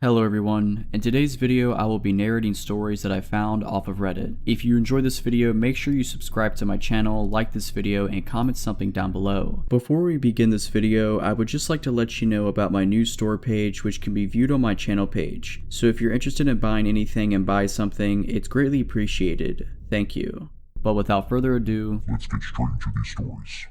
Hello everyone, in today's video I will be narrating stories that I found off of Reddit. If you enjoyed this video, make sure you subscribe to my channel, like this video, and comment something down below. Before we begin this video, I would just like to let you know about my new store page, which can be viewed on my channel page. So if you're interested in buying anything and buy something, it's greatly appreciated. Thank you. But without further ado, let's get straight into these stories.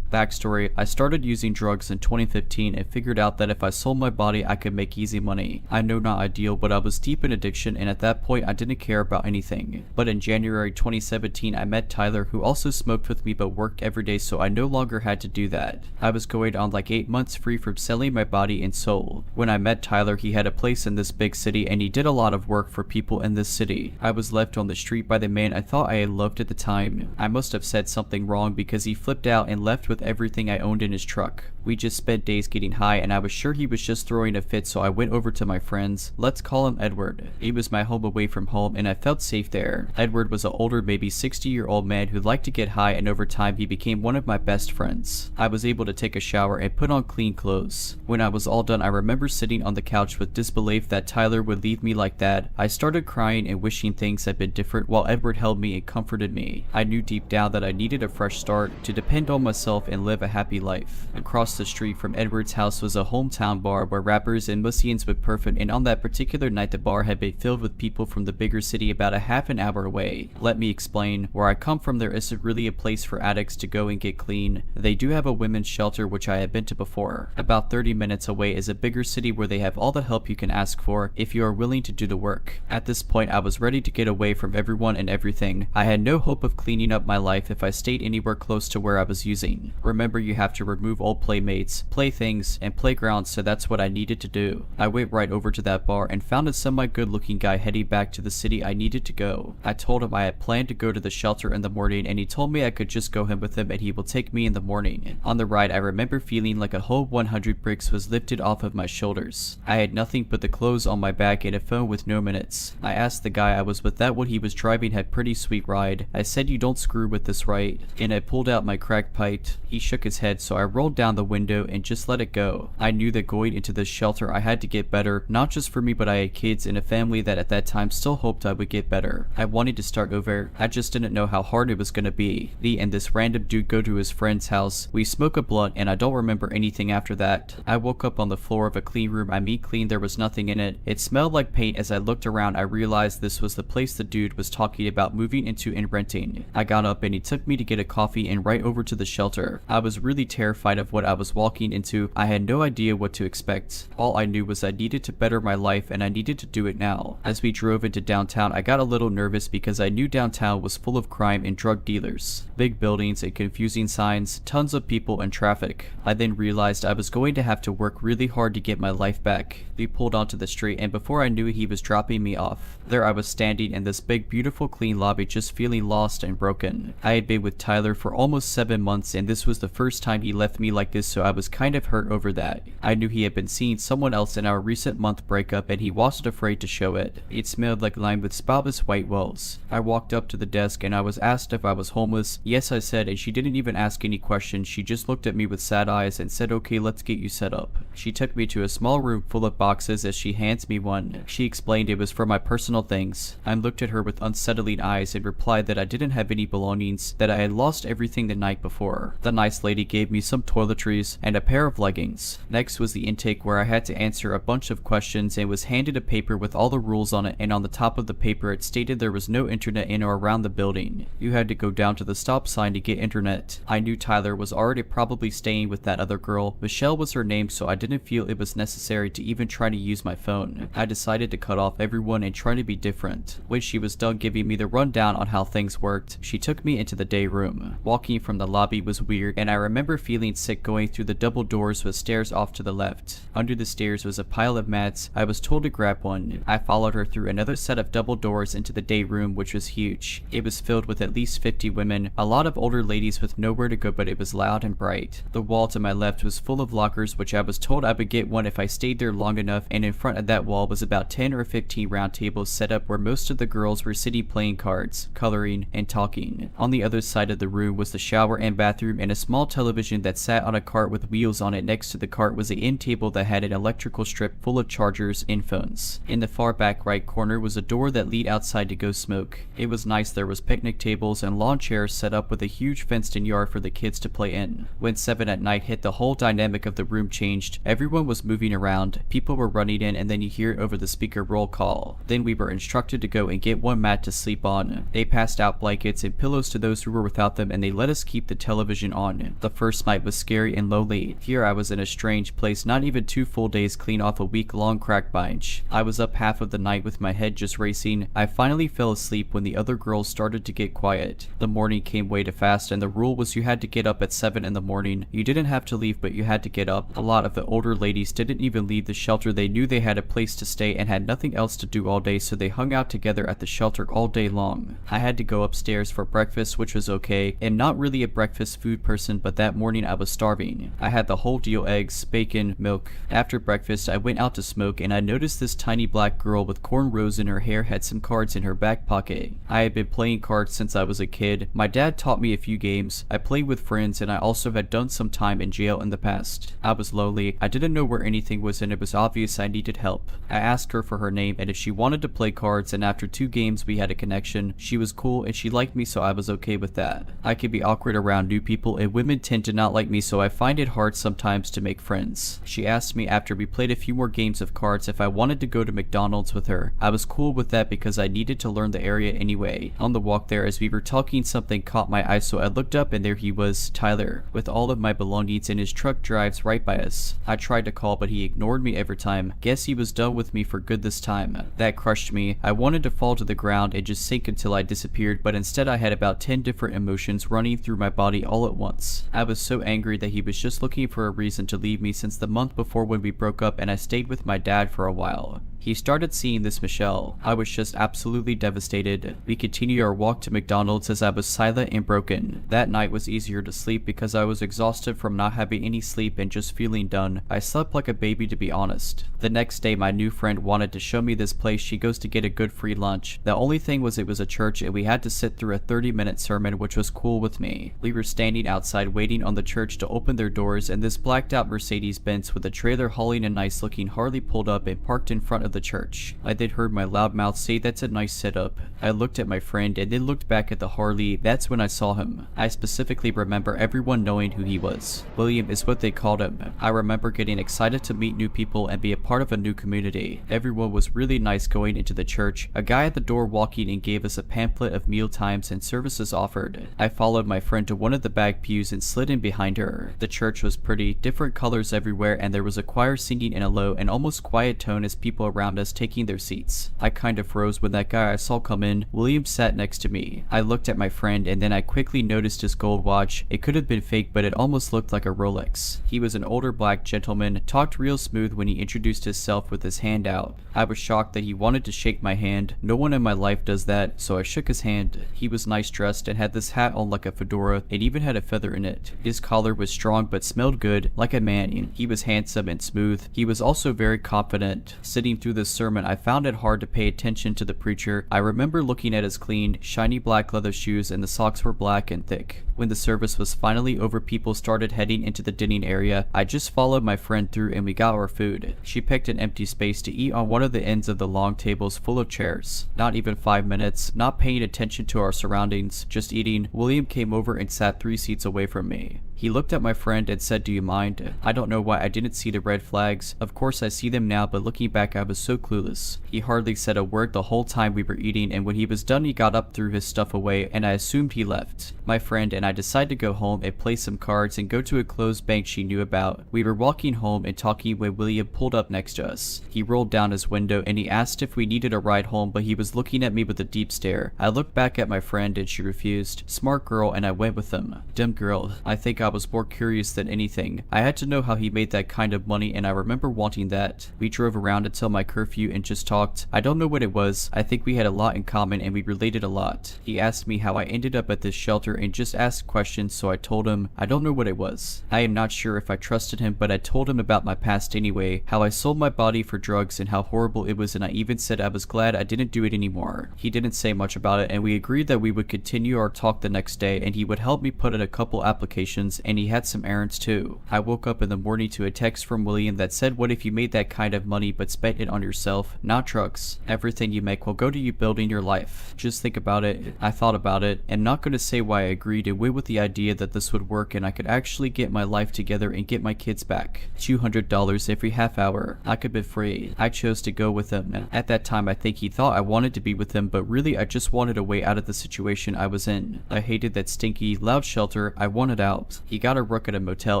Backstory: I started using drugs in 2015 and figured out that if I sold my body I could make easy money. I know not ideal, but I was deep in addiction, and at that point I didn't care about anything. But in January 2017 I met Tyler, who also smoked with me but worked every day, so I no longer had to do that. I was going on like 8 months free from selling my body and soul. When I met Tyler, he had a place in this big city and he did a lot of work for people in this city. I was left on the street by the man I thought I had loved at the time. I must have said something wrong because he flipped out and left with everything I owned in his truck. We just spent days getting high and I was sure he was just throwing a fit, so I went over to my friend's. Let's call him Edward. He was my home away from home and I felt safe there. Edward was an older, maybe 60-year-old man who liked to get high, and over time he became one of my best friends. I was able to take a shower and put on clean clothes. When I was all done, I remember sitting on the couch with disbelief that Tyler would leave me like that. I started crying and wishing things had been different while Edward held me and comforted me. I knew deep down that I needed a fresh start, to depend on myself and live a happy life. Across the street from Edward's house was a hometown bar where rappers and musicians would perform, and on that particular night the bar had been filled with people from the bigger city about a half an hour away. Let me explain. Where I come from, there isn't really a place for addicts to go and get clean. They do have a women's shelter, which I had been to before. About 30 minutes away is a bigger city where they have all the help you can ask for if you are willing to do the work. At this point I was ready to get away from everyone and everything. I had no hope of cleaning up my life if I stayed anywhere close to where I was using. Remember, you have to remove old playmates, playthings, and playgrounds, so that's what I needed to do. I went right over to that bar and found a semi-good looking guy heading back to the city I needed to go. I told him I had planned to go to the shelter in the morning, and he told me I could just go in with him and he will take me in the morning. On the ride I remember feeling like a whole 100 bricks was lifted off of my shoulders. I had nothing but the clothes on my back and a phone with no minutes. I asked the guy I was with that what he was driving had pretty sweet ride. I said, "You don't screw with this, right?" And I pulled out my crack pipe. He shook his head, so I rolled down the window and just let it go. I knew that going into this shelter I had to get better, not just for me, but I had kids and a family that at that time still hoped I would get better. I wanted to start over. I just didn't know how hard it was gonna be. Me and this random dude go to his friend's house. We smoke a blunt and I don't remember anything after that. I woke up on the floor of a clean room. I mean clean, there was nothing in it. It smelled like paint. As I looked around I realized this was the place the dude was talking about moving into and renting. I got up and he took me to get a coffee and right over to the shelter. I was really terrified of what I was walking into. I had no idea what to expect. All I knew was I needed to better my life and I needed to do it now. As we drove into downtown I got a little nervous because I knew downtown was full of crime and drug dealers. Big buildings and confusing signs, tons of people and traffic. I then realized I was going to have to work really hard to get my life back. We pulled onto the street and before I knew it he was dropping me off. There I was standing in this big beautiful clean lobby just feeling lost and broken. I had been with Tyler for almost 7 months and this was the first time he left me like this, so I was kind of hurt over that. I knew he had been seeing someone else in our recent month breakup and he wasn't afraid to show it. It smelled like lime with spotless white walls. I walked up to the desk and I was asked if I was homeless. Yes, I said, and she didn't even ask any questions. She just looked at me with sad eyes and said, "Okay, let's get you set up." She took me to a small room full of boxes as she hands me one. She explained it was for my personal things. I looked at her with unsettling eyes and replied that I didn't have any belongings, that I had lost everything the night before. The nice lady gave me some toiletries and a pair of leggings. Next was the intake where I had to answer a bunch of questions and was handed a paper with all the rules on it, and on the top of the paper it stated there was no internet in or around the building. You had to go down to the stop sign to get internet. I knew Tyler was already probably staying with that other girl. Michelle was her name, so I didn't feel it was necessary to even try to use my phone. I decided to cut off everyone and try to be different. When she was done giving me the rundown on how things worked, she took me into the day room. Walking from the lobby was weird and I remember feeling sick going through the double doors with stairs off to the left. Under the stairs was a pile of mats. I was told to grab one. I followed her through another set of double doors into the day room, which was huge. It was filled with at least 50 women, a lot of older ladies with nowhere to go, but it was loud and bright. The wall to my left was full of lockers, which I was told I would get one if I stayed there long enough, and in front of that wall was about 10 or 15 round tables set up where most of the girls were sitting playing cards, coloring, and talking. On the other side of the room was the shower and bathroom and a small television that sat on a cart with wheels on it. Next to the cart was an end table that had an electrical strip full of chargers and phones. In the far back right corner was a door that led outside to go smoke. It was nice. There was picnic tables and lawn chairs set up with a huge fenced-in yard for the kids to play in. When 7 at night hit, the whole dynamic of the room changed. Everyone was moving around, people were running in, and then you hear over the speaker roll call. Then we were instructed to go and get one mat to sleep on. They passed out blankets and pillows to those who were without them, and they let us keep the television on. The first night was scary and lonely. Here I was in a strange place, not even 2 full days clean off a week-long crack binge. I was up half of the night with my head just racing. I finally fell asleep when the other girls started to get quiet. The morning came way too fast, and the rule was you had to get up at 7 in the morning. You didn't have to leave, but you had to get up. A lot of the older ladies didn't even leave the shelter. They knew they had a place to stay and had nothing else to do all day, so they hung out together at the shelter all day long. I had to go upstairs for breakfast, which was okay. I'm not really a breakfast food person, but that morning I was starving. I had the whole deal: eggs, bacon, milk. After breakfast, I went out to smoke, and I noticed this tiny black girl with cornrows in her hair had some cards in her back pocket. I had been playing cards since I was a kid. My dad taught me a few games. I played with friends, and I also had done some time in jail in the past. I was lonely. I didn't know where anything was, and it was obvious I needed help. I asked her for her name and if she wanted to play cards, and after 2 games we had a connection. She was cool and she liked me, so I was okay with that. I could be awkward around new people, and women tend to not like me, so I find it hard sometimes to make friends. She asked me after we played a few more games of cards if I wanted to go to McDonald's with her. I was cool with that because I needed to learn the area anyway. On the walk there, as we were talking, something caught my eye, so I looked up and there he was, Tyler, with all of my belongings in his truck, drives right by us. I tried to call, but he ignored me every time. Guess he was done with me for good this time. That crushed me. I wanted to fall to the ground and just sink until I disappeared, but instead I had about 10 different emotions running through my body all at once. I was so angry that he was just looking for a reason to leave me since the month before when we broke up, and I stayed with my dad for a while. He started seeing this Michelle. I was just absolutely devastated. We continued our walk to McDonald's as I was silent and broken. That night was easier to sleep because I was exhausted from not having any sleep and just feeling done. I slept like a baby, to be honest. The next day, my new friend wanted to show me this place she goes to get a good free lunch. The only thing was it was a church, and we had to sit through a 30-minute sermon, which was cool with me. We were standing outside waiting on the church to open their doors, and this blacked out Mercedes-Benz with a trailer hauling a nice looking Harley pulled up and parked in front of the church. I then heard my loud mouth say, "That's a nice setup." I looked at my friend and then looked back at the Harley. That's when I saw him. I specifically remember everyone knowing who he was. William is what they called him. I remember getting excited to meet new people and be a part of a new community. Everyone was really nice going into the church. A guy at the door walking and gave us a pamphlet of meal times and services offered. I followed my friend to one of the back pews and slid in behind her. The church was pretty, different colors everywhere, and there was a choir singing in a low and almost quiet tone as people around us taking their seats. I kind of froze when that guy I saw come in. William sat next to me. I looked at my friend and then I quickly noticed his gold watch. It could have been fake, but it almost looked like a Rolex. He was an older black gentleman, talked real smooth when he introduced himself with his hand out. I was shocked that he wanted to shake my hand. No one in my life does that, so I shook his hand. He was nice dressed and had this hat on like a fedora. It even had a feather in it. His collar was strong but smelled good, like a man. He was handsome and smooth. He was also very confident. Sitting through this sermon, I found it hard to pay attention to the preacher. I remember looking at his clean, shiny black leather shoes, and the socks were black and thick. When the service was finally over, people started heading into the dining area. I just followed my friend through and we got our food. She picked an empty space to eat on one of the ends of the long tables full of chairs. Not even 5 minutes, not paying attention to our surroundings, just eating, William came over and sat 3 seats away from me. He looked at my friend and said, "Do you mind?" I don't know why I didn't see the red flags. Of course I see them now, but looking back I was so clueless. He hardly said a word the whole time we were eating, and when he was done he got up, threw his stuff away, and I assumed he left. My friend and I decided to go home and play some cards and go to a closed bank she knew about. We were walking home and talking when William pulled up next to us. He rolled down his window and he asked if we needed a ride home, but he was looking at me with a deep stare. I looked back at my friend and she refused. Smart girl, and I went with him. Dumb girl. I think I was more curious than anything. I had to know how he made that kind of money, and I remember wanting that. We drove around until my curfew and just talked. I don't know what it was. I think we had a lot in common and we related a lot. He asked me how I ended up at this shelter and just asked questions, so I told him I don't know what it was. I am not sure if I trusted him, but I told him about my past anyway, how I sold my body for drugs and how horrible it was, and I even said I was glad I didn't do it anymore. He didn't say much about it, and we agreed that we would continue our talk the next day and he would help me put in a couple applications friends, and he had some errands too. I woke up in the morning to a text from William that said, what if you made that kind of money but spent it on yourself, not drugs? Everything you make will go to you building your life. Just think about it. I thought about it, and not gonna say why I agreed and went with the idea that this would work and I could actually get my life together and get my kids back. $200 every half hour. I could be free. I chose to go with him. At that time I think he thought I wanted to be with him, but really I just wanted a way out of the situation I was in. I hated that stinky, loud shelter. I wanted out. He got a rook at a motel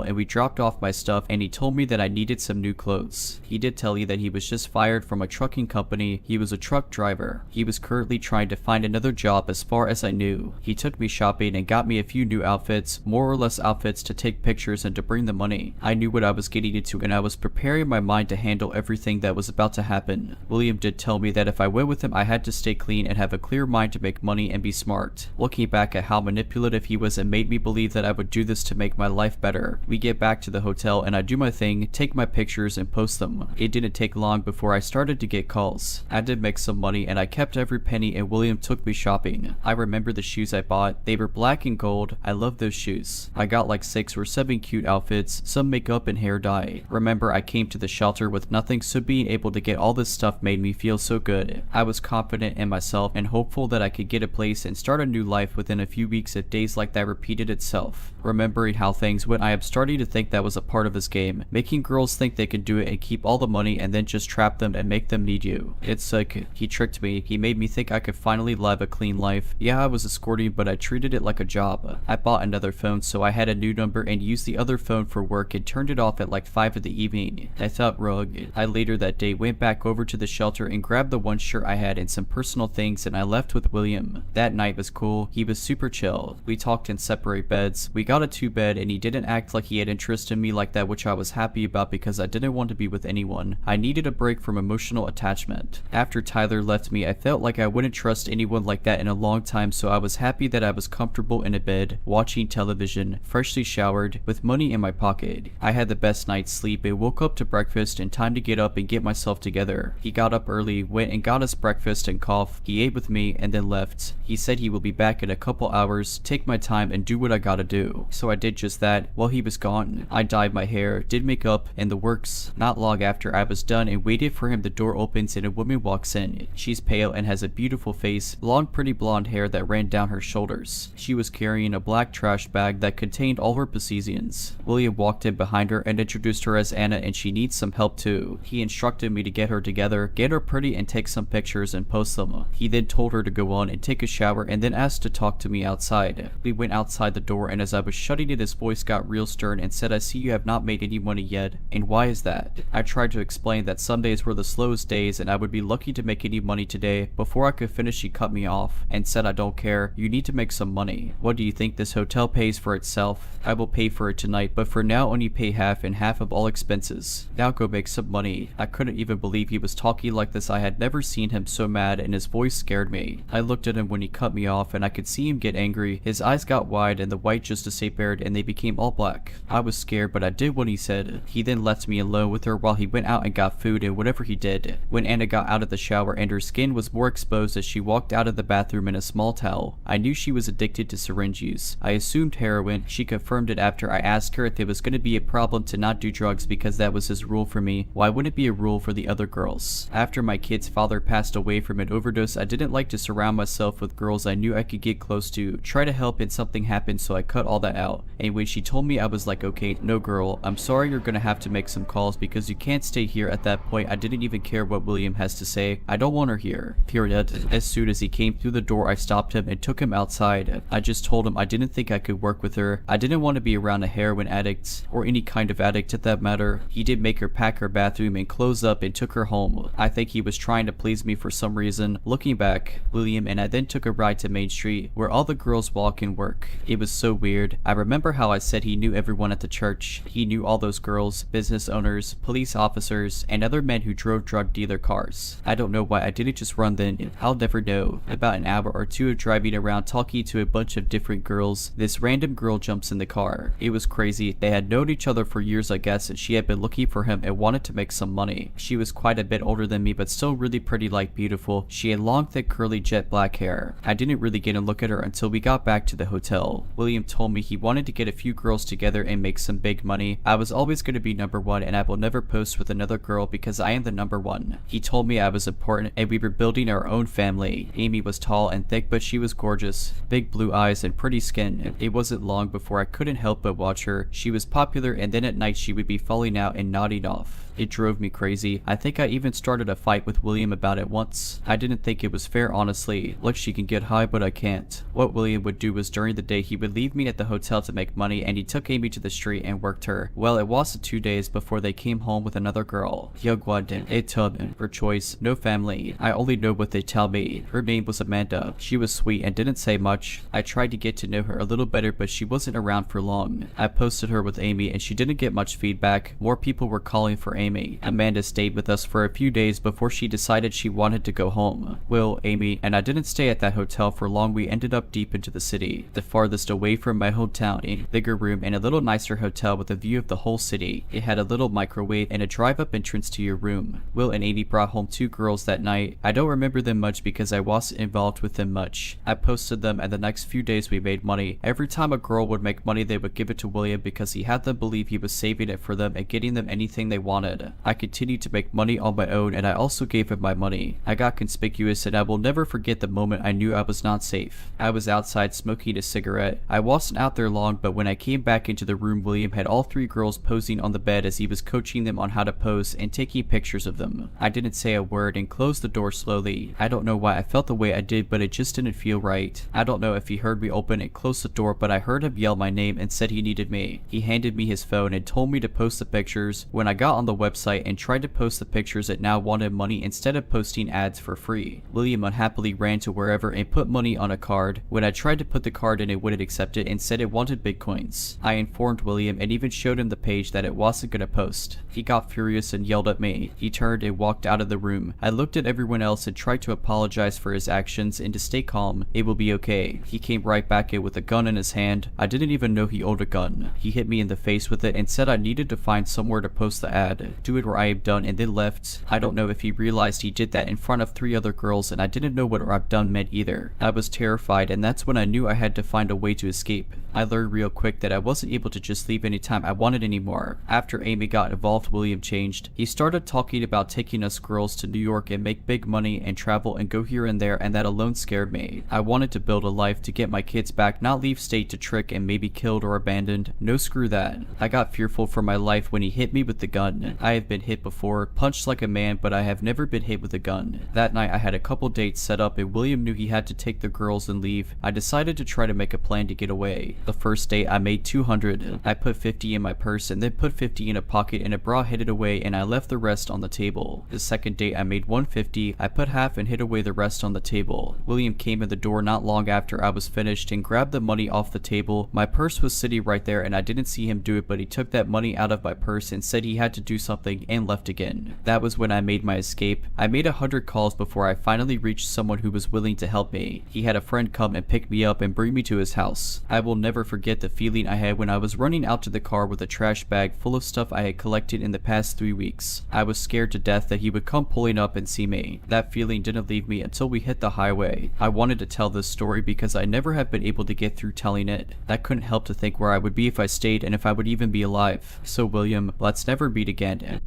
and we dropped off my stuff, and he told me that I needed some new clothes. He did tell me that he was just fired from a trucking company. He was a truck driver. He was currently trying to find another job as far as I knew. He took me shopping and got me a few new outfits, more or less outfits to take pictures and to bring the money. I knew what I was getting into and I was preparing my mind to handle everything that was about to happen. William did tell me that if I went with him I had to stay clean and have a clear mind to make money and be smart. Looking back at how manipulative he was, and made me believe that I would do this to make my life better. We get back to the hotel and I do my thing, take my pictures and post them. It didn't take long before I started to get calls. I did make some money and I kept every penny, and William took me shopping. I remember the shoes I bought. They were black and gold. I love those shoes. I got like 6 or 7 cute outfits, some makeup and hair dye. Remember, I came to the shelter with nothing, so being able to get all this stuff made me feel so good. I was confident in myself and hopeful that I could get a place and start a new life within a few weeks if days like that repeated itself. Remembering how things went, I am starting to think that was a part of his game, making girls think they can do it and keep all the money and then just trap them and make them need you. It's like, he tricked me. He made me think I could finally live a clean life. Yeah, I was escorting, but I treated it like a job. I bought another phone, so I had a new number and used the other phone for work and turned it off at like 5 in the evening. I felt rugged. I later that day went back over to the shelter and grabbed the one shirt I had and some personal things, and I left with William. That night was cool. He was super chill. We talked in separate beds. We got a 2-bed and he didn't act like he had interest in me like that, which I was happy about because I didn't want to be with anyone. I needed a break from emotional attachment. After Tyler left me, I felt like I wouldn't trust anyone like that in a long time, so I was happy that I was comfortable in a bed, watching television, freshly showered, with money in my pocket. I had the best night's sleep and woke up to breakfast and time to get up and get myself together. He got up early, went and got us breakfast and coffee. He ate with me and then left. He said he will be back in a couple hours, take my time and do what I gotta do. So I did just that. While he was gone, I dyed my hair, did makeup and the works. Not long after I was done and waited for him, the door opens and a woman walks in. She's pale and has a beautiful face, long pretty blonde hair that ran down her shoulders. She was carrying a black trash bag that contained all her possessions. William walked in behind her and introduced her as Anna, and she needs some help too. He instructed me to get her together, get her pretty and take some pictures and post them. He then told her to go on and take a shower and then asked to talk to me outside. We went outside the door, and as I was shutting it, his voice got real stern and said, I see you have not made any money yet, and why is that? I tried to explain that some days were the slowest days and I would be lucky to make any money today. Before I could finish, he cut me off and said, I don't care, you need to make some money. What do you think? This hotel pays for itself. I will pay for it tonight, but for now only pay half and half of all expenses. Now go make some money. I couldn't even believe he was talking like this. I had never seen him so mad and his voice scared me. I looked at him when he cut me off and I could see him get angry. His eyes got wide and the white just disappeared and they became all black. I was scared, but I did what he said. He then left me alone with her while he went out and got food and whatever he did. When Anna got out of the shower and her skin was more exposed as she walked out of the bathroom in a small towel, I knew she was addicted to syringe use. I assumed heroin. She confirmed it after I asked her if it was going to be a problem to not do drugs because that was his rule for me. Why wouldn't it be a rule for the other girls? After my kid's father passed away from an overdose, I didn't like to surround myself with girls I knew I could get close to, try to help and something happened, so I cut all that out. And when she told me, I was like, okay, no girl, I'm sorry, you're gonna have to make some calls because you can't stay here. At that point, I didn't even care what William has to say. I don't want her here. Period. As soon as he came through the door, I stopped him and took him outside. I just told him I didn't think I could work with her. I didn't want to be around a heroin addict, or any kind of addict at that matter. He did make her pack her bathroom and close up and took her home. I think he was trying to please me for some reason. Looking back, William and I then took a ride to Main Street, where all the girls walk and work. It was so weird. I remember how I said he knew everyone at the church. He knew all those girls, business owners, police officers, and other men who drove drug dealer cars. I don't know why I didn't just run then. I'll never know. About an hour or two of driving around talking to a bunch of different girls, this random girl jumps in the car. It was crazy. They had known each other for years, I guess, and she had been looking for him and wanted to make some money. She was quite a bit older than me, but still really pretty, like beautiful. She had long, thick, curly, jet black hair. I didn't really get a look at her until we got back to the hotel. William told me he wanted wanted to get a few girls together and make some big money. I was always going to be number one and I will never post with another girl because I am the number one. He told me I was important and we were building our own family. Amy was tall and thick, but she was gorgeous. Big blue eyes and pretty skin. It wasn't long before I couldn't help but watch her. She was popular, and then at night she would be falling out and nodding off. It drove me crazy. I think I even started a fight with William about it once. I didn't think it was fair, honestly. Look, she can get high, but I can't. What William would do was during the day he would leave me at the hotel to make money, and he took Amy to the street and worked her. Well, it wasn't 2 days before they came home with another girl. Young one, a tub, her choice, no family. I only know what they tell me. Her name was Amanda. She was sweet and didn't say much. I tried to get to know her a little better, but she wasn't around for long. I posted her with Amy and she didn't get much feedback. More people were calling for Amy. Amanda stayed with us for a few days before she decided she wanted to go home. Will, Amy, and I didn't stay at that hotel for long. We ended up deep into the city, the farthest away from my hometown, in a bigger room and a little nicer hotel with a view of the whole city. It had a little microwave and a drive-up entrance to your room. Will and Amy brought home 2 girls that night. I don't remember them much because I wasn't involved with them much. I posted them and the next few days we made money. Every time a girl would make money they would give it to William because he had them believe he was saving it for them and getting them anything they wanted. I continued to make money on my own and I also gave him my money. I got conspicuous and I will never forget the moment I knew I was not safe. I was outside smoking a cigarette. I wasn't out there long, but when I came back into the room, William had all 3 girls posing on the bed as he was coaching them on how to pose and taking pictures of them. I didn't say a word and closed the door slowly. I don't know why I felt the way I did, but it just didn't feel right. I don't know if he heard me open and close the door, but I heard him yell my name and said he needed me. He handed me his phone and told me to post the pictures. When I got on the website and tried to post the pictures, it now wanted money instead of posting ads for free. William unhappily ran to wherever and put money on a card. When I tried to put the card in, it wouldn't accept it and said it wanted bitcoins. I informed William and even showed him the page that it wasn't gonna post. He got furious and yelled at me. He turned and walked out of the room. I looked at everyone else and tried to apologize for his actions and to stay calm. It will be okay. He came right back in with a gun in his hand. I didn't even know he owned a gun. He hit me in the face with it and said I needed to find somewhere to post the ad. Do it or I am done, and then left. I don't know if he realized he did that in front of 3 other girls, and I didn't know what I'm done meant either. I was terrified, and that's when I knew I had to find a way to escape. I learned real quick that I wasn't able to just leave anytime I wanted anymore. After Amy got involved, William changed. He started talking about taking us girls to New York and make big money and travel and go here and there, and that alone scared me. I wanted to build a life to get my kids back, not leave state to trick and maybe killed or abandoned. No, screw that. I got fearful for my life when he hit me with the gun. I have been hit before, punched like a man, but I have never been hit with a gun. That night I had a couple dates set up and William knew he had to take the girls and leave. I decided to try to make a plan to get away. The first date I made $200. I put $50 in my purse and then put $50 in a pocket and a bra headed away, and I left the rest on the table. The second date I made $150. I put half and hid away the rest on the table. William came in the door not long after I was finished and grabbed the money off the table. My purse was sitting right there and I didn't see him do it, but he took that money out of my purse and said he had to do something and left again. That was when I made my escape. I made 100 calls before I finally reached someone who was willing to help me. He had a friend come and pick me up and bring me to his house. I will never forget the feeling I had when I was running out to the car with a trash bag full of stuff I had collected in the past 3 weeks. I was scared to death that he would come pulling up and see me. That feeling didn't leave me until we hit the highway. I wanted to tell this story because I never have been able to get through telling it. That couldn't help to think where I would be if I stayed and if I would even be alive. So William, let's never meet again.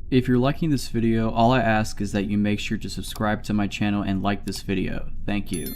If you're liking this video, all I ask is that you make sure to subscribe to my channel and like this video. Thank you.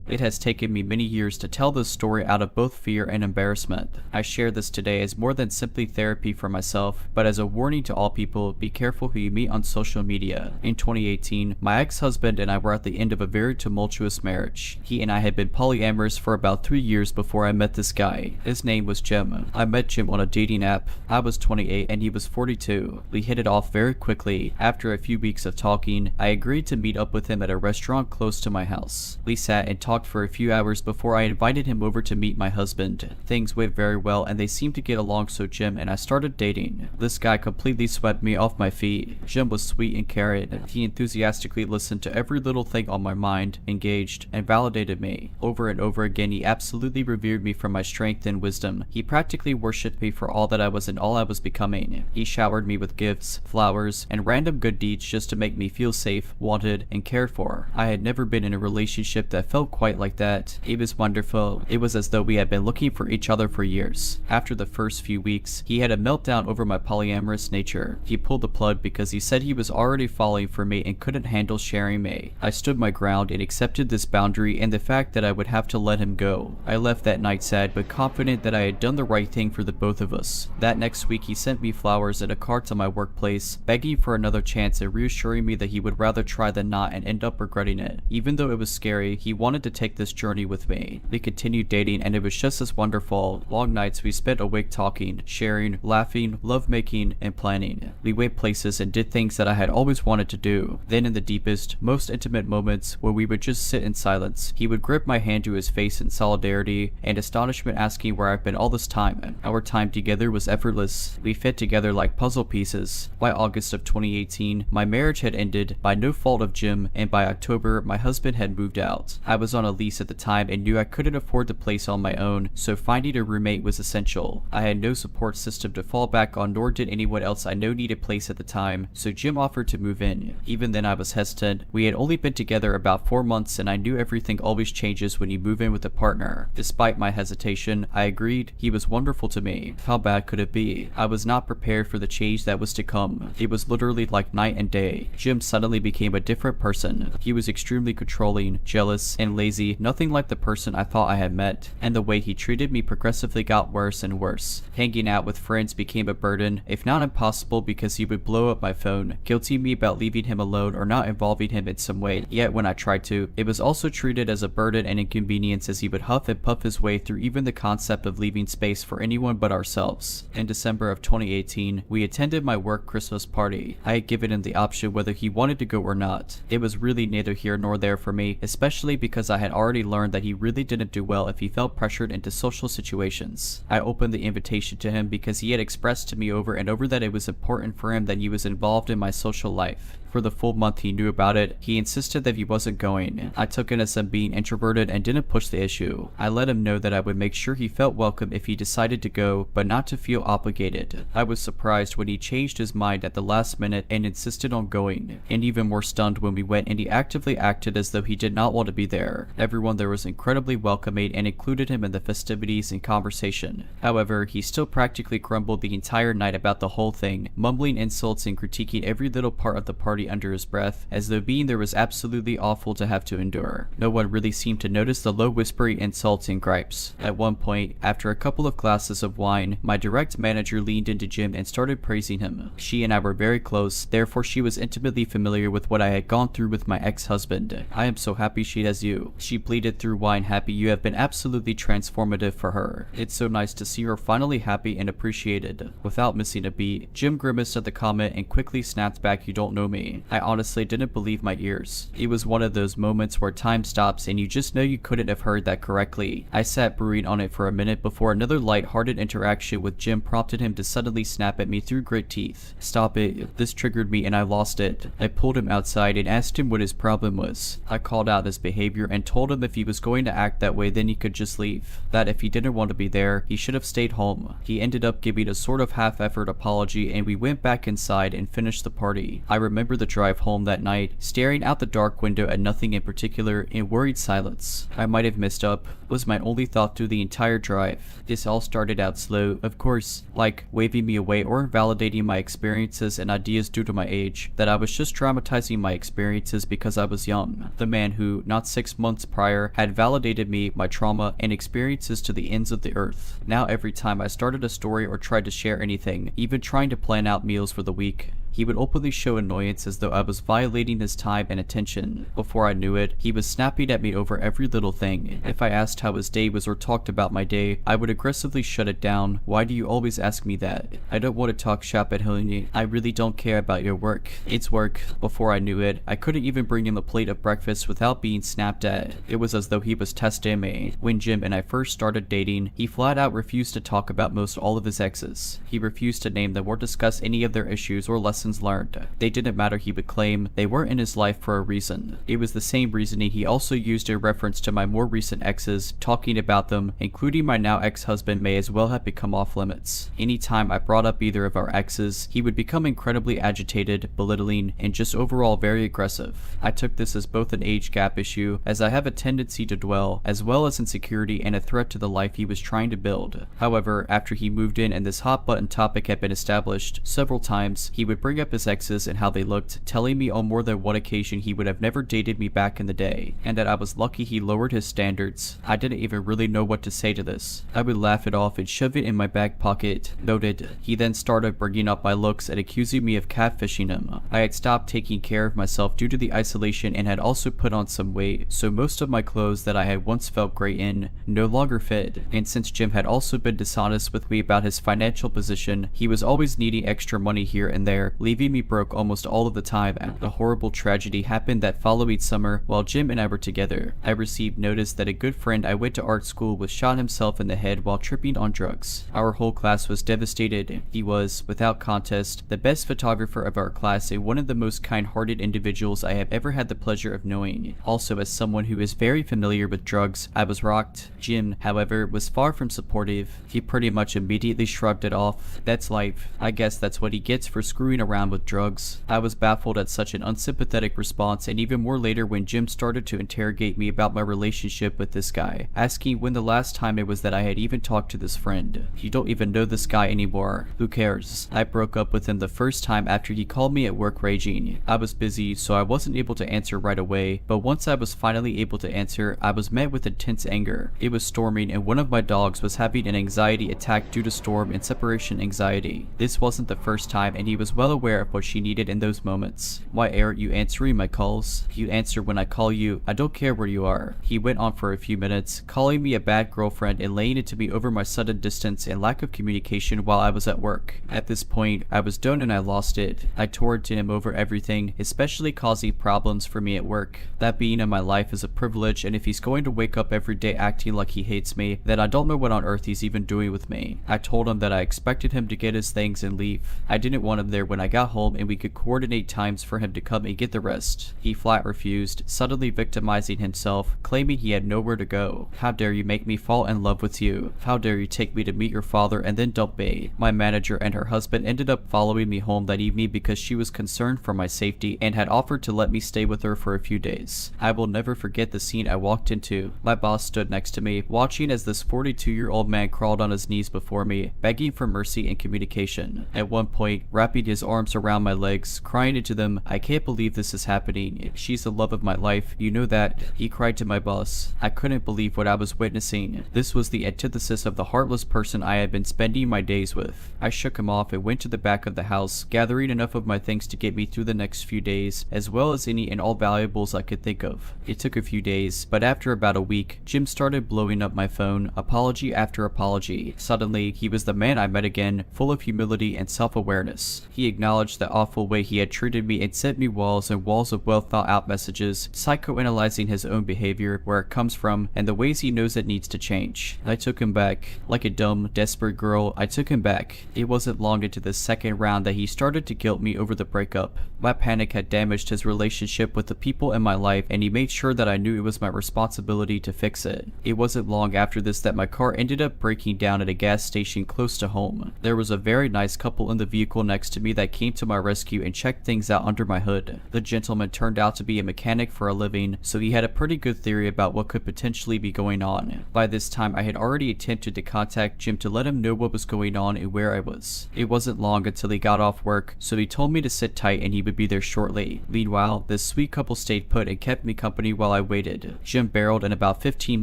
It has taken me many years to tell this story out of both fear and embarrassment. I share this today as more than simply therapy for myself, but as a warning to all people, be careful who you meet on social media. In 2018, my ex-husband and I were at the end of a very tumultuous marriage. He and I had been polyamorous for about 3 years before I met this guy. His name was Jim. I met Jim on a dating app. I was 28 and he was 42. We hit it off very quickly. After a few weeks of talking, I agreed to meet up with him at a restaurant close to my house. We sat and talked talked for a few hours before I invited him over to meet my husband. Things went very well and they seemed to get along, so Jim and I started dating. This guy completely swept me off my feet. Jim was sweet and caring. He enthusiastically listened to every little thing on my mind, engaged, and validated me. Over and over again, he absolutely revered me for my strength and wisdom. He practically worshipped me for all that I was and all I was becoming. He showered me with gifts, flowers, and random good deeds just to make me feel safe, wanted, and cared for. I had never been in a relationship that felt quite like that. It was wonderful. It was as though we had been looking for each other for years. After the first few weeks, he had a meltdown over my polyamorous nature. He pulled the plug because he said he was already falling for me and couldn't handle sharing me. I stood my ground and accepted this boundary and the fact that I would have to let him go. I left that night sad but confident that I had done the right thing for the both of us. That next week, he sent me flowers and a card to my workplace, begging for another chance and reassuring me that he would rather try than not and end up regretting it. Even though it was scary, he wanted to take this journey with me. We continued dating and it was just as wonderful. Long nights we spent awake talking, sharing, laughing, lovemaking, and planning. We went places and did things that I had always wanted to do. Then in the deepest, most intimate moments where we would just sit in silence, he would grip my hand to his face in solidarity and astonishment, asking where I've been all this time. Our time together was effortless. We fit together like puzzle pieces. By August of 2018, my marriage had ended by no fault of Jim, and by October, my husband had moved out. I was on a lease at the time and knew I couldn't afford the place on my own, so finding a roommate was essential. I had no support system to fall back on, nor did anyone else I know need a place at the time, so Jim offered to move in. Even then I was hesitant. We had only been together about 4 months and I knew everything always changes when you move in with a partner. Despite my hesitation, I agreed. He was wonderful to me. How bad could it be? I was not prepared for the change that was to come. It was literally like night and day. Jim suddenly became a different person. He was extremely controlling, jealous, and lazy, nothing like the person I thought I had met, and the way he treated me progressively got worse and worse. Hanging out with friends became a burden, if not impossible, because he would blow up my phone, guilting me about leaving him alone or not involving him in some way. Yet when I tried to, it was also treated as a burden and inconvenience, as he would huff and puff his way through even the concept of leaving space for anyone but ourselves. In December of 2018, we attended my work Christmas party. I had given him the option whether he wanted to go or not. It was really neither here nor there for me, especially because I had already learned that he really didn't do well if he felt pressured into social situations. I opened the invitation to him because he had expressed to me over and over that it was important for him that he was involved in my social life. For the full month he knew about it, he insisted that he wasn't going. I took it as him being introverted and didn't push the issue. I let him know that I would make sure he felt welcome if he decided to go, but not to feel obligated. I was surprised when he changed his mind at the last minute and insisted on going, and even more stunned when we went and he actively acted as though he did not want to be there. Everyone there was incredibly welcoming and included him in the festivities and conversation. However, he still practically grumbled the entire night about the whole thing, mumbling insults and critiquing every little part of the party under his breath, as though being there was absolutely awful to have to endure. No one really seemed to notice the low whispery insults and gripes. At one point, after a couple of glasses of wine, my direct manager leaned into Jim and started praising him. She and I were very close, therefore she was intimately familiar with what I had gone through with my ex-husband. I am so happy she has you. She pleaded through wine happy. You have been absolutely transformative for her. It's so nice to see her finally happy and appreciated. Without missing a beat, Jim grimaced at the comment and quickly snapped back, "You don't know me." I honestly didn't believe my ears. It was one of those moments where time stops and you just know you couldn't have heard that correctly. I sat brewing on it for a minute before another light-hearted interaction with Jim prompted him to suddenly snap at me through grit teeth. Stop it. This triggered me and I lost it. I pulled him outside and asked him what his problem was. I called out his behavior and told him if he was going to act that way then he could just leave. That if he didn't want to be there, he should have stayed home. He ended up giving a sort of half-effort apology and we went back inside and finished the party. I remember the drive home that night, staring out the dark window at nothing in particular in worried silence. I might have messed up, was my only thought through the entire drive. This all started out slow, of course, like waving me away or invalidating my experiences and ideas due to my age, that I was just dramatizing my experiences because I was young. The man who, not 6 months prior, had validated me, my trauma, and experiences to the ends of the earth. Now every time I started a story or tried to share anything, even trying to plan out meals for the week, he would openly show annoyance as though I was violating his time and attention. Before I knew it, he was snapping at me over every little thing. If I asked how his day was or talked about my day, I would aggressively shut it down. Why do you always ask me that? I don't want to talk shop at Helene. I really don't care about your work. It's work. Before I knew it, I couldn't even bring him a plate of breakfast without being snapped at. it. It was as though he was testing me. When Jim and I first started dating, he flat out refused to talk about most all of his exes. He refused to name them or discuss any of their issues or lessons learned. They didn't matter, he would claim. They weren't in his life for a reason. It was the same reasoning he also used in reference to my more recent exes. Talking about them, including my now ex-husband, may as well have become off limits. Anytime I brought up either of our exes, he would become incredibly agitated, belittling, and just overall very aggressive. I took this as both an age gap issue, as I have a tendency to dwell, as well as insecurity and a threat to the life he was trying to build. However, after he moved in and this hot button topic had been established several times, he would bring up his exes and how they looked, telling me on more than one occasion he would have never dated me back in the day, and that I was lucky he lowered his standards. I didn't even really know what to say to this. I would laugh it off and shove it in my back pocket. Noted. He then started bringing up my looks and accusing me of catfishing him. I had stopped taking care of myself due to the isolation and had also put on some weight, so most of my clothes that I had once felt great in no longer fit. And since Jim had also been dishonest with me about his financial position, he was always needing extra money here and there, leaving me broke almost all of the time. A horrible tragedy happened that following summer while Jim and I were together. I received notice that a good friend I went to art school with shot himself in the head while tripping on drugs. Our whole class was devastated. He was, without contest, the best photographer of our class and one of the most kind-hearted individuals I have ever had the pleasure of knowing. Also, as someone who is very familiar with drugs, I was rocked. Jim, however, was far from supportive. He pretty much immediately shrugged it off. That's life. I guess that's what he gets for screwing around with drugs. I was baffled at such an unsympathetic response, and even more later when Jim started to interrogate me about my relationship with this guy, asking when the last time it was that I had even talked to this friend. You don't even know this guy anymore. Who cares? I broke up with him the first time after he called me at work raging. I was busy, so I wasn't able to answer right away, but once I was finally able to answer, I was met with intense anger. It was storming and one of my dogs was having an anxiety attack due to storm and separation anxiety. This wasn't the first time, and he was well aware of what she needed in those moments. Why aren't you answering my calls? You answer when I call you. I don't care where you are. He went on for a few minutes, calling me a bad girlfriend and laying it to me over my sudden distance and lack of communication while I was at work. At this point, I was done and I lost it. I tore into him over everything, especially causing problems for me at work. That being in my life is a privilege, and if he's going to wake up every day acting like he hates me, then I don't know what on earth he's even doing with me. I told him that I expected him to get his things and leave. I didn't want him there when I got home and we could coordinate times for him to come and get the rest. He flat refused, suddenly victimizing himself, claiming he had nowhere to go. How dare you make me fall in love with you? How dare you take me to meet your father and then dump me? My manager and her husband ended up following me home that evening because she was concerned for my safety and had offered to let me stay with her for a few days. I will never forget the scene I walked into. My boss stood next to me, watching as this 42-year-old man crawled on his knees before me, begging for mercy and communication. At one point, wrapping his arms around my legs, crying into them, "I can't believe this is happening. She's the love of my life. You know that," he cried to my boss. I couldn't believe what I was witnessing. This was the antithesis of the heartless person I had been spending my days with. I shook him off and went to the back of the house, gathering enough of my things to get me through the next few days, as well as any and all valuables I could think of. It took a few days, but after about a week, Jim started blowing up my phone, apology after apology. Suddenly, he was the man I met again, full of humility and self-awareness. He acknowledged the awful way he had treated me and sent me walls and walls of well-thought-out messages, psychoanalyzing his own behavior, where it comes from, and the ways he knows it needs to change. I took him back. Like a dumb, desperate girl, I took him back. It wasn't long into the second round that he started to guilt me over the breakup. My panic had damaged his relationship with the people in my life, and he made sure that I knew it was my responsibility to fix it. It wasn't long after this that my car ended up breaking down at a gas station close to home. There was a very nice couple in the vehicle next to me that came to my rescue and checked things out under my hood. The gentleman turned out to be a mechanic for a living, so he had a pretty good theory about what could potentially be going on. By this time, I had already attempted to contact Jim to let him know what was going on and where I was. It wasn't long until he got off work, so he told me to sit tight and he would be there shortly. Meanwhile, this sweet couple stayed put and kept me company while I waited. Jim barreled in about 15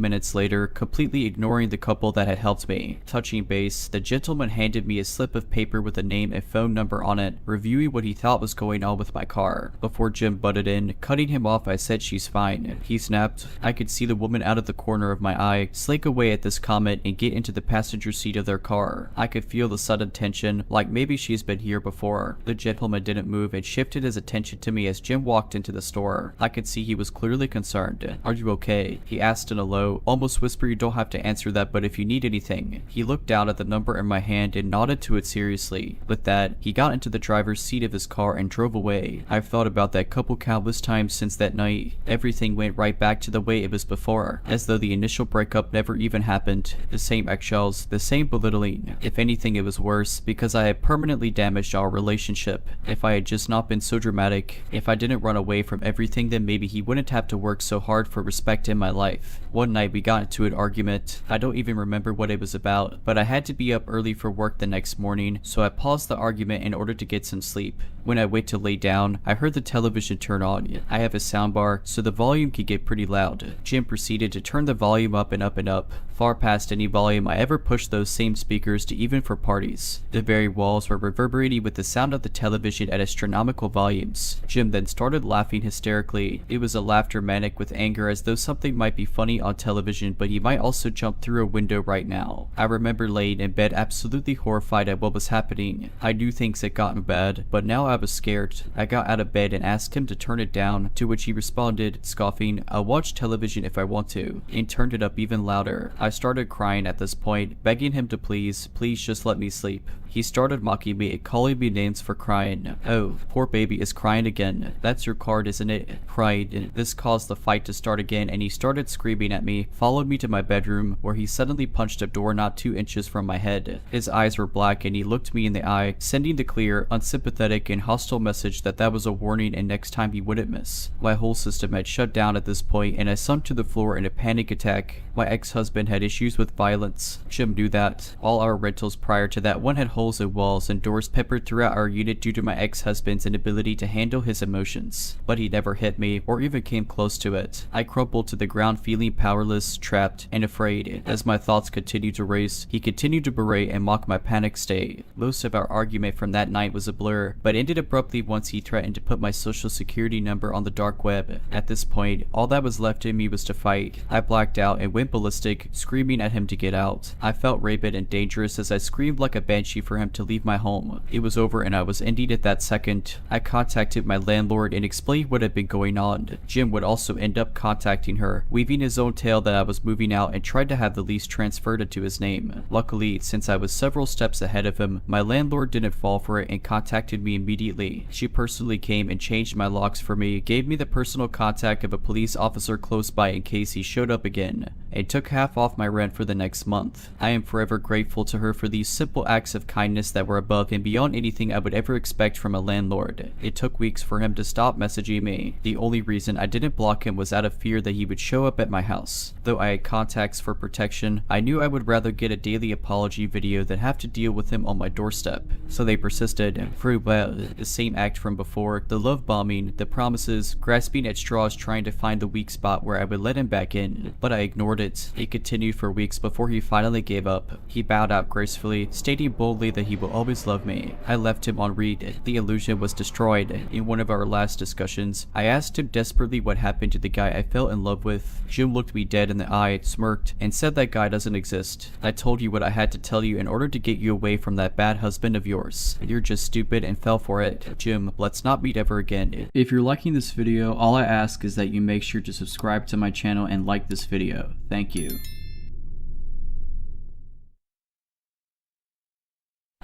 minutes later, completely ignoring the couple that had helped me. Touching base, the gentleman handed me a slip of paper with a name and phone number on it, reviewing what he thought was going on with my car. Before Jim butted in, cutting him off, I said she's fine. He snapped. I could see the woman out of the corner of my eye slink away at this comment and get into the passenger seat of their car. I could feel the sudden tension, like maybe she's been here before. The gentleman didn't move and shifted his attention to me as Jim walked into the store. I could see he was clearly concerned. warned. Are you okay? He asked in a low, almost whisper, you don't have to answer that, but if you need anything. He looked down at the number in my hand and nodded to it seriously. With that, he got into the driver's seat of his car and drove away. I've thought about that couple countless times since that night. Everything went right back to the way it was before, as though the initial breakup never even happened. The same eggshells, the same belittling. If anything, it was worse, because I had permanently damaged our relationship. If I had just not been so dramatic, if I didn't run away from everything, then maybe he wouldn't have to work so hard for respect in my life. One night we got into an argument. I don't even remember what it was about, but I had to be up early for work the next morning, so I paused the argument in order to get some sleep. When I went to lay down, I heard the television turn on. I have a soundbar, so the volume could get pretty loud. Jim proceeded to turn the volume up and up and up, far past any volume I ever pushed those same speakers to, even for parties. The very walls were reverberating with the sound of the television at astronomical volumes. Jim then started laughing hysterically. It was a laughter manic with anger, as though something might be funny on television, but he might also jump through a window right now. I remember laying in bed absolutely horrified at what was happening. I knew things had gotten bad, but now I was scared. I got out of bed and asked him to turn it down, to which he responded, scoffing, I'll watch television if I want to, and turned it up even louder. I started crying at this point, begging him to please just let me sleep. He started mocking me and calling me names for crying. Oh, poor baby is crying again. That's your card, isn't it? Cried. This caused the fight to start again, and he started screaming at me, followed me to my bedroom, where he suddenly punched a door not 2 inches from my head. His eyes were black and he looked me in the eye, sending the clear, unsympathetic, and hostile message that was a warning and next time he wouldn't miss. My whole system had shut down at this point, and I sunk to the floor in a panic attack. My ex-husband had issues with violence. Jim knew that. All our rentals prior to that one had holes in walls and doors peppered throughout our unit due to my ex-husband's inability to handle his emotions. But he never hit me or even came close to it. I crumpled to the ground feeling powerless, trapped, and afraid. As my thoughts continued to race, he continued to berate and mock my panic state. Most of our argument from that night was a blur, but ended abruptly once he threatened to put my social security number on the dark web. At this point, all that was left in me was to fight. I blacked out and went ballistic, screaming at him to get out. I felt rabid and dangerous as I screamed like a banshee for him to leave my home. It was over and I was ending it that second. I contacted my landlord and explained what had been going on. Jim would also end up contacting her, weaving his own tale that I was moving out and tried to have the lease transferred into his name. Luckily, since I was several steps ahead of him, my landlord didn't fall for it and contacted me immediately. She personally came and changed my locks for me, gave me the personal contact of a police officer close by in case he showed up again, and took half off my rent for the next month. I am forever grateful to her for these simple acts of kindness that were above and beyond anything I would ever expect from a landlord. It took weeks for him to stop messaging me. The only reason I didn't block him was out of fear that he would show up at my house. Though I had contacts for protection, I knew I would rather get a daily apology video than have to deal with him on my doorstep. So they persisted. Very well, the same act from before, the love bombing, the promises, grasping at straws trying to find the weak spot where I would let him back in. But I ignored it. It continued for weeks before he finally gave up. He bowed out gracefully, stating boldly that he will always love me. I left him on read. The illusion was destroyed. In one of our last discussions, I asked him desperately what happened to the guy I fell in love with. Jim looked me dead in the eye, smirked, and said that guy doesn't exist. I told you what I had to tell you in order to get you away from that bad husband of yours. You're just stupid and fell for it. Jim, let's not meet ever again. If you're liking this video, all I ask is that you make sure to subscribe to my channel and like this video. Thank you.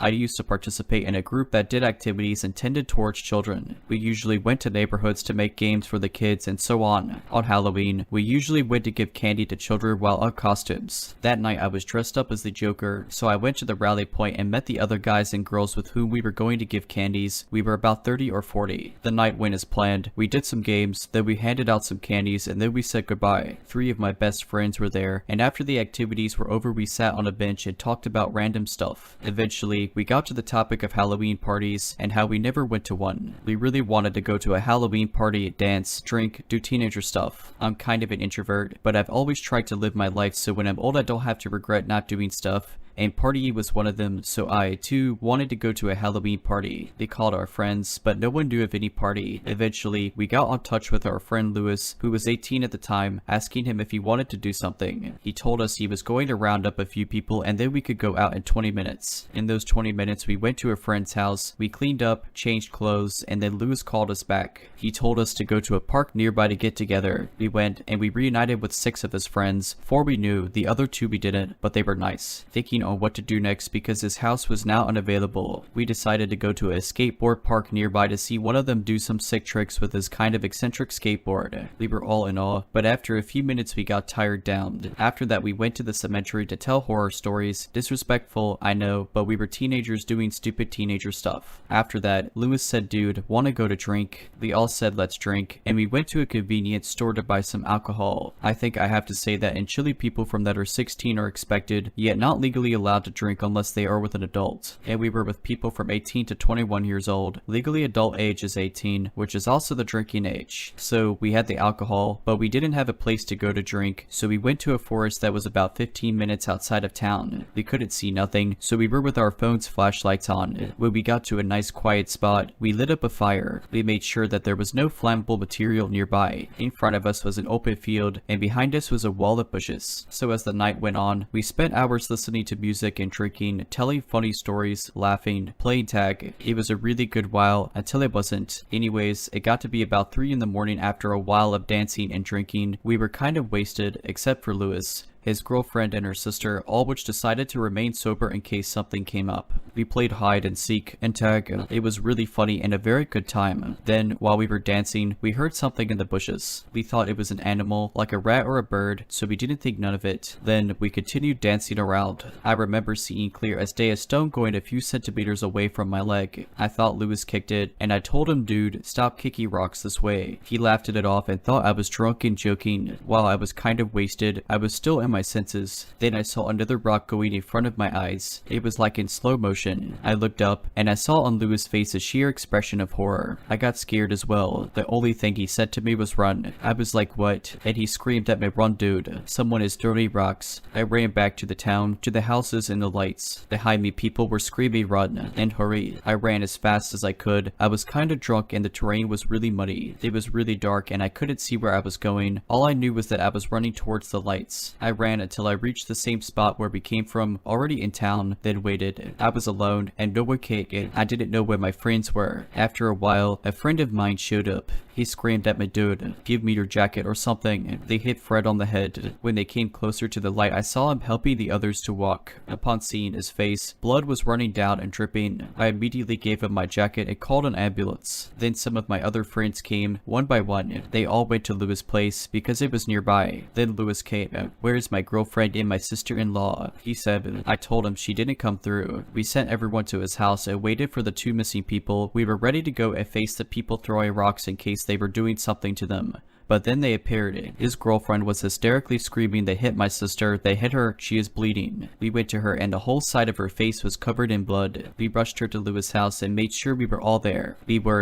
I used to participate in a group that did activities intended towards children. We usually went to neighborhoods to make games for the kids and so on. On Halloween, we usually went to give candy to children while on costumes. That night I was dressed up as the Joker, so I went to the rally point and met the other guys and girls with whom we were going to give candies. We were about 30 or 40. The night went as planned. We did some games, then we handed out some candies, and then we said goodbye. 3 of my best friends were there, and after the activities were over we sat on a bench and talked about random stuff. Eventually, we got to the topic of Halloween parties and how we never went to one. We really wanted to go to a Halloween party, dance, drink, do teenager stuff. I'm kind of an introvert, but I've always tried to live my life so when I'm old I don't have to regret not doing stuff and Party was one of them, so I, too, wanted to go to a Halloween party. They called our friends, but no one knew of any party. Eventually, we got on touch with our friend Lewis, who was 18 at the time, asking him if he wanted to do something. He told us he was going to round up a few people and then we could go out in 20 minutes. In those 20 minutes, we went to a friend's house, we cleaned up, changed clothes, and then Lewis called us back. He told us to go to a park nearby to get together. We went, and we reunited with 6 of his friends. 4 we knew, the other 2 we didn't, but they were nice. Thinking on what to do next because his house was now unavailable, we decided to go to a skateboard park nearby to see one of them do some sick tricks with his kind of eccentric skateboard. We were all in awe, but after a few minutes we got tired down. After that we went to the cemetery to tell horror stories. Disrespectful, I know, but we were teenagers doing stupid teenager stuff. After that, Lewis said, dude, wanna go to drink? We all said let's drink, and we went to a convenience store to buy some alcohol. I think I have to say that in Chile people from that are 16 are expected, yet not legally allowed to drink unless they are with an adult. And we were with people from 18 to 21 years old. Legally adult age is 18, which is also the drinking age. So we had the alcohol, but we didn't have a place to go to drink, so we went to a forest that was about 15 minutes outside of town. We couldn't see nothing, so we were with our phones' flashlights on. When we got to a nice quiet spot, we lit up a fire. We made sure that there was no flammable material nearby. In front of us was an open field, and behind us was a wall of bushes. So as the night went on, we spent hours listening to music and drinking, telling funny stories, laughing, playing tag. It was a really good while until it wasn't. Anyways, it got to be about 3 in the morning after a while of dancing and drinking. We were kind of wasted, except for Lewis, his girlfriend, and her sister, all which decided to remain sober in case something came up. We played hide and seek and tag. It was really funny and a very good time. Then, while we were dancing, we heard something in the bushes. We thought it was an animal, like a rat or a bird, so we didn't think none of it. Then, we continued dancing around. I remember seeing clear as day a stone going a few centimeters away from my leg. I thought Lewis kicked it, and I told him, dude, stop kicking rocks this way. He laughed it off and thought I was drunk and joking. While I was kind of wasted, I was still in my senses. Then I saw another rock going in front of my eyes. It was like in slow motion. I looked up, and I saw on Lewis' face a sheer expression of horror. I got scared as well. The only thing he said to me was run. I was like, what? And he screamed at me, run dude. Someone is throwing rocks. I ran back to the town, to the houses and the lights. Behind me people were screaming run, and hurry. I ran as fast as I could. I was kinda drunk and the terrain was really muddy. It was really dark and I couldn't see where I was going. All I knew was that I was running towards the lights. I ran until I reached the same spot where we came from, already in town, then waited. I was alone and no one came in. I didn't know where my friends were. After a while, a friend of mine showed up. He screamed at me, dude, give me your jacket or something. They hit Fred on the head. When they came closer to the light, I saw him helping the others to walk. Upon seeing his face, blood was running down and dripping. I immediately gave him my jacket and called an ambulance. Then some of my other friends came, one by one. They all went to Lewis' place because it was nearby. Then Lewis came. Where is my girlfriend and my sister-in-law? He said. I told him she didn't come through. We sent everyone to his house and waited for the 2 missing people. We were ready to go and face the people throwing rocks in case they were doing something to them. But then they appeared. His girlfriend was hysterically screaming, they hit my sister, they hit her, she is bleeding. We went to her and the whole side of her face was covered in blood. We rushed her to Lewis' house and made sure we were all there.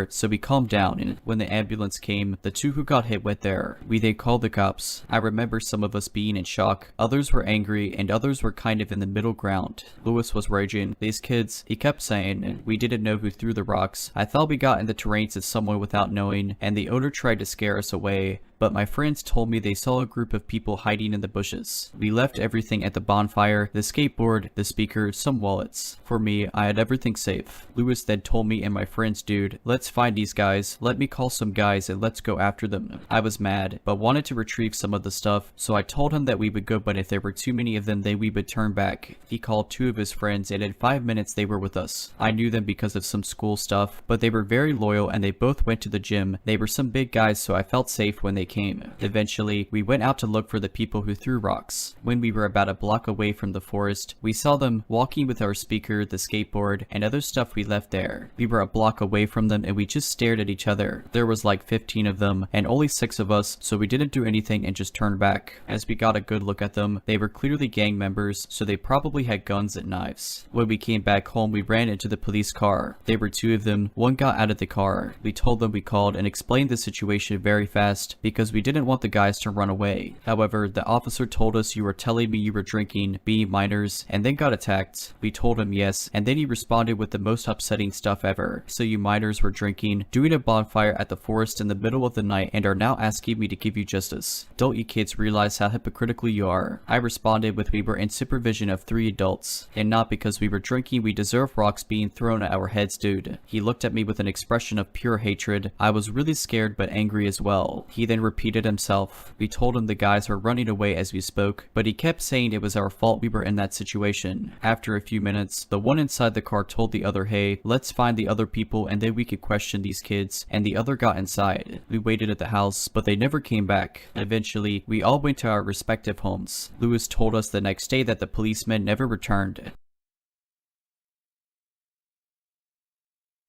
So we calmed down, and when the ambulance came, the 2 who got hit went there. We then called the cops. I remember some of us being in shock, others were angry, and others were kind of in the middle ground. Lewis was raging. These kids, he kept saying, we didn't know who threw the rocks. I thought we got in the terrains of someone without knowing, and the owner tried to scare us away. But my friends told me they saw a group of people hiding in the bushes. We left everything at the bonfire, the skateboard, the speaker, some wallets. For me, I had everything safe. Lewis then told me and my friends, dude, let's find these guys, let me call some guys and let's go after them. I was mad, but wanted to retrieve some of the stuff, so I told him that we would go, but if there were too many of them, then we would turn back. He called 2 of his friends and in 5 minutes they were with us. I knew them because of some school stuff, but they were very loyal and they both went to the gym. They were some big guys, so I felt safe when they came. Eventually, we went out to look for the people who threw rocks. When we were about a block away from the forest, we saw them walking with our speaker, the skateboard, and other stuff we left there. We were a block away from them and we just stared at each other. There was like 15 of them and only 6 of us, so we didn't do anything and just turned back. As we got a good look at them, they were clearly gang members, so they probably had guns and knives. When we came back home, we ran into the police car. There were 2 of them. One got out of the car. We told them we called and explained the situation very fast because because we didn't want the guys to run away. However, the officer told us you were telling me you were drinking, being minors, and then got attacked. We told him yes, and then he responded with the most upsetting stuff ever. So you minors were drinking, doing a bonfire at the forest in the middle of the night, and are now asking me to give you justice. Don't you kids realize how hypocritical you are? I responded with we were in supervision of 3 adults, and not because we were drinking we deserve rocks being thrown at our heads, dude. He looked at me with an expression of pure hatred. I was really scared but angry as well. He then repeated himself. We told him the guys were running away as we spoke, but he kept saying it was our fault we were in that situation. After a few minutes, the one inside the car told the other, hey, let's find the other people and then we could question these kids, and the other got inside. We waited at the house, but they never came back. Eventually, we all went to our respective homes. Lewis told us the next day that the policemen never returned.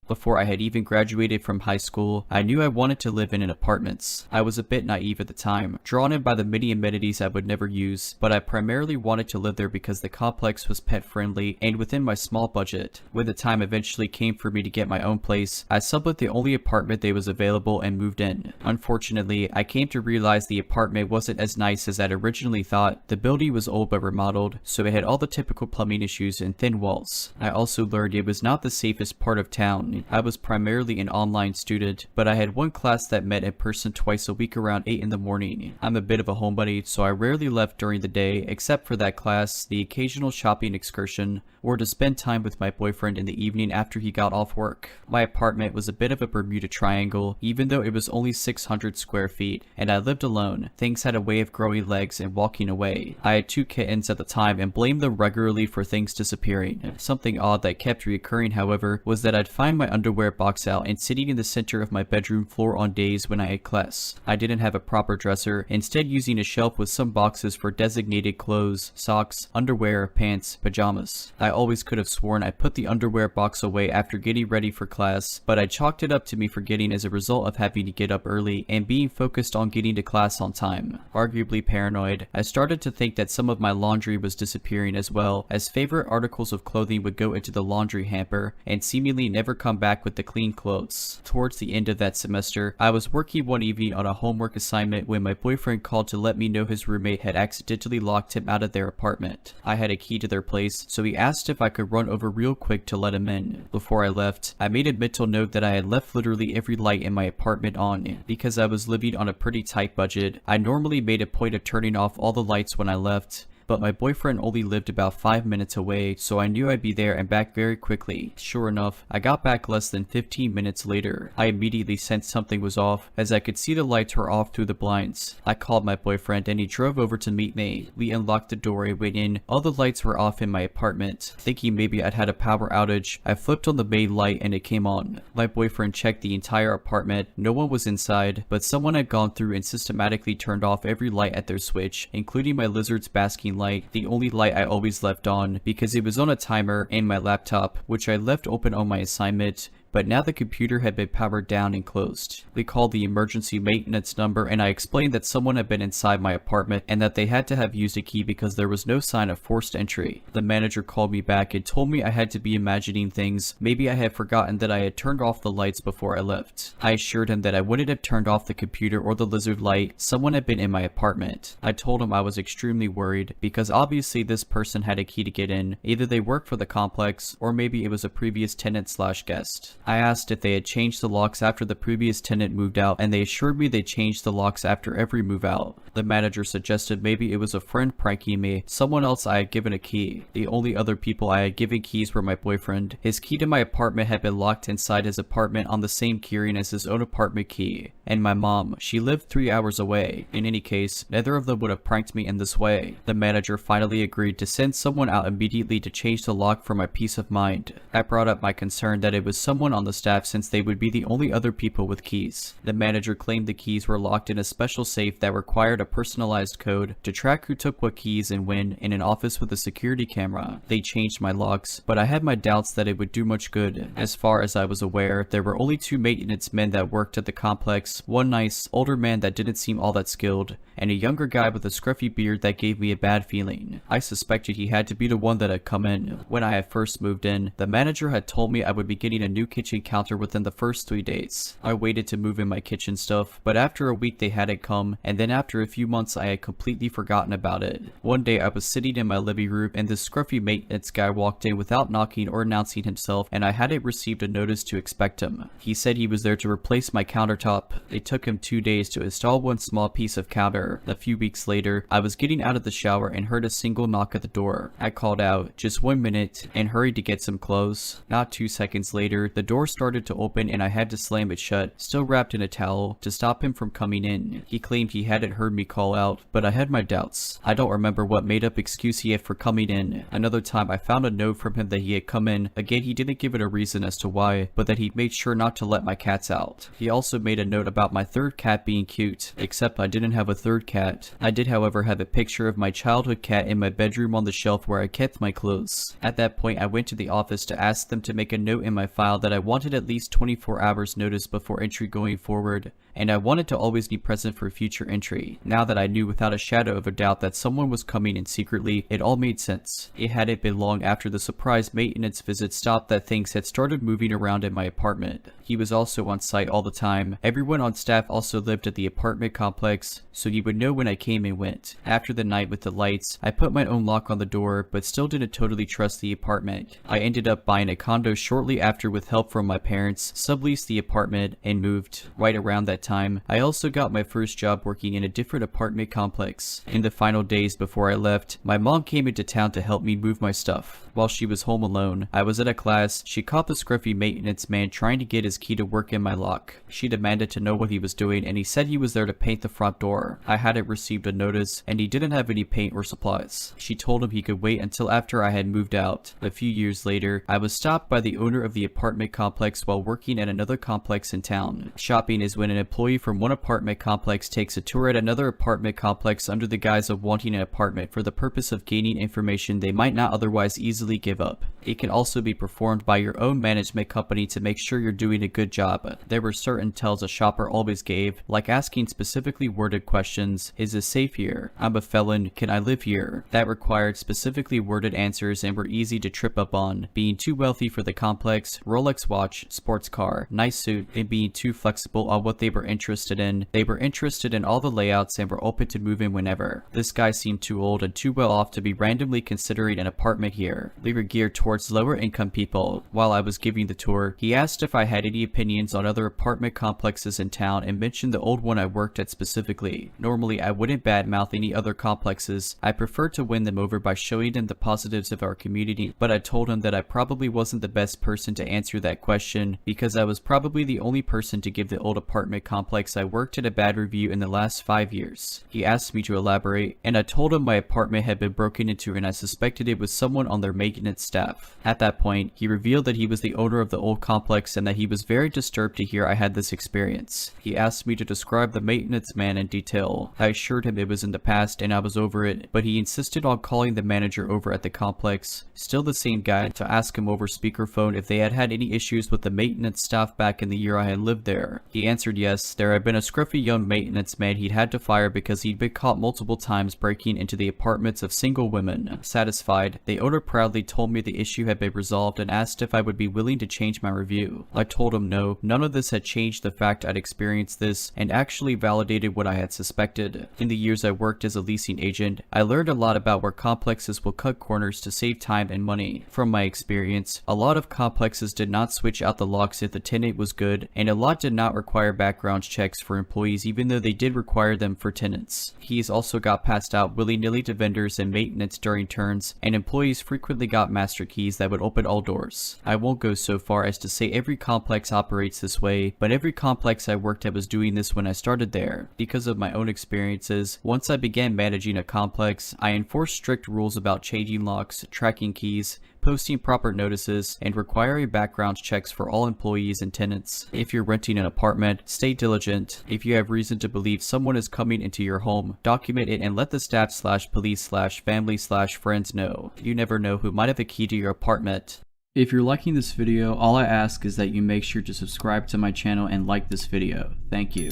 Before I had even graduated from high school, I knew I wanted to live in apartments. I was a bit naive at the time, drawn in by the many amenities I would never use, but I primarily wanted to live there because the complex was pet friendly and within my small budget. When the time eventually came for me to get my own place, I sublet the only apartment that was available and moved in. Unfortunately, I came to realize the apartment wasn't as nice as I'd originally thought. The building was old but remodeled, so it had all the typical plumbing issues and thin walls. I also learned it was not the safest part of town. I was primarily an online student, but I had one class that met in person twice a week around 8 in the morning. I'm a bit of a homebody, so I rarely left during the day except for that class, the occasional shopping excursion, or to spend time with my boyfriend in the evening after he got off work. My apartment was a bit of a Bermuda Triangle, even though it was only 600 square feet, and I lived alone. Things had a way of growing legs and walking away. I had 2 kittens at the time and blamed them regularly for things disappearing. Something odd that kept reoccurring, however, was that I'd find my underwear box out and sitting in the center of my bedroom floor on days when I had class. I didn't have a proper dresser, instead using a shelf with some boxes for designated clothes, socks, underwear, pants, pajamas. I always could have sworn I put the underwear box away after getting ready for class, but I chalked it up to me forgetting as a result of having to get up early and being focused on getting to class on time. Arguably paranoid, I started to think that some of my laundry was disappearing as well, as favorite articles of clothing would go into the laundry hamper and seemingly never come back with the clean clothes. Towards the end of that semester, I was working one evening on a homework assignment when my boyfriend called to let me know his roommate had accidentally locked him out of their apartment. I had a key to their place, so he asked if I could run over real quick to let him in. Before I left, I made a mental note that I had left literally every light in my apartment on. Because I was living on a pretty tight budget, I normally made a point of turning off all the lights when I left, but my boyfriend only lived about 5 minutes away, so I knew I'd be there and back very quickly. Sure enough, I got back less than 15 minutes later. I immediately sensed something was off, as I could see the lights were off through the blinds. I called my boyfriend and he drove over to meet me. We unlocked the door and went in. All the lights were off in my apartment. Thinking maybe I'd had a power outage, I flipped on the main light and it came on. My boyfriend checked the entire apartment. No one was inside, but someone had gone through and systematically turned off every light at their switch, including my lizard's basking light, the only light I always left on because it was on a timer, and my laptop, which I left open on my assignment, but now the computer had been powered down and closed. They called the emergency maintenance number and I explained that someone had been inside my apartment and that they had to have used a key because there was no sign of forced entry. The manager called me back and told me I had to be imagining things. Maybe I had forgotten that I had turned off the lights before I left. I assured him that I wouldn't have turned off the computer or the lizard light. Someone had been in my apartment. I told him I was extremely worried because obviously this person had a key to get in. Either they worked for the complex or maybe it was a previous tenant/guest. I asked if they had changed the locks after the previous tenant moved out, and they assured me they changed the locks after every move out. The manager suggested maybe it was a friend pranking me, someone else I had given a key. The only other people I had given keys were my boyfriend. His key to my apartment had been locked inside his apartment on the same keyring as his own apartment key. And my mom, she lived 3 hours away. In any case, neither of them would have pranked me in this way. The manager finally agreed to send someone out immediately to change the lock for my peace of mind. I brought up my concern that it was someone on the staff since they would be the only other people with keys. The manager claimed the keys were locked in a special safe that required a personalized code to track who took what keys and when in an office with a security camera. They changed my locks, but I had my doubts that it would do much good. As far as I was aware, there were only 2 maintenance men that worked at the complex, one nice, older man that didn't seem all that skilled, and a younger guy with a scruffy beard that gave me a bad feeling. I suspected he had to be the one that had come in. When I had first moved in, the manager had told me I would be getting a new kitchen kitchen counter within the first 3 days. I waited to move in my kitchen stuff, but after a week they hadn't come, and then after a few months I had completely forgotten about it. One day I was sitting in my living room and this scruffy maintenance guy walked in without knocking or announcing himself, and I hadn't received a notice to expect him. He said he was there to replace my countertop. It took him 2 days to install one small piece of counter. A few weeks later, I was getting out of the shower and heard a single knock at the door. I called out, "Just 1 minute," and hurried to get some clothes. Not 2 seconds later, the door started to open and I had to slam it shut, still wrapped in a towel, to stop him from coming in. He claimed he hadn't heard me call out, but I had my doubts. I don't remember what made up excuse he had for coming in. Another time I found a note from him that he had come in. Again, he didn't give it a reason as to why, but that he'd made sure not to let my cats out. He also made a note about my third cat being cute, except I didn't have a third cat. I did however have a picture of my childhood cat in my bedroom on the shelf where I kept my clothes. At that point I went to the office to ask them to make a note in my file that I wanted at least 24 hours notice before entry going forward, and I wanted to always be present for future entry. Now that I knew without a shadow of a doubt that someone was coming in secretly, it all made sense. It hadn't been long after the surprise maintenance visit stopped that things had started moving around in my apartment. He was also on site all the time. Everyone on staff also lived at the apartment complex, so he would know when I came and went. After the night with the lights, I put my own lock on the door, but still didn't totally trust the apartment. I ended up buying a condo shortly after with help from my parents, subleased the apartment, and moved. Right around that time, I also got my first job working in a different apartment complex. In the final days before I left, my mom came into town to help me move my stuff. While she was home alone, I was at a class. She caught the scruffy maintenance man trying to get his key to work in my lock. She demanded to know what he was doing, and he said he was there to paint the front door. I hadn't received a notice, and he didn't have any paint or supplies. She told him he could wait until after I had moved out. A few years later, I was stopped by the owner of the apartment complex while working at another complex in town. Shopping is when an employee from one apartment complex takes a tour at another apartment complex under the guise of wanting an apartment for the purpose of gaining information they might not otherwise easily give up. It can also be performed by your own management company to make sure you're doing a good job. There were certain tells a shopper always gave, like asking specifically worded questions. Is this safe here? I'm a felon. Can I live here? That required specifically worded answers and were easy to trip up on. Being too wealthy for the complex, Rolex watch, sports car, nice suit, and being too flexible on what they were interested in. They were interested in all the layouts and were open to move in whenever. This guy seemed too old and too well off to be randomly considering an apartment here. They were geared towards lower income people. While I was giving the tour, he asked if I had any opinions on other apartment complexes in town and mentioned the old one I worked at specifically. Normally I wouldn't badmouth any other complexes. I prefer to win them over by showing them the positives of our community, but I told him that I probably wasn't the best person to answer that question because I was probably the only person to give the old apartment complex I worked at a bad review in the last 5 years. He asked me to elaborate, and I told him my apartment had been broken into and I suspected it was someone on their maintenance staff. At that point, he revealed that he was the owner of the old complex and that he was very disturbed to hear I had this experience. He asked me to describe the maintenance man in detail. I assured him it was in the past and I was over it, but he insisted on calling the manager over at the complex, still the same guy, to ask him over speakerphone if they had had any issues with the maintenance staff back in the year I had lived there. He answered yes, there had been a scruffy young maintenance man he'd had to fire because he'd been caught multiple times breaking into the apartments of single women. Satisfied, the owner proudly told me the issue had been resolved and asked if I would be willing to change my review. I told him no, none of this had changed the fact I'd experienced this and actually validated what I had suspected. In the years I worked as a leasing agent, I learned a lot about where complexes will cut corners to save time and money. From my experience, a lot of complexes did not switch out the locks if the tenant was good, and a lot did not require background checks for employees even though they did require them for tenants. Keys also got passed out willy-nilly to vendors and maintenance during turns, and employees frequently got master keys that would open all doors. I won't go so far as to say every complex operates this way, but every complex I worked at was doing this when I started there. Because of my own experiences, once I began managing a complex, I enforced strict rules about changing locks, tracking keys, posting proper notices, and requiring background checks for all employees and tenants. If you're renting an apartment, stay diligent. If you have reason to believe someone is coming into your home, document it and let the staff/police/family/friends know. You never know who might have a key to your apartment. If you're liking this video, all I ask is that you make sure to subscribe to my channel and like this video. Thank you.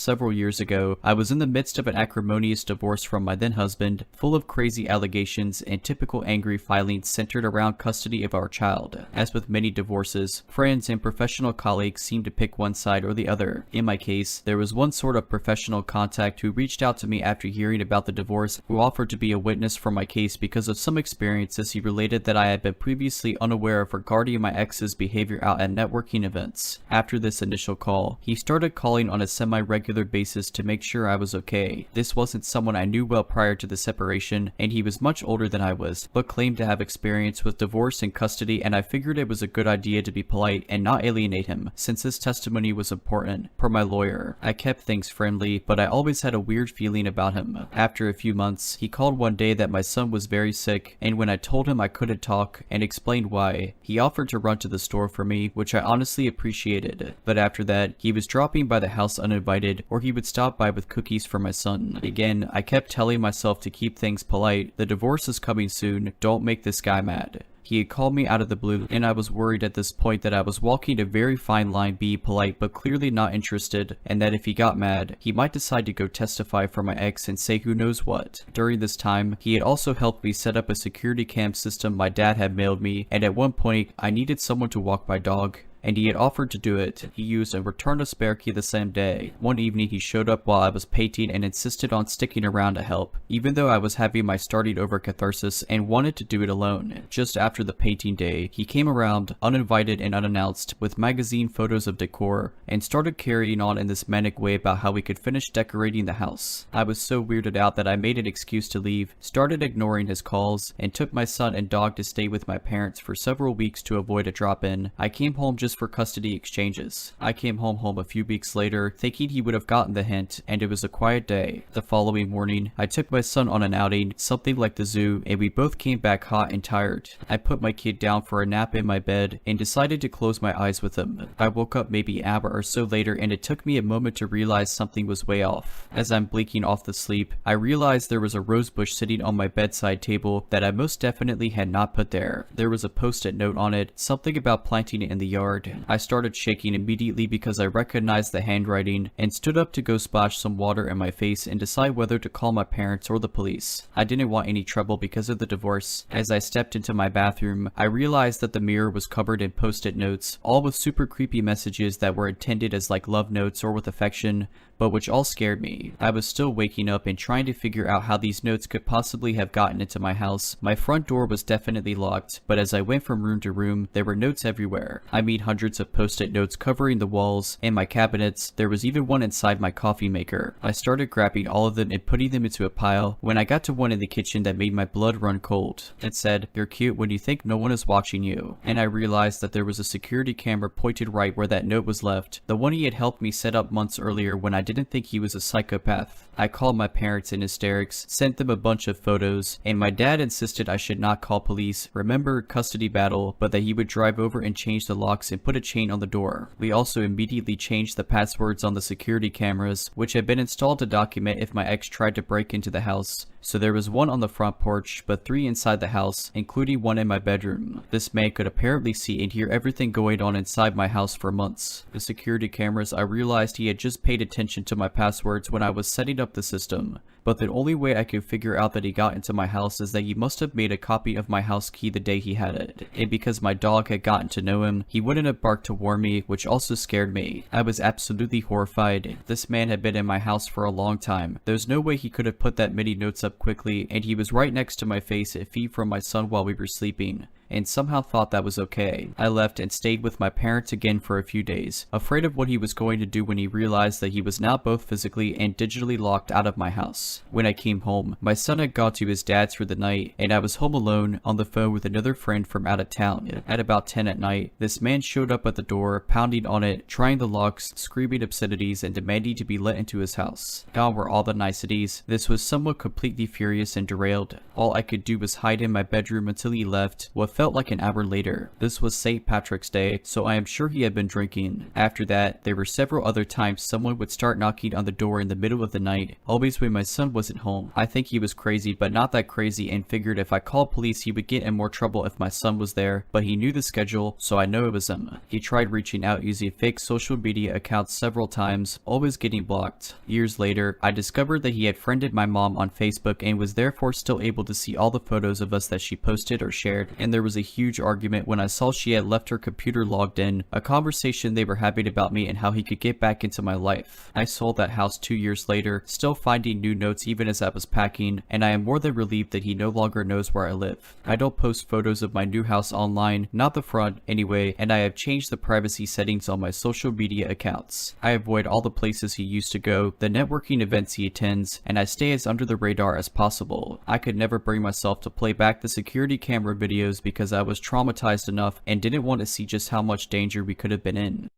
several years ago, I was in the midst of an acrimonious divorce from my then husband, full of crazy allegations and typical angry filings centered around custody of our child. As with many divorces, friends and professional colleagues seemed to pick one side or the other. In my case, there was one sort of professional contact who reached out to me after hearing about the divorce, who offered to be a witness for my case because of some experiences he related that I had been previously unaware of regarding my ex's behavior out at networking events. After this initial call, he started calling on a semi-regular basis to make sure I was okay. This wasn't someone I knew well prior to the separation, and he was much older than I was, but claimed to have experience with divorce and custody, and I figured it was a good idea to be polite and not alienate him, since his testimony was important. Per my lawyer, I kept things friendly, but I always had a weird feeling about him. After a few months, he called one day that my son was very sick, and when I told him I couldn't talk and explained why, he offered to run to the store for me, which I honestly appreciated. But after that, he was dropping by the house uninvited, or he would stop by with cookies for my son. Again, I kept telling myself to keep things polite. The divorce is coming soon, don't make this guy mad. He had called me out of the blue, and I was worried at this point that I was walking a very fine line being polite but clearly not interested, and that if he got mad, he might decide to go testify for my ex and say who knows what. During this time, he had also helped me set up a security cam system my dad had mailed me, and at one point, I needed someone to walk my dog, and he had offered to do it. He used and returned a spare key the same day. One evening he showed up while I was painting and insisted on sticking around to help, even though I was having my starting over catharsis and wanted to do it alone. Just after the painting day, he came around, uninvited and unannounced, with magazine photos of decor, and started carrying on in this manic way about how we could finish decorating the house. I was so weirded out that I made an excuse to leave, started ignoring his calls, and took my son and dog to stay with my parents for several weeks to avoid a drop-in. I came home just for custody exchanges. I came home a few weeks later, thinking he would have gotten the hint, and it was a quiet day. The following morning, I took my son on an outing, something like the zoo, and we both came back hot and tired. I put my kid down for a nap in my bed, and decided to close my eyes with him. I woke up maybe an hour or so later, and it took me a moment to realize something was way off. As I'm blinking off the sleep, I realized there was a rose bush sitting on my bedside table that I most definitely had not put there. There was a post-it note on it, something about planting it in the yard. I started shaking immediately because I recognized the handwriting, and stood up to go splash some water in my face and decide whether to call my parents or the police. I didn't want any trouble because of the divorce. As I stepped into my bathroom, I realized that the mirror was covered in post-it notes, all with super creepy messages that were intended as like love notes or with affection, but which all scared me. I was still waking up and trying to figure out how these notes could possibly have gotten into my house. My front door was definitely locked, but as I went from room to room, there were notes everywhere. I mean hundreds of post-it notes covering the walls and my cabinets. There was even one inside my coffee maker. I started grabbing all of them and putting them into a pile when I got to one in the kitchen that made my blood run cold. It said, "You're cute when you think no one is watching you." And I realized that there was a security camera pointed right where that note was left, the one he had helped me set up months earlier when I didn't think he was a psychopath. I called my parents in hysterics, sent them a bunch of photos, and my dad insisted I should not call police, remember custody battle, but that he would drive over and change the locks and put a chain on the door. We also immediately changed the passwords on the security cameras, which had been installed to document if my ex tried to break into the house. So there was one on the front porch, but 3 inside the house, including one in my bedroom. This man could apparently see and hear everything going on inside my house for months. The security cameras, I realized he had just paid attention to my passwords when I was setting up the system. But the only way I could figure out that he got into my house is that he must have made a copy of my house key the day he had it. And because my dog had gotten to know him, he wouldn't have barked to warn me, which also scared me. I was absolutely horrified. This man had been in my house for a long time. There's no way he could have put that many notes up quickly, and he was right next to my face at feet from my son while we were sleeping, and somehow thought that was okay. I left and stayed with my parents again for a few days, afraid of what he was going to do when he realized that he was now both physically and digitally locked out of my house. When I came home, my son had gone to his dad's for the night, and I was home alone on the phone with another friend from out of town. At about 10 at night, this man showed up at the door, pounding on it, trying the locks, screaming obscenities, and demanding to be let into his house. Gone were all the niceties. This was somewhat completely furious and derailed. All I could do was hide in my bedroom until he left, what felt like an hour later. This was St. Patrick's Day, so I am sure he had been drinking. After that, there were several other times someone would start knocking on the door in the middle of the night, always when my son wasn't home. I think he was crazy, but not that crazy, and figured if I called police he would get in more trouble if my son was there, but he knew the schedule, so I know it was him. He tried reaching out using fake social media accounts several times, always getting blocked. Years later, I discovered that he had friended my mom on Facebook and was therefore still able to see all the photos of us that she posted or shared, and there was a huge argument when I saw she had left her computer logged in, a conversation they were having about me and how he could get back into my life. I sold that house 2 years later, still finding new notes even as I was packing, and I am more than relieved that he no longer knows where I live. I don't post photos of my new house online, not the front anyway, and I have changed the privacy settings on my social media accounts. I avoid all the places he used to go, the networking events he attends, and I stay as under the radar as possible. I could never bring myself to play back the security camera videos because I was traumatized enough and didn't want to see just how much danger we could have been in.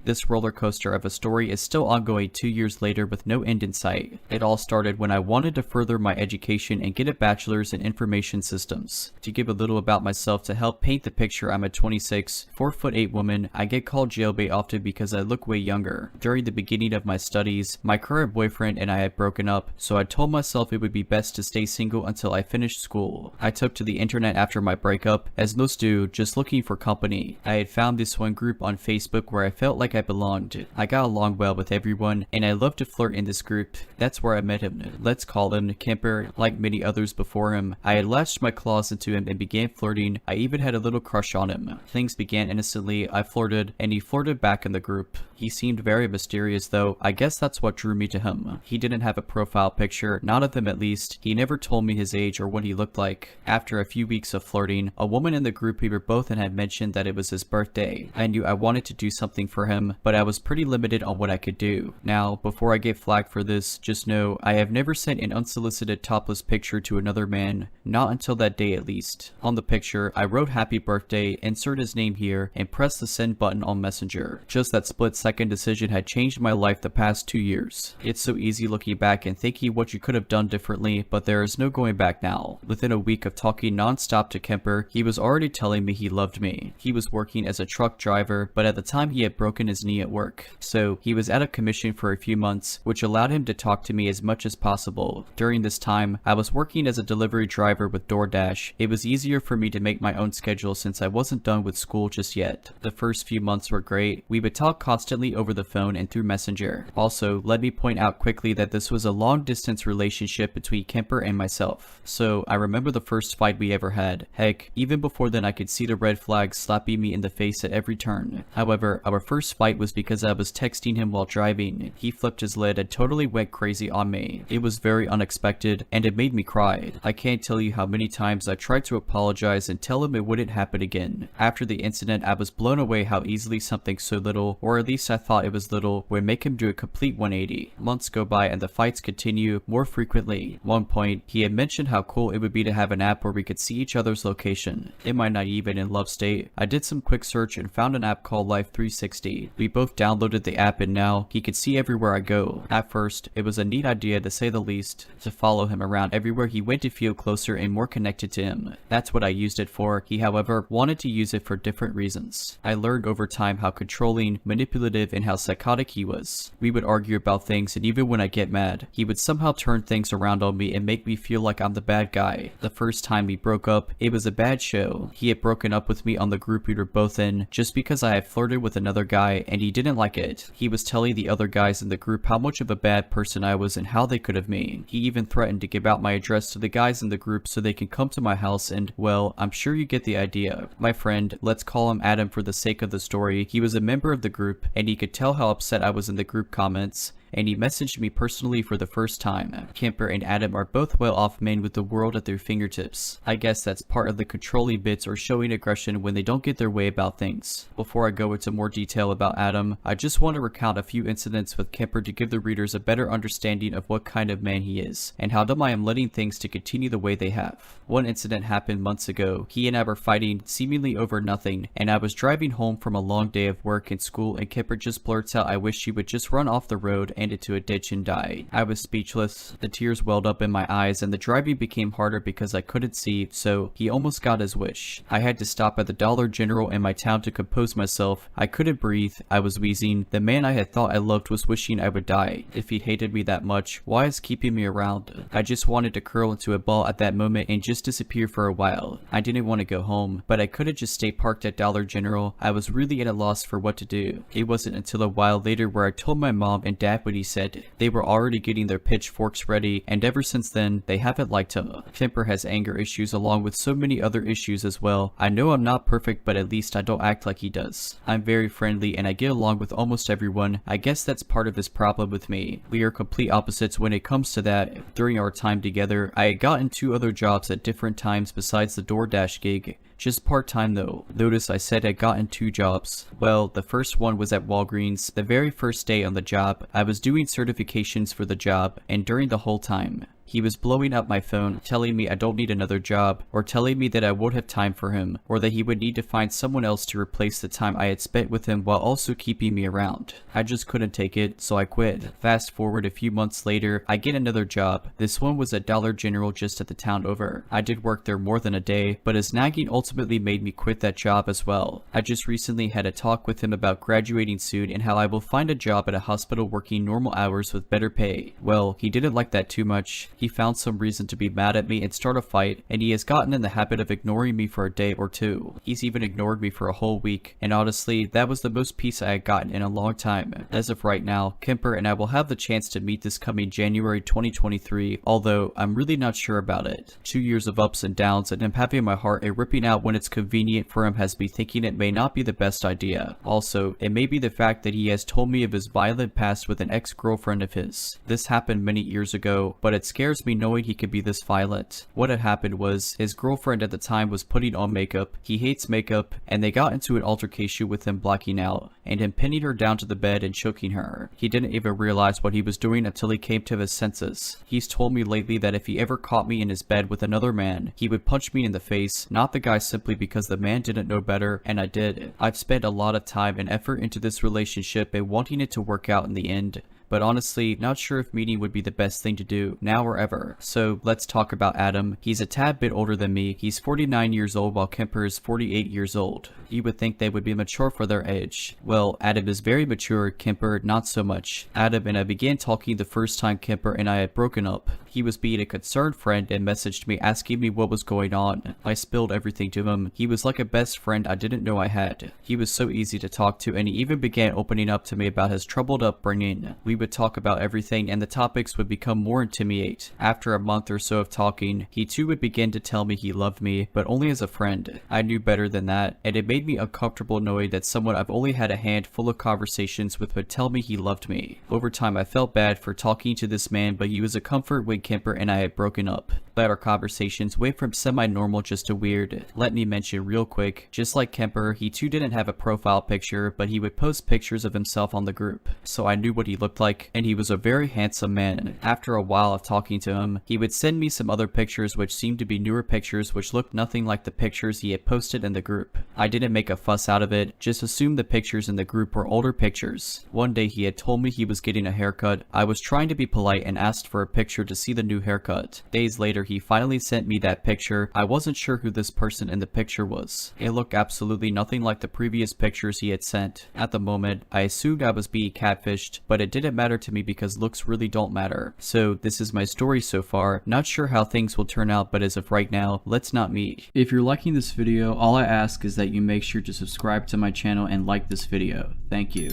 This roller coaster of a story is still ongoing 2 years later with no end in sight. It all started when I wanted to further my education and get a bachelor's in information systems. To give a little about myself to help paint the picture, I'm a 26, 4'8" woman. I get called jailbait often because I look way younger. During the beginning of my studies, my current boyfriend and I had broken up, so I told myself it would be best to stay single until I finished school. I took to the internet after my breakup, as most do, just looking for company. I had found this one group on Facebook where I felt like I belonged. I got along well with everyone, and I loved to flirt in this group. That's where I met him. Let's call him Kemper. Like many others before him, I had latched my claws into him and began flirting. I even had a little crush on him. Things began innocently. I flirted, and he flirted back in the group. He seemed very mysterious though. I guess that's what drew me to him. He didn't have a profile picture, not of him at least. He never told me his age or what he looked like. After a few weeks of flirting, a woman in the group we were both in had mentioned that it was his birthday. I knew I wanted to do something for him, but I was pretty limited on what I could do. Now, before I get flagged for this, just know I have never sent an unsolicited topless picture to another man, not until that day at least. On the picture, I wrote happy birthday, insert his name here, and press the send button on Messenger. Just that split-second decision had changed my life the past 2 years. It's so easy looking back and thinking what you could have done differently, but there is no going back now. Within a week of talking non-stop to Kemper, he was already telling me he loved me. He was working as a truck driver, but at the time he had broken his knee at work, so he was out of commission for a few months, which allowed him to talk to me as much as possible. During this time, I was working as a delivery driver with DoorDash. It was easier for me to make my own schedule since I wasn't done with school just yet. The first few months were great. We would talk constantly over the phone and through Messenger. Also, let me point out quickly that this was a long-distance relationship between Kemper and myself. So, I remember the first fight we ever had. Heck, even before then I could see the red flags slapping me in the face at every turn. However, our first fight was because I was texting him while driving. He flipped his lid and totally went crazy on me. It was very unexpected, and it made me cry. I can't tell you how many times I tried to apologize and tell him it wouldn't happen again. After the incident, I was blown away how easily something so little, or at least I thought it was little, would make him do a complete 180. Months go by and the fights continue more frequently. One point, he had mentioned how cool it would be to have an app where we could see each other's location. In my naive and in love state, I did some quick search and found an app called Life 360. We both downloaded the app and now he could see everywhere I go. At first, it was a neat idea to say the least, to follow him around everywhere he went to feel closer and more connected to him. That's what I used it for. He, however, wanted to use it for different reasons. I learned over time how controlling, manipulative, and how psychotic he was. We would argue about things, and even when I get mad, he would somehow turn things around on me and make me feel like I'm the bad guy. The first time we broke up, it was a bad show. He had broken up with me on the group we were both in just because I had flirted with another guy and he didn't like it. He was telling the other guys in the group how much of a bad person I was and how they could have me. He even threatened to give out my address to the guys in the group so they can come to my house and, well, I'm sure you get the idea. My friend, let's call him Adam for the sake of the story, he was a member of the group and he could tell how upset I was in the group comments, and he messaged me personally for the first time. Kemper and Adam are both well-off men with the world at their fingertips. I guess that's part of the controlling bits or showing aggression when they don't get their way about things. Before I go into more detail about Adam, I just want to recount a few incidents with Kemper to give the readers a better understanding of what kind of man he is, and how dumb I am letting things to continue the way they have. One incident happened months ago. He and I were fighting seemingly over nothing, and I was driving home from a long day of work and school and Kemper just blurts out I wish she would just run off the road and into a ditch and died. I was speechless. The tears welled up in my eyes and the driving became harder because I couldn't see, so he almost got his wish. I had to stop at the Dollar General in my town to compose myself. I couldn't breathe. I was wheezing. The man I had thought I loved was wishing I would die. If he hated me that much, why is keeping me around? I just wanted to curl into a ball at that moment and just disappear for a while. I didn't want to go home, but I couldn't just stay parked at Dollar General. I was really at a loss for what to do. It wasn't until a while later where I told my mom and dad what he said. They were already getting their pitchforks ready, and ever since then, they haven't liked him. Kemper has anger issues along with so many other issues as well. I know I'm not perfect, but at least I don't act like he does. I'm very friendly and I get along with almost everyone. I guess that's part of this problem with me. We are complete opposites when it comes to that. During our time together, I had gotten 2 other jobs at different times besides the DoorDash gig. Just part-time though. Notice I said I'd gotten 2 jobs. Well, the first one was at Walgreens. The very first day on the job, I was doing certifications for the job, and during the whole time, he was blowing up my phone, telling me I don't need another job, or telling me that I won't have time for him, or that he would need to find someone else to replace the time I had spent with him while also keeping me around. I just couldn't take it, so I quit. Fast forward a few months later, I get another job. This one was at Dollar General just at the town over. I did work there more than a day, but his nagging ultimately made me quit that job as well. I just recently had a talk with him about graduating soon and how I will find a job at a hospital working normal hours with better pay. Well, he didn't like that too much. He found some reason to be mad at me and start a fight, and he has gotten in the habit of ignoring me for a day or 2. He's even ignored me for a whole week, and honestly, that was the most peace I had gotten in a long time. As of right now, Kemper and I will have the chance to meet this coming January 2023, although I'm really not sure about it. 2 years of ups and downs, and him having my heart and ripping out when it's convenient for him has me thinking it may not be the best idea. Also, it may be the fact that he has told me of his violent past with an ex-girlfriend of his. This happened many years ago, but it scares me knowing he could be this violent. What had happened was, his girlfriend at the time was putting on makeup. He hates makeup, and they got into an altercation with him blacking out, and him pinning her down to the bed and choking her. He didn't even realize what he was doing until he came to his senses. He's told me lately that if he ever caught me in his bed with another man, he would punch me in the face, not the guy simply because the man didn't know better, and I did. I've spent a lot of time and effort into this relationship and wanting it to work out in the end, but honestly, not sure if meeting would be the best thing to do, now or ever. So let's talk about Adam. He's a tad bit older than me. He's 49 years old while Kemper is 48 years old. You would think they would be mature for their age. Well, Adam is very mature, Kemper not so much. Adam and I began talking the first time Kemper and I had broken up. He was being a concerned friend and messaged me asking me what was going on. I spilled everything to him. He was like a best friend I didn't know I had. He was so easy to talk to, and he even began opening up to me about his troubled upbringing. We would talk about everything and the topics would become more intimate. After a month or so of talking, he too would begin to tell me he loved me, but only as a friend. I knew better than that, and it made me uncomfortable knowing that someone I've only had a handful of conversations with would tell me he loved me. Over time, I felt bad for talking to this man, but he was a comfort when Kemper and I had broken up. But our conversations went from semi-normal just to weird. Let me mention real quick, just like Kemper, he too didn't have a profile picture, but he would post pictures of himself on the group, so I knew what he looked like, and he was a very handsome man. After a while of talking to him, he would send me some other pictures which seemed to be newer pictures which looked nothing like the pictures he had posted in the group. I didn't make a fuss out of it, just assumed the pictures in the group were older pictures. One day he had told me he was getting a haircut. I was trying to be polite and asked for a picture to see the new haircut. Days later, he finally sent me that picture. I wasn't sure who this person in the picture was. It looked absolutely nothing like the previous pictures he had sent. At the moment, I assumed I was being catfished, but it didn't matter to me because looks really don't matter. So this is my story so far. Not sure how things will turn out, but as of right now, let's not meet. If you're liking this video, all I ask is that you make sure to subscribe to my channel and like this video. Thank you.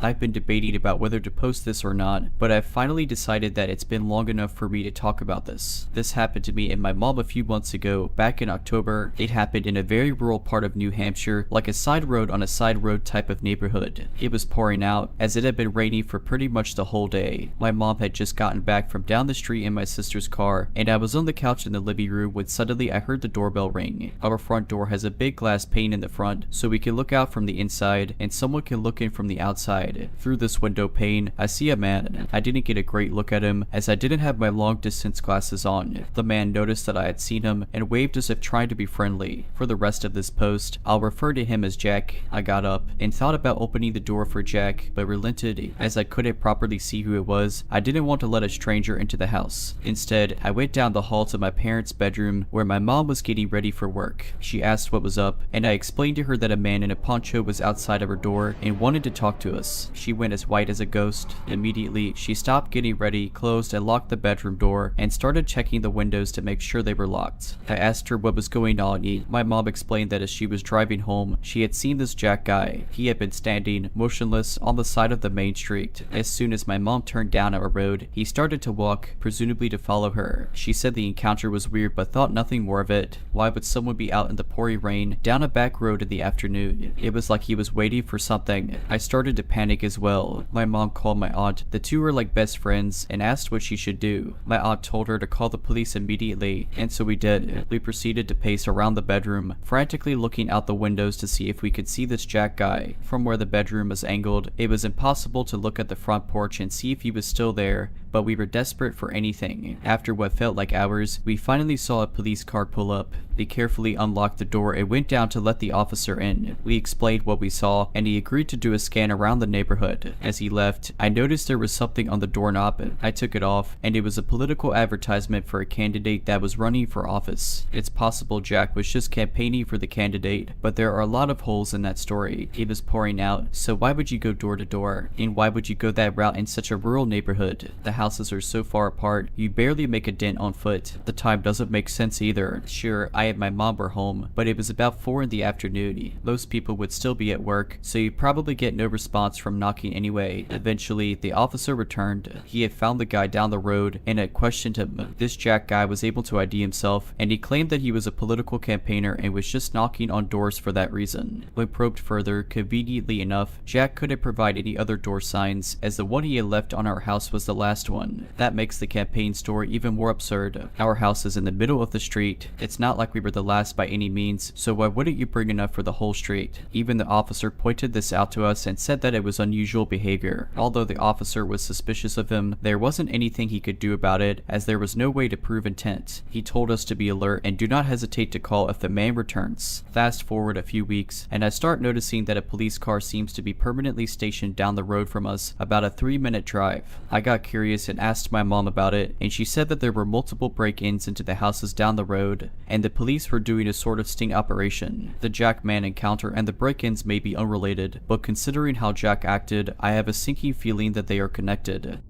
I've been debating about whether to post this or not, but I've finally decided that it's been long enough for me to talk about this. This happened to me and my mom a few months ago, back in October. It happened in a very rural part of New Hampshire, like a side road on a side road type of neighborhood. It was pouring out, as it had been raining for pretty much the whole day. My mom had just gotten back from down the street in my sister's car, and I was on the couch in the living room when suddenly I heard the doorbell ring. Our front door has a big glass pane in the front, so we can look out from the inside, and someone can look in from the outside. outside. Through this window pane, I see a man. I didn't get a great look at him as I didn't have my long distance glasses on. The man noticed that I had seen him and waved as if trying to be friendly. For the rest of this post, I'll refer to him as Jack. I got up and thought about opening the door for Jack, but relented as I couldn't properly see who it was. I didn't want to let a stranger into the house. Instead, I went down the hall to my parents' bedroom where my mom was getting ready for work. She asked what was up, and I explained to her that a man in a poncho was outside of her door and wanted to talk to us. She went as white as a ghost. Immediately, she stopped getting ready, closed and locked the bedroom door, and started checking the windows to make sure they were locked. I asked her what was going on. My mom explained that as she was driving home, she had seen this Jack guy. He had been standing motionless on the side of the main street. As soon as my mom turned down our road, he started to walk, presumably to follow her. She said the encounter was weird but thought nothing more of it. Why would someone be out in the pouring rain down a back road in the afternoon? It was like he was waiting for something. I started to panic as well. My mom called my aunt. The two were like best friends and asked what she should do. My aunt told her to call the police immediately, and so we did. We proceeded to pace around the bedroom, frantically looking out the windows to see if we could see this Jack guy. From where the bedroom was angled, it was impossible to look at the front porch and see if he was still there, but we were desperate for anything. After what felt like hours, we finally saw a police car pull up. They carefully unlocked the door and went down to let the officer in. We explained what we saw, and he agreed to do a scan around the neighborhood. As he left, I noticed there was something on the doorknob. I took it off, and it was a political advertisement for a candidate that was running for office. It's possible Jack was just campaigning for the candidate, but there are a lot of holes in that story. It was pouring out, so why would you go door to door? And why would you go that route in such a rural neighborhood? The houses are so far apart, you barely make a dent on foot. The time doesn't make sense either. Sure, I and my mom were home, but it was about 4 in the afternoon. Most people would still be at work, so you probably get no response from knocking anyway. Eventually, the officer returned. He had found the guy down the road and had questioned him. This Jack guy was able to ID himself, and he claimed that he was a political campaigner and was just knocking on doors for that reason. When probed further, conveniently enough, Jack couldn't provide any other door signs, as the one he had left on our house was the last one. That makes the campaign story even more absurd. Our house is in the middle of the street. It's not like we were the last by any means, so why wouldn't you bring enough for the whole street? Even the officer pointed this out to us and said that it was unusual behavior. Although the officer was suspicious of him, there wasn't anything he could do about it, as there was no way to prove intent. He told us to be alert and do not hesitate to call if the man returns. Fast forward a few weeks, and I start noticing that a police car seems to be permanently stationed down the road from us, about a 3-minute drive. I got curious and asked my mom about it, and she said that there were multiple break-ins into the houses down the road, and the police were doing a sort of sting operation. The Jack man encounter and the break-ins may be unrelated, but considering how Jack acted, I have a sinking feeling that they are connected.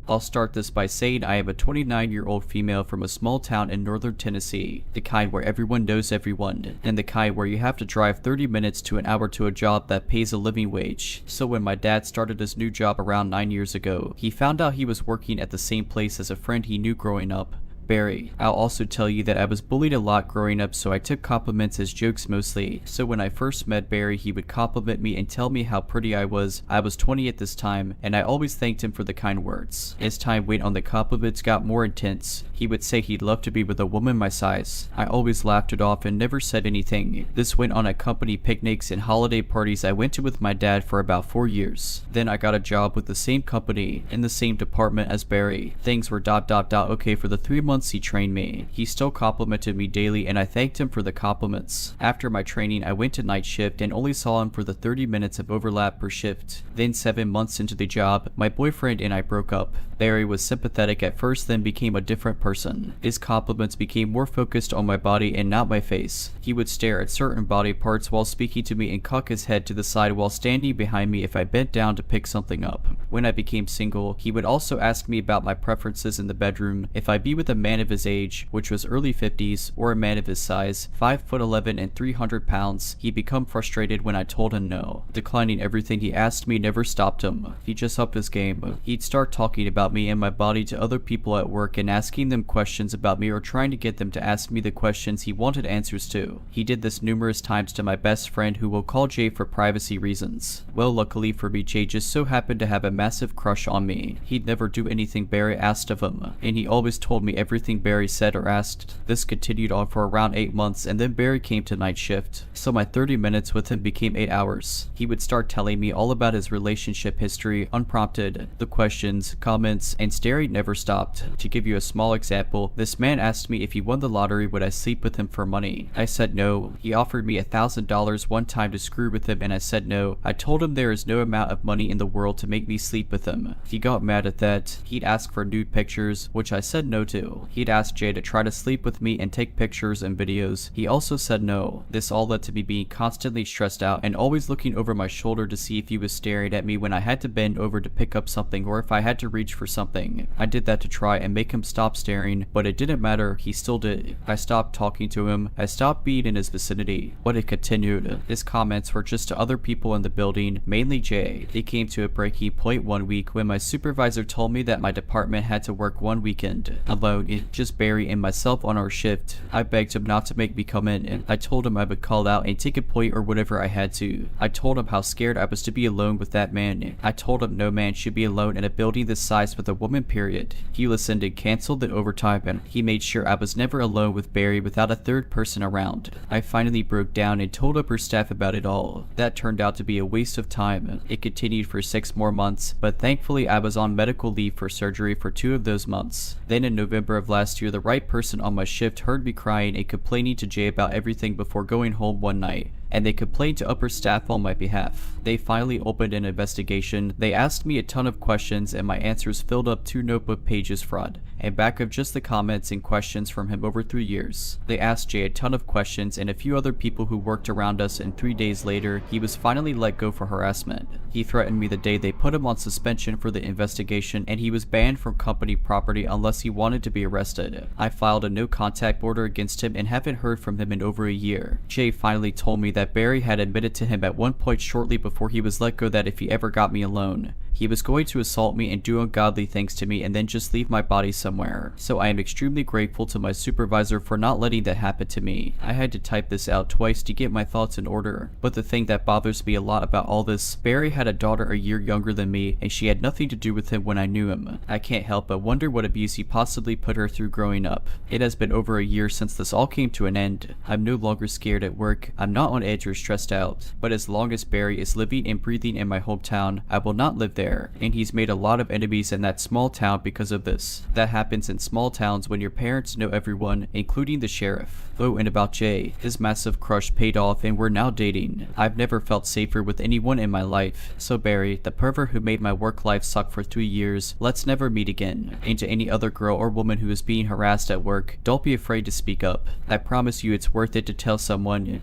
I'll start this by saying I am a 29-year-old female from a small town in northern Tennessee, the kind where everyone knows everyone, and the kind where you have to drive 30 minutes to an hour to a job that pays a living wage. So when my dad started his new job around 9 years ago, he found out he was working at the same place as a friend he knew growing up, Barry. I'll also tell you that I was bullied a lot growing up, so I took compliments as jokes mostly. So when I first met Barry, he would compliment me and tell me how pretty I was. I was 20 at this time, and I always thanked him for the kind words. As time went on, the compliments got more intense. He would say he'd love to be with a woman my size. I always laughed it off and never said anything. This went on at company picnics and holiday parties I went to with my dad for about 4 years. Then I got a job with the same company, in the same department as Barry. Things were okay for the 3 months he trained me. He still complimented me daily, and I thanked him for the compliments. After my training, I went to night shift and only saw him for the 30 minutes of overlap per shift. Then 7 months into the job, my boyfriend and I broke up. Barry was sympathetic at first, then became a different person. His compliments became more focused on my body and not my face. He would stare at certain body parts while speaking to me and cock his head to the side while standing behind me if I bent down to pick something up. When I became single, he would also ask me about my preferences in the bedroom, if I be with a man of his age, which was early 50s, or a man of his size, 5'11" and 300 pounds. He'd become frustrated when I told him no. Declining everything he asked me never stopped him. He just upped his game. He'd start talking about me and my body to other people at work and asking them questions about me or trying to get them to ask me the questions he wanted answers to. He did this numerous times to my best friend, who will call Jay for privacy reasons. Well, luckily for me, Jay just so happened to have a massive crush on me. He'd never do anything Barry asked of him, and he always told me everything everything Barry said or asked. This continued on for around 8 months, and then Barry came to night shift, so my 30 minutes with him became 8 hours. He would start telling me all about his relationship history, unprompted. The questions, comments, and staring never stopped. To give you a small example, this man asked me if he won the lottery would I sleep with him for money. I said no. He offered me $1,000 one time to screw with him, and I said no. I told him there is no amount of money in the world to make me sleep with him. He got mad at that. He'd ask for nude pictures, which I said no to. He'd ask Jay to try to sleep with me and take pictures and videos. He also said no. This all led to me being constantly stressed out and always looking over my shoulder to see if he was staring at me when I had to bend over to pick up something or if I had to reach for something. I did that to try and make him stop staring, but it didn't matter. He still did. I stopped talking to him. I stopped being in his vicinity. But it continued. His comments were just to other people in the building, mainly Jay. It came to a breaking point one week when my supervisor told me that my department had to work one weekend alone, just Barry and myself on our shift. I begged him not to make me come in. I told him I would call out and take a point or whatever I had to. I told him how scared I was to be alone with that man. I told him no man should be alone in a building this size with a woman, period. He listened and canceled the overtime, and he made sure I was never alone with Barry without a third person around. I finally broke down and told upper staff about it all. That turned out to be a waste of time. It continued for 6 more months, but thankfully I was on medical leave for surgery for 2 of those months. Then in November of last year, the right person on my shift heard me crying and complaining to Jay about everything before going home one night, and they complained to upper staff on my behalf. They finally opened an investigation. They asked me a ton of questions, and my answers filled up 2 notebook pages front and back of just the comments and questions from him over 3 years. They asked Jay a ton of questions and a few other people who worked around us, and 3 days later, he was finally let go for harassment. He threatened me the day they put him on suspension for the investigation, and he was banned from company property unless he wanted to be arrested. I filed a no contact order against him and haven't heard from him in over a year. Jay finally told me that Barry had admitted to him at one point shortly before he was let go that if he ever got me alone, he was going to assault me and do ungodly things to me and then just leave my body somewhere. So I am extremely grateful to my supervisor for not letting that happen to me. I had to type this out twice to get my thoughts in order. But the thing that bothers me a lot about all this, Barry had a daughter a year younger than me, and she had nothing to do with him when I knew him. I can't help but wonder what abuse he possibly put her through growing up. It has been over a year since this all came to an end. I'm no longer scared at work. I'm not on edge or stressed out. But as long as Barry is living and breathing in my hometown, I will not live there. And he's made a lot of enemies in that small town because of this. That happens in small towns when your parents know everyone, including the sheriff. Oh, and about Jay, his massive crush paid off and we're now dating. I've never felt safer with anyone in my life. So Barry, the pervert who made my work life suck for 3 years, let's never meet again. And to any other girl or woman who is being harassed at work, don't be afraid to speak up. I promise you it's worth it to tell someone.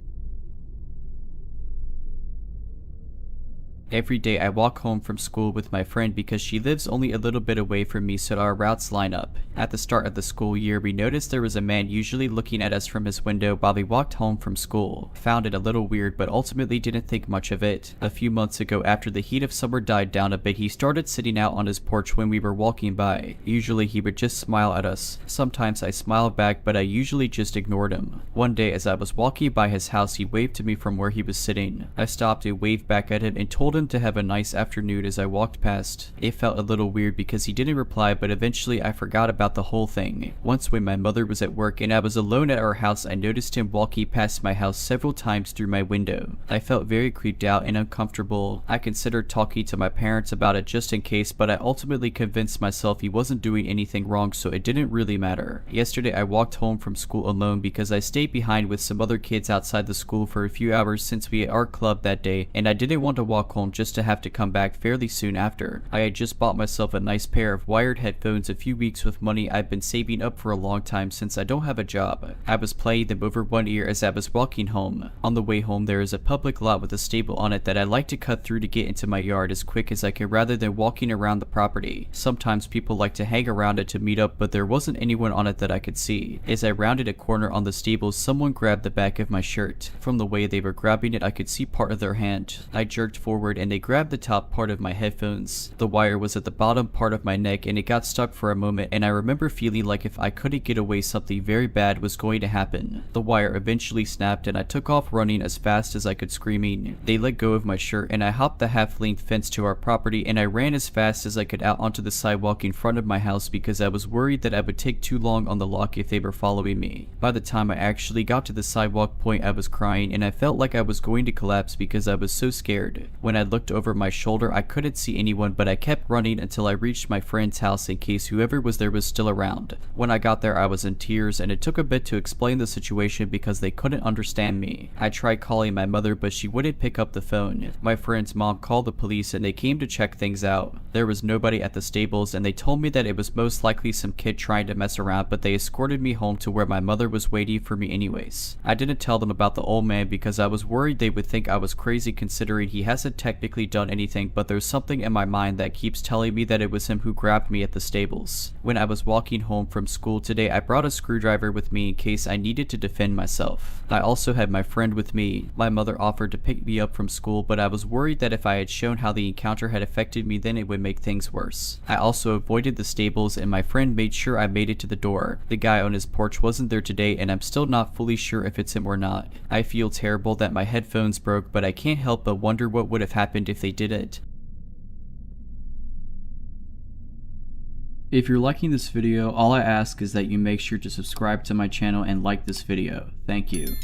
Every day I walk home from school with my friend because she lives only a little bit away from me, so our routes line up. At the start of the school year, we noticed there was a man usually looking at us from his window while we walked home from school. Found it a little weird, but ultimately didn't think much of it. A few months ago, after the heat of summer died down a bit, he started sitting out on his porch when we were walking by. Usually he would just smile at us. Sometimes I smiled back, but I usually just ignored him. One day as I was walking by his house, he waved to me from where he was sitting. I stopped and waved back at him and told him to have a nice afternoon as I walked past. It felt a little weird because he didn't reply, but eventually I forgot about the whole thing. Once when my mother was at work and I was alone at our house, I noticed him walking past my house several times through my window. I felt very creeped out and uncomfortable. I considered talking to my parents about it just in case, but I ultimately convinced myself he wasn't doing anything wrong, so it didn't really matter. Yesterday I walked home from school alone because I stayed behind with some other kids outside the school for a few hours since we had our club that day, and I didn't want to walk home just to have to come back fairly soon after. I had just bought myself a nice pair of wired headphones a few weeks with money I've been saving up for a long time since I don't have a job. I was playing them over one ear as I was walking home. On the way home there is a public lot with a stable on it that I like to cut through to get into my yard as quick as I can rather than walking around the property. Sometimes people like to hang around it to meet up, but there wasn't anyone on it that I could see. As I rounded a corner on the stable, someone grabbed the back of my shirt. From the way they were grabbing it, I could see part of their hand. I jerked forward forward and they grabbed the top part of my headphones. The wire was at the bottom part of my neck and it got stuck for a moment, and I remember feeling like if I couldn't get away something very bad was going to happen. The wire eventually snapped and I took off running as fast as I could, screaming. They let go of my shirt and I hopped the half-length fence to our property and I ran as fast as I could out onto the sidewalk in front of my house because I was worried that I would take too long on the lock if they were following me. By the time I actually got to the sidewalk point, I was crying and I felt like I was going to collapse because I was so scared. When I looked over my shoulder, I couldn't see anyone, but I kept running until I reached my friend's house in case whoever was there was still around. When I got there, I was in tears and it took a bit to explain the situation because they couldn't understand me. I tried calling my mother, but she wouldn't pick up the phone. My friend's mom called the police and they came to check things out. There was nobody at the stables and they told me that it was most likely some kid trying to mess around, but they escorted me home to where my mother was waiting for me anyways. I didn't tell them about the old man because I was worried they would think I was crazy considering he hasn't technically done anything, but there's something in my mind that keeps telling me that it was him who grabbed me at the stables. When I was walking home from school today, I brought a screwdriver with me in case I needed to defend myself. I also had my friend with me. My mother offered to pick me up from school, but I was worried that if I had shown how the encounter had affected me, then it would make things worse. I also avoided the stables and my friend made sure I made it to the door. The guy on his porch wasn't there today and I'm still not fully sure if it's him or not. I feel terrible that my headphones broke, but I can't help but wonder what would have happened if they didn't. If you're liking this video, all I ask is that you make sure to subscribe to my channel and like this video. Thank you.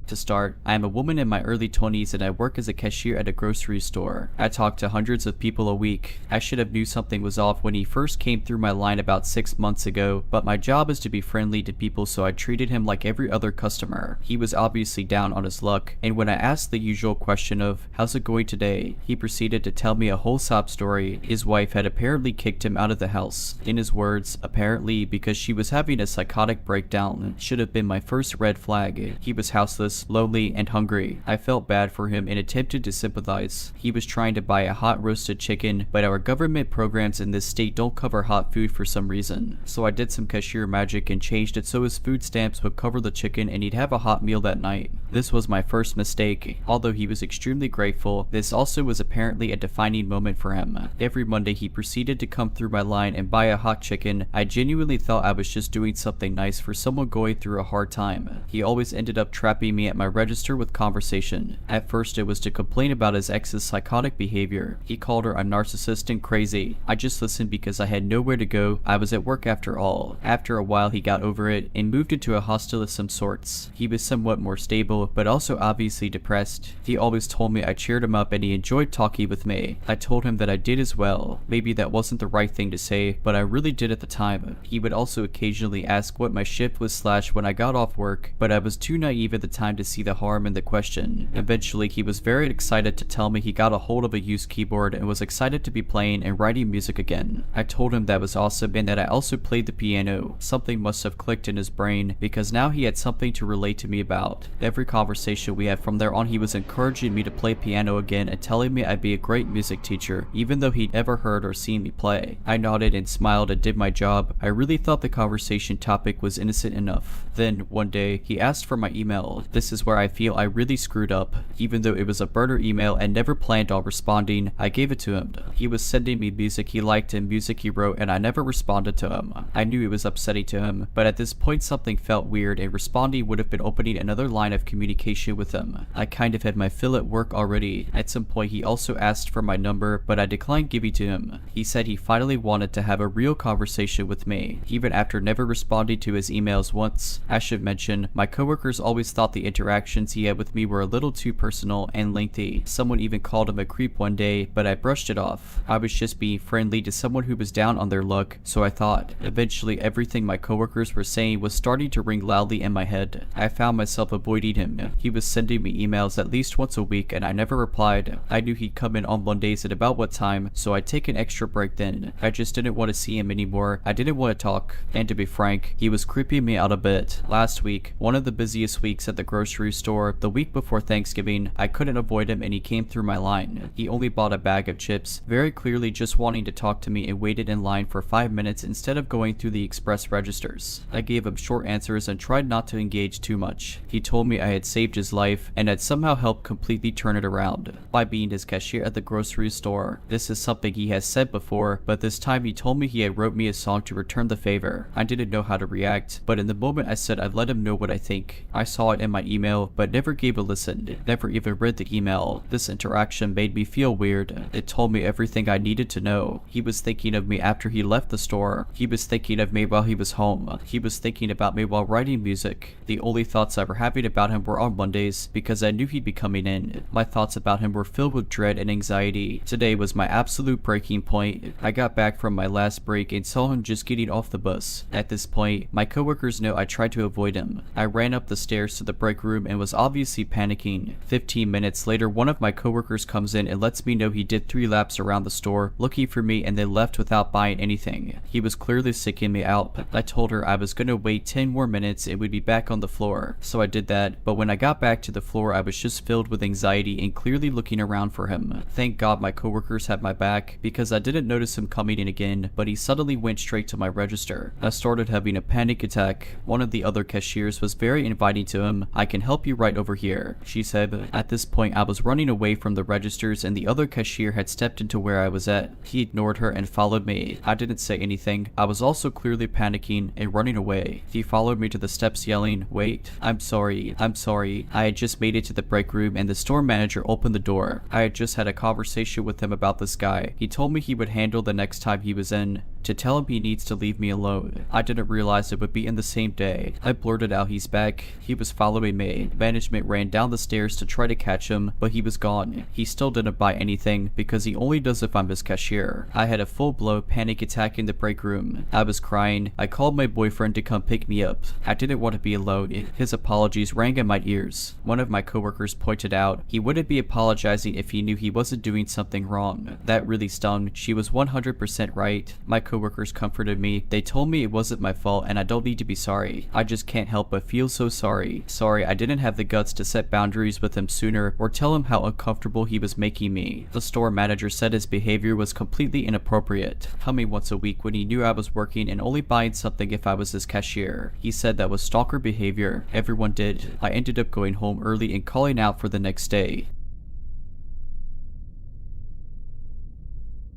To start, I am a woman in my early 20s and I work as a cashier at a grocery store. I talk to hundreds of people a week. I should have knew something was off when he first came through my line about 6 months ago, but my job is to be friendly to people, so I treated him like every other customer. He was obviously down on his luck, and when I asked the usual question of, "How's it going today?" he proceeded to tell me a whole sob story. His wife had apparently kicked him out of the house. In his words, apparently because she was having a psychotic breakdown. Should have been my first red flag. He was houseless, lonely, and hungry. I felt bad for him and attempted to sympathize. He was trying to buy a hot roasted chicken, but our government programs in this state don't cover hot food for some reason. So I did some cashier magic and changed it so his food stamps would cover the chicken and he'd have a hot meal that night. This was my first mistake. Although he was extremely grateful, this also was apparently a defining moment for him. Every Monday he proceeded to come through my line and buy a hot chicken. I genuinely thought I was just doing something nice for someone going through a hard time. He always ended up trapping me at my register with conversation. At first it was to complain about his ex's psychotic behavior. He called her a narcissist and crazy. I just listened because I had nowhere to go. I was at work after all. After a while he got over it and moved into a hostel of some sorts. He was somewhat more stable, but also obviously depressed. He always told me I cheered him up and he enjoyed talking with me. I told him that I did as well. Maybe that wasn't the right thing to say, but I really did at the time. He would also occasionally ask what my shift was / when I got off work, but I was too naive at the time to see the harm in the question. Eventually he was very excited to tell me he got a hold of a used keyboard and was excited to be playing and writing music again. I told him that was awesome and that I also played the piano. Something must have clicked in his brain because now he had something to relate to me about. Every conversation we had from there on, he was encouraging me to play piano again and telling me I'd be a great music teacher, even though he'd never heard or seen me play. I nodded and smiled and did my job. I really thought the conversation topic was innocent enough. Then one day he asked for my email. This is where I feel I really screwed up. Even though it was a burner email and never planned on responding, I gave it to him. He was sending me music he liked and music he wrote, and I never responded to him. I knew it was upsetting to him, but at this point something felt weird and responding would have been opening another line of communication with him. I kind of had my fill at work already. At some point he also asked for my number, but I declined giving to him. He said he finally wanted to have a real conversation with me, even after never responding to his emails once. I should mention, my coworkers always thought the interactions he had with me were a little too personal and lengthy. Someone even called him a creep one day, but I brushed it off. I was just being friendly to someone who was down on their luck, so I thought. Eventually everything my coworkers were saying was starting to ring loudly in my head. I found myself avoiding him. He was sending me emails at least once a week and I never replied. I knew he'd come in on Mondays at about what time, so I'd take an extra break then. I just didn't want to see him anymore. I didn't want to talk, and to be frank, he was creeping me out a bit. Last week, one of the busiest weeks at the grocery grocery store the week before Thanksgiving. I couldn't avoid him and he came through my line. He only bought a bag of chips, very clearly just wanting to talk to me, and waited in line for 5 minutes instead of going through the express registers. I gave him short answers and tried not to engage too much. He told me I had saved his life and had somehow helped completely turn it around by being his cashier at the grocery store. This is something he has said before, but this time he told me he had wrote me a song to return the favor. I didn't know how to react, but in the moment I said I'd let him know what I think. I saw it in my email, but never gave a listen, never even read the email. This interaction made me feel weird. It told me everything I needed to know. He was thinking of me after he left the store. He was thinking of me while he was home. He was thinking about me while writing music. The only thoughts I were having about him were on Mondays, because I knew he'd be coming in. My thoughts about him were filled with dread and anxiety. Today was my absolute breaking point. I got back from my last break and saw him just getting off the bus. At this point, my coworkers know I tried to avoid him. I ran up the stairs to the break room and was obviously panicking. 15 minutes later, one of my coworkers comes in and lets me know he did 3 laps around the store looking for me and then left without buying anything. He was clearly seeking me out. I told her I was gonna wait 10 more minutes and would be back on the floor. So I did that, but when I got back to the floor I was just filled with anxiety and clearly looking around for him. Thank God my coworkers had my back, because I didn't notice him coming in again, but he suddenly went straight to my register. I started having a panic attack. One of the other cashiers was very inviting to him. "I can help you right over here," she said. At this point I was running away from the registers and the other cashier had stepped into where I was at. He ignored her and followed me. I didn't say anything. I was also clearly panicking and running away. He followed me to the steps yelling, "Wait, I'm sorry, I'm sorry." I had just made it to the break room and the store manager opened the door. I had just had a conversation with him about this guy. He told me he would handle the next time he was in, to tell him he needs to leave me alone. I didn't realize it would be in the same day. I blurted out he's back. He was following me. Management ran down the stairs to try to catch him, but he was gone. He still didn't buy anything, because he only does if I'm his cashier. I had a full-blown panic attack in the break room. I was crying. I called my boyfriend to come pick me up. I didn't want to be alone. His apologies rang in my ears. One of my coworkers pointed out he wouldn't be apologizing if he knew he wasn't doing something wrong. That really stung. She was 100% right. My coworkers comforted me. They told me it wasn't my fault and I don't need to be sorry. I just can't help but feel so sorry. Sorry I didn't have the guts to set boundaries with him sooner or tell him how uncomfortable he was making me. The store manager said his behavior was completely inappropriate, coming once a week when he knew I was working and only buying something if I was his cashier. He said that was stalker behavior. Everyone did. I ended up going home early and calling out for the next day.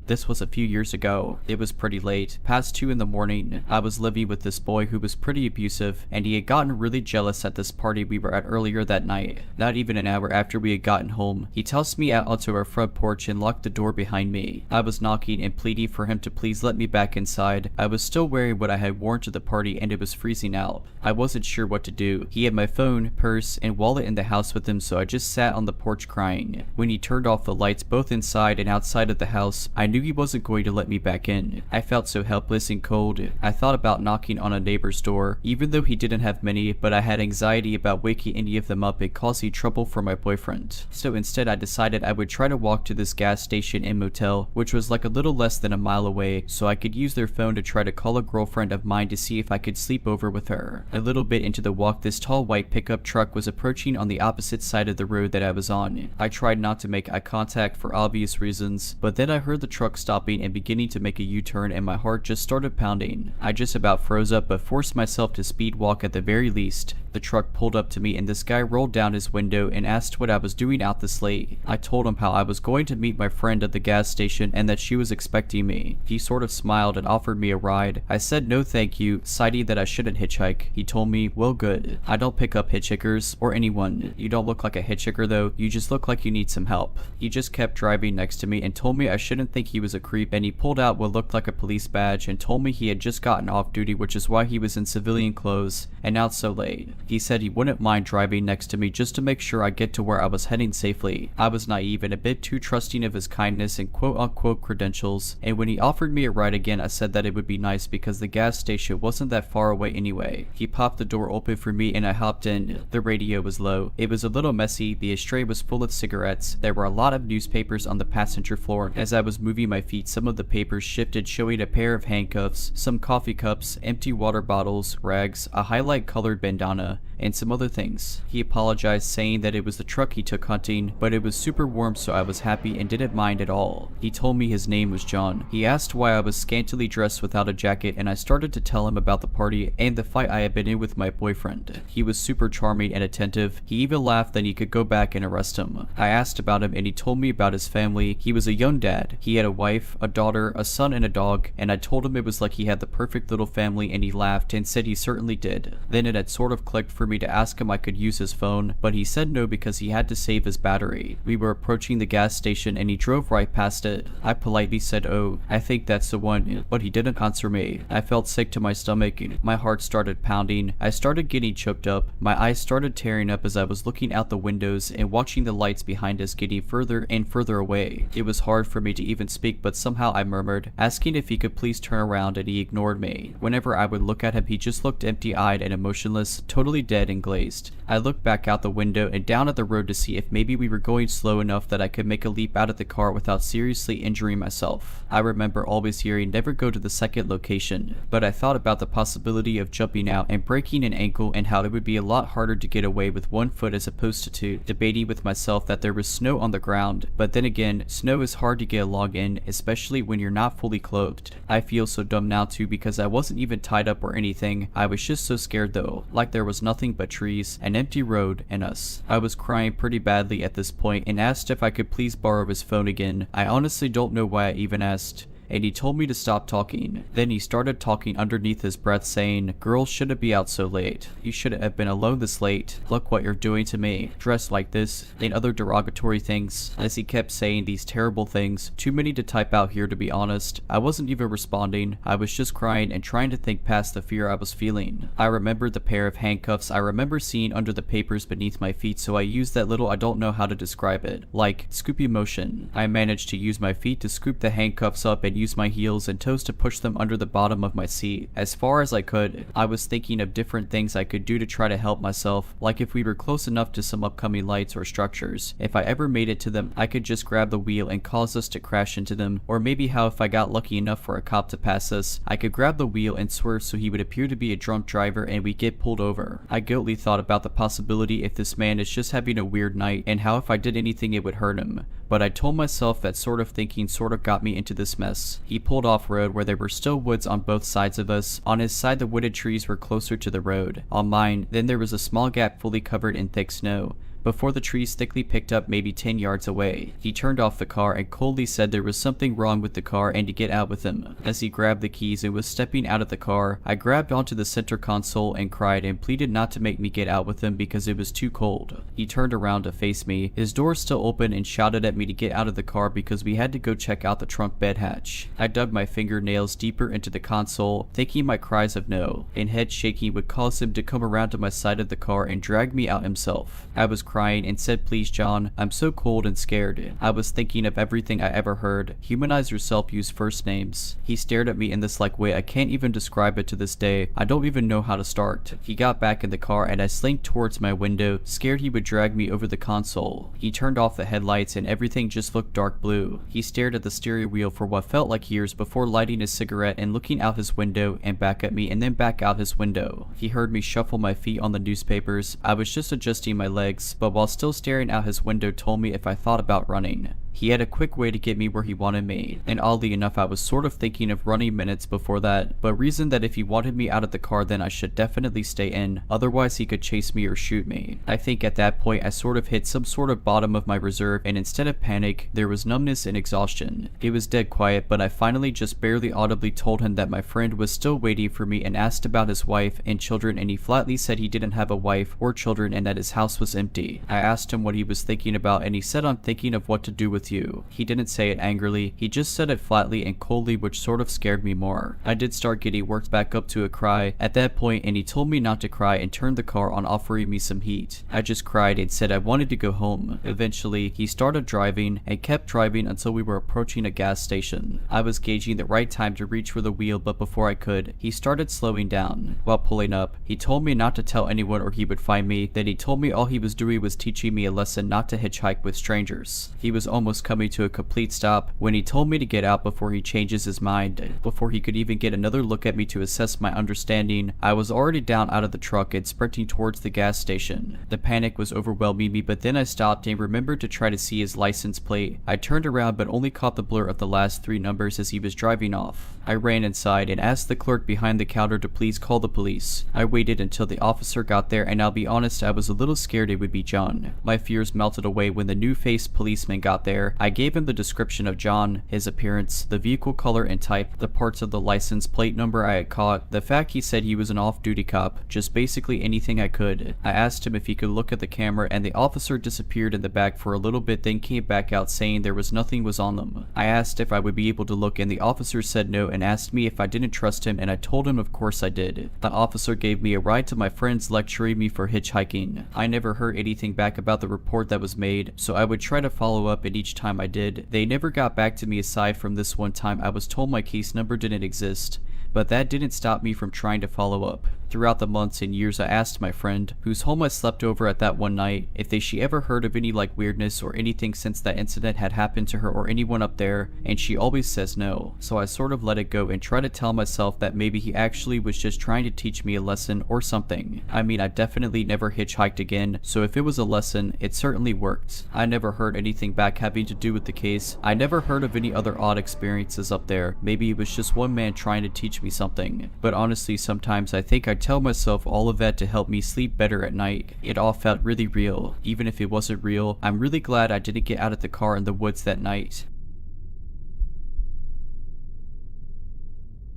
This was a few years ago. It was pretty late, past 2 in the morning. I was living with this boy who was pretty abusive, and he had gotten really jealous at this party we were at earlier that night. Not even an hour after we had gotten home, he tossed me out onto our front porch and locked the door behind me. I was knocking and pleading for him to please let me back inside. I was still wearing what I had worn to the party and it was freezing out. I wasn't sure what to do. He had my phone, purse, and wallet in the house with him, so I just sat on the porch crying. When he turned off the lights both inside and outside of the house, I knew he wasn't going to let me back in. I felt so helpless and cold. I thought about knocking on a neighbor's door, even though he didn't have many, but I had anxiety about waking any of them up and causing trouble for my boyfriend. So instead I decided I would try to walk to this gas station and motel, which was like a little less than a mile away, so I could use their phone to try to call a girlfriend of mine to see if I could sleep over with her. A little bit into the walk, this tall white pickup truck was approaching on the opposite side of the road that I was on. I tried not to make eye contact for obvious reasons, but then I heard the truck stopping and beginning to make a U-turn and my heart just started pounding. I just about froze up but forced myself to speed walk at the very least. The truck pulled up to me and this guy rolled down his window and asked what I was doing out this late. I told him how I was going to meet my friend at the gas station and that she was expecting me. He sort of smiled and offered me a ride. I said no thank you, citing that I shouldn't hitchhike. He told me, well good. I don't pick up hitchhikers or anyone. You don't look like a hitchhiker though, you just look like you need some help. He just kept driving next to me and told me I shouldn't think he was a creep, and he pulled out what looked like a police badge and told me he had just gotten off duty, which is why he was in civilian clothes and out so late. He said he wouldn't mind driving next to me just to make sure I get to where I was heading safely. I was naive and a bit too trusting of his kindness and quote-unquote credentials, and when he offered me a ride again I said that it would be nice because the gas station wasn't that far away anyway. He popped the door open for me and I hopped in. The radio was low. It was a little messy. The ashtray was full of cigarettes. There were a lot of newspapers on the passenger floor. As I was moving my feet, some of the papers shifted, showing a pair of handcuffs, some coffee cups, empty water bottles, rags, a highlight colored bandana, and some other things. He apologized, saying that it was the truck he took hunting, but it was super warm, so I was happy and didn't mind at all. He told me his name was John. He asked why I was scantily dressed without a jacket, and I started to tell him about the party and the fight I had been in with my boyfriend. He was super charming and attentive. He even laughed that he could go back and arrest him. I asked about him and he told me about his family. He was a young dad. He had a wife, a daughter, a son, and a dog, and I told him it was like he had the perfect little family, and he laughed and said he certainly did. Then it had sort of clicked for me to ask him I could use his phone, but he said no because he had to save his battery. We were approaching the gas station and he drove right past it. I politely said, "Oh, I think that's the one," but he didn't answer me. I felt sick to my stomach. My heart started pounding. I started getting choked up. My eyes started tearing up as I was looking out the windows and watching the lights behind us getting further and further away. It was hard for me to even speak, but somehow I murmured, asking if he could please turn around, and he ignored me. Whenever I would look at him, he just looked empty-eyed and emotionless, totally dead and glazed. I looked back out the window and down at the road to see if maybe we were going slow enough that I could make a leap out of the car without seriously injuring myself. I remember always hearing never go to the second location, but I thought about the possibility of jumping out and breaking an ankle and how it would be a lot harder to get away with one foot as opposed to two, debating with myself that there was snow on the ground, but then again, snow is hard to get along in, especially when you're not fully clothed. I feel so dumb now too because I wasn't even tied up or anything. I was just so scared though, like there was nothing but trees, an empty road, and us. I was crying pretty badly at this point and asked if I could please borrow his phone again. I honestly don't know why I even asked, and he told me to stop talking. Then he started talking underneath his breath, saying, "Girls shouldn't be out so late. You shouldn't have been alone this late. Look what you're doing to me. Dressed like this," and other derogatory things. As he kept saying these terrible things, too many to type out here to be honest. I wasn't even responding. I was just crying and trying to think past the fear I was feeling. I remembered the pair of handcuffs I remember seeing under the papers beneath my feet, so I used that little, I don't know how to describe it, like scoopy motion. I managed to use my feet to scoop the handcuffs up and use my heels and toes to push them under the bottom of my seat as far as I could. I was thinking of different things I could do to try to help myself, like if we were close enough to some upcoming lights or structures, if I ever made it to them, I could just grab the wheel and cause us to crash into them, or maybe how if I got lucky enough for a cop to pass us, I could grab the wheel and swerve so he would appear to be a drunk driver and we get pulled over. I guiltily thought about the possibility if this man is just having a weird night and how if I did anything it would hurt him, but I told myself that sort of thinking sort of got me into this mess. He pulled off road where there were still woods on both sides of us. On his side the wooded trees were closer to the road. On mine, then there was a small gap fully covered in thick snow. Before the trees thickly picked up maybe 10 yards away. He turned off the car and coldly said there was something wrong with the car and to get out with him. As he grabbed the keys and was stepping out of the car, I grabbed onto the center console and cried and pleaded not to make me get out with him because it was too cold. He turned around to face me, his door still open, and shouted at me to get out of the car because we had to go check out the trunk bed hatch. I dug my fingernails deeper into the console, thinking my cries of no and head shaking would cause him to come around to my side of the car and drag me out himself. I was crying and said, "Please John, I'm so cold and scared." I was thinking of everything I ever heard. Humanize yourself, use first names. He stared at me in this like way I can't even describe it to this day. I don't even know how to start. He got back in the car and I slinked towards my window, scared he would drag me over the console. He turned off the headlights and everything just looked dark blue. He stared at the steering wheel for what felt like years before lighting a cigarette and looking out his window and back at me and then back out his window. He heard me shuffle my feet on the newspapers. I was just adjusting my legs, but while still staring out his window told me if I thought about running. He had a quick way to get me where he wanted me, and oddly enough I was sort of thinking of running minutes before that, but reasoned that if he wanted me out of the car then I should definitely stay in, otherwise he could chase me or shoot me. I think at that point I sort of hit some sort of bottom of my reserve, and instead of panic, there was numbness and exhaustion. It was dead quiet, but I finally just barely audibly told him that my friend was still waiting for me and asked about his wife and children, and he flatly said he didn't have a wife or children and that his house was empty. I asked him what he was thinking about and he said, "I'm thinking of what to do with you." He didn't say it angrily, he just said it flatly and coldly, which sort of scared me more. I did start getting worked back up to a cry at that point, and he told me not to cry and turned the car on, offering me some heat. I just cried and said I wanted to go home. Eventually, he started driving and kept driving until we were approaching a gas station. I was gauging the right time to reach for the wheel, but before I could, he started slowing down. While pulling up, he told me not to tell anyone or he would find me. Then he told me all he was doing was teaching me a lesson not to hitchhike with strangers. He was almost almost coming to a complete stop when he told me to get out before he changes his mind. Before he could even get another look at me to assess my understanding, I was already down out of the truck and sprinting towards the gas station. The panic was overwhelming me, but then I stopped and remembered to try to see his license plate. I turned around but only caught the blur of the last 3 numbers as he was driving off. I ran inside and asked the clerk behind the counter to please call the police. I waited until the officer got there, and I'll be honest, I was a little scared it would be John. My fears melted away when the new-faced policeman got there. I gave him the description of John, his appearance, the vehicle color and type, the parts of the license plate number I had caught, the fact he said he was an off-duty cop, just basically anything I could. I asked him if he could look at the camera, and the officer disappeared in the back for a little bit, then came back out saying there was nothing was on them. I asked if I would be able to look, and the officer said no and asked me if I didn't trust him, and I told him of course I did. The officer gave me a ride to my friends, lecturing me for hitchhiking. I never heard anything back about the report that was made, so I would try to follow up, and each time I did, they never got back to me aside from this one time I was told my case number didn't exist. But that didn't stop me from trying to follow up. Throughout the months and years, I asked my friend, whose home I slept over at that one night, if she ever heard of any weirdness or anything since that incident had happened to her or anyone up there, and she always says no. So I sort of let it go and try to tell myself that maybe he actually was just trying to teach me a lesson or something. I mean, I definitely never hitchhiked again, so if it was a lesson, it certainly worked. I never heard anything back having to do with the case. I never heard of any other odd experiences up there. Maybe it was just one man trying to teach me something. But honestly, sometimes I think I tell myself all of that to help me sleep better at night. It all felt really real. Even if it wasn't real, I'm really glad I didn't get out of the car in the woods that night.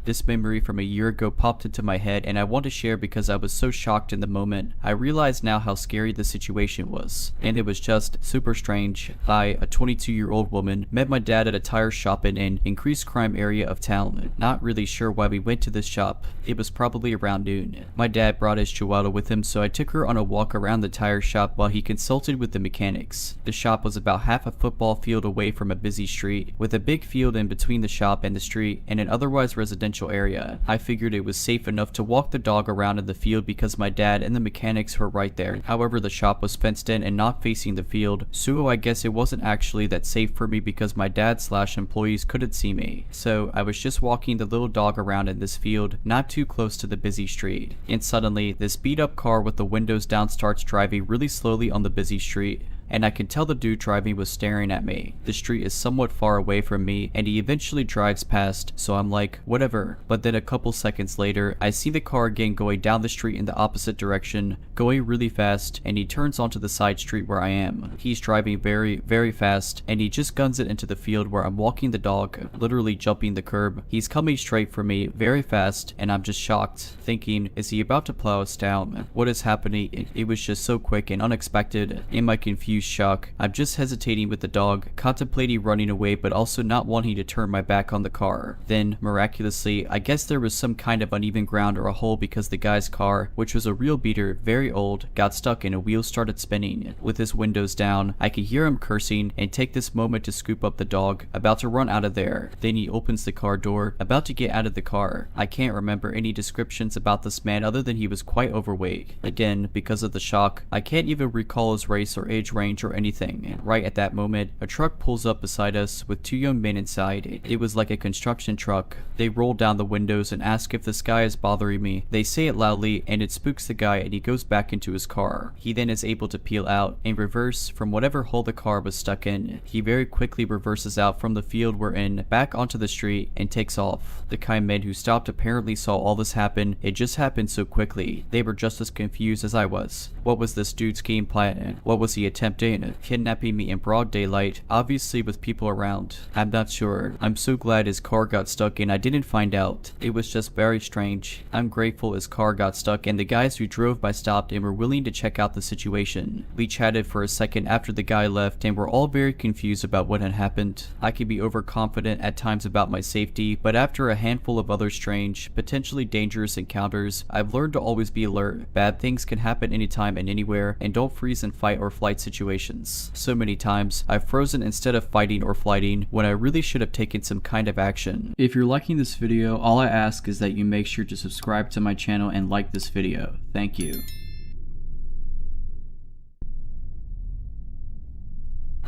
This memory from a year ago popped into my head, and I want to share because I was so shocked in the moment. I realize now how scary the situation was, and it was just super strange. I, a 22-year-old woman, met my dad at a tire shop in an increased crime area of town. Not really sure why we went to this shop. It was probably around noon. My dad brought his chihuahua with him, so I took her on a walk around the tire shop while he consulted with the mechanics. The shop was about half a football field away from a busy street, with a big field in between the shop and the street, and an otherwise residential area. I figured it was safe enough to walk the dog around in the field because my dad and the mechanics were right there. However, the shop was fenced in and not facing the field, so I guess it wasn't actually that safe for me because my dad/employees couldn't see me. So I was just walking the little dog around in this field, not too close to the busy street. And suddenly, this beat up car with the windows down starts driving really slowly on the busy street, and I can tell the dude driving was staring at me. The street is somewhat far away from me, and he eventually drives past, so I'm like, whatever. But then a couple seconds later, I see the car again going down the street in the opposite direction, going really fast, and he turns onto the side street where I am. He's driving very, very fast, and he just guns it into the field where I'm walking the dog, literally jumping the curb. He's coming straight for me, very fast, and I'm just shocked, thinking, is he about to plow us down? What is happening? It was just so quick and unexpected. In my confused shock, I'm just hesitating with the dog, contemplating running away but also not wanting to turn my back on the car. Then, miraculously, I guess there was some kind of uneven ground or a hole because the guy's car, which was a real beater, very old, got stuck and a wheel started spinning. With his windows down, I could hear him cursing and take this moment to scoop up the dog, about to run out of there. Then he opens the car door, about to get out of the car. I can't remember any descriptions about this man other than he was quite overweight. Again, because of the shock, I can't even recall his race or age range or anything. Right at that moment, a truck pulls up beside us with 2 young men inside. It was like a construction truck. They roll down the windows and ask if this guy is bothering me. They say it loudly and it spooks the guy, and he goes back into his car. He then is able to peel out and reverse from whatever hole the car was stuck in. He very quickly reverses out from the field we're in, back onto the street, and takes off. The kind men who stopped apparently saw all this happen. It just happened so quickly. They were just as confused as I was. What was this dude's game plan? What was he attempting? Kidnapping me in broad daylight, obviously with people around. I'm not sure. I'm so glad his car got stuck and I didn't find out. It was just very strange. I'm grateful his car got stuck and the guys who drove by stopped and were willing to check out the situation. We chatted for a second after the guy left and were all very confused about what had happened. I can be overconfident at times about my safety, but after a handful of other strange, potentially dangerous encounters, I've learned to always be alert. Bad things can happen anytime and anywhere, and don't freeze in fight or flight situations. So many times, I've frozen instead of fighting or flighting when I really should have taken some kind of action. If you're liking this video, all I ask is that you make sure to subscribe to my channel and like this video. Thank you.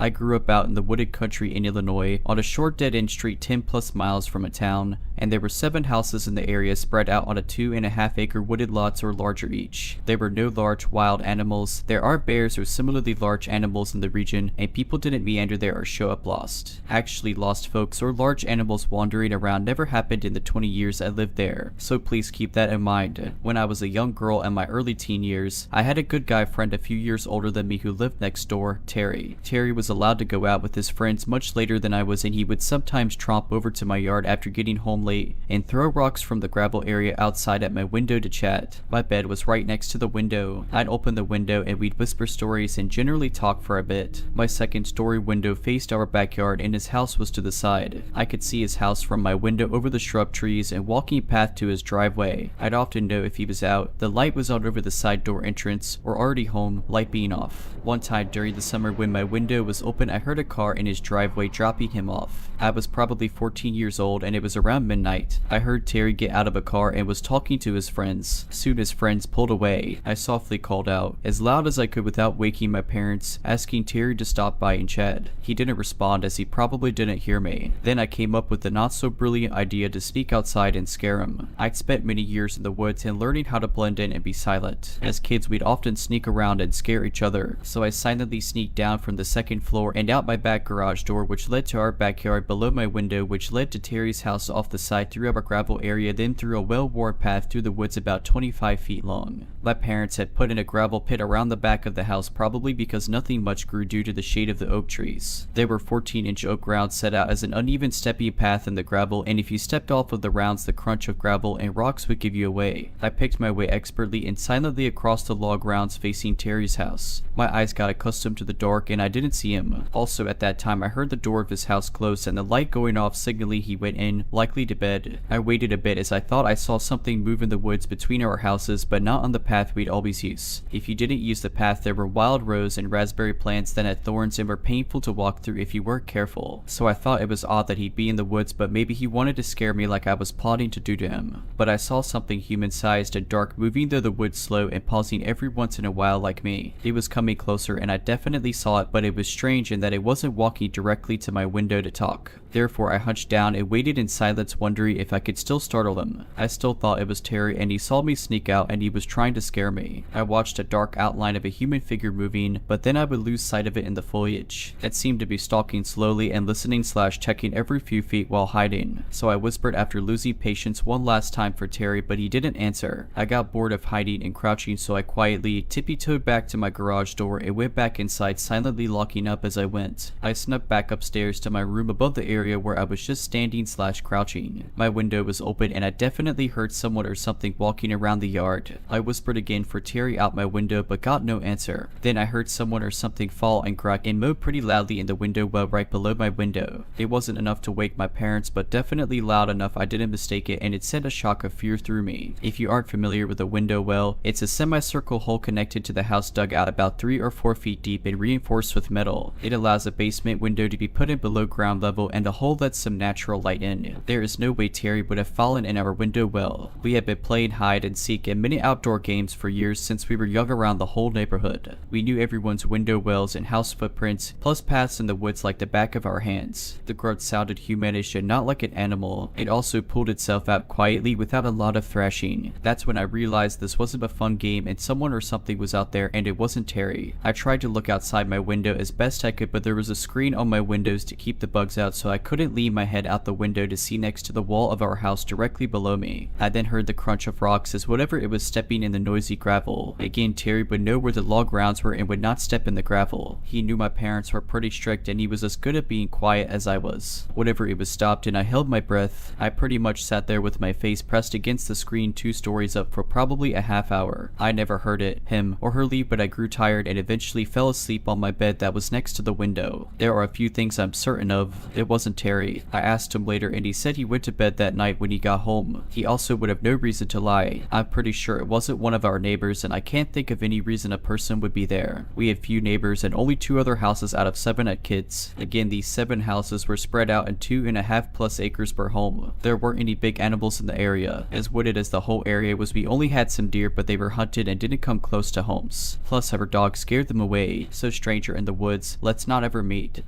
I grew up out in the wooded country in Illinois, on a short dead-end street 10 plus miles from a town, and there were 7 houses in the area spread out on a 2.5-acre wooded lots or larger each. There were no large wild animals. There are bears or similarly large animals in the region, and people didn't meander there or show up lost. Actually, lost folks or large animals wandering around never happened in the 20 years I lived there, so please keep that in mind. When I was a young girl in my early teen years, I had a good guy friend a few years older than me who lived next door, Terry. Terry was allowed to go out with his friends much later than I was, and he would sometimes tromp over to my yard after getting home late and throw rocks from the gravel area outside at my window to chat. My bed was right next to the window. I'd open the window and we'd whisper stories and generally talk for a bit. My second story window faced our backyard and his house was to the side. I could see his house from my window over the shrub trees and walking path to his driveway. I'd often know if he was out. The light was on over the side door entrance or already home, light being off. One time during the summer when my window was open, I heard a car in his driveway dropping him off. I was probably 14 years old and it was around midnight. I heard Terry get out of a car and was talking to his friends. Soon his friends pulled away. I softly called out, as loud as I could without waking my parents, asking Terry to stop by and chat. He didn't respond as he probably didn't hear me. Then I came up with the not so brilliant idea to sneak outside and scare him. I'd spent many years in the woods and learning how to blend in and be silent. As kids we'd often sneak around and scare each other, so I silently sneaked down from the second floor and out my back garage door, which led to our backyard below my window, which led to Terry's house off the side through our gravel area, then through a well-worn path through the woods about 25 feet long. My parents had put in a gravel pit around the back of the house, probably because nothing much grew due to the shade of the oak trees. There were 14-inch oak rounds set out as an uneven steppy path in the gravel, and if you stepped off of the rounds, the crunch of gravel and rocks would give you away. I picked my way expertly and silently across the log rounds facing Terry's house. My eyes got accustomed to the dark and I didn't see him. Also at that time I heard the door of his house close and the light going off, signaling he went in, likely to bed. I waited a bit as I thought I saw something move in the woods between our houses, but not on the path we'd always use. If you didn't use the path, there were wild rose and raspberry plants that had thorns and were painful to walk through if you weren't careful. So I thought it was odd that he'd be in the woods, but maybe he wanted to scare me like I was plotting to do to him. But I saw something human-sized and dark moving through the woods slow and pausing every once in a while like me. It was coming closer and I definitely saw it, but it was strange in that it wasn't walking directly to my window to talk. Therefore I hunched down and waited in silence, wondering if I could still startle him. I still thought it was Terry and he saw me sneak out and he was trying to scare me. I watched a dark outline of a human figure moving, but then I would lose sight of it in the foliage. It seemed to be stalking slowly and listening/checking every few feet while hiding. So I whispered after losing patience one last time for Terry, but he didn't answer. I got bored of hiding and crouching, so I quietly tippy-toed back to my garage door and went back inside, silently locking up as I went. I snuck back upstairs to my room above the area where I was just standing/crouching. My window was open and I definitely heard someone or something walking around the yard. I whispered again for Terry out my window but got no answer. Then I heard someone or something fall and crack and mow pretty loudly in the window well right below my window. It wasn't enough to wake my parents, but definitely loud enough I didn't mistake it, and it sent a shock of fear through me. If you aren't familiar with a window well, it's a semicircle hole connected to the house, dug out about 3 or 4 feet deep and reinforced with metal. It allows a basement window to be put in below ground level and the hole lets some natural light in. There is no way Terry would have fallen in our window well. We had been playing hide and seek and many outdoor games for years since we were young around the whole neighborhood. We knew everyone's window wells and house footprints, plus paths in the woods like the back of our hands. The grunt sounded humanish and not like an animal. It also pulled itself out quietly without a lot of thrashing. That's when I realized this wasn't a fun game and someone or something was out there, and it wasn't Terry. I tried to look outside my window as best I could, but there was a screen on my windows to keep the bugs out, so I couldn't lean my head out the window to see next to the wall of our house directly below me. I then heard the crunch of rocks as whatever it was stepping in the noisy gravel. Again, Terry would know where the log rounds were and would not step in the gravel. He knew my parents were pretty strict and he was as good at being quiet as I was. Whatever it was stopped and I held my breath. I pretty much sat there with my face pressed against the screen 2 stories up for probably a half hour. I never heard it, him, or her leave, but I grew tired and eventually fell asleep on my bed that was next to the window. There are a few things I'm certain of. It wasn't Terry. I asked him later and he said he went to bed that night when he got home. He also would have no reason to lie. I'm pretty sure it wasn't one of our neighbors and I can't think of any reason a person would be there. We had few neighbors and only 2 other houses out of 7 had kids. Again, these 7 houses were spread out in 2.5+ acres per home. There weren't any big animals in the area. As wooded as the whole area was, we only had some deer, but they were hunted and didn't come close to homes. Plus our dog scared them away. So stranger in the woods, please, let's not ever meet.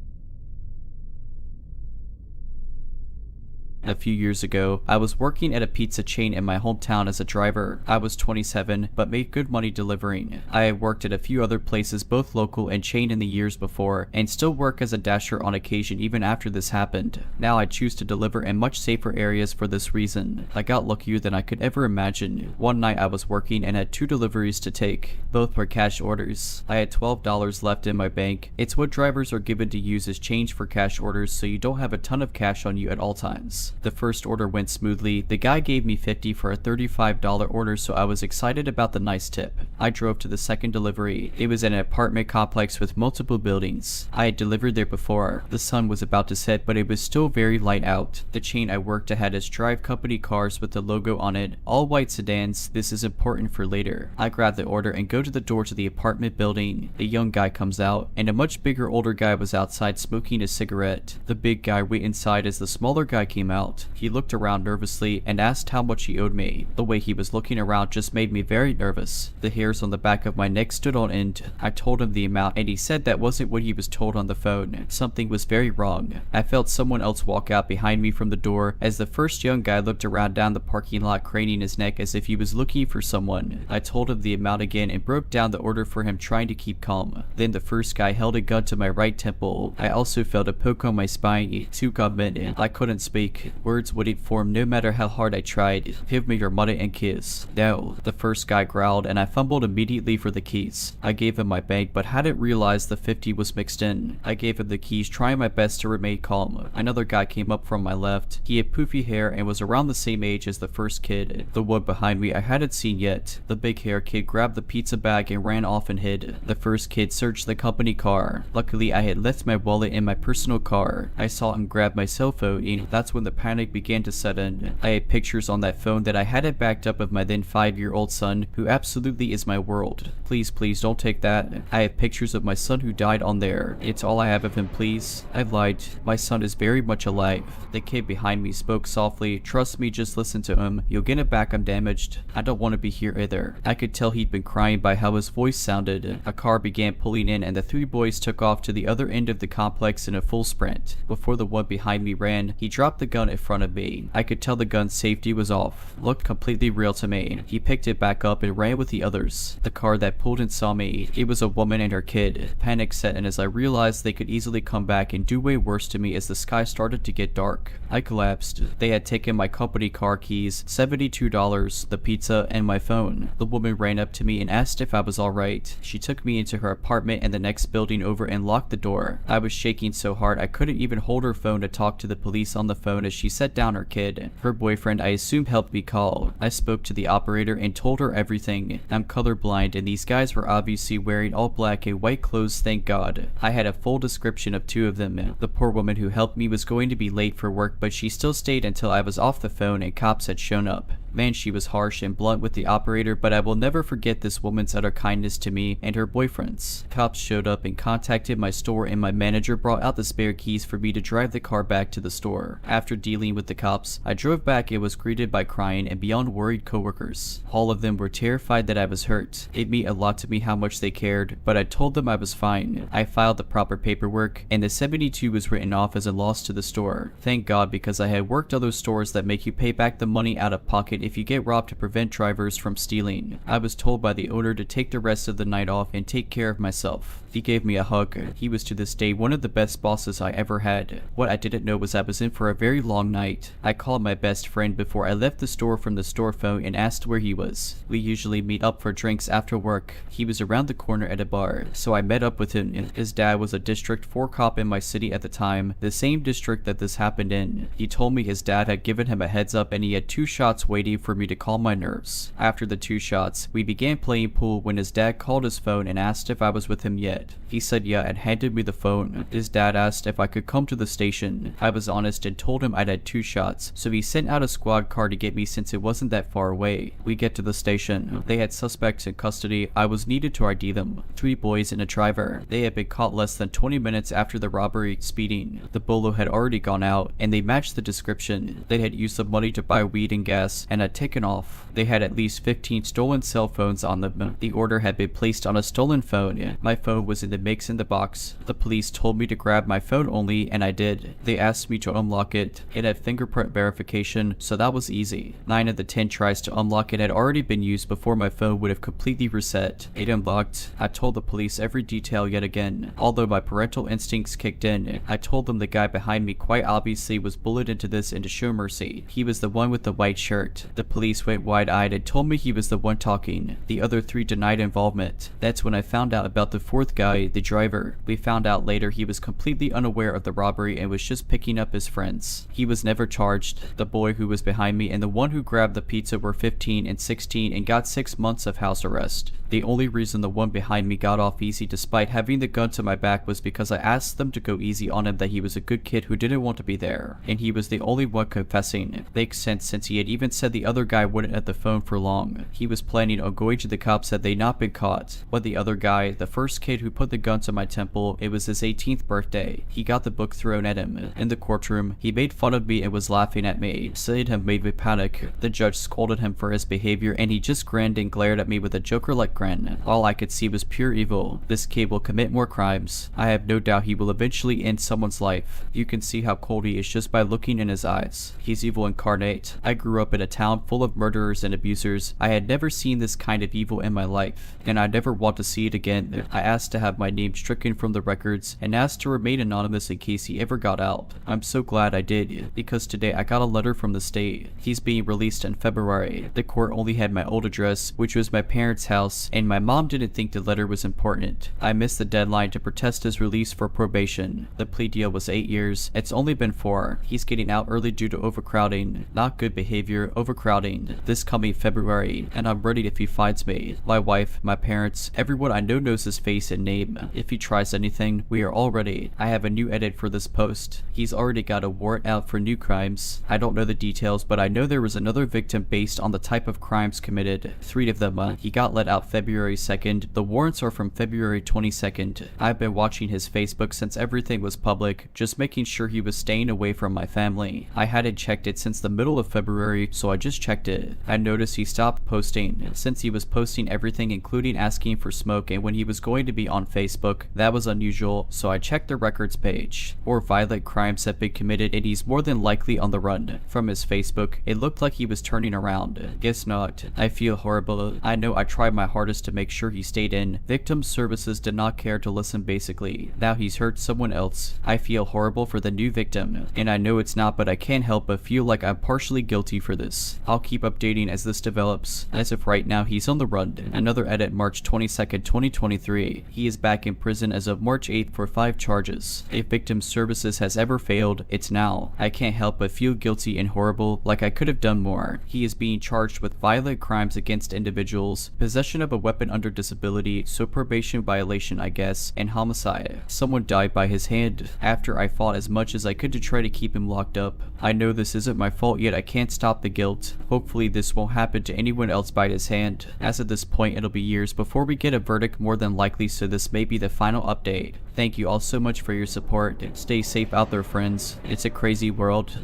A few years ago, I was working at a pizza chain in my hometown as a driver. I was 27, but made good money delivering. I had worked at a few other places, both local and chain, in the years before, and still work as a dasher on occasion even after this happened. Now I choose to deliver in much safer areas for this reason. I got luckier than I could ever imagine. One night I was working and had 2 deliveries to take. Both were cash orders. I had $12 left in my bank. It's what drivers are given to use as change for cash orders, so you don't have a ton of cash on you at all times. The first order went smoothly. The guy gave me $50 for a $35 order, so I was excited about the nice tip. I drove to the second delivery. It was an apartment complex with multiple buildings. I had delivered there before. The sun was about to set, but it was still very light out. The chain I worked at had its drive company cars with the logo on it, all white sedans. This is important for later. I grab the order and go to the door to the apartment building. A young guy comes out, and a much bigger older guy was outside smoking a cigarette. The big guy went inside as the smaller guy came out. He looked around nervously and asked how much he owed me. The way he was looking around just made me very nervous. The hairs on the back of my neck stood on end. I told him the amount and he said that wasn't what he was told on the phone. Something was very wrong. I felt someone else walk out behind me from the door as the first young guy looked around down the parking lot, craning his neck as if he was looking for someone. I told him the amount again and broke down the order for him, trying to keep calm. Then the first guy held a gun to my right temple. I also felt a poke on my spine. 2 commented. I couldn't speak. Words wouldn't form no matter how hard I tried. Give me your money and keys. No. The first guy growled and I fumbled immediately for the keys. I gave him my bag but hadn't realized the 50 was mixed in. I gave him the keys, trying my best to remain calm. Another guy came up from my left. He had poofy hair and was around the same age as the first kid. The one behind me I hadn't seen yet. The big hair kid grabbed the pizza bag and ran off and hid. The first kid searched the company car. Luckily I had left my wallet in my personal car. I saw him grab my cell phone and that's when the panic began to set in. I had pictures on that phone that I hadn't backed up of my then 5-year-old son, who absolutely is my world. Please don't take that. I have pictures of my son who died on there. It's all I have of him, please. I lied. My son is very much alive. The kid behind me spoke softly. Trust me, just listen to him. You'll get it back, I'm damaged. I don't want to be here either. I could tell he'd been crying by how his voice sounded. A car began pulling in and the 3 boys took off to the other end of the complex in a full sprint. Before the one behind me ran, he dropped the gun in front of me. I could tell the gun's safety was off. Looked completely real to me. He picked it back up and ran with the others. The car that pulled in saw me. It was a woman and her kid. Panic set in as I realized they could easily come back and do way worse to me as the sky started to get dark. I collapsed. They had taken my company car keys, $72, the pizza, and my phone. The woman ran up to me and asked if I was alright. She took me into her apartment in the next building over and locked the door. I was shaking so hard I couldn't even hold her phone to talk to the police on the phone as she set down her kid. Her boyfriend, I assumed, helped me call. I spoke to the operator and told her everything. I'm colorblind and these guys were obviously wearing all black and white clothes, thank God. I had a full description of 2 of them. The poor woman who helped me was going to be late for work, but she still stayed until I was off the phone and cops had shown up. Man, she was harsh and blunt with the operator, but I will never forget this woman's utter kindness to me and her boyfriends. Cops showed up and contacted my store and my manager brought out the spare keys for me to drive the car back to the store. After dealing with the cops, I drove back and was greeted by crying and beyond worried coworkers. All of them were terrified that I was hurt. It meant a lot to me how much they cared, but I told them I was fine. I filed the proper paperwork and the 72 was written off as a loss to the store. Thank God, because I had worked other stores that make you pay back the money out of pocket if you get robbed to prevent drivers from stealing. I was told by the owner to take the rest of the night off and take care of myself. He gave me a hug. He was to this day one of the best bosses I ever had. What I didn't know was I was in for a very long night. I called my best friend before I left the store from the store phone and asked where he was. We usually meet up for drinks after work. He was around the corner at a bar, so I met up with him. His dad was a District 4 cop in my city at the time, the same district that this happened in. He told me his dad had given him a heads up and he had 2 shots waiting for me to calm my nerves. After the 2 shots, we began playing pool when his dad called his phone and asked if I was with him yet. He said yeah and handed me the phone. His dad asked if I could come to the station. I was honest and told him I'd had 2 shots, so he sent out a squad car to get me since it wasn't that far away. We get to the station. They had suspects in custody. I was needed to ID them. 3 boys and a driver. They had been caught less than 20 minutes after the robbery, speeding. The bolo had already gone out, and they matched the description. They had used the money to buy weed and gas, and had taken off. They had at least 15 stolen cell phones on them. The order had been placed on a stolen phone. My phone was in the mix in the box. The police told me to grab my phone only, and I did. They asked me to unlock it. It had fingerprint verification, so that was easy. 9 of the 10 tries to unlock it had already been used before my phone would have completely reset. It unlocked. I told the police every detail yet again. Although my parental instincts kicked in, I told them the guy behind me quite obviously was bullied into this and to show mercy. He was the one with the white shirt. The police went wide-eyed and told me he was the one talking. The other 3 denied involvement. That's when I found out about the 4th guy, the driver. We found out later he was completely unaware of the robbery and was just picking up his friends. He was never charged. The boy who was behind me and the one who grabbed the pizza were 15 and 16 and got 6 months of house arrest. The only reason the one behind me got off easy despite having the gun to my back was because I asked them to go easy on him, that he was a good kid who didn't want to be there, and he was the only one confessing. Makes sense since he had even said the other guy wouldn't at the phone for long. He was planning on going to the cops had they not been caught. But the other guy, the first kid who put the gun to my temple, it was his 18th birthday. He got the book thrown at him. In the courtroom, he made fun of me and was laughing at me. Saying him made me panic. The judge scolded him for his behavior and he just grinned and glared at me with a Joker-like grin. All I could see was pure evil. This kid will commit more crimes. I have no doubt he will eventually end someone's life. You can see how cold he is just by looking in his eyes. He's evil incarnate. I grew up in a town full of murderers and abusers. I had never seen this kind of evil in my life, and I never want to see it again. I asked to have my name stricken from the records and asked to remain anonymous in case he ever got out. I'm so glad I did, because today I got a letter from the state. He's being released in February. The court only had my old address, which was my parents' house, and my mom didn't think the letter was important. I missed the deadline to protest his release for probation. The plea deal was 8 years. It's only been 4. He's getting out early due to overcrowding. Not good behavior, overcrowding. This coming February, and I'm ready if he finds me. My wife, my parents, everyone I know knows his face and name. If he tries anything, we are all ready. I have a new edit for this post. He's already got a warrant out for new crimes. I don't know the details, but I know there was another victim based on the type of crimes committed. 3 of them. He got let out February 2nd. The warrants are from February 22nd. I've been watching his Facebook since everything was public, just making sure he was staying away from my family. I hadn't checked it since the middle of February, so I just checked it. I noticed he stopped posting. Since he was posting everything including asking for smoke and when he was going to be on Facebook, that was unusual, so I checked the records page. 4 violent crimes have been committed and he's more than likely on the run. From his Facebook, it looked like he was turning around. Guess not. I feel horrible. I know I tried my hardest to make sure he stayed in. Victim services did not care to listen basically. Now he's hurt someone else. I feel horrible for the new victim, and I know it's not, but I can't help but feel like I'm partially guilty for this. I'll keep updating as this develops. As of right now, he's on the run. Another edit March 22nd, 2023. He is back in prison as of March 8th for 5 charges. If victim services has ever failed, it's now. I can't help but feel guilty and horrible, like I could have done more. He is being charged with violent crimes against individuals, possession of a weapon under disability, so probation violation I guess, and homicide. Someone died by his hand after I fought as much as I could to try to keep him locked up. I know this isn't my fault, yet I can't stop the guilt. Hopefully this won't happen to anyone else by his hand. As of this point, it'll be years before we get a verdict more than likely, so this may be the final update. Thank you all so much for your support. Stay safe out there, friends. It's a crazy world.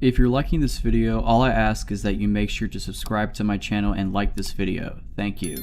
If you're liking this video, all I ask is that you make sure to subscribe to my channel and like this video. Thank you.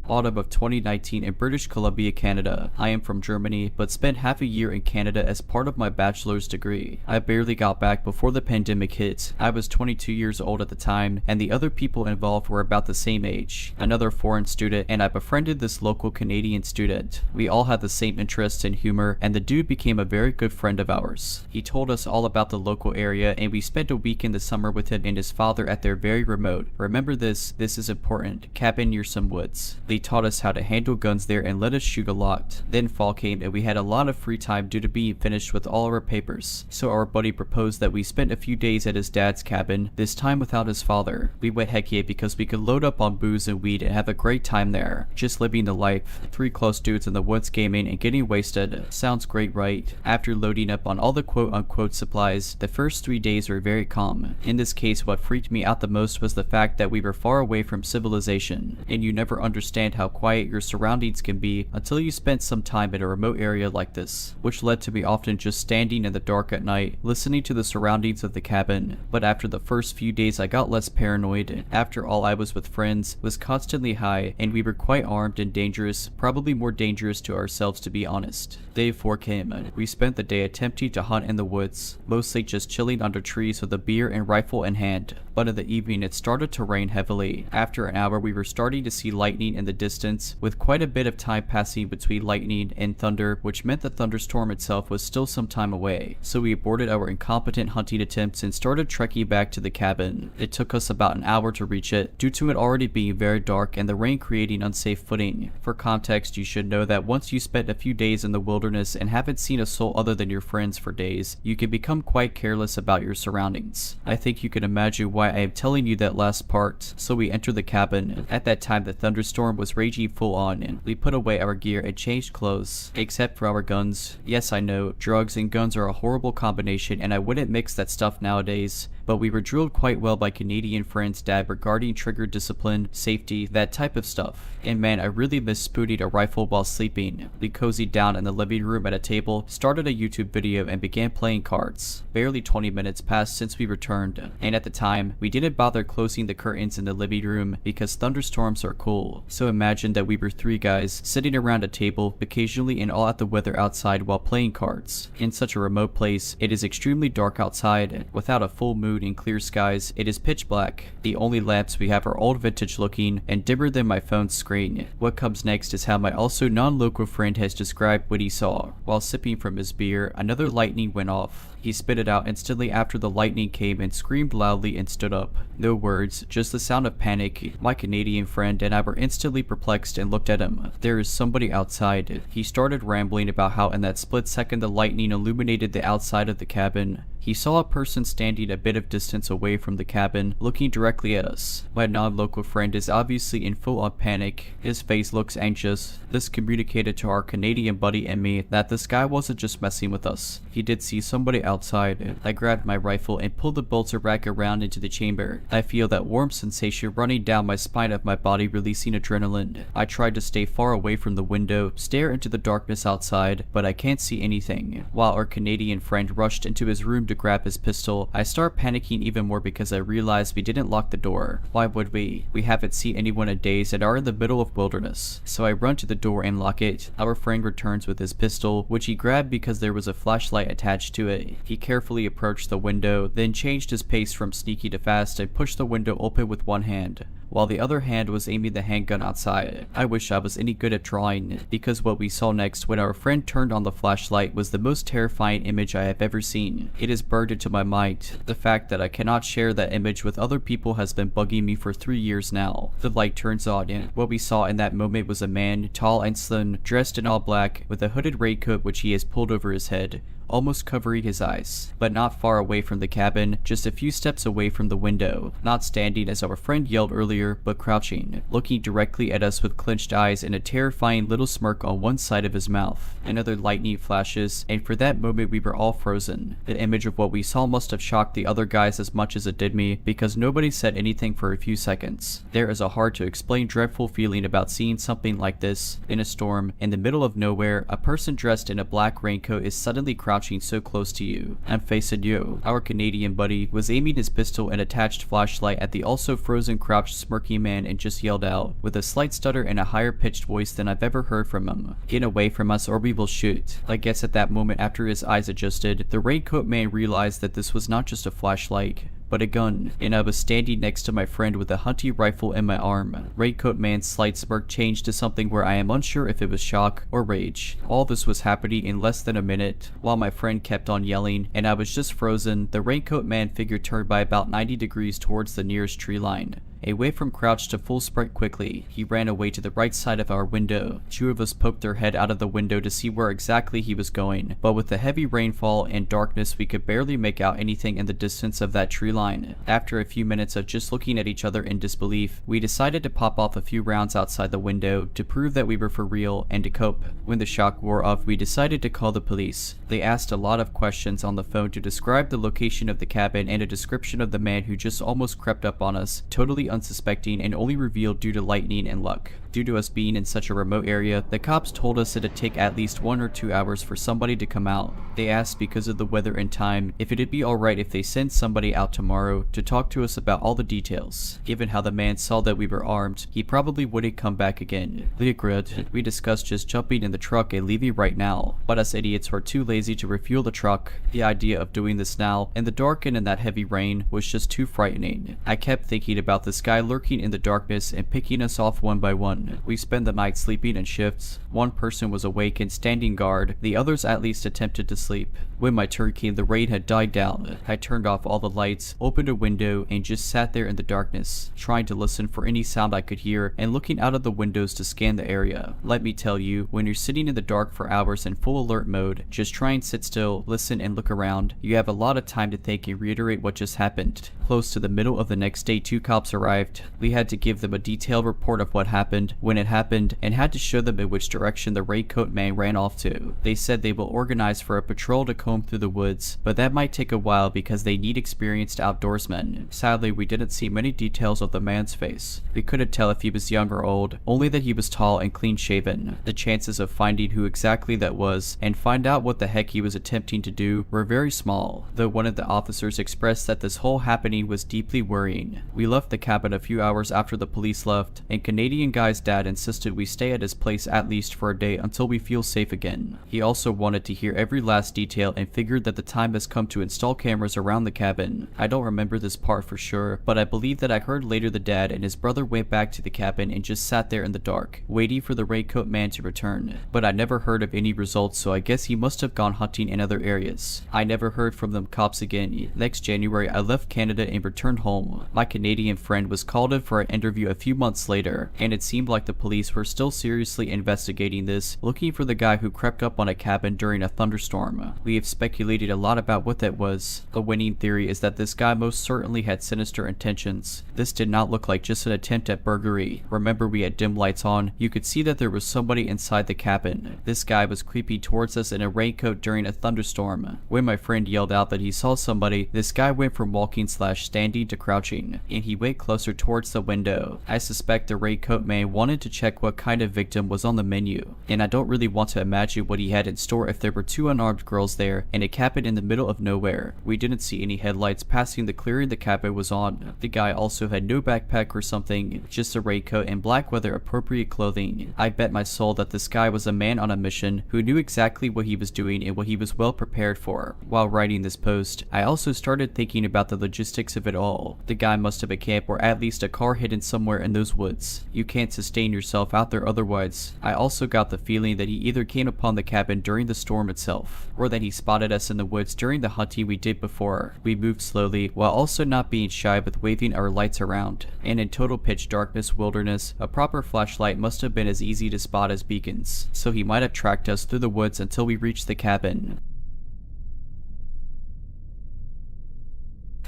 Autumn of 2019 in British Columbia, Canada. I am from Germany, but spent half a year in Canada as part of my bachelor's degree. I barely got back before the pandemic hit. I was 22 years old at the time, and the other people involved were about the same age. Another foreign student, and I befriended this local Canadian student. We all had the same interests in humor, and the dude became a very good friend of ours. He told us all about the local area, and we spent a week in the summer with him and his father at their very remote, remember this is important, cabin near some woods. They taught us how to handle guns there and let us shoot a lot. Then fall came and we had a lot of free time due to being finished with all our papers. So our buddy proposed that we spend a few days at his dad's cabin, this time without his father. We went heck yeah because we could load up on booze and weed and have a great time there. Just living the life. 3 close dudes in the woods gaming and getting wasted. Sounds great, right? After loading up on all the quote-unquote supplies, the first 3 days were very calm. In this case, what freaked me out the most was the fact that we were far away from civilization, and you never understand understand how quiet your surroundings can be until you spent some time in a remote area like this, which led to me often just standing in the dark at night, listening to the surroundings of the cabin. But after the first few days I got less paranoid. After all, I was with friends, was constantly high, and we were quite armed and dangerous, probably more dangerous to ourselves to be honest. Day 4 came. We spent the day attempting to hunt in the woods, mostly just chilling under trees with a beer and rifle in hand. But in the evening it started to rain heavily. After an hour we were starting to see lightning in the distance, with quite a bit of time passing between lightning and thunder, which meant the thunderstorm itself was still some time away. So we aborted our incompetent hunting attempts and started trekking back to the cabin. It took us about an hour to reach it, due to it already being very dark and the rain creating unsafe footing. For context, you should know that once you spent a few days in the wilderness and haven't seen a soul other than your friends for days, you can become quite careless about your surroundings. I think you can imagine why I am telling you that last part. So we entered the cabin. At that time the thunderstorm was raging full on, and we put away our gear and changed clothes, except for our guns. Yes, I know, drugs and guns are a horrible combination and I wouldn't mix that stuff nowadays, but we were drilled quite well by Canadian friends' dad regarding trigger discipline, safety, that type of stuff. And man, I really miss spooning a rifle while sleeping. We cozied down in the living room at a table, started a YouTube video, and began playing cards. Barely 20 minutes passed since we returned, and at the time, we didn't bother closing the curtains in the living room because thunderstorms are cool. So imagine that we were 3 guys sitting around a table, occasionally in awe at the weather outside while playing cards. In such a remote place, it is extremely dark outside. Without a full moon and clear skies, it is pitch black. The only lamps we have are old vintage looking and dimmer than my phone's screen. What comes next is how my also non-local friend has described what he saw. While sipping from his beer, another lightning went off. He spit it out instantly after the lightning came and screamed loudly and stood up. No words, just the sound of panic. My Canadian friend and I were instantly perplexed and looked at him. There is somebody outside. He started rambling about how in that split second the lightning illuminated the outside of the cabin. He saw a person standing a bit of distance away from the cabin, looking directly at us. My non-local friend is obviously in full-on panic. His face looks anxious. This communicated to our Canadian buddy and me that this guy wasn't just messing with us. He did see somebody outside. I grabbed my rifle and pulled the bolter rack around into the chamber. I feel that warm sensation running down my spine of my body, releasing adrenaline. I tried to stay far away from the window, stare into the darkness outside, but I can't see anything. While our Canadian friend rushed into his room to grab his pistol, I start panicking even more because I realized we didn't lock the door. Why would we? We haven't seen anyone in days and are in the middle of wilderness. So I run to the door and lock it. Our friend returns with his pistol, which he grabbed because there was a flashlight attached to it. He carefully approached the window, then changed his pace from sneaky to fast and pushed the window open with one hand, while the other hand was aiming the handgun outside. I wish I was any good at drawing, because what we saw next when our friend turned on the flashlight was the most terrifying image I have ever seen. It is burned into my mind. The fact that I cannot share that image with other people has been bugging me for 3 years now. The light turns on, and what we saw in that moment was a man, tall and slim, dressed in all black, with a hooded raincoat which he has pulled over his head, almost covering his eyes, but not far away from the cabin, just a few steps away from the window, not standing as our friend yelled earlier, but crouching, looking directly at us with clenched eyes and a terrifying little smirk on one side of his mouth. Another lightning flashes, and for that moment we were all frozen. The image of what we saw must have shocked the other guys as much as it did me, because nobody said anything for a few seconds. There is a hard to explain dreadful feeling about seeing something like this. In a storm, in the middle of nowhere, a person dressed in a black raincoat is suddenly crouching so close to you and facing you. Our Canadian buddy was aiming his pistol and attached flashlight at the also frozen crouched smirky man and just yelled out, with a slight stutter and a higher pitched voice than I've ever heard from him, "Get away from us or we will shoot." I guess at that moment, after his eyes adjusted, the raincoat man realized that this was not just a flashlight, but a gun, and I was standing next to my friend with a hunting rifle in my arm. Raincoat man's slight smirk changed to something where I am unsure if it was shock or rage. All this was happening in less than a minute. While my friend kept on yelling and I was just frozen, the raincoat man figure turned by about 90 degrees towards the nearest tree line. Away from crouch to full sprint quickly, he ran away to the right side of our window. 2 of us poked their head out of the window to see where exactly he was going, but with the heavy rainfall and darkness we could barely make out anything in the distance of that tree line. After a few minutes of just looking at each other in disbelief, we decided to pop off a few rounds outside the window to prove that we were for real and to cope. When the shock wore off, we decided to call the police. They asked a lot of questions on the phone to describe the location of the cabin and a description of the man who just almost crept up on us, totally unsuspecting and only revealed due to lightning and luck. Due to us being in such a remote area, the cops told us it'd take at least 1 or 2 hours for somebody to come out. They asked because of the weather and time if it'd be alright if they sent somebody out tomorrow to talk to us about all the details. Given how the man saw that we were armed, he probably wouldn't come back again. We agreed. We discussed just jumping in the truck and leaving right now, but us idiots were too lazy to refuel the truck. The idea of doing this now, in the dark and in that heavy rain, was just too frightening. I kept thinking about this guy lurking in the darkness and picking us off one by one. We spent the night sleeping in shifts. One person was awake and standing guard, the others at least attempted to sleep. When my turn came, the rain had died down. I turned off all the lights, opened a window, and just sat there in the darkness, trying to listen for any sound I could hear and looking out of the windows to scan the area. Let me tell you, when you're sitting in the dark for hours in full alert mode, just try and sit still, listen, and look around. You have a lot of time to think and reiterate what just happened. Close to the middle of the next day, 2 cops arrived. We had to give them a detailed report of what happened, when it happened, and had to show them in which direction the raincoat man ran off to. They said they will organize for a patrol to comb through the woods, but that might take a while because they need experienced outdoorsmen. Sadly, we didn't see many details of the man's face. We couldn't tell if he was young or old, only that he was tall and clean shaven. The chances of finding who exactly that was and find out what the heck he was attempting to do were very small, though one of the officers expressed that this whole happening was deeply worrying. We left the cabin a few hours after the police left, and Canadian guy's dad insisted we stay at his place at least for a day until we feel safe again. He also wanted to hear every last detail and figured that the time has come to install cameras around the cabin. I don't remember this part for sure, but I believe that I heard later the dad and his brother went back to the cabin and just sat there in the dark, waiting for the raincoat man to return. But I never heard of any results, so I guess he must have gone hunting in other areas. I never heard from them cops again. Next January, I left Canada and returned home. My Canadian friend was called in for an interview a few months later, and it seemed like the police were still seriously investigating this, looking for the guy who crept up on a cabin during a thunderstorm. We have speculated a lot about what that was. The winning theory is that this guy most certainly had sinister intentions. This did not look like just an attempt at burglary. Remember, we had dim lights on. You could see that there was somebody inside the cabin. This guy was creeping towards us in a raincoat during a thunderstorm. When my friend yelled out that he saw somebody, this guy went from walking/standing to crouching, and he went closer towards the window. I suspect the raincoat man wanted to check what kind of victim was on the menu, and I don't really want to imagine what he had in store if there were 2 unarmed girls there and a cabin in the middle of nowhere. We didn't see any headlights passing the clearing the cabin was on. The guy also had no backpack or something, just a raincoat and black weather appropriate clothing. I bet my soul that this guy was a man on a mission who knew exactly what he was doing and what he was well prepared for. While writing this post, I also started thinking about the logistics of it all. The guy must have a camp or at least a car hidden somewhere in those woods. You can't sustain yourself out there otherwise. I also got the feeling that he either came upon the cabin during the storm itself, or that he spotted us in the woods during the hunting we did before. We moved slowly, while also not being shy with waving our lights around. And in total pitch darkness wilderness, a proper flashlight must have been as easy to spot as beacons, so he might have tracked us through the woods until we reached the cabin.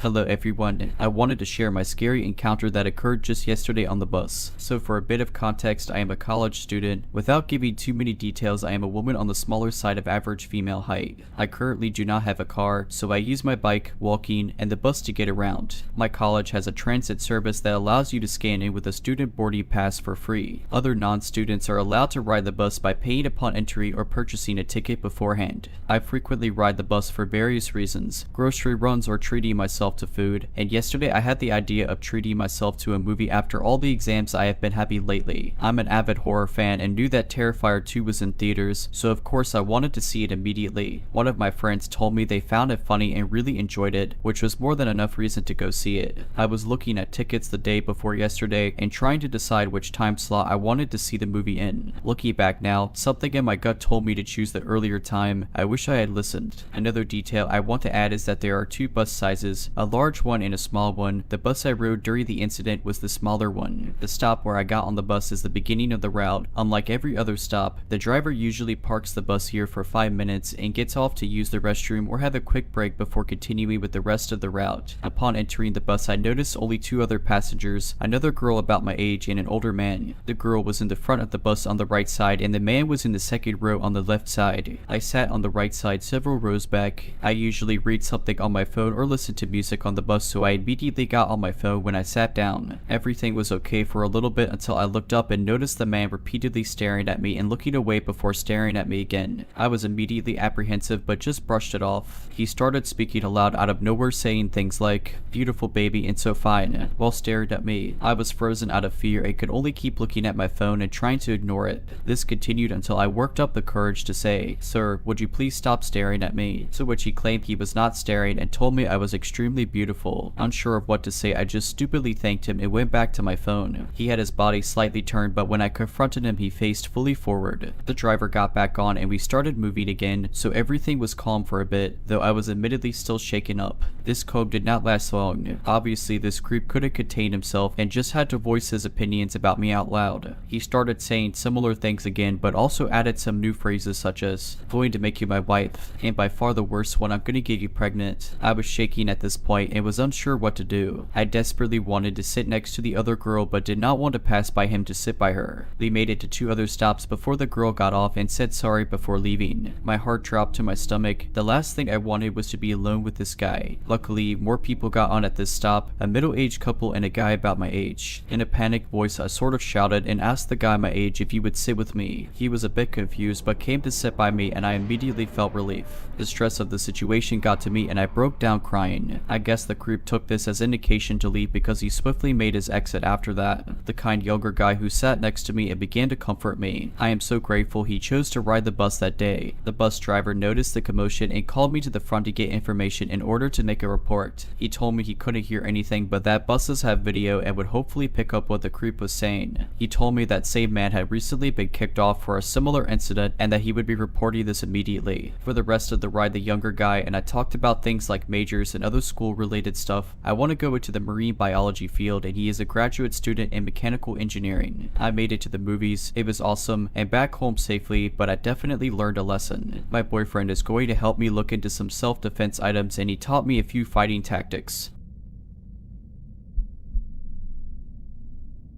Hello everyone, I wanted to share my scary encounter that occurred just yesterday on the bus. So for a bit of context, I am a college student. Without giving too many details, I am a woman on the smaller side of average female height. I currently do not have a car, so I use my bike, walking, and the bus to get around. My college has a transit service that allows you to scan in with a student boarding pass for free. Other non-students are allowed to ride the bus by paying upon entry or purchasing a ticket beforehand. I frequently ride the bus for various reasons, grocery runs or treating myself to food, and yesterday I had the idea of treating myself to a movie after all the exams I have been having lately. I'm an avid horror fan and knew that Terrifier 2 was in theaters, so of course I wanted to see it immediately. One of my friends told me they found it funny and really enjoyed it, which was more than enough reason to go see it. I was looking at tickets the day before yesterday and trying to decide which time slot I wanted to see the movie in. Looking back now, something in my gut told me to choose the earlier time. I wish I had listened. Another detail I want to add is that there are 2 bus sizes, a large one and a small one. The bus I rode during the incident was the smaller one. The stop where I got on the bus is the beginning of the route. Unlike every other stop, the driver usually parks the bus here for 5 minutes and gets off to use the restroom or have a quick break before continuing with the rest of the route. Upon entering the bus, I noticed only 2 other passengers, another girl about my age and an older man. The girl was in the front of the bus on the right side and the man was in the second row on the left side. I sat on the right side several rows back. I usually read something on my phone or listen to music music on the bus, so I immediately got on my phone when I sat down. Everything was okay for a little bit until I looked up and noticed the man repeatedly staring at me and looking away before staring at me again. I was immediately apprehensive but just brushed it off. He started speaking aloud out of nowhere, saying things like, "Beautiful baby and so fine," while staring at me. I was frozen out of fear and could only keep looking at my phone and trying to ignore it. This continued until I worked up the courage to say, "Sir, would you please stop staring at me?" To which he claimed he was not staring and told me I was extremely beautiful. Unsure of what to say, I just stupidly thanked him and went back to my phone. He had his body slightly turned, but when I confronted him, he faced fully forward. The driver got back on and we started moving again, so everything was calm for a bit, though I was admittedly still shaken up. This calm did not last long. Obviously, this creep couldn't contain himself and just had to voice his opinions about me out loud. He started saying similar things again, but also added some new phrases such as, "Going to make you my wife," and by far the worst one, "I'm gonna get you pregnant." I was shaking at this point and was unsure what to do. I desperately wanted to sit next to the other girl but did not want to pass by him to sit by her. We made it to 2 other stops before the girl got off and said sorry before leaving. My heart dropped to my stomach. The last thing I wanted was to be alone with this guy. Luckily, more people got on at this stop, a middle-aged couple and a guy about my age. In a panicked voice, I sort of shouted and asked the guy my age if he would sit with me. He was a bit confused but came to sit by me and I immediately felt relief. The stress of the situation got to me and I broke down crying. I guess the creep took this as indication to leave because he swiftly made his exit after that. The kind younger guy who sat next to me and began to comfort me. I am so grateful he chose to ride the bus that day. The bus driver noticed the commotion and called me to the front to get information in order to make a report. He told me he couldn't hear anything but that buses have video and would hopefully pick up what the creep was saying. He told me that same man had recently been kicked off for a similar incident and that he would be reporting this immediately. For the rest of the ride, the younger guy and I talked about things like majors and other school related stuff. I want to go into the marine biology field and he is a graduate student in mechanical engineering. I made it to the movies, it was awesome, and back home safely, but I definitely learned a lesson. My boyfriend is going to help me look into some self-defense items and he taught me a few fighting tactics.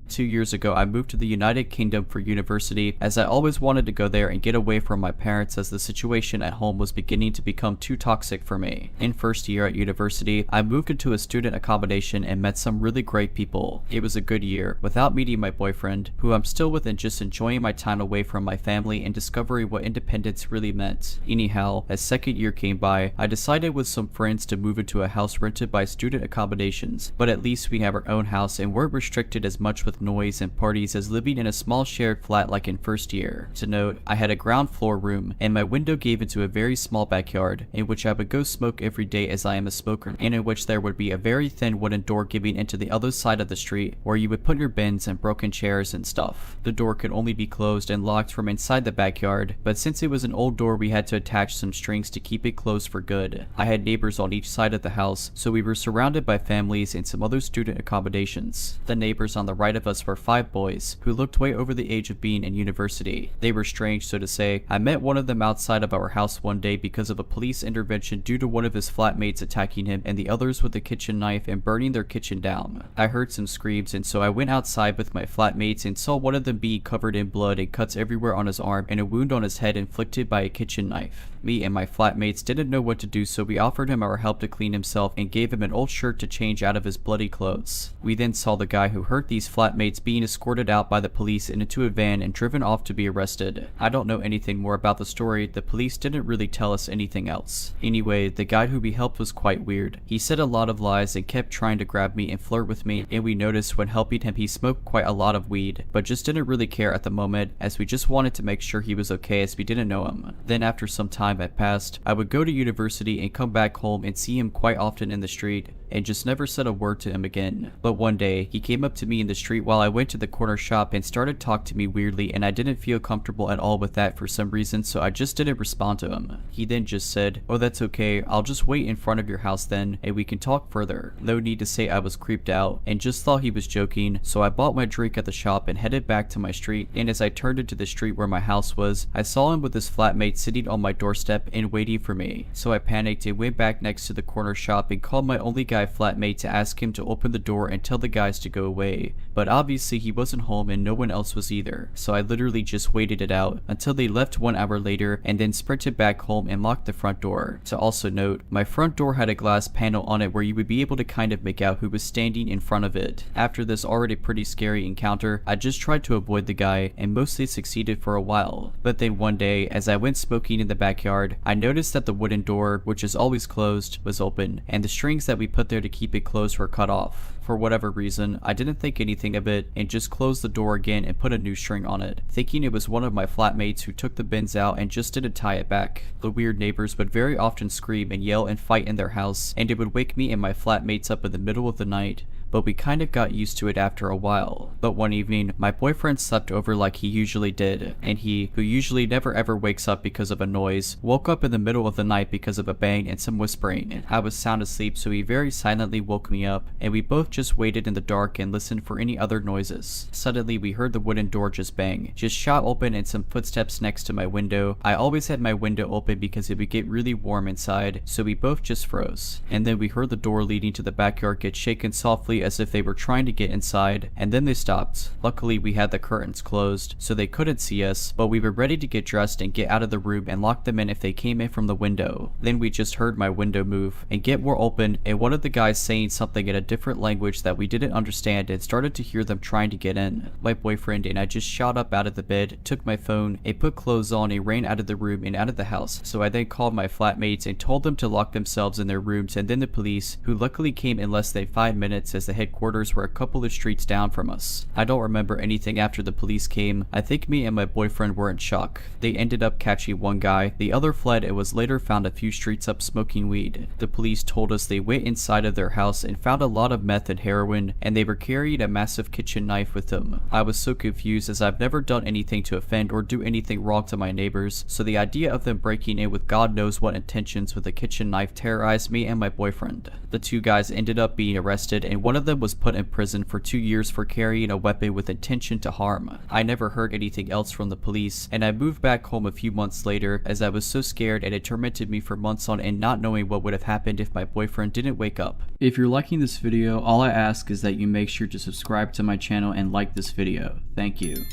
2 years ago, I moved to the United Kingdom for university as I always wanted to go there and get away from my parents as the situation at home was beginning to become too toxic for me. In first year at university, I moved into a student accommodation and met some really great people. It was a good year, without meeting my boyfriend, who I'm still with and just enjoying my time away from my family and discovering what independence really meant. Anyhow, as second year came by, I decided with some friends to move into a house rented by student accommodations, but at least we have our own house and weren't restricted as much with noise and parties as living in a small shared flat like in first year. To note, I had a ground floor room and my window gave into a very small backyard in which I would go smoke every day as I am a smoker, and in which there would be a very thin wooden door giving into the other side of the street where you would put your bins and broken chairs and stuff. The door could only be closed and locked from inside the backyard, but since it was an old door we had to attach some strings to keep it closed for good. I had neighbors on each side of the house, so we were surrounded by families and some other student accommodations. The neighbors on the right of us were 5 boys who looked way over the age of being in university. They were strange, so to say. I met one of them outside of our house one day because of a police intervention due to one of his flatmates attacking him and the others with a kitchen knife and burning their kitchen down. I heard some screams and so I went outside with my flatmates and saw one of them be covered in blood and cuts everywhere on his arm and a wound on his head inflicted by a kitchen knife. Me and my flatmates didn't know what to do, so we offered him our help to clean himself and gave him an old shirt to change out of his bloody clothes. We then saw the guy who hurt these flatmates being escorted out by the police and into a van and driven off to be arrested. I don't know anything more about the story. The police didn't really tell us anything else. Anyway, the guy who we helped was quite weird. He said a lot of lies and kept trying to grab me and flirt with me, and we noticed when helping him he smoked quite a lot of weed, but just didn't really care at the moment as we just wanted to make sure he was okay as we didn't know him. Then after some time had passed, I would go to university and come back home and see him quite often in the street and just never said a word to him again. But one day, he came up to me in the street while I went to the corner shop and started talking to me weirdly, and I didn't feel comfortable at all with that for some reason, so I just didn't respond to him. He then just said, "Oh, that's okay, I'll just wait in front of your house then and we can talk further." No need to say I was creeped out and just thought he was joking, so I bought my drink at the shop and headed back to my street, and as I turned into the street where my house was, I saw him with his flatmate sitting on my doorstep and waiting for me. So I panicked and went back next to the corner shop and called my only guy guy flatmate to ask him to open the door and tell the guys to go away, but obviously he wasn't home and no one else was either, so I literally just waited it out until they left 1 hour later and then sprinted back home and locked the front door. To also note, my front door had a glass panel on it where you would be able to kind of make out who was standing in front of it. After this already pretty scary encounter, I just tried to avoid the guy and mostly succeeded for a while, but then one day as I went smoking in the backyard, I noticed that the wooden door, which is always closed, was open, and the strings that we put there to keep it closed were cut off. For whatever reason, I didn't think anything of it and just closed the door again and put a new string on it, thinking it was one of my flatmates who took the bins out and just didn't tie it back. The weird neighbors would very often scream and yell and fight in their house, and it would wake me and my flatmates up in the middle of the night, but we kind of got used to it after a while. But one evening, my boyfriend slept over like he usually did, and he, who usually never ever wakes up because of a noise, woke up in the middle of the night because of a bang and some whispering. I was sound asleep, so he very silently woke me up, and we both just waited in the dark and listened for any other noises. Suddenly, we heard the wooden door just bang, just shot open and some footsteps next to my window. I always had my window open because it would get really warm inside, so we both just froze. And then we heard the door leading to the backyard get shaken softly as if they were trying to get inside, and then they stopped. Luckily, we had the curtains closed, so they couldn't see us, but we were ready to get dressed and get out of the room and lock them in if they came in from the window. Then we just heard my window move and get more open, and one of the guys saying something in a different language that we didn't understand, and started to hear them trying to get in. My boyfriend and I just shot up out of the bed, took my phone, and put clothes on and ran out of the room and out of the house. So I then called my flatmates and told them to lock themselves in their rooms, and then the police, who luckily came in less than 5 minutes as the headquarters were a couple of streets down from us. I don't remember anything after the police came. I think me and my boyfriend were in shock. They ended up catching one guy, the other fled and was later found a few streets up smoking weed. The police told us they went inside of their house and found a lot of meth and heroin, and they were carrying a massive kitchen knife with them. I was so confused as I've never done anything to offend or do anything wrong to my neighbors, so the idea of them breaking in with God knows what intentions with a kitchen knife terrorized me and my boyfriend. The two guys ended up being arrested, and one of them was put in prison for 2 years for carrying a weapon with intention to harm. I never heard anything else from the police, and I moved back home a few months later as I was so scared, and it tormented me for months on end not knowing what would have happened if my boyfriend didn't wake up. If you're liking this video, all I ask is that you make sure to subscribe to my channel and like this video. Thank you.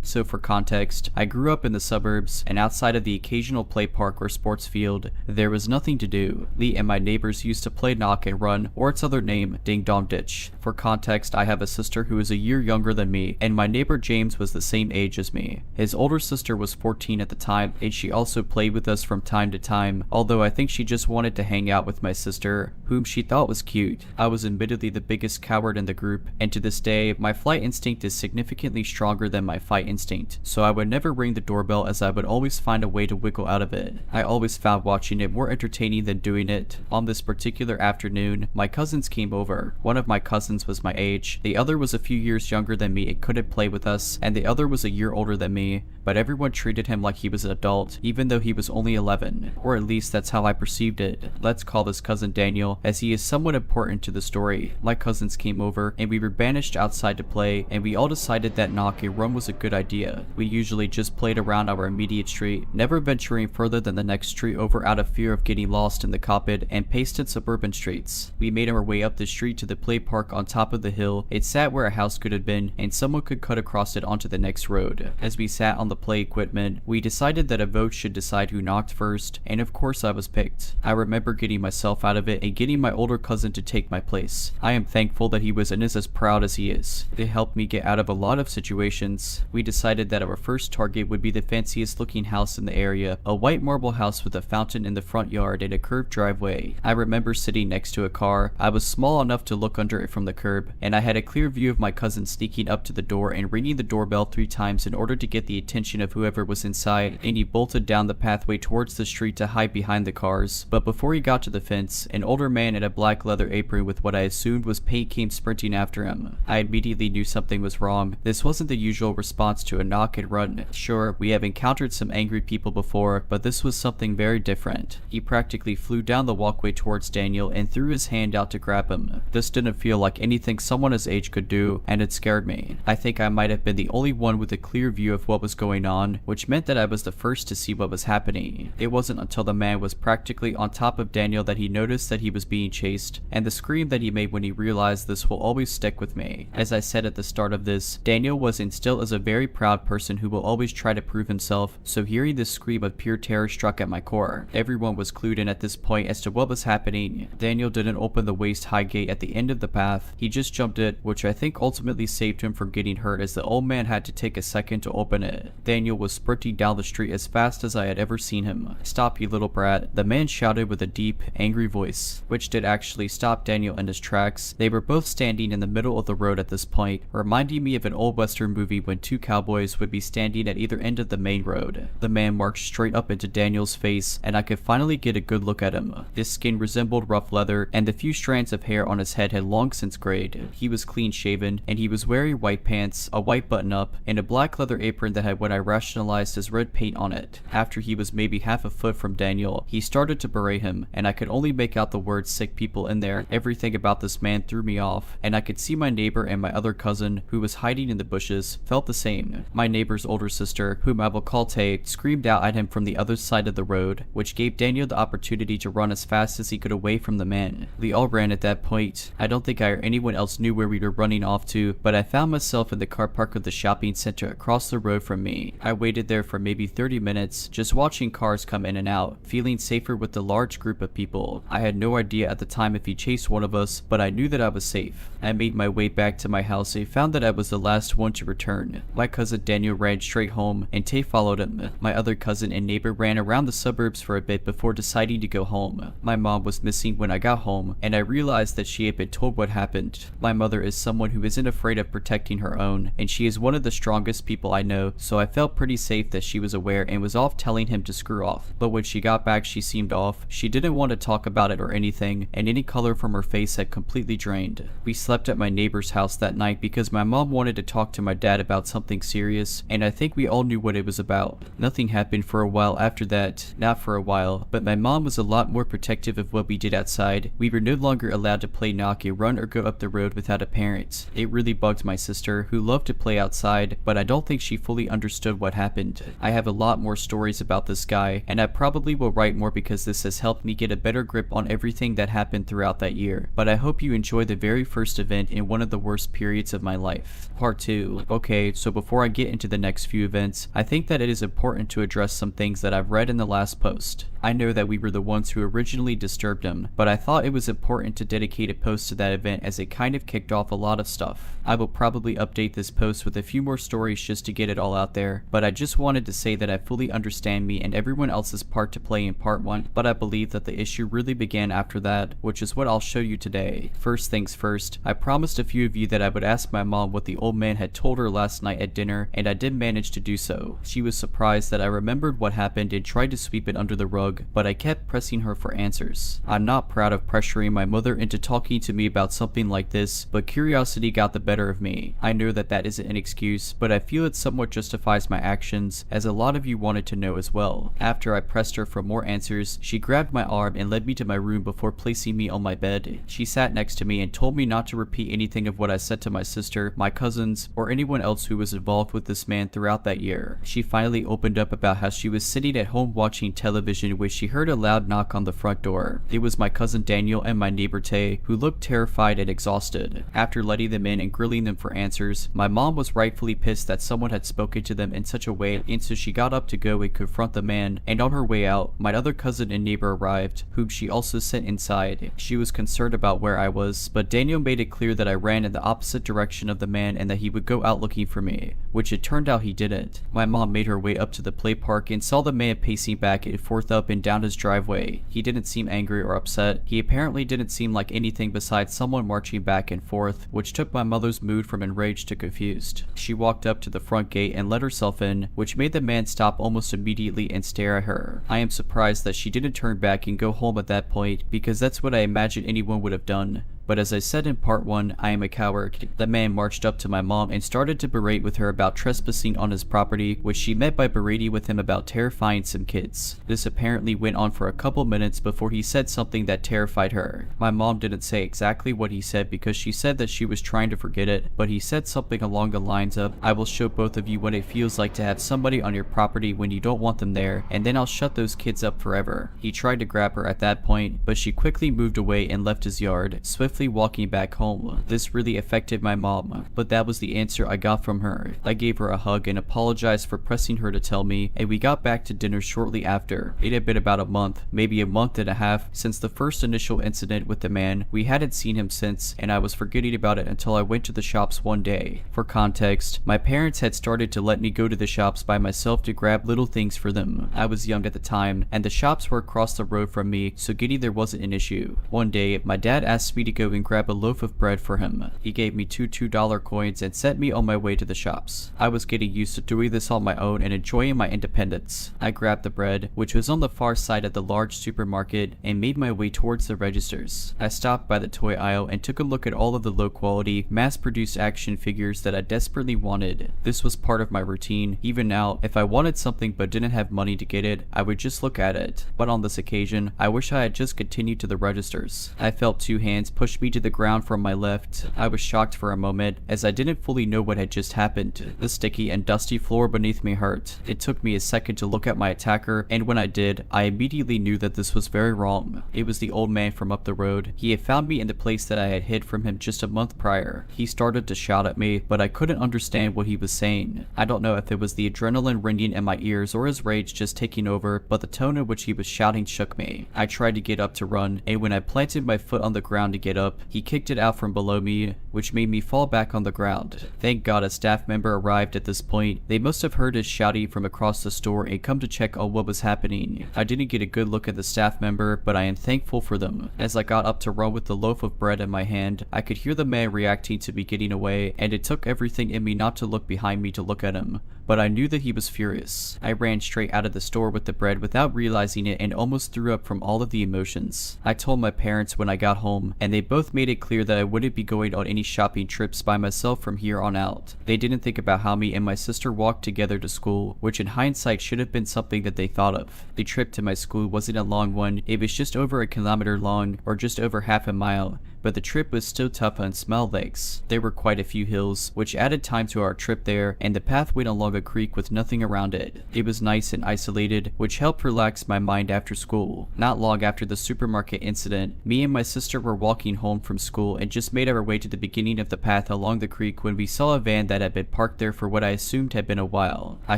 So for context, I grew up in the suburbs, and outside of the occasional play park or sports field, there was nothing to do. Lee and my neighbors used to play knock and run, or its other name, ding dong ditch. For context, I have a sister who is a year younger than me, and my neighbor James was the same age as me. His older sister was 14 at the time, and she also played with us from time to time, although I think she just wanted to hang out with my sister, whom she thought was cute. I was admittedly the biggest coward in the group, and to this day, my flight instinct is significantly stronger than my fight instinct, so I would never ring the doorbell as I would always find a way to wiggle out of it. I always found watching it more entertaining than doing it. On this particular afternoon, my cousins came over. One of my cousins was my age, the other was a few years younger than me and couldn't play with us, and the other was a year older than me, but everyone treated him like he was an adult, even though he was only 11, or at least that's how I perceived it. Let's call this cousin Daniel, as he is somewhat important to the story. My cousins came over, and we were banished outside to play, and we all decided that knock and run was a good idea. We usually just played around our immediate street, never venturing further than the next street over out of fear of getting lost in the coppice and pasted suburban streets. We made our way up the street to the play park on top of the hill. It sat where a house could have been, and someone could cut across it onto the next road. As we sat on the play equipment, we decided that a vote should decide who knocked first, and of course I was picked. I remember getting myself out of it and getting my older cousin to take my place. I am thankful that he was and is as proud as he is. They helped me get out of a lot of situations. We decided that our first target would be the fanciest looking house in the area, a white marble house with a fountain in the front yard and a curved driveway. I remember sitting next to a car. I was small enough to look under it from the curb, and I had a clear view of my cousin sneaking up to the door and ringing the doorbell 3 times in order to get the attention of whoever was inside, and he bolted down the pathway towards the street to hide behind the cars. But before he got to the fence, an older man in a black leather apron with what I assumed was paint came sprinting after him. I immediately knew something was wrong. This wasn't the usual response response to a knock and run. Sure, we have encountered some angry people before, but this was something very different. He practically flew down the walkway towards Daniel and threw his hand out to grab him. This didn't feel like anything someone his age could do, and it scared me. I think I might have been the only one with a clear view of what was going on, which meant that I was the first to see what was happening. It wasn't until the man was practically on top of Daniel that he noticed that he was being chased, and the scream that he made when he realized this will always stick with me. As I said at the start of this, Daniel was and still is a very proud person who will always try to prove himself, so hearing this scream of pure terror struck at my core. Everyone was clued in at this point as to what was happening. Daniel didn't open the waist-high gate at the end of the path, he just jumped it, which I think ultimately saved him from getting hurt as the old man had to take a second to open it. Daniel was sprinting down the street as fast as I had ever seen him. "Stop, you little brat," the man shouted with a deep, angry voice, which did actually stop Daniel in his tracks. They were both standing in the middle of the road at this point, reminding me of an old western movie when two cowboys would be standing at either end of the main road. The man marched straight up into Daniel's face, and I could finally get a good look at him. His skin resembled rough leather, and the few strands of hair on his head had long since grayed. He was clean shaven, and he was wearing white pants, a white button-up, and a black leather apron that had what I rationalized as red paint on it. After he was maybe half a foot from Daniel, he started to berate him, and I could only make out the words "sick people" in there. Everything about this man threw me off, and I could see my neighbor and my other cousin, who was hiding in the bushes, felt the same. My neighbor's older sister, whom I will call Tay, screamed out at him from the other side of the road, which gave Daniel the opportunity to run as fast as he could away from the man. We all ran at that point. I don't think I or anyone else knew where we were running off to, but I found myself in the car park of the shopping center across the road from me. I waited there for maybe 30 minutes, just watching cars come in and out, feeling safer with the large group of people. I had no idea at the time if he chased one of us, but I knew that I was safe. I made my way back to my house and found that I was the last one to return. My cousin Daniel ran straight home, and Tay followed him. My other cousin and neighbor ran around the suburbs for a bit before deciding to go home. My mom was missing when I got home, and I realized that she had been told what happened. My mother is someone who isn't afraid of protecting her own, and she is one of the strongest people I know, so I felt pretty safe that she was aware and was off telling him to screw off. But when she got back, she seemed off. She didn't want to talk about it or anything, and any color from her face had completely drained. We slept at my neighbor's house that night because my mom wanted to talk to my dad about something serious, and I think we all knew what it was about. Nothing happened for a while after that. Not for a while, but my mom was a lot more protective of what we did outside. We were no longer allowed to play knock and run or go up the road without a parent. It really bugged my sister, who loved to play outside, but I don't think she fully understood what happened. I have a lot more stories about this guy, and I probably will write more because this has helped me get a better grip on everything that happened throughout that year. But I hope you enjoy the very first event in one of the worst periods of my life. Part 2. Okay, so before I get into the next few events, I think that it is important to address some things that I've read in the last post. I know that we were the ones who originally disturbed him, but I thought it was important to dedicate a post to that event as it kind of kicked off a lot of stuff. I will probably update this post with a few more stories just to get it all out there, but I just wanted to say that I fully understand me and everyone else's part to play in part 1, but I believe that the issue really began after that, which is what I'll show you today. First things first, I promised a few of you that I would ask my mom what the old man had told her last night at dinner, and I did manage to do so. She was surprised that I remembered what happened and tried to sweep it under the rug, but I kept pressing her for answers. I'm not proud of pressuring my mother into talking to me about something like this, but curiosity got the better of me. I know that that isn't an excuse, but I feel it somewhat justifies my actions, as a lot of you wanted to know as well. After I pressed her for more answers, she grabbed my arm and led me to my room before placing me on my bed. She sat next to me and told me not to repeat anything of what I said to my sister, my cousins, or anyone else who was involved with this man throughout that year. She finally opened up about how she was sitting at home watching television when she heard a loud knock on the front door. It was my cousin Daniel and my neighbor Tay, who looked terrified and exhausted. After letting them in and grilling them for answers, my mom was rightfully pissed that someone had spoken to them in such a way, and so she got up to go and confront the man, and on her way out, my other cousin and neighbor arrived, whom she also sent inside. She was concerned about where I was, but Daniel made it clear that I ran in the opposite direction of the man and that he would go out looking for me, which it turned out he didn't. My mom made her way up to the play park and saw the man pacing back and forth up and down his driveway. He didn't seem angry or upset. He apparently didn't seem like anything besides someone marching back and forth, which took my mother's mood from enraged to confused. She walked up to the front gate and let herself in, which made the man stop almost immediately and stare at her. I am surprised that she didn't turn back and go home at that point, because that's what I imagine anyone would have done. but as I said in part 1, I am a coward. The man marched up to my mom and started to berate with her about trespassing on his property, which she met by berating with him about terrifying some kids. This apparently went on for a couple minutes before he said something that terrified her. My mom didn't say exactly what he said because she said that she was trying to forget it, but he said something along the lines of, "I will show both of you what it feels like to have somebody on your property when you don't want them there, and then I'll shut those kids up forever." He tried to grab her at that point, but she quickly moved away and left his yard, swiftly walking back home. This really affected my mom, but that was the answer I got from her. I gave her a hug and apologized for pressing her to tell me, and we got back to dinner shortly after. It had been about a month, maybe a month and a half, since the first initial incident with the man. We hadn't seen him since, and I was forgetting about it until I went to the shops one day. For context, my parents had started to let me go to the shops by myself to grab little things for them. I was young at the time, and the shops were across the road from me, so getting there wasn't an issue. One day, my dad asked me to go and grab a loaf of bread for him. He gave me two $2 coins and sent me on my way to the shops. I was getting used to doing this on my own and enjoying my independence. I grabbed the bread, which was on the far side of the large supermarket, and made my way towards the registers. I stopped by the toy aisle and took a look at all of the low-quality, mass-produced action figures that I desperately wanted. This was part of my routine. Even now, if I wanted something but didn't have money to get it, I would just look at it. But on this occasion, I wish I had just continued to the registers. I felt two hands push me to the ground from my left. I was shocked for a moment, as I didn't fully know what had just happened. The sticky and dusty floor beneath me hurt. It took me a second to look at my attacker, and when I did, I immediately knew that this was very wrong. It was the old man from up the road. He had found me in the place that I had hid from him just a month prior. He started to shout at me, but I couldn't understand what he was saying. I don't know if it was the adrenaline ringing in my ears or his rage just taking over, but the tone in which he was shouting shook me. I tried to get up to run, and when I planted my foot on the ground to get up, he kicked it out from below me, which made me fall back on the ground. Thank God a staff member arrived at this point. They must have heard his shouting from across the store and come to check on what was happening. I didn't get a good look at the staff member, but I am thankful for them. As I got up to run with the loaf of bread in my hand, I could hear the man reacting to me getting away, and it took everything in me not to look behind me to look at him. But I knew that he was furious. I ran straight out of the store with the bread without realizing it and almost threw up from all of the emotions. I told my parents when I got home, and they both made it clear that I wouldn't be going on any shopping trips by myself from here on out. They didn't think about how me and my sister walked together to school, which in hindsight should have been something that they thought of. The trip to my school wasn't a long one. It was just over 1 kilometer long, or just over half a mile. But the trip was still tough on small legs. There were quite a few hills, which added time to our trip there, and the path went along a creek with nothing around it. It was nice and isolated, which helped relax my mind after school. Not long after the supermarket incident, me and my sister were walking home from school and just made our way to the beginning of the path along the creek when we saw a van that had been parked there for what I assumed had been a while. I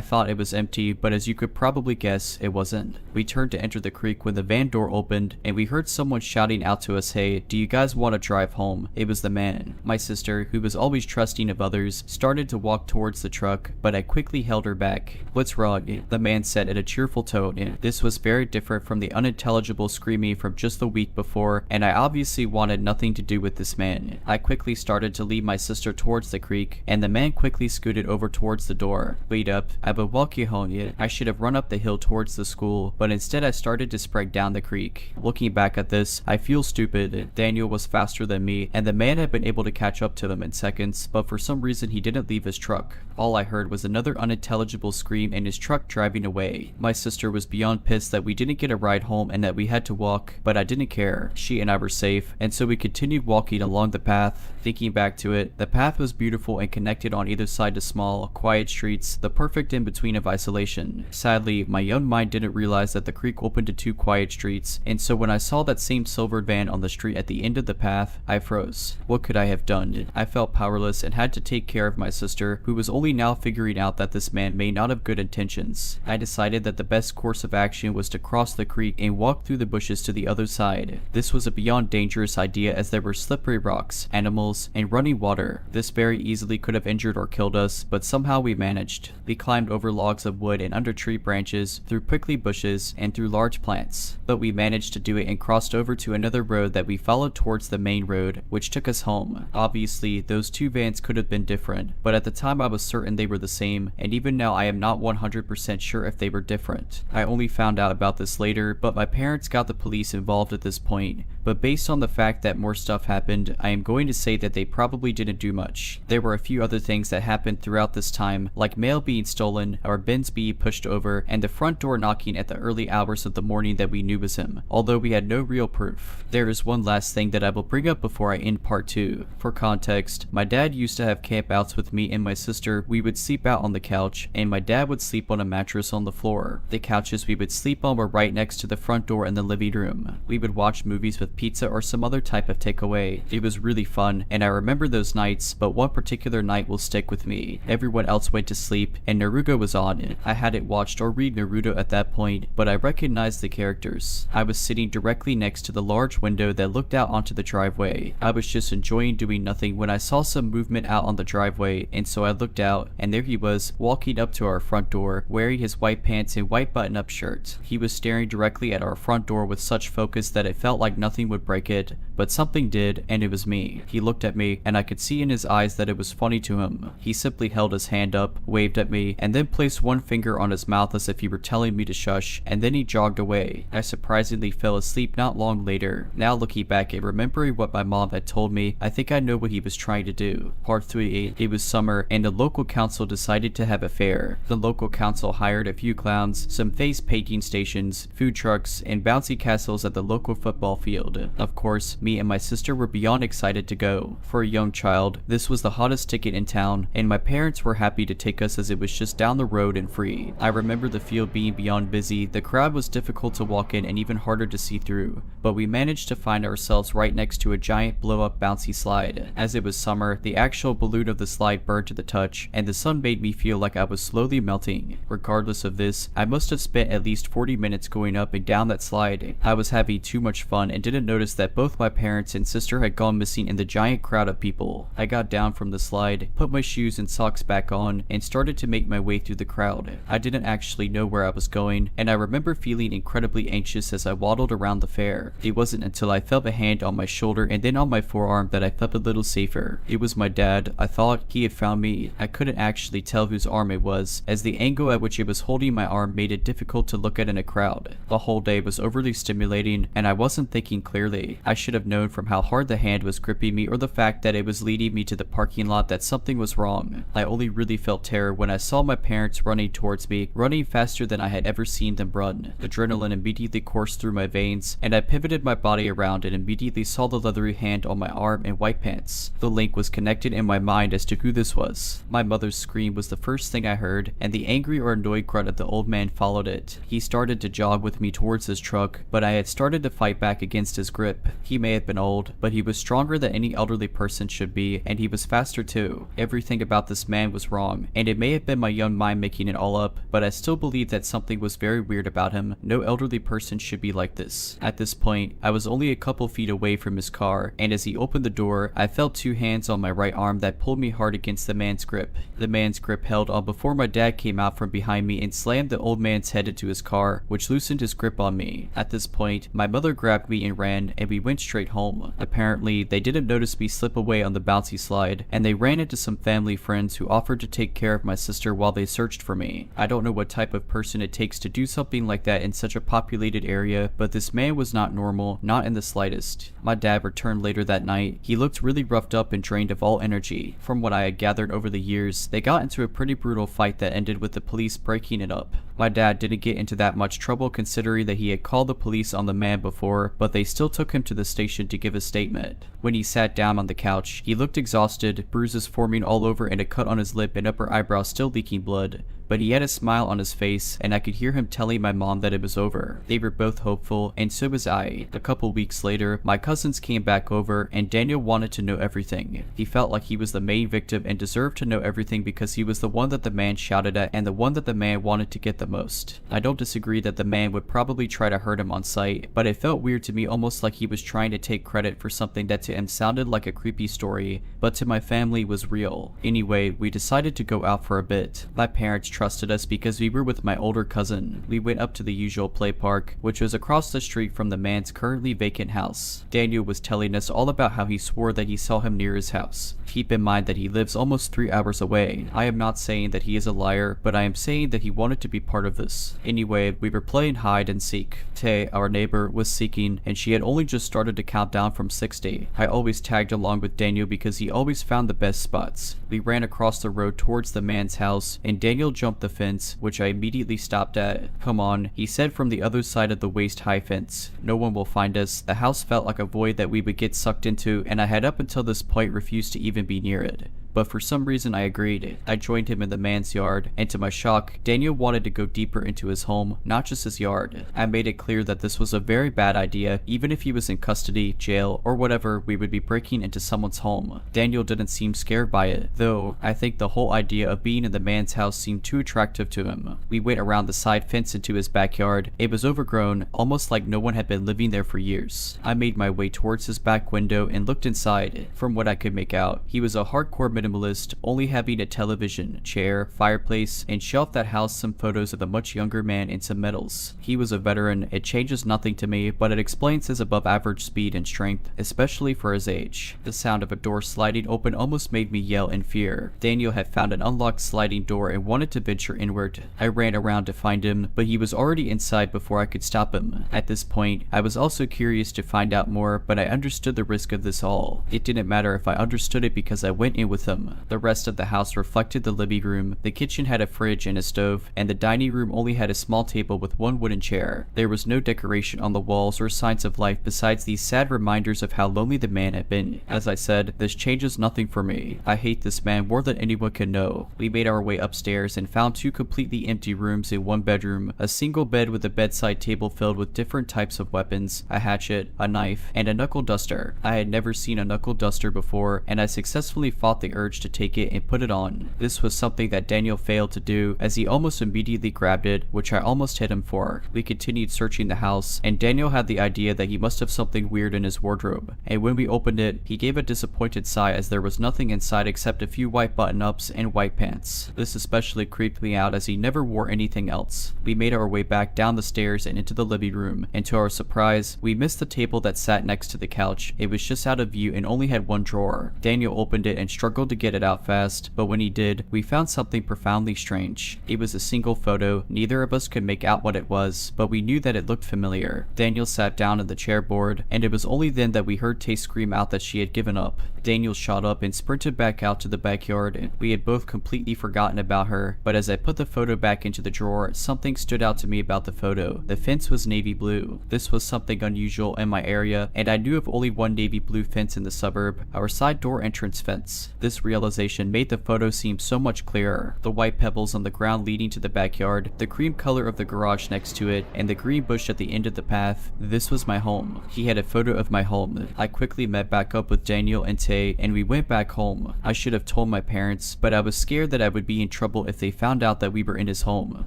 thought it was empty, but as you could probably guess, it wasn't. We turned to enter the creek when the van door opened, and we heard someone shouting out to us, "Hey, do you guys want to drive home?" It was the man. My sister, who was always trusting of others, started to walk towards the truck, but I quickly held her back. "What's wrong?" the man said in a cheerful tone. This was very different from the unintelligible screaming from just the week before, and I obviously wanted nothing to do with this man. I quickly started to lead my sister towards the creek, and the man quickly scooted over towards the door. "Wait up, I will walk you home." I should have run up the hill towards the school, but instead I started to sprint down the creek. Looking back at this, I feel stupid. Daniel was faster than me, and the man had been able to catch up to them in seconds, but for some reason he didn't leave his truck. All I heard was another unintelligible scream and his truck driving away. My sister was beyond pissed that we didn't get a ride home and that we had to walk, but I didn't care. She and I were safe, and so we continued walking along the path. Thinking back to it, the path was beautiful and connected on either side to small, quiet streets, the perfect in-between of isolation. Sadly, my young mind didn't realize that the creek opened to 2 quiet streets, and so when I saw that same silvered van on the street at the end of the path, I froze. What could I have done? I felt powerless and had to take care of my sister, who was only now figuring out that this man may not have good intentions. I decided that the best course of action was to cross the creek and walk through the bushes to the other side. This was a beyond dangerous idea as there were slippery rocks, animals, and running water. This very easily could have injured or killed us, but somehow we managed. We climbed over logs of wood and under tree branches, through prickly bushes, and through large plants. But we managed to do it and crossed over to another road that we followed towards the main road, which took us home. Obviously, those two vans could have been different, but at the time I was certain they were the same, and even now I am not 100% sure if they were different. I only found out about this later, but my parents got the police involved at this point. But based on the fact that more stuff happened, I am going to say that they probably didn't do much. There were a few other things that happened throughout this time, like mail being stolen, our bins being pushed over, and the front door knocking at the early hours of the morning that we knew was him, although we had no real proof. There is one last thing that I will bring up before I end part 2. For context, my dad used to have campouts with me and my sister. We would sleep out on the couch, and my dad would sleep on a mattress on the floor. The couches we would sleep on were right next to the front door in the living room. We would watch movies with pizza or some other type of takeaway. It was really fun, and I remember those nights, but one particular night will stick with me. Everyone else went to sleep, and Naruto was on. I hadn't watched or read Naruto at that point, but I recognized the characters. I was sitting directly next to the large window that looked out onto the driveway. I was just enjoying doing nothing when I saw some movement out on the driveway, and so I looked out, and there he was, walking up to our front door, wearing his white pants and white button-up shirt. He was staring directly at our front door with such focus that it felt like nothing would break it, but something did, and it was me. He looked at me, and I could see in his eyes that it was funny to him. He simply held his hand up, waved at me, and then placed one finger on his mouth as if he were telling me to shush, and then he jogged away. I surprisingly fell asleep not long later. Now looking back and remembering what my mom had told me, I think I know what he was trying to do. Part 3, it was summer, and the local council decided to have a fair. The local council hired a few clowns, some face painting stations, food trucks, and bouncy castles at the local football field. Of course, me and my sister were beyond excited to go. For a young child, this was the hottest ticket in town, and my parents were happy to take us as it was just down the road and free. I remember the field being beyond busy, the crowd was difficult to walk in and even harder to see through, but we managed to find ourselves right next to a giant blow-up bouncy slide. As it was summer, the actual balloon of the slide burned to the touch, and the sun made me feel like I was slowly melting. Regardless of this, I must have spent at least 40 minutes going up and down that slide. I was having too much fun and didn't notice that both my parents and sister had gone missing in the giant crowd of people. I got down from the slide, put my shoes and socks back on, and started to make my way through the crowd. I didn't actually know where I was going, and I remember feeling incredibly anxious as I waddled around the fair. It wasn't until I felt a hand on my shoulder and then on my forearm that I felt a little safer. It was my dad. I thought he had found me. I couldn't actually tell whose arm it was, as the angle at which it was holding my arm made it difficult to look at in a crowd. The whole day was overly stimulating, and I wasn't thinking clearly. I should have known from how hard the hand was gripping me or the fact that it was leading me to the parking lot that something was wrong. I only really felt terror when I saw my parents running towards me, running faster than I had ever seen them run. Adrenaline immediately coursed through my veins, and I pivoted my body around and immediately saw the leathery hand on my arm and white pants. The link was connected in my mind as to who this was. My mother's scream was the first thing I heard, and the angry or annoyed grunt of the old man followed it. He started to jog with me towards his truck, but I had started to fight back against his grip. He may have been old, but he was stronger than any elderly person should be, and he was faster too. Everything about this man was wrong, and it may have been my young mind making it all up, but I still believed that something was very weird about him. No elderly person should be like this. At this point, I was only a couple feet away from his car, and as he opened the door, I felt two hands on my right arm that pulled me hard against the man's grip. The man's grip held on before my dad came out from behind me and slammed the old man's head into his car, which loosened his grip on me. At this point, my mother grabbed me and ran, and we went straight home. Apparently, they didn't notice me slip away on the bouncy slide, and they ran into some family friends who offered to take care of my sister while they searched for me. I don't know what type of person it takes to do something like that in such a populated area, but this man was not normal, not in the slightest. My dad returned later that night. He looked really roughed up and drained of all energy. From what I had gathered over the years, they got into a pretty brutal fight that ended with the police breaking it up. My dad didn't get into that much trouble considering that he had called the police on the man before, but they still took him to the station to give a statement. When he sat down on the couch, he looked exhausted, bruises forming all over and a cut on his lip and upper eyebrow still leaking blood. But he had a smile on his face, and I could hear him telling my mom that it was over. They were both hopeful, and so was I. A couple weeks later, my cousins came back over, and Daniel wanted to know everything. He felt like he was the main victim and deserved to know everything because he was the one that the man shouted at and the one that the man wanted to get the most. I don't disagree that the man would probably try to hurt him on sight, but it felt weird to me, almost like he was trying to take credit for something that to him sounded like a creepy story, but to my family was real. Anyway, we decided to go out for a bit. My parents tried trusted us because we were with my older cousin. We went up to the usual play park, which was across the street from the man's currently vacant house. Daniel was telling us all about how he swore that he saw him near his house. Keep in mind that he lives almost 3 hours away. I am not saying that he is a liar, but I am saying that he wanted to be part of this. Anyway, we were playing hide and seek. Tay, our neighbor, was seeking, and she had only just started to count down from 60. I always tagged along with Daniel because he always found the best spots. We ran across the road towards the man's house, and Daniel jumped the fence, which I immediately stopped at. Come on, he said from the other side of the waist-high fence. No one will find us. The house felt like a void that we would get sucked into, and I had up until this point refused to even be near it. But for some reason I agreed. I joined him in the man's yard, and to my shock, Daniel wanted to go deeper into his home, not just his yard. I made it clear that this was a very bad idea. Even if he was in custody, jail, or whatever, we would be breaking into someone's home. Daniel didn't seem scared by it, though I think the whole idea of being in the man's house seemed too attractive to him. We went around the side fence into his backyard. It was overgrown, almost like no one had been living there for years. I made my way towards his back window and looked inside. From what I could make out, he was a hardcore minimalist, only having a television, chair, fireplace, and shelf that housed some photos of a much younger man and some medals. He was a veteran. It changes nothing to me, but it explains his above average speed and strength, especially for his age. The sound of a door sliding open almost made me yell in fear. Daniel had found an unlocked sliding door and wanted to venture inward. I ran around to find him, but he was already inside before I could stop him. At this point, I was also curious to find out more, but I understood the risk of this all. It didn't matter if I understood it because I went in with him. The rest of the house reflected the living room. The kitchen had a fridge and a stove, and the dining room only had a small table with one wooden chair. There was no decoration on the walls or signs of life besides these sad reminders of how lonely the man had been. As I said, this changes nothing for me. I hate this man more than anyone can know. We made our way upstairs and found 2 completely empty rooms in one bedroom, a single bed with a bedside table filled with different types of weapons, a hatchet, a knife, and a knuckle duster. I had never seen a knuckle duster before, and I successfully fought the urge to take it and put it on. This was something that Daniel failed to do, as he almost immediately grabbed it, which I almost hit him for. We continued searching the house, and Daniel had the idea that he must have something weird in his wardrobe, and when we opened it, he gave a disappointed sigh as there was nothing inside except a few white button-ups and white pants. This especially creeped me out as he never wore anything else. We made our way back down the stairs and into the living room, and to our surprise, we missed the table that sat next to the couch. It was just out of view and only had one drawer. Daniel opened it and struggled to get it out fast, but when he did, we found something profoundly strange. It was a single photo. Neither of us could make out what it was, but we knew that it looked familiar. Daniel sat down at the chairboard, and it was only then that we heard Tay scream out that she had given up. Daniel shot up and sprinted back out to the backyard. We had both completely forgotten about her, but as I put the photo back into the drawer, something stood out to me about the photo. The fence was navy blue. This was something unusual in my area, and I knew of only one navy blue fence in the suburb, our side door entrance fence. This realization made the photo seem so much clearer. The white pebbles on the ground leading to the backyard, the cream color of the garage next to it, and the green bush at the end of the path. This was my home. He had a photo of my home. I quickly met back up with Daniel and Tay, and we went back home. I should have told my parents, but I was scared that I would be in trouble if they found out that we were in his home.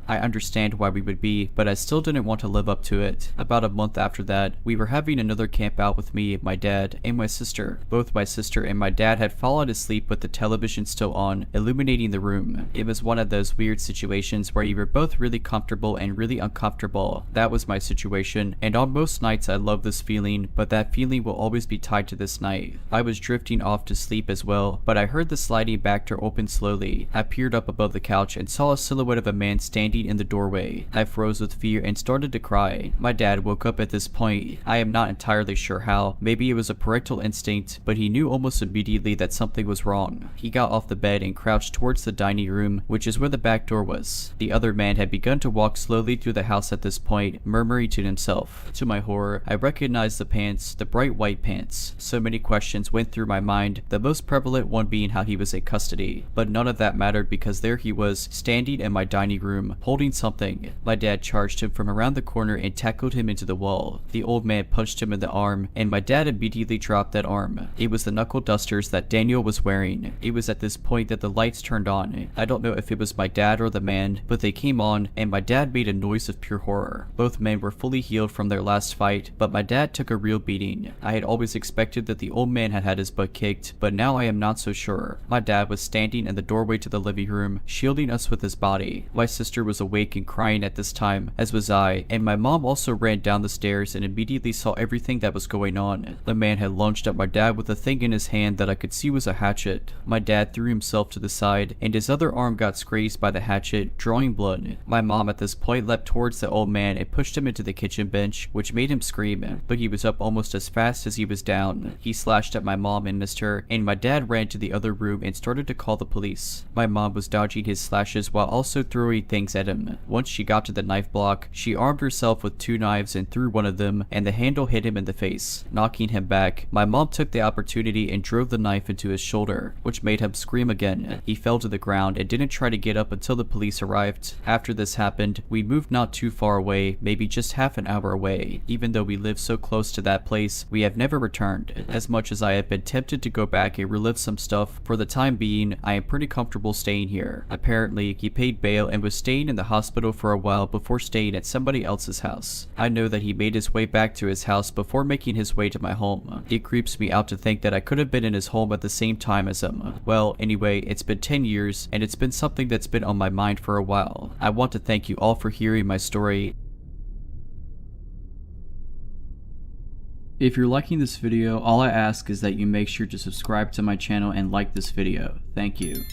I understand why we would be, but I still didn't want to live up to it. About a month after that, we were having another camp out with me, my dad, and my sister. Both my sister and my dad had fallen asleep with the television still on, illuminating the room. It was one of those weird situations where you were both really comfortable and really uncomfortable. That was my situation, and on most nights I love this feeling, but that feeling will always be tied to this night. I was drifting off to sleep as well, but I heard the sliding back door open slowly. I peered up above the couch and saw a silhouette of a man standing in the doorway. I froze with fear and started to cry. My dad woke up at this point. I am not entirely sure how. Maybe it was a parental instinct, but he knew almost immediately that something was wrong. He got off the bed and crouched towards the dining room, which is where the back door was. The other man had begun to walk slowly through the house at this point, murmuring to himself. To my horror, I recognized the pants, the bright white pants. So many questions went through my mind, the most prevalent one being how he was in custody. But none of that mattered because there he was, standing in my dining room, holding something. My dad charged him from around the corner and tackled him into the wall. The old man punched him in the arm, and my dad immediately dropped that arm. It was the knuckle dusters that Daniel was wearing. It was at this point that the lights turned on. I don't know if it was my dad or the man, but they came on, and my dad made a noise of pure horror. Both men were fully healed from their last fight, but my dad took a real beating. I had always expected that the old man had had his butt kicked, but now I am not so sure. My dad was standing in the doorway to the living room, shielding us with his body. My sister was awake and crying at this time, as was I, and my mom also ran down the stairs and immediately saw everything that was going on. The man had lunged at my dad with a thing in his hand that I could see was a hatchet. My dad threw himself to the side, and his other arm got grazed by the hatchet, drawing blood. My mom at this point leapt towards the old man and pushed him into the kitchen bench, which made him scream, but he was up almost as fast as he was down. He slashed at my mom and missed her, and my dad ran to the other room and started to call the police. My mom was dodging his slashes while also throwing things at him. Once she got to the knife block, she armed herself with 2 knives and threw one of them, and the handle hit him in the face, knocking him back. My mom took the opportunity and drove the knife into his shoulder, which made him scream again. He fell to the ground and didn't try to get up until the police arrived. After this happened, we moved not too far away, maybe just half an hour away. Even though we live so close to that place, we have never returned. As much as I have been tempted to go back and relive some stuff, for the time being, I am pretty comfortable staying here. Apparently, he paid bail and was staying in the hospital for a while before staying at somebody else's house. I know that he made his way back to his house before making his way to my home. It creeps me out to think that I could have been in his home at the same time as him. Well, anyway, it's been 10 years, and it's been something that's been on my mind for a while. I want to thank you all for hearing my story. If you're liking this video, all I ask is that you make sure to subscribe to my channel and like this video. Thank you.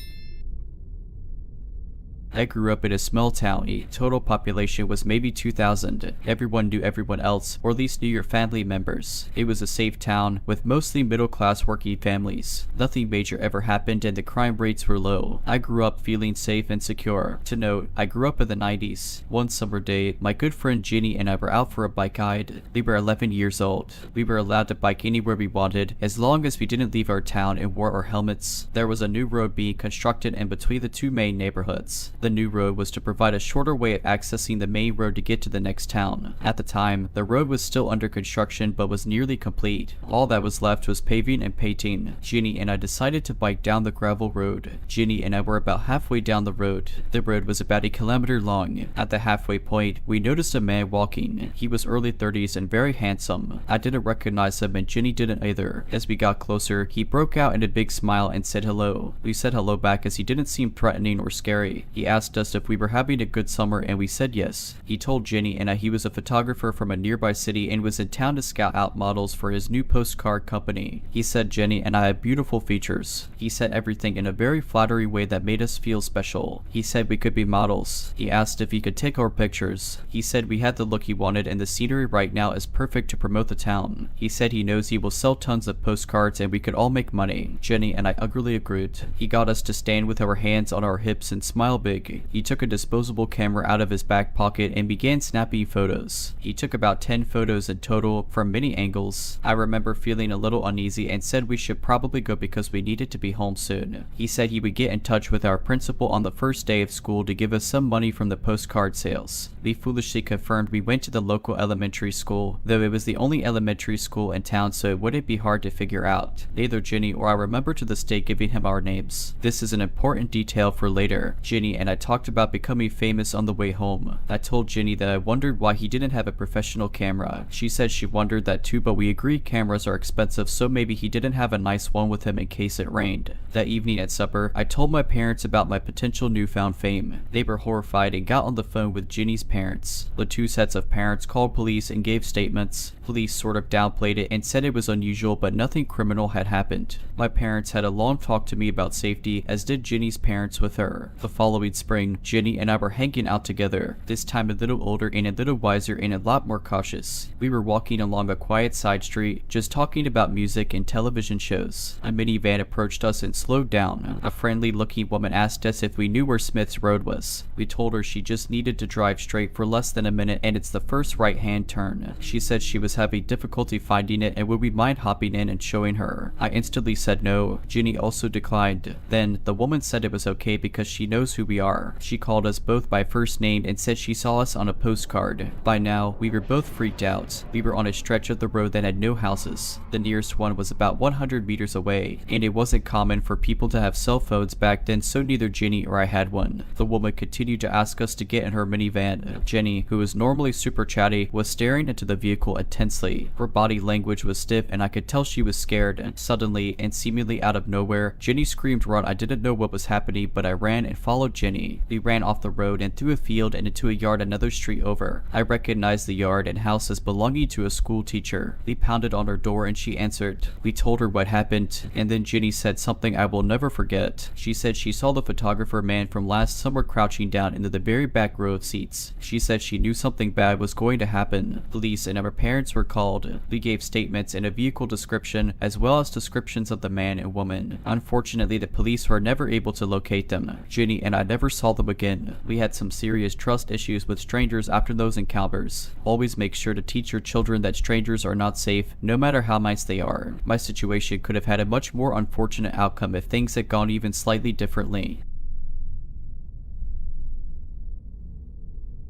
I grew up in a small town. The total population was maybe 2,000. Everyone knew everyone else, or at least knew your family members. It was a safe town, with mostly middle-class working families. Nothing major ever happened and the crime rates were low. I grew up feeling safe and secure. To note, I grew up in the 90s. One summer day, my good friend Ginny and I were out for a bike ride. We were 11 years old. We were allowed to bike anywhere we wanted, as long as we didn't leave our town and wore our helmets. There was a new road being constructed in between the 2 main neighborhoods. The new road was to provide a shorter way of accessing the main road to get to the next town. At the time, the road was still under construction but was nearly complete. All that was left was paving and painting. Ginny and I decided to bike down the gravel road. Ginny and I were about halfway down the road. The road was about 1 kilometer long. At the halfway point, we noticed a man walking. He was early 30s and very handsome. I didn't recognize him and Ginny didn't either. As we got closer, he broke out in a big smile and said hello. We said hello back as he didn't seem threatening or scary. He asked us if we were having a good summer and we said yes. He told Ginny and I he was a photographer from a nearby city and was in town to scout out models for his new postcard company. He said Ginny and I had beautiful features. He said everything in a very flattering way that made us feel special. He said we could be models. He asked if he could take our pictures. He said we had the look he wanted and the scenery right now is perfect to promote the town. He said he knows he will sell tons of postcards and we could all make money. Ginny and I eagerly agreed. He got us to stand with our hands on our hips and smile big. He took a disposable camera out of his back pocket and began snapping photos. He took about 10 photos in total from many angles. I remember feeling a little uneasy and said we should probably go because we needed to be home soon. He said he would get in touch with our principal on the first day of school to give us some money from the postcard sales. We foolishly confirmed we went to the local elementary school, though it was the only elementary school in town so it wouldn't be hard to figure out. Neither Ginny or I remember to this day giving him our names. This is an important detail for later. Ginny and I talked about becoming famous on the way home. I told Ginny that I wondered why he didn't have a professional camera. She said she wondered that too, but we agreed cameras are expensive, so maybe he didn't have a nice one with him in case it rained. That evening at supper, I told my parents about my potential newfound fame. They were horrified and got on the phone with Ginny's parents. The 2 sets of parents called police and gave statements. Police sort of downplayed it and said it was unusual but nothing criminal had happened. My parents had a long talk to me about safety, as did Ginny's parents with her. The following spring, Ginny and I were hanging out together, this time a little older and a little wiser and a lot more cautious. We were walking along a quiet side street, just talking about music and television shows. A minivan approached us and slowed down. A friendly-looking woman asked us if we knew where Smith's Road was. We told her she just needed to drive straight for less than a minute and it's the first right-hand turn. She said she was having difficulty finding it and would we mind hopping in and showing her. I instantly said no. Ginny also declined. Then, the woman said it was okay because she knows who we are. She called us both by first name and said she saw us on a postcard. By now, we were both freaked out. We were on a stretch of the road that had no houses. The nearest one was about 100 meters away, and it wasn't common for people to have cell phones back then, so neither Jenny or I had one. The woman continued to ask us to get in her minivan. Jenny, who is normally super chatty, was staring into the vehicle intensely. Her body language was stiff and I could tell she was scared. Suddenly, and seemingly out of nowhere, Jenny screamed run. I didn't know what was happening, but I ran and followed Jenny. We ran off the road and through a field and into a yard another street over. I recognized the yard and house as belonging to a school teacher. We pounded on her door and she answered. We told her what happened, and then Jenny said something I will never forget. She said she saw the photographer man from last summer crouching down into the very back row of seats. She said she knew something bad was going to happen. Police and our parents were called. We gave statements and a vehicle description as well as descriptions of the man and woman. Unfortunately, the police were never able to locate them. Jenny and I never saw them again. We had some serious trust issues with strangers after those encounters. Always make sure to teach your children that strangers are not safe, no matter how nice they are. My situation could have had a much more unfortunate outcome if things had gone even slightly differently.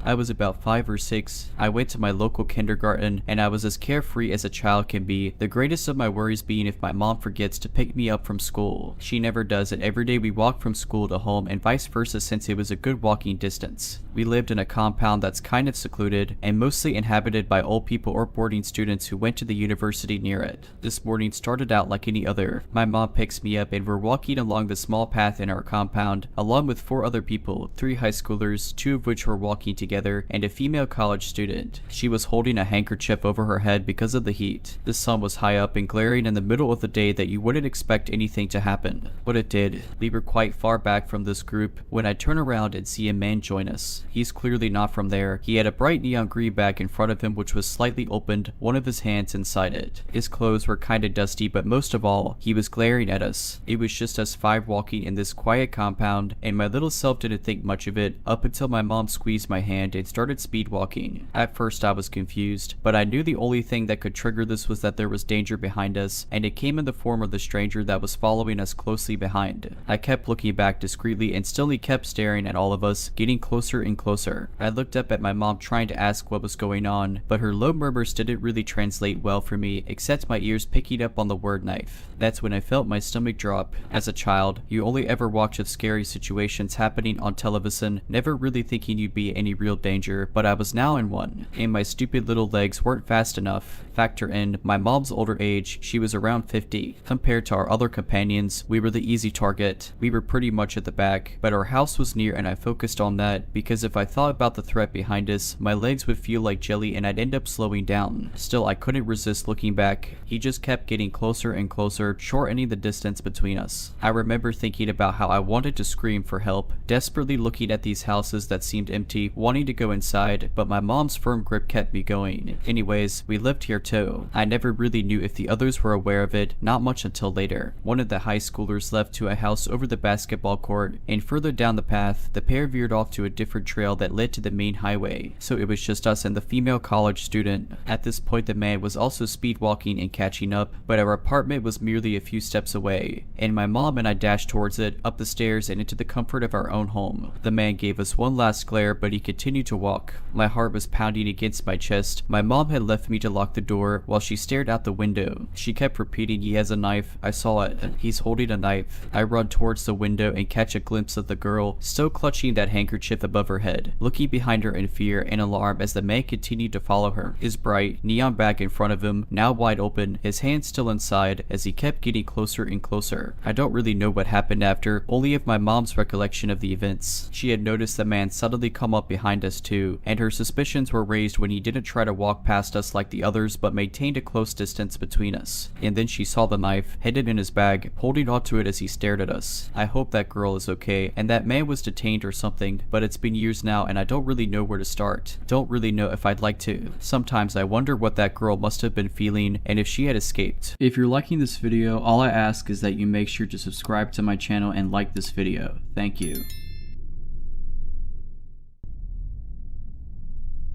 I was about 5 or 6. I went to my local kindergarten and I was as carefree as a child can be, the greatest of my worries being if my mom forgets to pick me up from school. She never does, and every day we walked from school to home and vice versa since it was a good walking distance. We lived in a compound that's kind of secluded and mostly inhabited by old people or boarding students who went to the university near it. This morning started out like any other. My mom picks me up and we're walking along the small path in our compound along with 4 other people, 3 high schoolers, 2 of which were walking together, and a female college student. She was holding a handkerchief over her head because of the heat. The sun was high up and glaring in the middle of the day that you wouldn't expect anything to happen. But it did. We were quite far back from this group when I turn around and see a man join us. He's clearly not from there. He had a bright neon green bag in front of him which was slightly opened, one of his hands inside it. His clothes were kinda dusty, but most of all, he was glaring at us. It was just us 5 walking in this quiet compound, and my little self didn't think much of it up until my mom squeezed my hand and started speed walking. At first I was confused, but I knew the only thing that could trigger this was that there was danger behind us, and it came in the form of the stranger that was following us closely behind. I kept looking back discreetly and still he kept staring at all of us, getting closer and closer. I looked up at my mom trying to ask what was going on, but her low murmurs didn't really translate well for me, except my ears picking up on the word knife. That's when I felt my stomach drop. As a child, you only ever watch of scary situations happening on television, never really thinking you'd be in any real danger, but I was now in one, and my stupid little legs weren't fast enough. Factor in my mom's older age, she was around 50. Compared to our other companions, we were the easy target. We were pretty much at the back, but our house was near and I focused on that because if I thought about the threat behind us, my legs would feel like jelly and I'd end up slowing down. Still, I couldn't resist looking back. He just kept getting closer and closer, shortening the distance between us. I remember thinking about how I wanted to scream for help, desperately looking at these houses that seemed empty, wanting to go inside, but my mom's firm grip kept me going. Anyways, we lived here too. I never really knew if the others were aware of it, not much until later. One of the high schoolers left to a house over the basketball court, and further down the path, the pair veered off to a different trail that led to the main highway, so it was just us and the female college student. At this point, the man was also speed walking and catching up, but our apartment was merely a few steps away, and my mom and I dashed towards it, up the stairs and into the comfort of our own home. The man gave us one last glare, but he continued to walk. My heart was pounding against my chest. My mom had left me to lock the door while she stared out the window. She kept repeating, "He has a knife." I saw it. He's holding a knife. I run towards the window and catch a glimpse of the girl, still clutching that handkerchief above her head, looking behind her in fear and alarm as the man continued to follow her. His bright neon bag in front of him, now wide open, his hand still inside as he kept getting closer and closer. I don't really know what happened after, only of my mom's recollection of the events. She had noticed the man suddenly come up behind us too, and her suspicions were raised when he didn't try to walk past us like the others but maintained a close distance between us. And then she saw the knife, hidden in his bag, holding onto it as he stared at us. I hope that girl is okay, and that man was detained or something, but it's been years now and I don't really know where to start. Don't really know if I'd like to. Sometimes I wonder what that girl must have been feeling and if she had escaped. If you're liking this video, all I ask is that you make sure to subscribe to my channel and like this video. Thank you.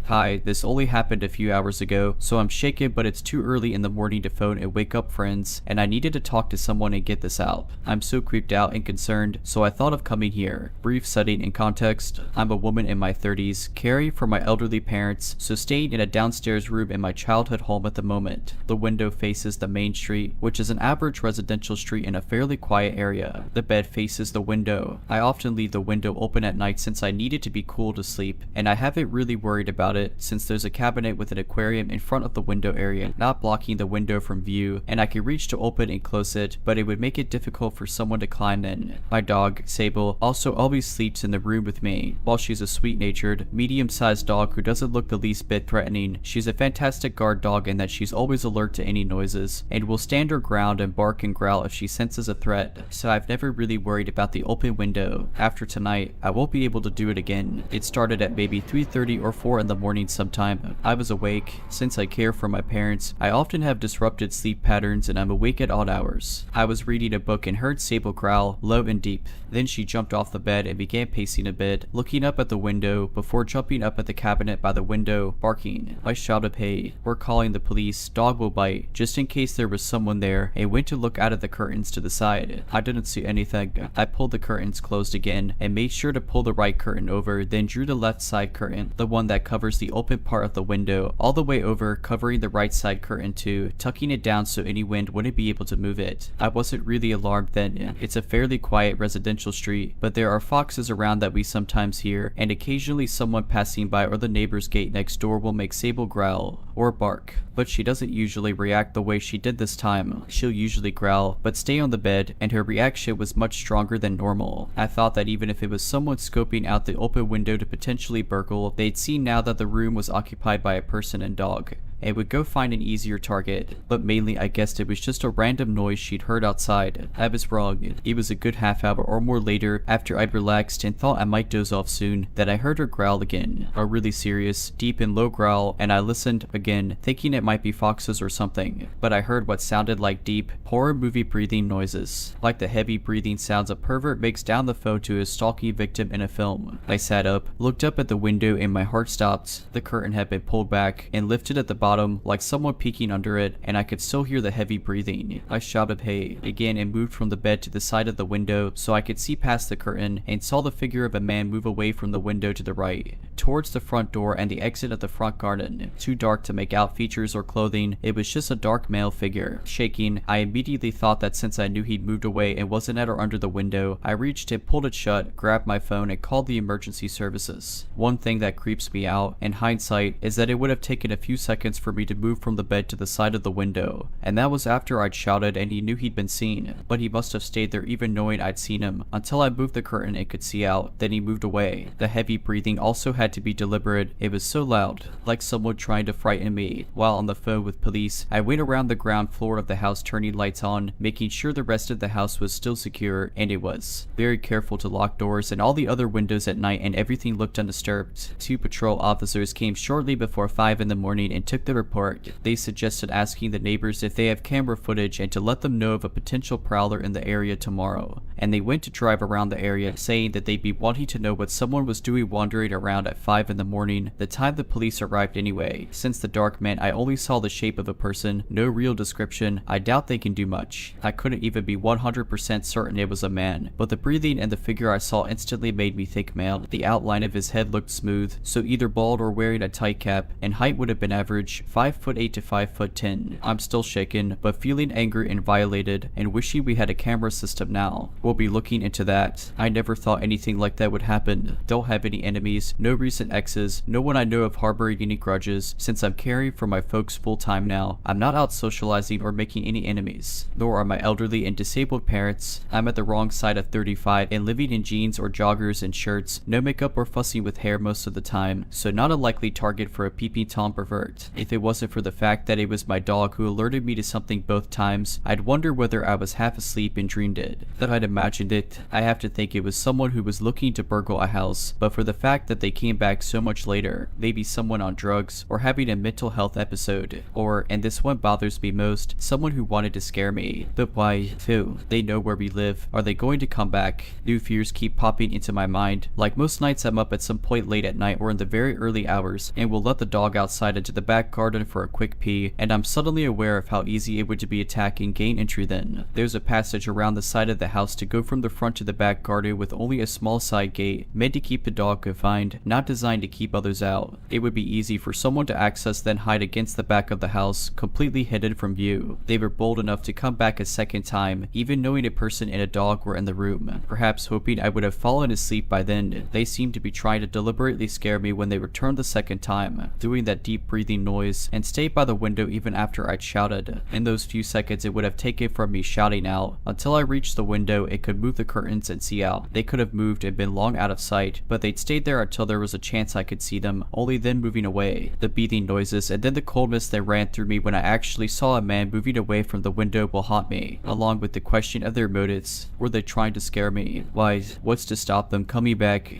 Hi, this only happened a few hours ago, so I'm shaken, but it's too early in the morning to phone and wake up friends, and I needed to talk to someone and get this out. I'm so creeped out and concerned, so I thought of coming here. Brief setting and context. I'm a woman in my 30s, caring for my elderly parents, so staying in a downstairs room in my childhood home at the moment. The window faces the main street, which is an average residential street in a fairly quiet area. The bed faces the window. I often leave the window open at night since I need it to be cool to sleep, and I haven't really worried about it since there's a cabinet with an aquarium in front of the window area, not blocking the window from view, and I can reach to open and close it, but it would make it difficult for someone to climb in. My dog, Sable, also always sleeps in the room with me. While she's a sweet-natured, medium-sized dog who doesn't look the least bit threatening, she's a fantastic guard dog in that she's always alert to any noises, and will stand her ground and bark and growl if she senses a threat, so I've never really worried about the open window. After tonight, I won't be able to do it again. It started at maybe 3:30 or 4 in the morning sometime. I was awake. Since I care for my parents, I often have disrupted sleep patterns and I'm awake at odd hours. I was reading a book and heard Sable growl, low and deep. Then she jumped off the bed and began pacing a bit, looking up at the window before jumping up at the cabinet by the window, barking. I shouted, "Hey, we're calling the police, dog will bite," just in case there was someone there, and went to look out of the curtains to the side. I didn't see anything. I pulled the curtains closed again and made sure to pull the right curtain over, then drew the left side curtain, the one that covers the open part of the window, all the way over, covering the right side curtain too, tucking it down so any wind wouldn't be able to move it. I wasn't really alarmed then. It's a fairly quiet residential street, but there are foxes around that we sometimes hear, and occasionally someone passing by or the neighbor's gate next door will make Sable growl or bark, but she doesn't usually react the way she did this time. She'll usually growl, but stay on the bed, and her reaction was much stronger than normal. I thought that even if it was someone scoping out the open window to potentially burgle, they'd see now that the room was occupied by a person and dog, and would go find an easier target, but mainly I guessed it was just a random noise she'd heard outside. I was wrong. It was a good half hour or more later, after I'd relaxed and thought I might doze off soon, that I heard her growl again. A really serious, deep and low growl, and I listened again, thinking it might be foxes or something, but I heard what sounded like deep, horror movie breathing noises, like the heavy breathing sounds a pervert makes down the phone to his stalking victim in a film. I sat up, looked up at the window, and my heart stopped. The curtain had been pulled back and lifted at the bottom, like someone peeking under it, and I could still hear the heavy breathing. I shouted, "Hey," again, and moved from the bed to the side of the window so I could see past the curtain, and saw the figure of a man move away from the window to the right, towards the front door and the exit of the front garden. Too dark to make out features or clothing, it was just a dark male figure. Shaking, I immediately thought that since I knew he'd moved away and wasn't at or under the window, I reached it, pulled it shut, grabbed my phone, and called the emergency services. One thing that creeps me out, in hindsight, is that it would have taken a few seconds for me to move from the bed to the side of the window, and that was after I'd shouted and he knew he'd been seen, but he must have stayed there even knowing I'd seen him, until I moved the curtain and could see out, then he moved away. The heavy breathing also had to be deliberate. It was so loud, like someone trying to frighten me. While on the phone with police, I went around the ground floor of the house turning lights on, making sure the rest of the house was still secure, and it was. Very careful to lock doors and all the other windows at night, and everything looked undisturbed. 2 patrol officers came shortly before 5 in the morning and took the report. They suggested asking the neighbors if they have camera footage and to let them know of a potential prowler in the area tomorrow, and they went to drive around the area, saying that they'd be wanting to know what someone was doing wandering around at 5 in the morning, the time the police arrived anyway. Since the dark meant I only saw the shape of a person, no real description, I doubt they can do much. I couldn't even be 100% certain it was a man, but the breathing and the figure I saw instantly made me think male. The outline of his head looked smooth, so either bald or wearing a tight cap, and height would have been average, 5'8" to 5'10". I'm still shaken, but feeling angry and violated, and wishing we had a camera system now. We'll be looking into that. I never thought anything like that would happen. Don't have any enemies, no recent exes, no one I know of harboring any grudges, since I'm caring for my folks full time now. I'm not out socializing or making any enemies, nor are my elderly and disabled parents. I'm at the wrong side of 35 and living in jeans or joggers and shirts, no makeup or fussing with hair most of the time, so not a likely target for a peeping Tom pervert. If it wasn't for the fact that it was my dog who alerted me to something both times, I'd wonder whether I was half asleep and dreamed it. That I'd imagined it, I have to think it was someone who was looking to burgle a house, but for the fact that they came back so much later, maybe someone on drugs or having a mental health episode, or, and this one bothers me most, someone who wanted to scare me. But why? Who? They know where we live. Are they going to come back? New fears keep popping into my mind. Like most nights, I'm up at some point late at night or in the very early hours and will let the dog outside into the back garden for a quick pee, and I'm suddenly aware of how easy it would be to attack and gain entry then. There's a passage around the side of the house to go from the front to the back garden with only a small side gate, meant to keep the dog confined, not designed to keep others out. It would be easy for someone to access then hide against the back of the house, completely hidden from view. They were bold enough to come back a second time, even knowing a person and a dog were in the room. Perhaps hoping I would have fallen asleep by then, they seemed to be trying to deliberately scare me when they returned the second time, doing that deep breathing noise, and stayed by the window even after I'd shouted. In those few seconds it would have taken from me shouting out, until I reached the window and could move the curtains and see out. They could have moved and been long out of sight, but they'd stayed there until there was a chance I could see them, only then moving away. The beating noises and then the coldness that ran through me when I actually saw a man moving away from the window will haunt me, along with the question of their motives. Were they trying to scare me? Why, what's to stop them coming back?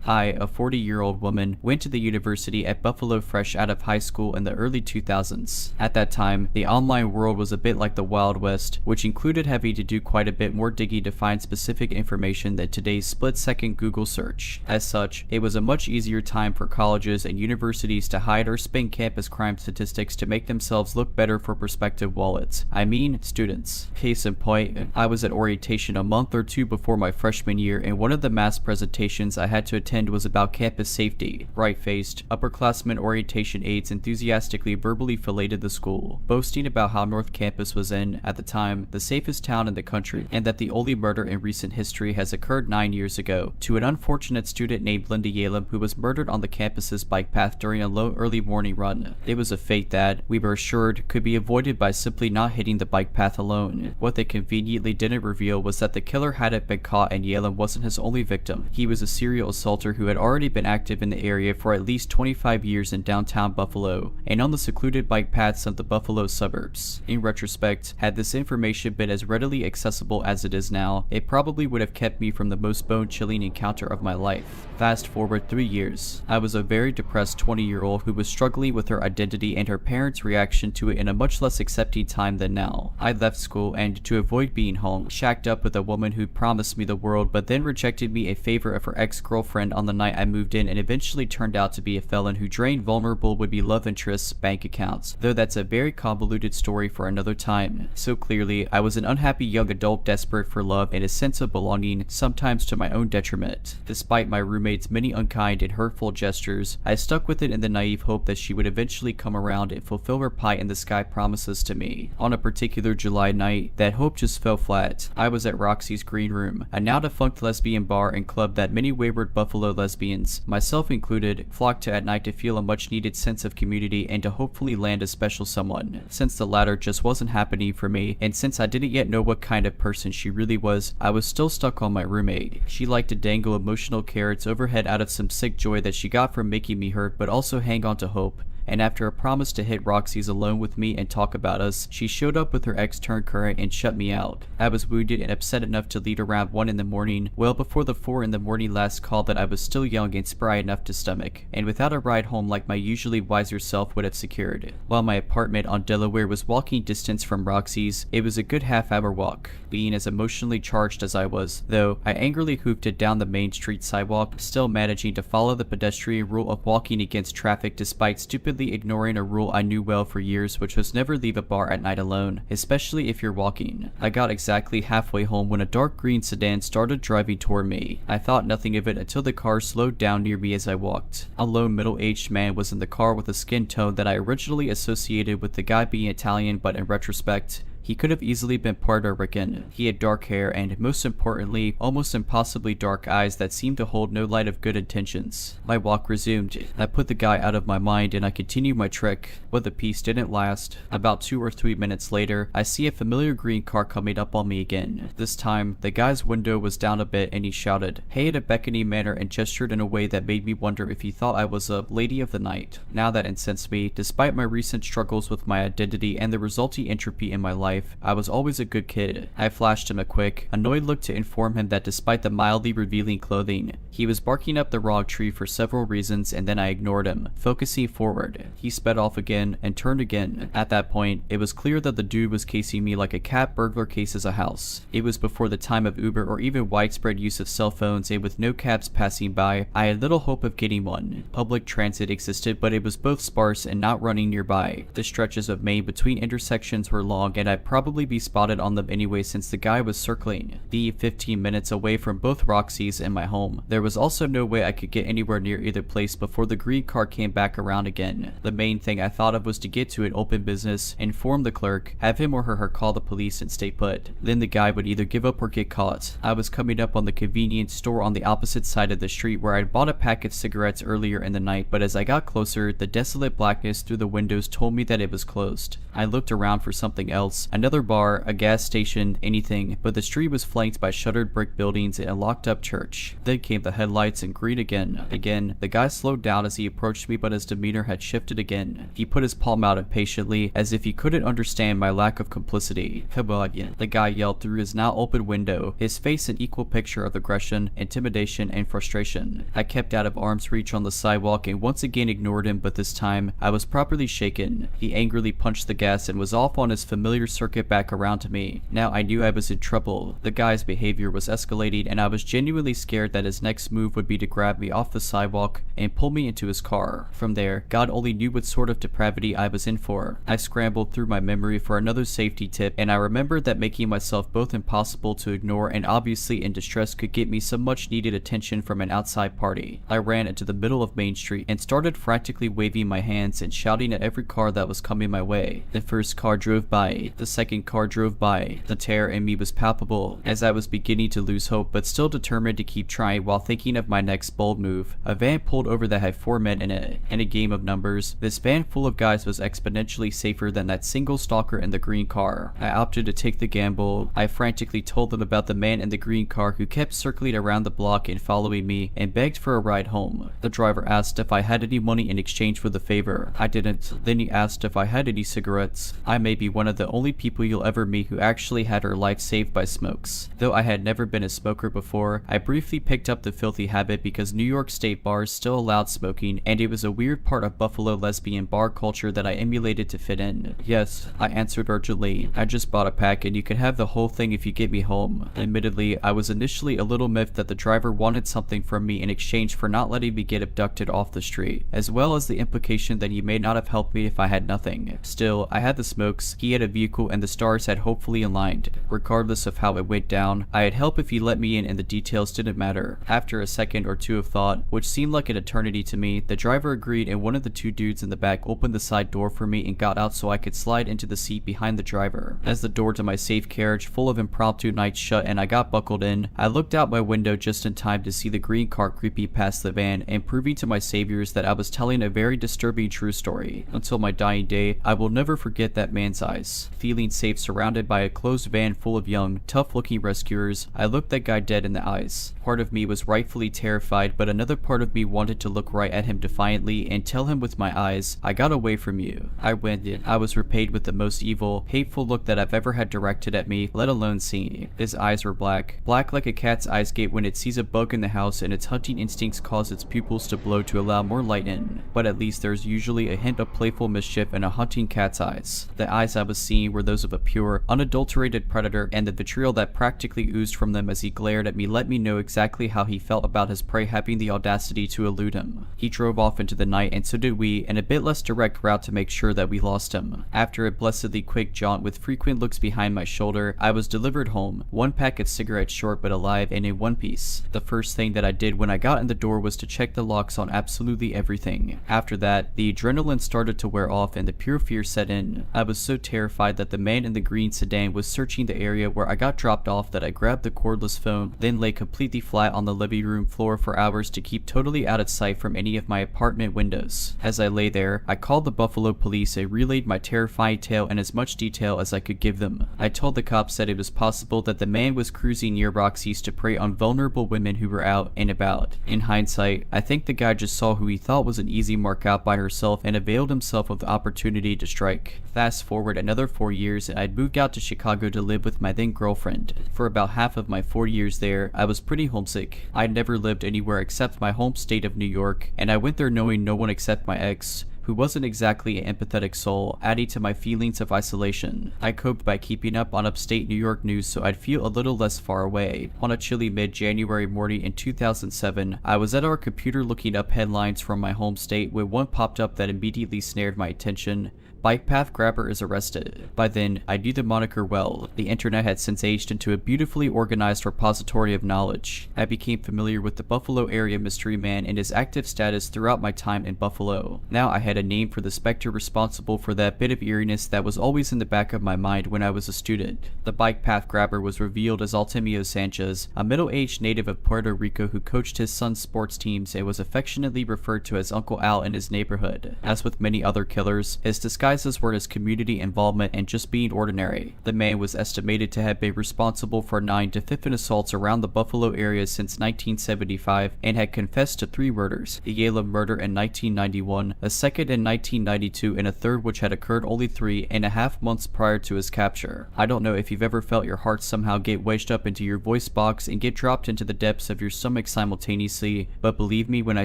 I, a 40-year-old woman, went to the university at Buffalo fresh out of high school in the early 2000s. At that time, the online world was a bit like the Wild West, which included having to do quite a bit more digging to find specific information than today's split-second Google search. As such, it was a much easier time for colleges and universities to hide or spin campus crime statistics to make themselves look better for prospective wallets. I mean, students. Case in point, I was at orientation a month or two before my freshman year, and one of the mass presentations I had to attend was about campus safety. Bright-faced, upperclassmen orientation aides enthusiastically verbally filleted the school, boasting about how North Campus was at the time, the safest town in the country, and that the only murder in recent history has occurred 9 years ago, to an unfortunate student named Linda Yalem who was murdered on the campus's bike path during a low early morning run. It was a fate that, we were assured, could be avoided by simply not hitting the bike path alone. What they conveniently didn't reveal was that the killer hadn't been caught and Yalem wasn't his only victim. He was a serial assaulter who had already been active in the area for at least 25 years in downtown Buffalo and on the secluded bike paths of the Buffalo suburbs. In retrospect, had this information been as readily accessible as it is now, it probably would have kept me from the most bone-chilling encounter of my life. Fast forward 3 years. I was a very depressed 20-year-old who was struggling with her identity and her parents' reaction to it in a much less accepting time than now. I left school and, to avoid being home, shacked up with a woman who promised me the world but then rejected me in favor of her ex-girlfriend on the night I moved in and eventually turned out to be a felon who drained vulnerable would-be love interests' bank accounts, though that's a very convoluted story for another time. So clearly, I was an unhappy young adult desperate for love and a sense of belonging, sometimes to my own detriment. Despite my roommate's many unkind and hurtful gestures, I stuck with it in the naive hope that she would eventually come around and fulfill her pie-in-the-sky promises to me. On a particular July night, that hope just fell flat. I was at Roxy's Green Room, a now-defunct lesbian bar and club that many wayward Buffalo lesbians, myself included, flocked to at night to feel a much-needed sense of community and to hopefully land a special someone. Since the latter just wasn't happening for me, and since I didn't yet know what kind of person she really was, I was still stuck on my roommate. She liked to dangle emotional carrots overhead out of some sick joy that she got from making me hurt, but also hang on to hope. And after a promise to hit Roxy's alone with me and talk about us, she showed up with her ex turned current and shut me out. I was wounded and upset enough to leave around 1 in the morning, well before the 4 in the morning last call that I was still young and spry enough to stomach, and without a ride home like my usually wiser self would have secured. While my apartment on Delaware was walking distance from Roxy's, it was a good half-hour walk. Being as emotionally charged as I was, though, I angrily hoofed it down the main street sidewalk, still managing to follow the pedestrian rule of walking against traffic despite stupidly ignoring a rule I knew well for years, which was never leave a bar at night alone, especially if you're walking. I got exactly halfway home when a dark green sedan started driving toward me. I thought nothing of it until the car slowed down near me as I walked. A lone middle-aged man was in the car with a skin tone that I originally associated with the guy being Italian, but in retrospect, he could have easily been Puerto Rican. He had dark hair and, most importantly, almost impossibly dark eyes that seemed to hold no light of good intentions. My walk resumed. I put the guy out of my mind and I continued my trek, but the peace didn't last. About 2 or 3 minutes later, I see a familiar green car coming up on me again. This time, the guy's window was down a bit and he shouted, "Hey," in a beckoning manner and gestured in a way that made me wonder if he thought I was a lady of the night. Now that incensed me, despite my recent struggles with my identity and the resulting entropy in my life. life. I was always a good kid. I flashed him a quick, annoyed look to inform him that despite the mildly revealing clothing, he was barking up the wrong tree for several reasons, and then I ignored him, focusing forward. He sped off again and turned again. At that point, it was clear that the dude was casing me like a cat burglar cases a house. It was before the time of Uber or even widespread use of cell phones, and with no cabs passing by, I had little hope of getting one. Public transit existed, but it was both sparse and not running nearby. The stretches of Main between intersections were long, and I'd probably be spotted on them anyway since the guy was circling the 15 minutes away from both Roxy's and my home. There was also no way I could get anywhere near either place before the green car came back around again. The main thing I thought of was to get to an open business, inform the clerk, have him or her call the police, and stay put. Then the guy would either give up or get caught. I was coming up on the convenience store on the opposite side of the street where I'd bought a pack of cigarettes earlier in the night, but as I got closer, the desolate blackness through the windows told me that it was closed. I looked around for something else, another bar, a gas station, anything, but the street was flanked by shuttered brick buildings and a locked up church. Then came the headlights and green again. Again, the guy slowed down as he approached me, but his demeanor had shifted again. He put his palm out impatiently, as if he couldn't understand my lack of complicity. "COMPILATIon," the guy yelled through his now open window, his face an equal picture of aggression, intimidation, and frustration. I kept out of arm's reach on the sidewalk and once again ignored him, but this time, I was properly shaken. He angrily punched the gas and was off on his familiar circuit back around to me. Now I knew I was in trouble. The guy's behavior was escalating, and I was genuinely scared that his next move would be to grab me off the sidewalk and pull me into his car. From there, God only knew what sort of depravity I was in for. I scrambled through my memory for another safety tip, and I remembered that making myself both impossible to ignore and obviously in distress could get me some much needed attention from an outside party. I ran into the middle of Main Street and started frantically waving my hands and shouting at every car that was coming my way. The first car drove by. The second car drove by. The terror in me was palpable as I was beginning to lose hope, but still determined to keep trying while thinking of my next bold move. A van pulled over that had 4 men in it. In a game of numbers, this van full of guys was exponentially safer than that single stalker in the green car. I opted to take the gamble. I frantically told them about the man in the green car who kept circling around the block and following me, and begged for a ride home. The driver asked if I had any money in exchange for the favor. I didn't. Then he asked if I had any cigarettes. I may be one of the only people you'll ever meet who actually had her life saved by smokes. Though I had never been a smoker before, I briefly picked up the filthy habit because New York State bars still allowed smoking, and it was a weird part of Buffalo lesbian bar culture that I emulated to fit in. "Yes," I answered urgently. "I just bought a pack and you can have the whole thing if you get me home." Admittedly, I was initially a little miffed that the driver wanted something from me in exchange for not letting me get abducted off the street, as well as the implication that he may not have helped me if I had nothing. Still, I had the smokes, he had a vehicle, and the stars had hopefully aligned. Regardless of how it went down, I had help if he let me in and the details didn't matter. After a second or two of thought, which seemed like an eternity to me, the driver agreed and one of the two dudes in the back opened the side door for me and got out so I could slide into the seat behind the driver. As the door to my safe carriage full of impromptu nights shut and I got buckled in, I looked out my window just in time to see the green car creeping past the van and proving to my saviors that I was telling a very disturbing true story. Until my dying day, I will never forget that man's eyes. Feeling safe surrounded by a closed van full of young, tough-looking rescuers, I looked that guy dead in the eyes. Part of me was rightfully terrified, but another part of me wanted to look right at him defiantly and tell him with my eyes, "I got away from you." I went in. I was repaid with the most evil, hateful look that I've ever had directed at me, let alone seen. His eyes were black. Black like a cat's eyes get when it sees a bug in the house and its hunting instincts cause its pupils to blow to allow more light in. But at least there's usually a hint of playful mischief in a hunting cat's eyes. The eyes I was seeing were those of a pure, unadulterated predator, and the vitriol that practically oozed from them as he glared at me let me know exactly how he felt about his prey having the audacity to elude him. He drove off into the night, and so did we, in a bit less direct route to make sure that we lost him. After a blessedly quick jaunt with frequent looks behind my shoulder, I was delivered home, one pack of cigarettes short but alive and in one piece. The first thing that I did when I got in the door was to check the locks on absolutely everything. After that, the adrenaline started to wear off and the pure fear set in. I was so terrified that the man in the green sedan was searching the area where I got dropped off that I grabbed the cordless phone, then lay completely flat on the living room floor for hours to keep totally out of sight from any of my apartment windows. As I lay there, I called the Buffalo police and relayed my terrifying tale in as much detail as I could give them. I told the cops that it was possible that the man was cruising near Roxy's to prey on vulnerable women who were out and about. In hindsight, I think the guy just saw who he thought was an easy mark out by herself and availed himself of the opportunity to strike. Fast forward another 4 years years, I'd moved out to Chicago to live with my then girlfriend. For about half of my 4 years there, I was pretty homesick. I'd never lived anywhere except my home state of New York, and I went there knowing no one except my ex, who wasn't exactly an empathetic soul, adding to my feelings of isolation. I coped by keeping up on upstate New York news so I'd feel a little less far away. On a chilly mid-January morning in 2007, I was at our computer looking up headlines from my home state when one popped up that immediately snared my attention. Bike path grabber is arrested. By then, I knew the moniker well. The internet had since aged into a beautifully organized repository of knowledge. I became familiar with the Buffalo area mystery man and his active status throughout my time in Buffalo. Now I had a name for the specter responsible for that bit of eeriness that was always in the back of my mind when I was a student. The bike path grabber was revealed as Artemio Sanchez, a middle-aged native of Puerto Rico who coached his son's sports teams and was affectionately referred to as Uncle Al in his neighborhood. As with many other killers, his disguises were his community involvement and just being ordinary. The man was estimated to have been responsible for 9 definitive assaults around the Buffalo area since 1975 and had confessed to 3 murders: the Yalem murder in 1991, a second in 1992, and a third which had occurred only 3.5 months prior to his capture. I don't know if you've ever felt your heart somehow get wedged up into your voice box and get dropped into the depths of your stomach simultaneously, but believe me when I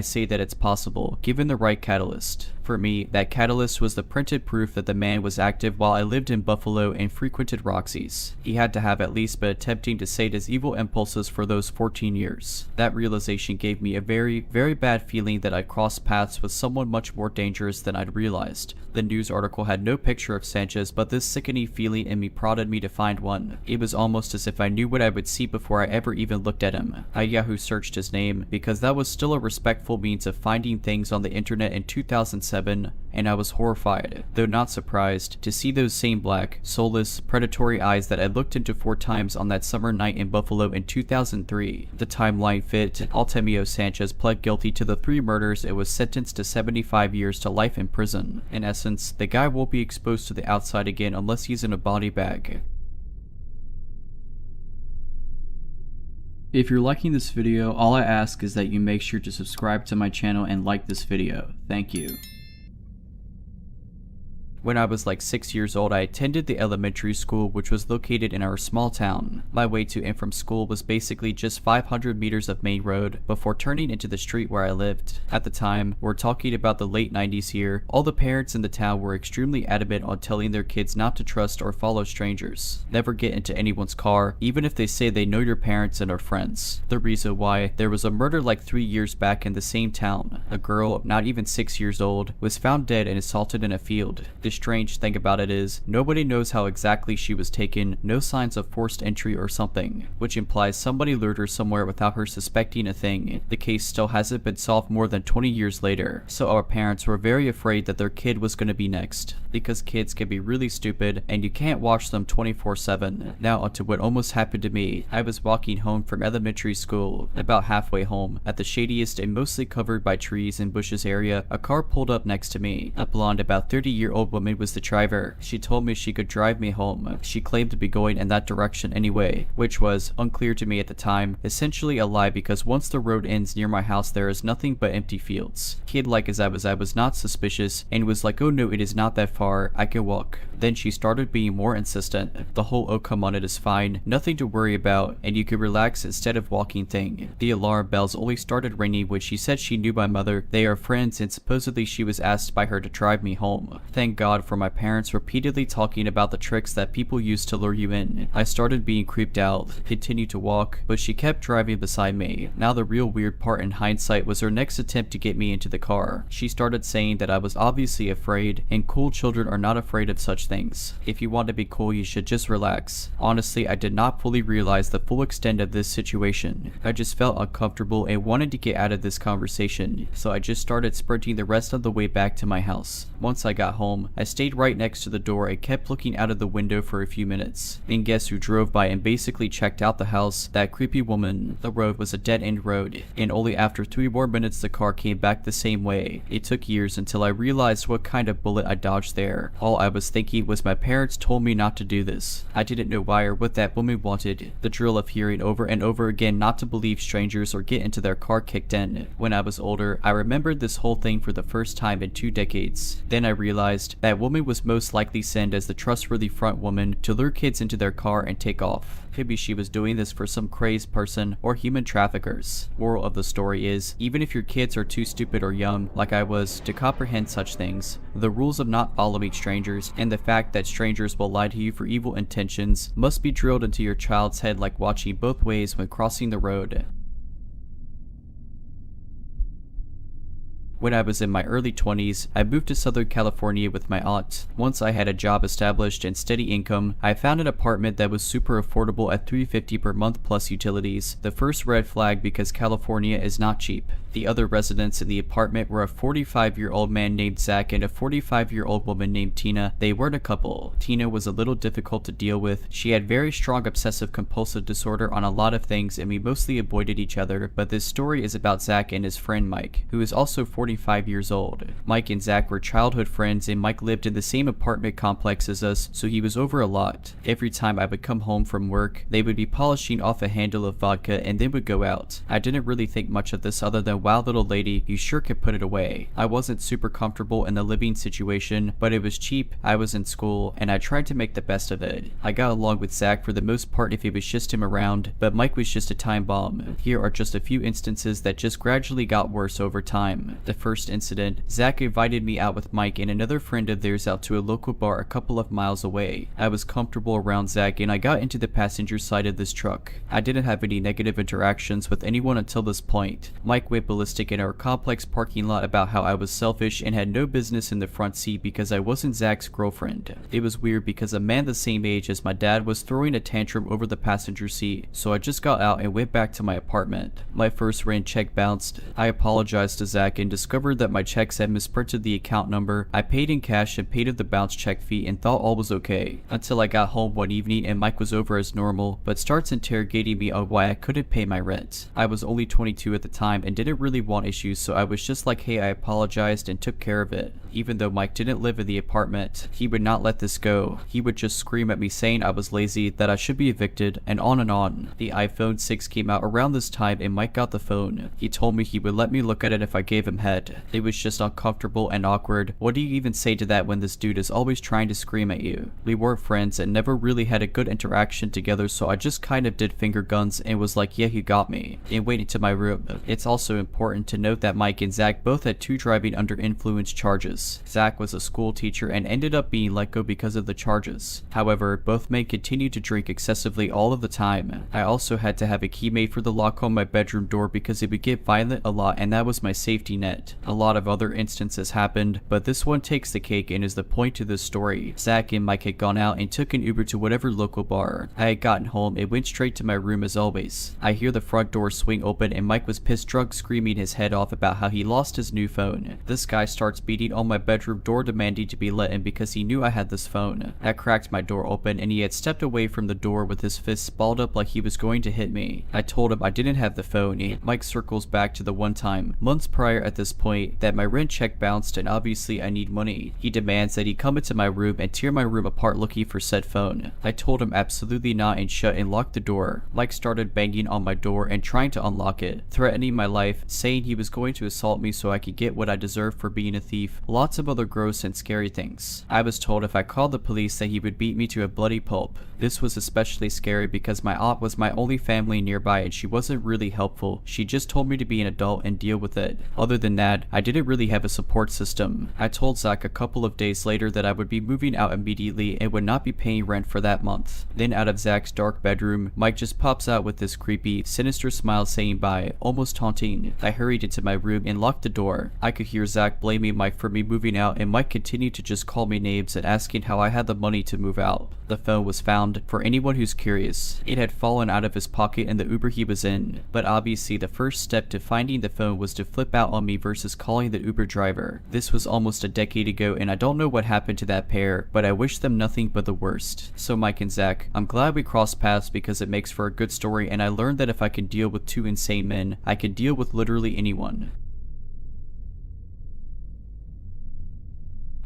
say that it's possible, given the right catalyst. For me, that catalyst was the printed proof that the man was active while I lived in Buffalo and frequented Roxy's. He had to have at least been attempting to sate his evil impulses for those 14 years. That realization gave me a very, very bad feeling that I'd crossed paths with someone much more dangerous than I'd realized. The news article had no picture of Sanchez, but this sickening feeling in me prodded me to find one. It was almost as if I knew what I would see before I ever even looked at him. I Yahoo searched his name, because that was still a respectful means of finding things on the internet in 2007, and I was horrified, though not surprised, to see those same black, soulless, predatory eyes that I looked into 4 times on that summer night in Buffalo in 2003. The timeline fit. Artemio Sanchez pled guilty to the 3 murders and was sentenced to 75 years to life in prison. In essence, the guy won't be exposed to the outside again unless he's in a body bag. If you're liking this video, all I ask is that you make sure to subscribe to my channel and like this video. Thank you. When I was like 6 years old, I attended the elementary school which was located in our small town. My way to and from school was basically just 500 meters of main road before turning into the street where I lived. At the time, we're talking about the late 90s here, all the parents in the town were extremely adamant on telling their kids not to trust or follow strangers. Never get into anyone's car, even if they say they know your parents and are friends. The reason why: there was a murder like 3 years back in the same town. A girl, not even 6 years old, was found dead and assaulted in a field. The strange thing about it is, nobody knows how exactly she was taken, no signs of forced entry or something, which implies somebody lured her somewhere without her suspecting a thing. The case still hasn't been solved more than 20 years later, so our parents were very afraid that their kid was going to be next, because kids can be really stupid and you can't watch them 24/7. Now onto what almost happened to me. I was walking home from elementary school. About halfway home, at the shadiest and mostly covered by trees and bushes area, a car pulled up next to me. A blonde, about 30-year-old woman was the driver. She told me she could drive me home. She claimed to be going in that direction anyway, which was, unclear to me at the time, essentially a lie because once the road ends near my house there is nothing but empty fields. Kid-like as I was not suspicious and was like, "Oh no, it is not that far, I can walk." Then she started being more insistent. The whole "oh come on, it is fine, nothing to worry about, and you could relax instead of walking" thing. The alarm bells only started ringing when she said she knew my mother, they are friends, and supposedly she was asked by her to drive me home. Thank God for my parents repeatedly talking about the tricks that people use to lure you in. I started being creeped out, continued to walk, but she kept driving beside me. Now the real weird part in hindsight was her next attempt to get me into the car. She started saying that I was obviously afraid, and cool children are not afraid of such things. If you want to be cool, you should just relax. Honestly, I did not fully realize the full extent of this situation. I just felt uncomfortable and wanted to get out of this conversation, so I just started sprinting the rest of the way back to my house. Once I got home, I stayed right next to the door and kept looking out of the window for a few minutes. And guess who drove by and basically checked out the house? That creepy woman. The road was a dead-end road, and only after 3 more minutes the car came back the same way. It took years until I realized what kind of bullet I dodged there. All I was thinking was my parents told me not to do this. I didn't know why or what that woman wanted. The drill of hearing over and over again not to believe strangers or get into their car kicked in. When I was older, I remembered this whole thing for the first time in 2 decades. Then I realized that That woman was most likely sent as the trustworthy front woman to lure kids into their car and take off. Maybe she was doing this for some crazed person or human traffickers. Moral of the story is, even if your kids are too stupid or young, like I was, to comprehend such things, the rules of not following strangers and the fact that strangers will lie to you for evil intentions must be drilled into your child's head like watching both ways when crossing the road. When I was in my early 20s, I moved to Southern California with my aunt. Once I had a job established and steady income, I found an apartment that was super affordable at $350 per month plus utilities. The first red flag because California is not cheap. The other residents in the apartment were a 45-year-old man named Zach and a 45-year-old woman named Tina. They weren't a couple. Tina was a little difficult to deal with. She had very strong obsessive-compulsive disorder on a lot of things and we mostly avoided each other, but this story is about Zach and his friend Mike, who is also 45 years old. Mike and Zach were childhood friends and Mike lived in the same apartment complex as us, so he was over a lot. Every time I would come home from work, they would be polishing off a handle of vodka and then would go out. I didn't really think much of this other than, wow little lady, you sure could put it away. I wasn't super comfortable in the living situation, but it was cheap, I was in school, and I tried to make the best of it. I got along with Zach for the most part if it was just him around, but Mike was just a time bomb. Here are just a few instances that just gradually got worse over time. The first incident, Zach invited me out with Mike and another friend of theirs out to a local bar a couple of miles away. I was comfortable around Zach and I got into the passenger side of this truck. I didn't have any negative interactions with anyone until this point. Mike went ballistic in our complex parking lot about how I was selfish and had no business in the front seat because I wasn't Zach's girlfriend. It was weird because a man the same age as my dad was throwing a tantrum over the passenger seat, so I just got out and went back to my apartment. My first rent check bounced. I apologized to Zach and discovered that my checks had misprinted the account number. I paid in cash and paid the bounce check fee and thought all was okay, until I got home one evening and Mike was over as normal, but starts interrogating me on why I couldn't pay my rent. I was only 22 at the time and didn't really want issues, so I was just like, hey, I apologized and took care of it. Even though Mike didn't live in the apartment, he would not let this go. He would just scream at me saying I was lazy, that I should be evicted, and on and on. The iPhone 6 came out around this time and Mike got the phone. He told me he would let me look at it if I gave him head. It was just uncomfortable and awkward. What do you even say to that when this dude is always trying to scream at you? We weren't friends and never really had a good interaction together, so I just kind of did finger guns and was like, yeah, you got me, and went into my room. It's also important to note that Mike and Zach both had 2 driving under influence charges. Zach was a school teacher and ended up being let go because of the charges. However, both men continued to drink excessively all of the time. I also had to have a key made for the lock on my bedroom door because it would get violent a lot and that was my safety net. A lot of other instances happened, but this one takes the cake and is the point to this story. Zach and Mike had gone out and took an Uber to whatever local bar. I had gotten home and went straight to my room as always. I hear the front door swing open and Mike was pissed drunk, screaming his head off about how he lost his new phone. This guy starts beating on my bedroom door demanding to be let in because he knew I had this phone. I cracked my door open and he had stepped away from the door with his fist balled up like he was going to hit me. I told him I didn't have the phone. Mike circles back to the one time, months prior at this point, that my rent check bounced and obviously I need money. He demands that he come into my room and tear my room apart looking for said phone. I told him absolutely not and shut and locked the door. Mike started banging on my door and trying to unlock it, threatening my life, saying he was going to assault me so I could get what I deserved for being a thief. Lots of other gross and scary things. I was told if I called the police that he would beat me to a bloody pulp. This was especially scary because my aunt was my only family nearby and she wasn't really helpful. She just told me to be an adult and deal with it. Other than that, I didn't really have a support system. I told Zach a couple of days later that I would be moving out immediately and would not be paying rent for that month. Then out of Zach's dark bedroom, Mike just pops out with this creepy, sinister smile saying bye, almost taunting. I hurried into my room and locked the door. I could hear Zach blaming Mike for me moving out and Mike continued to just call me names and asking how I had the money to move out. The phone was found, for anyone who's curious. It had fallen out of his pocket in the Uber he was in, but obviously the first step to finding the phone was to flip out on me versus calling the Uber driver. This was almost a decade ago and I don't know what happened to that pair, but I wish them nothing but the worst. So Mike and Zach, I'm glad we crossed paths because it makes for a good story and I learned that if I can deal with 2 insane men, I can deal with literally anyone.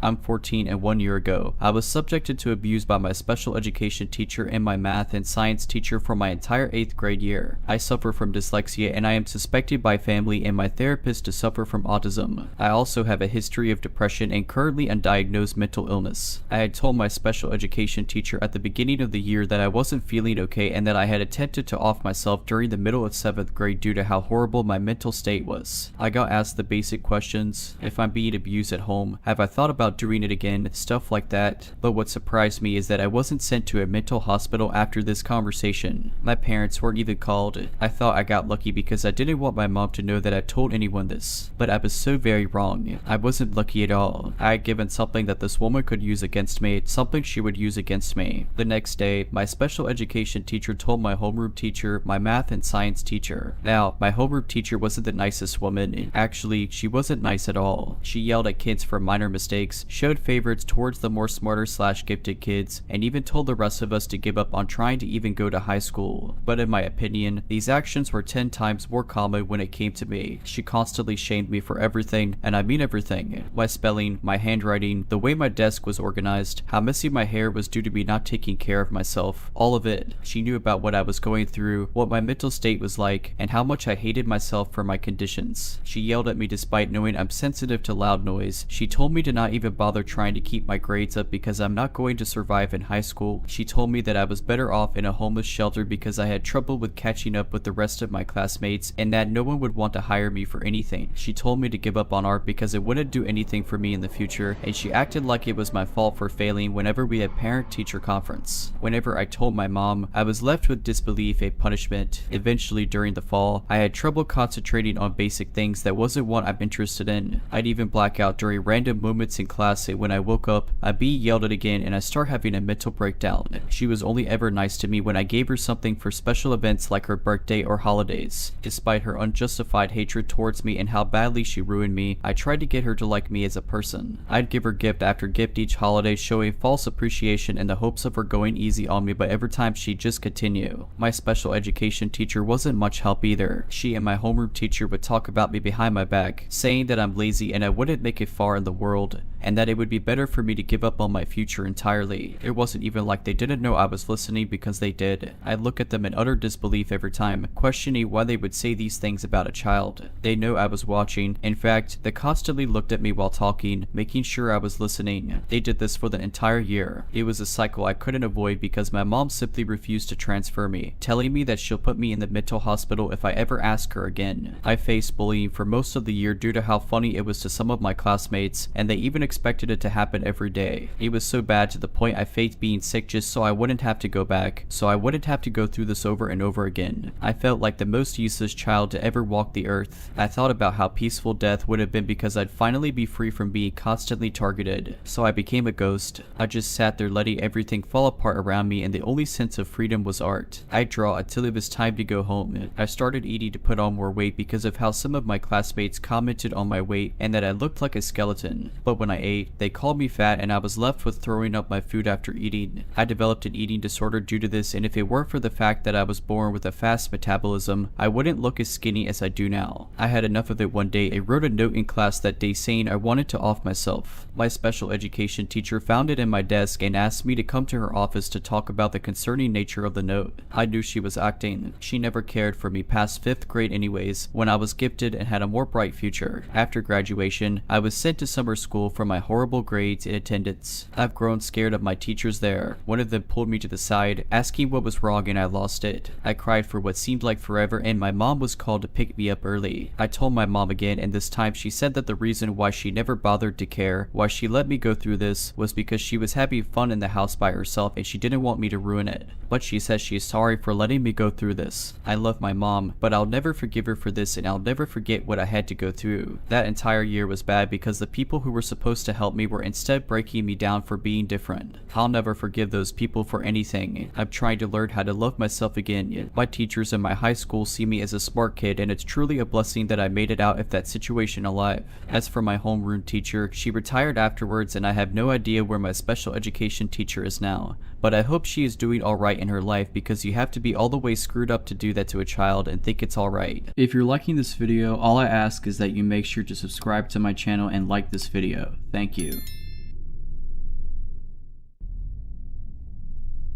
I'm 14 and 1 year ago, I was subjected to abuse by my special education teacher and my math and science teacher for my entire 8th grade year. I suffer from dyslexia and I am suspected by family and my therapist to suffer from autism. I also have a history of depression and currently undiagnosed mental illness. I had told my special education teacher at the beginning of the year that I wasn't feeling okay and that I had attempted to off myself during the middle of 7th grade due to how horrible my mental state was. I got asked the basic questions: if I'm being abused at home, have I thought about doing it again, stuff like that. But what surprised me is that I wasn't sent to a mental hospital after this conversation. My parents weren't even called. I thought I got lucky because I didn't want my mom to know that I told anyone this, but I was so very wrong. I wasn't lucky at all. I had given something that this woman could use against me, something she would use against me. The next day, my special education teacher told my homeroom teacher, my math and science teacher. Now, my homeroom teacher wasn't the nicest woman. Actually, she wasn't nice at all. She yelled at kids for minor mistakes, showed favorites towards the more smarter / gifted kids, and even told the rest of us to give up on trying to even go to high school. But in my opinion, these actions were 10 times more common when it came to me. She constantly shamed me for everything, and I mean everything. My spelling, my handwriting, the way my desk was organized, how messy my hair was due to me not taking care of myself, all of it. She knew about what I was going through, what my mental state was like, and how much I hated myself for my conditions. She yelled at me despite knowing I'm sensitive to loud noise. She told me to not even bother trying to keep my grades up because I'm not going to survive in high school. She told me that I was better off in a homeless shelter because I had trouble with catching up with the rest of my classmates and that no one would want to hire me for anything. She told me to give up on art because it wouldn't do anything for me in the future, and she acted like it was my fault for failing whenever we had parent-teacher conference. Whenever I told my mom, I was left with disbelief, a punishment. Eventually, during the fall, I had trouble concentrating on basic things that wasn't what I'm interested in. I'd even black out during random moments in class, and when I woke up, I'd be yelled at again and I start having a mental breakdown. She was only ever nice to me when I gave her something for special events like her birthday or holidays. Despite her unjustified hatred towards me and how badly she ruined me, I tried to get her to like me as a person. I'd give her gift after gift each holiday, showing false appreciation in the hopes of her going easy on me, but every time she'd just continue. My special education teacher wasn't much help either. She and my homeroom teacher would talk about me behind my back, saying that I'm lazy and I wouldn't make it far in the world, and that it would be better for me to give up on my future entirely. It wasn't even like they didn't know I was listening, because they did. I'd look at them in utter disbelief every time, questioning why they would say these things about a child. They know I was watching. In fact, they constantly looked at me while talking, making sure I was listening. They did this for the entire year. It was a cycle I couldn't avoid because my mom simply refused to transfer me, telling me that she'll put me in the mental hospital if I ever ask her again. I faced bullying for most of the year due to how funny it was to some of my classmates, and they even expected it to happen every day. It was so bad to the point I faked being sick just so I wouldn't have to go back, so I wouldn't have to go through this over and over again. I felt like the most useless child to ever walk the earth. I thought about how peaceful death would have been because I'd finally be free from being constantly targeted. So I became a ghost. I just sat there letting everything fall apart around me, and the only sense of freedom was art. I'd draw until it was time to go home. I started eating to put on more weight because of how some of my classmates commented on my weight and that I looked like a skeleton. But when I ate, they called me fat and I was left with throwing up my food after eating. I developed an eating disorder due to this, and if it weren't for the fact that I was born with a fast metabolism, I wouldn't look as skinny as I do now. I had enough of it one day and wrote a note in class that day saying I wanted to off myself. My special education teacher found it in my desk and asked me to come to her office to talk about the concerning nature of the note. I knew she was acting. She never cared for me past 5th grade anyways, when I was gifted and had a more bright future. After graduation, I was sent to summer school for my horrible grades and attendance. I've grown scared of my teachers there. One of them pulled me to the side, asking what was wrong, and I lost it. I cried for what seemed like forever, and my mom was called to pick me up early. I told my mom again, and this time she said that the reason why she never bothered to care, why she let me go through this, was because she was having fun in the house by herself and she didn't want me to ruin it. But she says she's sorry for letting me go through this. I love my mom, but I'll never forgive her for this, and I'll never forget what I had to go through. That entire year was bad because the people who were supposed to help me were instead breaking me down for being different. I'll never forgive those people for anything. I'm trying to learn how to love myself again. My teachers in my high school see me as a smart kid, and it's truly a blessing that I made it out of that situation alive. As for my homeroom teacher, she retired afterwards, and I have no idea where my special education teacher is now. But I hope she is doing alright in her life, because you have to be all the way screwed up to do that to a child and think it's alright. If you're liking this video, all I ask is that you make sure to subscribe to my channel and like this video. Thank you.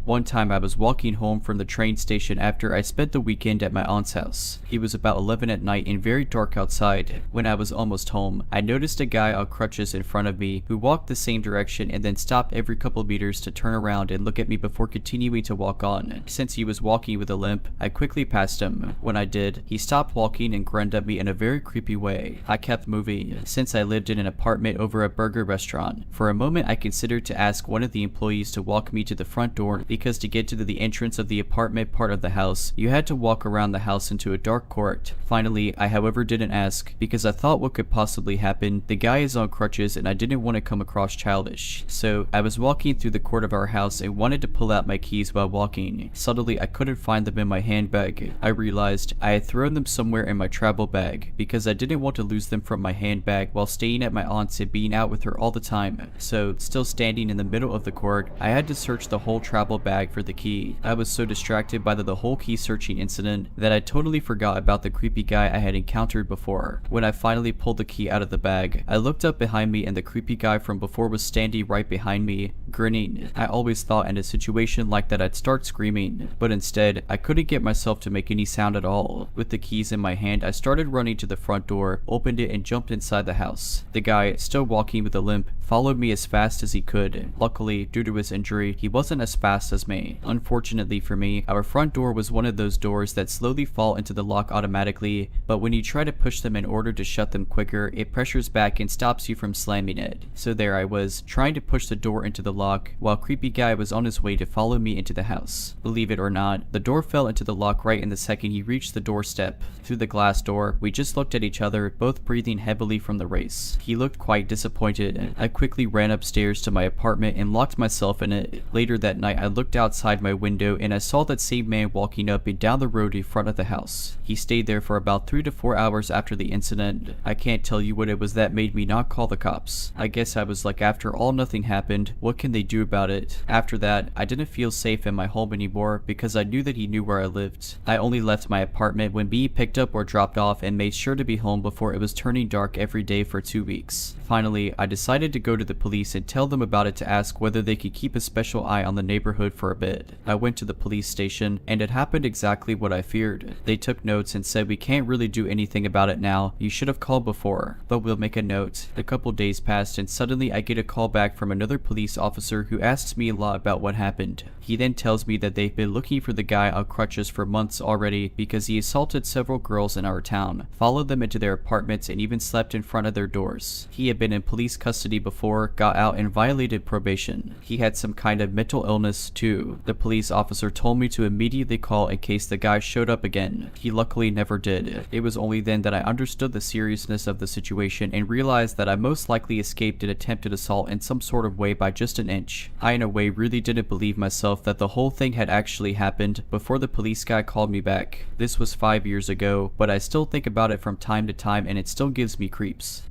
One time I was walking home from the train station after I spent the weekend at my aunt's house. It was about 11 at night and very dark outside. When I was almost home, I noticed a guy on crutches in front of me who walked the same direction and then stopped every couple meters to turn around and look at me before continuing to walk on. Since he was walking with a limp, I quickly passed him. When I did, he stopped walking and grinned at me in a very creepy way. I kept moving, since I lived in an apartment over a burger restaurant. For a moment I considered to ask one of the employees to walk me to the front door because to get to the entrance of the apartment part of the house, you had to walk around the house into a dark court. Finally, I however didn't ask because I thought what could possibly happen. The guy is on crutches and I didn't want to come across childish. So I was walking through the court of our house and wanted to pull out my keys while walking. Suddenly I couldn't find them in my handbag. I realized I had thrown them somewhere in my travel bag because I didn't want to lose them from my handbag while staying at my aunt's and being out with her all the time. So, still standing in the middle of the court, I had to search the whole travel bag for the key. I was so distracted by the whole key searching incident that I totally forgot about the creepy guy I had encountered before. When I finally pulled the key out of the bag, I looked up behind me and the creepy guy from before was standing right behind me, grinning. I always thought in a situation like that I'd start screaming, but instead, I couldn't get myself to make any sound at all. With the keys in my hand, I started running to the front door, opened it and jumped inside the house. The guy, still walking with a limp, followed me as fast as he could. Luckily, due to his injury, he wasn't as fast as me. Unfortunately for me, our front door was one of those doors that slowly fall into the lock automatically, but when you try to push them in order to shut them quicker, it pressures back and stops you from slamming it. So there I was, trying to push the door into the lock, while creepy guy was on his way to follow me into the house. Believe it or not, the door fell into the lock right in the second he reached the doorstep. Through the glass door, we just looked at each other, both breathing heavily from the race. He looked quite disappointed. I quickly ran upstairs to my apartment and locked myself in it. Later that night, I looked outside my window and I saw that same man walking up and down the road in front of the house. He stayed there for about 3 to 4 hours after the incident. I can't tell you what it was that made me not call the cops. I guess I was like, after all nothing happened, what can they do about it? After that, I didn't feel safe in my home anymore because I knew that he knew where I lived. I only left my apartment when being picked up or dropped off and made sure to be home before it was turning dark every day for 2 weeks. Finally, I decided to go to the police and tell them about it to ask whether they could keep a special eye on the neighborhood for a bit. I went to the police station and it happened exactly what I feared. They took notes and said we can't really do anything about it now, you should have called before, but we'll make a note. A couple days passed and suddenly I get a call back from another police officer who asks me a lot about what happened. He then tells me that they've been looking for the guy on crutches for months already because he assaulted several girls in our town, followed them into their apartments and even slept in front of their doors. He had been in police custody before, got out and violated probation. He had some kind of mental illness too. The police officer told me to immediately call in case the guy showed up again. He luckily never did. It was only then that I understood the seriousness of the situation and realized that I most likely escaped an attempted assault in some sort of way by just an inch. I in a way really didn't believe myself that the whole thing had actually happened before the police guy called me back. This was 5 years ago, but I still think about it from time to time and it still gives me creeps.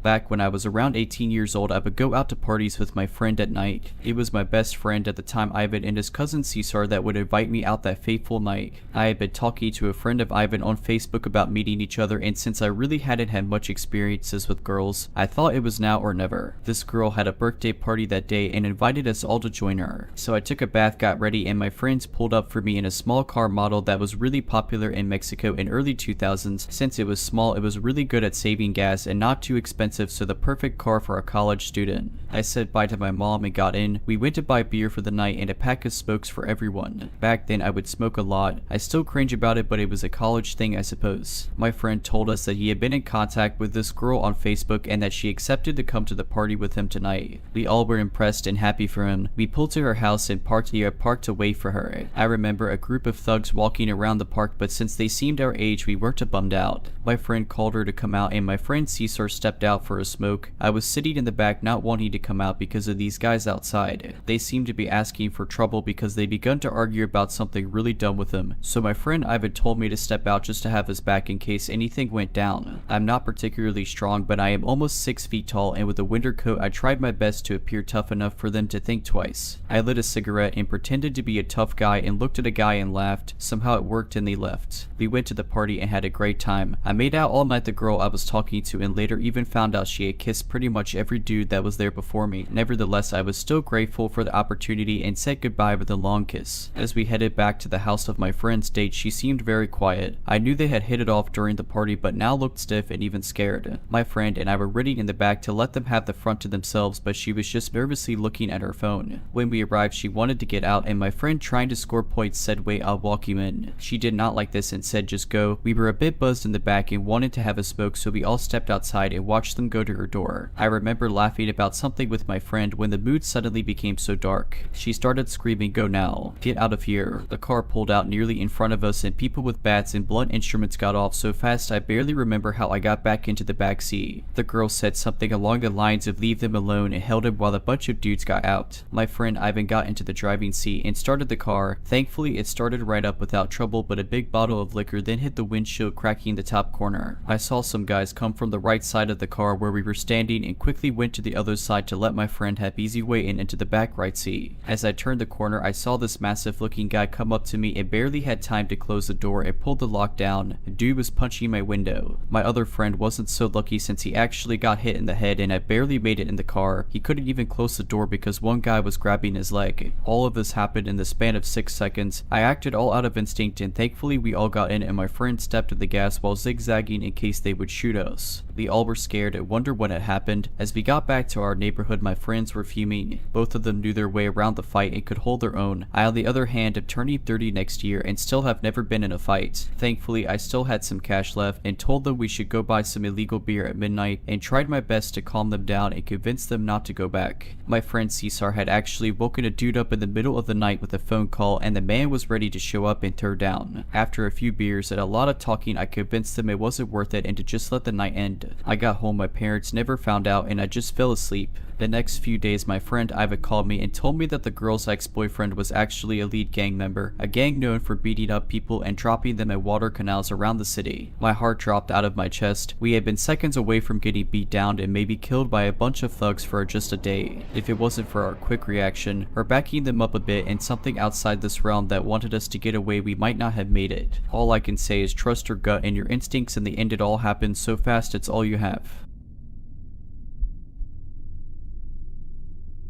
Back when I was around 18 years old, I would go out to parties with my friend at night. It was my best friend at the time, Ivan, and his cousin Cesar that would invite me out that fateful night. I had been talking to a friend of Ivan on Facebook about meeting each other, and since I really hadn't had much experiences with girls, I thought it was now or never. This girl had a birthday party that day and invited us all to join her. So I took a bath, got ready, and my friends pulled up for me in a small car model that was really popular in Mexico in early 2000s. Since it was small, it was really good at saving gas and not too expensive, so the perfect car for a college student. I said bye to my mom and got in. We went to buy beer for the night and a pack of smokes for everyone. Back then I would smoke a lot. I still cringe about it, but it was a college thing I suppose. My friend told us that he had been in contact with this girl on Facebook and that she accepted to come to the party with him tonight. We all were impressed and happy for him. We pulled to her house and parked near a park to wait for her. I remember a group of thugs walking around the park, but since they seemed our age, we weren't bummed out. My friend called her to come out and my friend Cesar stepped out for a smoke. I was sitting in the back not wanting to come out because of these guys outside. They seemed to be asking for trouble because they'd begun to argue about something really dumb with him. So my friend Ivan told me to step out just to have his back in case anything went down. I'm not particularly strong, but I am almost 6 feet tall, and with a winter coat I tried my best to appear tough enough for them to think twice. I lit a cigarette and pretended to be a tough guy and looked at a guy and laughed. Somehow it worked and they left. We went to the party and had a great time. I made out all night the girl I was talking to and later even found found out she had kissed pretty much every dude that was there before me. Nevertheless, I was still grateful for the opportunity and said goodbye with a long kiss. As we headed back to the house of my friend's date, she seemed very quiet. I knew they had hit it off during the party, but now looked stiff and even scared. My friend and I were waiting in the back to let them have the front to themselves, but she was just nervously looking at her phone. When we arrived, she wanted to get out, and my friend, trying to score points, said, "Wait, I'll walk you in." She did not like this and said, "Just go." We were a bit buzzed in the back and wanted to have a smoke, so we all stepped outside and watched them go to her door. I remember laughing about something with my friend when the mood suddenly became so dark. She started screaming, "Go now. Get out of here." The car pulled out nearly in front of us and people with bats and blunt instruments got off so fast I barely remember how I got back into the back seat. The girl said something along the lines of "leave them alone," and held him while a bunch of dudes got out. My friend Ivan got into the driving seat and started the car. Thankfully it started right up without trouble, but a big bottle of liquor then hit the windshield, cracking the top corner. I saw some guys come from the right side of the car where we were standing and quickly went to the other side to let my friend have easy way in into the back right seat. As I turned the corner, I saw this massive looking guy come up to me and barely had time to close the door and pulled the lock down. The dude was punching my window. My other friend wasn't so lucky since he actually got hit in the head and I barely made it in the car. He couldn't even close the door because one guy was grabbing his leg. All of this happened in the span of 6 seconds. I acted all out of instinct and thankfully we all got in and my friend stepped to the gas while zigzagging in case they would shoot us. We all were scared and wondered what had happened. As we got back to our neighborhood, my friends were fuming. Both of them knew their way around the fight and could hold their own. I, on the other hand, am turning 30 next year and still have never been in a fight. Thankfully, I still had some cash left and told them we should go buy some illegal beer at midnight and tried my best to calm them down and convince them not to go back. My friend Cesar had actually woken a dude up in the middle of the night with a phone call and the man was ready to show up and tear down. After a few beers and a lot of talking, I convinced them it wasn't worth it and to just let the night end. I got home, my parents never found out, and I just fell asleep. The next few days, my friend Iva called me and told me that the girl's ex-boyfriend was actually a lead gang member, a gang known for beating up people and dropping them in water canals around the city. My heart dropped out of my chest. We had been seconds away from getting beat down and maybe killed by a bunch of thugs for just a day. If it wasn't for our quick reaction, or backing them up a bit and something outside this realm that wanted us to get away, we might not have made it. All I can say is trust your gut and your instincts. In the end, it all happens so fast it's all you have.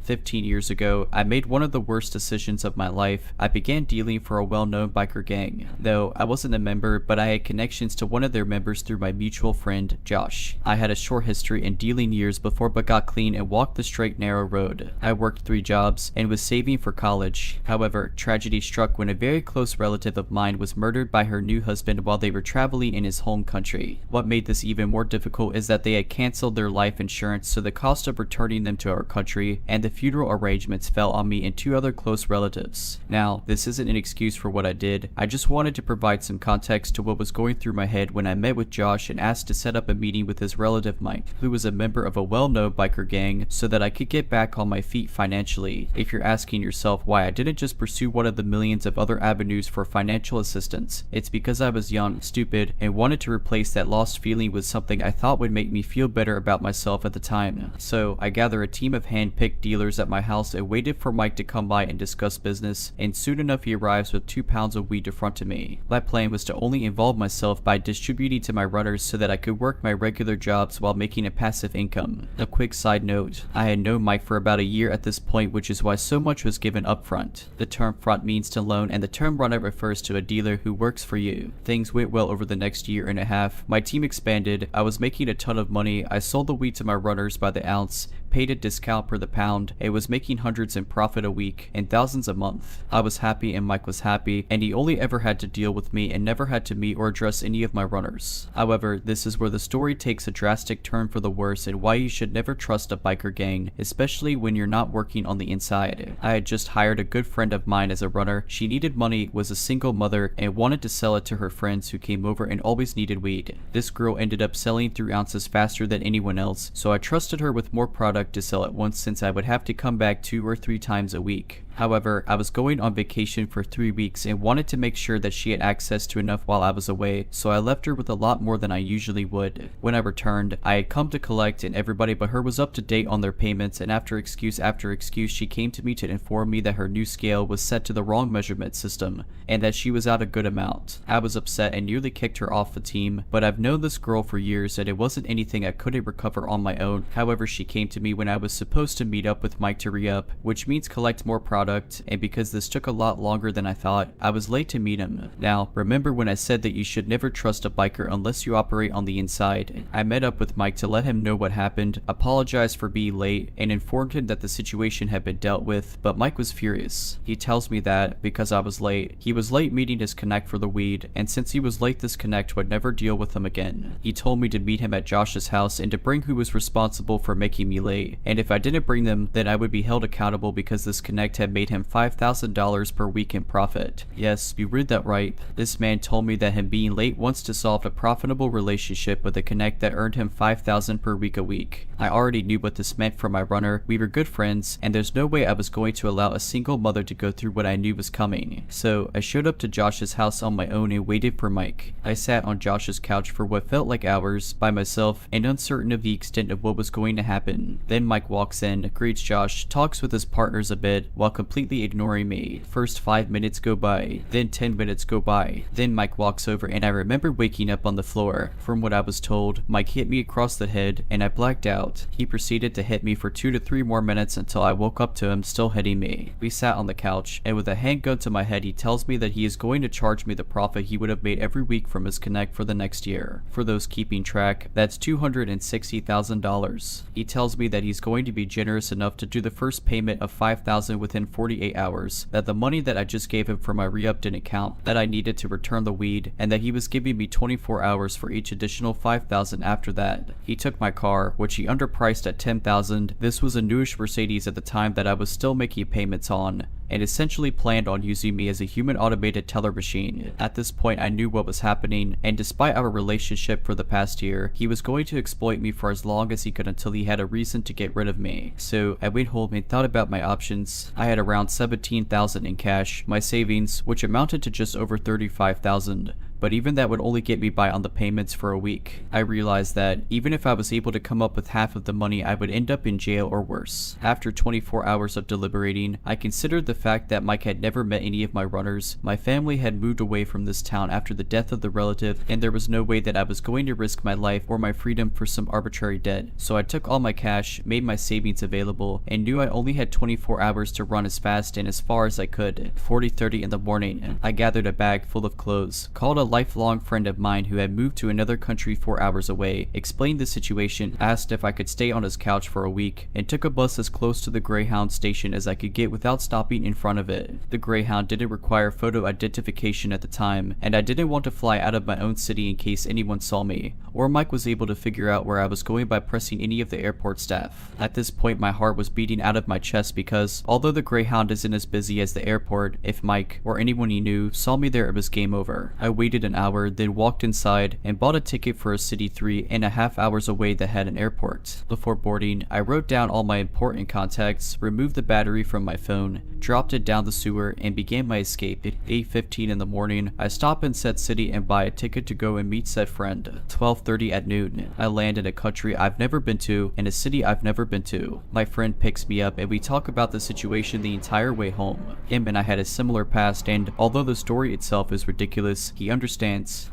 15 years ago, I made one of the worst decisions of my life. I began dealing for a well-known biker gang. Though I wasn't a member, but I had connections to one of their members through my mutual friend, Josh. I had a short history in dealing years before but got clean and walked the straight narrow road. I worked 3 jobs and was saving for college. However, tragedy struck when a very close relative of mine was murdered by her new husband while they were traveling in his home country. What made this even more difficult is that they had canceled their life insurance, so the cost of returning them to our country and the funeral arrangements fell on me and 2 other close relatives. Now, this isn't an excuse for what I did. I just wanted to provide some context to what was going through my head when I met with Josh and asked to set up a meeting with his relative Mike, who was a member of a well-known biker gang, so that I could get back on my feet financially. If you're asking yourself why I didn't just pursue one of the millions of other avenues for financial assistance, it's because I was young, stupid, and wanted to replace that lost feeling with something I thought would make me feel better about myself at the time. So I gathered a team of hand-picked dealers at my house and waited for Mike to come by and discuss business, and soon enough he arrives with 2 pounds of weed in front of me. My plan was to only involve myself by distributing to my runners so that I could work my regular jobs while making a passive income. A quick side note, I had known Mike for about a year at this point, which is why so much was given up front. The term front means to loan, and the term runner refers to a dealer who works for you. Things went well over the next year and a half. My team expanded, I was making a ton of money, I sold the weed to my runners by the ounce, paid a discount per the pound, and was making hundreds in profit a week and thousands a month. I was happy and Mike was happy, and he only ever had to deal with me and never had to meet or address any of my runners. However, this is where the story takes a drastic turn for the worse and why you should never trust a biker gang, especially when you're not working on the inside. I had just hired a good friend of mine as a runner. She needed money, was a single mother, and wanted to sell it to her friends who came over and always needed weed. This girl ended up selling through ounces faster than anyone else, so I trusted her with more product to sell at once since I would have to come back 2 or 3 times a week. However, I was going on vacation for 3 weeks and wanted to make sure that she had access to enough while I was away, so I left her with a lot more than I usually would. When I returned, I had come to collect and everybody but her was up to date on their payments, and after excuse she came to me to inform me that her new scale was set to the wrong measurement system and that she was out a good amount. I was upset and nearly kicked her off the team, but I've known this girl for years and it wasn't anything I couldn't recover on my own. However, she came to me when I was supposed to meet up with Mike to re-up, which means collect more product, and because this took a lot longer than I thought, I was late to meet him. Now, remember when I said that you should never trust a biker unless you operate on the inside? I met up with Mike to let him know what happened, apologized for being late, and informed him that the situation had been dealt with, but Mike was furious. He tells me that, because I was late, he was late meeting his connect for the weed, and since he was late this connect would never deal with him again. He told me to meet him at Josh's house and to bring who was responsible for making me late, and if I didn't bring them, then I would be held accountable because this connect had made him $5,000 per week in profit. Yes, you read that right. This man told me that him being late wants to solve a profitable relationship with a connect that earned him $5,000 per week a week. I already knew what this meant for my runner. We were good friends, and there's no way I was going to allow a single mother to go through what I knew was coming. So I showed up to Josh's house on my own and waited for Mike. I sat on Josh's couch for what felt like hours by myself and uncertain of the extent of what was going to happen. Then Mike walks in, greets Josh, talks with his partners a bit while completely ignoring me. First 5 minutes go by, then 10 minutes go by. Then Mike walks over and I remember waking up on the floor. From what I was told, Mike hit me across the head and I blacked out. He proceeded to hit me for 2 to 3 more minutes until I woke up to him still hitting me. We sat on the couch and with a handgun to my head he tells me that he is going to charge me the profit he would have made every week from his connect for the next year. For those keeping track, that's $260,000. He tells me that he's going to be generous enough to do the first payment of $5,000 within 48 hours, that the money that I just gave him for my re-up didn't count, that I needed to return the weed, and that he was giving me 24 hours for each additional $5,000 after that. He took my car, which he underpriced at $10,000. This was a newish Mercedes at the time that I was still making payments on, and essentially planned on using me as a human automated teller machine. At this point I knew what was happening, and despite our relationship for the past year, he was going to exploit me for as long as he could until he had a reason to get rid of me. So I went home and thought about my options. I had around $17,000 in cash, my savings, which amounted to just over $35,000. But even that would only get me by on the payments for a week. I realized that even if I was able to come up with half of the money, I would end up in jail or worse. After 24 hours of deliberating, I considered the fact that Mike had never met any of my runners. My family had moved away from this town after the death of the relative, and there was no way that I was going to risk my life or my freedom for some arbitrary debt. So I took all my cash, made my savings available, and knew I only had 24 hours to run as fast and as far as I could. 40:30 in the morning, I gathered a bag full of clothes, called a lifelong friend of mine who had moved to another country 4 hours away, explained the situation, asked if I could stay on his couch for a week, and took a bus as close to the Greyhound station as I could get without stopping in front of it. The Greyhound didn't require photo identification at the time, and I didn't want to fly out of my own city in case anyone saw me, or Mike was able to figure out where I was going by pressing any of the airport staff. At this point my heart was beating out of my chest because, although the Greyhound isn't as busy as the airport, if Mike, or anyone he knew, saw me there it was game over. I waited an hour, then walked inside and bought a ticket for a city 3.5 hours away that had an airport. Before boarding, I wrote down all my important contacts, removed the battery from my phone, dropped it down the sewer, and began my escape. At 8:15 in the morning, I stop in said city and buy a ticket to go and meet said friend. 12:30 at noon, I land in a country I've never been to, in a city I've never been to. My friend picks me up and we talk about the situation the entire way home. Him and I had a similar past, and although the story itself is ridiculous, he understands.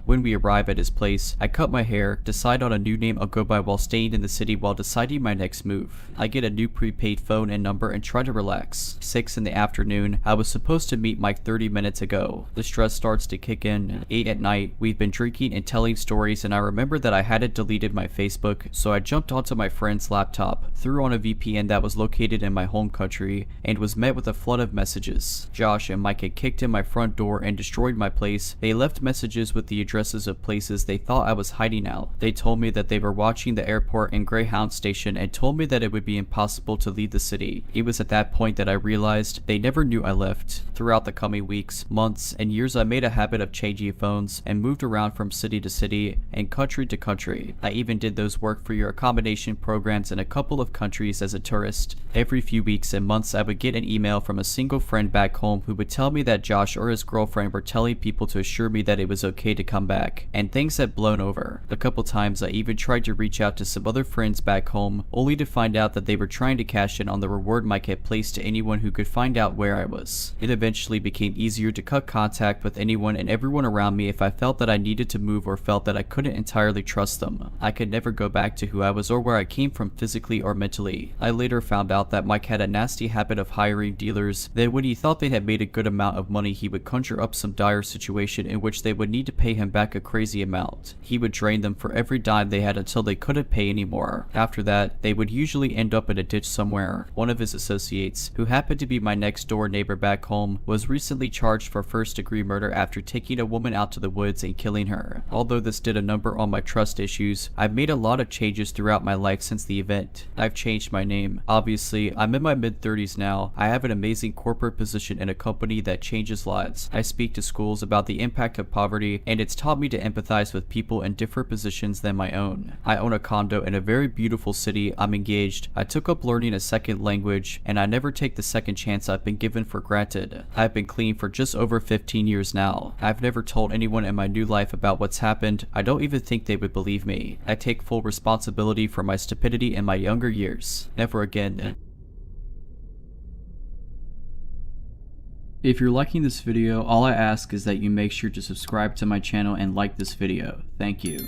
When we arrive at his place, I cut my hair, decide on a new name I'll go by while staying in the city while deciding my next move. I get a new prepaid phone and number and try to relax. 6 in the afternoon, I was supposed to meet Mike 30 minutes ago. The stress starts to kick in. 8 at night, we've been drinking and telling stories, and I remember that I hadn't deleted my Facebook, so I jumped onto my friend's laptop, threw on a VPN that was located in my home country, and was met with a flood of messages. Josh and Mike had kicked in my front door and destroyed my place. They left messages messages with the addresses of places they thought I was hiding out. They told me that they were watching the airport and Greyhound station and told me that it would be impossible to leave the city. It was at that point that I realized they never knew I left. Throughout the coming weeks, months, and years, I made a habit of changing phones and moved around from city to city and country to country. I even did those work for your accommodation programs in a couple of countries as a tourist. Every few weeks and months, I would get an email from a single friend back home who would tell me that Josh or his girlfriend were telling people to assure me that it was okay to come back, and things had blown over. A couple times I even tried to reach out to some other friends back home, only to find out that they were trying to cash in on the reward Mike had placed to anyone who could find out where I was. It eventually became easier to cut contact with anyone and everyone around me if I felt that I needed to move or felt that I couldn't entirely trust them. I could never go back to who I was or where I came from physically or mentally. I later found out that Mike had a nasty habit of hiring dealers that when he thought they had made a good amount of money, he would conjure up some dire situation in which they would need to pay him back a crazy amount. He would drain them for every dime they had until they couldn't pay anymore. After that, they would usually end up in a ditch somewhere. One of his associates, who happened to be my next door neighbor back home, was recently charged for first-degree murder after taking a woman out to the woods and killing her. Although this did a number on my trust issues, I've made a lot of changes throughout my life since the event. I've changed my name. Obviously, I'm in my mid-30s now. I have an amazing corporate position in a company that changes lives. I speak to schools about the impact of poverty, and it's taught me to empathize with people in different positions than my own. I own a condo in a very beautiful city. I'm engaged. I took up learning a second language, and I never take the second chance I've been given for granted. I've been clean for just over 15 years now. I've never told anyone in my new life about what's happened. I don't even think they would believe me. I take full responsibility for my stupidity in my younger years. Never again. If you're liking this video, all I ask is that you make sure to subscribe to my channel and like this video. Thank you.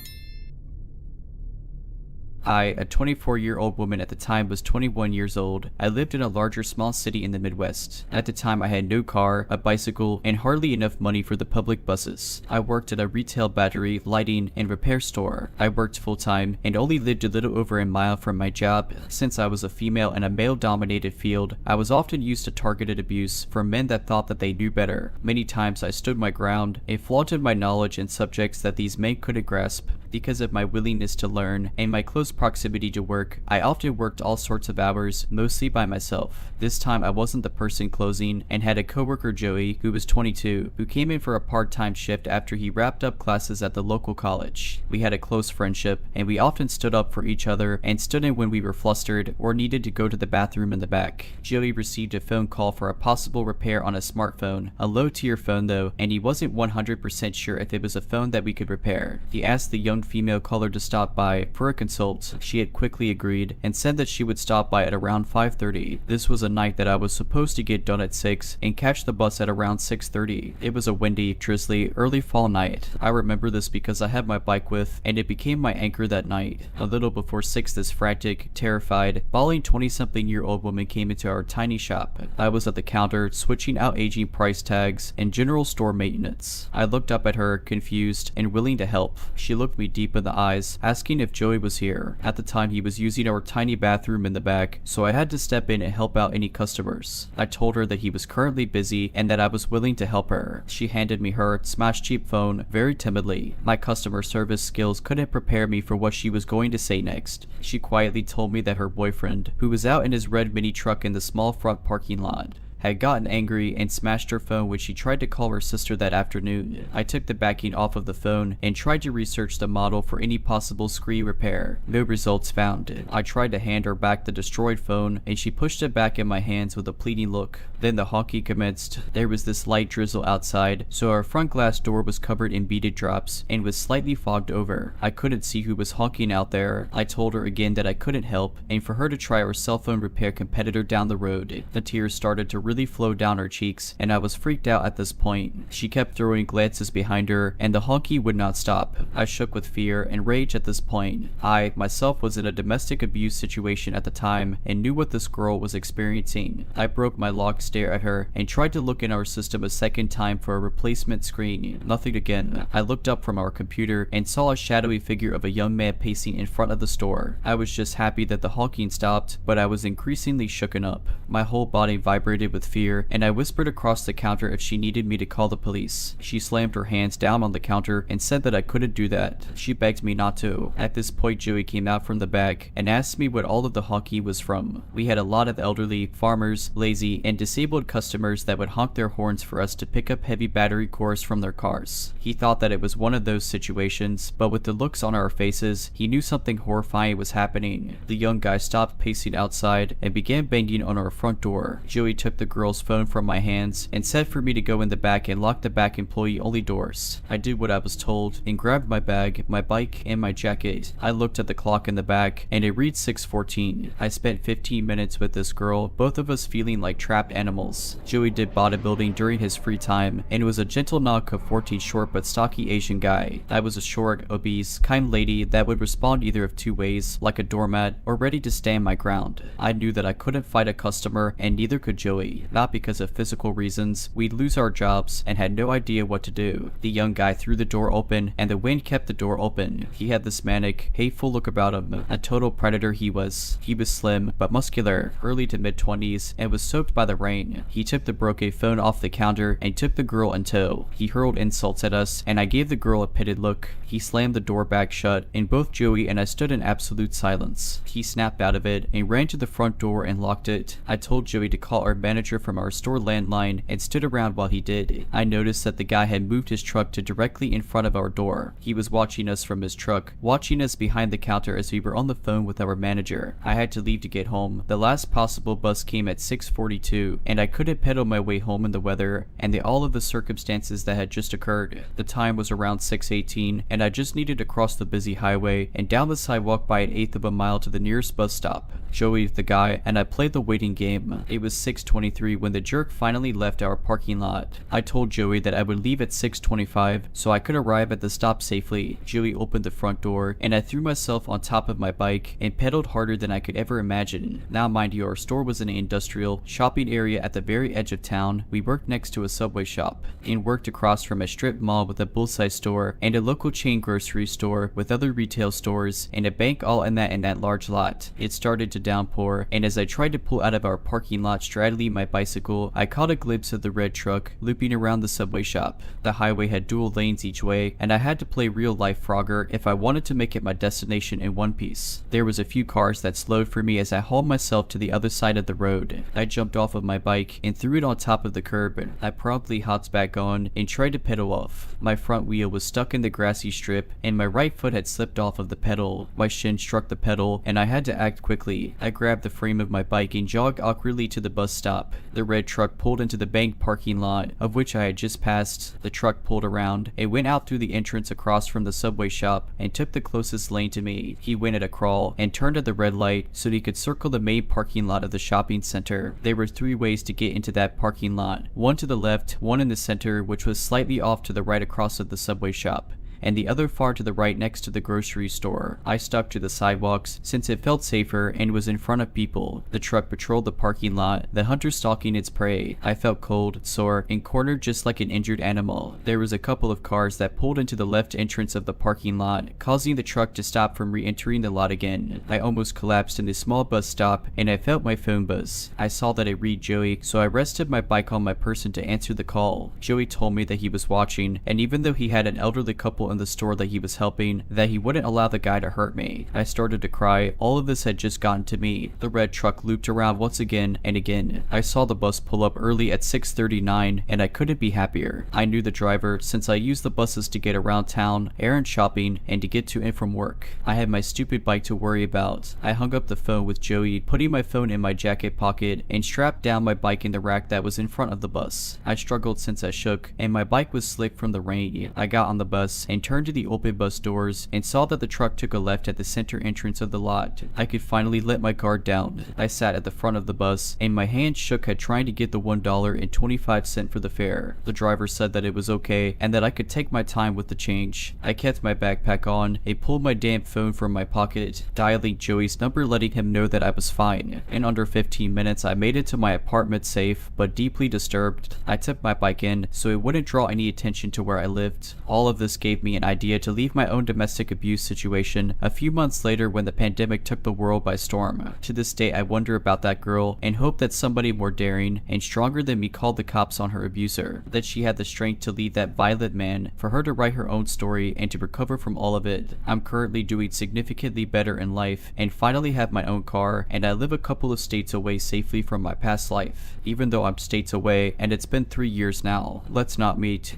I, a 24-year-old woman at the time, was 21 years old. I lived in a larger small city in the Midwest. At the time, I had no car, a bicycle, and hardly enough money for the public buses. I worked at a retail battery, lighting, and repair store. I worked full-time and only lived a little over a mile from my job. Since I was a female in a male-dominated field, I was often used to targeted abuse from men that thought that they knew better. Many times I stood my ground and flaunted my knowledge in subjects that these men couldn't grasp. Because of my willingness to learn and my close proximity to work, I often worked all sorts of hours, mostly by myself. This time I wasn't the person closing and had a coworker, Joey, who was 22, who came in for a part-time shift after he wrapped up classes at the local college. We had a close friendship and we often stood up for each other and stood in when we were flustered or needed to go to the bathroom in the back. Joey received a phone call for a possible repair on a smartphone, a low-tier phone though, and he wasn't 100% sure if it was a phone that we could repair. He asked the young female caller to stop by for a consult. She had quickly agreed and said that she would stop by at around 5:30. This was a night that I was supposed to get done at 6 and catch the bus at around 6:30. It was a windy, drizzly, early fall night. I remember this because I had my bike with, and it became my anchor that night. A little before 6, this frantic, terrified, bawling 20-something-year-old woman came into our tiny shop. I was at the counter, switching out aging price tags and general store maintenance. I looked up at her, confused and willing to help. She looked me deep in the eyes, asking if Joey was here. At the time, he was using our tiny bathroom in the back, so I had to step in and help out any customers. I told her that he was currently busy and that I was willing to help her. She handed me her smashed cheap phone very timidly. My customer service skills couldn't prepare me for what she was going to say next. She quietly told me that her boyfriend, who was out in his red mini truck in the small front parking lot, had gotten angry and smashed her phone when she tried to call her sister that afternoon. I took the backing off of the phone and tried to research the model for any possible screen repair. No results found. I tried to hand her back the destroyed phone and she pushed it back in my hands with a pleading look. Then the honking commenced. There was this light drizzle outside, so our front glass door was covered in beaded drops and was slightly fogged over. I couldn't see who was honking out there. I told her again that I couldn't help and for her to try our cell phone repair competitor down the road. The tears started to really flowed down her cheeks, and I was freaked out at this point. She kept throwing glances behind her, and the honky would not stop. I shook with fear and rage at this point. I, myself, was in a domestic abuse situation at the time, and knew what this girl was experiencing. I broke my locks stare at her and tried to look in our system a second time for a replacement screen. Nothing again. I looked up from our computer and saw a shadowy figure of a young man pacing in front of the store. I was just happy that the honking stopped, but I was increasingly shooken up. My whole body vibrated with fear, and I whispered across the counter if she needed me to call the police. She slammed her hands down on the counter and said that I couldn't do that. She begged me not to. At this point, Joey came out from the back and asked me what all of the honking was from. We had a lot of elderly, farmers, lazy, and disabled customers that would honk their horns for us to pick up heavy battery cores from their cars. He thought that it was one of those situations, but with the looks on our faces, he knew something horrifying was happening. The young guy stopped pacing outside and began banging on our front door. Joey took the girl's phone from my hands and said for me to go in the back and lock the back employee-only doors. I did what I was told and grabbed my bag, my bike, and my jacket. I looked at the clock in the back and it reads 6:14. I spent 15 minutes with this girl, both of us feeling like trapped animals. Joey did bodybuilding during his free time and was a gentle knock of 14 short but stocky Asian guy. I was a short, obese, kind lady that would respond either of two ways, like a doormat or ready to stand my ground. I knew that I couldn't fight a customer and neither could Joey. Not because of physical reasons, we'd lose our jobs and had no idea what to do. The young guy threw the door open and the wind kept the door open. He had this manic, hateful look about him. A total predator he was. He was slim but muscular, early to mid-20s, and was soaked by the rain. He took the broken phone off the counter and took the girl in tow. He hurled insults at us and I gave the girl a pitted look. He slammed the door back shut and both Joey and I stood in absolute silence. He snapped out of it and ran to the front door and locked it. I told Joey to call our manager from our store landline and stood around while he did. I noticed that the guy had moved his truck to directly in front of our door. He was watching us from his truck, watching us behind the counter as we were on the phone with our manager. I had to leave to get home. The last possible bus came at 6:42 and I couldn't pedal my way home in the weather and all of the circumstances that had just occurred. The time was around 6:18 and I just needed to cross the busy highway and down the sidewalk by 1/8 of a mile to the nearest bus stop. Joey, the guy, and I played the waiting game. It was 6:23 when the jerk finally left our parking lot. I told Joey that I would leave at 6:25 so I could arrive at the stop safely. Joey opened the front door and I threw myself on top of my bike and pedaled harder than I could ever imagine. Now mind you, our store was in an industrial shopping area at the very edge of town. We worked next to a Subway shop and worked across from a strip mall with a bullseye store and a local chain grocery store with other retail stores and a bank all in that large lot. It started to downpour and as I tried to pull out of our parking lot straddling my bicycle, I caught a glimpse of the red truck looping around the Subway shop. The highway had dual lanes each way and I had to play real life Frogger if I wanted to make it my destination in one piece. There was a few cars that slowed for me as I hauled myself to the other side of the road. I jumped off of my bike and threw it on top of the curb. I promptly hopped back on and tried to pedal off. My front wheel was stuck in the grassy strip and my right foot had slipped off of the pedal. My shin struck the pedal and I had to act quickly. I grabbed the frame of my bike and jogged awkwardly to the bus stop. The red truck pulled into the bank parking lot, of which I had just passed. The truck pulled around and went out through the entrance across from the Subway shop and took the closest lane to me. He went at a crawl and turned at the red light so he could circle the main parking lot of the shopping center. There were 3 ways to get into that parking lot. One to the left, one in the center, which was slightly off to the right across of the Subway shop, and the other far to the right next to the grocery store. I stuck to the sidewalks since it felt safer and was in front of people. The truck patrolled the parking lot, the hunter stalking its prey. I felt cold, sore, and cornered just like an injured animal. There was a couple of cars that pulled into the left entrance of the parking lot, causing the truck to stop from re-entering the lot again. I almost collapsed in the small bus stop and I felt my phone buzz. I saw that it read Joey, so I rested my bike on my person to answer the call. Joey told me that he was watching, and even though he had an elderly couple in the store that he was helping, that he wouldn't allow the guy to hurt me. I started to cry. All of this had just gotten to me. The red truck looped around once again and again. I saw the bus pull up early at 6:39 and I couldn't be happier. I knew the driver since I used the buses to get around town, errand shopping, and to get to and from work. I had my stupid bike to worry about. I hung up the phone with Joey, putting my phone in my jacket pocket, and strapped down my bike in the rack that was in front of the bus. I struggled since I shook and my bike was slick from the rain. I got on the bus and and turned to the open bus doors and saw that the truck took a left at the center entrance of the lot. I could finally let my guard down. I sat at the front of the bus and my hand shook at trying to get the $1.25 for the fare. The driver said that it was okay and that I could take my time with the change. I kept my backpack on and pulled my damn phone from my pocket, dialing Joey's number, letting him know that I was fine. In under 15 minutes I made it to my apartment safe but deeply disturbed. I took my bike in so it wouldn't draw any attention to where I lived. All of this gave me an idea to leave my own domestic abuse situation a few months later when the pandemic took the world by storm. To this day I wonder about that girl and hope that somebody more daring and stronger than me called the cops on her abuser, that she had the strength to leave that violent man, for her to write her own story and to recover from all of it. I'm currently doing significantly better in life and finally have my own car, and I live a couple of states away safely from my past life, even though I'm states away and it's been 3 years now. Let's not meet.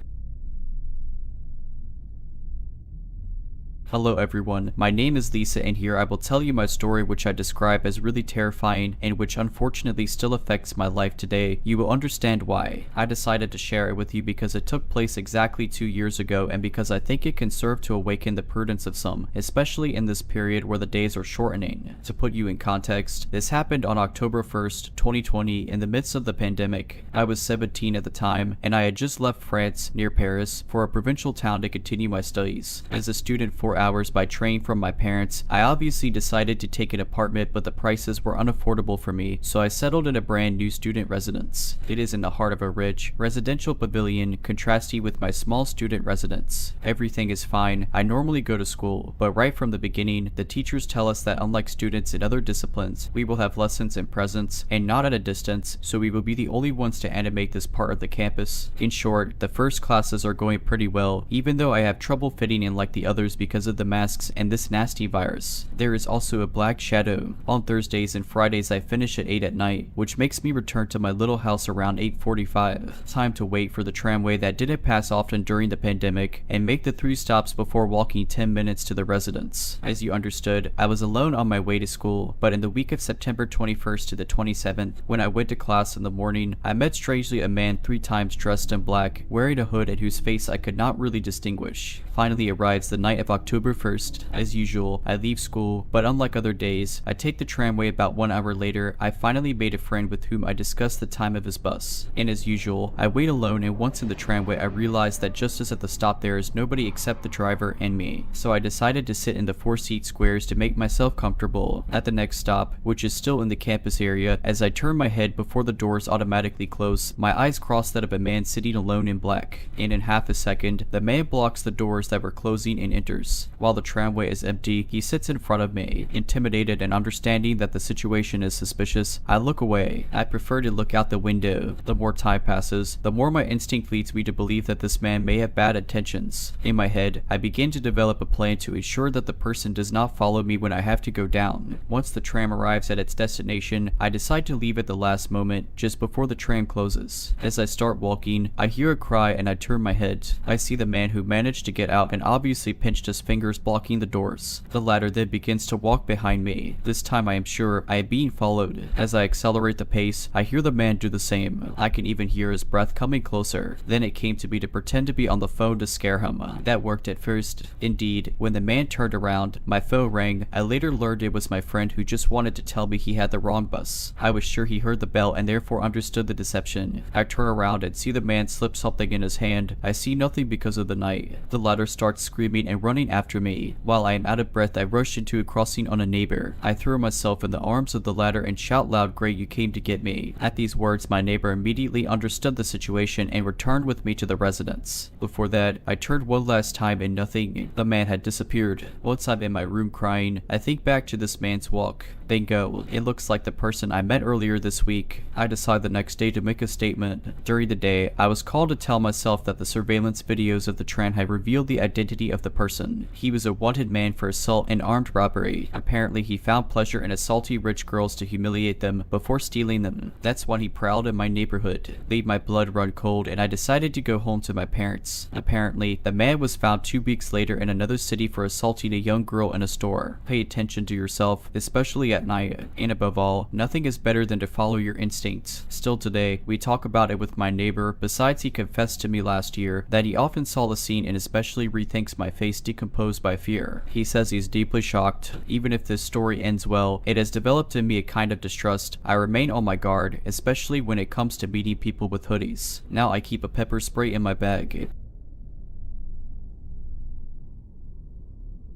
Hello everyone, my name is Lisa and here I will tell you my story, which I describe as really terrifying and which unfortunately still affects my life today. You will understand why. I decided to share it with you because it took place exactly 2 years ago and because I think it can serve to awaken the prudence of some, especially in this period where the days are shortening. To put you in context, this happened on October 1st, 2020 in the midst of the pandemic. I was 17 at the time and I had just left France near Paris for a provincial town to continue my studies. As a student 4 hours by train from my parents, I obviously decided to take an apartment, but the prices were unaffordable for me, so I settled in a brand new student residence. It is in the heart of a rich residential pavilion, contrasting with my small student residence. Everything is fine. I normally go to school, but right from the beginning, the teachers tell us that unlike students in other disciplines, we will have lessons in presence and not at a distance, so we will be the only ones to animate this part of the campus. In short, the first classes are going pretty well, even though I have trouble fitting in like the others because of the masks and this nasty virus. There is also a black shadow. On Thursdays and Fridays I finish at 8 at night, which makes me return to my little house around 8:45. Time to wait for the tramway that didn't pass often during the pandemic and make the 3 stops before walking 10 minutes to the residence. As you understood, I was alone on my way to school, but in the week of September 21st to the 27th, when I went to class in the morning, I met strangely a man 3 times dressed in black, wearing a hood and whose face I could not really distinguish. Finally arrives the night of October 1st. As usual, I leave school, but unlike other days, I take the tramway. About 1 hour later, I finally made a friend with whom I discussed the time of his bus. And as usual, I wait alone, and once in the tramway I realize that just as at the stop there is nobody except the driver and me. So I decided to sit in the 4-seat squares to make myself comfortable. At the next stop, which is still in the campus area, as I turn my head before the doors automatically close, my eyes cross that of a man sitting alone in black. And in half a second, the man blocks the doors that were closing and enters. While the tramway is empty, he sits in front of me. Intimidated and understanding that the situation is suspicious, I look away. I prefer to look out the window. The more time passes, the more my instinct leads me to believe that this man may have bad intentions. In my head, I begin to develop a plan to ensure that the person does not follow me when I have to go down. Once the tram arrives at its destination, I decide to leave at the last moment, just before the tram closes. As I start walking, I hear a cry and I turn my head. I see the man who managed to get out and obviously pinched his fingers blocking the doors. The latter then begins to walk behind me. This time I am sure I am being followed. As I accelerate the pace, I hear the man do the same. I can even hear his breath coming closer. Then it came to me to pretend to be on the phone to scare him. That worked at first. Indeed, when the man turned around, my phone rang. I later learned it was my friend who just wanted to tell me he had the wrong bus. I was sure he heard the bell and therefore understood the deception. I turn around and see the man slip something in his hand. I see nothing because of the night. The latter starts screaming and running after me. While I am out of breath, I rush into a crossing on a neighbor. I throw myself in the arms of the latter and shout loud, "Great, you came to get me." At these words, my neighbor immediately understood the situation and returned with me to the residence. Before that, I turned one last time and nothing. The man had disappeared. Once I'm in my room crying, I think back to this man's walk. Bingo, it looks like the person I met earlier this week. I decide the next day to make a statement. During the day, I was called to tell myself that the surveillance videos of the tram had revealed the identity of the person. He was a wanted man for assault and armed robbery. Apparently, he found pleasure in assaulting rich girls to humiliate them before stealing them. That's when he prowled in my neighborhood. Made my blood run cold and I decided to go home to my parents. Apparently, the man was found 2 weeks later in another city for assaulting a young girl in a store. Pay attention to yourself, especially at night. And above all, nothing is better than to follow your instincts. Still today, we talk about it with my neighbor. Besides, he confessed to me last year that he often saw the scene and especially rethinks my face decomposed by fear. He says he's deeply shocked. Even if this story ends well, it has developed in me a kind of distrust. I remain on my guard, especially when it comes to meeting people with hoodies. Now I keep a pepper spray in my bag.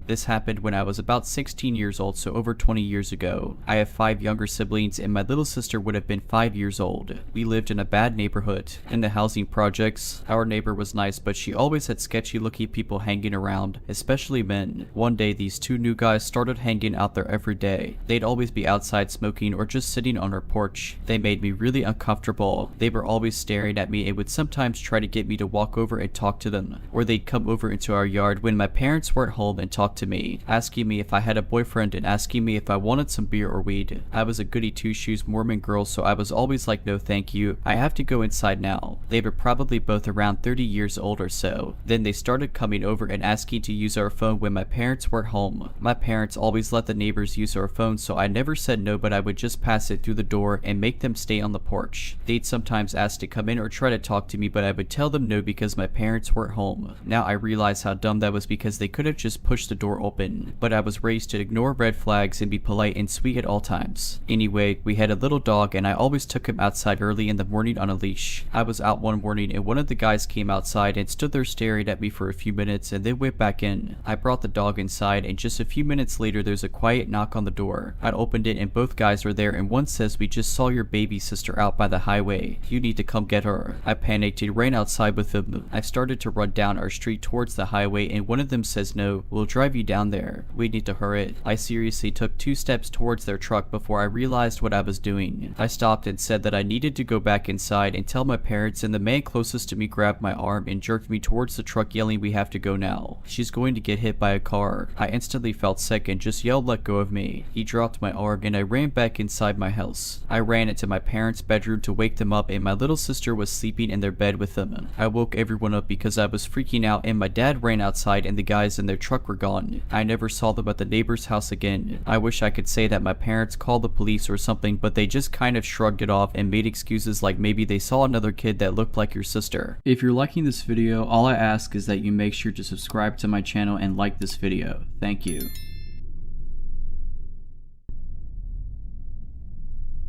This happened when I was about 16 years old, so over 20 years ago. I have 5 younger siblings and my little sister would have been 5 years old. We lived in a bad neighborhood. In the housing projects, our neighbor was nice, but she always had sketchy looking people hanging around, especially men. One day these 2 new guys started hanging out there every day. They'd always be outside smoking or just sitting on our porch. They made me really uncomfortable. They were always staring at me and would sometimes try to get me to walk over and talk to them. Or they'd come over into our yard when my parents weren't home and talk to me, asking me if I had a boyfriend and asking me if I wanted some beer or weed. I was a goody two-shoes Mormon girl, so I was always like, no thank you, I have to go inside now. They were probably both around 30 years old or so. Then they started coming over and asking to use our phone when my parents weren't home. My parents always let the neighbors use our phone, so I never said no, but I would just pass it through the door and make them stay on the porch. They'd sometimes ask to come in or try to talk to me, but I would tell them no because my parents weren't home. Now I realize how dumb that was because they could have just pushed the door open, but I was raised to ignore red flags and be polite and sweet at all times. Anyway, we had a little dog and I always took him outside early in the morning on a leash. I was out one morning and one of the guys came outside and stood there staring at me for a few minutes and then went back in. I brought the dog inside and just a few minutes later there's a quiet knock on the door. I opened it and both guys are there and one says, "We just saw your baby sister out by the highway. You need to come get her." I panicked and ran outside with them. I started to run down our street towards the highway and one of them says, "No, we'll drive you down there. We need to hurry." I seriously took 2 steps towards their truck before I realized what I was doing. I stopped and said that I needed to go back inside and tell my parents, and the man closest to me grabbed my arm and jerked me towards the truck yelling, "We have to go now. She's going to get hit by a car." I instantly felt sick and just yelled, "Let go of me." He dropped my arm and I ran back inside my house. I ran into my parents' bedroom to wake them up and my little sister was sleeping in their bed with them. I woke everyone up because I was freaking out and my dad ran outside and the guys in their truck were gone. I never saw them at the neighbor's house again. I wish I could say that my parents called the police or something, but they just kind of shrugged it off and made excuses like maybe they saw another kid that looked like your sister. If you're liking this video, all I ask is that you make sure to subscribe to my channel and like this video. Thank you.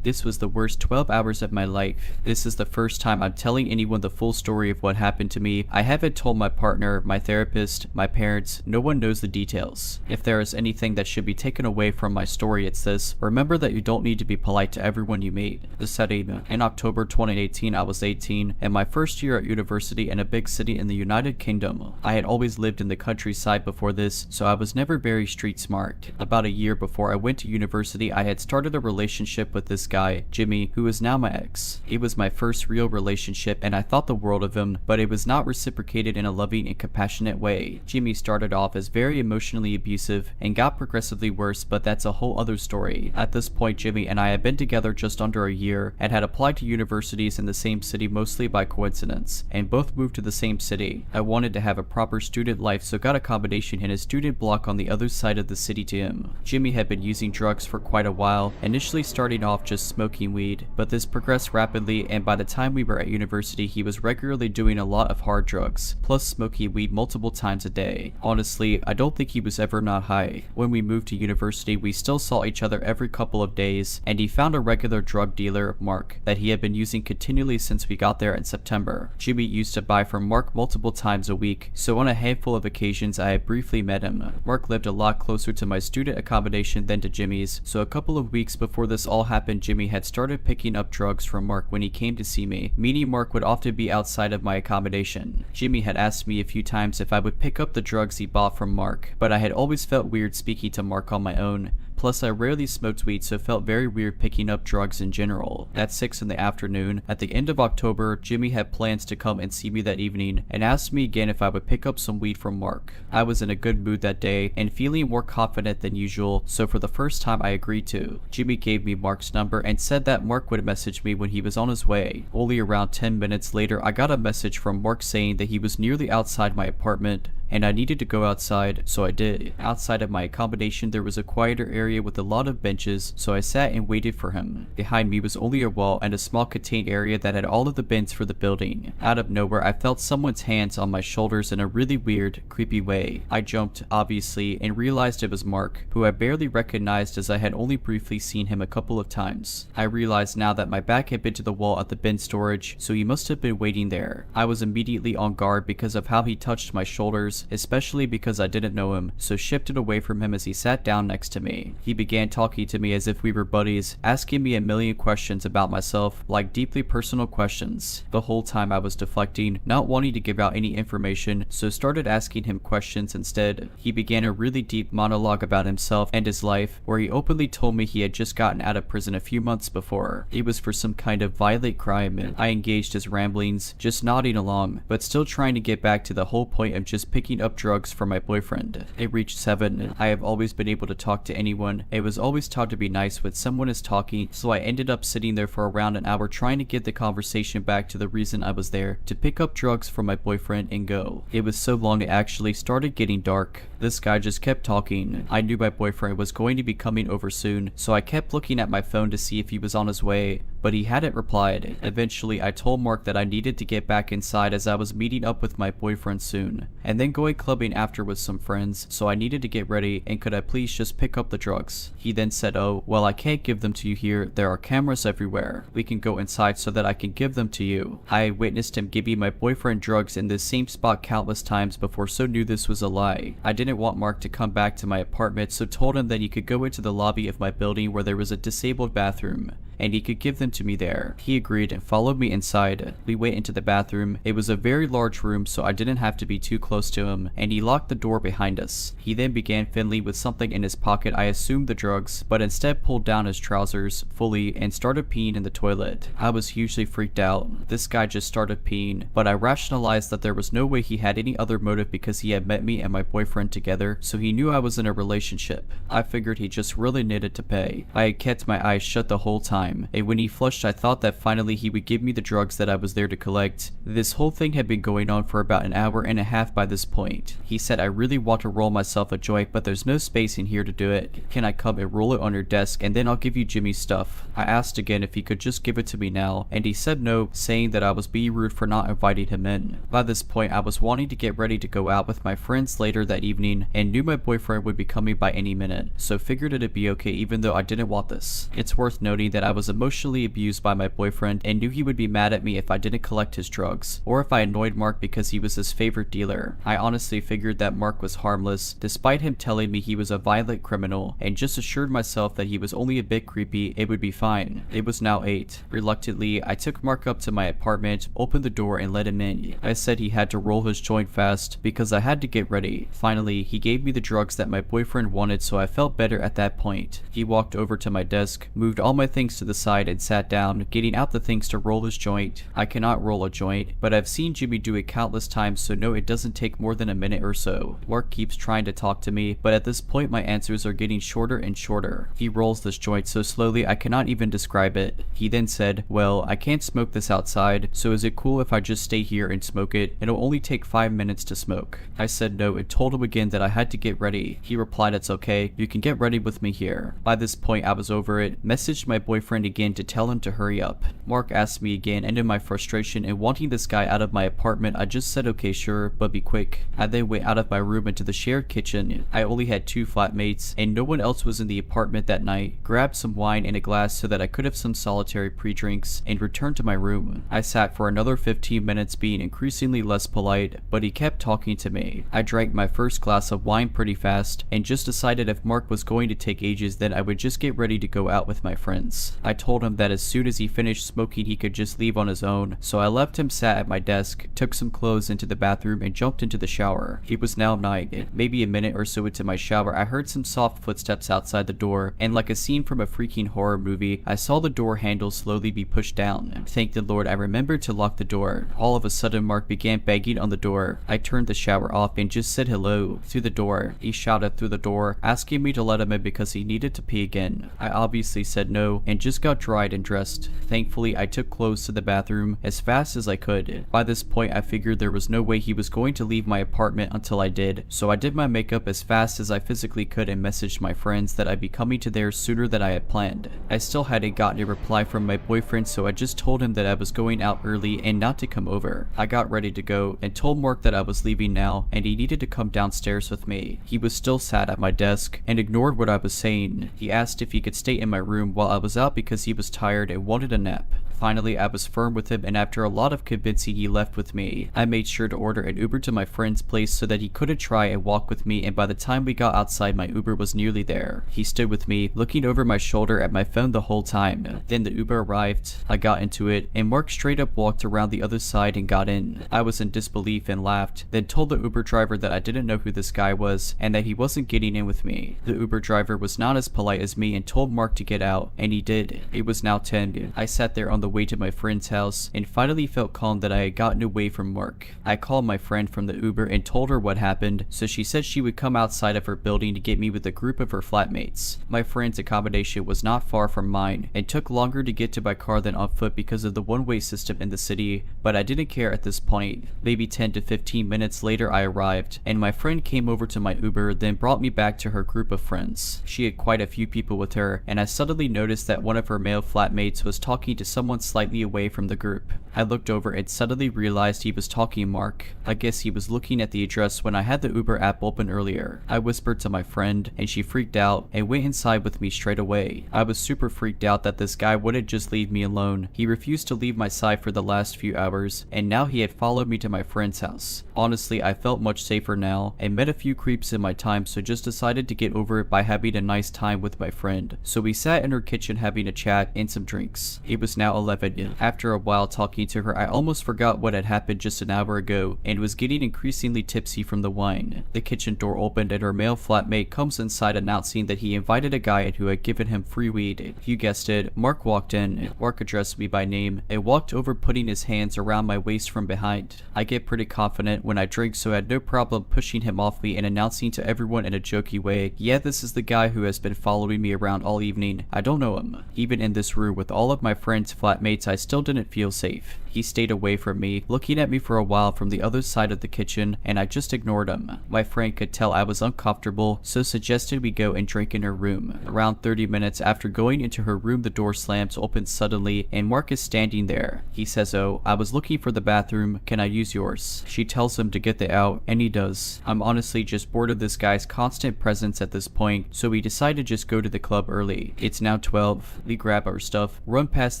This was the worst 12 hours of my life. This is the first time I'm telling anyone the full story of what happened to me. I haven't told my partner, my therapist, my parents. No one knows the details. If there is anything that should be taken away from my story, it's this: remember that you don't need to be polite to everyone you meet. The setting: in October 2018, I was 18 and my first year at university in a big city in the United Kingdom. I had always lived in the countryside before this, so I was never very street smart. About a year before I went to university, I had started a relationship with this guy, Jimmy, who is now my ex. It was my first real relationship and I thought the world of him, but it was not reciprocated in a loving and compassionate way. Jimmy started off as very emotionally abusive and got progressively worse, but that's a whole other story. At this point, Jimmy and I had been together just under a year and had applied to universities in the same city mostly by coincidence, and both moved to the same city. I wanted to have a proper student life, so got accommodation in a student block on the other side of the city to him. Jimmy had been using drugs for quite a while, initially starting off just smoking weed, but this progressed rapidly, and by the time we were at university he was regularly doing a lot of hard drugs, plus smoking weed multiple times a day. Honestly, I don't think he was ever not high. When we moved to university we still saw each other every couple of days, and he found a regular drug dealer, Mark, that he had been using continually since we got there in September. Jimmy used to buy from Mark multiple times a week, so on a handful of occasions I had briefly met him. Mark lived a lot closer to my student accommodation than to Jimmy's, so a couple of weeks before this all happened Jimmy had started picking up drugs from Mark when he came to see me, meaning Mark would often be outside of my accommodation. Jimmy had asked me a few times if I would pick up the drugs he bought from Mark, but I had always felt weird speaking to Mark on my own. Plus I rarely smoked weed, so it felt very weird picking up drugs in general. At 6 in the afternoon, at the end of October, Jimmy had plans to come and see me that evening and asked me again if I would pick up some weed from Mark. I was in a good mood that day and feeling more confident than usual, so for the first time I agreed to. Jimmy gave me Mark's number and said that Mark would message me when he was on his way. Only around 10 minutes later I got a message from Mark saying that he was nearly outside my apartment, and I needed to go outside, so I did. Outside of my accommodation there was a quieter area with a lot of benches, so I sat and waited for him. Behind me was only a wall and a small contained area that had all of the bins for the building. Out of nowhere I felt someone's hands on my shoulders in a really weird, creepy way. I jumped, obviously, and realized it was Mark, who I barely recognized as I had only briefly seen him a couple of times. I realized now that my back had been to the wall at the bin storage, so he must have been waiting there. I was immediately on guard because of how he touched my shoulders, especially because I didn't know him, so shifted away from him as he sat down next to me. He began talking to me as if we were buddies, asking me a million questions about myself, like deeply personal questions. The whole time I was deflecting, not wanting to give out any information, so started asking him questions instead. He began a really deep monologue about himself and his life, where he openly told me he had just gotten out of prison a few months before. It was for some kind of violent crime. I engaged his ramblings, just nodding along, but still trying to get back to the whole point of just picking up drugs for my boyfriend. It reached 7. I have always been able to talk to anyone. It was always taught to be nice when someone is talking, so I ended up sitting there for around an hour trying to get the conversation back to the reason I was there, to pick up drugs for my boyfriend and go. It was so long it actually started getting dark. This guy just kept talking. I knew my boyfriend was going to be coming over soon, so I kept looking at my phone to see if he was on his way, but he hadn't replied. Eventually, I told Mark that I needed to get back inside as I was meeting up with my boyfriend soon, and then going clubbing after with some friends, so I needed to get ready, and could I please just pick up the drugs? He then said, "Oh, well, I can't give them to you here. There are cameras everywhere. We can go inside so that I can give them to you." I witnessed him giving my boyfriend drugs in this same spot countless times before, so knew this was a lie. I didn't want Mark to come back to my apartment, so told him that he could go into the lobby of my building where there was a disabled bathroom, and he could give them to me there. He agreed and followed me inside. We went into the bathroom. It was a very large room, so I didn't have to be too close to him, and he locked the door behind us. He then began fiddling with something in his pocket, I assumed the drugs, but instead pulled down his trousers fully and started peeing in the toilet. I was hugely freaked out. This guy just started peeing, but I rationalized that there was no way he had any other motive because he had met me and my boyfriend together, so he knew I was in a relationship. I figured he just really needed to pay. I had kept my eyes shut the whole time, and when he flushed I thought that finally he would give me the drugs that I was there to collect. This whole thing had been going on for about an hour and a half by this point. He said, "I really want to roll myself a joint, but there's no space in here to do it. Can I come and roll it on your desk and then I'll give you Jimmy's stuff?" I asked again if he could just give it to me now, and he said no, saying that I was being rude for not inviting him in. By this point I was wanting to get ready to go out with my friends later that evening, and knew my boyfriend would be coming by any minute, so figured it'd be okay even though I didn't want this. It's worth noting that I was emotionally abused by my boyfriend and knew he would be mad at me if I didn't collect his drugs, or if I annoyed Mark because he was his favorite dealer. I honestly figured that Mark was harmless, despite him telling me he was a violent criminal, and just assured myself that he was only a bit creepy, it would be fine. It was now 8. Reluctantly, I took Mark up to my apartment, opened the door, and let him in. I said he had to roll his joint fast, because I had to get ready. Finally, he gave me the drugs that my boyfriend wanted, so I felt better at that point. He walked over to my desk, moved all my things to the side, and sat down, getting out the things to roll his joint. I cannot roll a joint, but I've seen Jimmy do it countless times, so no, it doesn't take more than a minute or so. Mark keeps trying to talk to me, but at this point my answers are getting shorter and shorter. He rolls this joint so slowly I cannot even describe it. He then said, "Well, I can't smoke this outside, so is it cool if I just stay here and smoke it? It'll only take 5 minutes to smoke." I said no and told him again that I had to get ready. He replied, "It's okay, you can get ready with me here." By this point I was over it, messaged my boyfriend again to tell him to hurry up. Mark asked me again, and in my frustration and wanting this guy out of my apartment I just said okay sure, but be quick. I then went out of my room into the shared kitchen. I only had 2 flatmates and no one else was in the apartment that night. Grabbed some wine and a glass so that I could have some solitary pre-drinks and returned to my room. I sat for another 15 minutes being increasingly less polite, but he kept talking to me. I drank my first glass of wine pretty fast and just decided if Mark was going to take ages then I would just get ready to go out with my friends. I told him that as soon as he finished smoking he could just leave on his own, so I left him sat at my desk, took some clothes into the bathroom and jumped into the shower. It was now night. Maybe a minute or so into my shower I heard some soft footsteps outside the door, and like a scene from a freaking horror movie, I saw the door handle slowly be pushed down. Thank the Lord I remembered to lock the door. All of a sudden Mark began banging on the door. I turned the shower off and just said hello through the door. He shouted through the door, asking me to let him in because he needed to pee again. I obviously said no and just just got dried and dressed. Thankfully, I took clothes to the bathroom as fast as I could. By this point, I figured there was no way he was going to leave my apartment until I did, so I did my makeup as fast as I physically could and messaged my friends that I'd be coming to theirs sooner than I had planned. I still hadn't gotten a reply from my boyfriend, so I just told him that I was going out early and not to come over. I got ready to go and told Mark that I was leaving now and he needed to come downstairs with me. He was still sat at my desk and ignored what I was saying. He asked if he could stay in my room while I was out because he was tired and wanted a nap. Finally, I was firm with him, and after a lot of convincing, he left with me. I made sure to order an Uber to my friend's place so that he couldn't try and walk with me, and by the time we got outside, my Uber was nearly there. He stood with me, looking over my shoulder at my phone the whole time. Then the Uber arrived, I got into it, and Mark straight up walked around the other side and got in. I was in disbelief and laughed, then told the Uber driver that I didn't know who this guy was, and that he wasn't getting in with me. The Uber driver was not as polite as me and told Mark to get out, and he did. It was now 10. I sat there on the way to my friend's house and finally felt calm that I had gotten away from Mark. I called my friend from the Uber and told her what happened, so she said she would come outside of her building to get me with a group of her flatmates. My friend's accommodation was not far from mine and took longer to get to by car than on foot because of the one-way system in the city, but I didn't care at this point. Maybe 10 to 15 minutes later I arrived, and my friend came over to my Uber, then brought me back to her group of friends. She had quite a few people with her, and I suddenly noticed that one of her male flatmates was talking to someone slightly away from the group. I looked over and suddenly realized he was talking to Mark. I guess he was looking at the address when I had the Uber app open earlier. I whispered to my friend, and she freaked out and went inside with me straight away. I was super freaked out that this guy wouldn't just leave me alone. He refused to leave my side for the last few hours, and now he had followed me to my friend's house. Honestly, I felt much safer now and met a few creeps in my time, so just decided to get over it by having a nice time with my friend. So we sat in her kitchen having a chat and some drinks. It was now 11. After a while talking to her, I almost forgot what had happened just an hour ago and was getting increasingly tipsy from the wine. The kitchen door opened and her male flatmate comes inside announcing that he invited a guy who had given him free weed. You guessed it, Mark walked in. Mark addressed me by name and walked over, putting his hands around my waist from behind. I get pretty confident when I drink, so I had no problem pushing him off me and announcing to everyone in a jokey way, yeah, this is the guy who has been following me around all evening. I don't know him. Even in this room with all of my friends' flatmates, I still didn't feel safe. He stayed away from me, looking at me for a while from the other side of the kitchen, and I just ignored him. My friend could tell I was uncomfortable, so suggested we go and drink in her room. Around 30 minutes after going into her room, the door slams open suddenly, and Mark is standing there. He says, "Oh, I was looking for the bathroom. Can I use yours?" She tells him to get the out, and he does. I'm honestly just bored of this guy's constant presence at this point, so we decide to just go to the club early. It's now 12. We grab our stuff, run past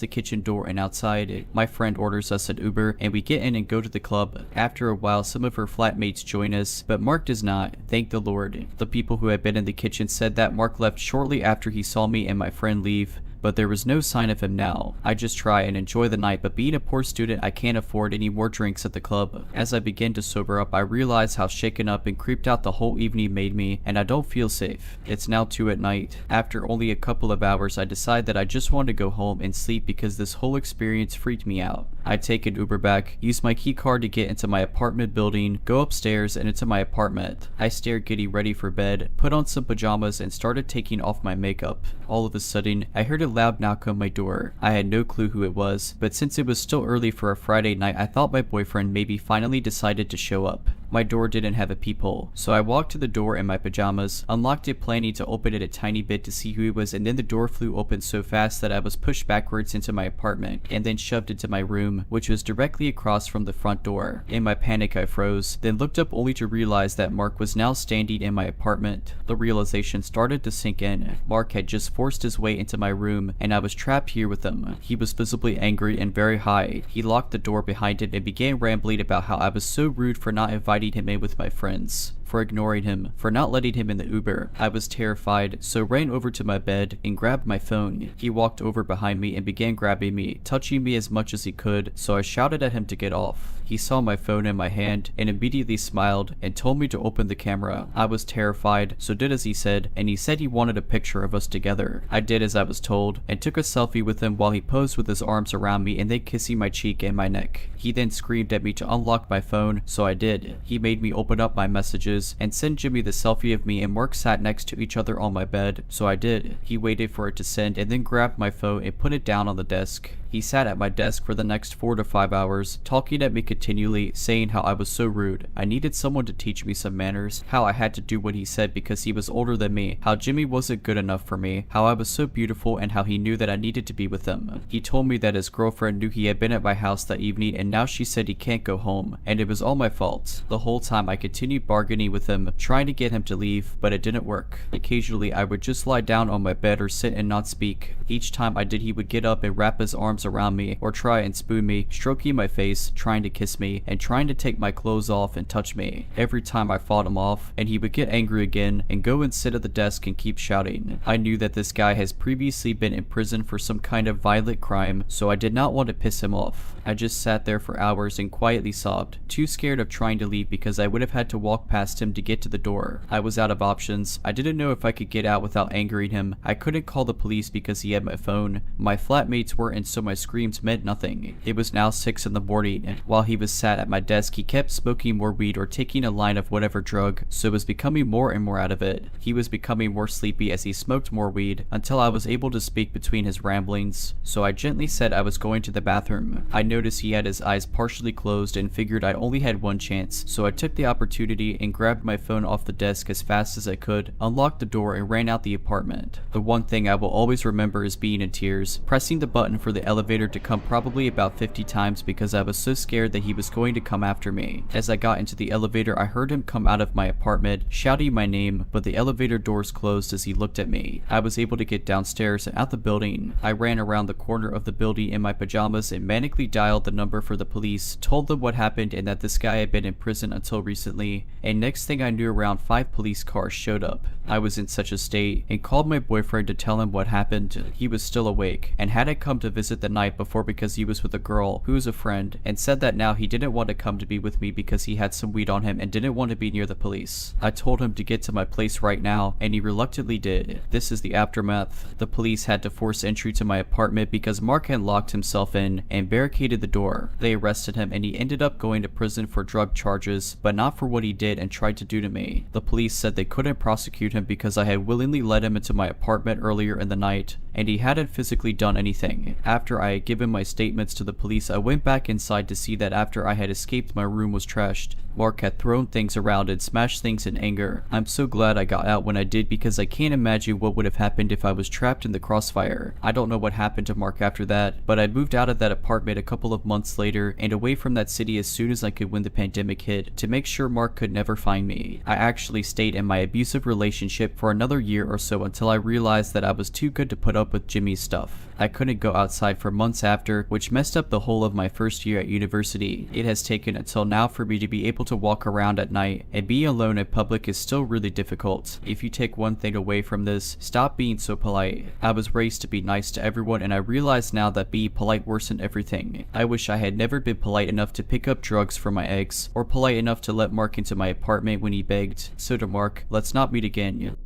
the kitchen door, and outside, my friend orders us an Uber, and we get in and go to the club. After a while, some of her flatmates join us, but Mark does not. Thank the Lord. The people who had been in the kitchen said that Mark left shortly after he saw me and my friend leave, but there was no sign of him now. I just try and enjoy the night, but being a poor student, I can't afford any more drinks at the club. As I begin to sober up, I realize how shaken up and creeped out the whole evening made me, and I don't feel safe. It's now 2 at night. After only a couple of hours, I decide that I just want to go home and sleep because this whole experience freaked me out. I take an Uber back, use my key card to get into my apartment building, go upstairs and into my apartment. I stare getting ready for bed, put on some pajamas, and started taking off my makeup. All of a sudden, I heard a loud knock on my door. I had no clue who it was, but since it was still early for a Friday night, I thought my boyfriend maybe finally decided to show up. My door didn't have a peephole, so I walked to the door in my pajamas, unlocked it planning to open it a tiny bit to see who it was, and then the door flew open so fast that I was pushed backwards into my apartment and then shoved into my room, which was directly across from the front door. In my panic, I froze, then looked up only to realize that Mark was now standing in my apartment. The realization started to sink in. Mark had just forced his way into my room, and I was trapped here with him. He was visibly angry and very high. He locked the door behind it and began rambling about how I was so rude for not inviting him in with my friends, for ignoring him, for not letting him in the Uber. I was terrified, so ran over to my bed and grabbed my phone. He walked over behind me and began grabbing me, touching me as much as he could, so I shouted at him to get off. He saw my phone in my hand and immediately smiled and told me to open the camera. I was terrified, so did as he said, and he said he wanted a picture of us together. I did as I was told and took a selfie with him while he posed with his arms around me and then kissing my cheek and my neck. He then screamed at me to unlock my phone, so I did. He made me open up my messages messages and send Jimmy the selfie of me and Mark sat next to each other on my bed, so I did. He waited for it to send and then grabbed my phone and put it down on the desk. He sat at my desk for the next 4 to 5 hours, talking at me continually, saying how I was so rude, I needed someone to teach me some manners, how I had to do what he said because he was older than me, how Jimmy wasn't good enough for me, how I was so beautiful, and how he knew that I needed to be with him. He told me that his girlfriend knew he had been at my house that evening and now she said he can't go home, and it was all my fault. The whole time I continued bargaining with him, trying to get him to leave, but it didn't work. Occasionally I would just lie down on my bed or sit and not speak. Each time I did, he would get up and wrap his arms around me or try and spoon me, stroking my face, trying to kiss me, and trying to take my clothes off and touch me. Every time I fought him off, and he would get angry again and go and sit at the desk and keep shouting. I knew that this guy has previously been in prison for some kind of violent crime, so I did not want to piss him off. I just sat there for hours and quietly sobbed, too scared of trying to leave because I would have had to walk past him to get to the door. I was out of options. I didn't know if I could get out without angering him. I couldn't call the police because he had my phone. My flatmates weren't, so my screams meant nothing. It was now 6 in the morning, and while he was sat at my desk, he kept smoking more weed or taking a line of whatever drug, so was becoming more and more out of it. He was becoming more sleepy as he smoked more weed, until I was able to speak between his ramblings, so I gently said I was going to the bathroom. I noticed he had his eyes partially closed and figured I only had one chance, so I took the opportunity and grabbed my phone off the desk as fast as I could, unlocked the door, and ran out the apartment. The one thing I will always remember is being in tears, pressing the button for the elevator to come probably about 50 times because I was so scared that he was going to come after me. As I got into the elevator, I heard him come out of my apartment, shouting my name, but the elevator doors closed as he looked at me. I was able to get downstairs and out the building. I ran around the corner of the building in my pajamas and manically dialed the number for the police, told them what happened and that this guy had been in prison until recently, and next thing I knew, around 5 police cars showed up. I was in such a state and called my boyfriend to tell him what happened. He was still awake and hadn't come to visit the night before because he was with a girl who was a friend, and said that now he didn't want to come to be with me because he had some weed on him and didn't want to be near the police. I told him to get to my place right now, and he reluctantly did. This is the aftermath. The police had to force entry to my apartment because Mark had locked himself in and barricaded the door. They arrested him and he ended up going to prison for drug charges, but not for what he did and tried to do to me. The police said they couldn't prosecute him because I had willingly let him into my apartment earlier in the night, and he hadn't physically done anything. After I had given my statements to the police, I went back inside to see that after I had escaped, my room was trashed. Mark had thrown things around and smashed things in anger. I'm so glad I got out when I did because I can't imagine what would have happened if I was trapped in the crossfire. I don't know what happened to Mark after that, but I moved out of that apartment a couple of months later and away from that city as soon as I could when the pandemic hit, to make sure Mark could never find me. I actually stayed in my abusive relationship for another year or so until I realized that I was too good to put up with Jimmy's stuff. I couldn't go outside for months after, which messed up the whole of my first year at university. It has taken until now for me to be able to walk around at night, and being alone in public is still really difficult. If you take one thing away from this, stop being so polite. I was raised to be nice to everyone, and I realize now that being polite worsened everything. I wish I had never been polite enough to pick up drugs for my ex, or polite enough to let Mark into my apartment when he begged. So to Mark, let's not meet again.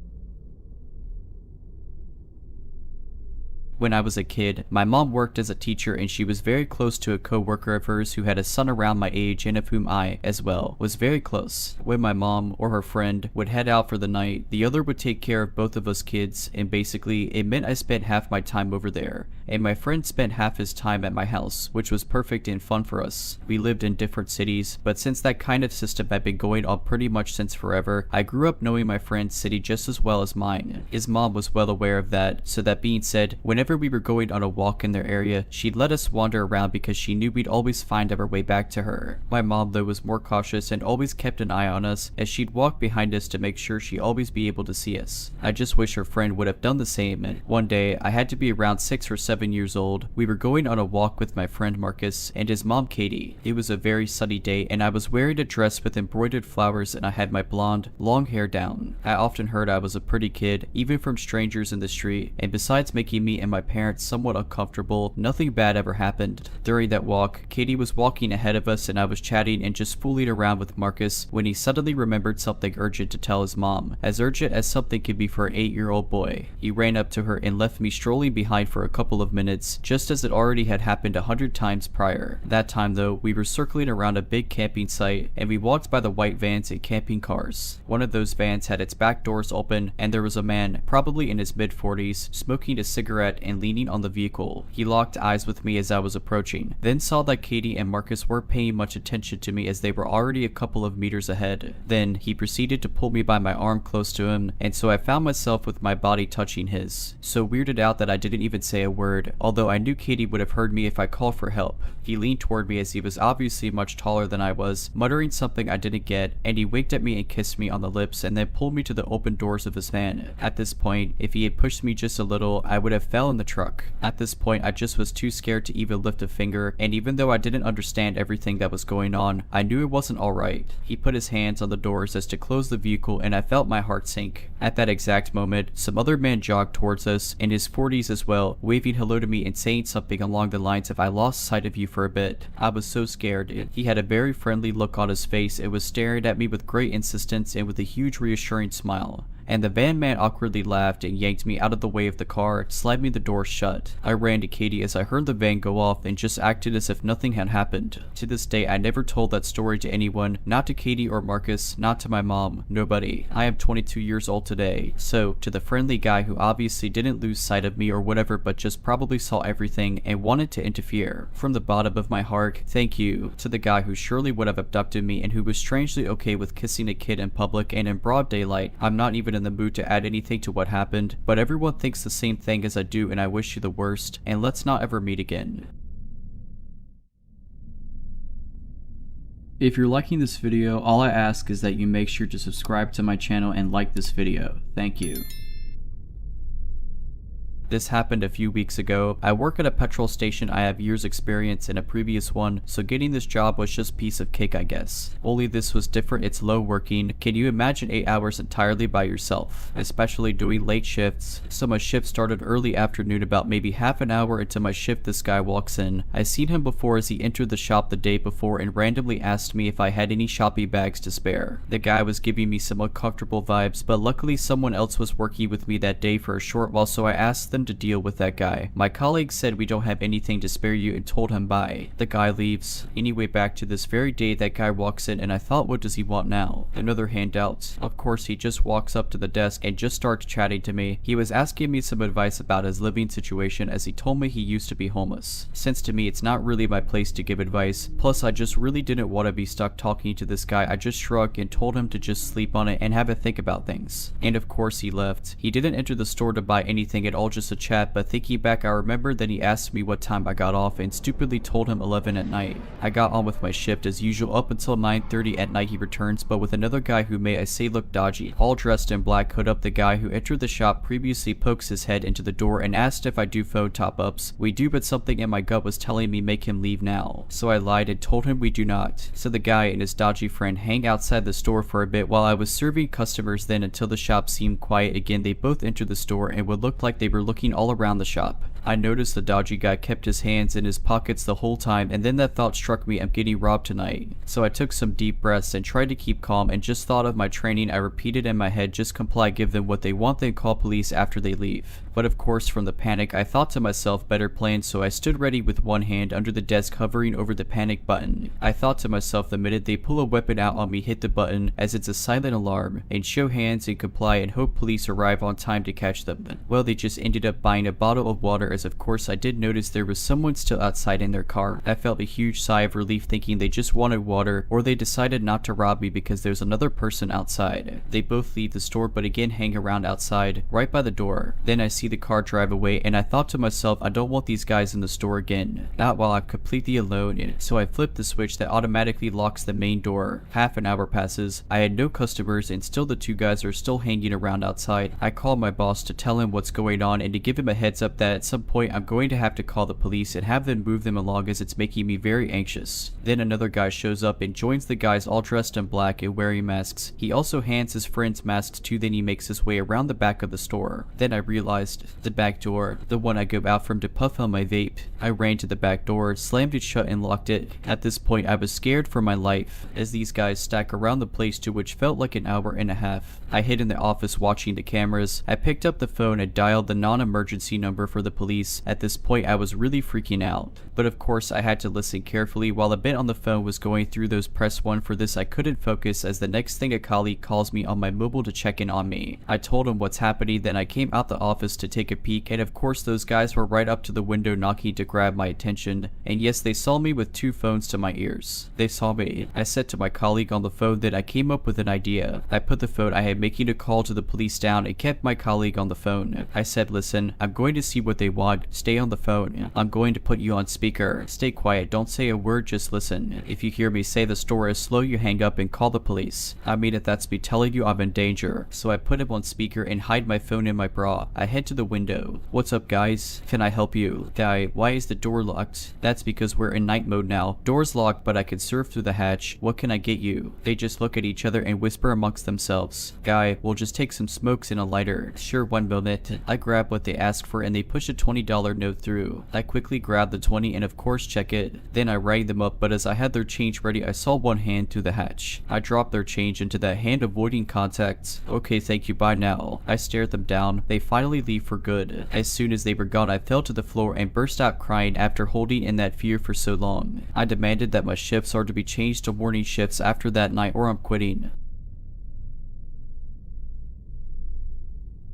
When I was a kid, my mom worked as a teacher and she was very close to a co-worker of hers who had a son around my age and of whom I, as well, was very close. When my mom or her friend would head out for the night, the other would take care of both of us kids, and basically it meant I spent half my time over there, and my friend spent half his time at my house, which was perfect and fun for us. We lived in different cities, but since that kind of system had been going on pretty much since forever, I grew up knowing my friend's city just as well as mine. His mom was well aware of that, so that being said, whenever we were going on a walk in their area, she'd let us wander around because she knew we'd always find our way back to her. My mom, though, was more cautious and always kept an eye on us, as she'd walk behind us to make sure she'd always be able to see us. I just wish her friend would have done the same. And one day, I had to be around 6 or 7 years old. We were going on a walk with my friend Marcus and his mom Katie. It was a very sunny day and I was wearing a dress with embroidered flowers and I had my blonde, long hair down. I often heard I was a pretty kid, even from strangers in the street, and besides making me and my parents somewhat uncomfortable, nothing bad ever happened. During that walk, Katie was walking ahead of us and I was chatting and just fooling around with Marcus when he suddenly remembered something urgent to tell his mom, as urgent as something could be for an 8-year-old boy. He ran up to her and left me strolling behind for a couple of minutes, just as it already had happened 100 times prior. That time though, we were circling around a big camping site and we walked by the white vans and camping cars. One of those vans had its back doors open and there was a man, probably in his mid-40s, smoking a cigarette and leaning on the vehicle. He locked eyes with me as I was approaching, then saw that Katie and Marcus weren't paying much attention to me as they were already a couple of meters ahead. Then he proceeded to pull me by my arm close to him, and so I found myself with my body touching his. So weirded out that I didn't even say a word, although I knew Katie would have heard me if I called for help. He leaned toward me as he was obviously much taller than I was, muttering something I didn't get, and he winked at me and kissed me on the lips and then pulled me to the open doors of his van. At this point, if he had pushed me just a little, I would have fell in the truck. At this point, I just was too scared to even lift a finger, and even though I didn't understand everything that was going on, I knew it wasn't alright. He put his hands on the doors as to close the vehicle and I felt my heart sink. At that exact moment, some other man jogged towards us, in his 40s as well, waving hello to me and saying something along the lines of "I lost sight of you for a bit." I was so scared. He had a very friendly look on his face and was staring at me with great insistence and with a huge reassuring smile. And the van man awkwardly laughed and yanked me out of the way of the car, slamming the door shut. I ran to Katie as I heard the van go off and just acted as if nothing had happened. To this day, I never told that story to anyone, not to Katie or Marcus, not to my mom, nobody. I am 22 years old today, so to the friendly guy who obviously didn't lose sight of me or whatever but just probably saw everything and wanted to interfere, from the bottom of my heart, thank you. To the guy who surely would have abducted me and who was strangely okay with kissing a kid in public and in broad daylight, I'm not even in the mood to add anything to what happened, but everyone thinks the same thing as I do and I wish you the worst, and let's not ever meet again. If you're liking this video, all I ask is that you make sure to subscribe to my channel and like this video. Thank you. This happened a few weeks ago. I work at a petrol station. I have years experience in a previous one, so getting this job was just piece of cake, I guess. Only this was different. It's low working. Can you imagine 8 hours entirely by yourself? Especially doing late shifts. So my shift started early afternoon. About maybe half an hour into my shift, this guy walks in. I seen him before as he entered the shop the day before and randomly asked me if I had any shopping bags to spare. The guy was giving me some uncomfortable vibes, but luckily someone else was working with me that day for a short while, so I asked them to deal with that guy. My colleague said we don't have anything to spare you and told him bye. The guy leaves. Anyway, back to this very day, that guy walks in and I thought, what does he want now? Another handout. Of course, he just walks up to the desk and just starts chatting to me. He was asking me some advice about his living situation as he told me he used to be homeless. Since to me it's not really my place to give advice, plus I just really didn't want to be stuck talking to this guy, I just shrugged and told him to just sleep on it and have a think about things. And of course he left. He didn't enter the store to buy anything at all, just a chat, but thinking back I remembered that he asked me what time I got off and stupidly told him 11 at night. I got on with my shift as usual up until 9:30 at night he returns, but with another guy who may I say look dodgy. All dressed in black hood up, the guy who entered the shop previously pokes his head into the door and asked if I do phone top-ups. We do, but something in my gut was telling me make him leave now. So I lied and told him we do not. So the guy and his dodgy friend hang outside the store for a bit while I was serving customers, then until the shop seemed quiet again they both entered the store and would look like they were looking all around the shop. I noticed the dodgy guy kept his hands in his pockets the whole time, and then that thought struck me, I'm getting robbed tonight. So I took some deep breaths and tried to keep calm and just thought of my training. I repeated in my head, just comply, give them what they want, then call police after they leave. But of course from the panic I thought to myself, better plan, so I stood ready with one hand under the desk hovering over the panic button. I thought to myself, the minute they pull a weapon out on me, hit the button as it's a silent alarm and show hands and comply and hope police arrive on time to catch them. Well, they just ended up buying a bottle of water, as of course I did notice there was someone still outside in their car. I felt a huge sigh of relief thinking they just wanted water, or they decided not to rob me because there's another person outside. They both leave the store but again hang around outside right by the door. Then I see the car drive away and I thought to myself, I don't want these guys in the store again, not while I'm completely alone in it. So I flipped the switch that automatically locks the main door. Half an hour passes. I had no customers and still the two guys are still hanging around outside. I called my boss to tell him what's going on and and to give him a heads up that at some point I'm going to have to call the police and have them move them along as it's making me very anxious. Then another guy shows up and joins the guys all dressed in black and wearing masks. He also hands his friends masks too, then he makes his way around the back of the store. Then I realized the back door, the one I go out from to puff on my vape. I ran to the back door, slammed it shut and locked it. At this point I was scared for my life as these guys stack around the place to which felt like an hour and a half. I hid in the office watching the cameras. I picked up the phone and dialed the non-emergency number for the police. At this point I was really freaking out. But of course I had to listen carefully while a bit on the phone was going through those press 1 for this. I couldn't focus as the next thing a colleague calls me on my mobile to check in on me. I told him what's happening, then I came out the office to take a peek, and of course those guys were right up to the window knocking to grab my attention. And yes, they saw me with 2 phones to my ears. They saw me. I said to my colleague on the phone that I came up with an idea. I put the phone I had making a call to the police down and kept my colleague on the phone. I said, listen, I'm going to see what they want. Stay on the phone. I'm going to put you on speaker. Stay quiet. Don't say a word. Just listen. If you hear me say the store is slow, you hang up and call the police. I mean it, that's me telling you I'm in danger. So I put him on speaker and hide my phone in my bra. I head to the window. What's up guys? Can I help you? Guy, why is the door locked? That's because we're in night mode now. Door's locked but I can surf through the hatch. What can I get you? They just look at each other and whisper amongst themselves. Guy, we'll just take some smokes and a lighter. Sure, 1 moment. I grab what they ask for and they push a $20 note through. I quickly grab the 20 and of course check it. Then I rang them up, but as I had their change ready I saw one hand through the hatch. I dropped their change into that hand, avoiding contact. Okay, thank you, bye now. I stared them down. They finally leave for good. As soon as they were gone I fell to the floor and burst out crying after holding in that fear for so long. I demanded that my shifts are to be changed to morning shifts after that night or I'm quitting.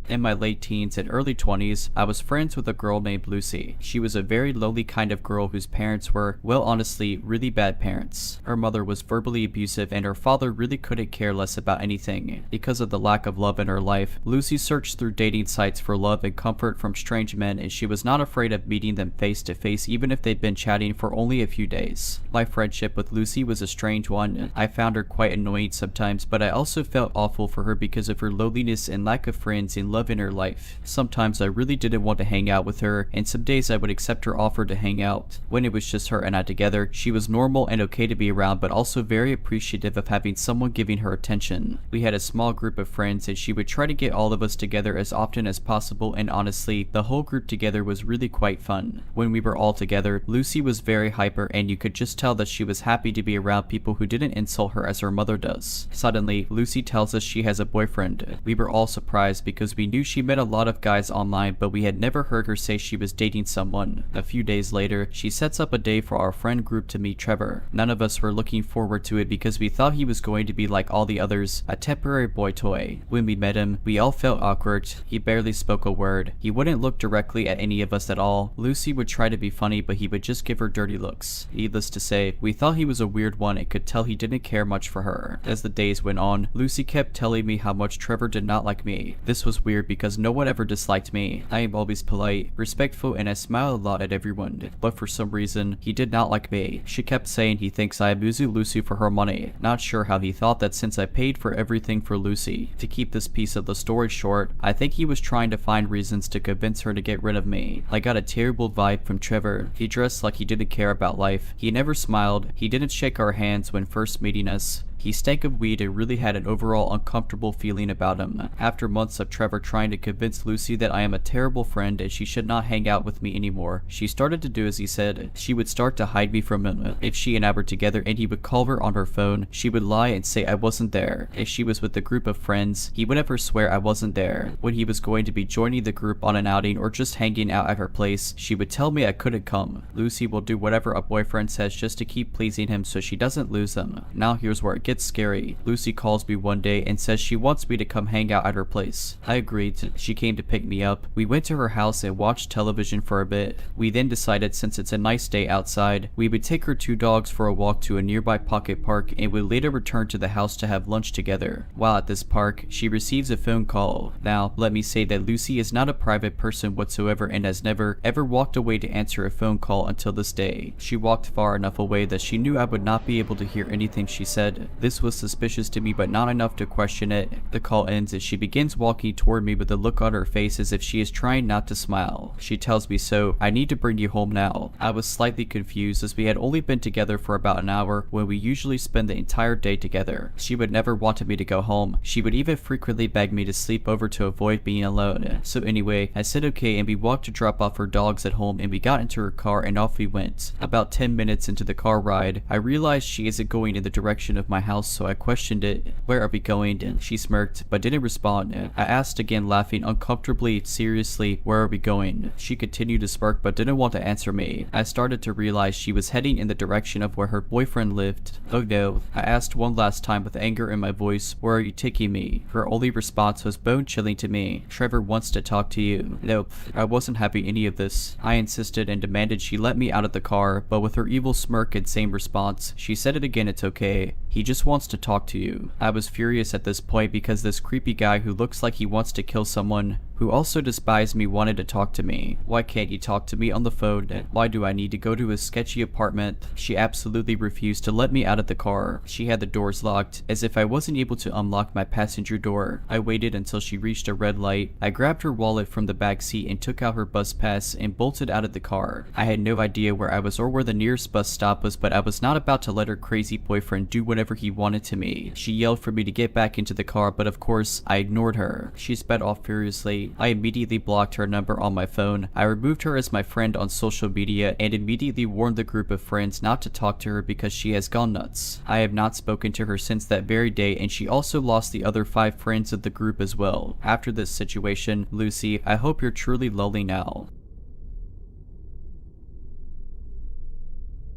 In my late teens and early 20s, I was friends with a girl named Lucy. She was a very lowly kind of girl whose parents were, well honestly, really bad parents. Her mother was verbally abusive and her father really couldn't care less about anything. Because of the lack of love in her life, Lucy searched through dating sites for love and comfort from strange men, and she was not afraid of meeting them face to face even if they'd been chatting for only a few days. My friendship with Lucy was a strange one. I found her quite annoying sometimes, but I also felt awful for her because of her loneliness and lack of friends and love in her life. Sometimes I really didn't want to hang out with her, and some days I would accept her offer to hang out. When it was just her and I together, she was normal and okay to be around, but also very appreciative of having someone giving her attention. We had a small group of friends and she would try to get all of us together as often as possible, and honestly, the whole group together was really quite fun. When we were all together, Lucy was very hyper and you could just tell that she was happy to be around people who didn't insult her as her mother does. Suddenly, Lucy tells us she has a boyfriend. We were all surprised because we knew she met a lot of guys online, but we had never heard her say she was dating someone. A few days later, she sets up a day for our friend group to meet Trevor. None of us were looking forward to it because we thought he was going to be like all the others, a temporary boy toy. When we met him, we all felt awkward. He barely spoke a word. He wouldn't look directly at any of us at all. Lucy would try to be funny, but he would just give her dirty looks. Needless to say, we thought he was a weird one and could tell he didn't care much for her. As the days went on, Lucy kept telling me how much Trevor did not like me. This was weird because no one ever disliked me. I am always polite, respectful, and I smile a lot at everyone, but for some reason, he did not like me. She kept saying he thinks I abuse Lucy for her money. Not sure how he thought that since I paid for everything for Lucy. To keep this piece of the story short, I think he was trying to find reasons to convince her to get rid of me. I got a terrible vibe from Trevor. He dressed like he didn't care about life. He never smiled. He didn't shake our hands when first meeting us. He stank of weed and really had an overall uncomfortable feeling about him. After months of Trevor trying to convince Lucy that I am a terrible friend and she should not hang out with me anymore, she started to do as he said. She would start to hide me from him. If she and I were together and he would call her on her phone, she would lie and say I wasn't there. If she was with a group of friends, he would never swear I wasn't there. When he was going to be joining the group on an outing or just hanging out at her place, she would tell me I couldn't come. Lucy will do whatever a boyfriend says just to keep pleasing him so she doesn't lose him. Now here's where it gets scary. Lucy calls me one day and says she wants me to come hang out at her place. I agreed. She came to pick me up. We went to her house and watched television for a bit. We then decided since it's a nice day outside, we would take her 2 dogs for a walk to a nearby pocket park and would later return to the house to have lunch together. While at this park, she receives a phone call. Now, let me say that Lucy is not a private person whatsoever and has never ever walked away to answer a phone call until this day. She walked far enough away that she knew I would not be able to hear anything she said. This was suspicious to me, but not enough to question it. The call ends as she begins walking toward me with a look on her face as if she is trying not to smile. She tells me, "So, I need to bring you home now." I was slightly confused as we had only been together for about an hour when we usually spend the entire day together. She would never wanted me to go home. She would even frequently beg me to sleep over to avoid being alone. So anyway, I said okay and we walked to drop off her dogs at home and we got into her car and off we went. About 10 minutes into the car ride, I realized she isn't going in the direction of my house, so I questioned it. "Where are we going?" She smirked but didn't respond. I asked again, laughing uncomfortably seriously, "Where are we going?" She continued to smirk but didn't want to answer me. I started to realize she was heading in the direction of where her boyfriend lived. "Oh no." I asked one last time with anger in my voice, "Where are you taking me?" Her only response was bone-chilling to me. "Trevor wants to talk to you." Nope, I wasn't having any of this. I insisted and demanded she let me out of the car, but with her evil smirk and same response, she said it again, "It's okay. He just wants to talk to you." I was furious at this point because this creepy guy who looks like he wants to kill someone, who also despised me, wanted to talk to me. Why can't he talk to me on the phone? Why do I need to go to his sketchy apartment? She absolutely refused to let me out of the car. She had the doors locked, as if I wasn't able to unlock my passenger door. I waited until she reached a red light. I grabbed her wallet from the back seat and took out her bus pass and bolted out of the car. I had no idea where I was or where the nearest bus stop was, but I was not about to let her crazy boyfriend do whatever he wanted to me. She yelled for me to get back into the car, but of course, I ignored her. She sped off furiously. I immediately blocked her number on my phone. I removed her as my friend on social media and immediately warned the group of friends not to talk to her because she has gone nuts. I have not spoken to her since that very day, and she also lost the other 5 friends of the group as well. After this situation, Lucy, I hope you're truly lonely now.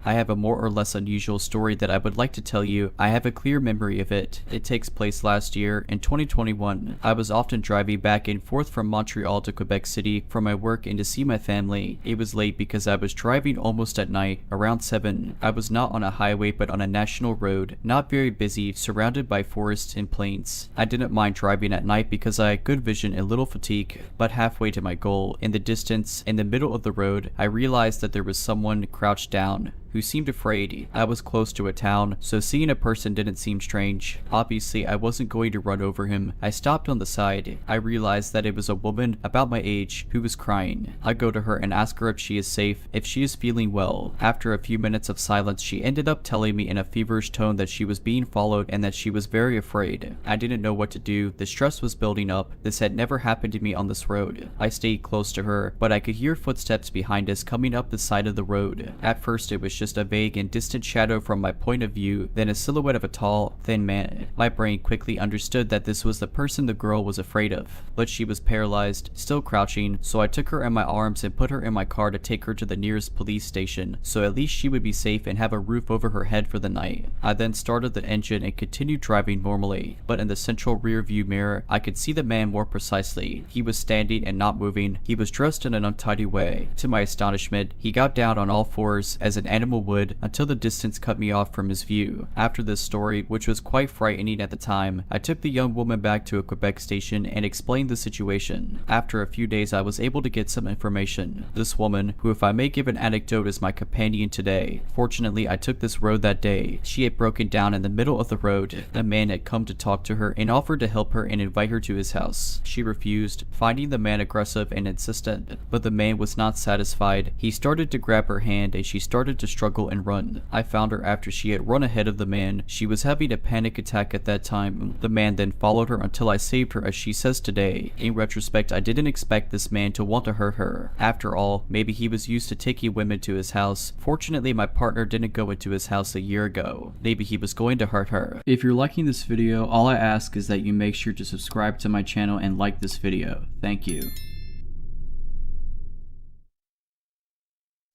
I have a more or less unusual story that I would like to tell you. I have a clear memory of it. It takes place last year, in 2021. I was often driving back and forth from Montreal to Quebec City for my work and to see my family. It was late because I was driving almost at night, around 7. I was not on a highway but on a national road, not very busy, surrounded by forests and plains. I didn't mind driving at night because I had good vision and little fatigue, but halfway to my goal, in the distance, in the middle of the road, I realized that there was someone crouched down, who seemed afraid. I was close to a town, so seeing a person didn't seem strange. Obviously, I wasn't going to run over him. I stopped on the side. I realized that it was a woman about my age who was crying. I go to her and ask her if she is safe, if she is feeling well. After a few minutes of silence, she ended up telling me in a feverish tone that she was being followed and that she was very afraid. I didn't know what to do. The stress was building up. This had never happened to me on this road. I stayed close to her, but I could hear footsteps behind us coming up the side of the road. At first, it was just a vague and distant shadow from my point of view, then a silhouette of a tall, thin man. My brain quickly understood that this was the person the girl was afraid of, but she was paralyzed, still crouching, so I took her in my arms and put her in my car to take her to the nearest police station, so at least she would be safe and have a roof over her head for the night. I then started the engine and continued driving normally, but in the central rear view mirror, I could see the man more precisely. He was standing and not moving. He was dressed in an untidy way. To my astonishment, he got down on all fours as an animal would until the distance cut me off from his view. After this story, which was quite frightening at the time, I took the young woman back to a Quebec station and explained the situation. After a few days, I was able to get some information. This woman, who if I may give an anecdote is my companion today. Fortunately, I took this road that day. She had broken down in the middle of the road. A man had come to talk to her and offered to help her and invite her to his house. She refused, finding the man aggressive and insistent, but the man was not satisfied. He started to grab her hand and she started to struggle and run. I found her after she had run ahead of the man. She was having a panic attack at that time. The man then followed her until I saved her, as she says today. In retrospect, I didn't expect this man to want to hurt her. After all, maybe he was used to taking women to his house. Fortunately, my partner didn't go into his house a year ago. Maybe he was going to hurt her. If you're liking this video, all I ask is that you make sure to subscribe to my channel and like this video. Thank you.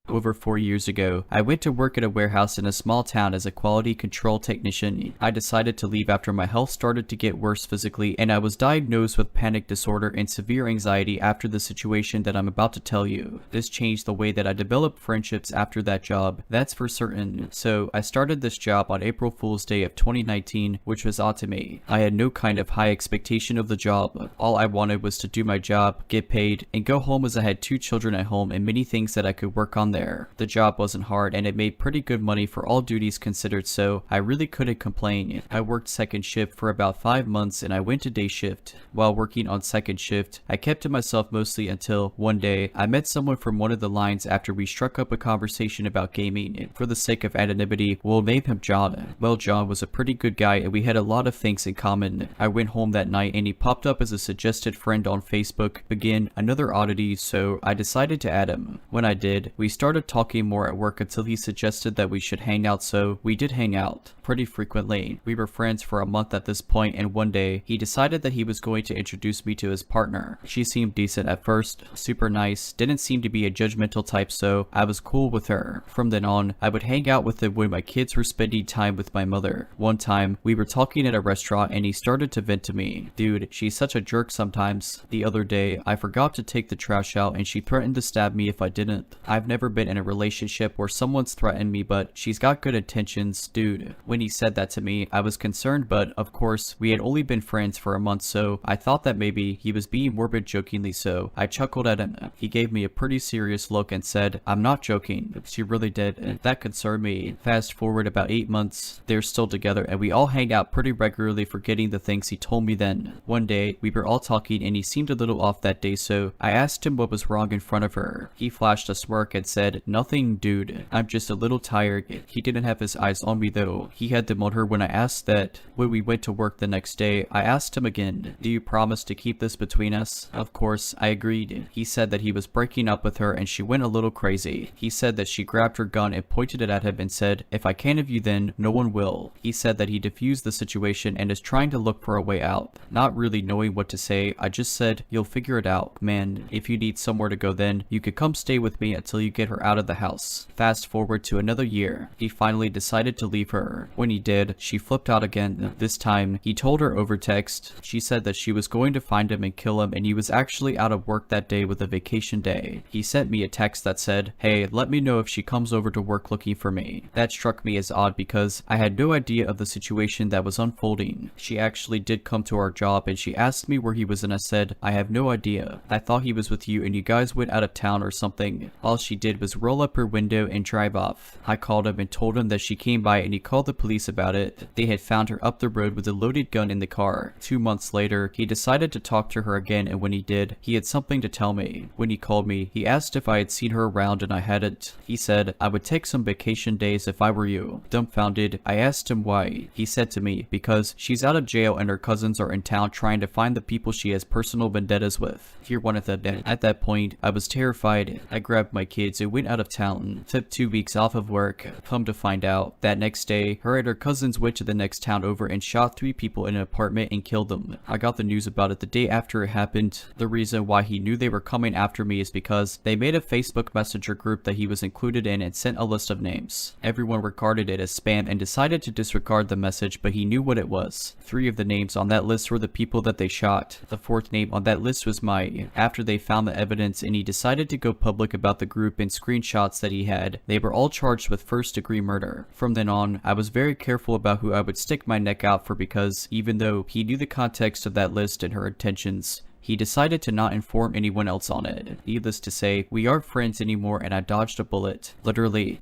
Over 4 years ago, I went to work at a warehouse in a small town as a quality control technician. I decided to leave after my health started to get worse physically, and I was diagnosed with panic disorder and severe anxiety after the situation that I'm about to tell you. This changed the way that I developed friendships after that job, that's for certain. So I started this job on April Fool's Day of 2019, which was odd to me. I had no kind of high expectation of the job. All I wanted was to do my job, get paid, and go home, as I had 2 children at home and many things that I could work on there. The job wasn't hard and it made pretty good money for all duties considered, so I really couldn't complain. I worked second shift for about 5 months and I went to day shift. While working on second shift, I kept to myself mostly until one day I met someone from one of the lines after we struck up a conversation about gaming. For the sake of anonymity, we'll name him John. Well, John was a pretty good guy and we had a lot of things in common. I went home that night and he popped up as a suggested friend on Facebook. Again, another oddity, so I decided to add him. When I did, we started talking more at work until he suggested that we should hang out, so we did hang out pretty frequently. We were friends for a month at this point, and one day he decided that he was going to introduce me to his partner. She seemed decent at first, super nice, didn't seem to be a judgmental type, so I was cool with her. From then on, I would hang out with him when my kids were spending time with my mother. One time, we were talking at a restaurant and he started to vent to me. Dude, she's such a jerk sometimes. The other day, I forgot to take the trash out and she threatened to stab me if I didn't. I've never been in a relationship where someone's threatened me, but she's got good intentions. Dude, when he said that to me, I was concerned, but of course, we had only been friends for a month, so I thought that maybe he was being morbid jokingly, so I chuckled at him. He gave me a pretty serious look and said, "I'm not joking." She really did. That concerned me. Fast forward about 8 months, they're still together and we all hang out pretty regularly, forgetting the things he told me then. One day, we were all talking and he seemed a little off that day, so I asked him what was wrong in front of her. He flashed a smirk and said, "Nothing, dude. I'm just a little tired." He didn't have his eyes on me though. He had them on her when I asked that. When we went to work the next day, I asked him again, "Do you promise to keep this between us?" Of course, I agreed. He said that he was breaking up with her and she went a little crazy. He said that she grabbed her gun and pointed it at him and said, "If I can't have you then, no one will." He said that he diffused the situation and is trying to look for a way out. Not really knowing what to say, I just said, "You'll figure it out. Man, if you need somewhere to go then, you could come stay with me until you get her out of the house." Fast forward to another year. He finally decided to leave her. When he did, she flipped out again. This time, he told her over text. She said that she was going to find him and kill him and he was actually out of work that day with a vacation day. He sent me a text that said, "Hey, let me know if she comes over to work looking for me." That struck me as odd because I had no idea of the situation that was unfolding. She actually did come to our job and she asked me where he was and I said, "I have no idea. I thought he was with you and you guys went out of town or something." All she did was roll up her window and drive off. I called him and told him that she came by and he called the police about it. They had found her up the road with a loaded gun in the car. 2 months later, he decided to talk to her again, and when he did, he had something to tell me. When he called me, he asked if I had seen her around and I hadn't. He said, "I would take some vacation days if I were you." Dumbfounded, I asked him why. He said to me, "Because she's out of jail and her cousins are in town trying to find the people she has personal vendettas with." You're one of them. At that point, I was terrified. I grabbed my kids and went out of town. Took 2 weeks off of work. Come to find out, that next day, her and her cousins went to the next town over and shot 3 people in an apartment and killed them. I got the news about it the day after it happened. The reason why he knew they were coming after me is because they made a Facebook Messenger group that he was included in and sent a list of names. Everyone regarded it as spam and decided to disregard the message, but he knew what it was. 3 of the names on that list were the people that they shot. The 4th name on that list was mine. After they found the evidence and he decided to go public about the group and screenshots that he had, they were all charged with first-degree murder. From then on, I was very careful about who I would stick my neck out for because even though he knew the context of that list and her intentions, he decided to not inform anyone else on it. Needless to say, we aren't friends anymore and I dodged a bullet. Literally.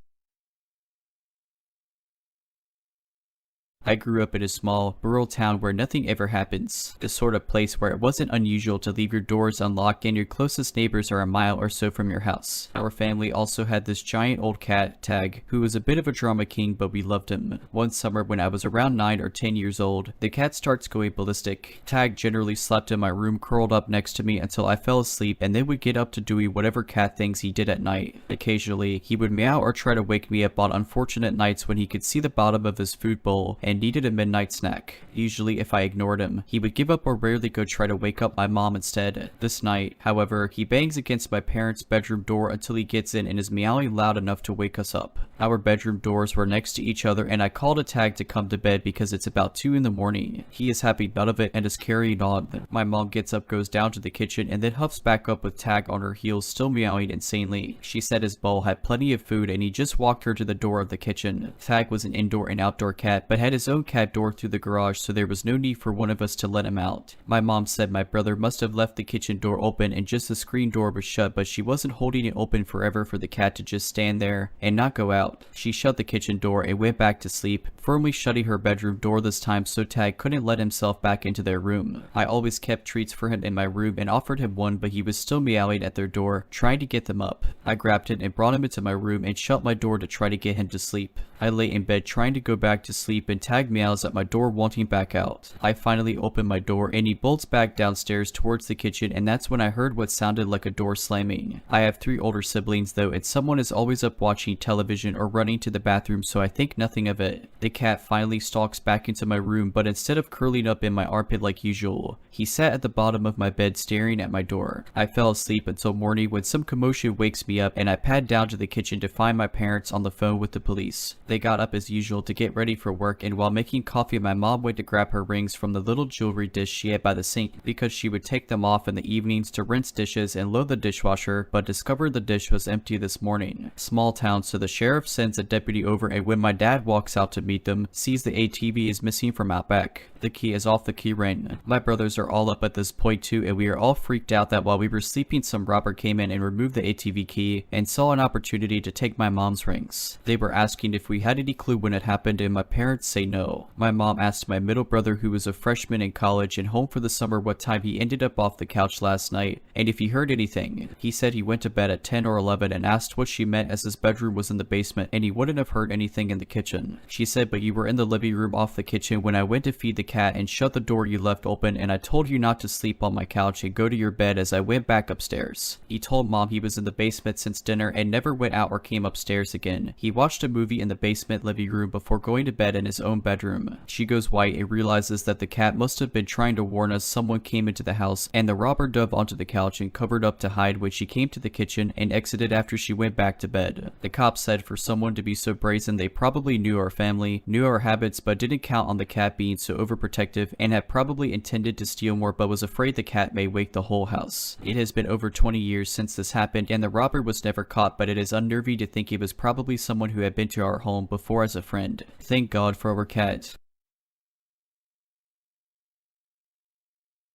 I grew up in a small, rural town where nothing ever happens. The sort of place where it wasn't unusual to leave your doors unlocked and your closest neighbors are a mile or so from your house. Our family also had this giant old cat, Tag, who was a bit of a drama king, but we loved him. One summer when I was around 9 or 10 years old, the cat starts going ballistic. Tag generally slept in my room curled up next to me until I fell asleep and then would get up to doing whatever cat things he did at night. Occasionally, he would meow or try to wake me up on unfortunate nights when he could see the bottom of his food bowl and needed a midnight snack. Usually if I ignored him, he would give up or rarely go try to wake up my mom instead. This night, however, he bangs against my parents' bedroom door until he gets in and is meowing loud enough to wake us up. Our bedroom doors were next to each other and I called a Tag to come to bed because it's about 2 in the morning. He is having none of it and is carrying on. My mom gets up, goes down to the kitchen, and then huffs back up with Tag on her heels still meowing insanely. She said his bowl had plenty of food and he just walked her to the door of the kitchen. Tag was an indoor and outdoor cat but had his his own cat door through the garage, so there was no need for one of us to let him out. My mom said my brother must have left the kitchen door open and just the screen door was shut, but she wasn't holding it open forever for the cat to just stand there and not go out. She shut the kitchen door and went back to sleep, firmly shutting her bedroom door this time so Tag couldn't let himself back into their room. I always kept treats for him in my room and offered him one, but he was still meowing at their door, trying to get them up. I grabbed it and brought him into my room and shut my door to try to get him to sleep. I lay in bed trying to go back to sleep and Tag meows at my door wanting back out. I finally open my door and he bolts back downstairs towards the kitchen, and that's when I heard what sounded like a door slamming. I have 3 older siblings though, and someone is always up watching television or running to the bathroom, so I think nothing of it. The cat finally stalks back into my room, but instead of curling up in my armpit like usual, he sat at the bottom of my bed staring at my door. I fell asleep until morning when some commotion wakes me up and I pad down to the kitchen to find my parents on the phone with the police. They got up as usual to get ready for work, and while making coffee my mom went to grab her rings from the little jewelry dish she had by the sink because she would take them off in the evenings to rinse dishes and load the dishwasher, but discovered the dish was empty this morning. Small town, so the sheriff sends a deputy over, and when my dad walks out to meet them, sees the ATV is missing from out back. The key is off the key ring. My brothers are all up at this point too, and we are all freaked out that while we were sleeping some robber came in and removed the ATV key and saw an opportunity to take my mom's rings. They were asking if we had any clue when it happened, and my parents say no. My mom asked my middle brother, who was a freshman in college and home for the summer, what time he ended up off the couch last night and if he heard anything. He said he went to bed at 10 or 11 and asked what she meant as his bedroom was in the basement and he wouldn't have heard anything in the kitchen. She said, but you were in the living room off the kitchen when I went to feed the cat and shut the door you left open, and I told you not to sleep on my couch and go to your bed as I went back upstairs. He told mom he was in the basement since dinner and never went out or came upstairs again. He watched a movie in the basement living room before going to bed in his own bedroom. She goes white and realizes that the cat must have been trying to warn us someone came into the house, and the robber dove onto the couch and covered up to hide when she came to the kitchen and exited after she went back to bed. The cops said for someone to be so brazen, they probably knew our family, knew our habits, but didn't count on the cat being so overprotective and had probably intended to steal more but was afraid the cat may wake the whole house. It has been over 20 years since this happened and the robber was never caught, but it is unnerving to think it was probably someone who had been to our home before as a friend. Thank God for our cat.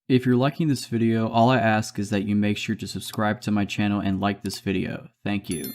If you're liking this video, all I ask is that you make sure to subscribe to my channel and like this video. Thank you.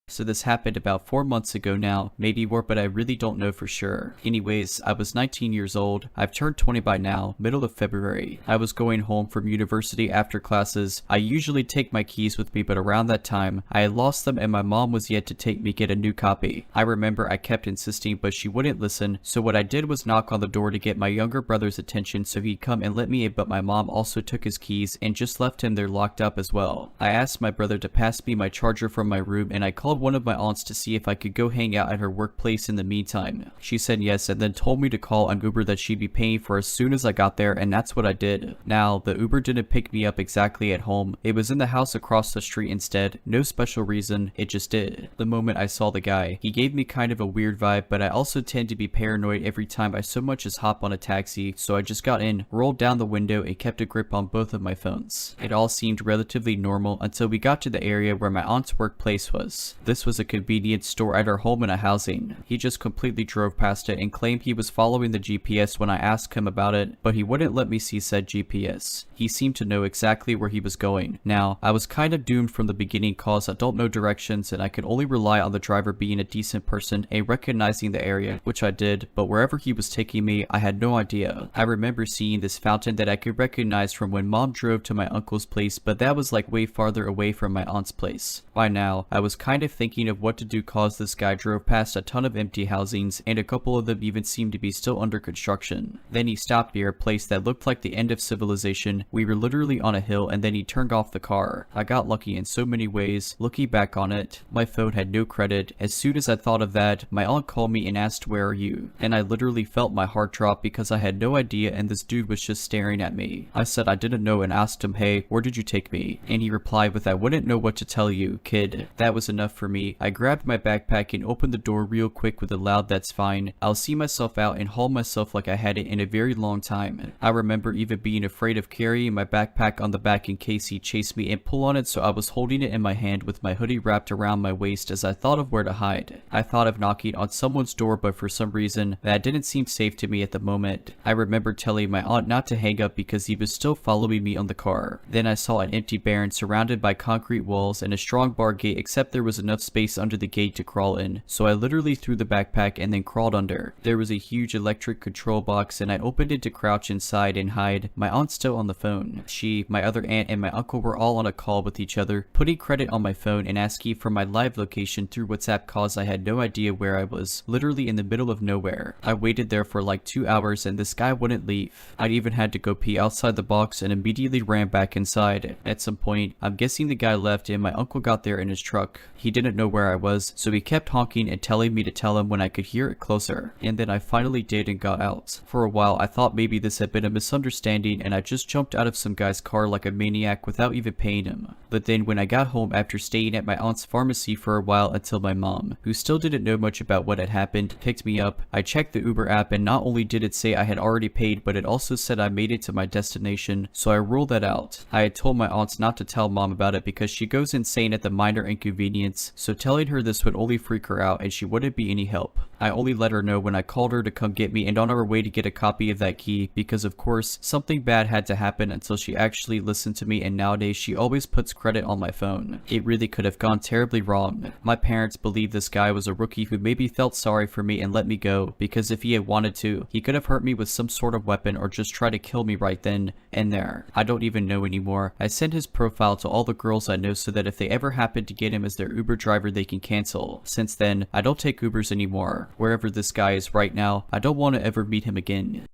So this happened about 4 months ago now, maybe more, but I really don't know for sure. Anyways, I was 19 years old. I've turned 20 by now, middle of February. I was going home from university after classes. I usually take my keys with me, but around that time, I had lost them and my mom was yet to take me get a new copy. I remember I kept insisting, but she wouldn't listen, so what I did was knock on the door to get my younger brother's attention so he'd come and let me in, but my mom also took his keys and just left him there locked up as well. I asked my brother to pass me my charger from my room and I called one of my aunts to see if I could go hang out at her workplace in the meantime. She said yes and then told me to call an Uber that she'd be paying for as soon as I got there, and that's what I did. Now, the Uber didn't pick me up exactly at home. It was in the house across the street instead. No special reason, it just did. The moment I saw the guy, he gave me kind of a weird vibe, but I also tend to be paranoid every time I so much as hop on a taxi, so I just got in, rolled down the window and kept a grip on both of my phones. It all seemed relatively normal until we got to the area where my aunt's workplace was. This was a convenience store at her home in a housing. He just completely drove past it and claimed he was following the GPS when I asked him about it, but he wouldn't let me see said GPS. He seemed to know exactly where he was going. Now, I was kind of doomed from the beginning cause I don't know directions and I could only rely on the driver being a decent person and recognizing the area, which I did, but wherever he was taking me, I had no idea. I remember seeing this fountain that I could recognize from when mom drove to my uncle's place, but that was like way farther away from my aunt's place. By now, I was kind of thinking of what to do cause this guy drove past a ton of empty housings and a couple of them even seemed to be still under construction. Then he stopped near a place that looked like the end of civilization. We were literally on a hill and then he turned off the car. I got lucky in so many ways. Looking back on it, my phone had no credit. As soon as I thought of that, my aunt called me and asked where are you? And I literally felt my heart drop because I had no idea and this dude was just staring at me. I said I didn't know and asked him, hey, where did you take me? And he replied with I wouldn't know what to tell you, kid. That was enough for for me, I grabbed my backpack and opened the door real quick with a loud "that's fine. I'll see myself out," and hauled myself like I hadn't in a very long time. I remember even being afraid of carrying my backpack on the back in case he chased me and pull on it, so I was holding it in my hand with my hoodie wrapped around my waist as I thought of where to hide. I thought of knocking on someone's door, but for some reason that didn't seem safe to me at the moment. I remember telling my aunt not to hang up because he was still following me on the car. Then I saw an empty barren surrounded by concrete walls and a strong bar gate, except there was enough space under the gate to crawl in, so I literally threw the backpack and then crawled under. There was a huge electric control box and I opened it to crouch inside and hide. My aunt's still on the phone. She, my other aunt, and my uncle were all on a call with each other, putting credit on my phone and asking for my live location through WhatsApp cause I had no idea where I was, literally in the middle of nowhere. I waited there for like 2 hours and this guy wouldn't leave. I'd even had to go pee outside the box and immediately ran back inside. At some point, I'm guessing the guy left and my uncle got there in his truck. He didn't know where I was, so he kept honking and telling me to tell him when I could hear it closer. And then I finally did and got out. For a while, I thought maybe this had been a misunderstanding and I just jumped out of some guy's car like a maniac without even paying him. But then when I got home after staying at my aunt's pharmacy for a while until my mom, who still didn't know much about what had happened, picked me up, I checked the Uber app and not only did it say I had already paid, but it also said I made it to my destination, so I ruled that out. I had told my aunts not to tell mom about it because she goes insane at the minor inconvenience, so telling her this would only freak her out and she wouldn't be any help. I only let her know when I called her to come get me and on our way to get a copy of that key because of course something bad had to happen until she actually listened to me, and nowadays she always puts credit on my phone. It really could have gone terribly wrong. My parents believe this guy was a rookie who maybe felt sorry for me and let me go because if he had wanted to, he could have hurt me with some sort of weapon or just try to kill me right then and there. I don't even know anymore. I sent his profile to all the girls I know so that if they ever happen to get him as their Uber driver they can cancel. Since then, I don't take Ubers anymore. Wherever this guy is right now, I don't want to ever meet him again.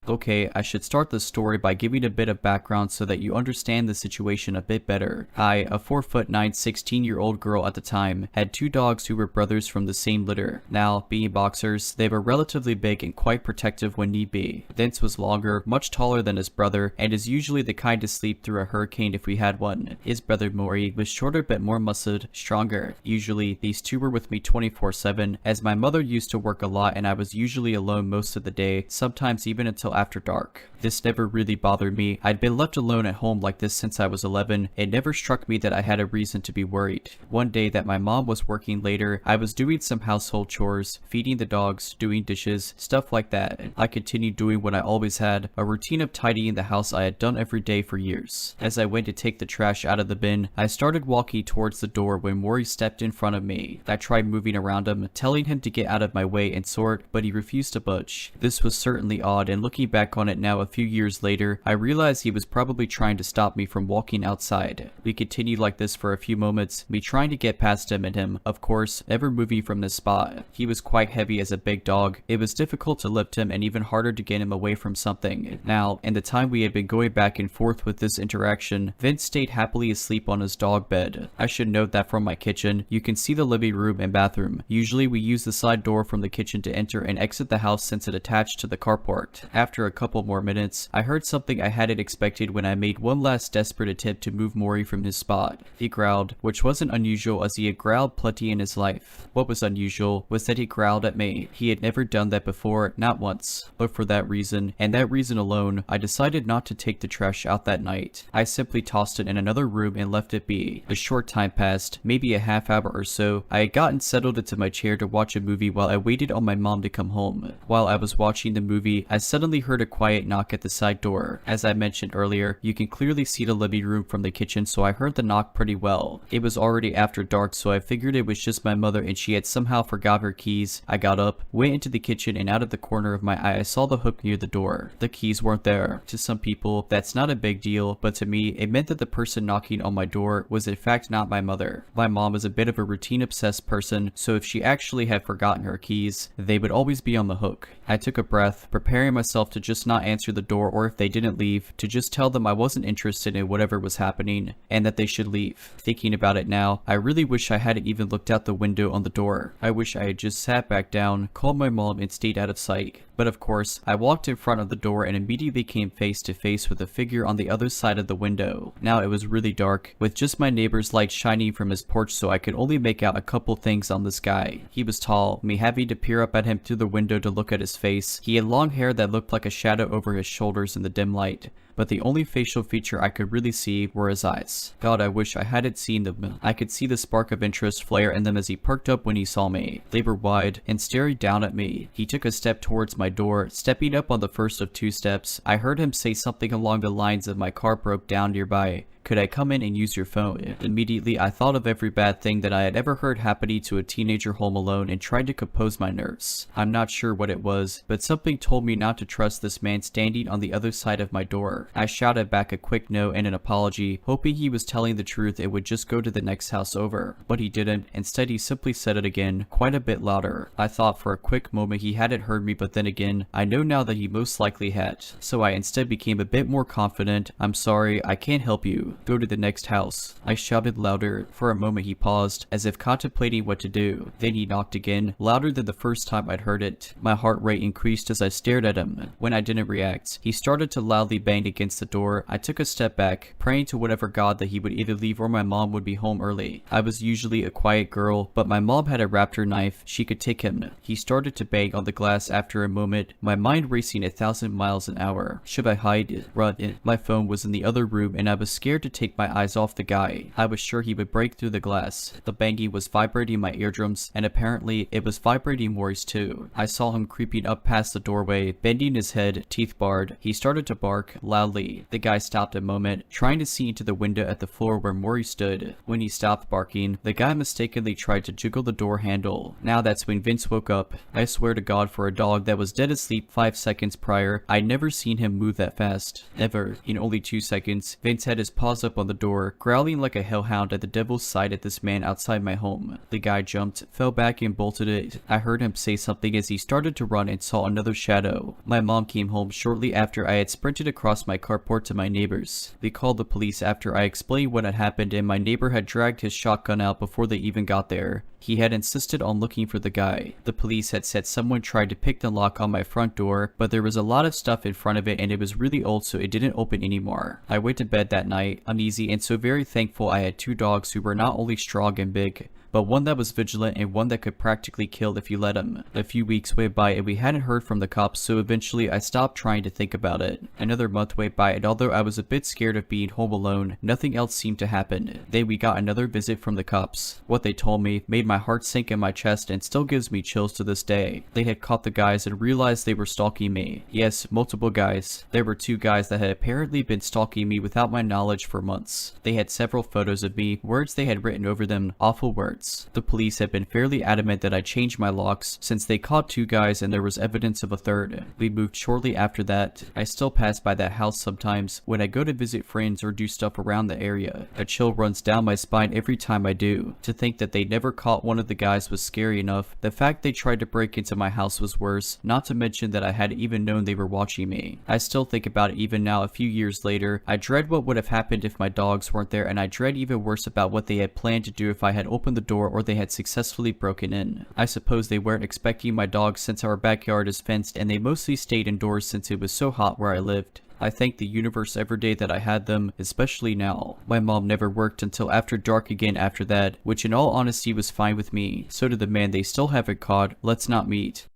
Okay, I should start this story by giving a bit of background so that you understand the situation a bit better. I, a 4'9", 16-year-old girl at the time, had 2 dogs who were brothers from the same litter. Now, being boxers, they were relatively big and quite protective when need be. Vince was longer, much taller than his brother, and is usually the kind to sleep through a hurricane if we had one. His brother Maury was shorter but more muscled, stronger. Usually, these two were with me 24/7, as my mother used to work a lot and I was usually alone most of the day, sometimes even until after dark. This never really bothered me. I'd been left alone at home like this since I was 11. It never struck me that I had a reason to be worried. One day that my mom was working later, I was doing some household chores, feeding the dogs, doing dishes, stuff like that. I continued doing what I always had, a routine of tidying the house I had done every day for years. As I went to take the trash out of the bin, I started walking towards the door when Maury stepped in front of me. I tried moving around him, telling him to get out of my way and sort, but he refused to budge. This was certainly odd, and looking back on it now a few years later, I realized he was probably trying to stop me from walking outside. We continued like this for a few moments, me trying to get past him and him, of course, never moving from this spot. He was quite heavy as a big dog. It was difficult to lift him and even harder to get him away from something. Now, in the time we had been going back and forth with this interaction, Vince stayed happily asleep on his dog bed. I should note that from my kitchen, you can see the living room and bathroom. Usually we use the side door from the kitchen to enter and exit the house since it attached to the carport. After a couple more minutes, I heard something I hadn't expected when I made one last desperate attempt to move Maury from his spot. He growled, which wasn't unusual as he had growled plenty in his life. What was unusual was that he growled at me. He had never done that before, not once. But for that reason, and that reason alone, I decided not to take the trash out that night. I simply tossed it in another room and left it be. A short time passed, maybe a half hour or so. I had gotten settled into my chair to watch a movie while I waited on my mom to come home. While I was watching the movie, I suddenly heard a quiet knock at the side door. As I mentioned earlier, you can clearly see the living room from the kitchen, so I heard the knock pretty well. It was already after dark, so I figured it was just my mother and she had somehow forgot her keys. I got up, went into the kitchen, and out of the corner of my eye I saw the hook near the door. The keys weren't there. To some people, that's not a big deal, but to me, it meant that the person knocking on my door was in fact not my mother. My mom is a bit of a routine-obsessed person, so if she actually had forgotten her keys, they would always be on the hook. I took a breath, preparing myself to just not answer the door, or if they didn't leave, to just tell them I wasn't interested in whatever was happening, and that they should leave. Thinking about it now, I really wish I hadn't even looked out the window on the door. I wish I had just sat back down, called my mom, and stayed out of sight. But of course, I walked in front of the door and immediately came face to face with a figure on the other side of the window. Now it was really dark, with just my neighbor's light shining from his porch, so I could only make out a couple things on this guy. He was tall, me having to peer up at him through the window to look at his face. He had long hair that looked like a shadow over his shoulders in the dim light, but the only facial feature I could really see were his eyes. God, I wish I hadn't seen them. I could see the spark of interest flare in them as he perked up when he saw me. They were wide and staring down at me. He took a step towards my door. Stepping up on the first of 2 steps, I heard him say something along the lines of my car broke down nearby. Could I come in and use your phone? Immediately, I thought of every bad thing that I had ever heard happening to a teenager home alone and tried to compose my nerves. I'm not sure what it was, but something told me not to trust this man standing on the other side of my door. I shouted back a quick no and an apology, hoping he was telling the truth and would just go to the next house over. But he didn't. Instead, he simply said it again, quite a bit louder. I thought for a quick moment he hadn't heard me, but then again, I know now that he most likely had. So I instead became a bit more confident. I'm sorry, I can't help you. Go to the next house. I shouted louder. For a moment he paused, as if contemplating what to do. Then he knocked again, louder than the first time I'd heard it. My heart rate increased as I stared at him. When I didn't react, he started to loudly bang against the door. I took a step back, praying to whatever god that he would either leave or my mom would be home early. I was usually a quiet girl, but my mom had a raptor knife. She could take him. He started to bang on the glass after a moment, my mind racing 1,000 miles an hour. Should I hide? Run? My phone was in the other room and I was scared to take my eyes off the guy. I was sure he would break through the glass. The banging was vibrating my eardrums, and apparently it was vibrating Maury's too. I saw him creeping up past the doorway, bending his head, teeth bared. He started to bark loudly. The guy stopped a moment, trying to see into the window at the floor where Maury stood. When he stopped barking, the guy mistakenly tried to jiggle the door handle. Now that's when Vince woke up. I swear to God, for a dog that was dead asleep 5 seconds prior, I'd never seen him move that fast. Ever. In only 2 seconds, Vince had his paws up on the door, growling like a hellhound at the devil's sight at this man outside my home. The guy jumped, fell back and bolted it. I heard him say something as he started to run and saw another shadow. My mom came home shortly after I had sprinted across my carport to my neighbor's. They called the police after I explained what had happened, and my neighbor had dragged his shotgun out before they even got there. He had insisted on looking for the guy. The police had said someone tried to pick the lock on my front door, but there was a lot of stuff in front of it and it was really old, so it didn't open anymore. I went to bed that night, uneasy and so very thankful I had 2 dogs who were not only strong and big, but one that was vigilant and one that could practically kill if you let him. A few weeks went by and we hadn't heard from the cops, so eventually I stopped trying to think about it. Another month went by, and although I was a bit scared of being home alone, nothing else seemed to happen. Then we got another visit from the cops. What they told me made my heart sink in my chest and still gives me chills to this day. They had caught the guys and realized they were stalking me. Yes, multiple guys. There were 2 guys that had apparently been stalking me without my knowledge for months. They had several photos of me, words they had written over them, awful words. The police had been fairly adamant that I changed my locks since they caught 2 guys and there was evidence of a third. We moved shortly after that. I still pass by that house sometimes when I go to visit friends or do stuff around the area. A chill runs down my spine every time I do. To think that they never caught one of the guys was scary enough. The fact they tried to break into my house was worse, not to mention that I hadn't even known they were watching me. I still think about it even now a few years later. I dread what would have happened if my dogs weren't there, and I dread even worse about what they had planned to do if I had opened the door or they had successfully broken in. I suppose they weren't expecting my dogs since our backyard is fenced and they mostly stayed indoors since it was so hot where I lived. I thank the universe every day that I had them, especially now. My mom never worked until after dark again after that, which in all honesty was fine with me. So did the man they still haven't caught. Let's not meet.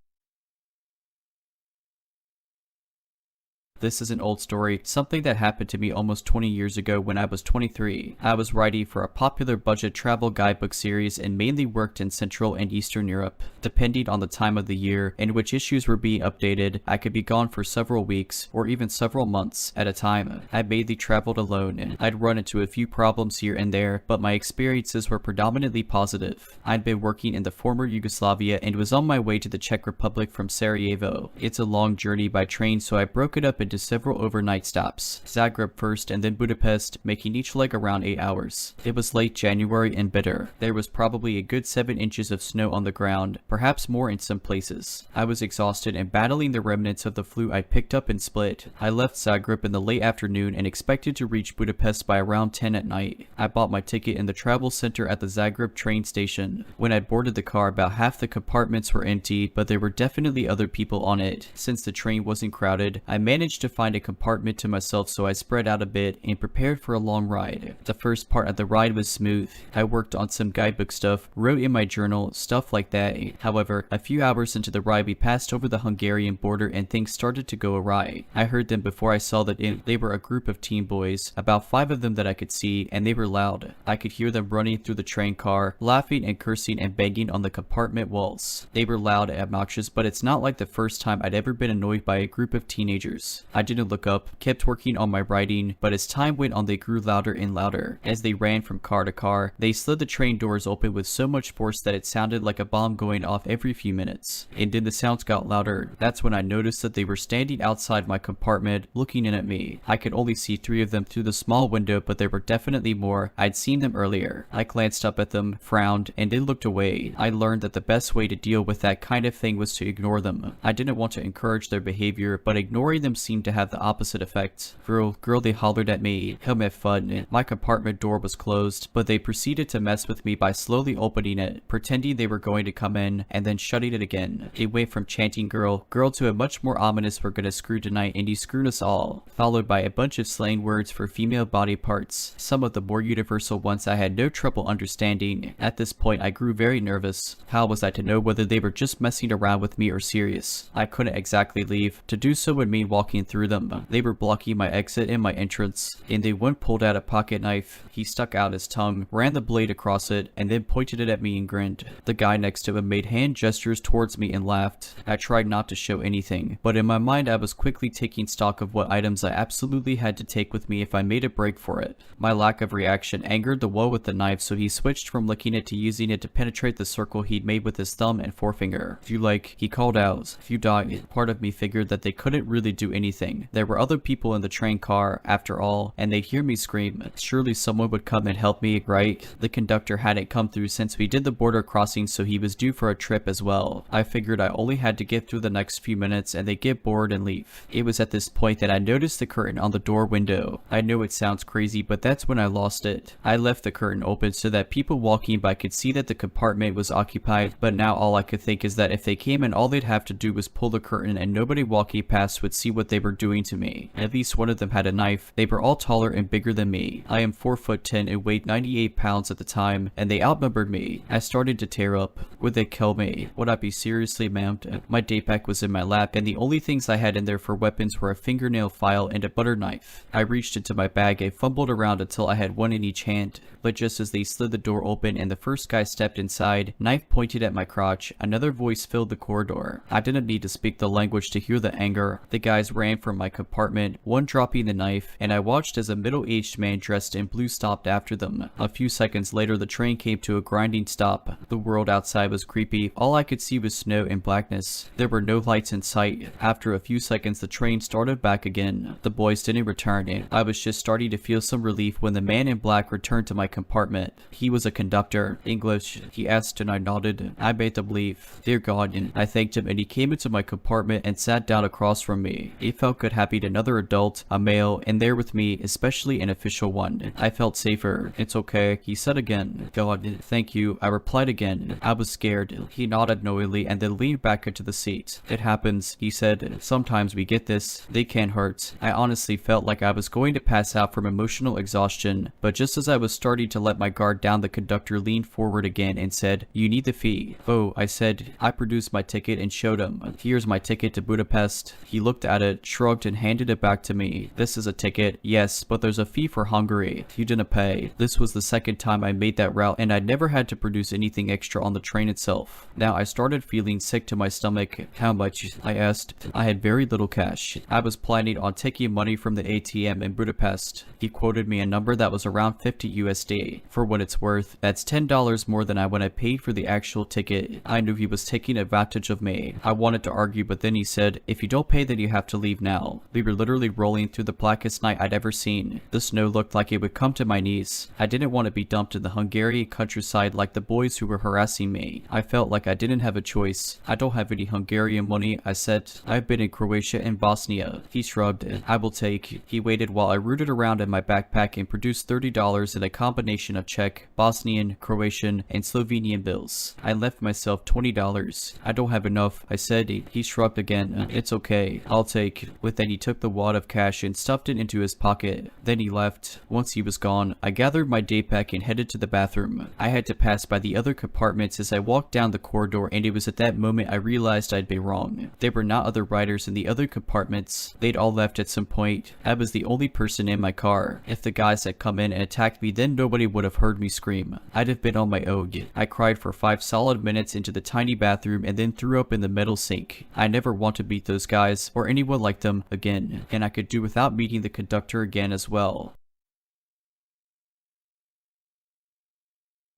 This is an old story, something that happened to me almost 20 years ago when I was 23. I was writing for a popular budget travel guidebook series and mainly worked in Central and Eastern Europe. Depending on the time of the year in which issues were being updated, I could be gone for several weeks or even several months at a time. I mainly traveled alone and I'd run into a few problems here and there, but my experiences were predominantly positive. I'd been working in the former Yugoslavia and was on my way to the Czech Republic from Sarajevo. It's a long journey by train, so I broke it up into into several overnight stops, Zagreb first and then Budapest, making each leg around 8 hours. It was late January and bitter. There was probably a good 7 inches of snow on the ground, perhaps more in some places. I was exhausted and battling the remnants of the flu I picked up in Split. I left Zagreb in the late afternoon and expected to reach Budapest by around 10 at night. I bought my ticket in the travel center at the Zagreb train station. When I boarded the car, about half the compartments were empty, but there were definitely other people on it. Since the train wasn't crowded, I managed to find a compartment to myself, so I spread out a bit and prepared for a long ride. The first part of the ride was smooth. I worked on some guidebook stuff, wrote in my journal, stuff like that. However, a few hours into the ride we passed over the Hungarian border and things started to go awry. I heard them before I saw that they were a group of teen boys, about 5 of them that I could see, and they were loud. I could hear them running through the train car, laughing and cursing and banging on the compartment walls. They were loud and obnoxious, but it's not like the first time I'd ever been annoyed by a group of teenagers. I didn't look up, kept working on my writing, but as time went on they grew louder and louder. As they ran from car to car, they slid the train doors open with so much force that it sounded like a bomb going off every few minutes. And then the sounds got louder. That's when I noticed that they were standing outside my compartment, looking in at me. I could only see 3 of them through the small window, but there were definitely more. I'd seen them earlier. I glanced up at them, frowned, and then looked away. I learned that the best way to deal with that kind of thing was to ignore them. I didn't want to encourage their behavior, but ignoring them seemed to have the opposite effect. Girl, they hollered at me. Come have fun. My compartment door was closed, but they proceeded to mess with me by slowly opening it, pretending they were going to come in, and then shutting it again. It went from chanting girl to a much more ominous we're gonna screw tonight and he screwed us all, followed by a bunch of slang words for female body parts, some of the more universal ones I had no trouble understanding. At this point I grew very nervous. How was I to know whether they were just messing around with me or serious? I couldn't exactly leave. To do so would mean walking through them. They were blocking my exit and my entrance, and then one pulled out a pocket knife. He stuck out his tongue, ran the blade across it, and then pointed it at me and grinned. The guy next to him made hand gestures towards me and laughed. I tried not to show anything, but in my mind I was quickly taking stock of what items I absolutely had to take with me if I made a break for it. My lack of reaction angered the one with the knife, so he switched from licking it to using it to penetrate the circle he'd made with his thumb and forefinger. He called out. If you die. Part of me figured that they couldn't really do anything. There were other people in the train car, after all, and they'd hear me scream. Surely someone would come and help me, right? The conductor hadn't come through since we did the border crossing, so he was due for a trip as well. I figured I only had to get through the next few minutes and they'd get bored and leave. It was at this point that I noticed the curtain on the door window. I know it sounds crazy, but that's when I lost it. I left the curtain open so that people walking by could see that the compartment was occupied, but now all I could think is that if they came in, all they'd have to do was pull the curtain and nobody walking past would see what they were doing to me. At least one of them had a knife. They were all taller and bigger than me. I am 4'10" and weighed 98 pounds at the time, and they outnumbered me. I started to tear up. Would they kill me? Would I be seriously maimed? My day pack was in my lap, and the only things I had in there for weapons were a fingernail file and a butter knife. I reached into my bag and fumbled around until I had one in each hand, but just as they slid the door open and the first guy stepped inside, knife pointed at my crotch, another voice filled the corridor. I didn't need to speak the language to hear the anger. The guys ran from my compartment, one dropping the knife, and I watched as a middle-aged man dressed in blue stopped after them. A few seconds later, the train came to a grinding stop. The world outside was creepy. All I could see was snow and blackness. There were no lights in sight. After a few seconds, the train started back again. The boys didn't return, and I was just starting to feel some relief when the man in black returned to my compartment. He was a conductor. English, he asked, and I nodded. I made them leave. Dear God, and I thanked him, and he came into my compartment and sat down across from me. It felt good having another adult, a male, in there with me, especially an official one. I felt safer. It's okay, he said again. God, thank you, I replied again. I was scared. He nodded knowingly and then leaned back into the seat. It happens, he said. Sometimes we get this. They can hurt. I honestly felt like I was going to pass out from emotional exhaustion, but just as I was starting to let my guard down, the conductor leaned forward again and said, "You need the fee." "Oh," I said. I produced my ticket and showed him. "Here's my ticket to Budapest." He looked at it, shrugged, and handed it back to me. "This is a ticket." "Yes, but there's a fee for Hungary. You didn't pay." This was the second time I made that route, and I'd never had to produce anything extra on the train itself. Now I started feeling sick to my stomach. "How much?" I asked. I had very little cash. I was planning on taking money from the ATM in Budapest. He quoted me a number that was around 50 USD. For what it's worth, that's $10 more than when I paid for the actual ticket. I knew he was taking advantage of me. I wanted to argue, but then he said, "If you don't pay, then you have to leave now. We were literally rolling through the blackest night I'd ever seen. The snow looked like it would come to my knees. I didn't want to be dumped in the Hungarian countryside like the boys who were harassing me. I felt like I didn't have a choice. I don't have any Hungarian money, I said. I've been in Croatia and Bosnia. He shrugged. I will take. He waited while I rooted around in my backpack and produced $30 in a combination of Czech, Bosnian, Croatian, and Slovenian bills. I left myself $20. I don't have enough, I said. He shrugged again. It's okay. I'll take. With that, he took the wad of cash and stuffed it into his pocket. Then he left. Once he was gone, I gathered my day pack and headed to the bathroom. I had to pass by the other compartments as I walked down the corridor, and it was at that moment I realized I'd been wrong. There were not other riders in the other compartments. They'd all left at some point. I was the only person in my car. If the guys had come in and attacked me, then nobody would have heard me scream. I'd have been on my own. I cried for 5 solid minutes into the tiny bathroom and then threw up in the metal sink. I never want to meet those guys or anyone like them again, and I could do without meeting the conductor again as well.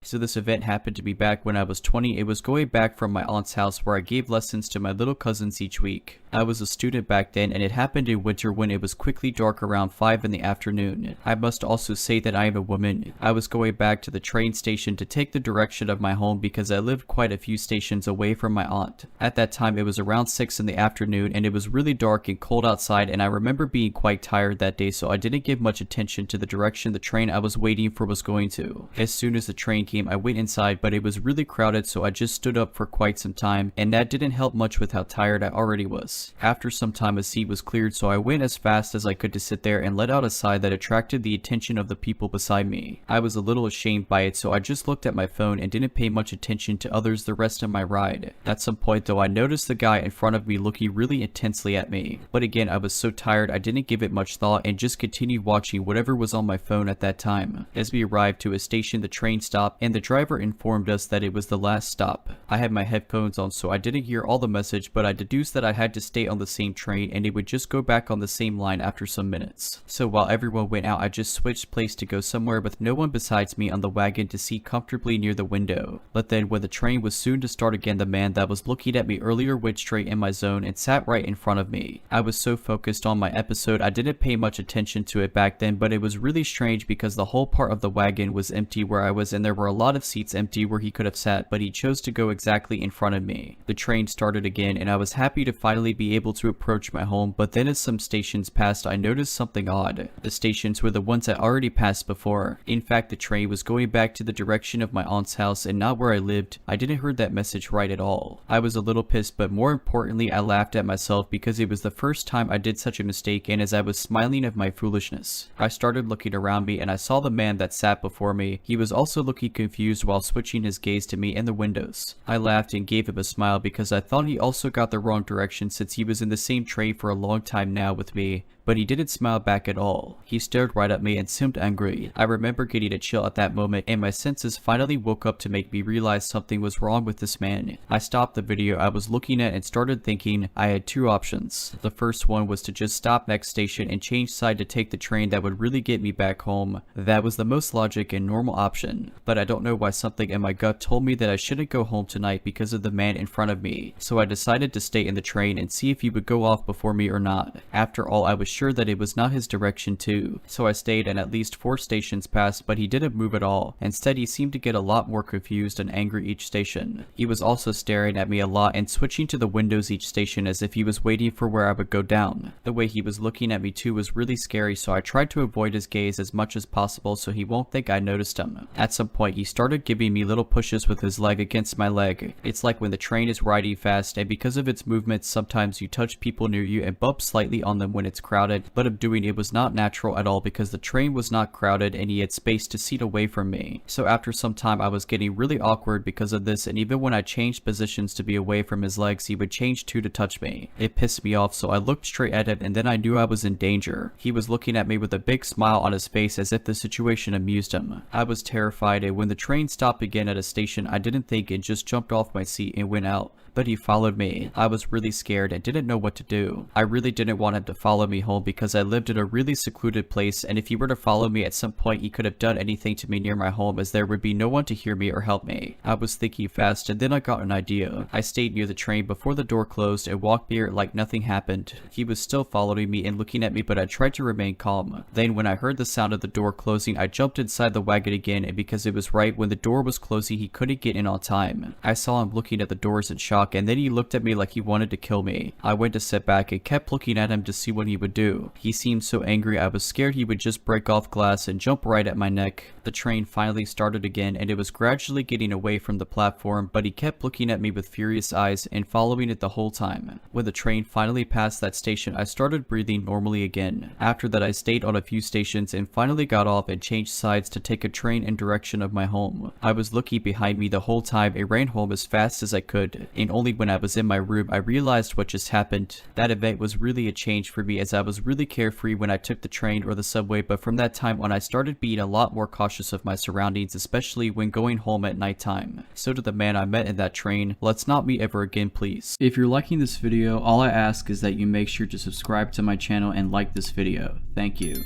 So this event happened to be back when I was 20. It was going back from my aunt's house where I gave lessons to my little cousins each week. I was a student back then, and it happened in winter when it was quickly dark around 5 in the afternoon. I must also say that I am a woman. I was going back to the train station to take the direction of my home because I lived quite a few stations away from my aunt. At that time it was around 6 in the afternoon and it was really dark and cold outside, and I remember being quite tired that day, so I didn't give much attention to the direction the train I was waiting for was going to. As soon as the train came, I went inside, but it was really crowded, so I just stood up for quite some time, and that didn't help much with how tired I already was. After some time, a seat was cleared, so I went as fast as I could to sit there and let out a sigh that attracted the attention of the people beside me. I was a little ashamed by it, so I just looked at my phone and didn't pay much attention to others the rest of my ride. At some point though, I noticed the guy in front of me looking really intensely at me, but again I was so tired I didn't give it much thought and just continued watching whatever was on my phone at that time. As we arrived to a station, the train stopped and the driver informed us that it was the last stop. I had my headphones on, so I didn't hear all the message, but I deduced that I had to stay on the same train and it would just go back on the same line after some minutes. So while everyone went out, I just switched place to go somewhere with no one besides me on the wagon to sit comfortably near the window. But then when the train was soon to start again, the man that was looking at me earlier went straight in my zone and sat right in front of me. I was so focused on my episode I didn't pay much attention to it back then, but it was really strange because the whole part of the wagon was empty where I was, and there were a lot of seats empty where he could have sat, but he chose to go exactly in front of me. The train started again and I was happy to finally be able to approach my home, but then as some stations passed I noticed something odd. The stations were the ones I already passed before. In fact, the train was going back to the direction of my aunt's house and not where I lived. I didn't hear that message right at all. I was a little pissed, but more importantly I laughed at myself because it was the first time I did such a mistake, and as I was smiling at my foolishness, I started looking around me and I saw the man that sat before me. He was also looking confused while switching his gaze to me and the windows. I laughed and gave him a smile because I thought he also got the wrong direction since he was in the same train for a long time now with me. But he didn't smile back at all. He stared right at me and seemed angry. I remember getting a chill at that moment, and my senses finally woke up to make me realize something was wrong with this man. I stopped the video I was looking at and started thinking. I had two options. The first one was to just stop next station and change side to take the train that would really get me back home. That was the most logic and normal option. But I don't know why something in my gut told me that I shouldn't go home tonight because of the man in front of me. So I decided to stay in the train and see if he would go off before me or not. After all, I was sure that it was not his direction too. So I stayed and at least 4 stations passed, but he didn't move at all. Instead, he seemed to get a lot more confused and angry each station. He was also staring at me a lot and switching to the windows each station as if he was waiting for where I would go down. The way he was looking at me too was really scary, so I tried to avoid his gaze as much as possible so he won't think I noticed him. At some point, he started giving me little pushes with his leg against my leg. It's like when the train is riding fast, and because of its movements, sometimes you touch people near you and bump slightly on them when it's crowded, but of doing it was not natural at all because the train was not crowded and he had space to seat away from me. So after some time I was getting really awkward because of this, and even when I changed positions to be away from his legs, he would change too to touch me. It pissed me off, so I looked straight at him and then I knew I was in danger. He was looking at me with a big smile on his face as if the situation amused him. I was terrified, and when the train stopped again at a station I didn't think and just jumped off my seat and went out. but he followed me. I was really scared and didn't know what to do. I really didn't want him to follow me home because I lived in a really secluded place, and if he were to follow me at some point he could have done anything to me near my home, as there would be no one to hear me or help me. I was thinking fast, and then I got an idea. I stayed near the train before the door closed and walked near it like nothing happened. He was still following me and looking at me, but I tried to remain calm. Then when I heard the sound of the door closing, I jumped inside the wagon again, and because it was right when the door was closing he couldn't get in on time. I saw him looking at the doors in shock, and then he looked at me like he wanted to kill me. I went to sit back and kept looking at him to see what he would do. He seemed so angry I was scared he would just break off glass and jump right at my neck. The train finally started again, and it was gradually getting away from the platform, but he kept looking at me with furious eyes and following it the whole time. When the train finally passed that station, I started breathing normally again. After that I stayed on a few stations and finally got off and changed sides to take a train in direction of my home. I was looking behind me the whole time and ran home as fast as I could, and only when I was in my room I realized what just happened. That event was really a change for me, as I was really carefree when I took the train or the subway, but from that time on I started being a lot more cautious of my surroundings, especially when going home at nighttime. So to the man I met in that train, let's not meet ever again, please. If you're liking this video, all I ask is that you make sure to subscribe to my channel and like this video. Thank you.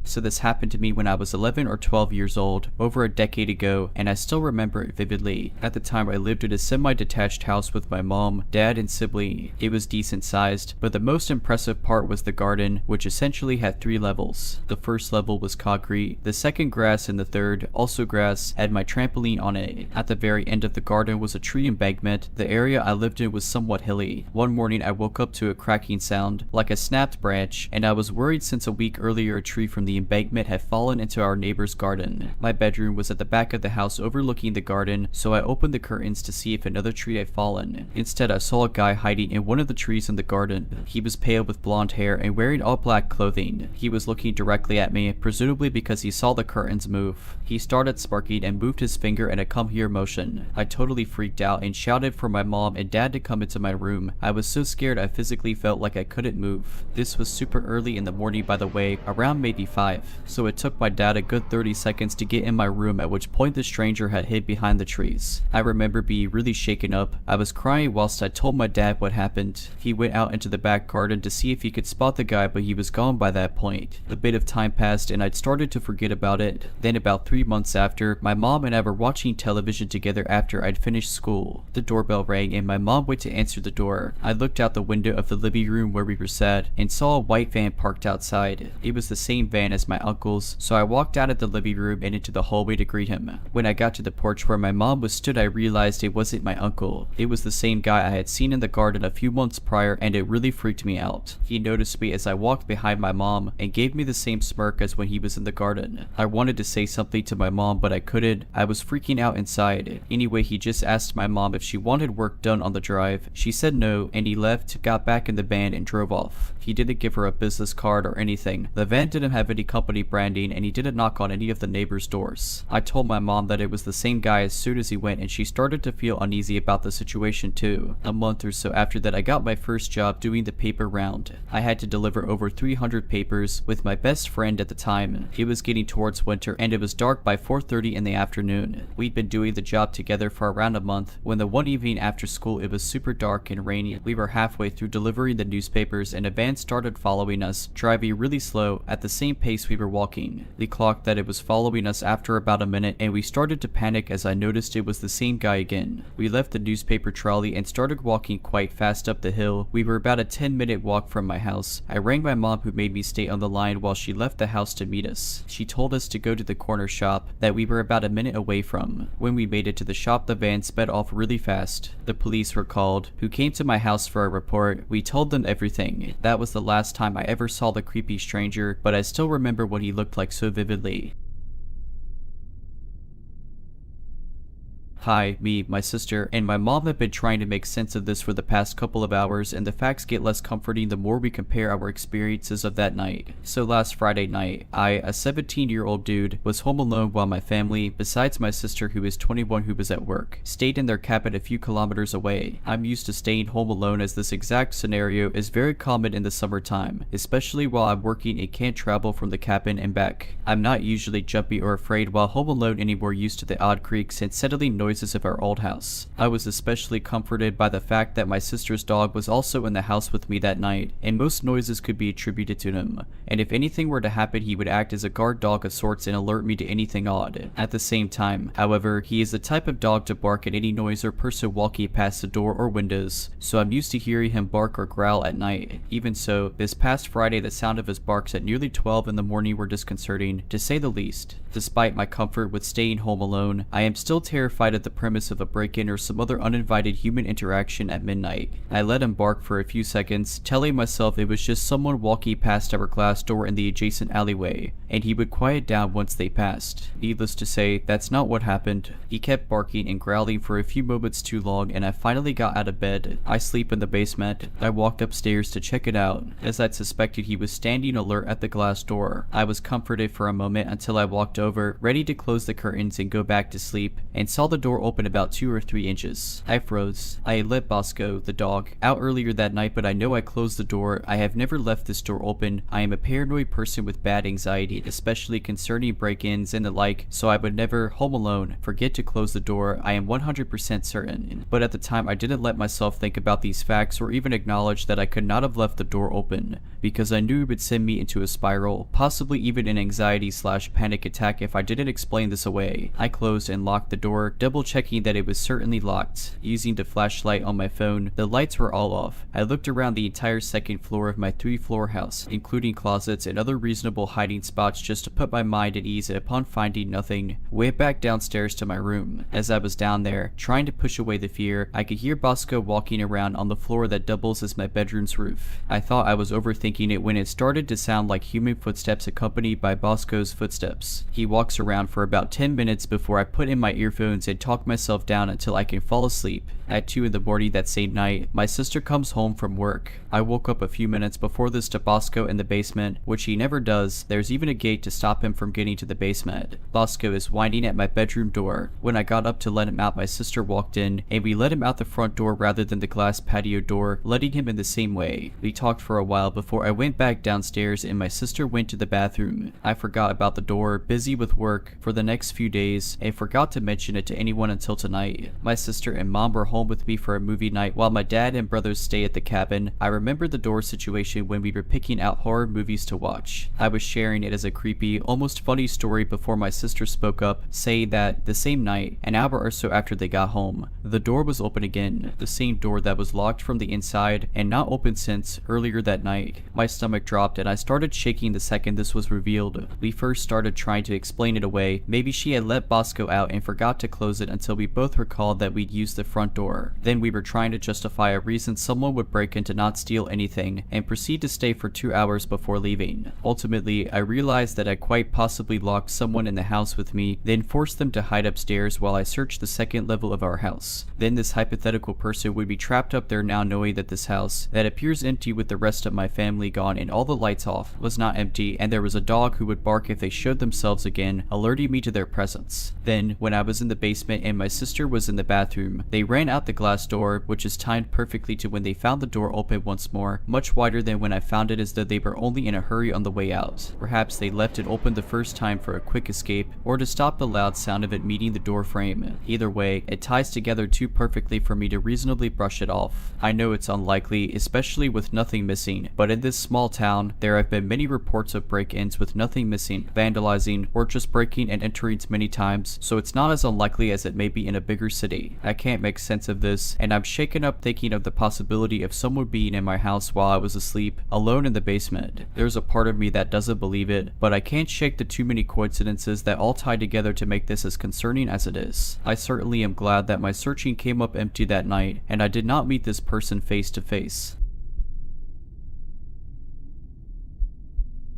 So this happened to me when I was 11 or 12 years old, over a decade ago, and I still remember it vividly. At the time I lived in a semi-detached house with my mom, dad, and sibling. It was decent sized, but the most impressive part was the garden, which essentially had 3 levels. The first level was concrete, the second grass, and the third, also grass, had my trampoline on it. At the very end of the garden was a tree embankment. The area I lived in was somewhat hilly. One morning I woke up to a cracking sound, like a snapped branch, and I was worried since a week earlier a tree from the embankment had fallen into our neighbor's garden. My bedroom was at the back of the house overlooking the garden, so I opened the curtains to see if another tree had fallen. Instead, I saw a guy hiding in one of the trees in the garden. He was pale with blonde hair and wearing all black clothing. He was looking directly at me, presumably because he saw the curtains move. He started sparking and moved his finger in a come here motion. I totally freaked out and shouted for my mom and dad to come into my room. I was so scared I physically felt like I couldn't move. This was super early in the morning, by the way, around maybe 5. So it took my dad a good 30 seconds to get in my room, at which point the stranger had hid behind the trees. I remember being really shaken up. I was crying whilst I told my dad what happened. He went out into the back garden to see if he could spot the guy, but he was gone by that point. A bit of time passed and I'd started to forget about it. Then about 3 months after, my mom and I were watching television together after I'd finished school. The doorbell rang and my mom went to answer the door. I looked out the window of the living room where we were sat and saw a white van parked outside. It was the same van as my uncle's, so I walked out of the living room and into the hallway to greet him. When I got to the porch where my mom was stood, I realized it wasn't my uncle. It was the same guy I had seen in the garden a few months prior, and it really freaked me out. He noticed me as I walked behind my mom and gave me the same smirk as when he was in the garden. I wanted to say something to my mom, but I couldn't. I was freaking out inside. Anyway, he just asked my mom if she wanted work done on the drive. She said no, and he left, got back in the van, and drove off. He didn't give her a business card or anything. The van didn't have any company branding, and he didn't knock on any of the neighbors' doors. I told my mom that it was the same guy as soon as he went, and she started to feel uneasy about the situation too. A month or so after that, I got my first job doing the paper round. I had to deliver over 300 papers with my best friend at the time. It was getting towards winter, and it was dark by 4:30 in the afternoon. We'd been doing the job together for around a month when the one evening after school it was super dark and rainy. We were halfway through delivering the newspapers and a van started following us, driving really slow at the same pace we were walking. We clocked that it was following us after about a minute, and we started to panic as I noticed it was the same guy again. We left the newspaper trolley and started walking quite fast up the hill. We were about a 10-minute walk from my house. I rang my mom, who made me stay on the line while she left the house to meet us. She told us to go to the corner shop that we were about a minute away from. When we made it to the shop, the van sped off really fast. The police were called, who came to my house for a report. We told them everything. That was the last time I ever saw the creepy stranger, but I still remember what he looked like so vividly. Hi, me, my sister, and my mom have been trying to make sense of this for the past couple of hours, and the facts get less comforting the more we compare our experiences of that night. So last Friday night, I, a 17-year-old dude, was home alone while my family, besides my sister who is 21 who was at work, stayed in their cabin a few kilometers away. I'm used to staying home alone as this exact scenario is very common in the summertime, especially while I'm working and can't travel from the cabin and back. I'm not usually jumpy or afraid while home alone anymore, used to the odd creaks and settling noises of our old house. I was especially comforted by the fact that my sister's dog was also in the house with me that night, and most noises could be attributed to him, and if anything were to happen he would act as a guard dog of sorts and alert me to anything odd. At the same time, however, he is the type of dog to bark at any noise or person walking past the door or windows, so I'm used to hearing him bark or growl at night. Even so, this past Friday the sound of his barks at nearly 12 in the morning were disconcerting, to say the least. Despite my comfort with staying home alone, I am still terrified at the premise of a break-in or some other uninvited human interaction at midnight. I let him bark for a few seconds, telling myself it was just someone walking past our glass door in the adjacent alleyway, and he would quiet down once they passed. Needless to say, that's not what happened. He kept barking and growling for a few moments too long, and I finally got out of bed. I sleep in the basement. I walked upstairs to check it out, as I'd suspected he was standing alert at the glass door. I was comforted for a moment until I walked over, ready to close the curtains and go back to sleep, and saw the door open about 2 or 3 inches. I froze. I had let Bosco, the dog, out earlier that night, but I know I closed the door. I have never left this door open. I am a paranoid person with bad anxiety, especially concerning break-ins and the like, so I would never, home alone, forget to close the door. I am 100% certain. But at the time I didn't let myself think about these facts or even acknowledge that I could not have left the door open, because I knew it would send me into a spiral, possibly even an anxiety/panic attack if I didn't explain this away. I closed and locked the door, double checking that it was certainly locked. Using the flashlight on my phone, the lights were all off. I looked around the entire second floor of my 3-floor house, including closets and other reasonable hiding spots, just to put my mind at ease. Upon finding nothing, went back downstairs to my room. As I was down there, trying to push away the fear, I could hear Bosco walking around on the floor that doubles as my bedroom's roof. I thought I was overthinking it when it started to sound like human footsteps accompanied by Bosco's footsteps. He walks around for about 10 minutes before I put in my earphones and talk myself down until I can fall asleep. At 2 in the morning that same night, my sister comes home from work. I woke up a few minutes before this to Bosco in the basement, which he never does. There's even a gate to stop him from getting to the basement. Bosco is whining at my bedroom door. When I got up to let him out, my sister walked in, and we let him out the front door rather than the glass patio door, letting him in the same way. We talked for a while before I went back downstairs and my sister went to the bathroom. I forgot about the door, busy with work for the next few days, and forgot to mention it to anyone until tonight. My sister and mom were home with me for a movie night while my dad and brothers stay at the cabin. I remember the door situation when we were picking out horror movies to watch. I was sharing it as a creepy, almost funny story before my sister spoke up, saying that the same night, an hour or so after they got home, the door was open again, the same door that was locked from the inside and not open since earlier that night. My stomach dropped and I started shaking the second this was revealed. We first started trying to explain it away. Maybe she had let Bosco out and forgot to close it until we both recalled that we'd used the front door. Then we were trying to justify a reason someone would break in to not steal anything and proceed to stay for 2 hours before leaving. Ultimately, I realized that I quite possibly locked someone in the house with me, then forced them to hide upstairs while I searched the second level of our house. Then this hypothetical person would be trapped up there now, knowing that this house, that appears empty with the rest of my family gone and all the lights off, was not empty, and there was a dog who would bark if they showed themselves again, alerting me to their presence. Then, when I was in the basement and my sister was in the bathroom, they ran out the glass door, which is timed perfectly to when they found the door open once more, much wider than when I found it, as though they were only in a hurry on the way out. Perhaps they left it open the first time for a quick escape, or to stop the loud sound of it meeting the door frame. Either way, it ties together too perfectly for me to reasonably brush it off. I know it's unlikely, especially with nothing missing, but in this small town, there have been many reports of break-ins with nothing missing, vandalizing, or just breaking and entering many times, so it's not as unlikely as it may be in a bigger city. I can't make sense of this, and I'm shaken up thinking of the possibility of someone being in my house while I was asleep, alone in the basement. There's a part of me that doesn't believe it, but I can't shake the too many coincidences that all tie together to make this as concerning as it is. I certainly am glad that my searching came up empty that night, and I did not meet this person face to face.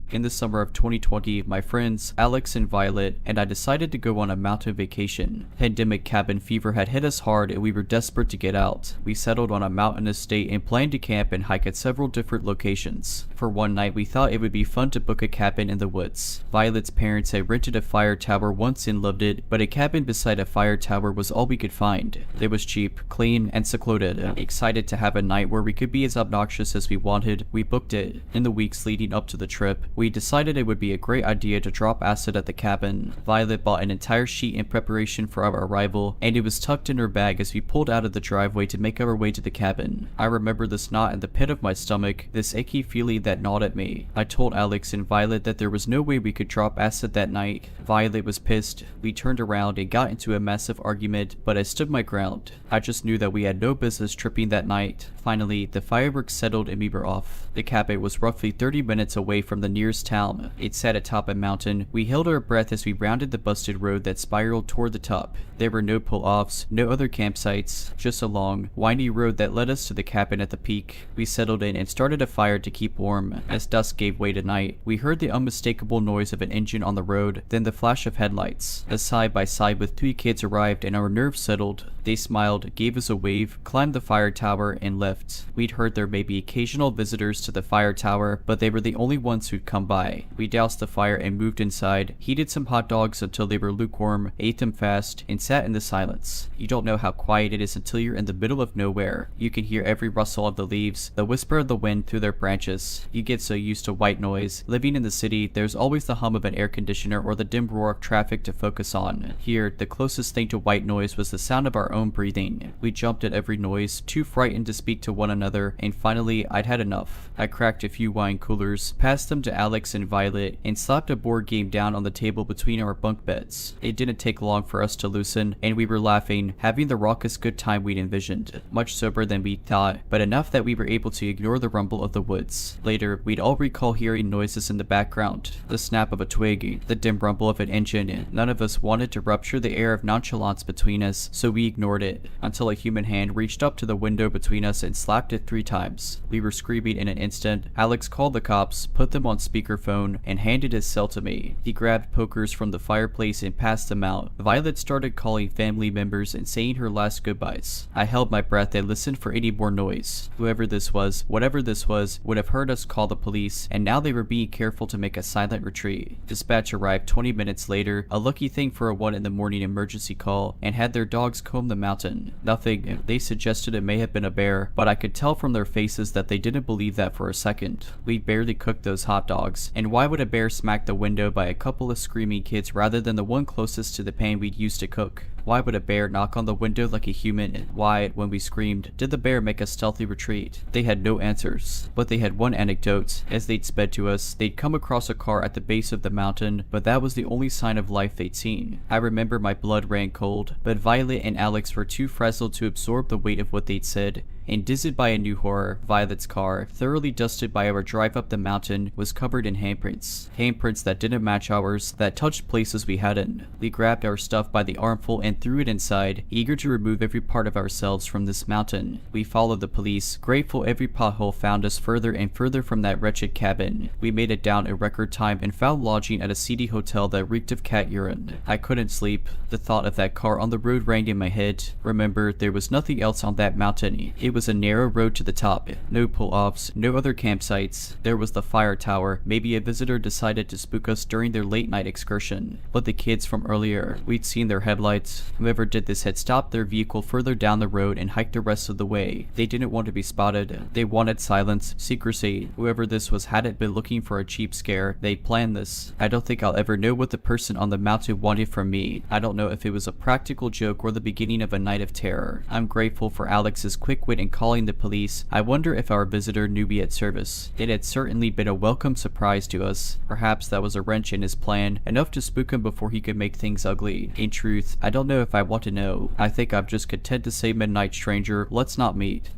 In the summer of 2020, my friends Alex and Violet and I decided to go on a mountain vacation. Pandemic cabin fever had hit us hard and we were desperate to get out. We settled on a mountain estate and planned to camp and hike at several different locations. For one night, we thought it would be fun to book a cabin in the woods. Violet's parents had rented a fire tower once and loved it, but a cabin beside a fire tower was all we could find. It was cheap, clean, and secluded. Excited to have a night where we could be as obnoxious as we wanted, we booked it. In the weeks leading up to the trip, we decided it would be a great idea to drop acid at the cabin. Violet bought an entire sheet in preparation for our arrival, and it was tucked in her bag as we pulled out of the driveway to make our way to the cabin. I remember this knot in the pit of my stomach, this achy feeling that gnawed at me. I told Alex and Violet that there was no way we could drop acid that night. Violet was pissed. We turned around and got into a massive argument, but I stood my ground. I just knew that we had no business tripping that night. Finally, the fireworks settled and we were off. The cabin was roughly 30 minutes away from the nearest town. It sat atop a mountain. We held our breath as we rounded the busted road that spiraled toward the top. There were no pull-offs, no other campsites, just a long, windy road that led us to the cabin at the peak. We settled in and started a fire to keep warm. As dusk gave way to night, we heard the unmistakable noise of an engine on the road, then the flash of headlights. A side-by-side with 3 kids arrived and our nerves settled. They smiled, gave us a wave, climbed the fire tower, and left. We'd heard there may be occasional visitors to the fire tower, but they were the only ones who'd come by. We doused the fire and moved inside, heated some hot dogs until they were lukewarm, ate them fast, and sat in the silence. You don't know how quiet it is until you're in the middle of nowhere. You can hear every rustle of the leaves, the whisper of the wind through their branches. You get so used to white noise. Living in the city, there's always the hum of an air conditioner or the dim roar of traffic to focus on. Here, the closest thing to white noise was the sound of our own breathing. We jumped at every noise, too frightened to speak to one another, and finally, I'd had enough. I cracked a few wine coolers, passed them to Alex and Violet, and slapped a board game down on the table between our bunk beds. It didn't take long for us to loosen, and we were laughing, having the raucous good time we'd envisioned. Much sober than we thought, but enough that we were able to ignore the rumble of the woods. Later, we'd all recall hearing noises in the background. The snap of a twig, the dim rumble of an engine. None of us wanted to rupture the air of nonchalance between us, so we ignored it, until a human hand reached up to the window between us and slapped it 3 times. We were screaming in an instant. Alex called the cops, put them on speakerphone, and handed his cell to me. He grabbed pokers from the fireplace and passed them out. Violet started calling family members and saying her last goodbyes. I held my breath and listened for any more noise. Whoever this was, whatever this was, would have heard us call the police, and now they were being careful to make a silent retreat. Dispatch arrived 20 minutes later, a lucky thing for a 1 in the morning emergency call, and had their dogs comb the mountain. Nothing. They suggested it may have been a bear, but I could tell from their faces that they didn't believe that for a second. We barely cooked those hot dogs, and why would a bear smack the window by a couple of screaming kids rather than the one closest to the pan we'd used to cook? Why would a bear knock on the window like a human? Why, when we screamed, did the bear make a stealthy retreat? They had no answers, but they had one anecdote. As they'd sped to us, they'd come across a car at the base of the mountain, but that was the only sign of life they'd seen. I remember my blood ran cold, but Violet and Alex were too frazzled to absorb the weight of what they'd said. And dizzied by a new horror, Violet's car, thoroughly dusted by our drive up the mountain, was covered in handprints. Handprints that didn't match ours, that touched places we hadn't. We grabbed our stuff by the armful and threw it inside, eager to remove every part of ourselves from this mountain. We followed the police, grateful every pothole found us further and further from that wretched cabin. We made it down in record time and found lodging at a seedy hotel that reeked of cat urine. I couldn't sleep. The thought of that car on the road rang in my head. Remember, there was nothing else on that mountain. It was a narrow road to the top. No pull-offs, no other campsites. There was the fire tower. Maybe a visitor decided to spook us during their late night excursion. But the kids from earlier, we'd seen their headlights. Whoever did this had stopped their vehicle further down the road and hiked the rest of the way. They didn't want to be spotted. They wanted silence, secrecy. Whoever this was hadn't been looking for a cheap scare. They planned this. I don't think I'll ever know what the person on the mountain wanted from me. I don't know if it was a practical joke or the beginning of a night of terror. I'm grateful for Alex's quick wit in calling the police. I wonder if our visitor knew we had service. It had certainly been a welcome surprise to us. Perhaps that was a wrench in his plan, enough to spook him before he could make things ugly. In truth, I don't know if I want to know. I think I'm just content to say, midnight stranger, let's not meet.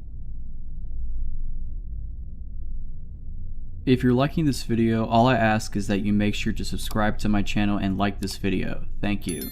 If you're liking this video, all I ask is that you make sure to subscribe to my channel and like this video. Thank you.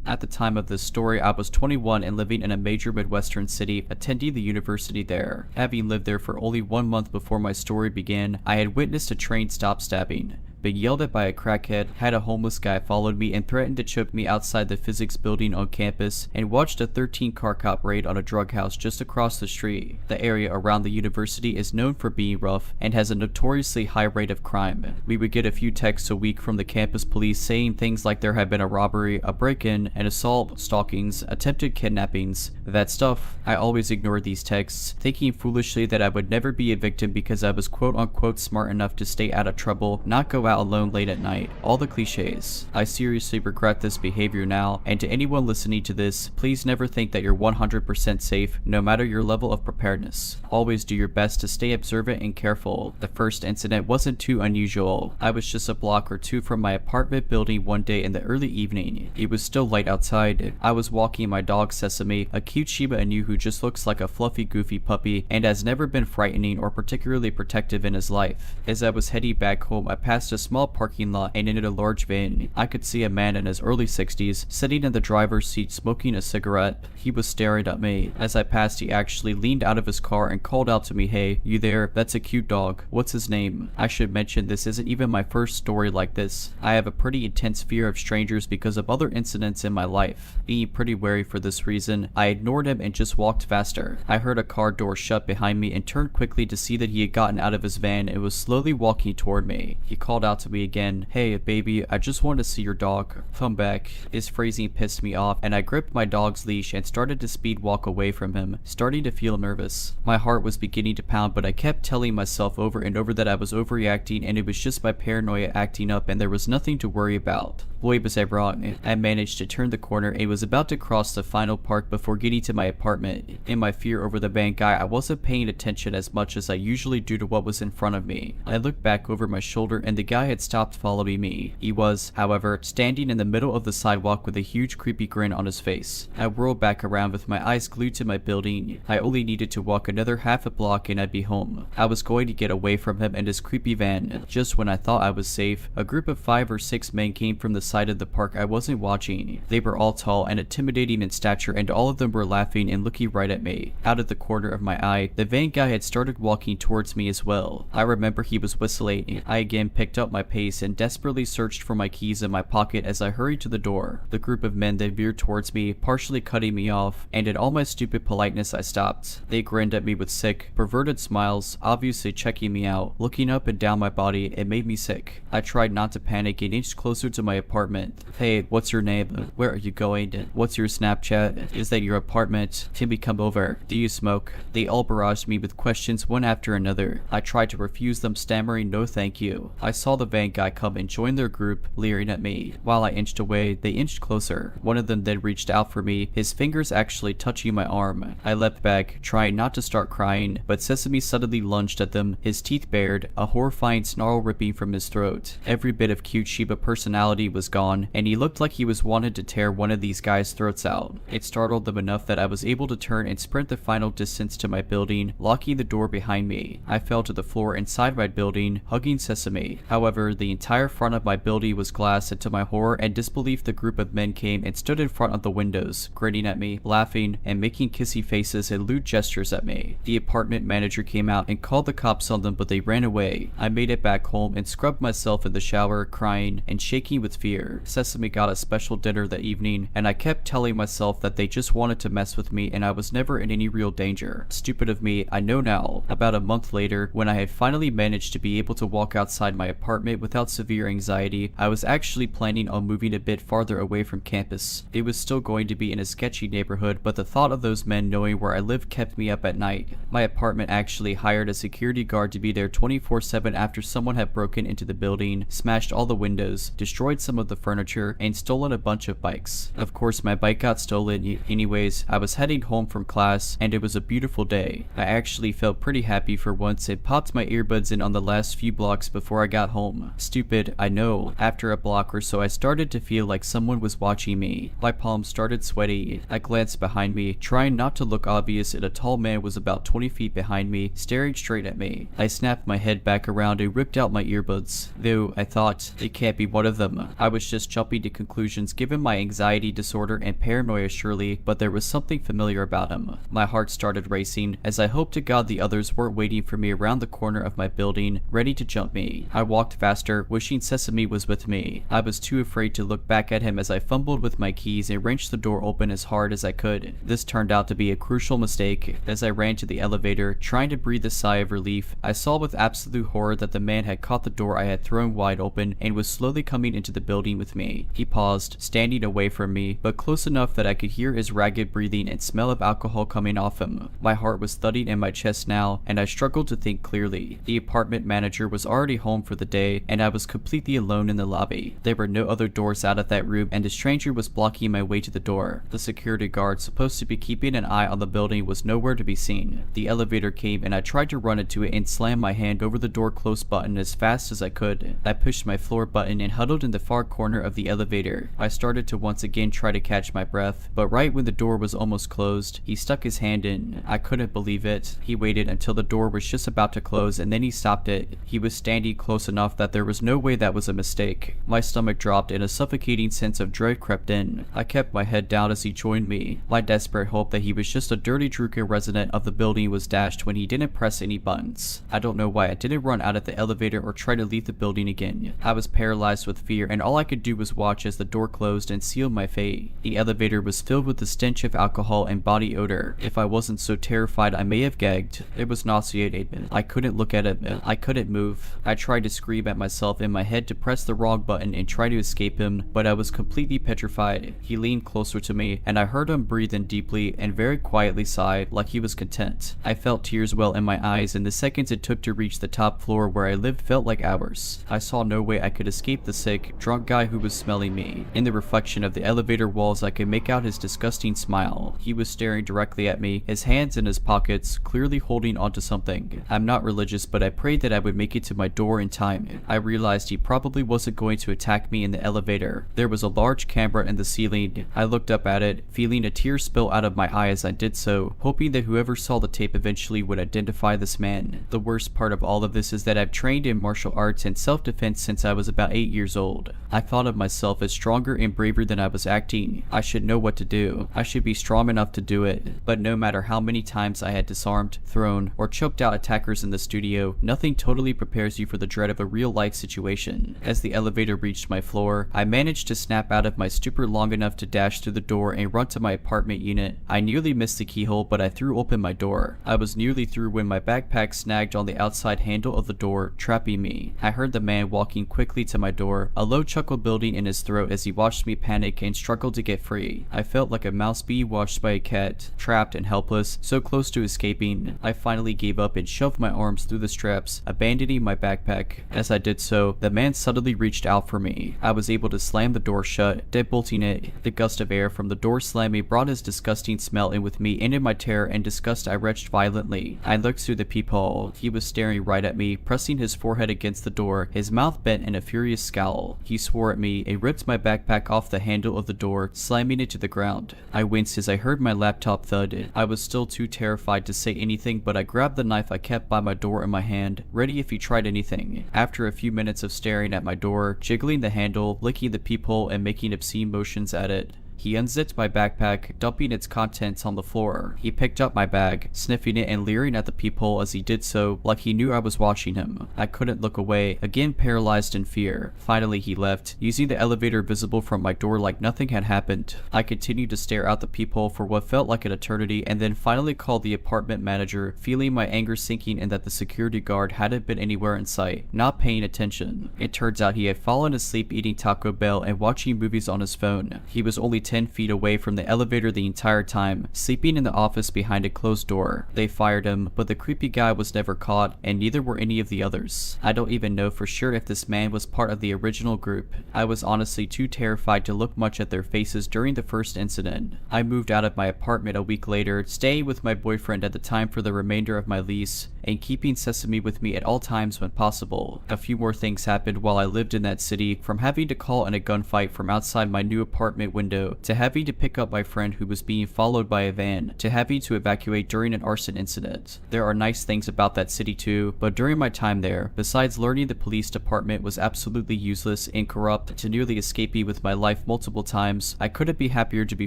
At the time of this story, I was 21 and living in a major Midwestern city, attending the university there. Having lived there for only 1 month before my story began, I had witnessed a train stop stabbing, been yelled at by a crackhead, had a homeless guy followed me and threatened to choke me outside the physics building on campus, and watched a 13-car cop raid on a drug house just across the street. The area around the university is known for being rough and has a notoriously high rate of crime. We would get a few texts a week from the campus police saying things like there had been a robbery, a break-in, an assault, stalkings, attempted kidnappings, that stuff. I always ignored these texts, thinking foolishly that I would never be a victim because I was quote-unquote smart enough to stay out of trouble, not go out alone late at night. All the cliches. I seriously regret this behavior now, and to anyone listening to this, please never think that you're 100% safe, no matter your level of preparedness. Always do your best to stay observant and careful. The first incident wasn't too unusual. I was just a block or two from my apartment building one day in the early evening. It was still light outside. I was walking my dog Sesame, a cute Shiba Inu who just looks like a fluffy goofy puppy and has never been frightening or particularly protective in his life. As I was heading back home, I passed a small parking lot and entered a large van. I could see a man in his early 60s sitting in the driver's seat smoking a cigarette. He was staring at me. As I passed, he actually leaned out of his car and called out to me, "Hey, you there? That's a cute dog. What's his name?" I should mention this isn't even my first story like this. I have a pretty intense fear of strangers because of other incidents in my life. Being pretty wary for this reason, I ignored him and just walked faster. I heard a car door shut behind me and turned quickly to see that he had gotten out of his van and was slowly walking toward me. He called out to me again, "Hey baby, I just want to see your dog. Come back." His phrasing pissed me off and I gripped my dog's leash and started to speed walk away from him, starting to feel nervous. My heart was beginning to pound, but I kept telling myself over and over that I was overreacting and it was just my paranoia acting up and there was nothing to worry about. Boy, was I wrong. I managed to turn the corner and was about to cross the final park before getting to my apartment. In my fear over the van guy, I wasn't paying attention as much as I usually do to what was in front of me. I looked back over my shoulder and the guy had stopped following me. He was, however, standing in the middle of the sidewalk with a huge creepy grin on his face. I whirled back around with my eyes glued to my building. I only needed to walk another half a block and I'd be home. I was going to get away from him and his creepy van. Just when I thought I was safe, a group of 5 or 6 men came from the side of the park I wasn't watching. They were all tall and intimidating in stature and all of them were laughing and looking right at me. Out of the corner of my eye, the van guy had started walking towards me as well. I remember he was whistling. I again picked up my pace and desperately searched for my keys in my pocket as I hurried to the door. The group of men then veered towards me, partially cutting me off, and in all my stupid politeness I stopped. They grinned at me with sick, perverted smiles, obviously checking me out. Looking up and down my body, it made me sick. I tried not to panic and inched closer to my apartment. "Hey, what's your name? Where are you going? What's your Snapchat? Is that your apartment? Can we come over? Do you smoke?" They all barraged me with questions one after another. I tried to refuse them, stammering no thank you. I saw the van guy come and join their group, leering at me. While I inched away, they inched closer. One of them then reached out for me, his fingers actually touching my arm. I leapt back, trying not to start crying, but Sesame suddenly lunged at them, his teeth bared, a horrifying snarl ripping from his throat. Every bit of cute Shiba personality was gone, and he looked like he was wanted to tear one of these guys' throats out. It startled them enough that I was able to turn and sprint the final distance to my building, locking the door behind me. I fell to the floor inside my building, hugging Sesame. However, the entire front of my building was glass, and to my horror and disbelief the group of men came and stood in front of the windows, grinning at me, laughing, and making kissy faces and lewd gestures at me. The apartment manager came out and called the cops on them, but they ran away. I made it back home and scrubbed myself in the shower, crying and shaking with fear. Sesame got a special dinner that evening, and I kept telling myself that they just wanted to mess with me and I was never in any real danger. Stupid of me, I know now. About a month later, when I had finally managed to be able to walk outside my apartment without severe anxiety, I was actually planning on moving a bit farther away from campus. It was still going to be in a sketchy neighborhood, but the thought of those men knowing where I lived kept me up at night. My apartment actually hired a security guard to be there 24/7 after someone had broken into the building, smashed all the windows, destroyed some of the furniture, and stolen a bunch of bikes. Of course, my bike got stolen anyways. I was heading home from class, and it was a beautiful day. I actually felt pretty happy for once and popped my earbuds in on the last few blocks before I got home home. Stupid, I know. After a block or so, I started to feel like someone was watching me. My palms started sweaty. I glanced behind me, trying not to look obvious, and a tall man was about 20 feet behind me, staring straight at me. I snapped my head back around and ripped out my earbuds. Though, I thought, it can't be one of them. I was just jumping to conclusions given my anxiety disorder and paranoia surely, but there was something familiar about him. My heart started racing, as I hoped to God the others weren't waiting for me around the corner of my building, ready to jump me. I walked faster, wishing Sesame was with me. I was too afraid to look back at him as I fumbled with my keys and wrenched the door open as hard as I could. This turned out to be a crucial mistake. As I ran to the elevator, trying to breathe a sigh of relief, I saw with absolute horror that the man had caught the door I had thrown wide open and was slowly coming into the building with me. He paused, standing away from me, but close enough that I could hear his ragged breathing and smell of alcohol coming off him. My heart was thudding in my chest now, and I struggled to think clearly. The apartment manager was already home for the day, and I was completely alone in the lobby. There were no other doors out of that room, and a stranger was blocking my way to the door. The security guard supposed to be keeping an eye on the building was nowhere to be seen. The elevator came, and I tried to run into it and slam my hand over the door close button as fast as I could. I pushed my floor button and huddled in the far corner of the elevator. I started to once again try to catch my breath, but right when the door was almost closed, he stuck his hand in. I couldn't believe it. He waited until the door was just about to close, and then he stopped it. He was standing close enough that there was no way that was a mistake. My stomach dropped and a suffocating sense of dread crept in. I kept my head down as he joined me. My desperate hope that he was just a dirty Druka resident of the building was dashed when he didn't press any buttons. I don't know why I didn't run out of the elevator or try to leave the building again. I was paralyzed with fear, and all I could do was watch as the door closed and sealed my fate. The elevator was filled with the stench of alcohol and body odor. If I wasn't so terrified, I may have gagged. It was nauseating. I couldn't look at it. I couldn't move. I tried to scream at myself in my head to press the wrong button and try to escape him, but I was completely petrified. He leaned closer to me, and I heard him breathe in deeply and very quietly sigh, like he was content. I felt tears well in my eyes, and the seconds it took to reach the top floor where I lived felt like hours. I saw no way I could escape the sick, drunk guy who was smelling me. In the reflection of the elevator walls, I could make out his disgusting smile. He was staring directly at me, his hands in his pockets, clearly holding onto something. I'm not religious, but I prayed that I would make it to my door in time. I realized he probably wasn't going to attack me in the elevator. There was a large camera in the ceiling. I looked up at it, feeling a tear spill out of my eye as I did so, hoping that whoever saw the tape eventually would identify this man. The worst part of all of this is that I've trained in martial arts and self-defense since I was about 8 years old. I thought of myself as stronger and braver than I was acting. I should know what to do. I should be strong enough to do it. But no matter how many times I had disarmed, thrown, or choked out attackers in the studio, nothing totally prepares you for the dread of a real-life situation. As the elevator reached my floor, I managed to snap out of my stupor long enough to dash through the door and run to my apartment unit. I nearly missed the keyhole, but I threw open my door. I was nearly through when my backpack snagged on the outside handle of the door, trapping me. I heard the man walking quickly to my door, a low chuckle building in his throat as he watched me panic and struggled to get free. I felt like a mouse being watched by a cat, trapped and helpless, so close to escaping. I finally gave up and shoved my arms through the straps, abandoning my backpack. As I did so, the man suddenly reached out for me. I was able to slam the door shut, deadbolting it. The gust of air from the door slamming brought his disgusting smell in with me, and in my terror and disgust I retched violently. I looked through the peephole. He was staring right at me, pressing his forehead against the door, his mouth bent in a furious scowl. He swore at me and ripped my backpack off the handle of the door, slamming it to the ground. I winced as I heard my laptop thud. I was still too terrified to say anything, but I grabbed the knife I kept by my door in my hand, ready if he tried anything. After a few minutes of staring at my door, jiggling the handle, licking the peephole, and making obscene motions at it, he unzipped my backpack, dumping its contents on the floor. He picked up my bag, sniffing it and leering at the peephole as he did so, like he knew I was watching him. I couldn't look away, again paralyzed in fear. Finally he left, using the elevator visible from my door like nothing had happened. I continued to stare out the peephole for what felt like an eternity, and then finally called the apartment manager, feeling my anger sinking and that the security guard hadn't been anywhere in sight, not paying attention. It turns out he had fallen asleep eating Taco Bell and watching movies on his phone. He was only 10 feet away from the elevator the entire time, sleeping in the office behind a closed door. They fired him, but the creepy guy was never caught, and neither were any of the others. I don't even know for sure if this man was part of the original group. I was honestly too terrified to look much at their faces during the first incident. I moved out of my apartment a week later, staying with my boyfriend at the time for the remainder of my lease. and keeping Sesame with me at all times when possible. A few more things happened while I lived in that city, from having to call in a gunfight from outside my new apartment window, to having to pick up my friend who was being followed by a van, to having to evacuate during an arson incident. There are nice things about that city too, but during my time there, besides learning the police department was absolutely useless and corrupt, to nearly escaping with my life multiple times, I couldn't be happier to be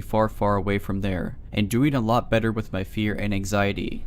far away from there, and doing a lot better with my fear and anxiety.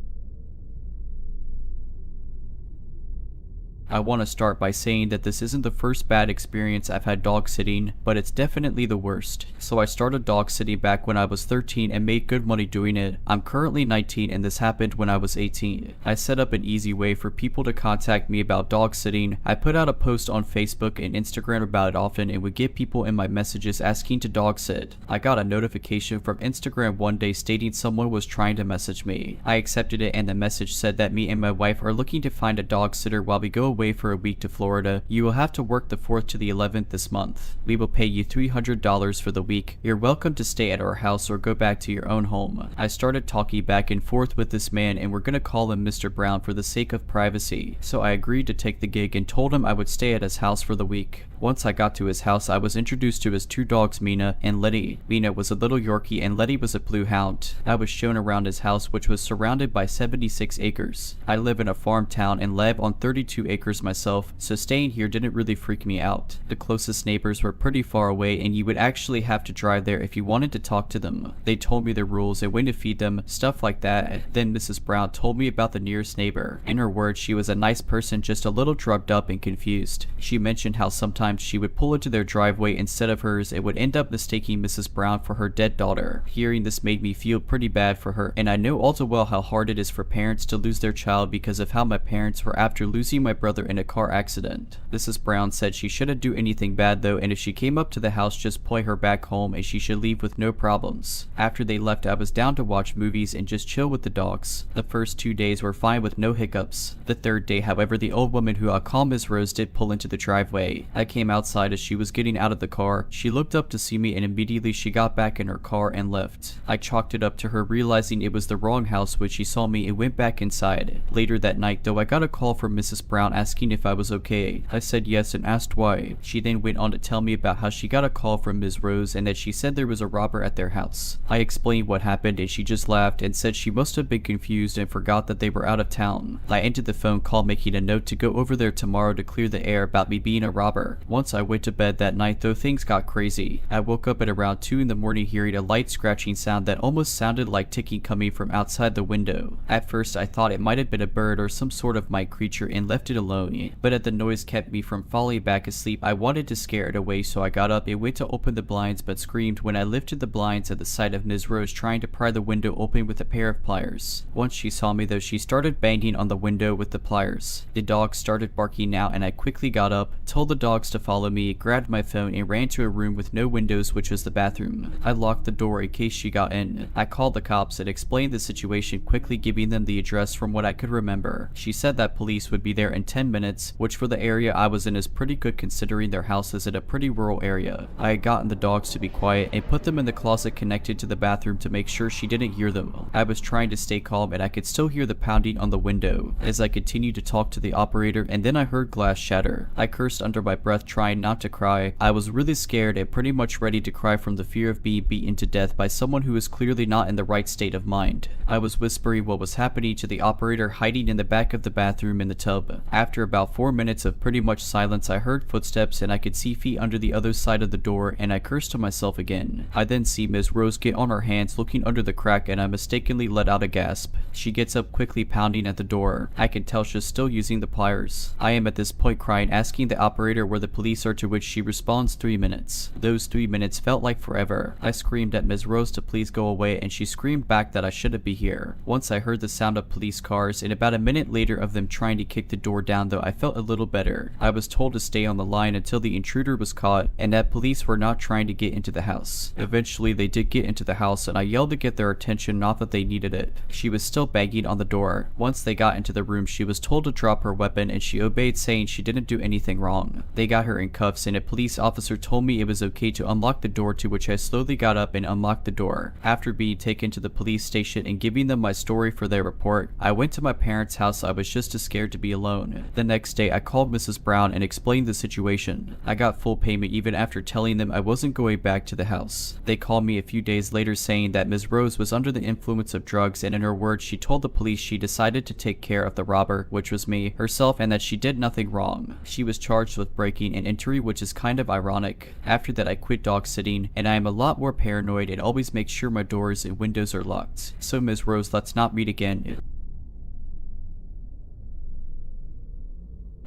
I want to start by saying that this isn't the first bad experience I've had dog sitting, but it's definitely the worst. So I started dog sitting back when I was 13 and made good money doing it. I'm currently 19 and this happened when I was 18. I set up an easy way for people to contact me about dog sitting. I put out a post on Facebook and Instagram about it often and would get people in my messages asking to dog sit. I got a notification from Instagram one day stating someone was trying to message me. I accepted it and the message said that me and my wife are looking to find a dog sitter while we go away for a week to Florida. You will have to work the 4th to the 11th this month. We will pay you $300 for the week. You're welcome to stay at our house or go back to your own home. I started talking back and forth with this man and we're gonna call him Mr. Brown for the sake of privacy. So I agreed to take the gig and told him I would stay at his house for the week. Once I got to his house, I was introduced to his two dogs, Mina and Letty. Mina was a little Yorkie and Letty was a blue hound. I was shown around his house, which was surrounded by 76 acres. I live in a farm town and live on 32 acres myself, so staying here didn't really freak me out. The closest neighbors were pretty far away and you would actually have to drive there if you wanted to talk to them. They told me the rules and when to feed them, stuff like that. Then Mrs. Brown told me about the nearest neighbor. In her words, she was a nice person, just a little drugged up and confused. She mentioned how sometimes she would pull into their driveway instead of hers and would end up mistaking Mrs. Brown for her dead daughter. Hearing this made me feel pretty bad for her, and I know all too well how hard it is for parents to lose their child because of how my parents were after losing my brother in a car accident. Mrs. Brown said she shouldn't do anything bad though, and if she came up to the house, just point her back home and she should leave with no problems. After they left, I was down to watch movies and just chill with the dogs. The first 2 days were fine with no hiccups. The third day, however, the old woman who I call Ms. Rose did pull into the driveway. I came outside as she was getting out of the car. She looked up to see me and immediately she got back in her car and left. I chalked it up to her realizing it was the wrong house when she saw me and went back inside. Later that night though, I got a call from Mrs. Brown asking if I was okay. I said yes and asked why. She then went on to tell me about how she got a call from Ms. Rose and that she said there was a robber at their house. I explained what happened and she just laughed and said she must have been confused and forgot that they were out of town. I ended the phone call making a note to go over there tomorrow to clear the air about me being a robber. Once I went to bed that night though, things got crazy. I woke up at around 2 in the morning hearing a light scratching sound that almost sounded like ticking coming from outside the window. At first I thought it might have been a bird or some sort of night creature and left it alone, but as the noise kept me from falling back asleep, I wanted to scare it away, so I got up and went to open the blinds but screamed when I lifted the blinds at the sight of Ms. Rose trying to pry the window open with a pair of pliers. Once she saw me though, she started banging on the window with the pliers. The dogs started barking out and I quickly got up, told the dogs to follow me, grabbed my phone and ran to a room with no windows, which was the bathroom. I locked the door in case she got in. I called the cops and explained the situation, quickly giving them the address from what I could remember. She said that police would be there in 10 minutes, which for the area I was in is pretty good considering their house is in a pretty rural area. I had gotten the dogs to be quiet and put them in the closet connected to the bathroom to make sure she didn't hear them. I was trying to stay calm and I could still hear the pounding on the window as I continued to talk to the operator, and then I heard glass shatter. I cursed under my breath trying not to cry. I was really scared and pretty much ready to cry from the fear of being beaten to death by someone who was clearly not in the right state of mind. I was whispering what was happening to the operator hiding in the back of the bathroom in the tub. After about 4 minutes of pretty much silence, I heard footsteps and I could see feet under the other side of the door, and I cursed to myself again. I then see Ms. Rose get on her hands looking under the crack and I mistakenly let out a gasp. She gets up quickly pounding at the door. I can tell she's still using the pliers. I am at this point crying, asking the operator where the police are, to which she responds 3 minutes. Those 3 minutes felt like forever. I screamed at Ms. Rose to please go away and she screamed back that I shouldn't be here. Once I heard the sound of police cars and about a minute later of them trying to kick the door down though, I felt a little better. I was told to stay on the line until the intruder was caught and that police were not trying to get into the house. Eventually they did get into the house and I yelled to get their attention, not that they needed it. She was still banging on the door. Once they got into the room, she was told to drop her weapon and she obeyed, saying she didn't do anything wrong. They got got her in cuffs and a police officer told me it was okay to unlock the door, to which I slowly got up and unlocked the door. After being taken to the police station and giving them my story for their report, I went to my parents' house. I was just too scared to be alone. The next day, I called Mrs. Brown and explained the situation. I got full payment even after telling them I wasn't going back to the house. They called me a few days later saying that Ms. Rose was under the influence of drugs, and in her words, she told the police she decided to take care of the robber, which was me, herself, and that she did nothing wrong. She was charged with breaking and entry, which is kind of ironic. After that, I quit dog sitting, and I am a lot more paranoid and always make sure my doors and windows are locked. So Ms. Rose, let's not meet again.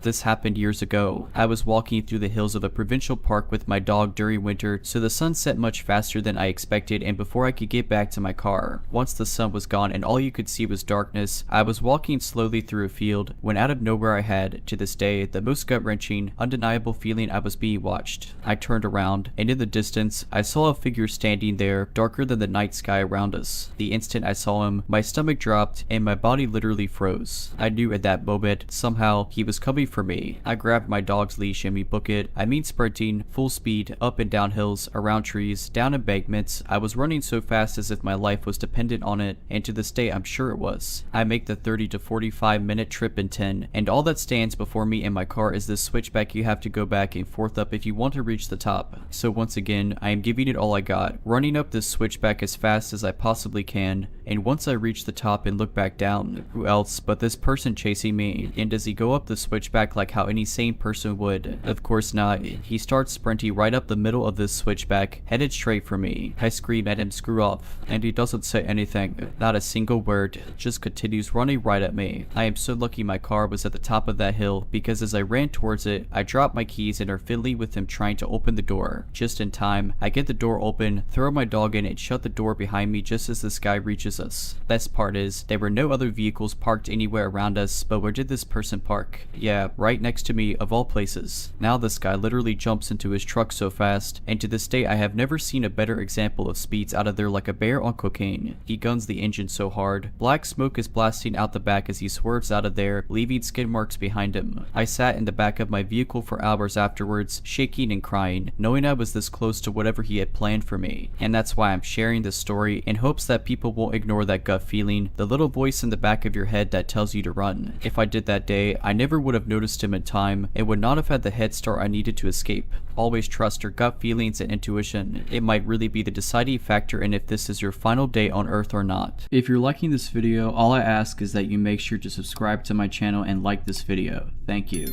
This happened years ago. I was walking through the hills of a provincial park with my dog during winter, so the sun set much faster than I expected, and before I could get back to my car, once the sun was gone and all you could see was darkness, I was walking slowly through a field when out of nowhere I had, to this day, the most gut-wrenching, undeniable feeling I was being watched. I turned around, and in the distance, I saw a figure standing there, darker than the night sky around us. The instant I saw him, my stomach dropped, and my body literally froze. I knew at that moment, somehow, he was coming for me. I grabbed my dog's leash and we booked it. I mean sprinting, full speed, up and down hills, around trees, down embankments. I was running so fast as if my life was dependent on it, and to this day I'm sure it was. I make the 30 to 45 minute trip in 10, and all that stands before me in my car is this switchback you have to go back and forth up if you want to reach the top. So once again, I am giving it all I got, running up this switchback as fast as I possibly can, and once I reach the top and look back down, who else but this person chasing me? And does he go up the switchback like how any sane person would? Of course not. He starts sprinting right up the middle of this switchback, headed straight for me. I scream at him, "Screw off," and he doesn't say anything, not a single word, just continues running right at me. I am so lucky my car was at the top of that hill, because as I ran towards it, I dropped my keys and are fiddling with him trying to open the door. Just in time, I get the door open, throw my dog in and shut the door behind me just as this guy reaches us. Best part is, there were no other vehicles parked anywhere around us, but where did this person park? Yeah, right next to me, of all places. Now this guy literally jumps into his truck so fast, and to this day I have never seen a better example of speeds out of there, like a bear on cocaine. He guns the engine so hard, black smoke is blasting out the back as he swerves out of there, leaving skid marks behind him. I sat in the back of my vehicle for hours afterwards, shaking and crying, knowing I was this close to whatever he had planned for me. And that's why I'm sharing this story, in hopes that people won't ignore that gut feeling, the little voice in the back of your head that tells you to run. If I did that day, I never would have noticed him in time, and would not have had the head start I needed to escape. Always trust your gut feelings and intuition. It might really be the deciding factor in if this is your final day on Earth or not. If you're liking this video, all I ask is that you make sure to subscribe to my channel and like this video. Thank you.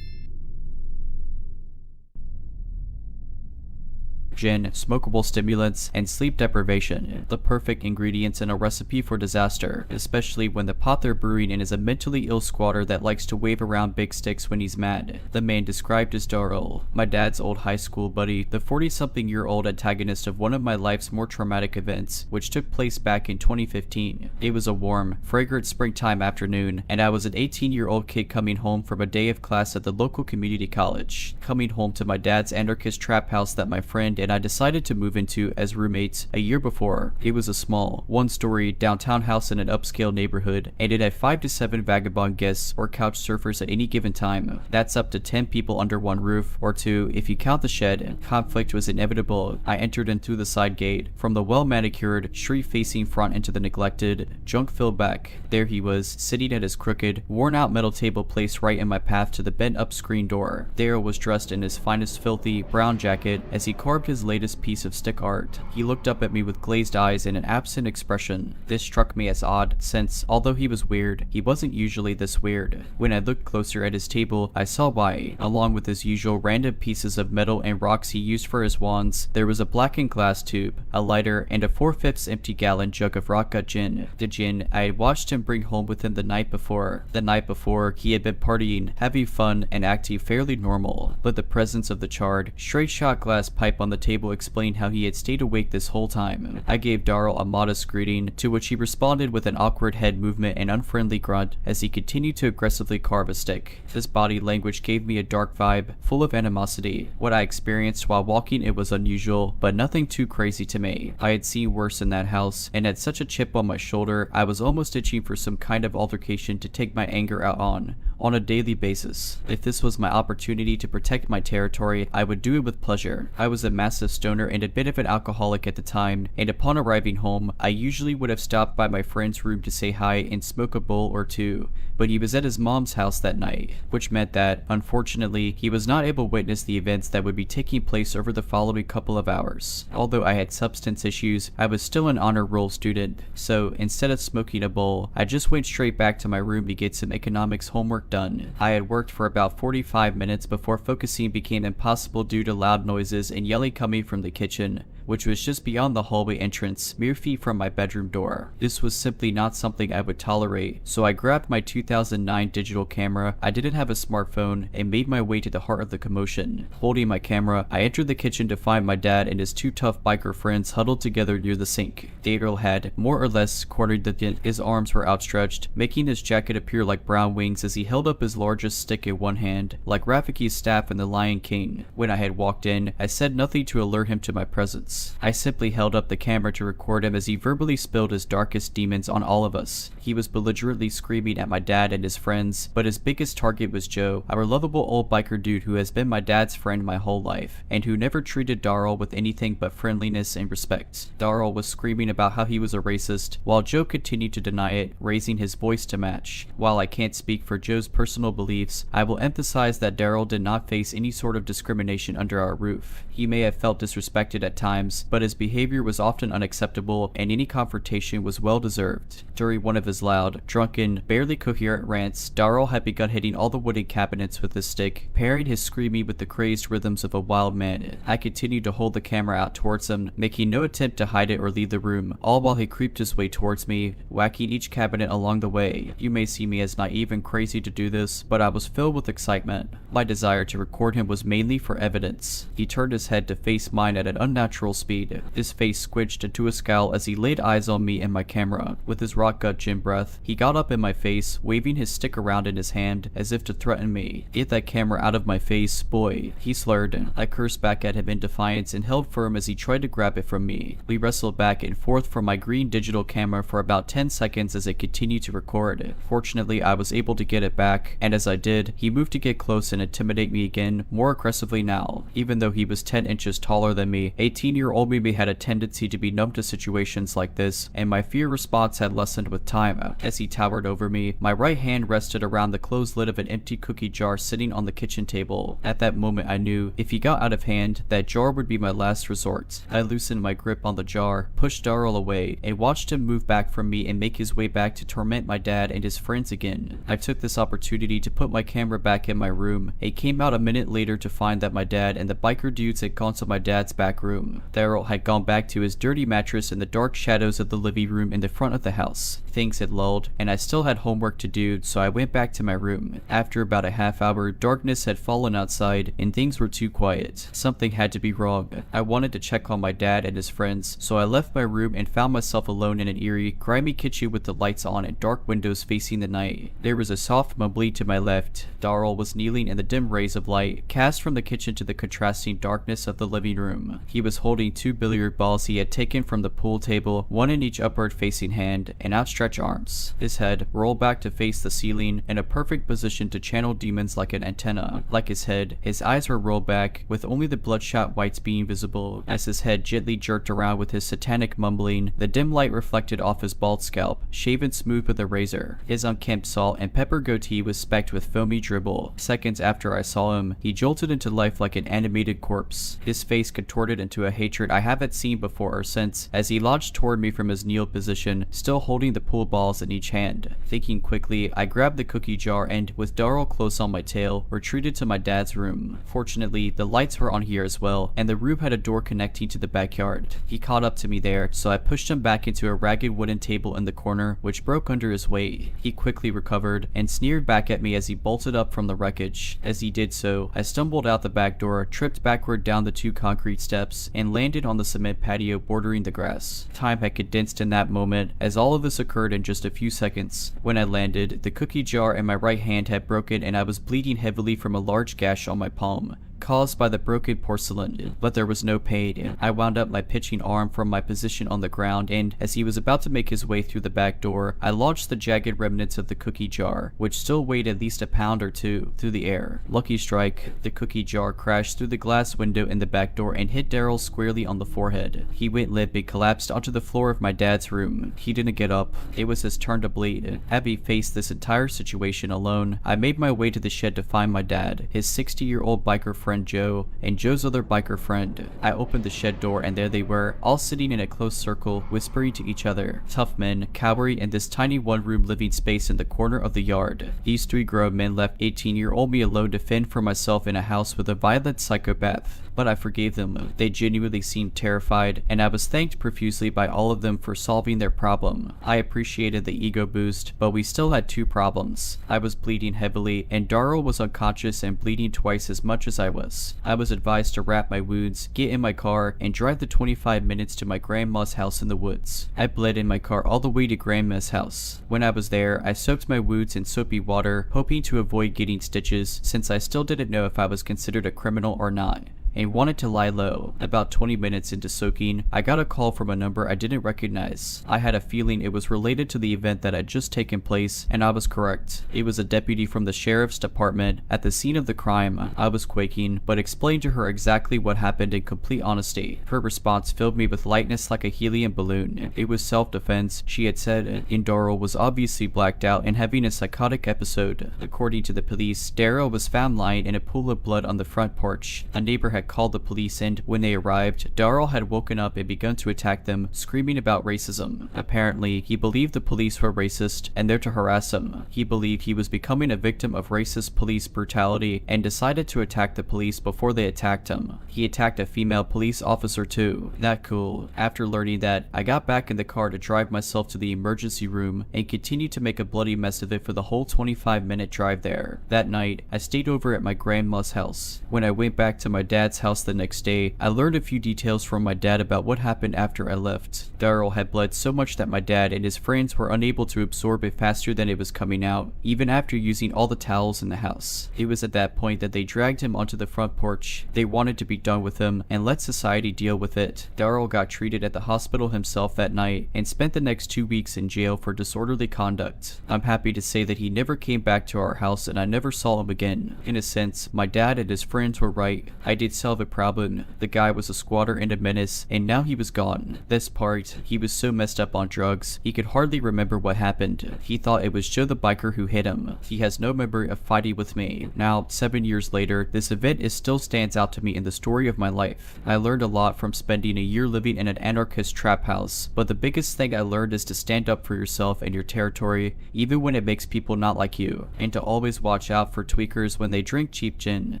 Gin, smokable stimulants, and sleep deprivation, the perfect ingredients in a recipe for disaster, especially when the pot they're brewing in is a mentally ill squatter that likes to wave around big sticks when he's mad. The man described as Darrell, my dad's old high school buddy, the 40-something-year-old antagonist of one of my life's more traumatic events, which took place back in 2015. It was a warm, fragrant springtime afternoon, and I was an 18-year-old kid coming home from a day of class at the local community college, coming home to my dad's anarchist trap house that my friend and I decided to move into as roommates a year before. It was a small, one-story downtown house in an upscale neighborhood, and it had 5 to 7 vagabond guests or couch surfers at any given time. That's up to 10 people under one roof, or 2 if you count the shed. Conflict was inevitable. I entered in through the side gate, from the well-manicured, street-facing front into the neglected, junk-filled back. There he was, sitting at his crooked, worn-out metal table placed right in my path to the bent-up screen door. Darrell was dressed in his finest filthy, brown jacket as he carved his latest piece of stick art. He looked up at me with glazed eyes and an absent expression. This struck me as odd, since, although he was weird, he wasn't usually this weird. When I looked closer at his table, I saw why. Along with his usual random pieces of metal and rocks he used for his wands, there was a blackened glass tube, a lighter, and a 4/5 empty gallon jug of rock gut gin. The gin I had watched him bring home with him the night before. The night before, he had been partying, having fun, and acting fairly normal, but the presence of the charred, straight-shot glass pipe on the table explained how he had stayed awake this whole time. I gave Darrell a modest greeting, to which he responded with an awkward head movement and unfriendly grunt as he continued to aggressively carve a stick. This body language gave me a dark vibe, full of animosity. What I experienced while walking it was unusual, but nothing too crazy to me. I had seen worse in that house, and had such a chip on my shoulder, I was almost itching for some kind of altercation to take my anger out on. on a daily basis. If this was my opportunity to protect my territory, I would do it with pleasure. I was a massive stoner and a bit of an alcoholic at the time, and upon arriving home, I usually would have stopped by my friend's room to say hi and smoke a bowl or two, but he was at his mom's house that night, which meant that, unfortunately, he was not able to witness the events that would be taking place over the following couple of hours. Although I had substance issues, I was still an honor roll student, so instead of smoking a bowl, I just went straight back to my room to get some economics homework done. I had worked for about 45 minutes before focusing became impossible due to loud noises and yelling coming from the kitchen, which was just beyond the hallway entrance, mere feet from my bedroom door. This was simply not something I would tolerate, so I grabbed my 2009 digital camera. I didn't have a smartphone and made my way to the heart of the commotion. Holding my camera, I entered the kitchen to find my dad and his two tough biker friends huddled together near the sink. Daryl had, more or less, cornered the dent. His arms were outstretched, making his jacket appear like brown wings as he held up his largest stick in one hand, like Rafiki's staff in The Lion King. When I had walked in, I said nothing to alert him to my presence. I simply held up the camera to record him as he verbally spilled his darkest demons on all of us. He was belligerently screaming at my dad and his friends, but his biggest target was Joe, our lovable old biker dude who has been my dad's friend my whole life, and who never treated Darryl with anything but friendliness and respect. Darryl was screaming about how he was a racist, while Joe continued to deny it, raising his voice to match. While I can't speak for Joe's personal beliefs, I will emphasize that Darryl did not face any sort of discrimination under our roof. He may have felt disrespected at times, but his behavior was often unacceptable and any confrontation was well deserved. During one of his loud, drunken, barely coherent rants, Darryl had begun hitting all the wooden cabinets with his stick, pairing his screaming with the crazed rhythms of a wild man. I continued to hold the camera out towards him, making no attempt to hide it or leave the room, all while he creeped his way towards me, whacking each cabinet along the way. You may see me as naive and crazy to do this, but I was filled with excitement. My desire to record him was mainly for evidence. He turned his head to face mine at an unnatural speed. His face squidged into a scowl as he laid eyes on me and my camera. With his rock gut gym breath, he got up in my face, waving his stick around in his hand as if to threaten me. "Get that camera out of my face, boy," he slurred. I cursed back at him in defiance and held firm as he tried to grab it from me. We wrestled back and forth for my green digital camera for about 10 seconds as it continued to record. Fortunately, I was able to get it back, and as I did, he moved to get close and intimidate me again, more aggressively now. Even though he was 10 inches taller than me, 18-year-old me had a tendency to be numb to situations like this, and my fear response had lessened with time. As he towered over me, my right hand rested around the closed lid of an empty cookie jar sitting on the kitchen table. At that moment, I knew, if he got out of hand, that jar would be my last resort. I loosened my grip on the jar, pushed Darryl away, and watched him move back from me and make his way back to torment my dad and his friends again. I took this opportunity to put my camera back in my room. It came out a minute later to find that my dad and the biker dudes had gone to my dad's back room. Darryl had gone back to his dirty mattress in the dark shadows of the living room in the front of the house. Things had lulled, and I still had homework to do, so I went back to my room. After about a half hour, darkness had fallen outside, and things were too quiet. Something had to be wrong. I wanted to check on my dad and his friends, so I left my room and found myself alone in an eerie, grimy kitchen with the lights on and dark windows facing the night. There was a soft mumbling to my left. Darryl was kneeling in the dim rays of light, cast from the kitchen to the contrasting darkness of the living room. He was holding two billiard balls he had taken from the pool table, one in each upward-facing hand, and outstretched arms. His head rolled back to face the ceiling, in a perfect position to channel demons like an antenna. Like his head, his eyes were rolled back, with only the bloodshot whites being visible. As his head gently jerked around with his satanic mumbling, the dim light reflected off his bald scalp, shaven smooth with a razor. His unkempt salt and pepper goatee was specked with foamy dribble. Seconds after I saw him, he jolted into life like an animated corpse. His face contorted into a hatred I haven't seen before or since, as he lodged toward me from his kneeled position, still holding the pool balls in each hand. Thinking quickly, I grabbed the cookie jar and, with Darryl close on my tail, retreated to my dad's room. Fortunately, the lights were on here as well, and the room had a door connecting to the backyard. He caught up to me there, so I pushed him back into a ragged wooden table in the corner, which broke under his weight. He quickly recovered, and sneered back at me as he bolted up from the wreckage. As he did so, I stumbled out the back door, tripped backward down the two concrete steps, and landed on the cement patio bordering the grass. Time had condensed in that moment, as all of this occurred in just a few seconds. When I landed, the cookie jar in my right hand had broken and I was bleeding heavily from a large gash on my palm. caused by the broken porcelain, but there was no pain. I wound up my pitching arm from my position on the ground, and as he was about to make his way through the back door, I launched the jagged remnants of the cookie jar, which still weighed at least a pound or two, through the air. Lucky strike, the cookie jar crashed through the glass window in the back door and hit Daryl squarely on the forehead. He went limp and collapsed onto the floor of my dad's room. He didn't get up. It was his turn to bleed. Having faced this entire situation alone, I made my way to the shed to find my dad, his 60-year-old biker friend Joe, and Joe's other biker friend. I opened the shed door and there they were, all sitting in a close circle, whispering to each other. Tough men, cowering in this tiny one-room living space in the corner of the yard. These three grown men left 18-year-old me alone to fend for myself in a house with a violent psychopath. But I forgave them. They genuinely seemed terrified, and I was thanked profusely by all of them for solving their problem. I appreciated the ego boost, but we still had two problems. I was bleeding heavily, and Daryl was unconscious and bleeding twice as much as I was. I was advised to wrap my wounds, get in my car, and drive the 25 minutes to my grandma's house in the woods. I bled in my car all the way to grandma's house. When I was there, I soaked my wounds in soapy water, hoping to avoid getting stitches, since I still didn't know if I was considered a criminal or not, and wanted to lie low. About 20 minutes into soaking, I got a call from a number I didn't recognize. I had a feeling it was related to the event that had just taken place, and I was correct. It was a deputy from the sheriff's department. At the scene of the crime, I was quaking, but explained to her exactly what happened in complete honesty. Her response filled me with lightness like a helium balloon. It was self-defense, she had said, and Daryl was obviously blacked out and having a psychotic episode. According to the police, Daryl was found lying in a pool of blood on the front porch. A neighbor had called the police, and when they arrived, Daryl had woken up and begun to attack them, screaming about racism. Apparently, he believed the police were racist and there to harass him. He believed he was becoming a victim of racist police brutality and decided to attack the police before they attacked him. He attacked a female police officer too. That cool. After learning that, I got back in the car to drive myself to the emergency room and continued to make a bloody mess of it for the whole 25-minute drive there. That night, I stayed over at my grandma's house. When I went back to my dad's house the next day, I learned a few details from my dad about what happened after I left. Daryl had bled so much that my dad and his friends were unable to absorb it faster than it was coming out, even after using all the towels in the house. It was at that point that they dragged him onto the front porch. They wanted to be done with him and let society deal with it. Daryl got treated at the hospital himself that night and spent the next 2 weeks in jail for disorderly conduct. I'm happy to say that he never came back to our house and I never saw him again. In a sense, my dad and his friends were right. I did solve a problem. The guy was a squatter and a menace, and now he was gone. This part, he was so messed up on drugs, he could hardly remember what happened. He thought it was Joe the biker who hit him. He has no memory of fighting with me. Now, 7 years later, this event still stands out to me in the story of my life. I learned a lot from spending a year living in an anarchist trap house, but the biggest thing I learned is to stand up for yourself and your territory, even when it makes people not like you, and to always watch out for tweakers when they drink cheap gin.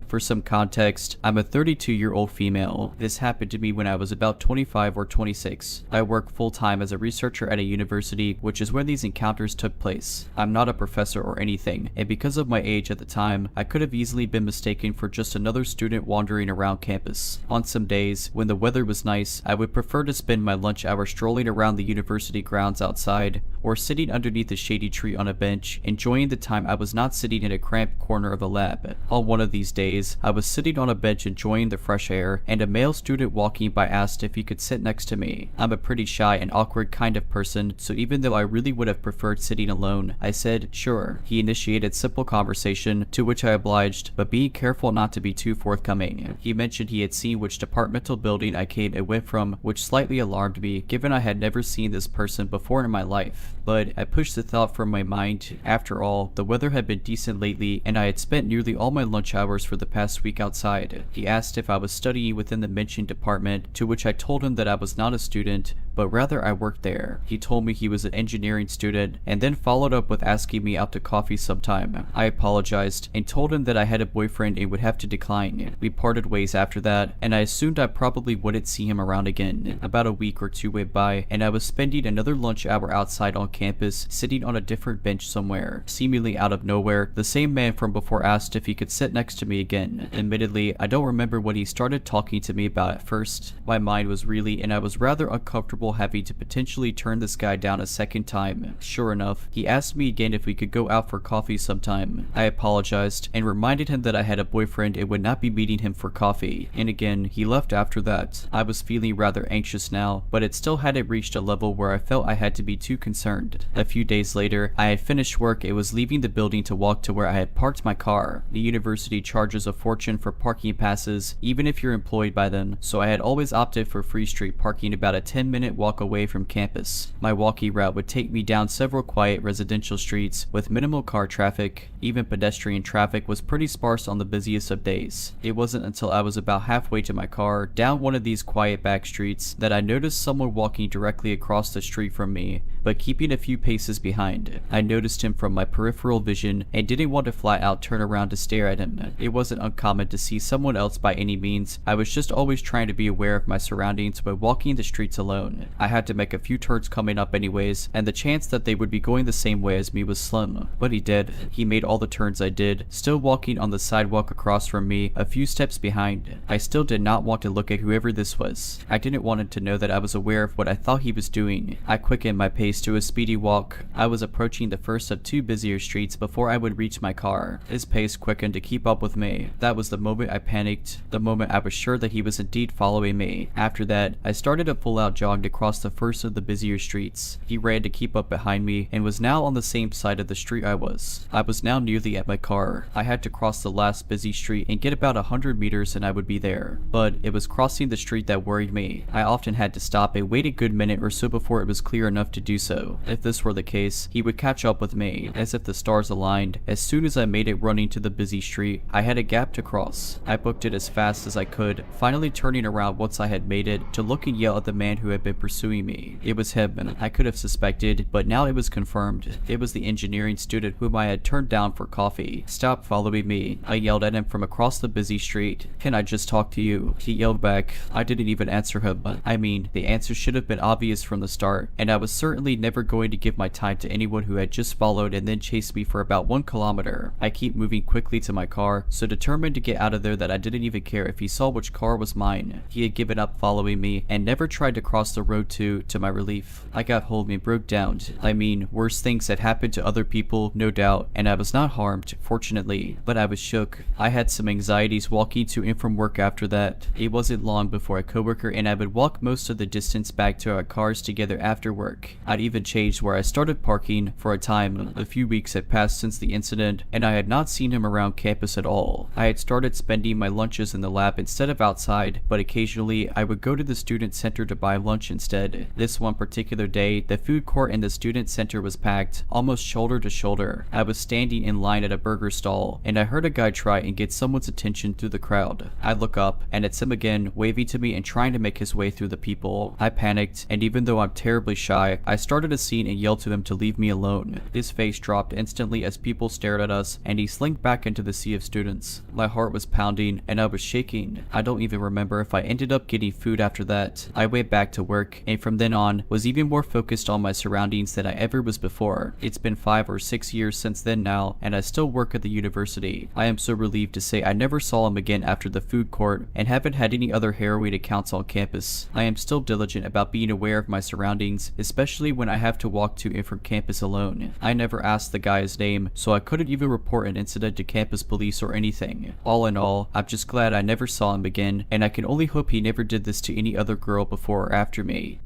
For some context, I'm a 32-year-old female. This happened to me when I was about 25 or 26. I work full-time as a researcher at a university, which is where these encounters took place. I'm not a professor or anything, and because of my age at the time, I could have easily been mistaken for just another student wandering around campus. On some days, when the weather was nice, I would prefer to spend my lunch hour strolling around the university grounds outside, or sitting underneath a shady tree on a bench, enjoying the time I was not sitting in a cramped corner of a lab. On one of these days, I was sitting on a bench enjoying the fresh air, and a male student walking by asked if he could sit next to me. I'm a pretty shy and awkward kind of person, so even though I really would have preferred sitting alone, I said, sure. He initiated simple conversation, to which I obliged, but being careful not to be too forthcoming. He mentioned he had seen which departmental building I came and went from, which slightly alarmed me, given I had never seen this person before in my life. But I pushed the thought from my mind. After all, the weather had been decent lately, and I had spent nearly all my lunch hours for the past week outside. He asked if I was studying within the mentioned department, to which I told him that I was not a student, but rather I worked there. He told me he was an engineering student, and then followed up with asking me out to coffee sometime. I apologized, and told him that I had a boyfriend and would have to decline. We parted ways after that, and I assumed I probably wouldn't see him around again. About a week or two went by, and I was spending another lunch hour outside on campus, sitting on a different bench somewhere. Seemingly out of nowhere, the same man from before asked if he could sit next to me again. Admittedly, I don't remember what he started talking to me about at first. My mind was reeling, and I was rather uncomfortable uncomfortable having to potentially turn this guy down a second time. Sure enough, he asked me again if we could go out for coffee sometime. I apologized and reminded him that I had a boyfriend and would not be meeting him for coffee, and again, he left after that. I was feeling rather anxious now, but it still hadn't reached a level where I felt I had to be too concerned. A few days later, I had finished work and was leaving the building to walk to where I had parked my car. The university charges a fortune for parking passes, even if you're employed by them, so I had always opted for free street parking about a 10-minute walk away from campus. My walking route would take me down several quiet residential streets with minimal car traffic. Even pedestrian traffic was pretty sparse on the busiest of days. It wasn't until I was about halfway to my car, down one of these quiet back streets, that I noticed someone walking directly across the street from me, but keeping a few paces behind. I noticed him from my peripheral vision and didn't want to flat out turn around to stare at him. It wasn't uncommon to see someone else by any means. I was just always trying to be aware of my surroundings by walking the streets alone. I had to make a few turns coming up anyways, and the chance that they would be going the same way as me was slim. But he did. He made all the turns I did, still walking on the sidewalk across from me, a few steps behind. I still did not want to look at whoever this was. I didn't want him to know that I was aware of what I thought he was doing. I quickened my pace to a speedy walk. I was approaching the first of two busier streets before I would reach my car. His pace quickened to keep up with me. That was the moment I panicked, the moment I was sure that he was indeed following me. After that, I started a full-out jog across the first of the busier streets. He ran to keep up behind me and was now on the same side of the street I was. I was now nearly at my car. I had to cross the last busy street and get about 100 meters and I would be there. But it was crossing the street that worried me. I often had to stop and wait a good minute or so before it was clear enough to do so. If this were the case, he would catch up with me, as if the stars aligned. As soon as I made it running to the busy street, I had a gap to cross. I booked it as fast as I could, finally turning around once I had made it to look and yell at the man who had been pursuing me. It was him. I could have suspected, but now it was confirmed. It was the engineering student whom I had turned down for coffee. "Stop following me," I yelled at him from across the busy street. "Can I just talk to you?" He yelled back. I didn't even answer him. I mean, the answer should have been obvious from the start, and I was certainly never going to give my time to anyone who had just followed and then chased me for about 1 kilometer. I keep moving quickly to my car, so determined to get out of there that I didn't even care if he saw which car was mine. He had given up following me and never tried to cross the road to my relief. I got home and broke down. I mean, worse things had happened to other people, no doubt, and I was not harmed, fortunately, but I was shook. I had some anxieties walking to and from work after that. It wasn't long before a coworker and I would walk most of the distance back to our cars together after work. I'd even changed where I started parking for a time. A few weeks had passed since the incident, and I had not seen him around campus at all. I had started spending my lunches in the lab instead of outside, but occasionally I would go to the student center to buy lunch instead. This one particular day, the food court in the student center was packed, almost shoulder to shoulder. I was standing in line at a burger stall, and I heard a guy try and get someone's attention through the crowd. I look up, and it's him again, waving to me and trying to make his way through the people. I panicked, and even though I'm terribly shy, I started a scene and yelled to him to leave me alone. His face dropped instantly as people stared at us, and he slinked back into the sea of students. My heart was pounding, and I was shaking. I don't even remember if I ended up getting food after that. I went back to work, and from then on, was even more focused on my surroundings than I ever was before. It's been 5 or 6 years since then now, and I still work at the university. I am so relieved to say I never saw him again after the food court, and haven't had any other harrowing accounts on campus. I am still diligent about being aware of my surroundings, especially when I have to walk to and from campus alone. I never asked the guy his name, so I couldn't even report an incident to campus police or anything. All in all, I'm just glad I never saw him again, and I can only hope he never did this to any other girl before or after me.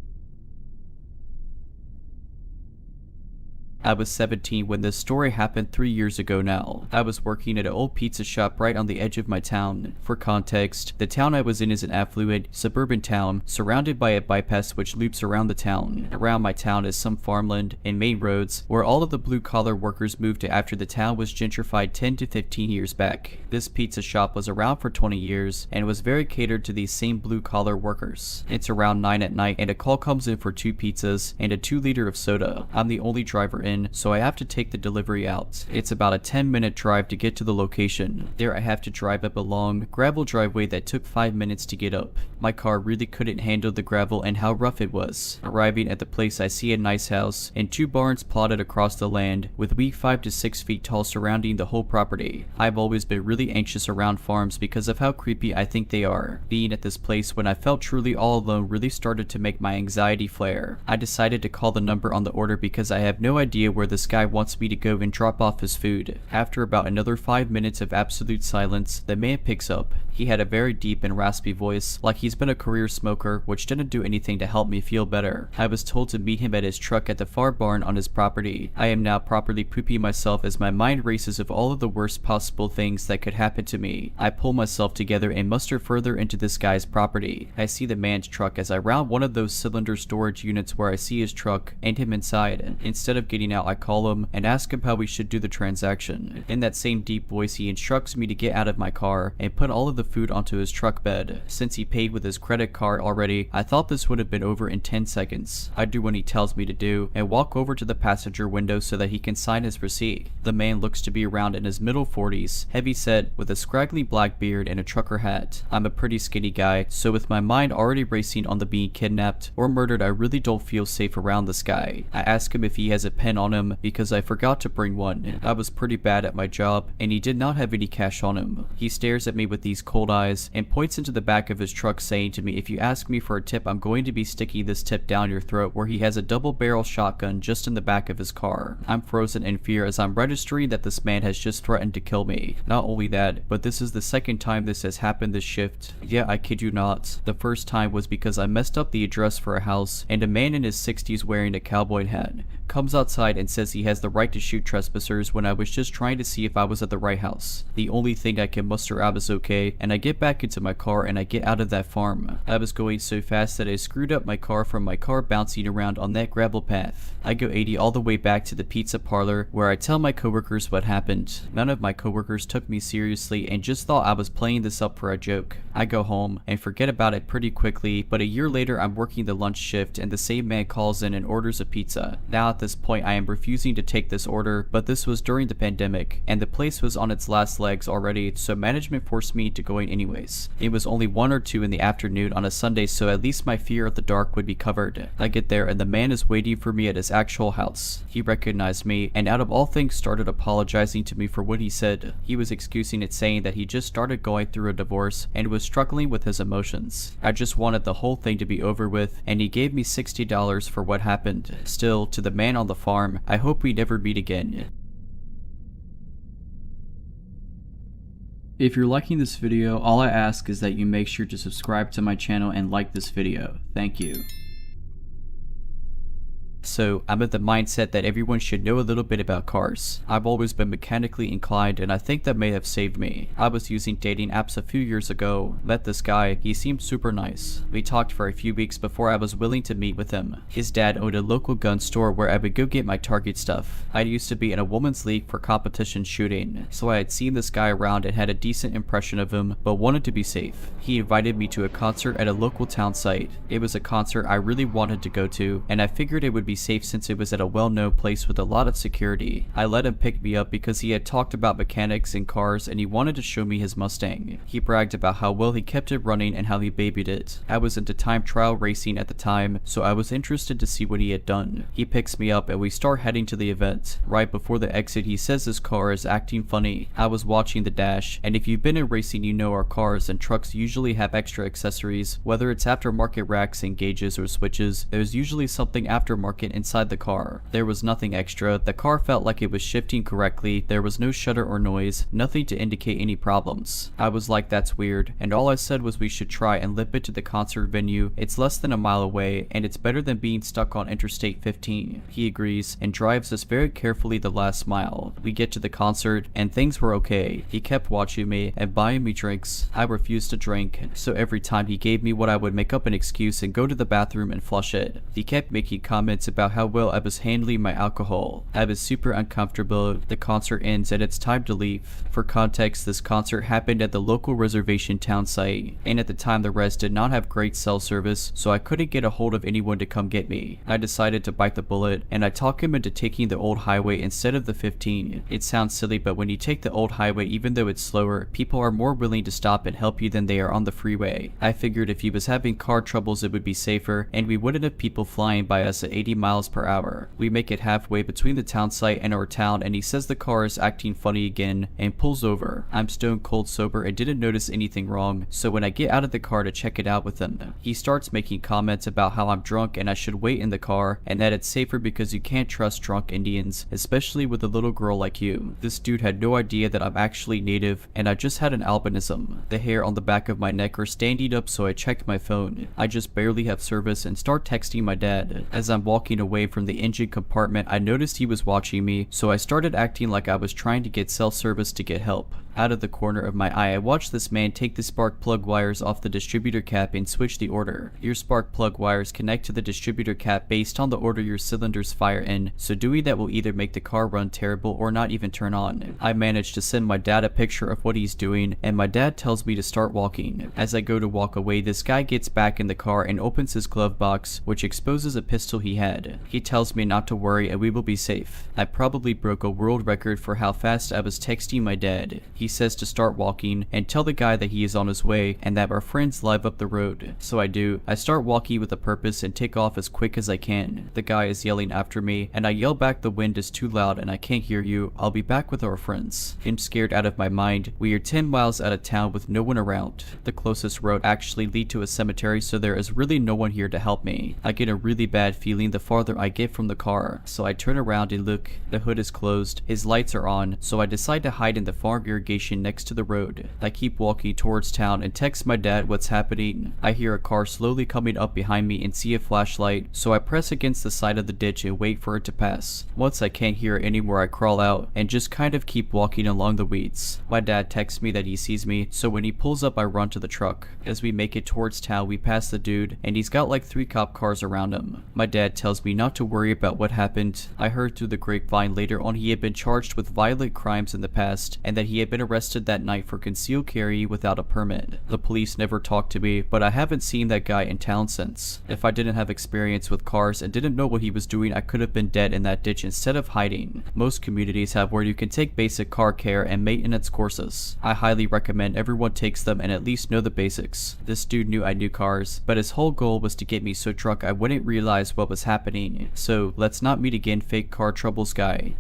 I was 17 when this story happened 3 years ago now. I was working at an old pizza shop right on the edge of my town. For context, the town I was in is an affluent, suburban town surrounded by a bypass which loops around the town. Around my town is some farmland and main roads where all of the blue-collar workers moved to after the town was gentrified 10 to 15 years back. This pizza shop was around for 20 years and was very catered to these same blue-collar workers. It's around 9 at night and a call comes in for 2 pizzas and a 2-liter of soda. I'm the only driver in, 10, so I have to take the delivery out. It's about a 10-minute drive to get to the location. There I have to drive up a long, gravel driveway that took 5 minutes to get up. My car really couldn't handle the gravel and how rough it was. Arriving at the place, I see a nice house and 2 barns plotted across the land with weak 5 to 6 feet tall surrounding the whole property. I've always been really anxious around farms because of how creepy I think they are. Being at this place when I felt truly all alone really started to make my anxiety flare. I decided to call the number on the order because I have no idea where this guy wants me to go and drop off his food. After about another 5 minutes of absolute silence, the man picks up. He had a very deep and raspy voice, like he's been a career smoker, which didn't do anything to help me feel better. I was told to meet him at his truck at the far barn on his property. I am now properly pooping myself as my mind races of all of the worst possible things that could happen to me. I pull myself together and muster further into this guy's property. I see the man's truck as I round one of those cylinder storage units where I see his truck and him inside. Instead of getting out, I call him and ask him how we should do the transaction. In that same deep voice, he instructs me to get out of my car and put all of the food onto his truck bed. Since he paid with his credit card already, I thought this would have been over in 10 seconds. I do what he tells me to do and walk over to the passenger window so that he can sign his receipt. The man looks to be around in his middle 40s, heavy set, with a scraggly black beard and a trucker hat. I'm a pretty skinny guy, so with my mind already racing on the being kidnapped or murdered, I really don't feel safe around this guy. I ask him if he has a pen on him because I forgot to bring one. I was pretty bad at my job and he did not have any cash on him. He stares at me with these cold eyes and points into the back of his truck, saying to me, if you ask me for a tip, I'm going to be sticking this tip down your throat, where he has a double barrel shotgun just in the back of his car. I'm frozen in fear as I'm registering that this man has just threatened to kill me. Not only that, but this is the second time this has happened this shift. Yeah, I kid you not. The first time was because I messed up the address for a house and a man in his 60s wearing a cowboy hat comes outside and says he has the right to shoot trespassers when I was just trying to see if I was at the right house. The only thing I can muster out is okay, and I get back into my car and I get out of that farm. I was going so fast that I screwed up my car from my car bouncing around on that gravel path. I go 80 all the way back to the pizza parlor where I tell my coworkers what happened. None of my coworkers took me seriously and just thought I was playing this up for a joke. I go home and forget about it pretty quickly, but a year later I'm working the lunch shift and the same man calls in and orders a pizza. Now at this point I am refusing to take this order, but this was during the pandemic and the place was on its last legs already, so management forced me to go in anyways. It was only 1 or 2 in the afternoon on a Sunday, so at least my fear of the dark would be covered. I get there and the man is waiting for me at his actual house. He recognized me and out of all things started apologizing to me for what he said. He was excusing it, saying that he just started going through a divorce and was struggling with his emotions. I just wanted the whole thing to be over with, and he gave me $60 for what happened. Still, to the man on the farm, I hope we never meet again. If you're liking this video, all I ask is that you make sure to subscribe to my channel and like this video. Thank you. So, I'm of the mindset that everyone should know a little bit about cars. I've always been mechanically inclined and I think that may have saved me. I was using dating apps a few years ago, met this guy, he seemed super nice. We talked for a few weeks before I was willing to meet with him. His dad owned a local gun store where I would go get my target stuff. I used to be in a women's league for competition shooting, so I had seen this guy around and had a decent impression of him, but wanted to be safe. He invited me to a concert at a local town site. It was a concert I really wanted to go to, and I figured it would be safe since it was at a well-known place with a lot of security. I let him pick me up because he had talked about mechanics and cars and he wanted to show me his Mustang. He bragged about how well he kept it running and how he babied it. I was into time trial racing at the time, so I was interested to see what he had done. He picks me up and we start heading to the event. Right before the exit, he says his car is acting funny. I was watching the dash, and if you've been in racing, you know our cars and trucks usually have extra accessories. Whether it's aftermarket racks and gauges or switches, there's usually something aftermarket inside the car. There was nothing extra. The car felt like it was shifting correctly. There was no shudder or noise, nothing to indicate any problems. I was like, that's weird, and all I said was we should try and limp it to the concert venue. It's less than a mile away, and it's better than being stuck on Interstate 15. He agrees and drives us very carefully the last mile. We get to the concert, and things were okay. He kept watching me and buying me drinks. I refused to drink, so every time he gave me what I would make up an excuse and go to the bathroom and flush it. He kept making comments about about how well I was handling my alcohol. I was super uncomfortable. The concert ends and it's time to leave. For context, this concert happened at the local reservation town site, and at the time the res did not have great cell service, so I couldn't get a hold of anyone to come get me. I decided to bite the bullet, and I talk him into taking the old highway instead of the 15. It sounds silly, but when you take the old highway, even though it's slower, people are more willing to stop and help you than they are on the freeway. I figured if he was having car troubles it would be safer, and we wouldn't have people flying by us at 80 miles per hour. We make it halfway between the town site and our town, and he says the car is acting funny again and pulls over. I'm stone cold sober and didn't notice anything wrong, so when I get out of the car to check it out with him, he starts making comments about how I'm drunk and I should wait in the car, and that it's safer because you can't trust drunk Indians, especially with a little girl like you. This dude had no idea that I'm actually native and I just had an albinism. The hair on the back of my neck are standing up, so I checked my phone. I just barely have service and start texting my dad. As I'm walking away from the engine compartment, I noticed he was watching me, so I started acting like I was trying to get cell service to get help. Out of the corner of my eye, I watched this man take the spark plug wires off the distributor cap and switch the order. Your spark plug wires connect to the distributor cap based on the order your cylinders fire in, so doing that will either make the car run terrible or not even turn on. I managed to send my dad a picture of what he's doing, and my dad tells me to start walking. As I go to walk away, this guy gets back in the car and opens his glove box, which exposes a pistol he had. He tells me not to worry and we will be safe. I probably broke a world record for how fast I was texting my dad. He says to start walking and tell the guy that he is on his way and that our friends live up the road. So I do. I start walking with a purpose and take off as quick as I can. The guy is yelling after me and I yell back, the wind is too loud and I can't hear you. I'll be back with our friends. I'm scared out of my mind. We are 10 miles out of town with no one around. The closest road actually leads to a cemetery, so there is really no one here to help me. I get a really bad feeling the farther I get from the car, so I turn around and look. The hood is closed. His lights are on, so I decide to hide in the farm irrigation next to the road. I keep walking towards town and text my dad what's happening. I hear a car slowly coming up behind me and see a flashlight, so I press against the side of the ditch and wait for it to pass. Once I can't hear it anymore, I crawl out and just kind of keep walking along the weeds. My dad texts me that he sees me, so when he pulls up I run to the truck. As we make it towards town, we pass the dude and he's got like 3 cop cars around him. My dad tells me not to worry about what happened. I heard through the grapevine later on he had been charged with violent crimes in the past and that he had been arrested that night for concealed carry without a permit. The police never talked to me, but I haven't seen that guy in town since. If I didn't have experience with cars and didn't know what he was doing, I could have been dead in that ditch instead of hiding. Most communities have where you can take basic car care and maintenance courses. I highly recommend everyone takes them and at least know the basics. This dude knew I knew cars, but his whole goal was to get me so drunk I wouldn't realize what was happening. So let's not meet again, fake car troubles guy.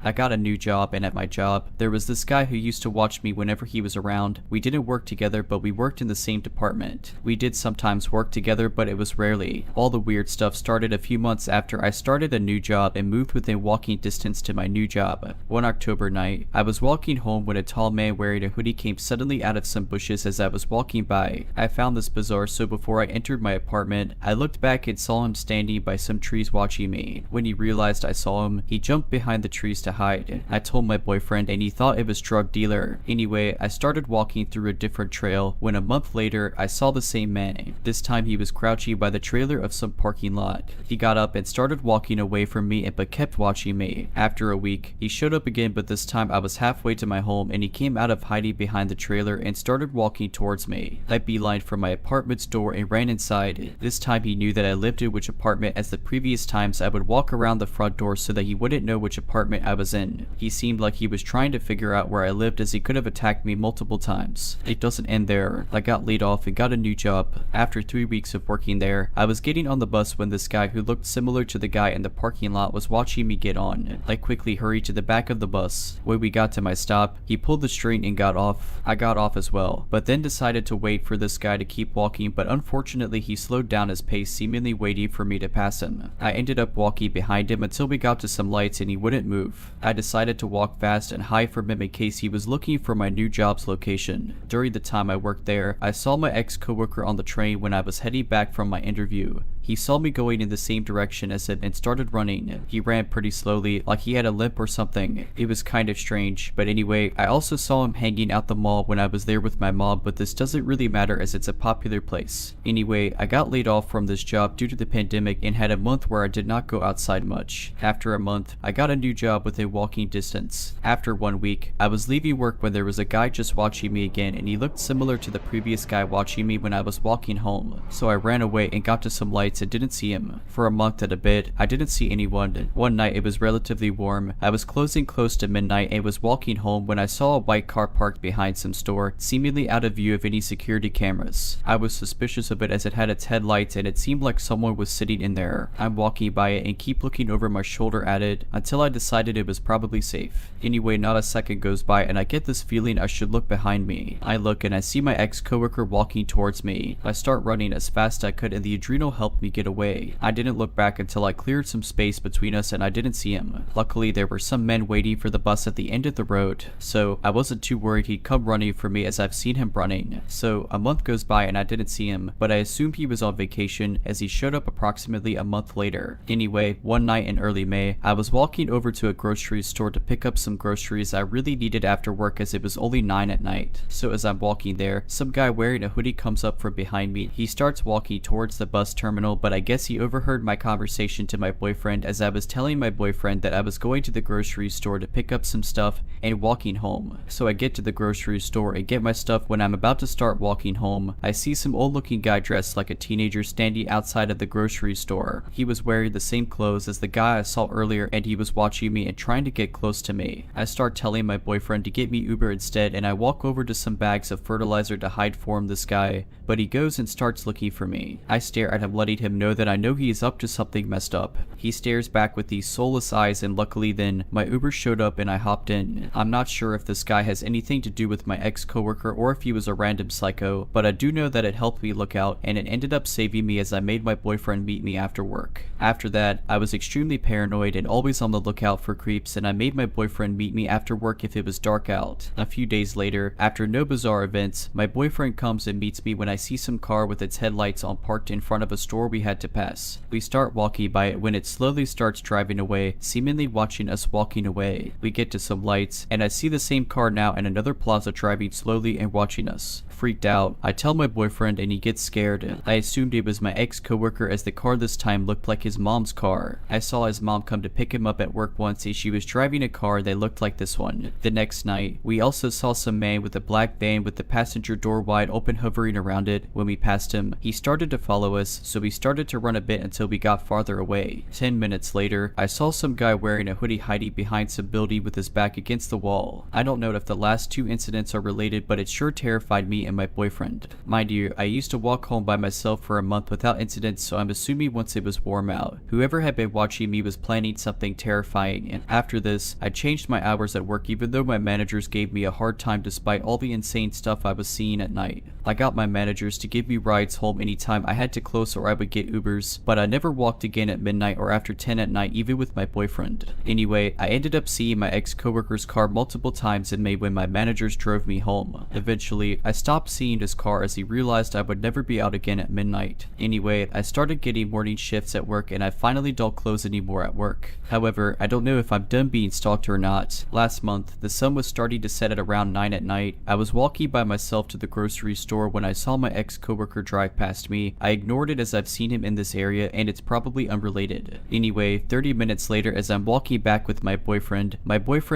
I got a new job, and at my job, there was this guy who used to watch me whenever he was around. We didn't work together, but we worked in the same department. We did sometimes work together, but it was rarely. All the weird stuff started a few months after I started a new job and moved within walking distance to my new job. One October night, I was walking home when a tall man wearing a hoodie came suddenly out of some bushes as I was walking by. I found this bizarre, so before I entered my apartment, I looked back and saw him standing by some trees watching me. When he realized I saw him, he jumped behind the trees to hide. I told my boyfriend and he thought it was drug dealer. Anyway, I started walking through a different trail when a month later I saw the same man. This time he was crouching by the trailer of some parking lot. He got up and started walking away from me but kept watching me. After a week, he showed up again, but this time I was halfway to my home and he came out of hiding behind the trailer and started walking towards me. I beelined for my apartment's door and ran inside. This time he knew that I lived in which apartment, as the previous times I would walk around the front door so that he wouldn't know which apartment I was in. He seemed like he was trying to figure out where I lived, as he could have attacked me multiple times. It doesn't end there. I got laid off and got a new job. After 3 weeks of working there, I was getting on the bus when this guy who looked similar to the guy in the parking lot was watching me get on. I quickly hurried to the back of the bus. When we got to my stop, he pulled the string and got off. I got off as well, but then decided to wait for this guy to keep walking, but unfortunately he slowed down his pace, seemingly waiting for me to pass him. I ended up walking behind him until we got to some lights and he wouldn't move. I decided to walk fast and hide from him in case he was looking for my new job's location. During the time I worked there, I saw my ex-coworker on the train when I was heading back from my interview. He He saw me going in the same direction as him and started running. He ran pretty slowly, like he had a limp or something. It was kind of strange, but anyway, I also saw him hanging out the mall when I was there with my mom, but this doesn't really matter as it's a popular place. Anyway, I got laid off from this job due to the pandemic and had a month where I did not go outside much. After a month, I got a new job within walking distance. After 1 week, I was leaving work when there was a guy just watching me again, and he looked similar to the previous guy watching me when I was walking home. So I ran away and got to some lights and didn't see him. For a month at a bit, I didn't see anyone. One night it was relatively warm. I was closing close to midnight and was walking home when I saw a white car parked behind some store, seemingly out of view of any security cameras. I was suspicious of it as it had its headlights and it seemed like someone was sitting in there. I'm walking by it and keep looking over my shoulder at it until I decided it was probably safe. Anyway, not a second goes by and I get this feeling I should look behind me. I look and I see my ex-coworker walking towards me. I start running as fast as I could and the adrenal helped me get away. I didn't look back until I cleared some space between us and I didn't see him. Luckily, there were some men waiting for the bus at the end of the road, so I wasn't too worried he'd come running for me as I've seen him running. So a month goes by and I didn't see him, but I assumed he was on vacation as he showed up approximately a month later. Anyway, one night in early May, I was walking over to a grocery store to pick up some groceries I really needed after work as it was only 9 at night. So as I'm walking there, some guy wearing a hoodie comes up from behind me. He starts walking towards the bus terminal, but I guess he overheard my conversation to my boyfriend as I was telling my boyfriend that I was going to the grocery store to pick up some stuff and walking home. So I get to the grocery store and get my stuff. When I'm about to start walking home, I see some old looking guy dressed like a teenager standing outside of the grocery store. He was wearing the same clothes as the guy I saw earlier and he was watching me and trying to get close to me. I start telling my boyfriend to get me Uber instead and I walk over to some bags of fertilizer to hide from this guy, but he goes and starts looking for me. I stare at him, letting him know that I know he is up to something messed up. He stares back with these soulless eyes and luckily then my Uber showed up and I hopped in. I'm not sure if this guy has anything to do with my ex-coworker or if he was a random psycho, but I do know that it helped me look out and it ended up saving me as I made my boyfriend meet me after work. After that, I was extremely paranoid and always on the lookout for creeps and I made my boyfriend meet me after work if it was dark out. A few days later, after no bizarre events, my boyfriend comes and meets me when I see some car with its headlights on parked in front of a store we had to pass. We start walking by it when it slowly starts driving away, seemingly watching us walking away. We get to some lights and I see the same car now in another plaza driving slowly and watching us. Freaked out, I tell my boyfriend and he gets scared. I assumed it was my ex-coworker as the car this time looked like his mom's car. I saw his mom come to pick him up at work once and she was driving a car that looked like this one. The next night, we also saw some man with a black van with the passenger door wide open hovering around it. When we passed him, he started to follow us, so we started to run a bit until we got farther away. 10 minutes later, I saw some guy wearing a hoodie hiding behind some building with his back against the wall. I don't know if the last two incidents are related, but it sure terrified me and my boyfriend. Mind you, I used to walk home by myself for a month without incidents, so I'm assuming once it was warm out, whoever had been watching me was planning something terrifying. And after this, I changed my hours at work even though my managers gave me a hard time despite all the insane stuff I was seeing at night. I got my managers to give me rides home anytime I had to close or I would get Ubers, but I never walked again at midnight or after 10 at night even with my boyfriend. Anyway, I ended up seeing my ex-coworker's car multiple times in May when my managers drove me home. Eventually, I stopped seeing his car as he realized I would never be out again at midnight. Anyway, I started getting morning shifts at work and I finally don't close anymore at work. However, I don't know if I'm done being stalked or not. Last month, the sun was starting to set at around 9 at night. I was walking by myself to the grocery store when I saw my ex-coworker drive past me. I ignored it as I've seen him in this area and it's probably unrelated. Anyway, 30 minutes later as I'm walking back with my boyfriend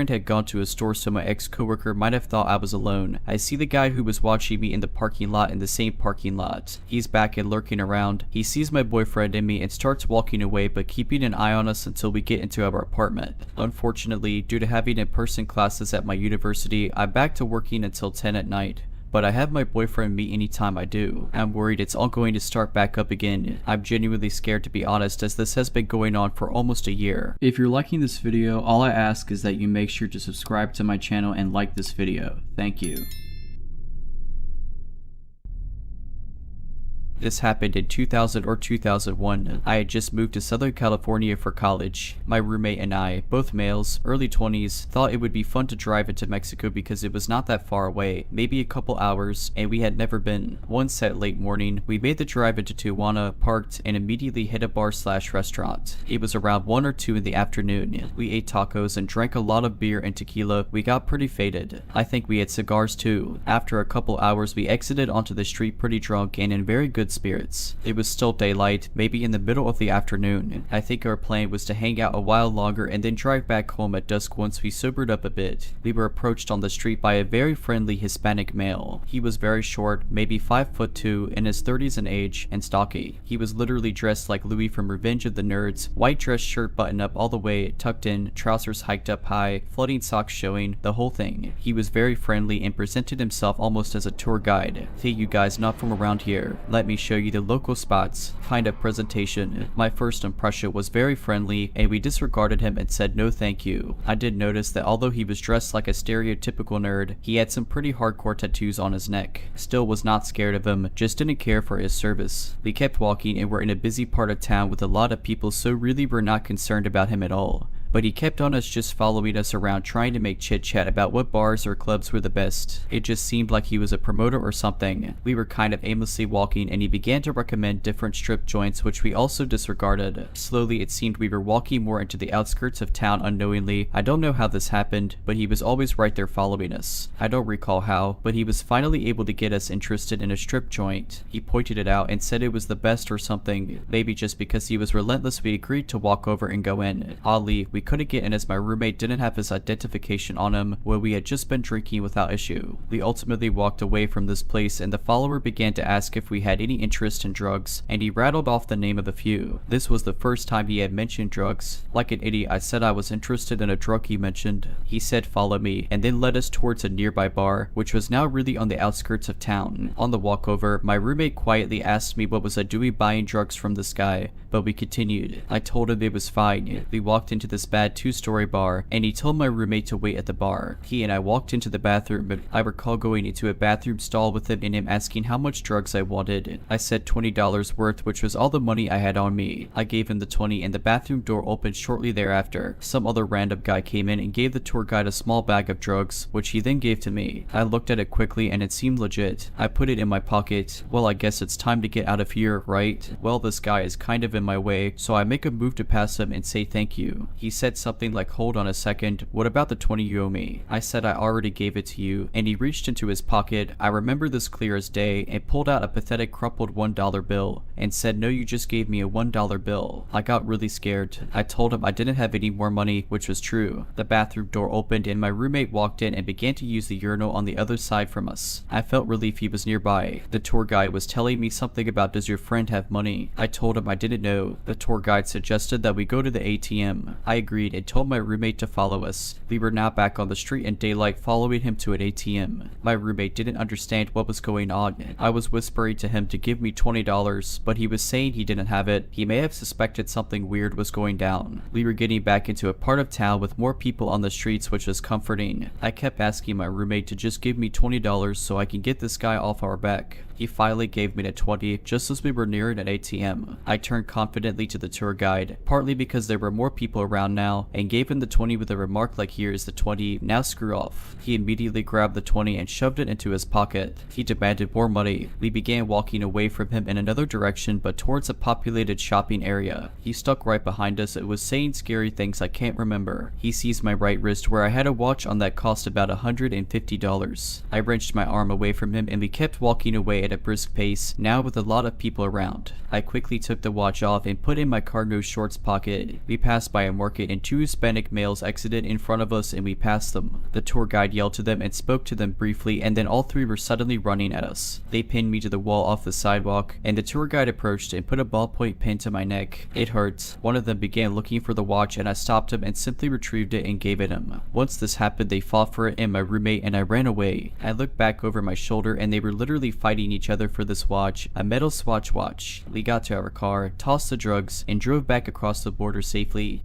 had gone to a store so my ex-coworker might have thought I was alone. I see the guy who was watching me in the parking lot in the same parking lot. He's back and lurking around. He sees my boyfriend and me and starts walking away but keeping an eye on us until we get into our apartment. Unfortunately, due to having in-person classes at my university, I'm back to working until 10 at night. But I have my boyfriend meet anytime I do. I'm worried it's all going to start back up again. I'm genuinely scared to be honest as this has been going on for almost a year. If you're liking this video, all I ask is that you make sure to subscribe to my channel and like this video. Thank you. This happened in 2000 or 2001. I had just moved to Southern California for college. My roommate and I, both males, early 20s, thought it would be fun to drive into Mexico because it was not that far away, maybe a couple hours, and we had never been. One set late morning, we made the drive into Tijuana, parked, and immediately hit a bar/restaurant. It was around 1 or 2 in the afternoon. We ate tacos and drank a lot of beer and tequila. We got pretty faded. I think we had cigars too. After a couple hours, we exited onto the street pretty drunk and in very good spirits. It was still daylight, maybe in the middle of the afternoon. I think our plan was to hang out a while longer and then drive back home at dusk once we sobered up a bit. We were approached on the street by a very friendly Hispanic male. He was very short, maybe 5'2", in his 30s in age, and stocky. He was literally dressed like Louis from Revenge of the Nerds, white dress shirt buttoned up all the way, tucked in, trousers hiked up high, floating socks showing, the whole thing. He was very friendly and presented himself almost as a tour guide. Hey, you guys not from around here, let me show you the local spots. Kind of presentation. My first impression was very friendly, and we disregarded him and said no thank you. I did notice that although he was dressed like a stereotypical nerd, he had some pretty hardcore tattoos on his neck. Still was not scared of him, just didn't care for his service. We kept walking and were in a busy part of town with a lot of people, so really we're not concerned about him at all. But he kept on us, just following us around trying to make chit chat about what bars or clubs were the best. It just seemed like he was a promoter or something. We were kind of aimlessly walking and he began to recommend different strip joints, which we also disregarded. Slowly it seemed we were walking more into the outskirts of town unknowingly. I don't know how this happened, but he was always right there following us. I don't recall how, but he was finally able to get us interested in a strip joint. He pointed it out and said it was the best or something. Maybe just because he was relentless, we agreed to walk over and go in. Oddly, we couldn't get in as my roommate didn't have his identification on him, where we had just been drinking without issue. We ultimately walked away from this place and the follower began to ask if we had any interest in drugs, and he rattled off the name of a few. This was the first time he had mentioned drugs. Like an idiot, I said I was interested in a drug he mentioned. He said follow me, and then led us towards a nearby bar, which was now really on the outskirts of town. On the walk over, my roommate quietly asked me what was I doing buying drugs from this guy, but we continued. I told him it was fine. We walked into this bad 2-story bar, and he told my roommate to wait at the bar. He and I walked into the bathroom, but I recall going into a bathroom stall with him and him asking how much drugs I wanted. I said $20 worth, which was all the money I had on me. I gave him the 20 and the bathroom door opened shortly thereafter. Some other random guy came in and gave the tour guide a small bag of drugs, which he then gave to me. I looked at it quickly and it seemed legit. I put it in my pocket. Well, I guess it's time to get out of here, right? Well, this guy is kind of in my way, so I make a move to pass him and say thank you. He said something like, hold on a second, what about the 20 you owe me? I said I already gave it to you, and he reached into his pocket, I remember this clear as day, and pulled out a pathetic crumpled $1 bill, and said no, you just gave me a $1 bill. I got really scared. I told him I didn't have any more money, which was true. The bathroom door opened and my roommate walked in and began to use the urinal on the other side from us. I felt relief he was nearby. The tour guide was telling me something about does your friend have money? I told him I didn't know. The tour guide suggested that we go to the ATM. I agreed and told my roommate to follow us. We were now back on the street in daylight following him to an ATM. My roommate didn't understand what was going on. I was whispering to him to give me $20, but he was saying he didn't have it. He may have suspected something weird was going down. We were getting back into a part of town with more people on the streets, which was comforting. I kept asking my roommate to just give me $20 so I can get this guy off our back. He finally gave me the 20 just as we were nearing an ATM. I turned confidently to the tour guide, partly because there were more people around now, and gave him the 20 with a remark like, here is the 20, now screw off. He immediately grabbed the 20 and shoved it into his pocket. He demanded more money. We began walking away from him in another direction, but towards a populated shopping area. He stuck right behind us and was saying scary things I can't remember. He seized my right wrist where I had a watch on that cost about $150. I wrenched my arm away from him and we kept walking away at a brisk pace, now with a lot of people around. I quickly took the watch off and put in my cargo shorts pocket. We passed by a market and 2 Hispanic males exited in front of us and we passed them. The tour guide yelled to them and spoke to them briefly, and then all 3 were suddenly running at us. They pinned me to the wall off the sidewalk, and the tour guide approached and put a ballpoint pen to my neck. It hurt. One of them began looking for the watch and I stopped him and simply retrieved it and gave it him. Once this happened, they fought for it and my roommate, and I ran away. I looked back over my shoulder and they were literally fighting each other for this watch, a metal Swatch watch. We got to our car, tossed the drugs, and drove back across the border safely.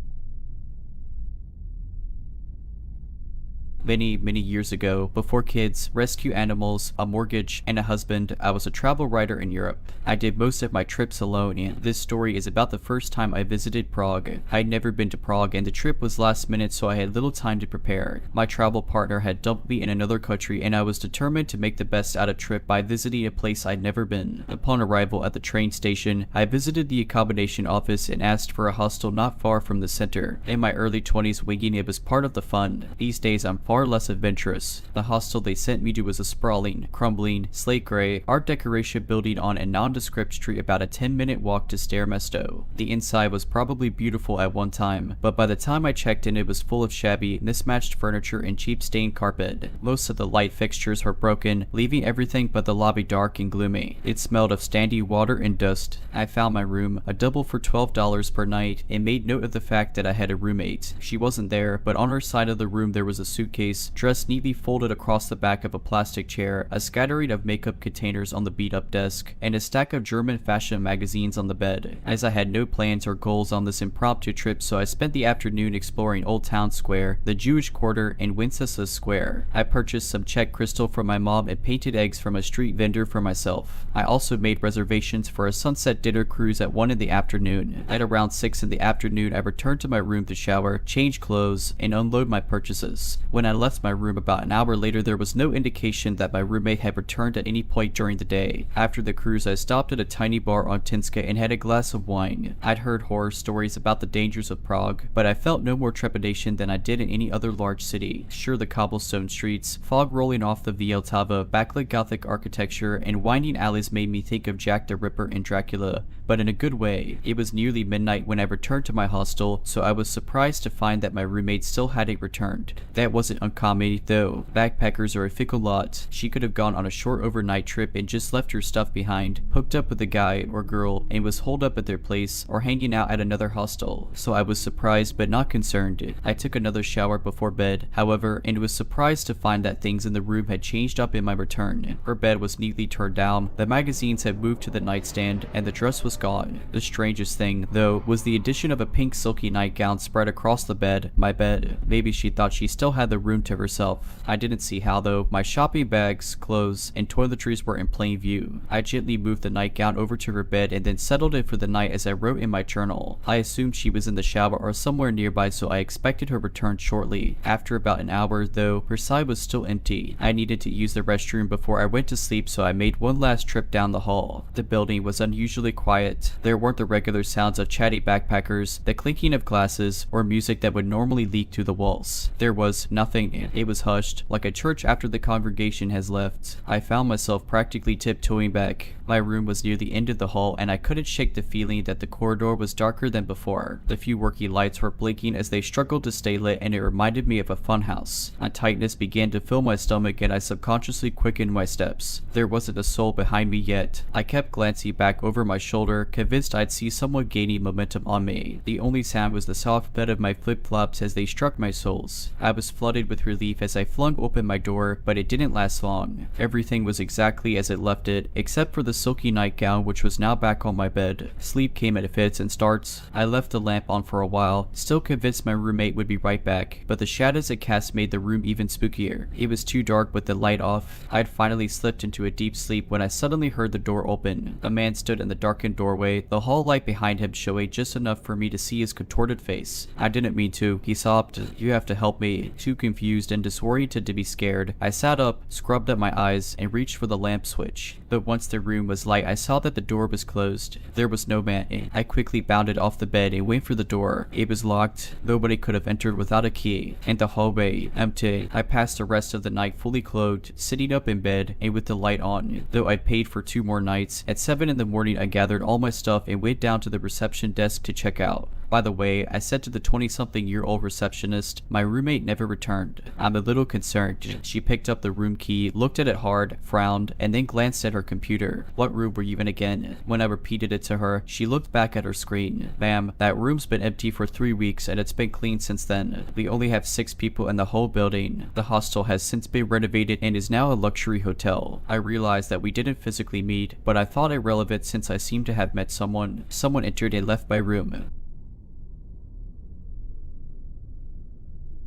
Many years ago, before kids, rescue animals, a mortgage, and a husband, I was a travel writer in Europe. I did most of my trips alone, and this story is about the first time I visited Prague. I had never been to Prague, and the trip was last minute, so I had little time to prepare. My travel partner had dumped me in another country, and I was determined to make the best out of the trip by visiting a place I'd never been. Upon arrival at the train station, I visited the accommodation office and asked for a hostel not far from the center. In my early 20s, winging it was part of the fun. These days, I'm far less adventurous. The hostel they sent me to was a sprawling, crumbling, slate gray, art decoration building on a nondescript street about a 10-minute walk to Stairmesto. The inside was probably beautiful at one time, but by the time I checked in, it was full of shabby, mismatched furniture and cheap stained carpet. Most of the light fixtures were broken, leaving everything but the lobby dark and gloomy. It smelled of standing water and dust. I found my room, a double for $12 per night, and made note of the fact that I had a roommate. She wasn't there, but on her side of the room there was a suitcase, dressed neatly folded across the back of a plastic chair, a scattering of makeup containers on the beat-up desk, and a stack of German fashion magazines on the bed. As I had no plans or goals on this impromptu trip, so I spent the afternoon exploring Old Town Square, the Jewish Quarter, and Wenceslas Square. I purchased some Czech crystal for my mom and painted eggs from a street vendor for myself. I also made reservations for a sunset dinner cruise at 1 in the afternoon. At around 6 in the afternoon, I returned to my room to shower, change clothes, and unload my purchases. When I left my room about an hour later, there was no indication that my roommate had returned at any point during the day. After the cruise, I stopped at a tiny bar on Tinska and had a glass of wine. I'd heard horror stories about the dangers of Prague, but I felt no more trepidation than I did in any other large city. Sure, the cobblestone streets, fog rolling off the Via Tava, backlit Gothic architecture, and winding alleys made me think of Jack the Ripper and Dracula, but in a good way. It was nearly midnight when I returned to my hostel, so I was surprised to find that my roommate still hadn't returned. That wasn't uncommon, though. Backpackers are a fickle lot. She could have gone on a short overnight trip and just left her stuff behind, hooked up with a guy or girl, and was holed up at their place, or hanging out at another hostel. So I was surprised but not concerned. I took another shower before bed, however, and was surprised to find that things in the room had changed up in my return. Her bed was neatly turned down, the magazines had moved to the nightstand, and the dress was gone. The strangest thing, though, was the addition of a pink silky nightgown spread across the bed, my bed. Maybe she thought she still had the room to herself. I didn't see how, though. My shopping bags, clothes, and toiletries were in plain view. I gently moved the nightgown over to her bed and then settled it for the night as I wrote in my journal. I assumed she was in the shower or somewhere nearby, so I expected her return shortly. After about an hour, though, her side was still empty. I needed to use the restroom before I went to sleep, so I made one last trip down the hall. The building was unusually quiet. There weren't the regular sounds of chatty backpackers, the clinking of glasses, or music that would normally leak through the walls. There was nothing. It was hushed, like a church after the congregation has left. I found myself practically tiptoeing back. My room was near the end of the hall, and I couldn't shake the feeling that the corridor was darker than before. The few working lights were blinking as they struggled to stay lit, and it reminded me of a funhouse. A tightness began to fill my stomach, and I subconsciously quickened my steps. There wasn't a soul behind me yet. I kept glancing back over my shoulder, convinced I'd see someone gaining momentum on me. The only sound was the soft thud of my flip-flops as they struck my soles. I was flooded with relief as I flung open my door, but it didn't last long. Everything was exactly as it left it, except for the silky nightgown, which was now back on my bed. Sleep came at fits and starts. I left the lamp on for a while, still convinced my roommate would be right back, but the shadows it cast made the room even spookier. It was too dark with the light off. I'd finally slipped into a deep sleep when I suddenly heard the door open. A man stood in the darkened doorway, the hall light behind him showing just enough for me to see his contorted face. I didn't mean to. He sobbed, "You have to help me." Too confused and disoriented to be scared, I sat up, scrubbed at my eyes, and reached for the lamp switch. But once the room was light, I saw that the door was closed. There was no man. I quickly bounded off the bed and went for the door. It was locked. Nobody could have entered without a key. And the hallway, empty. I passed the rest of the night fully clothed, sitting up in bed, and with the light on. Though I'd paid for 2 more nights, at 7 in the morning I gathered all my stuff and went down to the reception desk to check out. By the way, I said to the 20-something-year-old receptionist, my roommate never returned. I'm a little concerned. She picked up the room key, looked at it hard, frowned, and then glanced at her computer. What room were you in again? When I repeated it to her, she looked back at her screen. Ma'am, that room's been empty for 3 weeks and it's been cleaned since then. We only have 6 people in the whole building. The hostel has since been renovated and is now a luxury hotel. I realized that we didn't physically meet, but I thought it relevant since I seemed to have met someone. Someone entered and left my room.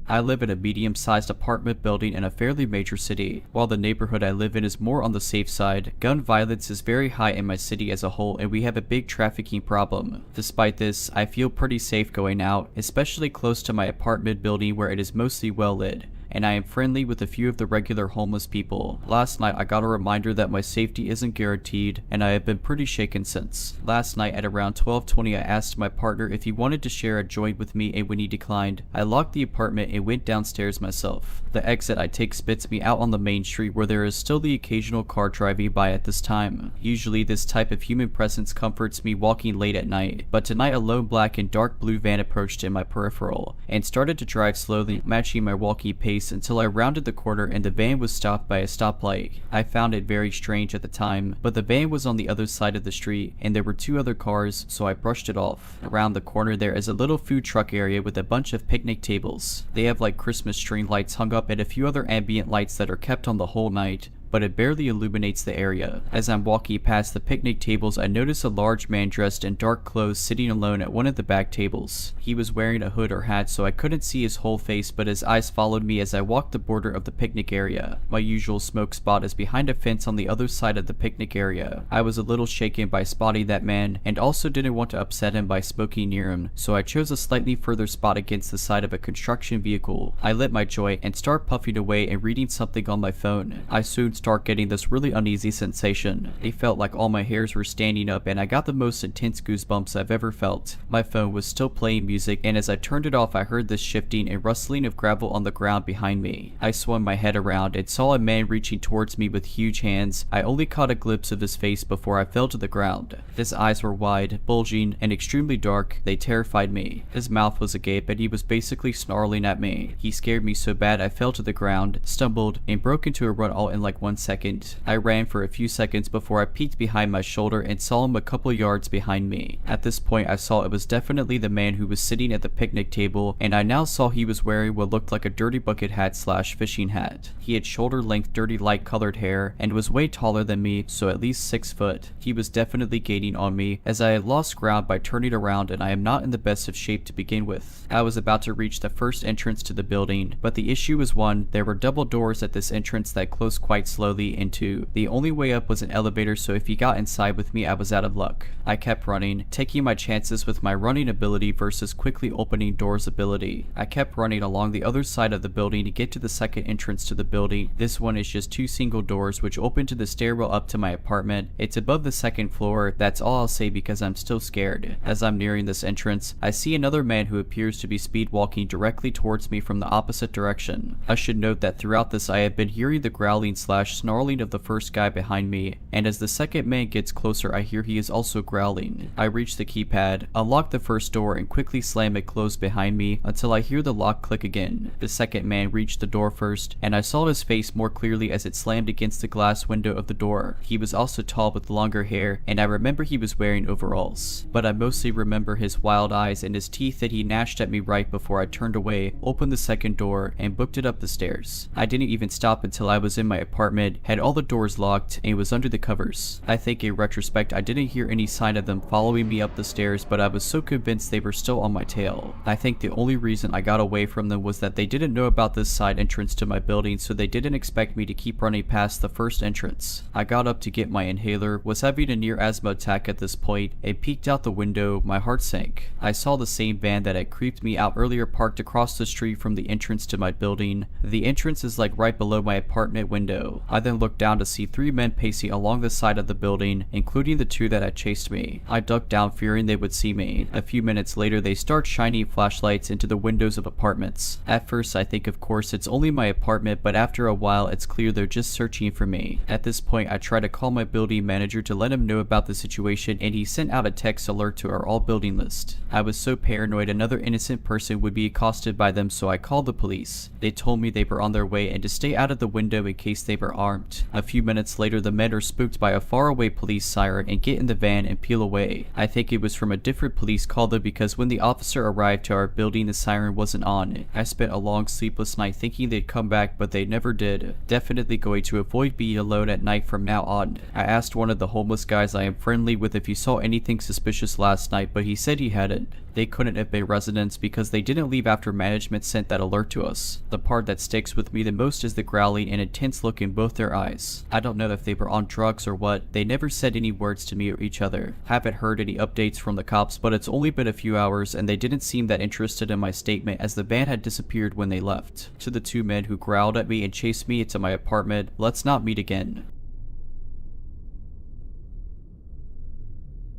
I live in a medium-sized apartment building in a fairly major city. While the neighborhood I live in is more on the safe side, gun violence is very high in my city as a whole, and we have a big trafficking problem. Despite this, I feel pretty safe going out, especially close to my apartment building where it is mostly well lit, and I am friendly with a few of the regular homeless people. Last night I got a reminder that my safety isn't guaranteed, and I have been pretty shaken since. Last night at around 12:20 I asked my partner if he wanted to share a joint with me, and when he declined, I locked the apartment and went downstairs myself. The exit I take spits me out on the main street where there is still the occasional car driving by at this time. Usually this type of human presence comforts me walking late at night, but tonight a lone black and dark blue van approached in my peripheral and started to drive slowly, matching my walking pace until I rounded the corner and the van was stopped by a stoplight. I found it very strange at the time, but the van was on the other side of the street and there were two other cars, so I brushed it off. Around the corner there is a little food truck area with a bunch of picnic tables. They have like Christmas string lights hung up and a few other ambient lights that are kept on the whole night, but it barely illuminates the area. As I'm walking past the picnic tables, I notice a large man dressed in dark clothes sitting alone at one of the back tables. He was wearing a hood or hat, so I couldn't see his whole face, but his eyes followed me as I walked the border of the picnic area. My usual smoke spot is behind a fence on the other side of the picnic area. I was a little shaken by spotting that man, and also didn't want to upset him by smoking near him, so I chose a slightly further spot against the side of a construction vehicle. I lit my joint and start puffing away and reading something on my phone. I soon start getting this really uneasy sensation. It felt like all my hairs were standing up and I got the most intense goosebumps I've ever felt. My phone was still playing music, and as I turned it off I heard this shifting and rustling of gravel on the ground behind me. I swung my head around and saw a man reaching towards me with huge hands. I only caught a glimpse of his face before I fell to the ground. His eyes were wide, bulging, and extremely dark. They terrified me. His mouth was agape and he was basically snarling at me. He scared me so bad I fell to the ground, stumbled, and broke into a run all in like 1 second. I ran for a few seconds before I peeked behind my shoulder and saw him a couple yards behind me. At this point I saw it was definitely the man who was sitting at the picnic table, and I now saw he was wearing what looked like a dirty bucket hat slash fishing hat. He had shoulder length dirty light colored hair and was way taller than me, so at least 6 foot. He was definitely gaining on me as I had lost ground by turning around, and I am not in the best of shape to begin with. I was about to reach the first entrance to the building, but the issue was one, there were double doors at this entrance that closed quite slowly, and two, the only way up was an elevator, so if he got inside with me I was out of luck. I kept running, taking my chances with my running ability versus quickly opening doors ability. I kept running along the other side of the building to get to the second entrance to the building. This one is just 2 single doors which open to the stairwell up to my apartment. It's above the second floor. That's all I'll say because I'm still scared. As I'm nearing this entrance, I see another man who appears to be speed walking directly towards me from the opposite direction. I should note that throughout this I have been hearing the growling slash snarling of the first guy behind me, and as the second man gets closer I hear he is also growling. I reach the keypad, unlock the first door, and quickly slam it closed behind me until I hear the lock click again. The second man reached the door first, and I saw his face more clearly as it slammed against the glass window of the door. He was also tall with longer hair, and I remember he was wearing overalls. But I mostly remember his wild eyes and his teeth that he gnashed at me right before I turned away, opened the second door, and booked it up the stairs. I didn't even stop until I was in my apartment, had all the doors locked, and was under the covers. I think in retrospect I didn't hear any sign of them following me up the stairs, but I was so convinced they were still on my tail. I think the only reason I got away from them was that they didn't know about this side entrance to my building, so they didn't expect me to keep running past the first entrance. I got up to get my inhaler, was having a near asthma attack at this point, and peeked out the window. My heart sank. I saw the same van that had creeped me out earlier parked across the street from the entrance to my building. The entrance is like right below my apartment window. I then looked down to see 3 men pacing along the side of the building, including the 2 that had chased me. I ducked down fearing they would see me. A few minutes later they start shining flashlights into the windows of apartments. At first I think of course it's only my apartment, but after a while it's clear they're just searching for me. At this point I try to call my building manager to let him know about the situation, and he sent out a text alert to our all building list. I was so paranoid another innocent person would be accosted by them, so I called the police. They told me they were on their way and to stay out of the window in case they were armed. A few minutes later the men are spooked by a faraway police siren and get in the van and peel away. I think it was from a different police call though, because when the officer arrived to our building the siren wasn't on. I spent a long sleepless night thinking they'd come back, but they never did. Definitely going to avoid being alone at night from now on. I asked one of the homeless guys I am friendly with if he saw anything suspicious last night, but he said he hadn't. They couldn't have been residents because they didn't leave after management sent that alert to us. The part that sticks with me the most is the growling and intense look in both their eyes. I don't know if they were on drugs or what. They never said any words to me or each other. Haven't heard any updates from the cops, but it's only been a few hours and they didn't seem that interested in my statement as the van had disappeared when they left. To the two men who growled at me and chased me into my apartment, let's not meet again.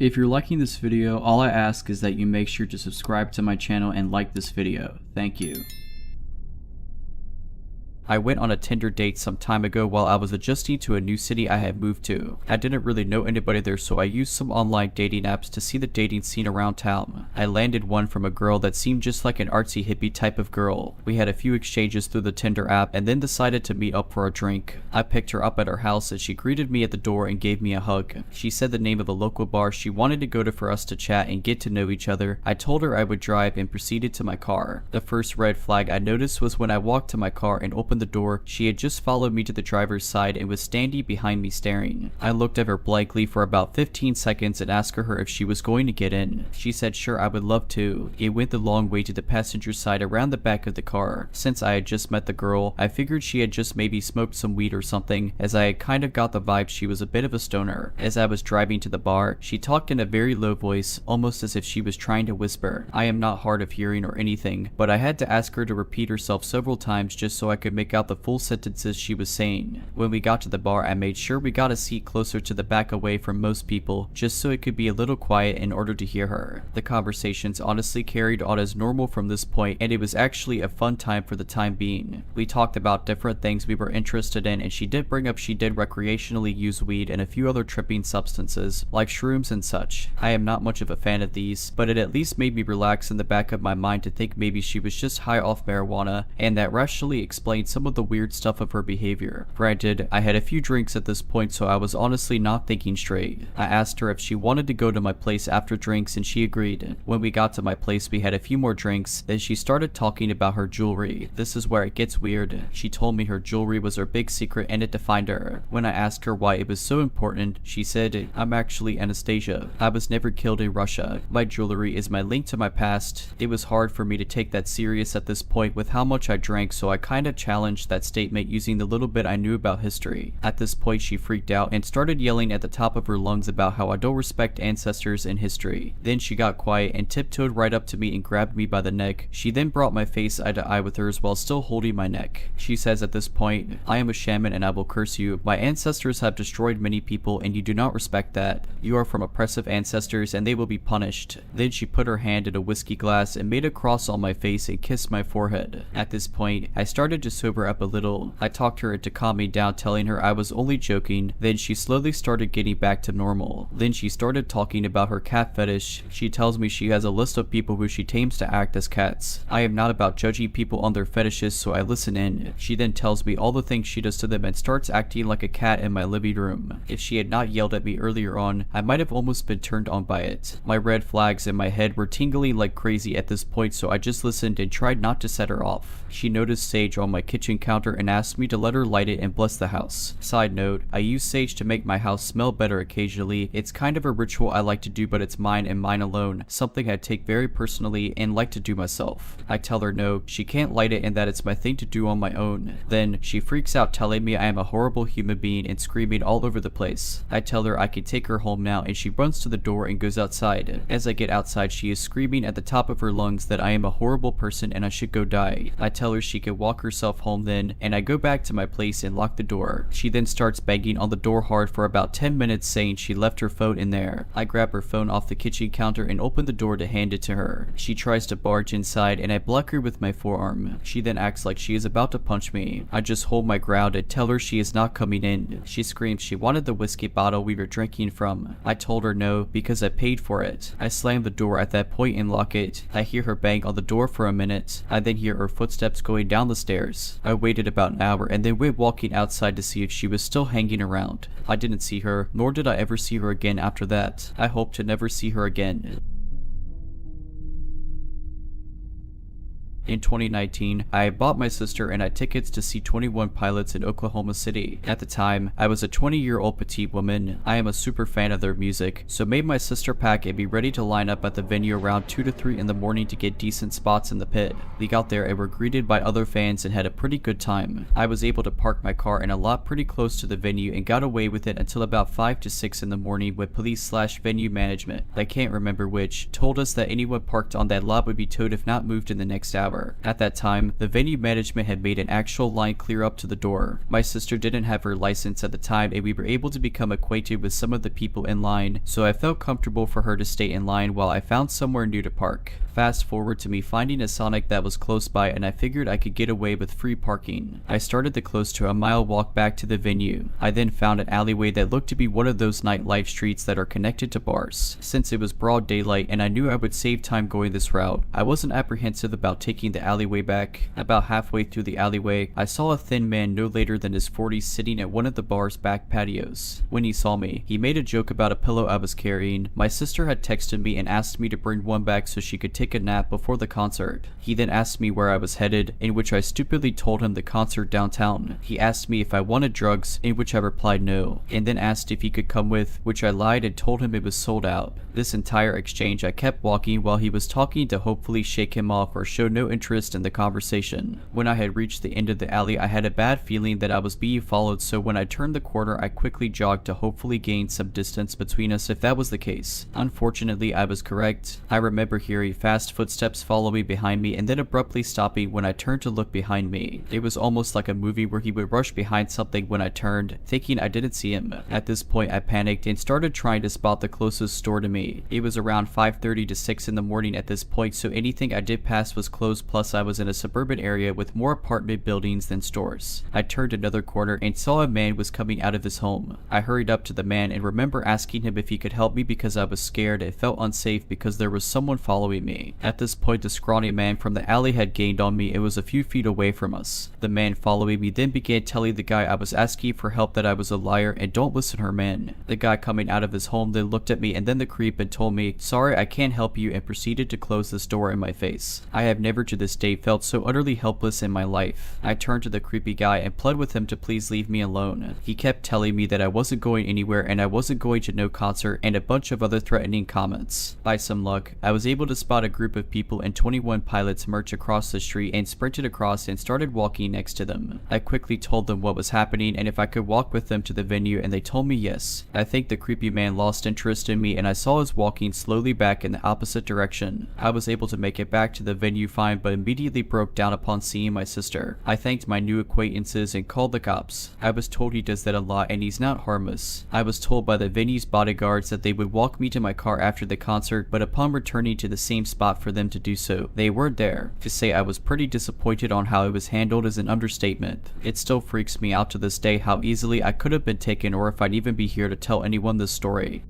If you're liking this video, all I ask is that you make sure to subscribe to my channel and like this video. Thank you. I went on a Tinder date some time ago while I was adjusting to a new city I had moved to. I didn't really know anybody there, so I used some online dating apps to see the dating scene around town. I landed one from a girl that seemed just like an artsy hippie type of girl. We had a few exchanges through the Tinder app and then decided to meet up for a drink. I picked her up at her house and she greeted me at the door and gave me a hug. She said the name of the local bar she wanted to go to for us to chat and get to know each other. I told her I would drive and proceeded to my car. The first red flag I noticed was when I walked to my car and opened the door, she had just followed me to the driver's side and was standing behind me staring. I looked at her blankly for about 15 seconds and asked her if she was going to get in. She said sure, I would love to. It went the long way to the passenger side around the back of the car. Since I had just met the girl, I figured she had just maybe smoked some weed or something, as I had kind of got the vibe she was a bit of a stoner. As I was driving to the bar, she talked in a very low voice, almost as if she was trying to whisper. I am not hard of hearing or anything, but I had to ask her to repeat herself several times just so I could make out the full sentences she was saying. When we got to the bar, I made sure we got a seat closer to the back away from most people, just so it could be a little quiet in order to hear her. The conversations honestly carried on as normal from this point, and it was actually a fun time for the time being. We talked about different things we were interested in, and she did bring up she did recreationally use weed and a few other tripping substances, like shrooms and such. I am not much of a fan of these, but it at least made me relax in the back of my mind to think maybe she was just high off marijuana, and that rationally explained some of the weird stuff of her behavior. Granted, I had a few drinks at this point, so I was honestly not thinking straight. I asked her if she wanted to go to my place after drinks and she agreed. When we got to my place, we had a few more drinks, then she started talking about her jewelry. This is where it gets weird. She told me her jewelry was her big secret and it defined her. When I asked her why it was so important, she said, I'm actually Anastasia. I was never killed in Russia. My jewelry is my link to my past. It was hard for me to take that serious at this point with how much I drank, so I kinda challenged that statement using the little bit I knew about history. At this point, she freaked out and started yelling at the top of her lungs about how I don't respect ancestors and history. Then she got quiet and tiptoed right up to me and grabbed me by the neck. She then brought my face eye to eye with hers while still holding my neck. She says at this point, I am a shaman and I will curse you. My ancestors have destroyed many people and you do not respect that. You are from oppressive ancestors and they will be punished. Then she put her hand in a whiskey glass and made a cross on my face and kissed my forehead. At this point, I started to sober up a little. I talked her into calming down, telling her I was only joking. Then she slowly started getting back to normal. Then she started talking about her cat fetish. She tells me she has a list of people who she tames to act as cats. I am not about judging people on their fetishes, so I listen in. She then tells me all the things she does to them and starts acting like a cat in my living room. If she had not yelled at me earlier on, I might have almost been turned on by it. My red flags in my head were tingling like crazy at this point, so I just listened and tried not to set her off. She noticed sage on my kitchen counter and asked me to let her light it and bless the house. Side note, I use sage to make my house smell better occasionally. It's kind of a ritual I like to do, but it's mine and mine alone, something I take very personally and like to do myself. I tell her no, she can't light it and that it's my thing to do on my own. Then she freaks out, telling me I am a horrible human being and screaming all over the place. I tell her I can take her home now and she runs to the door and goes outside. As I get outside, she is screaming at the top of her lungs that I am a horrible person and I should go die. I tell her she can walk herself home then, and I go back to my place and lock the door. She then starts banging on the door hard for about 10 minutes, saying she left her phone in there. I grab her phone off the kitchen counter and open the door to hand it to her. She tries to barge inside and I block her with my forearm. She then acts like she is about to punch me. I just hold my ground and tell her she is not coming in. She screams she wanted the whiskey bottle we were drinking from. I told her no because I paid for it. I slam the door at that point and lock it. I hear her bang on the door for a minute. I then hear her footsteps going down the stairs. I waited about an hour and then went walking outside to see if she was still hanging around. I didn't see her, nor did I ever see her again after that. I hope to never see her again. In 2019, I had bought my sister and I tickets to see 21 Pilots in Oklahoma City. At the time, I was a 20-year-old petite woman. I am a super fan of their music, so made my sister pack and be ready to line up at the venue around 2 to 3 in the morning to get decent spots in the pit. We got there and were greeted by other fans and had a pretty good time. I was able to park my car in a lot pretty close to the venue and got away with it until about 5 to 6 in the morning when police/venue management, I can't remember which, told us that anyone parked on that lot would be towed if not moved in the next hour. At that time, the venue management had made an actual line clear up to the door. My sister didn't have her license at the time and we were able to become acquainted with some of the people in line, so I felt comfortable for her to stay in line while I found somewhere new to park. Fast forward to me finding a Sonic that was close by and I figured I could get away with free parking. I started the close to a mile walk back to the venue. I then found an alleyway that looked to be one of those nightlife streets that are connected to bars. Since it was broad daylight and I knew I would save time going this route, I wasn't apprehensive about taking the alleyway back. About halfway through the alleyway, I saw a thin man no later than his 40s sitting at one of the bar's back patios. When he saw me, he made a joke about a pillow I was carrying. My sister had texted me and asked me to bring one back so she could take a nap before the concert. He then asked me where I was headed, in which I stupidly told him the concert downtown. He asked me if I wanted drugs, in which I replied no, and then asked if he could come with, which I lied and told him it was sold out. This entire exchange I kept walking while he was talking to hopefully shake him off or show no interest in the conversation. When I had reached the end of the alley, I had a bad feeling that I was being followed, so when I turned the corner I quickly jogged to hopefully gain some distance between us if that was the case. Unfortunately, I was correct. I remember hearing fast footsteps follow me behind me and then abruptly stopping when I turned to look behind me. It was almost like a movie where he would rush behind something when I turned, thinking I didn't see him. At this point I panicked and started trying to spot the closest store to me. It was around 5:30 to 6 in the morning at this point, so anything I did pass was closed, plus I was in a suburban area with more apartment buildings than stores. I turned another corner and saw a man was coming out of his home. I hurried up to the man and remember asking him if he could help me because I was scared and felt unsafe because there was someone following me. At this point the scrawny man from the alley had gained on me and was a few feet away from us. The man following me then began telling the guy I was asking for help that I was a liar and don't listen to her man. The guy coming out of his home then looked at me and then the creep and told me, "Sorry, I can't help you," and proceeded to close this door in my face. I have never to this day felt so utterly helpless in my life. I turned to the creepy guy and pled with him to please leave me alone. He kept telling me that I wasn't going anywhere and I wasn't going to no concert and a bunch of other threatening comments. By some luck, I was able to spot a group of people in 21 Pilots merch across the street and sprinted across and started walking next to them. I quickly told them what was happening and if I could walk with them to the venue and they told me yes. I think the creepy man lost interest in me and I saw us walking slowly back in the opposite direction. I was able to make it back to the venue fine but immediately broke down upon seeing my sister. I thanked my new acquaintances and called the cops. I was told he does that a lot and he's not harmless. I was told by the venue's bodyguards that they would walk me to my car after the concert, but upon returning to the same spot for them to do so, they weren't there. To say I was pretty disappointed on how it was handled is an understatement. It still freaks me out to this day how easily I could have been taken or if I'd even be here to tell anyone this story.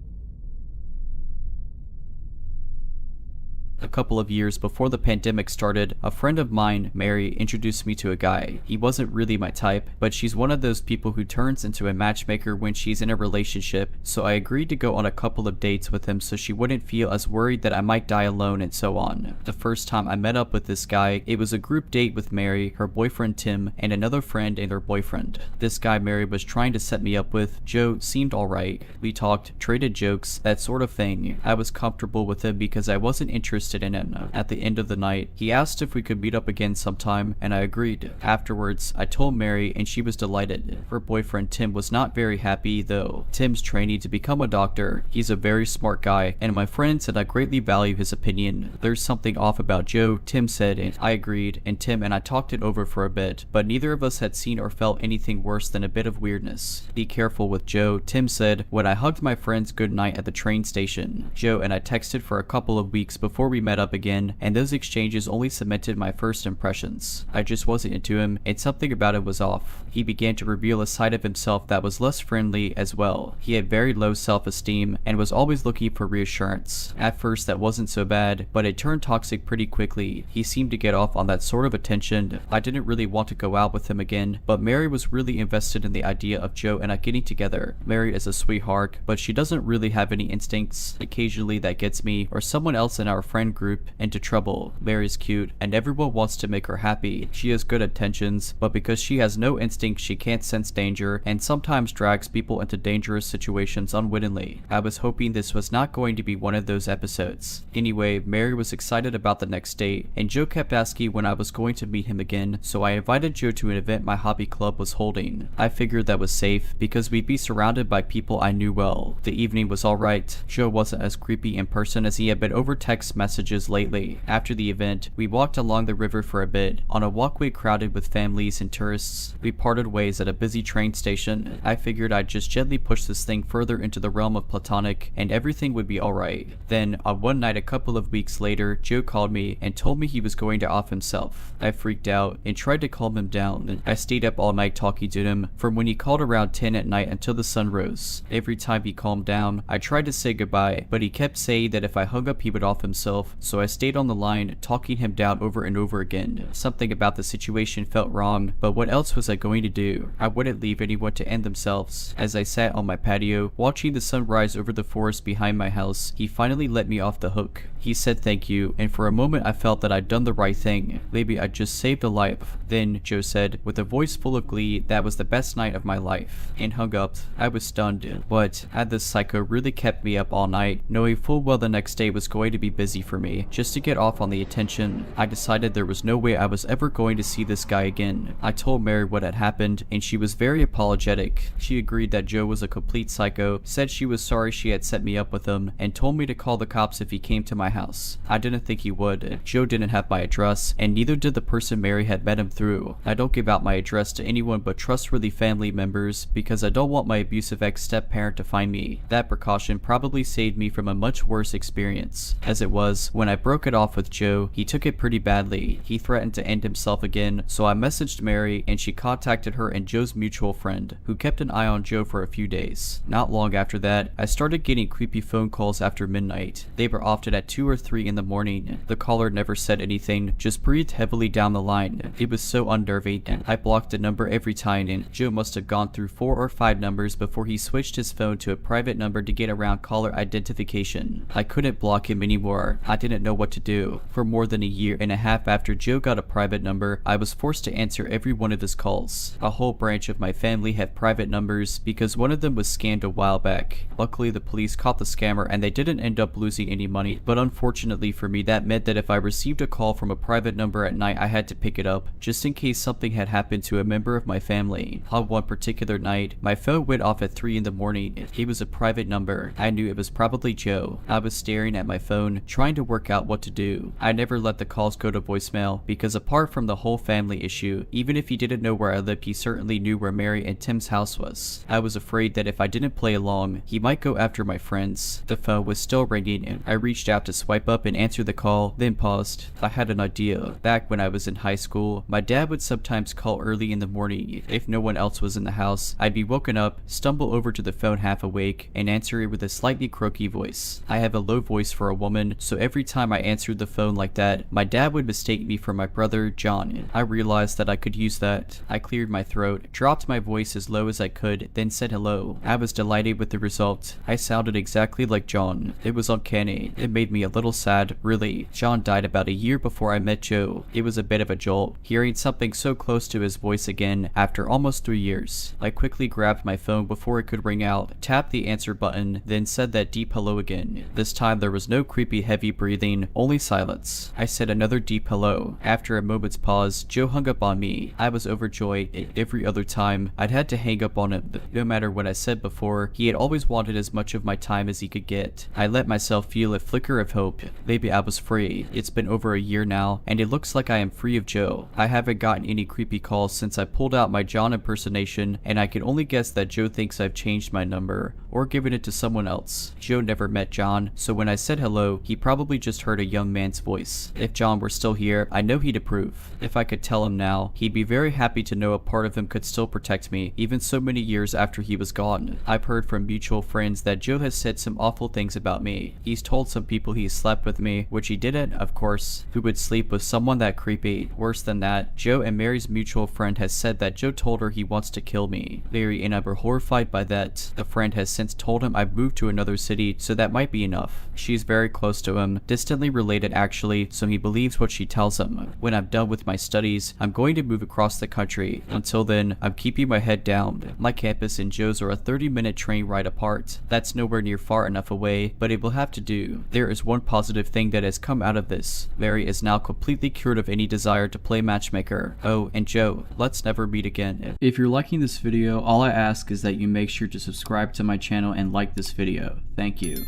A couple of years before the pandemic started, a friend of mine, Mary, introduced me to a guy. He wasn't really my type, but she's one of those people who turns into a matchmaker when she's in a relationship, so I agreed to go on a couple of dates with him so she wouldn't feel as worried that I might die alone and so on. The first time I met up with this guy, it was a group date with Mary, her boyfriend Tim, and another friend and their boyfriend. This guy Mary was trying to set me up with, Joe, seemed alright. We talked, traded jokes, that sort of thing. I was comfortable with him because I wasn't interested in him. At the end of the night, he asked if we could meet up again sometime, and I agreed. Afterwards, I told Mary and she was delighted. Her boyfriend Tim was not very happy though. Tim's training to become a doctor. He's a very smart guy, and my friend said I greatly value his opinion. There's something off about Joe, Tim said, and I agreed, and Tim and I talked it over for a bit, but neither of us had seen or felt anything worse than a bit of weirdness. Be careful with Joe, Tim said when I hugged my friends goodnight at the train station. Joe and I texted for a couple of weeks before we met up again, and those exchanges only cemented my first impressions. I just wasn't into him, and something about it was off. He began to reveal a side of himself that was less friendly as well. He had very low self-esteem and was always looking for reassurance. At first that wasn't so bad, but it turned toxic pretty quickly. He seemed to get off on that sort of attention. I didn't really want to go out with him again, but Mary was really invested in the idea of Joe and I getting together. Mary is a sweetheart, but she doesn't really have any instincts. Occasionally that gets me or someone else in our friend friend group into trouble. Mary's cute, and everyone wants to make her happy. She has good intentions, but because she has no instinct, she can't sense danger, and sometimes drags people into dangerous situations unwittingly. I was hoping this was not going to be one of those episodes. Anyway, Mary was excited about the next date, and Joe kept asking when I was going to meet him again, so I invited Joe to an event my hobby club was holding. I figured that was safe, because we'd be surrounded by people I knew well. The evening was alright. Joe wasn't as creepy in person as he had been over text messages lately. After the event, we walked along the river for a bit, on a walkway crowded with families and tourists. We parted ways at a busy train station. I figured I'd just gently push this thing further into the realm of platonic, and everything would be alright. Then, on one night a couple of weeks later, Joe called me and told me he was going to off himself. I freaked out and tried to calm him down. I stayed up all night talking to him, from when he called around 10 at night until the sun rose. Every time he calmed down, I tried to say goodbye, but he kept saying that if I hung up he would off himself, so I stayed on the line, talking him down over and over again. Something about the situation felt wrong, but what else was I going to do? I wouldn't leave anyone to end themselves. As I sat on my patio, watching the sun rise over the forest behind my house, he finally let me off the hook. He said thank you, and for a moment I felt that I'd done the right thing. Maybe I'd just saved a life. Then, Joe said, with a voice full of glee, that was the best night of my life, and hung up. I was stunned. But had this psycho really kept me up all night, knowing full well the next day was going to be busy for me, just to get off on the attention? I decided there was no way I was ever going to see this guy again. I told Mary what had happened, and she was very apologetic. She agreed that Joe was a complete psycho, said she was sorry she had set me up with him, and told me to call the cops if he came to my house. I didn't think he would. Joe didn't have my address, and neither did the person Mary had met him through. I don't give out my address to anyone but trustworthy family members, because I don't want my abusive ex-step-parent to find me. That precaution probably saved me from a much worse experience. As it was, when I broke it off with Joe, he took it pretty badly. He threatened to end himself again, so I messaged Mary, and she contacted her and Joe's mutual friend, who kept an eye on Joe for a few days. Not long after that, I started getting creepy phone calls after midnight. They were often at 2 or 3 in the morning. The caller never said anything, just breathed heavily down the line. It was so unnerving. I blocked the number every time, and Joe must have gone through 4 or 5 numbers before he switched his phone to a private number to get around caller identification. I couldn't block him anymore. I didn't know what to do. For more than a year and a half after Joe got a private number, I was forced to answer every one of his calls. A whole branch of my family had private numbers because one of them was scammed a while back. Luckily, the police caught the scammer and they didn't end up losing any money, but unfortunately for me, that meant that if I received a call from a private number at night, I had to pick it up, just in case something had happened to a member of my family. On one particular night, my phone went off at 3 in the morning. It was a private number. I knew it was probably Joe. I was staring at my phone, trying to work out what to do. I never let the calls go to voicemail, because apart from the whole family issue, even if he didn't know where I lived, he certainly knew where Mary and Tim's house was. I was afraid that if I didn't play along, he might go after my friends. The phone was still ringing, and I reached out to swipe up and answer the call, then paused. I had an idea. Back when I was in high school, my dad would sometimes call early in the morning. If no one else was in the house, I'd be woken up, stumble over to the phone half awake, and answer it with a slightly croaky voice. I have a low voice for a woman, so every time I answered the phone like that, my dad would mistake me for my brother, John. I realized that I could use that. I cleared my throat, dropped my voice as low as I could, then said hello. I was delighted with the result. I sounded exactly like John. It was uncanny. It made me a little sad, really. John died about a year before I met Joe. It was a bit of a jolt, hearing something so close to his voice again after almost 3 years. I quickly grabbed my phone before it could ring out, tapped the answer button, then said that deep hello again. This time there was no creepy heavy breathing, only silence. I said another deep hello. After a moment's pause, Joe hung up on me. I was overjoyed. Every other time, I'd had to hang up on him. No matter what I said before, he had always wanted as much of my time as he could get. I let myself feel a flicker of hope. Maybe I was free. It's been over a year now, and it looks like I am free of Joe. I haven't gotten any creepy calls since I pulled out my John impersonation, and I can only guess that Joe thinks I've changed my number, or given it to someone else. Joe never met John, so when I said hello, he probably just heard a young man's voice. If John were still here, I know he'd approve. If I could tell him now, he'd be very happy to know a part of him could still protect me, even so many years after he was gone. I've heard from mutual friends that Joe has said some awful things about me. He's told some people he slept with me, which he didn't, of course. Who would sleep with someone that creepy? Worse than that, Joe and Mary's mutual friend has said that Joe told her he wants to kill me. Mary and I were horrified by that. The friend has since told him I've moved to another city, so that might be enough. She's very close to him, someone distantly related actually, so he believes what she tells him. When I'm done with my studies, I'm going to move across the country. Until then, I'm keeping my head down. My campus and Joe's are a 30-minute train ride apart. That's nowhere near far enough away, but it will have to do. There is one positive thing that has come out of this. Mary is now completely cured of any desire to play matchmaker. Oh, and Joe, let's never meet again. If you're liking this video, all I ask is that you make sure to subscribe to my channel and like this video. Thank you.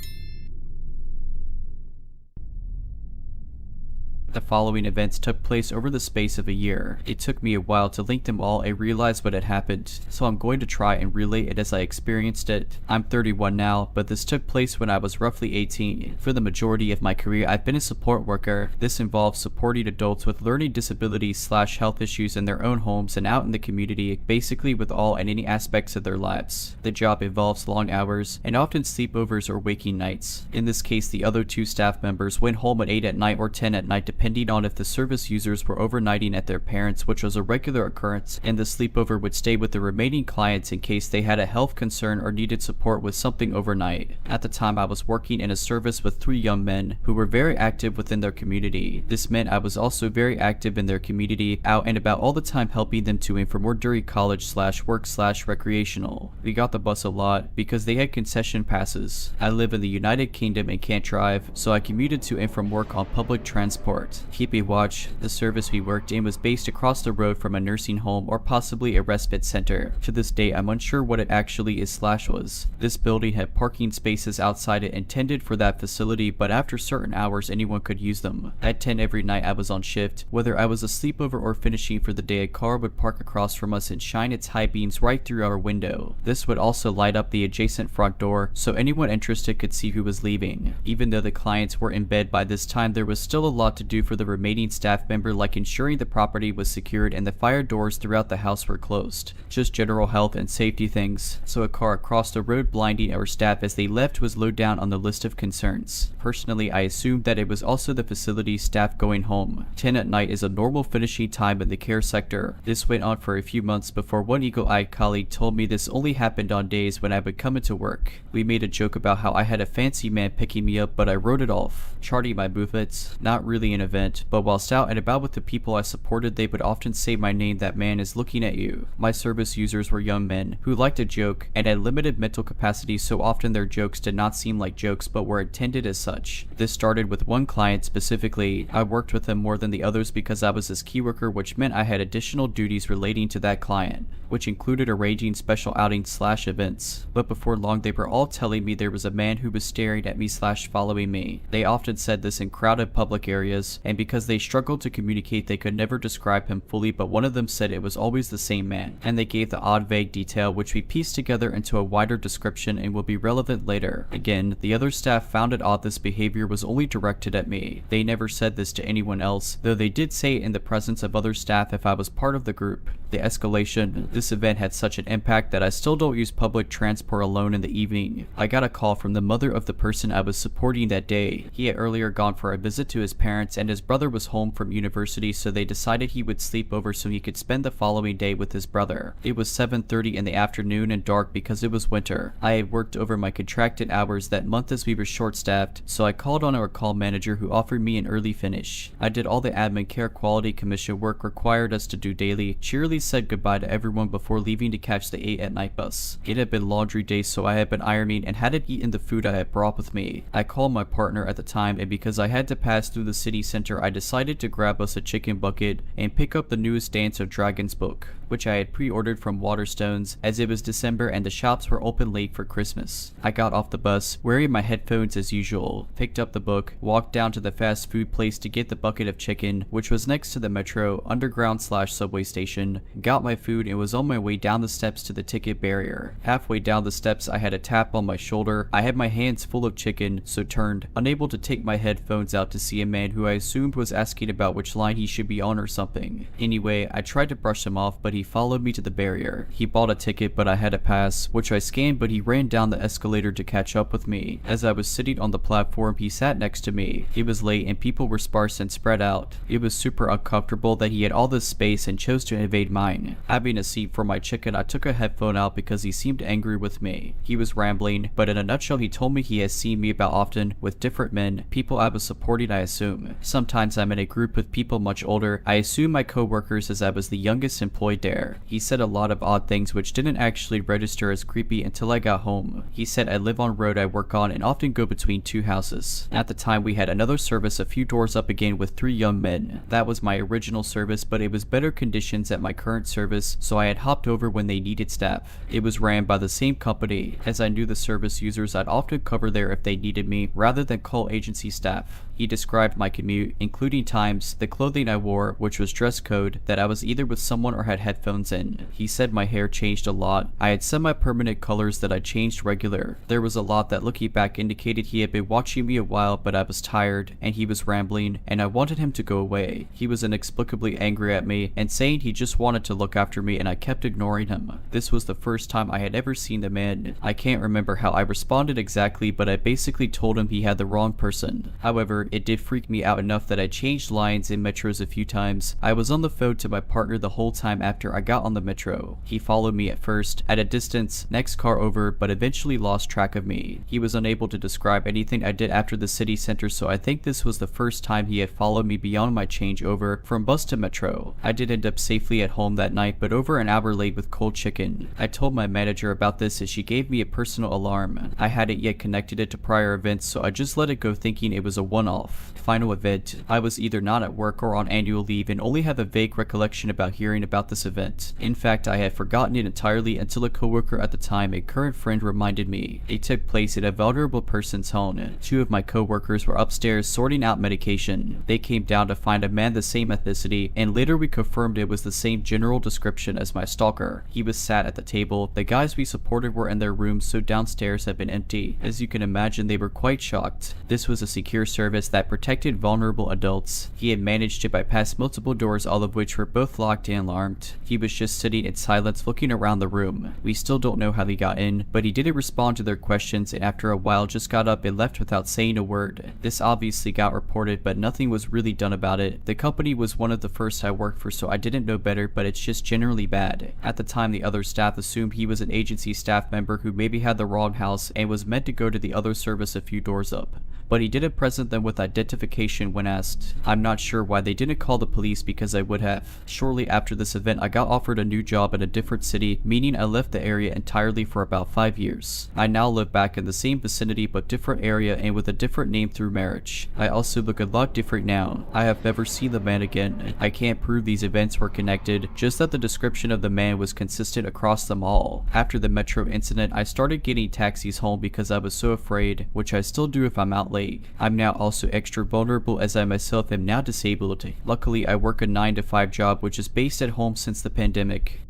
The following events took place over the space of a year. It took me a while to link them all and realize what had happened, so I'm going to try and relate it as I experienced it. I'm 31 now, but this took place when I was roughly 18. For the majority of my career, I've been a support worker. This involves supporting adults with learning disabilities / health issues in their own homes and out in the community, basically with all and any aspects of their lives. The job involves long hours and often sleepovers or waking nights. In this case, the other 2 staff members went home at 8 at night or 10 at night depending on if the service users were overnighting at their parents', which was a regular occurrence, and the sleepover would stay with the remaining clients in case they had a health concern or needed support with something overnight. At the time, I was working in a service with 3 young men who were very active within their community. This meant I was also very active in their community, out and about all the time helping them to and from work during college / work / recreational. We got the bus a lot because they had concession passes. I live in the United Kingdom and can't drive, so I commuted to and from work on public transport. Keeping watch, the service we worked in was based across the road from a nursing home or possibly a respite center. To this day, I'm unsure what it actually is / was. This building had parking spaces outside it intended for that facility, but after certain hours anyone could use them. At 10 every night I was on shift. Whether I was a sleepover or finishing for the day, a car would park across from us and shine its high beams right through our window. This would also light up the adjacent front door, so anyone interested could see who was leaving. Even though the clients were in bed by this time, there was still a lot to do for the remaining staff member, like ensuring the property was secured and the fire doors throughout the house were closed. Just general health and safety things. So a car across the road blinding our staff as they left was low down on the list of concerns. Personally, I assumed that it was also the facility staff going home. 10 at night is a normal finishing time in the care sector. This went on for a few months before one eagle-eyed colleague told me this only happened on days when I would come into work. We made a joke about how I had a fancy man picking me up, but I wrote it off. Charting my movements, not really an event, but whilst out and about with the people I supported, they would often say my name. That man is looking at you. My service users were young men who liked to joke and had limited mental capacity, so often their jokes did not seem like jokes but were intended as such. This started with one client specifically. I worked with him more than the others because I was his key worker, which meant I had additional duties relating to that client, which included arranging special outings / events. But before long they were all telling me there was a man who was staring at me / following me. They often said this in crowded public areas, and because they struggled to communicate they could never describe him fully, but one of them said it was always the same man, and they gave the odd vague detail which we pieced together into a wider description and will be relevant later. Again, the other staff found it odd this behavior was only directed at me. They never said this to anyone else, though they did say it in the presence of other staff if I was part of the group. The escalation. This event had such an impact that I still don't use public transport alone in the evening. I got a call from the mother of the person I was supporting that day. He had earlier gone for a visit to his parents and his brother was home from university, so they decided he would sleep over so he could spend the following day with his brother. It was 7:30 in the afternoon and dark because it was winter. I had worked over my contracted hours that month as we were short-staffed, so I called on our call manager who offered me an early finish. I did all the admin care quality commission work required us to do daily, cheerily said goodbye to everyone before leaving to catch the 8 at night bus. It had been laundry day, so I had been ironing and hadn't eaten the food I had brought with me. I called my partner at the time, and because I had to pass through the city center, I decided to grab us a chicken bucket and pick up the newest Dance of Dragons book, which I had pre-ordered from Waterstones as it was December and the shops were open late for Christmas. I got off the bus, wearing my headphones as usual, picked up the book, walked down to the fast food place to get the bucket of chicken, which was next to the metro, underground / subway station, got my food and was on my way down the steps to the ticket barrier. Halfway down the steps I had a tap on my shoulder. I had my hands full of chicken, so turned, unable to take my headphones out, to see a man who I assumed was asking about which line he should be on or something. Anyway, I tried to brush him off, but he followed me to the barrier. He bought a ticket, but I had a pass, which I scanned, but he ran down the escalator to catch up with me. As I was sitting on the platform, he sat next to me. It was late and people were sparse and spread out. It was super uncomfortable that he had all this space and chose to invade mine. Having a seat for my chicken, I took a headphone out because he seemed angry with me. He was rambling, but in a nutshell he told me he has seen me about often with different men, people I was supporting I assume. Sometimes I'm in a group with people much older, I assume my co-workers as I was the youngest employed there. He said a lot of odd things which didn't actually register as creepy until I got home. He said I live on road I work on and often go between two houses. At the time we had another service a few doors up again with 3 young men. That was my original service, but it was better conditions at my current service, so I had hopped over when they needed staff. It was ran by the same company, as I knew the service users I'd often cover there if they needed me, rather than call agency staff. He described my commute, including times, the clothing I wore, which was dress code, that I was either with someone or had headphones in. He said my hair changed a lot. I had semi-permanent colors that I changed regular. There was a lot that looking back indicated he had been watching me a while, but I was tired, and he was rambling, and I wanted him to go away. He was inexplicably angry at me, and saying he just wanted to look after me, and I kept ignoring him. This was the first time I had ever seen the man. I can't remember how I responded exactly, but I basically told him he had the wrong person. However, it did freak me out enough that I changed lines in metros a few times. I was on the phone to my partner the whole time after I got on the metro. He followed me at first, at a distance, next car over, but eventually lost track of me. He was unable to describe anything I did after the city center, so I think this was the first time he had followed me beyond my changeover from bus to metro. I did end up safely at home that night, but over an hour late with cold chicken. I told my manager about this as she gave me a personal alarm. I hadn't yet connected it to prior events, so I just let it go thinking it was a one-off. Final event. I was either not at work or on annual leave and only have a vague recollection about hearing about this event. In fact, I had forgotten it entirely until a coworker at the time, a current friend, reminded me. It took place at a vulnerable person's home. 2 of my coworkers were upstairs sorting out medication. They came down to find a man the same ethnicity, and later we confirmed it was the same general description as my stalker. He was sat at the table. The guys we supported were in their rooms, so downstairs had been empty. As you can imagine, they were quite shocked. This was a secure service that protected vulnerable adults. He had managed to bypass multiple doors, all of which were both locked and alarmed. He was just sitting in silence looking around the room. We still don't know how he got in, but he didn't respond to their questions and after a while just got up and left without saying a word. This obviously got reported, but nothing was really done about it. The company was one of the first I worked for, so I didn't know better, but it's just generally bad. At the time, the other staff assumed he was an agency staff member who maybe had the wrong house and was meant to go to the other service a few doors up. But he didn't present them with identification when asked. I'm not sure why they didn't call the police because I would have. Shortly after this event, I got offered a new job in a different city, meaning I left the area entirely for about 5 years. I now live back in the same vicinity but different area and with a different name through marriage. I also look a lot different now. I have never seen the man again. I can't prove these events were connected, just that the description of the man was consistent across them all. After the metro incident, I started getting taxis home because I was so afraid, which I still do if I'm out late. I'm now also extra vulnerable as I myself am now disabled. Luckily, I work a 9 to 5 job which is based at home since the pandemic.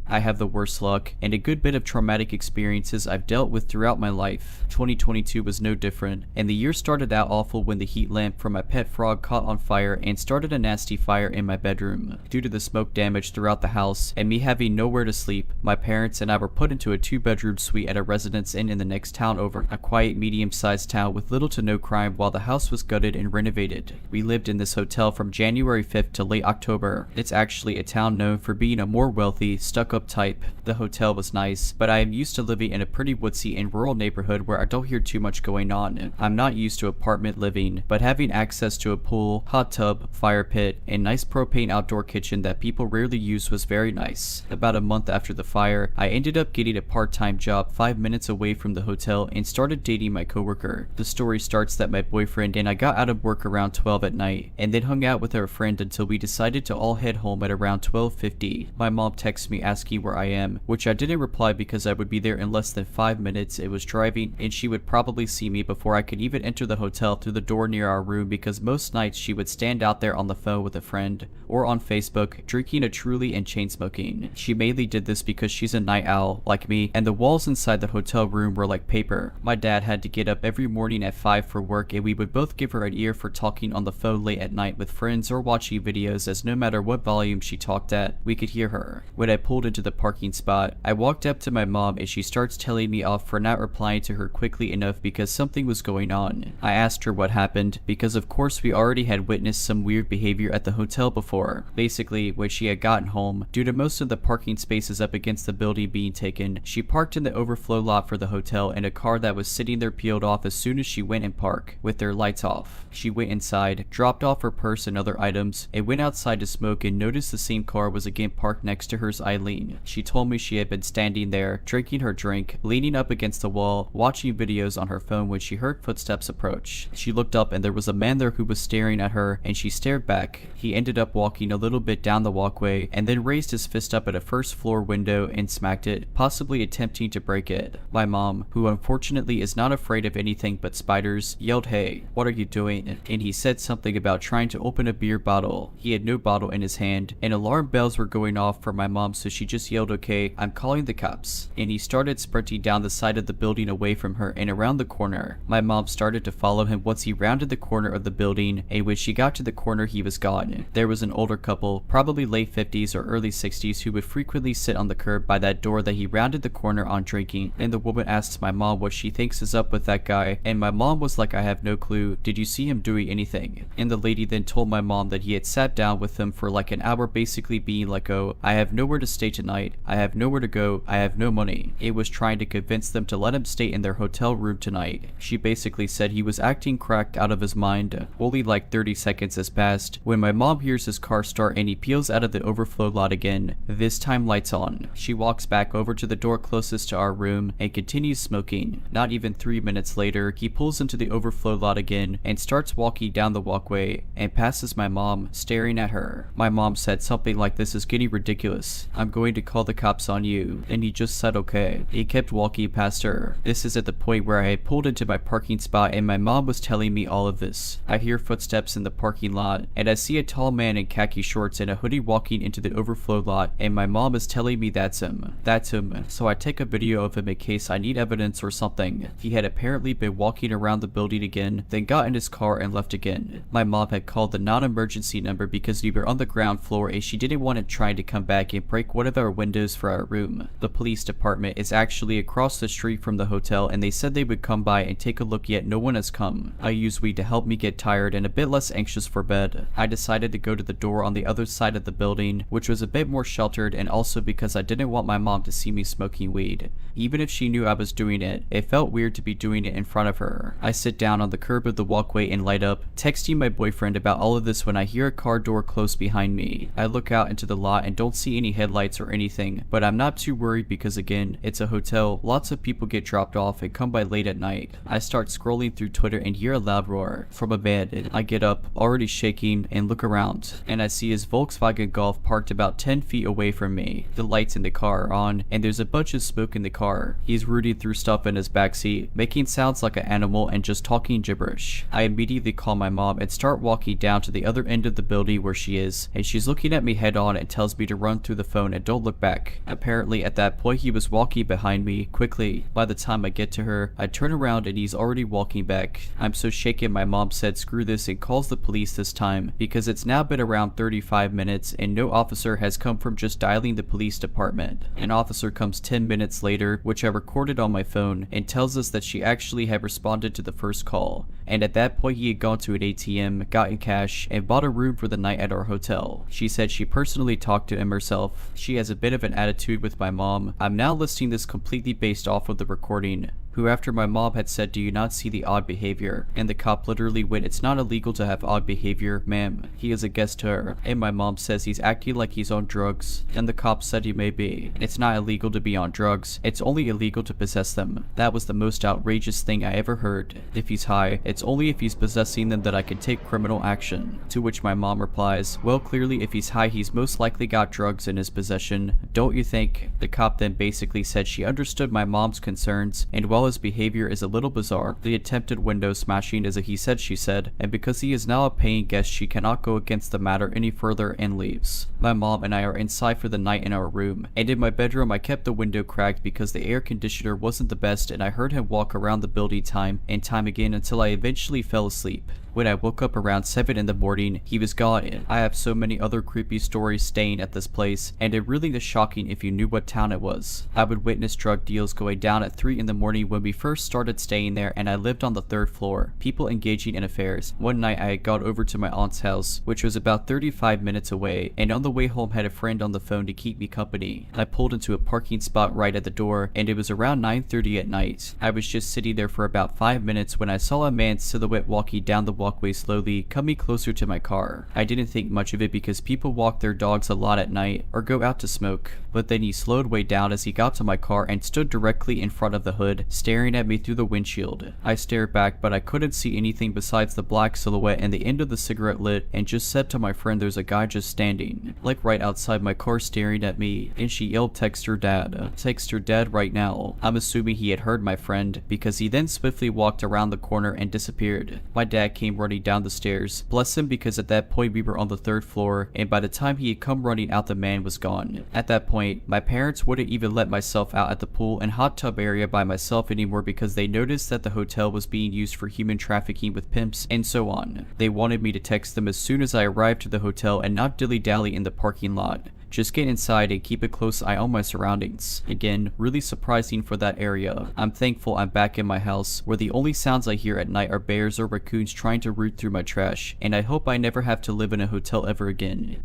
I have the worst luck, and a good bit of traumatic experiences I've dealt with throughout my life. 2022 was no different, and the year started out awful when the heat lamp from my pet frog caught on fire and started a nasty fire in my bedroom. Due to the smoke damage throughout the house, and me having nowhere to sleep, my parents and I were put into a 2-bedroom suite at a residence inn in the next town over, a quiet medium-sized town with little to no crime while the house was gutted and renovated. We lived in this hotel from January 5th to late October. It's actually a town known for being a more wealthy, stuck-up type. The hotel was nice, but I am used to living in a pretty woodsy and rural neighborhood where I don't hear too much going on. I'm not used to apartment living, but having access to a pool, hot tub, fire pit, and nice propane outdoor kitchen that people rarely use was very nice. About a month after the fire, I ended up getting a part-time job 5 minutes away from the hotel and started dating my coworker. The story starts that my boyfriend and I got out of work around 12 at night, and then hung out with our friend until we decided to all head home at around 12:50. My mom texted me asking asking where I am, which I didn't reply because I would be there in less than 5 minutes. It was driving, and she would probably see me before I could even enter the hotel through the door near our room, because most nights she would stand out there on the phone with a friend or on Facebook drinking a Truly and chain smoking. She mainly did this because she's a night owl like me, and the walls inside the hotel room were like paper. My dad had to get up every morning at 5 for work, and we would both give her an ear for talking on the phone late at night with friends or watching videos, as no matter what volume she talked at, we could hear her. When I pulled into the parking spot, I walked up to my mom and she starts telling me off for not replying to her quickly enough because something was going on. I asked her what happened because of course we already had witnessed some weird behavior at the hotel before. Basically, when she had gotten home, due to most of the parking spaces up against the building being taken, she parked in the overflow lot for the hotel in a car that was sitting there peeled off as soon as she went in park, with their lights off. She went inside, dropped off her purse and other items, and went outside to smoke, and noticed the same car was again parked next to hers, Eileen. She told me she had been standing there, drinking her drink, leaning up against the wall, watching videos on her phone when she heard footsteps approach. She looked up and there was a man there who was staring at her, and she stared back. He ended up walking a little bit down the walkway and then raised his fist up at a first floor window and smacked it, possibly attempting to break it. My mom, who unfortunately is not afraid of anything but spiders, yelled, "Hey, what are you doing?" And he said something about trying to open a beer bottle. He had no bottle in his hand, and alarm bells were going off for my mom, so she just yelled, "Okay, I'm calling the cops." And he started sprinting down the side of the building away from her and around the corner. My mom started to follow him once he rounded the corner of the building, and when she got to the corner he was gone. There was an older couple, probably late 50s or early 60s, who would frequently sit on the curb by that door that he rounded the corner on drinking, and the woman asks my mom what she thinks is up with that guy, and my mom was like, "I have no clue. Did you see him doing anything?" And the lady then told my mom that he had sat down with them for like an hour, basically being like, "Oh, I have nowhere to stay tonight. I have nowhere to go. I have no money." It was trying to convince them to let him stay in their hotel room tonight. She basically said he was acting cracked out of his mind. Only like 30 seconds has passed when my mom hears his car start and he peels out of the overflow lot again, this time lights on. She walks back over to the door closest to our room and continues smoking. Not even 3 minutes later, he pulls into the overflow lot again and starts walking down the walkway and passes my mom, staring at her. My mom said something like, "This is getting ridiculous. I'm going to call the cops on you." And he just said okay. He kept walking past her. This is at the point where I had pulled into my parking spot and my mom was telling me all of this. I hear footsteps in the parking lot and I see a tall man in khaki shorts and a hoodie walking into the overflow lot, and my mom is telling me that's him. That's him. So I take a video of him in case I need evidence or something. He had apparently been walking around the building again, then got in his car and left again. My mom had called the non-emergency number because we were on the ground floor and she didn't want it trying to come back and break one of our windows for our room. The police department is actually across the street from the hotel, and they said they would come by and take a look, yet no one has come. I use weed to help me get tired and a bit less anxious for bed. I decided to go to the door on the other side of the building, which was a bit more sheltered, and also because I didn't want my mom to see me smoking weed. Even if she knew I was doing it, it felt weird to be doing it in front of her. I sit down on the curb of the walkway and light up, texting my boyfriend about all of this when I hear a car door close behind me. I look out into the lot and don't see any headlights or anything, but I'm not too worried because again, it's a hotel, lots of people get dropped off and come by late at night. I start scrolling through Twitter and hear a loud roar from a bed. I get up, already shaking, and look around, and I see his Volkswagen Golf parked about 10 feet away from me. The lights in the car are on, and there's a bunch of smoke in the car. He's rooting through stuff in his backseat, making sounds like an animal and just talking gibberish. I immediately call my mom and start walking down to the other end of the building where she is, and she's looking at me head on and tells me to run through the phone and don't look back. Apparently at that point he was walking behind me quickly. By the time I get to her, I turn around and he's already walking back. I'm so shaken my mom said screw this and calls the police this time, because it's now been around 35 minutes and no officer has come from just dialing the police department. An officer comes 10 minutes later, which I recorded on my phone, and tells us that she actually had responded to the first call, and at that point he had gone to an ATM, gotten cash, and bought a room for the night at our hotel. She said she personally talked to him herself. She has a bit of an attitude with my mom. I'm now listing this completely based off of the recording. who after my mom had said, "Do you not see the odd behavior?" And the cop literally went, "It's not illegal to have odd behavior, ma'am. He is a guest to her." And my mom says he's acting like he's on drugs. And the cop said he may be. It's not illegal to be on drugs. It's only illegal to possess them. That was the most outrageous thing I ever heard. If he's high, it's only if he's possessing them that I can take criminal action. To which my mom replies, "Well, clearly if he's high, he's most likely got drugs in his possession. Don't you think?" The cop then basically said she understood my mom's concerns, and while his behavior is a little bizarre, the attempted window smashing is a he said she said, and because he is now a paying guest, she cannot go against the matter any further and leaves. My mom and I are inside for the night in our room, and in my bedroom I kept the window cracked because the air conditioner wasn't the best, and I heard him walk around the building time and time again until I eventually fell asleep. When I woke up around 7 in the morning, he was gone. I have so many other creepy stories staying at this place, and it really is shocking if you knew what town it was. I would witness drug deals going down at 3 in the morning when we first started staying there, and I lived on the 3rd floor, people engaging in affairs. One night I had gone over to my aunt's house, which was about 35 minutes away, and on the way home had a friend on the phone to keep me company. I pulled into a parking spot right at the door, and it was around 9:30 at night. I was just sitting there for about 5 minutes when I saw a man's silhouette walking down the walkway slowly, coming closer to my car. I didn't think much of it because people walk their dogs a lot at night or go out to smoke, but then he slowed way down as he got to my car and stood directly in front of the hood, staring at me through the windshield. I stared back, but I couldn't see anything besides the black silhouette and the end of the cigarette lit, and just said to my friend, "There's a guy just standing, like right outside my car staring at me," and she yelled, "Text her dad. Text her dad right now." I'm assuming he had heard my friend, because he then swiftly walked around the corner and disappeared. My dad came running down the stairs. Bless him, because at that point we were on the 3rd floor, and by the time he had come running out, the man was gone. At that point, my parents wouldn't even let myself out at the pool and hot tub area by myself anymore because they noticed that the hotel was being used for human trafficking with pimps and so on. They wanted me to text them as soon as I arrived to the hotel and not dilly-dally in the parking lot. Just get inside and keep a close eye on my surroundings. Again, really surprising for that area. I'm thankful I'm back in my house, where the only sounds I hear at night are bears or raccoons trying to root through my trash, and I hope I never have to live in a hotel ever again.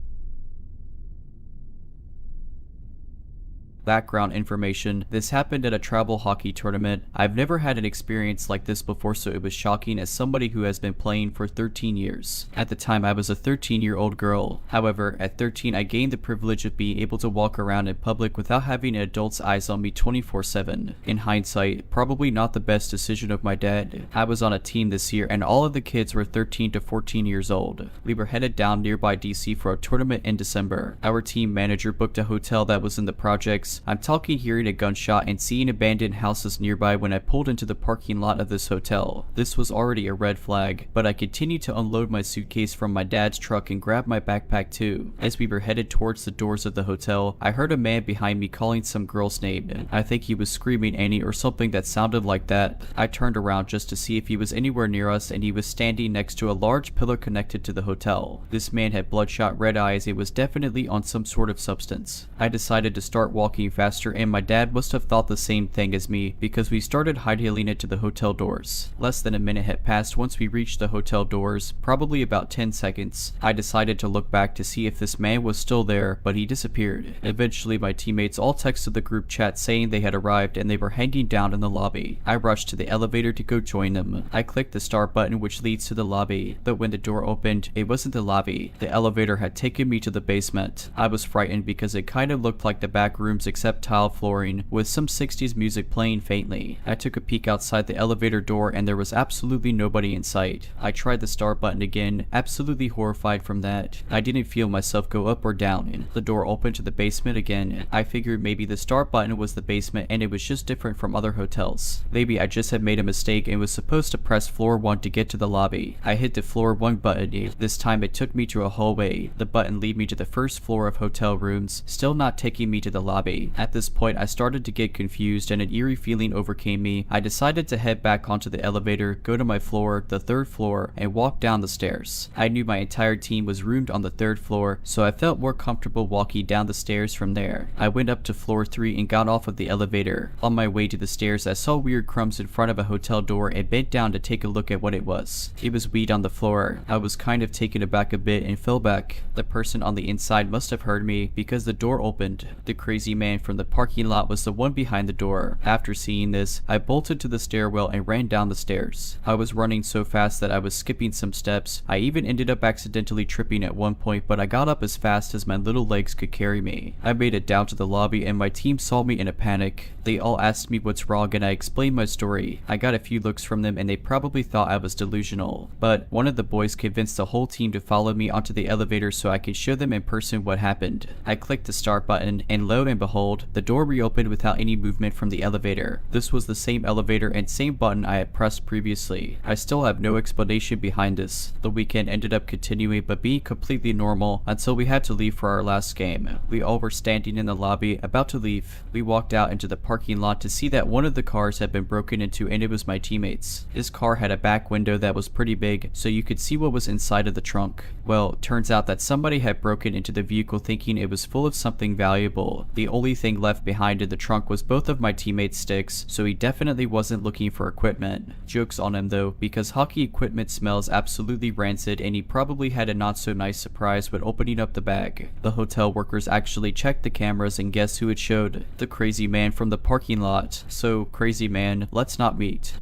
Background information: this happened at a travel hockey tournament. I've never had an experience like this before, so it was shocking as somebody who has been playing for 13 years. At the time I was a 13-year-old girl. However, at 13 I gained the privilege of being able to walk around in public without having an adult's eyes on me 24/7. In hindsight, probably not the best decision of my dad. I was on a team this year and all of the kids were 13 to 14 years old. We were headed down nearby DC for a tournament in December. Our team manager booked a hotel that was in the projects. I'm talking hearing a gunshot and seeing abandoned houses nearby when I pulled into the parking lot of this hotel. This was already a red flag, but I continued to unload my suitcase from my dad's truck and grab my backpack too. As we were headed towards the doors of the hotel, I heard a man behind me calling some girl's name. I think he was screaming Annie or something that sounded like that. I turned around just to see if he was anywhere near us, and he was standing next to a large pillar connected to the hotel. This man had bloodshot red eyes and was definitely on some sort of substance. I decided to start walking faster, and my dad must have thought the same thing as me because we started hightailing it to the hotel doors. Less than a minute had passed once we reached the hotel doors, probably about 10 seconds. I decided to look back to see if this man was still there, but he disappeared. Eventually my teammates all texted the group chat saying they had arrived and they were hanging down in the lobby. I rushed to the elevator to go join them. I clicked the start button which leads to the lobby, but when the door opened, it wasn't the lobby. The elevator had taken me to the basement. I was frightened because it kind of looked like the back rooms except tile flooring, with some 60s music playing faintly. I took a peek outside the elevator door and there was absolutely nobody in sight. I tried the start button again, absolutely horrified from that. I didn't feel myself go up or down. The door opened to the basement again. I figured maybe the start button was the basement and it was just different from other hotels. Maybe I just had made a mistake and was supposed to press floor 1 to get to the lobby. I hit the floor 1 button. This time it took me to a hallway. The button led me to the first floor of hotel rooms, still not taking me to the lobby. At this point I started to get confused and an eerie feeling overcame me. I decided to head back onto the elevator, go to my floor, the 3rd floor, and walk down the stairs. I knew my entire team was roomed on the 3rd floor, so I felt more comfortable walking down the stairs from there. I went up to floor 3 and got off of the elevator. On my way to the stairs, I saw weird crumbs in front of a hotel door and bent down to take a look at what it was. It was weed on the floor. I was kind of taken aback a bit and fell back. The person on the inside must have heard me because the door opened. The crazy man man from the parking lot was the one behind the door. After seeing this, I bolted to the stairwell and ran down the stairs. I was running so fast that I was skipping some steps. I even ended up accidentally tripping at one point, but I got up as fast as my little legs could carry me. I made it down to the lobby and my team saw me in a panic. They all asked me what's wrong and I explained my story. I got a few looks from them and they probably thought I was delusional. But one of the boys convinced the whole team to follow me onto the elevator so I could show them in person what happened. I clicked the start button and lo and behold, the door reopened without any movement from the elevator. This was the same elevator and same button I had pressed previously. I still have no explanation behind this. The weekend ended up continuing but being completely normal until we had to leave for our last game. We all were standing in the lobby about to leave. We walked out into the parking lot to see that one of the cars had been broken into and it was my teammates. This car had a back window that was pretty big so you could see what was inside of the trunk. Well, turns out that somebody had broken into the vehicle thinking it was full of something valuable. The only thing left behind in the trunk was both of my teammates' sticks, so he definitely wasn't looking for equipment. Jokes on him though, because hockey equipment smells absolutely rancid and he probably had a not so nice surprise when opening up the bag. The hotel workers actually checked the cameras and guess who it showed? The crazy man from the parking lot. So crazy man, let's not meet.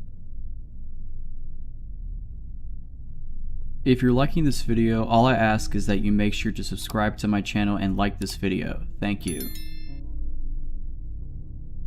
If you're liking this video, all I ask is that you make sure to subscribe to my channel and like this video. Thank you.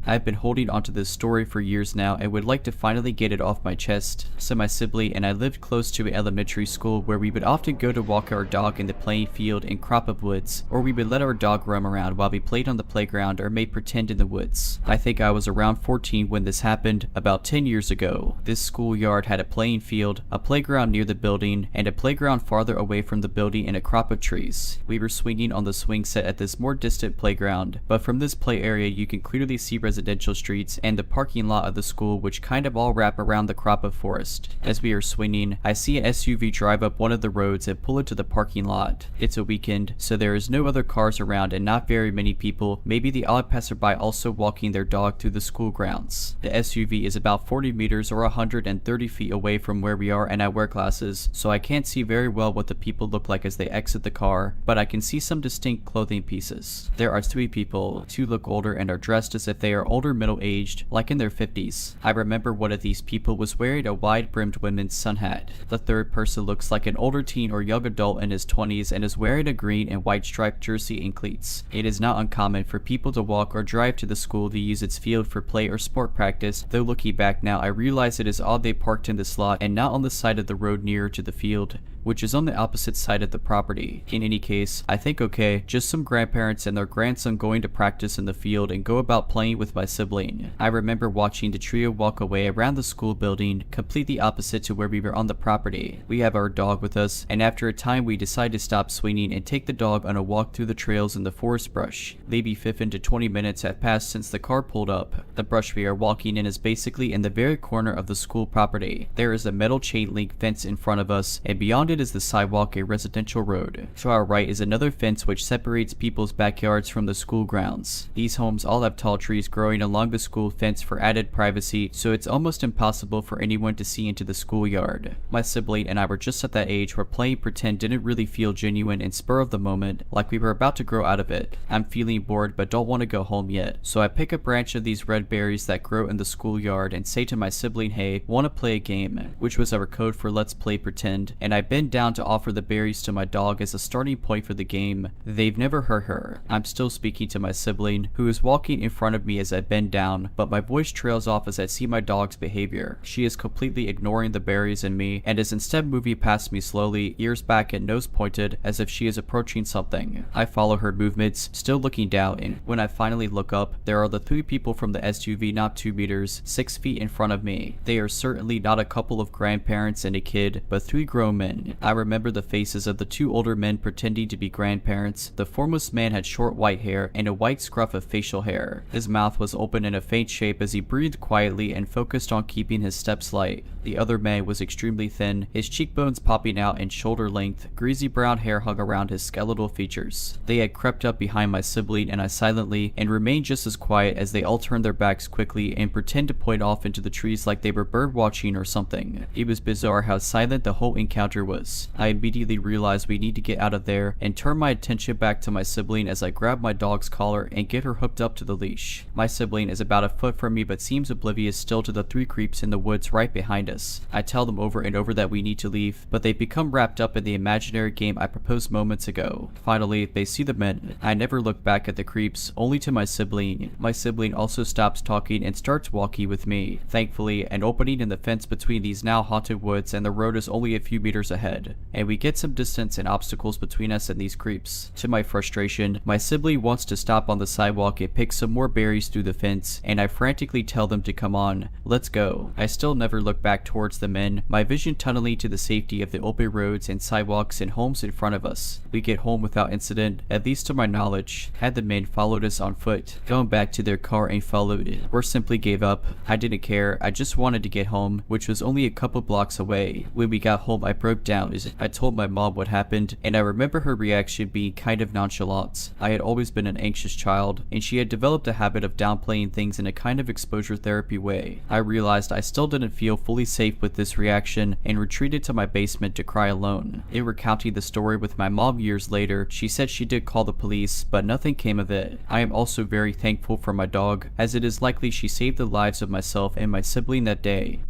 I've been holding onto this story for years now and would like to finally get it off my chest. So my sibling and I lived close to an elementary school where we would often go to walk our dog in the playing field in crop of woods, or we would let our dog roam around while we played on the playground or made pretend in the woods. I think I was around 14 when this happened, about 10 years ago. This schoolyard had a playing field, a playground near the building, and a playground farther away from the building in a crop of trees. We were swinging on the swing set at this more distant playground, but from this play area you can clearly see residential streets and the parking lot of the school, which kind of all wrap around the crop of forest. As we are swinging, I see an SUV drive up one of the roads and pull into the parking lot. It's a weekend, so there is no other cars around and not very many people, maybe the odd passerby also walking their dog through the school grounds. The SUV is about 40 meters or 130 feet away from where we are and I wear glasses, so I can't see very well what the people look like as they exit the car, but I can see some distinct clothing pieces. There are 3 people, 2 look older and are dressed as if they are older middle-aged, like in their 50s. I remember one of these people was wearing a wide-brimmed women's sun hat. The third person looks like an older teen or young adult in his 20s and is wearing a green and white striped jersey and cleats. It is not uncommon for people to walk or drive to the school to use its field for play or sport practice, though looking back now I realize it is odd they parked in this lot and not on the side of the road nearer to the field, which is on the opposite side of the property. In any case, I think okay, just some grandparents and their grandson going to practice in the field and go about playing with my sibling. I remember watching the trio walk away around the school building, completely opposite to where we were on the property. We have our dog with us, and after a time we decide to stop swinging and take the dog on a walk through the trails in the forest brush. Maybe 15 to 20 minutes have passed since the car pulled up. The brush we are walking in is basically in the very corner of the school property. There is a metal chain link fence in front of us, and beyond it is the sidewalk, a residential road. To our right is another fence which separates people's backyards from the school grounds. These homes all have tall trees growing along the school fence for added privacy, so it's almost impossible for anyone to see into the schoolyard. My sibling and I were just at that age where playing pretend didn't really feel genuine and spur of the moment, like we were about to grow out of it. I'm feeling bored but don't want to go home yet, so I pick a branch of these red berries that grow in the schoolyard and say to my sibling, hey, wanna play a game? Which was our code for let's play pretend, and I bend down to offer the berries to my dog as a starting point for the game. They've never hurt her. I'm still speaking to my sibling, who is walking in front of me as I bend down, but my voice trails off as I see my dog's behavior. She is completely ignoring the berries and me, and is instead moving past me slowly, ears back and nose pointed, as if she is approaching something. I follow her movements, still looking down, and when I finally look up, there are the 3 people from the SUV not 2 meters, 6 feet in front of me. They are certainly not a couple of grandparents and a kid, but 3 grown men. I remember the faces of the 2 older men pretending to be grandparents. The foremost man had short white hair and a white scruff of facial hair. His mouth was open in a faint shape as he breathed quietly and focused on keeping his steps light. The other man was extremely thin, his cheekbones popping out in shoulder length, greasy brown hair hung around his skeletal features. They had crept up behind my sibling and I silently, and remained just as quiet as they all turned their backs quickly and pretend to point off into the trees like they were bird watching or something. It was bizarre how silent the whole encounter was. was. I immediately realized we need to get out of there and turn my attention back to my sibling as I grab my dog's collar and get her hooked up to the leash. My sibling is about a foot from me but seems oblivious still to the 3 creeps in the woods right behind us. I tell them over and over that we need to leave, but they become wrapped up in the imaginary game I proposed moments ago. Finally, they see the men. I never look back at the creeps, only to my sibling. My sibling also stops talking and starts walking with me. Thankfully, an opening in the fence between these now haunted woods and the road is only a few meters ahead, and we get some distance and obstacles between us and these creeps. To my frustration, my sibling wants to stop on the sidewalk and pick some more berries through the fence, and I frantically tell them to come on. Let's go. I still never look back towards the men, my vision tunneling to the safety of the open roads and sidewalks and homes in front of us. We get home without incident, at least to my knowledge. Had the men followed us on foot, going back to their car and followed, or simply gave up, I didn't care. I just wanted to get home, which was only a couple blocks away. When we got home, I broke down as I told my mom what happened, and I remember her reaction being kind of nonchalant. I had always been an anxious child, and she had developed a habit of downplaying things in a kind of exposure therapy way. I realized I still didn't feel fully safe with this reaction and retreated to my basement to cry alone. In recounting the story with my mom years later, she said she did call the police, but nothing came of it. I am also very thankful for my dog, as it is likely she saved the lives of myself and my sibling that day.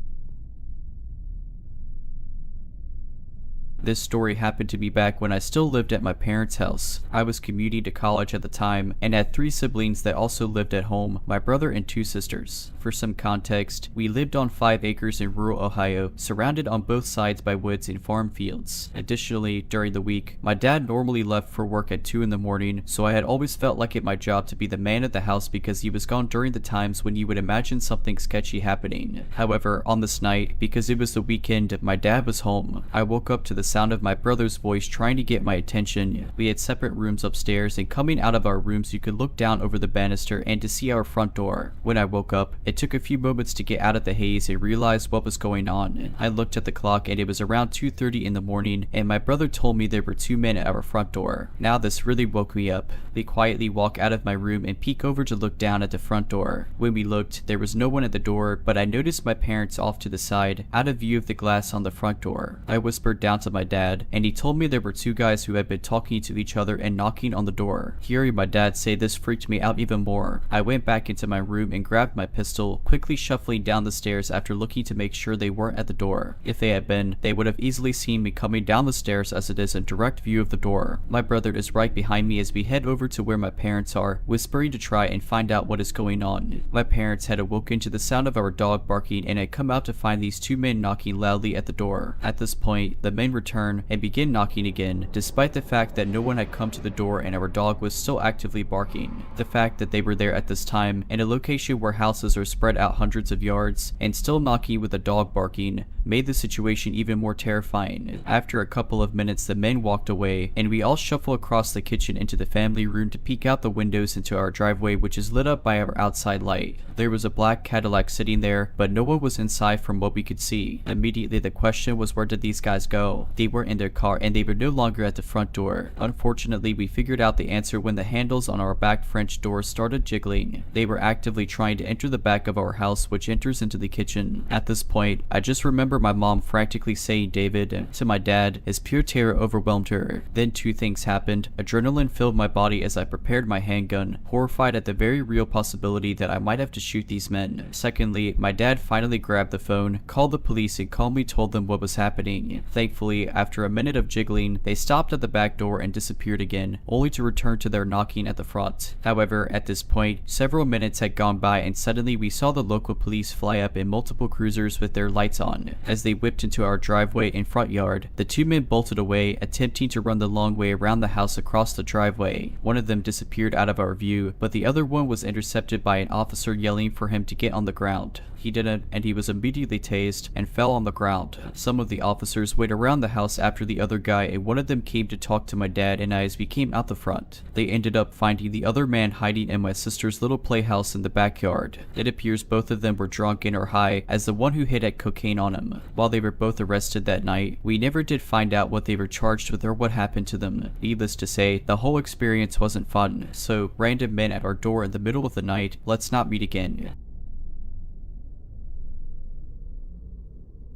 This story happened to be back when I still lived at my parents' house. I was commuting to college at the time and had 3 siblings that also lived at home, my brother and 2 sisters. For some context, we lived on 5 acres in rural Ohio, surrounded on both sides by woods and farm fields. Additionally, during the week, my dad normally left for work at 2 in the morning, so I had always felt like it my job to be the man of the house because he was gone during the times when you would imagine something sketchy happening. However, on this night, because it was the weekend, my dad was home. I woke up to the sound of my brother's voice trying to get my attention. We had separate rooms upstairs, and coming out of our rooms you could look down over the banister and to see our front door. When I woke up, it took a few moments to get out of the haze and realize what was going on. I looked at the clock and it was around 2:30 in the morning, and my brother told me there were 2 men at our front door. Now this really woke me up. We quietly walk out of my room and peek over to look down at the front door. When we looked, there was no one at the door, but I noticed my parents off to the side, out of view of the glass on the front door. I whispered down to my dad, and he told me there were 2 guys who had been talking to each other and knocking on the door. Hearing my dad say this freaked me out even more. I went back into my room and grabbed my pistol, quickly shuffling down the stairs after looking to make sure they weren't at the door. If they had been, they would have easily seen me coming down the stairs, as it is in direct view of the door. My brother is right behind me as we head over to where my parents are, whispering to try and find out what is going on. My parents had awoken to the sound of our dog barking and had come out to find these 2 men knocking loudly at the door. At this point, the men return and begin knocking again, despite the fact that no one had come to the door and our dog was still actively barking. The fact that they were there at this time, in a location where houses are spread out hundreds of yards, and still knocking with a dog barking, made the situation even more terrifying. After a couple of minutes, the men walked away, and we all shuffle across the kitchen into the family room to peek out the windows into our driveway, which is lit up by our outside light. There was a black Cadillac sitting there, but no one was inside from what we could see. Immediately the question was, where did these guys go? They weren't in their car and they were no longer at the front door. Unfortunately, we figured out the answer when the handles on our back French doors started jiggling. They were actively trying to enter the back of our house, which enters into the kitchen. At this point, I just remember my mom frantically saying David to my dad as pure terror overwhelmed her. Then 2 things happened. Adrenaline filled my body as I prepared my handgun, horrified at the very real possibility that I might have to shoot these men. Secondly, my dad finally grabbed the phone, called the police, and calmly told them what was happening. Thankfully, after a minute of jiggling, they stopped at the back door and disappeared again, only to return to their knocking at the front. However, at this point, several minutes had gone by and suddenly we saw the local police fly up in multiple cruisers with their lights on. As they whipped into our driveway and front yard, the 2 men bolted away, attempting to run the long way around the house across the driveway. One of them disappeared out of our view, but the other one was intercepted by an officer yelling for him to get on the ground. He didn't, and he was immediately tased and fell on the ground. Some of the officers went around the house after the other guy, and one of them came to talk to my dad and I as we came out the front. They ended up finding the other man hiding in my sister's little playhouse in the backyard. It appears both of them were drunk and or high, as the one who hid had cocaine on him. While they were both arrested that night, we never did find out what they were charged with or what happened to them. Needless to say, the whole experience wasn't fun. So, random men at our door in the middle of the night, let's not meet again.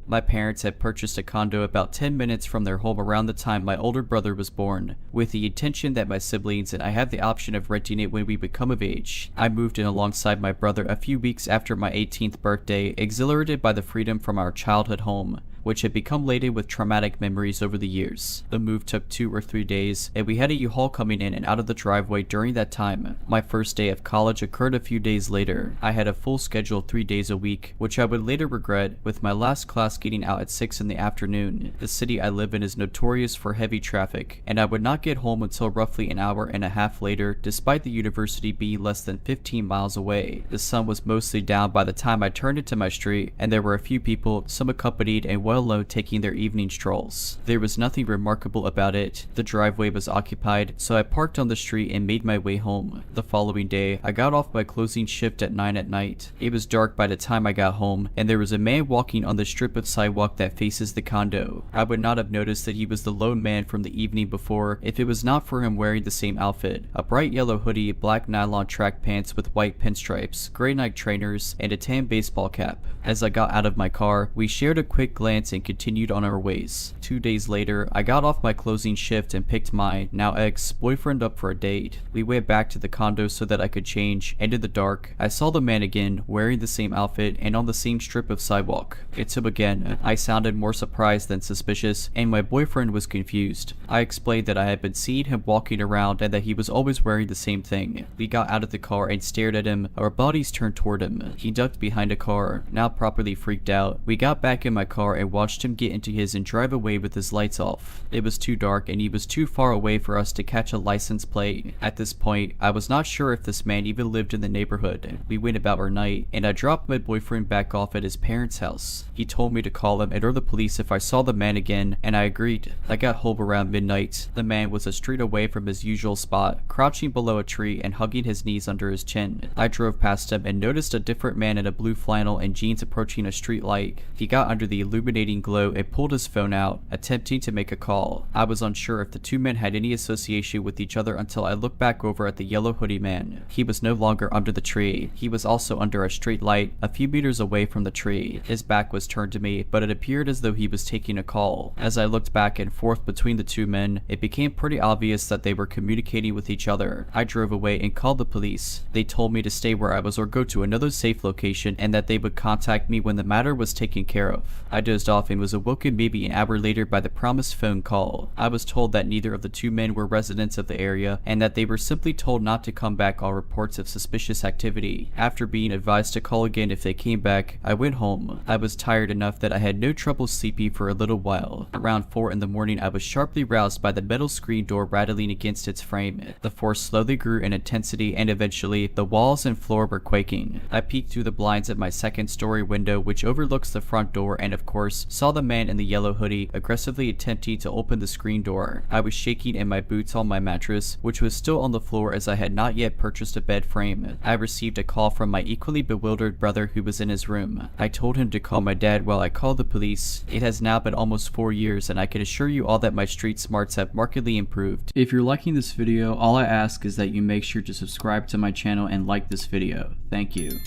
My parents had purchased a condo about 10 minutes from their home around the time my older brother was born, with the intention that my siblings and I have the option of renting it when we become of age. I moved in alongside my brother a few weeks after my 18th birthday, exhilarated by the freedom from our childhood home, which had become laden with traumatic memories over the years. The move took 2 or 3 days, and we had a U-Haul coming in and out of the driveway during that time. My first day of college occurred a few days later. I had a full schedule 3 days a week, which I would later regret, with my last class getting out at 6 in the afternoon. The city I live in is notorious for heavy traffic, and I would not get home until roughly an hour and a half later, despite the university being less than 15 miles away. The sun was mostly down by the time I turned into my street, and there were a few people, some accompanied and well known, taking their evening strolls. There was nothing remarkable about it. The driveway was occupied, so I parked on the street and made my way home. The following day, I got off my closing shift at 9 at night. It was dark by the time I got home, and there was a man walking on the strip of sidewalk that faces the condo. I would not have noticed that he was the lone man from the evening before if it was not for him wearing the same outfit: a bright yellow hoodie, black nylon track pants with white pinstripes, gray Nike trainers, and a tan baseball cap. As I got out of my car, we shared a quick glance and continued on our ways. 2 days later, I got off my closing shift and picked my, now ex-boyfriend up for a date. We went back to the condo so that I could change, and in the dark, I saw the man again, wearing the same outfit and on the same strip of sidewalk. It's him again. I sounded more surprised than suspicious, and my boyfriend was confused. I explained that I had been seeing him walking around and that he was always wearing the same thing. We got out of the car and stared at him, our bodies turned toward him. He ducked behind a car, now properly freaked out. We got back in my car and watched him get into his and drive away with his lights off. It was too dark and he was too far away for us to catch a license plate. At this point, I was not sure if this man even lived in the neighborhood. We went about our night, and I dropped my boyfriend back off at his parents' house. He told me to call him and or the police if I saw the man again, and I agreed. I got home around midnight. The man was a street away from his usual spot, crouching below a tree and hugging his knees under his chin. I drove past him and noticed a different man in a blue flannel and jeans approaching a street light. He got under the illuminating glow and pulled his phone out, attempting to make a call. I was unsure if the two men had any association with each other until I looked back over at the yellow hoodie man. He was no longer under the tree. He was also under a street light a few meters away from the tree. His back was turned to me, but it appeared as though he was taking a call. As I looked back and forth between the two men, it became pretty obvious that they were communicating with each other. I drove away and called the police. They told me to stay where I was or go to another safe location, and that they would contact me when the matter was taken care of. I dozed off and was awoken maybe an hour later by the promised phone call. I was told that neither of the two men were residents of the area, and that they were simply told not to come back on reports of suspicious activity. After being advised to call again if they came back, I went home. I was tired enough that I had no trouble sleeping for a little while. Around 4 in the morning, I was sharply roused by the metal screen door rattling against its frame. The force slowly grew in intensity, and eventually, the walls and floor were quaking. I peeked through the blinds at my second-story window, which overlooks the front door, and of course, saw the man in the yellow hoodie aggressively attempting to open the screen door. I was shaking in my boots on my mattress, which was still on the floor as I had not yet purchased a bed frame. I received a call from my equally bewildered brother who was in his room. I told him to call my dad while I called the police. It has now been almost 4 years, and I can assure you all that my street smarts have markedly improved. If you're liking this video, all I ask is that you make sure to subscribe to my channel and like this video. Thank you.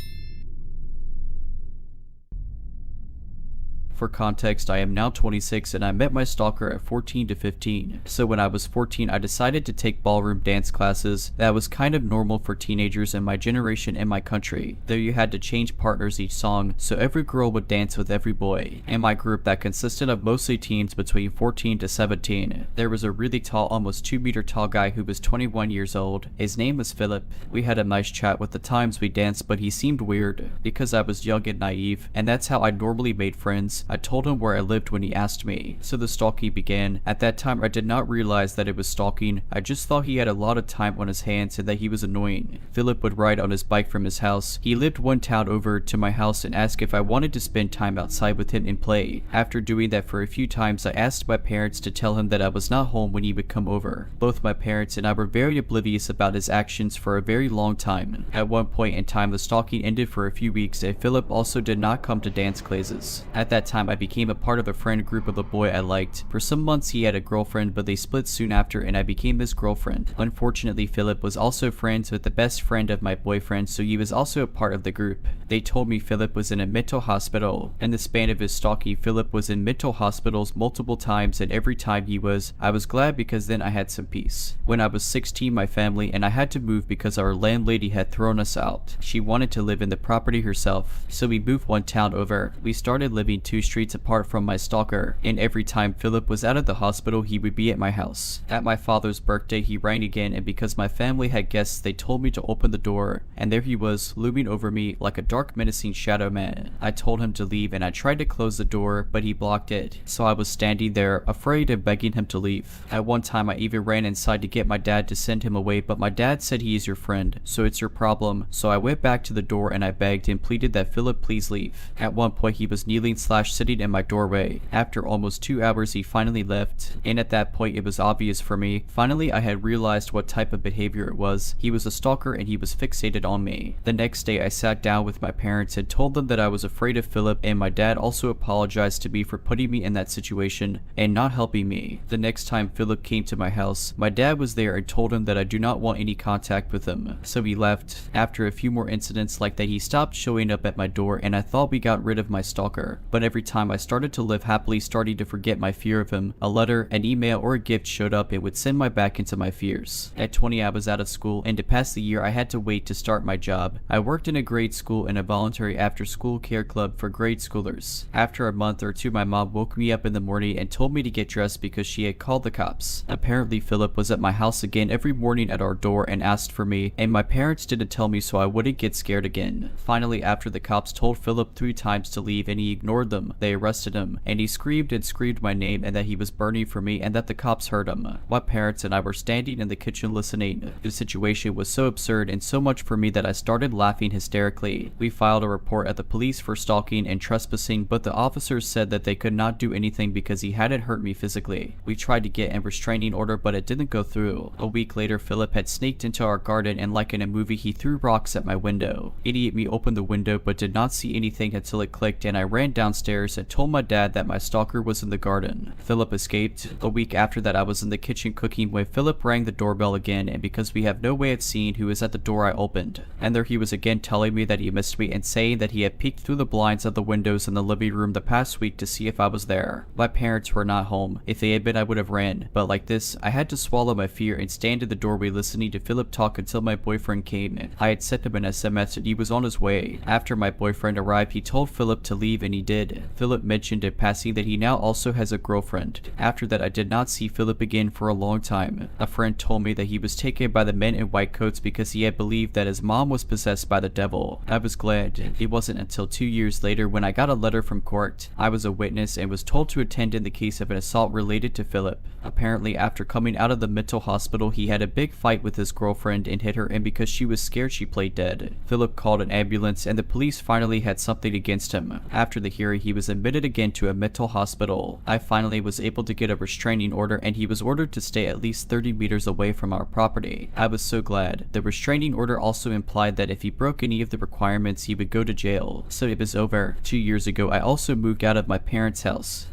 For context, I am now 26 and I met my stalker at 14 to 15. So when I was 14, I decided to take ballroom dance classes. That was kind of normal for teenagers in my generation in my country, though you had to change partners each song, so every girl would dance with every boy. In my group that consisted of mostly teens between 14 to 17, there was a really tall, almost 2-meter tall guy who was 21 years old. His name was Philip. We had a nice chat with the times we danced, but he seemed weird because I was young and naive, and that's how I normally made friends. I told him where I lived when he asked me, so the stalking began. At that time, I did not realize that it was stalking. I just thought he had a lot of time on his hands and that he was annoying. Philip would ride on his bike from his house. He lived one town over to my house and asked if I wanted to spend time outside with him and play. After doing that for a few times, I asked my parents to tell him that I was not home when he would come over. Both my parents and I were very oblivious about his actions for a very long time. At one point in time, the stalking ended for a few weeks and Philip also did not come to dance classes. At that time, time I became a part of a friend group of a boy I liked. For some months he had a girlfriend, but they split soon after and I became his girlfriend. Unfortunately, Philip was also friends with the best friend of my boyfriend, so he was also a part of the group. They told me Philip was in a mental hospital. In the span of his stalking, Philip was in mental hospitals multiple times, and every time he was, I was glad because then I had some peace. When I was 16, my family and I had to move because our landlady had thrown us out. She wanted to live in the property herself, so we moved one town over. We started living 2 streets apart from my stalker, and every time Philip was out of the hospital, he would be at my house. At my father's birthday, he rang again, and because my family had guests, they told me to open the door, and there he was, looming over me like a dark, menacing shadow man. I told him to leave, and I tried to close the door, but he blocked it, so I was standing there, afraid and begging him to leave. At one time, I even ran inside to get my dad to send him away, but my dad said he is your friend, so it's your problem. So I went back to the door and I begged and pleaded that Philip please leave. At one point, he was kneeling/sitting in my doorway. After almost 2 hours, he finally left, and at that point, it was obvious for me. Finally, I had realized what type of behavior it was. He was a stalker and he was fixated on me. The next day, I sat down with my parents and told them that I was afraid of Philip, and my dad also apologized to me for putting me in that situation and not helping me. The next time Philip came to my house, my dad was there and told him that I do not want any contact with him, so he left. After a few more incidents like that, he stopped showing up at my door, and I thought we got rid of my stalker. But every time I started to live happily, starting to forget my fear of him, a letter, an email, or a gift showed up, it would send my back into my fears. At 20, I was out of school, and to pass the year, I had to wait to start my job. I worked in a grade school and a voluntary after-school care club for grade schoolers. After a month or two, my mom woke me up in the morning and told me to get dressed because she had called the cops. Apparently, Philip was at my house again every morning at our door and asked for me, and my parents didn't tell me so I wouldn't get scared again. Finally, after the cops told Philip 3 times to leave and he ignored them, they arrested him, and he screamed and screamed my name and that he was burning for me and that the cops heard him. My parents and I were standing in the kitchen listening. The situation was so absurd and so much for me that I started laughing hysterically. We filed a report at the police for stalking and trespassing, but the officers said that they could not do anything because he hadn't hurt me physically. We tried to get a restraining order, but it didn't go through. A week later, Philip had sneaked into our garden, and like in a movie, he threw rocks at my window. Idiot me opened the window but did not see anything until it clicked, and I ran downstairs and told my dad that my stalker was in the garden. Philip escaped. A week after that, I was in the kitchen cooking when Philip rang the doorbell again, and because we have no way of seeing who was at the door, I opened. And there he was again, telling me that he missed me and saying that he had peeked through the blinds of the windows in the living room the past week to see if I was there. My parents were not home. If they had been, I would have ran, but like this, I had to swallow my fear and stand in the doorway listening to Philip talk until my boyfriend came. I had sent him an SMS and he was on his way. After my boyfriend arrived, he told Philip to leave and he did. Philip mentioned in passing that he now also has a girlfriend. After that, I did not see Philip again for a long time. A friend told me that he was taken by the men in white coats because he had believed that his mom was possessed by the devil. I was glad. It wasn't until 2 years later when I got a letter from court. I was a witness and was told to attend in the case of an assault related to Philip. Apparently, after coming out of the mental hospital, he had a big fight with his girlfriend and hit her, and because she was scared, she played dead. Philip called an ambulance and the police finally had something against him. After the hearing, he was admitted again to a mental hospital. I finally was able to get a restraining order and he was ordered to stay at least 30 meters away from our property. I was so glad. The restraining order also implied that if he broke any of the requirements, he would go to jail. So it was over. 2 years ago, I also moved out of my parents' house.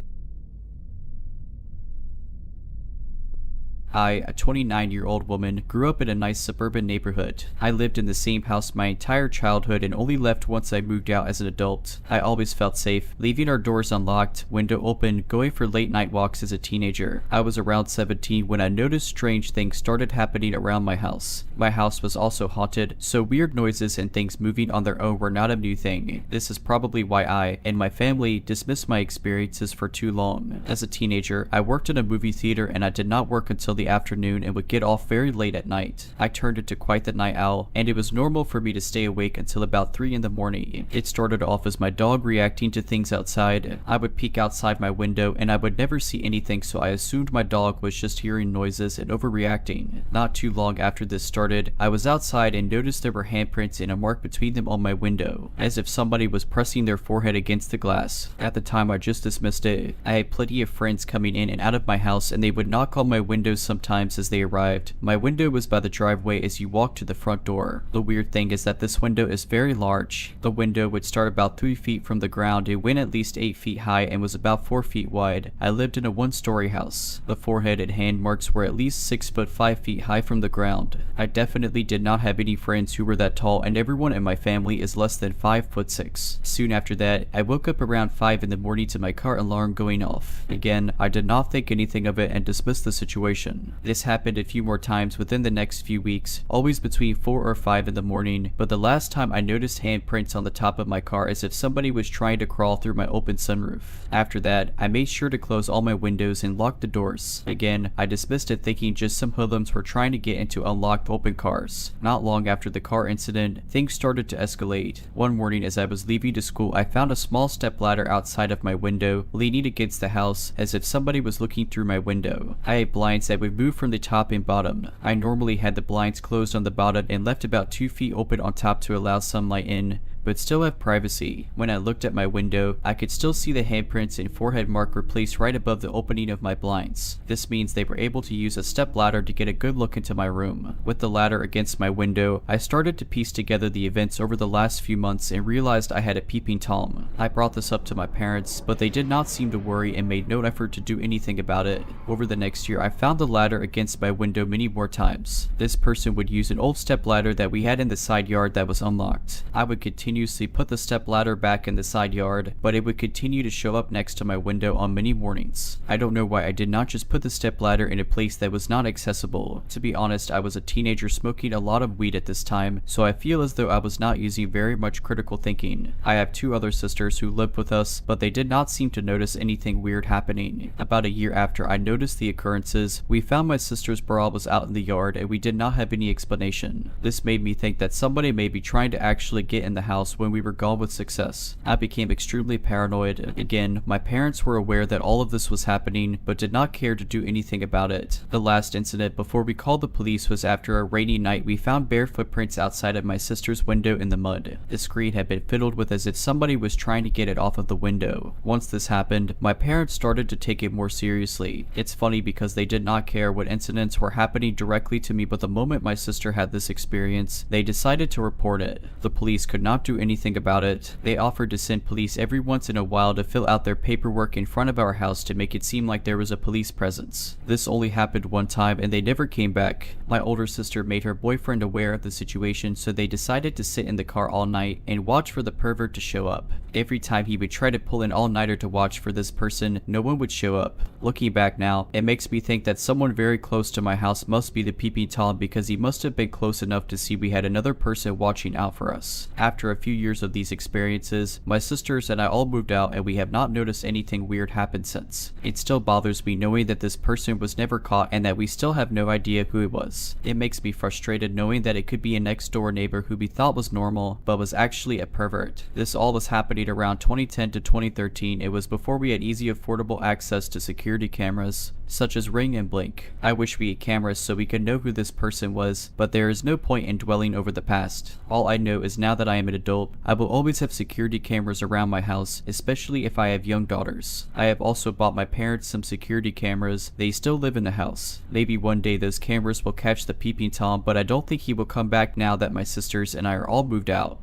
I, a 29-year-old woman, grew up in a nice suburban neighborhood. I lived in the same house my entire childhood and only left once I moved out as an adult. I always felt safe, leaving our doors unlocked, window open, going for late night walks as a teenager. I was around 17 when I noticed strange things started happening around my house. My house was also haunted, so weird noises and things moving on their own were not a new thing. This is probably why I and my family dismissed my experiences for too long. As a teenager, I worked in a movie theater and I did not work until the afternoon and would get off very late at night. I turned into quite the night owl, and it was normal for me to stay awake until about 3 in the morning. It started off as my dog reacting to things outside. I would peek outside my window and I would never see anything, so I assumed my dog was just hearing noises and overreacting. Not too long after this started, I was outside and noticed there were handprints and a mark between them on my window, as if somebody was pressing their forehead against the glass. At the time, I just dismissed it. I had plenty of friends coming in and out of my house and they would knock on my windows sometimes as they arrived. My window was by the driveway as you walk to the front door. The weird thing is that this window is very large. The window would start about 3 feet from the ground. It went at least 8 feet high and was about 4 feet wide. I lived in a 1-story house. The forehead and hand marks were at least 6 foot 5 feet high from the ground. I definitely did not have any friends who were that tall, and everyone in my family is less than 5'6". Soon after that, I woke up around 5 in the morning to my car alarm going off. Again, I did not think anything of it and dismissed the situation. This happened a few more times within the next few weeks, always between 4 or 5 in the morning, but the last time I noticed handprints on the top of my car as if somebody was trying to crawl through my open sunroof. After that, I made sure to close all my windows and lock the doors. Again, I dismissed it thinking just some hoodlums were trying to get into unlocked open cars. Not long after the car incident, things started to escalate. One morning as I was leaving to school, I found a small step ladder outside of my window, leaning against the house as if somebody was looking through my window. I had blinds that would move from the top and bottom. I normally had the blinds closed on the bottom and left about 2 feet open on top to allow sunlight in, but still have privacy. When I looked at my window, I could still see the handprints and forehead mark were placed right above the opening of my blinds. This means they were able to use a step ladder to get a good look into my room. With the ladder against my window, I started to piece together the events over the last few months and realized I had a peeping Tom. I brought this up to my parents, but they did not seem to worry and made no effort to do anything about it. Over the next year, I found the ladder against my window many more times. This person would use an old step ladder that we had in the side yard that was unlocked. I would continuously put the step ladder back in the side yard, but it would continue to show up next to my window on many mornings. I don't know why I did not just put the step ladder in a place that was not accessible. To be honest, I was a teenager smoking a lot of weed at this time, so I feel as though I was not using very much critical thinking. I have 2 other sisters who lived with us, but they did not seem to notice anything weird happening. About a year after I noticed the occurrences, we found my sister's bra was out in the yard and we did not have any explanation. This made me think that somebody may be trying to actually get in the house when we were gone with success. I became extremely paranoid. Again, my parents were aware that all of this was happening, but did not care to do anything about it. The last incident before we called the police was after a rainy night. We found bare footprints outside of my sister's window in the mud. The screen had been fiddled with as if somebody was trying to get it off of the window. Once this happened, my parents started to take it more seriously. It's funny because they did not care what incidents were happening directly to me, but the moment my sister had this experience, they decided to report it. The police could not do anything about it. They offered to send police every once in a while to fill out their paperwork in front of our house to make it seem like there was a police presence. This only happened one time and they never came back. My older sister made her boyfriend aware of the situation, so they decided to sit in the car all night and watch for the pervert to show up. Every time he would try to pull an all-nighter to watch for this person, no one would show up. Looking back now, it makes me think that someone very close to my house must be the peeping Tom, because he must have been close enough to see we had another person watching out for us. After a few years of these experiences, my sisters and I all moved out and we have not noticed anything weird happen since. It still bothers me knowing that this person was never caught and that we still have no idea who it was. It makes me frustrated knowing that it could be a next door neighbor who we thought was normal, but was actually a pervert. This all was happening around 2010 to 2013. It was before we had easy affordable access to security cameras, such as Ring and Blink. I wish we had cameras so we could know who this person was, but there is no point in dwelling over the past. All I know is now that I am an adult, I will always have security cameras around my house, especially if I have young daughters. I have also bought my parents some security cameras. They still live in the house. Maybe one day those cameras will catch the peeping Tom, but I don't think he will come back now that my sisters and I are all moved out.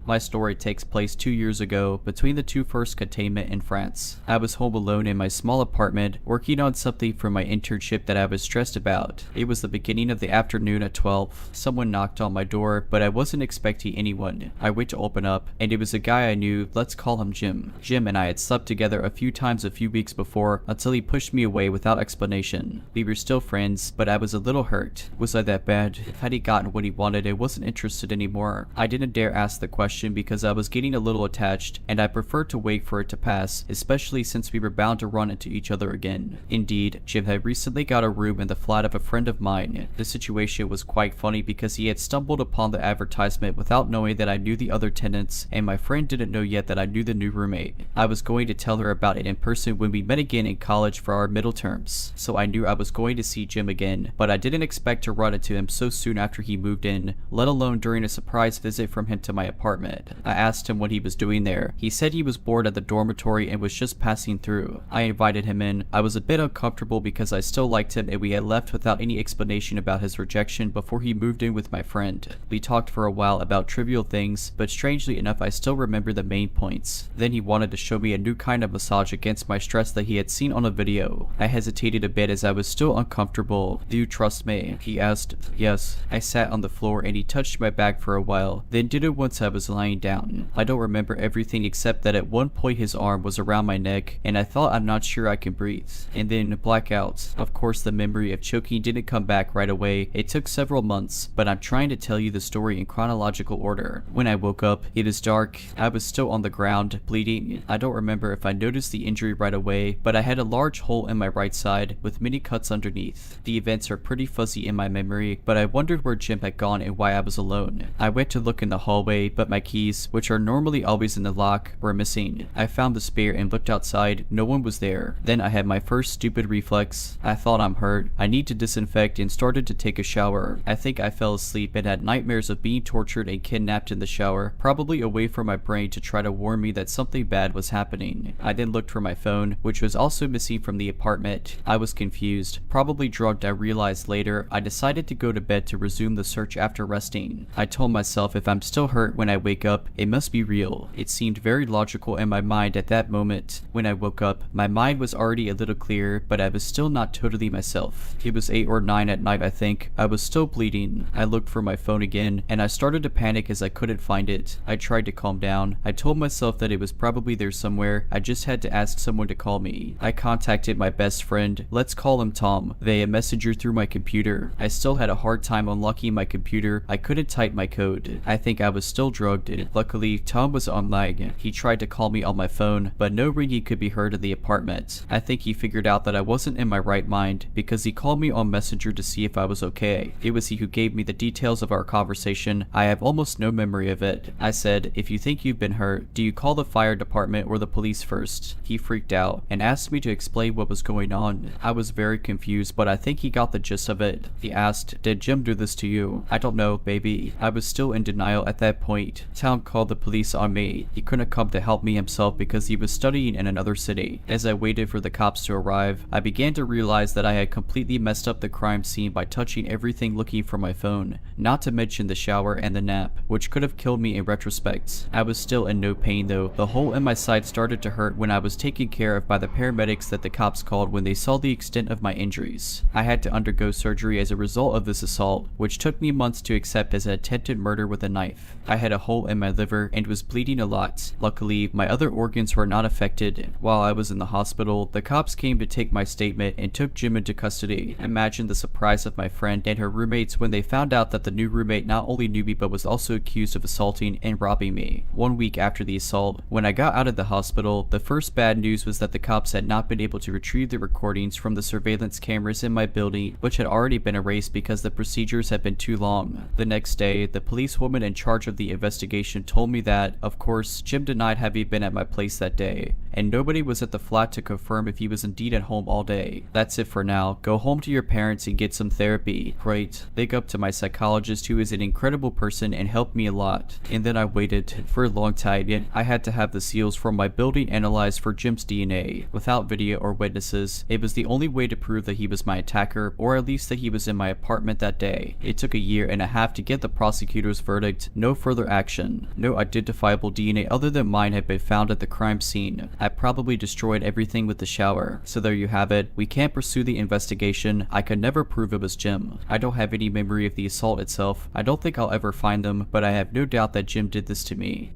My story takes place 2 years ago, between the 2 first containment in France. I was home alone in my small apartment, working on something for my internship that I was stressed about. It was the beginning of the afternoon at 12. Someone knocked on my door, but I wasn't expecting anyone. I went to open up, and it was a guy I knew. Let's call him Jim. Jim and I had slept together a few times a few weeks before, until he pushed me away without explanation. We were still friends, but I was a little hurt. Was I that bad? Had he gotten what he wanted, I wasn't interested anymore. I didn't dare ask the question because I was getting a little attached, and I preferred to wait for it to pass, especially since we were bound to run into each other again. Indeed, Jim had recently got a room in the flat of a friend of mine. The situation was quite funny because he had stumbled upon the advertisement without knowing that I knew the other tenants, and my friend didn't know yet that I knew the new roommate. I was going to tell her about it in person when we met again in college for our middle terms, so I knew I was going to see Jim again, but I didn't expect to run into him so soon after he moved in, let alone during a surprise visit from him to my apartment. apartment. I asked him what he was doing there. He said he was bored at the dormitory and was just passing through. I invited him in. I was a bit uncomfortable because I still liked him and we had left without any explanation about his rejection before he moved in with my friend. We talked for a while about trivial things, but strangely enough I still remember the main points. Then he wanted to show me a new kind of massage against my stress that he had seen on a video. I hesitated a bit as I was still uncomfortable. "Do you trust me?" he asked. "Yes." I sat on the floor and he touched my back for a while, then did it once I was lying down. I don't remember everything except that at one point his arm was around my neck and I thought I'm not sure I can breathe. And then blackouts. Of course the memory of choking didn't come back right away. It took several months, but I'm trying to tell you the story in chronological order. When I woke up, it is dark. I was still on the ground, bleeding. I don't remember if I noticed the injury right away, but I had a large hole in my right side with many cuts underneath. The events are pretty fuzzy in my memory, but I wondered where Jim had gone and why I was alone. I went to look in the hallway, but my keys, which are normally always in the lock, were missing. I found the spare and looked outside. No one was there. Then I had my first stupid reflex. I thought I'm hurt. I need to disinfect and started to take a shower. I think I fell asleep and had nightmares of being tortured and kidnapped in the shower, probably a way for my brain to try to warn me that something bad was happening. I then looked for my phone, which was also missing from the apartment. I was confused. Probably drugged, I realized later. I decided to go to bed to resume the search after resting. I told myself if I'm still hurt when I wake up, it must be real. It seemed very logical in my mind at that moment. When I woke up, my mind was already a little clearer, but I was still not totally myself. It was 8 or 9 at night, I think. I was still bleeding. I looked for my phone again, and I started to panic as I couldn't find it. I tried to calm down. I told myself that it was probably there somewhere. I just had to ask someone to call me. I contacted my best friend, let's call him Tom, via messenger through my computer. I still had a hard time unlocking my computer. I couldn't type my code. I think I was still drugged. Luckily, Tom was online. He tried to call me on my phone, but no ringing could be heard in the apartment. I think he figured out that I wasn't in my right mind because he called me on Messenger to see if I was okay. It was he who gave me the details of our conversation. I have almost no memory of it. I said, if you think you've been hurt, do you call the fire department or the police first? He freaked out and asked me to explain what was going on. I was very confused, but I think he got the gist of it. He asked, did Jim do this to you? I don't know, baby. I was still in denial at that point. Tom called the police on me. He couldn't come to help me himself because he was studying in another city. As I waited for the cops to arrive, I began to realize that I had completely messed up the crime scene by touching everything looking for my phone, not to mention the shower and the nap, which could have killed me in retrospect. I was still in no pain though. The hole in my side started to hurt when I was taken care of by the paramedics that the cops called when they saw the extent of my injuries. I had to undergo surgery as a result of this assault, which took me months to accept as an attempted murder with a knife. I had a hole in my liver and was bleeding a lot. Luckily, my other organs were not affected. While I was in the hospital, the cops came to take my statement and took Jim into custody. Imagine the surprise of my friend and her roommates when they found out that the new roommate not only knew me but was also accused of assaulting and robbing me. 1 week after the assault, when I got out of the hospital, the first bad news was that the cops had not been able to retrieve the recordings from the surveillance cameras in my building, which had already been erased because the procedures had been too long. The next day, the policewoman in charge of the investigation told me that, of course, Jim denied having been at my place that day, and nobody was at the flat to confirm if he was indeed at home all day. That's it for now. Go home to your parents and get some therapy. Great. Big up to my psychologist who is an incredible person and helped me a lot. And then I waited for a long time, yet I had to have the seals from my building analyzed for Jim's DNA. Without video or witnesses, it was the only way to prove that he was my attacker, or at least that he was in my apartment that day. It took a year and a half to get the prosecutor's verdict. No further action. No identifiable DNA other than mine had been found at the crime scene. I probably destroyed everything with the shower. So there you have it. We can't pursue the investigation. I could never prove it was Jim. I don't have any memory of the assault itself. I don't think I'll ever find them, but I have no doubt that Jim did this to me.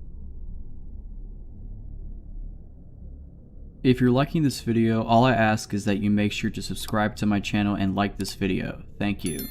If you're liking this video, all I ask is that you make sure to subscribe to my channel and like this video. Thank you.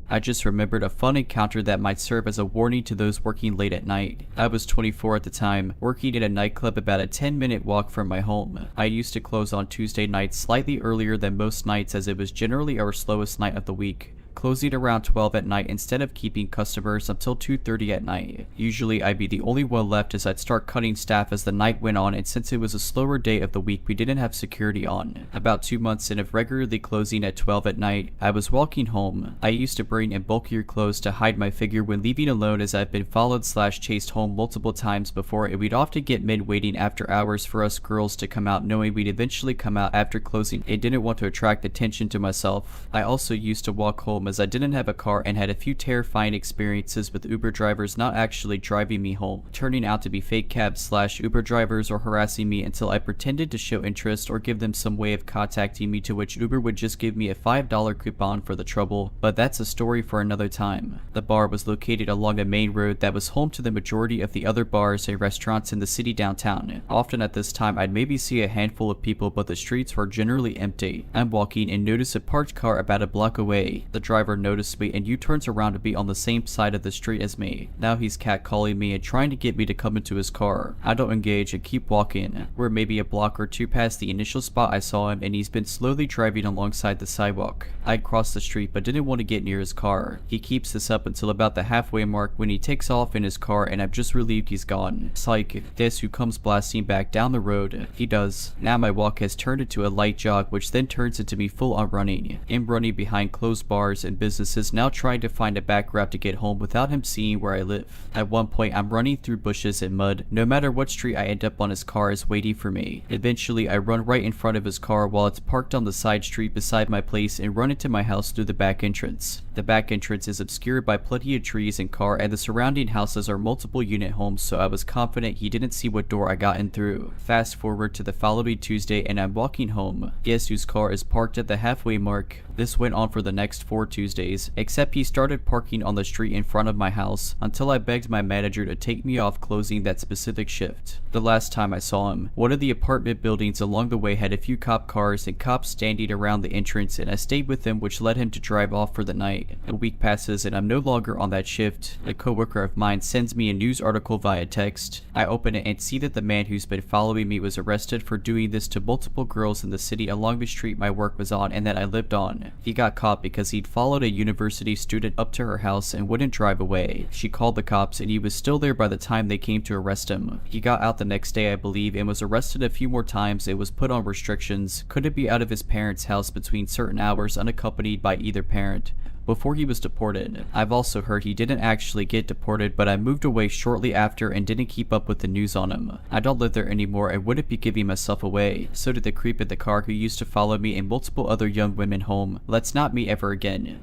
I just remembered a fun encounter that might serve as a warning to those working late at night. I was 24 at the time, working at a nightclub about a 10-minute walk from my home. I used to close on Tuesday nights slightly earlier than most nights as it was generally our slowest night of the week. closing around 12 at night instead of keeping customers until 2:30 at night. Usually I'd be the only one left as I'd start cutting staff as the night went on, and since it was a slower day of the week we didn't have security on. About 2 months in of regularly closing at 12 at night, I was walking home. I used to bring in bulkier clothes to hide my figure when leaving alone, as I've been followed/chased home multiple times before, and we'd often get men waiting after hours for us girls to come out, knowing we'd eventually come out after closing and didn't want to attract attention to myself. I also used to walk home as I didn't have a car and had a few terrifying experiences with Uber drivers not actually driving me home, turning out to be fake cabs/Uber drivers or harassing me until I pretended to show interest or give them some way of contacting me, to which Uber would just give me a $5 coupon for the trouble, but that's a story for another time. The bar was located along a main road that was home to the majority of the other bars and restaurants in the city downtown. Often at this time I'd maybe see a handful of people, but the streets were generally empty. I'm walking and notice a parked car about a block away. The driver noticed me and U-turns around to be on the same side of the street as me. Now he's catcalling me and trying to get me to come into his car. I don't engage and keep walking. We're maybe a block or two past the initial spot I saw him, and he's been slowly driving alongside the sidewalk. I'd crossed the street but didn't want to get near his car. He keeps this up until about the halfway mark when he takes off in his car, and I'm just relieved he's gone. Psych, this who comes blasting back down the road. He does. Now my walk has turned into a light jog, which then turns into me full on running. I'm running behind closed bars and businesses, now trying to find a back route to get home without him seeing where I live. At one point I'm running through bushes and mud. No matter what street I end up on, his car is waiting for me. Eventually I run right in front of his car while it's parked on the side street beside my place and run into my house through the back entrance. The back entrance is obscured by plenty of trees and car, and the surrounding houses are multiple unit homes, so I was confident he didn't see what door I got in through. Fast forward to the following Tuesday and I'm walking home. Guess whose car is parked at the halfway mark? This went on for the next 4 Tuesdays, except he started parking on the street in front of my house until I begged my manager to take me off closing that specific shift. The last time I saw him, one of the apartment buildings along the way had a few cop cars and cops standing around the entrance, and I stayed with him, which led him to drive off for the night. A week passes and I'm no longer on that shift. A coworker of mine sends me a news article via text. I open it and see that the man who's been following me was arrested for doing this to multiple girls in the city along the street my work was on and that I lived on. He got caught because he'd followed a university student up to her house and wouldn't drive away. She called the cops and he was still there by the time they came to arrest him. He got out the next day, I believe, and was arrested a few more times and was put on restrictions. Couldn't be out of his parents' house between certain hours unaccompanied by either parent before he was deported. I've also heard he didn't actually get deported, but I moved away shortly after and didn't keep up with the news on him. I don't live there anymore and wouldn't be giving myself away. So did the creep in the car who used to follow me and multiple other young women home. Let's not meet ever again.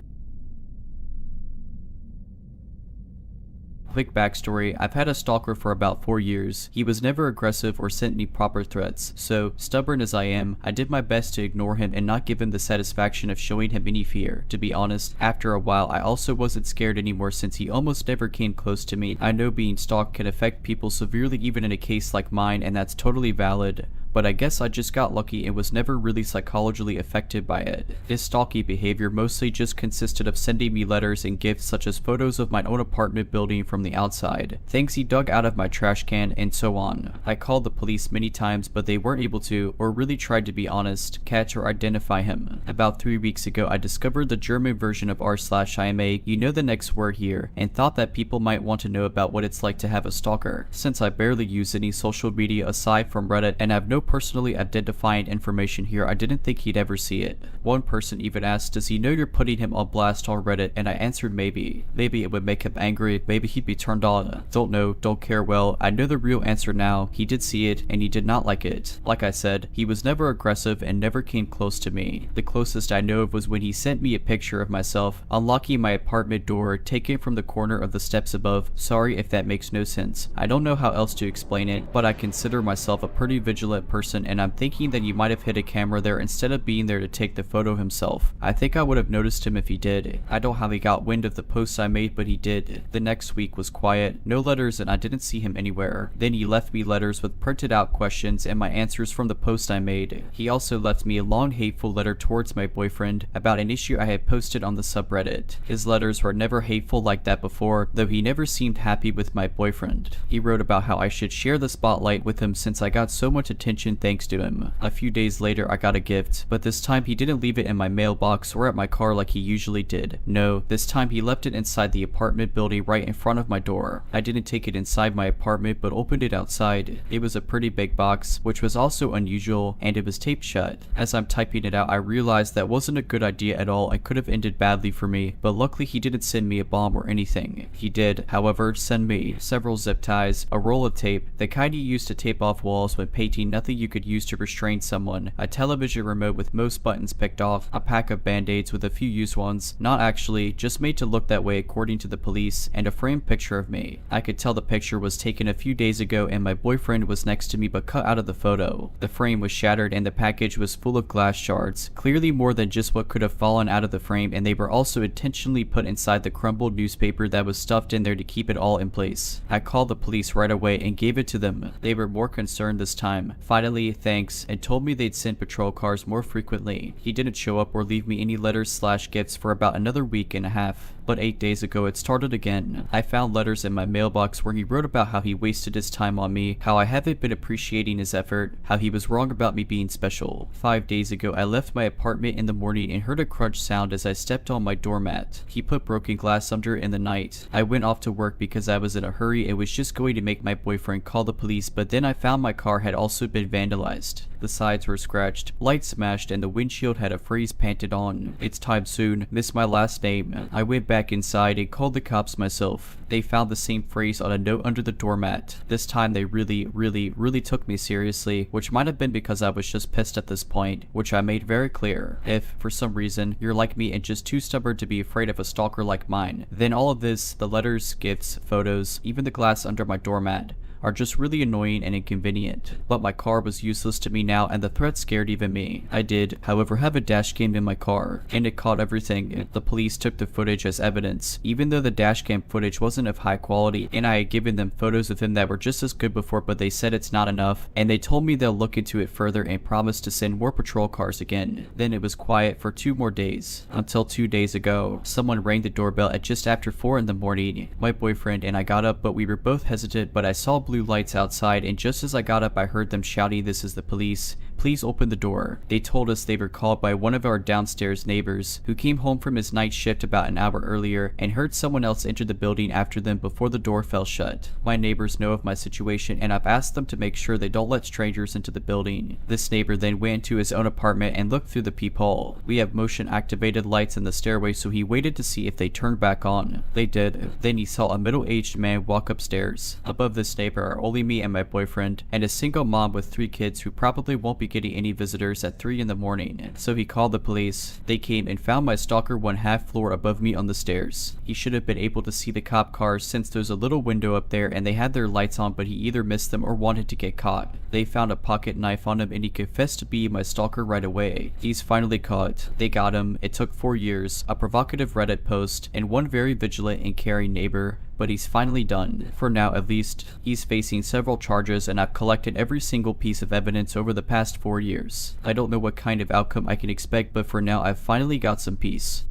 Quick backstory, I've had a stalker for about 4 years. He was never aggressive or sent me proper threats, so stubborn as I am, I did my best to ignore him and not give him the satisfaction of showing him any fear. To be honest, after a while I also wasn't scared anymore since he almost never came close to me. I know being stalked can affect people severely even in a case like mine, and that's totally valid. But I guess I just got lucky and was never really psychologically affected by it. His stalky behavior mostly just consisted of sending me letters and gifts such as photos of my own apartment building from the outside, things he dug out of my trash can, and so on. I called the police many times but they weren't able to, or really tried to be honest, catch or identify him. About 3 weeks ago I discovered the German version of r/IMA, you know the next word here, and thought that people might want to know about what it's like to have a stalker. Since I barely use any social media aside from Reddit and have no personally identifying information here, I didn't think he'd ever see it. One person even asked, does he know you're putting him on blast on Reddit, and I answered maybe. Maybe it would make him angry, maybe he'd be turned on. Don't know, don't care. Well, I know the real answer now. He did see it and he did not like it. Like I said, he was never aggressive and never came close to me. The closest I know of was when he sent me a picture of myself unlocking my apartment door taken from the corner of the steps above. Sorry if that makes no sense. I don't know how else to explain it, but I consider myself a pretty vigilant person, and I'm thinking that he might have hid a camera there instead of being there to take the photo himself. I think I would have noticed him if he did. I don't know how he got wind of the posts I made, but he did. The next week was quiet, no letters, and I didn't see him anywhere. Then he left me letters with printed out questions and my answers from the post I made. He also left me a long hateful letter towards my boyfriend about an issue I had posted on the subreddit. His letters were never hateful like that before, though he never seemed happy with my boyfriend. He wrote about how I should share the spotlight with him since I got so much attention mention thanks to him. A few days later I got a gift, but this time he didn't leave it in my mailbox or at my car like he usually did. No, this time he left it inside the apartment building right in front of my door. I didn't take it inside my apartment but opened it outside. It was a pretty big box, which was also unusual, and it was taped shut. As I'm typing it out, I realized that wasn't a good idea at all and could have ended badly for me, but luckily he didn't send me a bomb or anything. He did, however, send me several zip ties, a roll of tape, the kind you use to tape off walls when painting nothing you could use to restrain someone, a television remote with most buttons picked off, a pack of band-aids with a few used ones, not actually, just made to look that way according to the police, and a framed picture of me. I could tell the picture was taken a few days ago and my boyfriend was next to me but cut out of the photo. The frame was shattered and the package was full of glass shards, clearly more than just what could have fallen out of the frame, and they were also intentionally put inside the crumbled newspaper that was stuffed in there to keep it all in place. I called the police right away and gave it to them. They were more concerned this time. Finally, thanks, and told me they'd send patrol cars more frequently. He didn't show up or leave me any letters/gifts for about another week and a half. But 8 days ago it started again. I found letters in my mailbox where he wrote about how he wasted his time on me, how I haven't been appreciating his effort, how he was wrong about me being special. 5 days ago I left my apartment in the morning and heard a crunch sound as I stepped on my doormat. He put broken glass under it in the night. I went off to work because I was in a hurry and was just going to make my boyfriend call the police, but then I found my car had also been vandalized. The sides were scratched, lights smashed, and the windshield had a phrase painted on. "It's time soon, miss my last name." I went back inside and called the cops myself. They found the same phrase on a note under the doormat. This time they really took me seriously, which might have been because I was just pissed at this point, which I made very clear. If, for some reason, you're like me and just too stubborn to be afraid of a stalker like mine, then all of this, the letters, gifts, photos, even the glass under my doormat, are just really annoying and inconvenient. But my car was useless to me now and the threat scared even me. I did, however, have a dash cam in my car, and it caught everything. The police took the footage as evidence, even though the dash cam footage wasn't of high quality, and I had given them photos of him that were just as good before, but they said it's not enough, and they told me they'll look into it further and promised to send more patrol cars again. Then it was quiet for 2 more days, until 2 days ago. Someone rang the doorbell at just after 4 in the morning. My boyfriend and I got up, but we were both hesitant, but I saw blue lights outside, and just as I got up I heard them shouting, "This is the police. Please open the door." They told us they were called by one of our downstairs neighbors who came home from his night shift about an hour earlier and heard someone else enter the building after them before the door fell shut. My neighbors know of my situation and I've asked them to make sure they don't let strangers into the building. This neighbor then went into his own apartment and looked through the peephole. We have motion activated lights in the stairway, so he waited to see if they turned back on. They did. Then he saw a middle-aged man walk upstairs. Above this neighbor are only me and my boyfriend and a single mom with 3 kids who probably won't be getting any visitors at 3 in the morning. So he called the police. They came and found my stalker 1/2 floor above me on the stairs. He should have been able to see the cop cars since there's a little window up there and they had their lights on, but he either missed them or wanted to get caught. They found a pocket knife on him and he confessed to be my stalker right away. He's finally caught. They got him. It took 4 years, a provocative Reddit post, and one very vigilant and caring neighbor. But he's finally done. For now at least. He's facing several charges and I've collected every single piece of evidence over the past 4 years. I don't know what kind of outcome I can expect, but for now I've finally got some peace.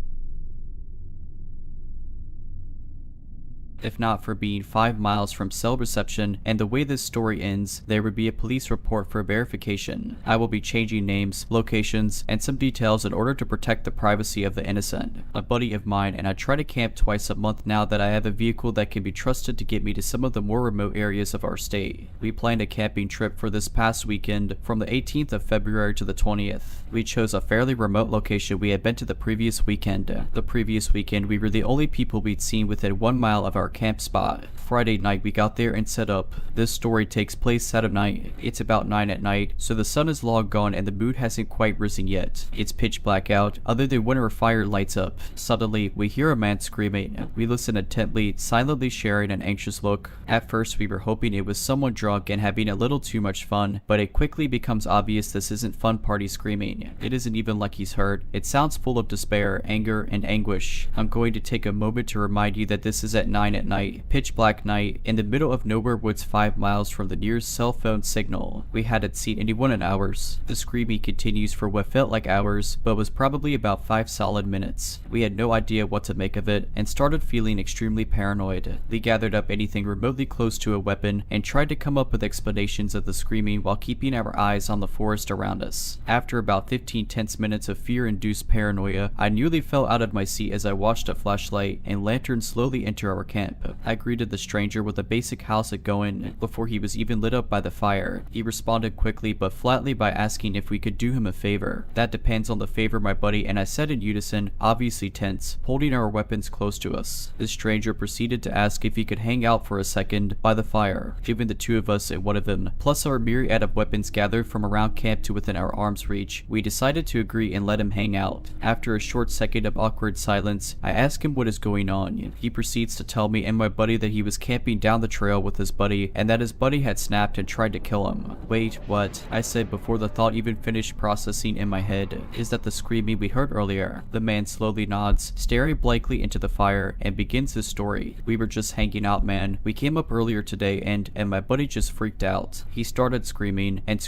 If not for being 5 miles from cell reception, and the way this story ends, there would be a police report for verification. I will be changing names, locations, and some details in order to protect the privacy of the innocent. A buddy of mine and I try to camp twice a month now that I have a vehicle that can be trusted to get me to some of the more remote areas of our state. We planned a camping trip for this past weekend from the 18th of February to the 20th. We chose a fairly remote location we had been to the previous weekend. The previous weekend we were the only people we'd seen within 1 mile of our camp spot. Friday night we got there and set up. This story takes place Saturday night. It's about 9 at night, so the sun is long gone and the mood hasn't quite risen yet. It's pitch black out, other than when our fire lights up. Suddenly, we hear a man screaming. We listen intently, silently sharing an anxious look. At first, we were hoping it was someone drunk and having a little too much fun, but it quickly becomes obvious this isn't fun party screaming. It isn't even like he's hurt. It sounds full of despair, anger, and anguish. I'm going to take a moment to remind you that this is at 9 at at night, pitch black night, in the middle of nowhere woods 5 miles from the nearest cell phone signal. We hadn't seen anyone in hours. The screaming continues for what felt like hours, but was probably about 5 solid minutes. We had no idea what to make of it, and started feeling extremely paranoid. We gathered up anything remotely close to a weapon, and tried to come up with explanations of the screaming while keeping our eyes on the forest around us. After about 15 tense minutes of fear-induced paranoia, I nearly fell out of my seat as I watched a flashlight and lantern slowly enter our camp. I greeted the stranger with a basic "how's it going?" before he was even lit up by the fire. He responded quickly but flatly by asking if we could do him a favor. That depends on the favor, my buddy, and I said in unison, obviously tense, holding our weapons close to us. The stranger proceeded to ask if he could hang out for a second by the fire, giving the two of us and one of them, plus our myriad of weapons gathered from around camp to within our arm's reach. We decided to agree and let him hang out. After a short second of awkward silence, I ask him what is going on. He proceeds to tell me and my buddy that he was camping down the trail with his buddy and that his buddy had snapped and tried to kill him. Wait, what? I said before the thought even finished processing in my head. Is that the screaming we heard earlier? The man slowly nods, staring blankly into the fire, and begins his story. We were just hanging out, man. We came up earlier today and my buddy just freaked out. He started screaming and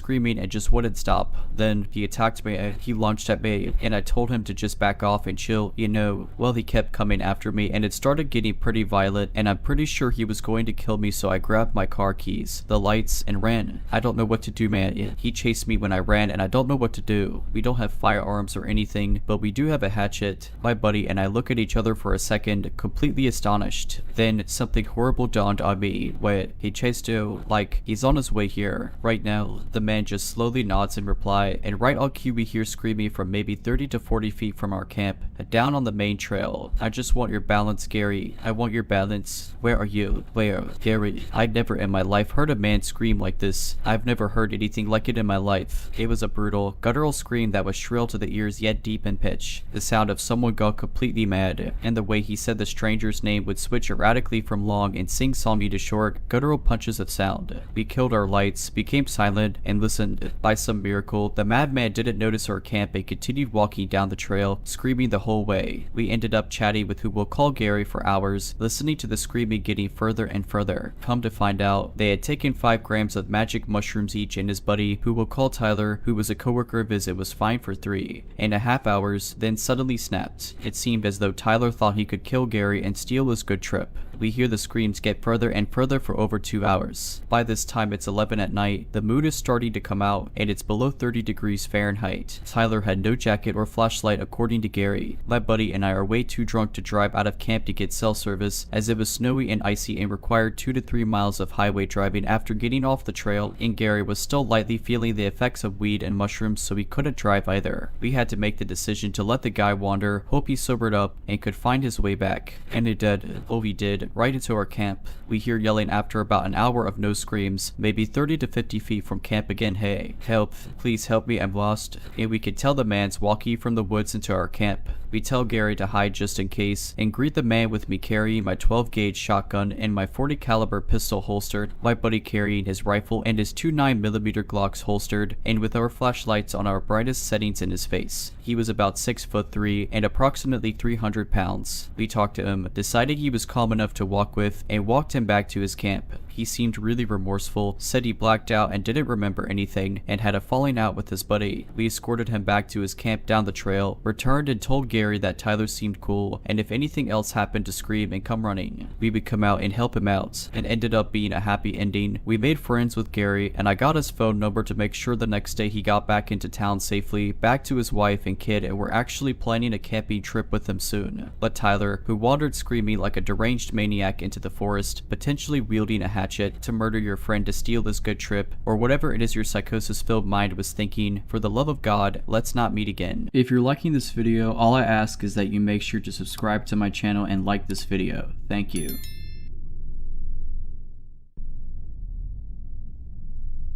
just wouldn't stop. Then he attacked me, he launched at me, and I told him to just back off and chill, you know. Well, he kept coming after me and it started getting pretty violent, and I'm pretty sure he was going to kill me, so I grabbed my car keys, the lights, and ran. I don't know what to do, man. He chased me when I ran and I don't know what to do. We don't have firearms or anything, but we do have a hatchet. My buddy and I look at each other for a second, completely astonished. Then something horrible dawned on me. Wait, he chased you? Like, he's on his way here, right now. The man just slowly nods in reply, and right on cue we hear screaming from maybe 30 to 40 feet from our camp, down on the main trail. I just want your balance, Gary. I want your balance. Where are you? Where? Gary. I'd never in my life heard a man scream like this. I've never heard anything like it in my life. It was a brutal, guttural scream that was shrill to the ears yet deep in pitch. The sound of someone gone completely mad, and the way he said the stranger's name would switch erratically from long and sing-songy to short, guttural punches of sound. We killed our lights, became silent, and listened. By some miracle, the madman didn't notice our camp and continued walking down the trail, screaming the whole way. We ended up chatting with who we'll call Gary for hours, listening to the screaming getting further and further. Come to find out, they had taken 5 grams of magic mushrooms each, and his buddy, who we'll call Tyler, who was a coworker of his, was fine for 3.5 hours, then suddenly snapped. It seemed as though Tyler thought he could kill Gary and steal his good trip. We hear the screams get further and further for over 2 hours. By this time it's 11 at night, the moon is starting to come out, and it's below 30 degrees Fahrenheit. Tyler had no jacket or flashlight according to Gary. My buddy and I are way too drunk to drive out of camp to get cell service, as it was snowy and icy and required 2 to 3 miles of highway driving after getting off the trail, and Gary was still lightly feeling the effects of weed and mushrooms, so he couldn't drive either. We had to make the decision to let the guy wander, hope he sobered up, and could find his way back. And it did. Oh, he did. Right into our camp. We hear yelling after about an hour of no screams, maybe 30 to 50 feet from camp again. Hey, help, please help me, I'm lost. And we could tell the man's walking from the woods into our camp. We tell Gary to hide just in case, and greet the man with me carrying my 12-gauge shotgun and my 40 caliber pistol holstered, my buddy carrying his rifle and his 2 9mm Glocks holstered, and with our flashlights on our brightest settings in his face. He was about 6'3" and approximately 300 pounds. We talked to him, decided he was calm enough to walk with, and walked him back to his camp. He seemed really remorseful, said he blacked out and didn't remember anything, and had a falling out with his buddy. We escorted him back to his camp down the trail, returned and told Gary that Tyler seemed cool, and if anything else happened to scream and come running, we would come out and help him out, and ended up being a happy ending. We made friends with Gary, and I got his phone number to make sure the next day he got back into town safely, back to his wife and kid, and we're actually planning a camping trip with him soon. But Tyler, who wandered screaming like a deranged maniac into the forest, potentially wielding a hatchet to murder your friend to steal this good trip, or whatever it is your psychosis-filled mind was thinking, for the love of God, let's not meet again. If you're liking this video, all I ask is that you make sure to subscribe to my channel and like this video. Thank you.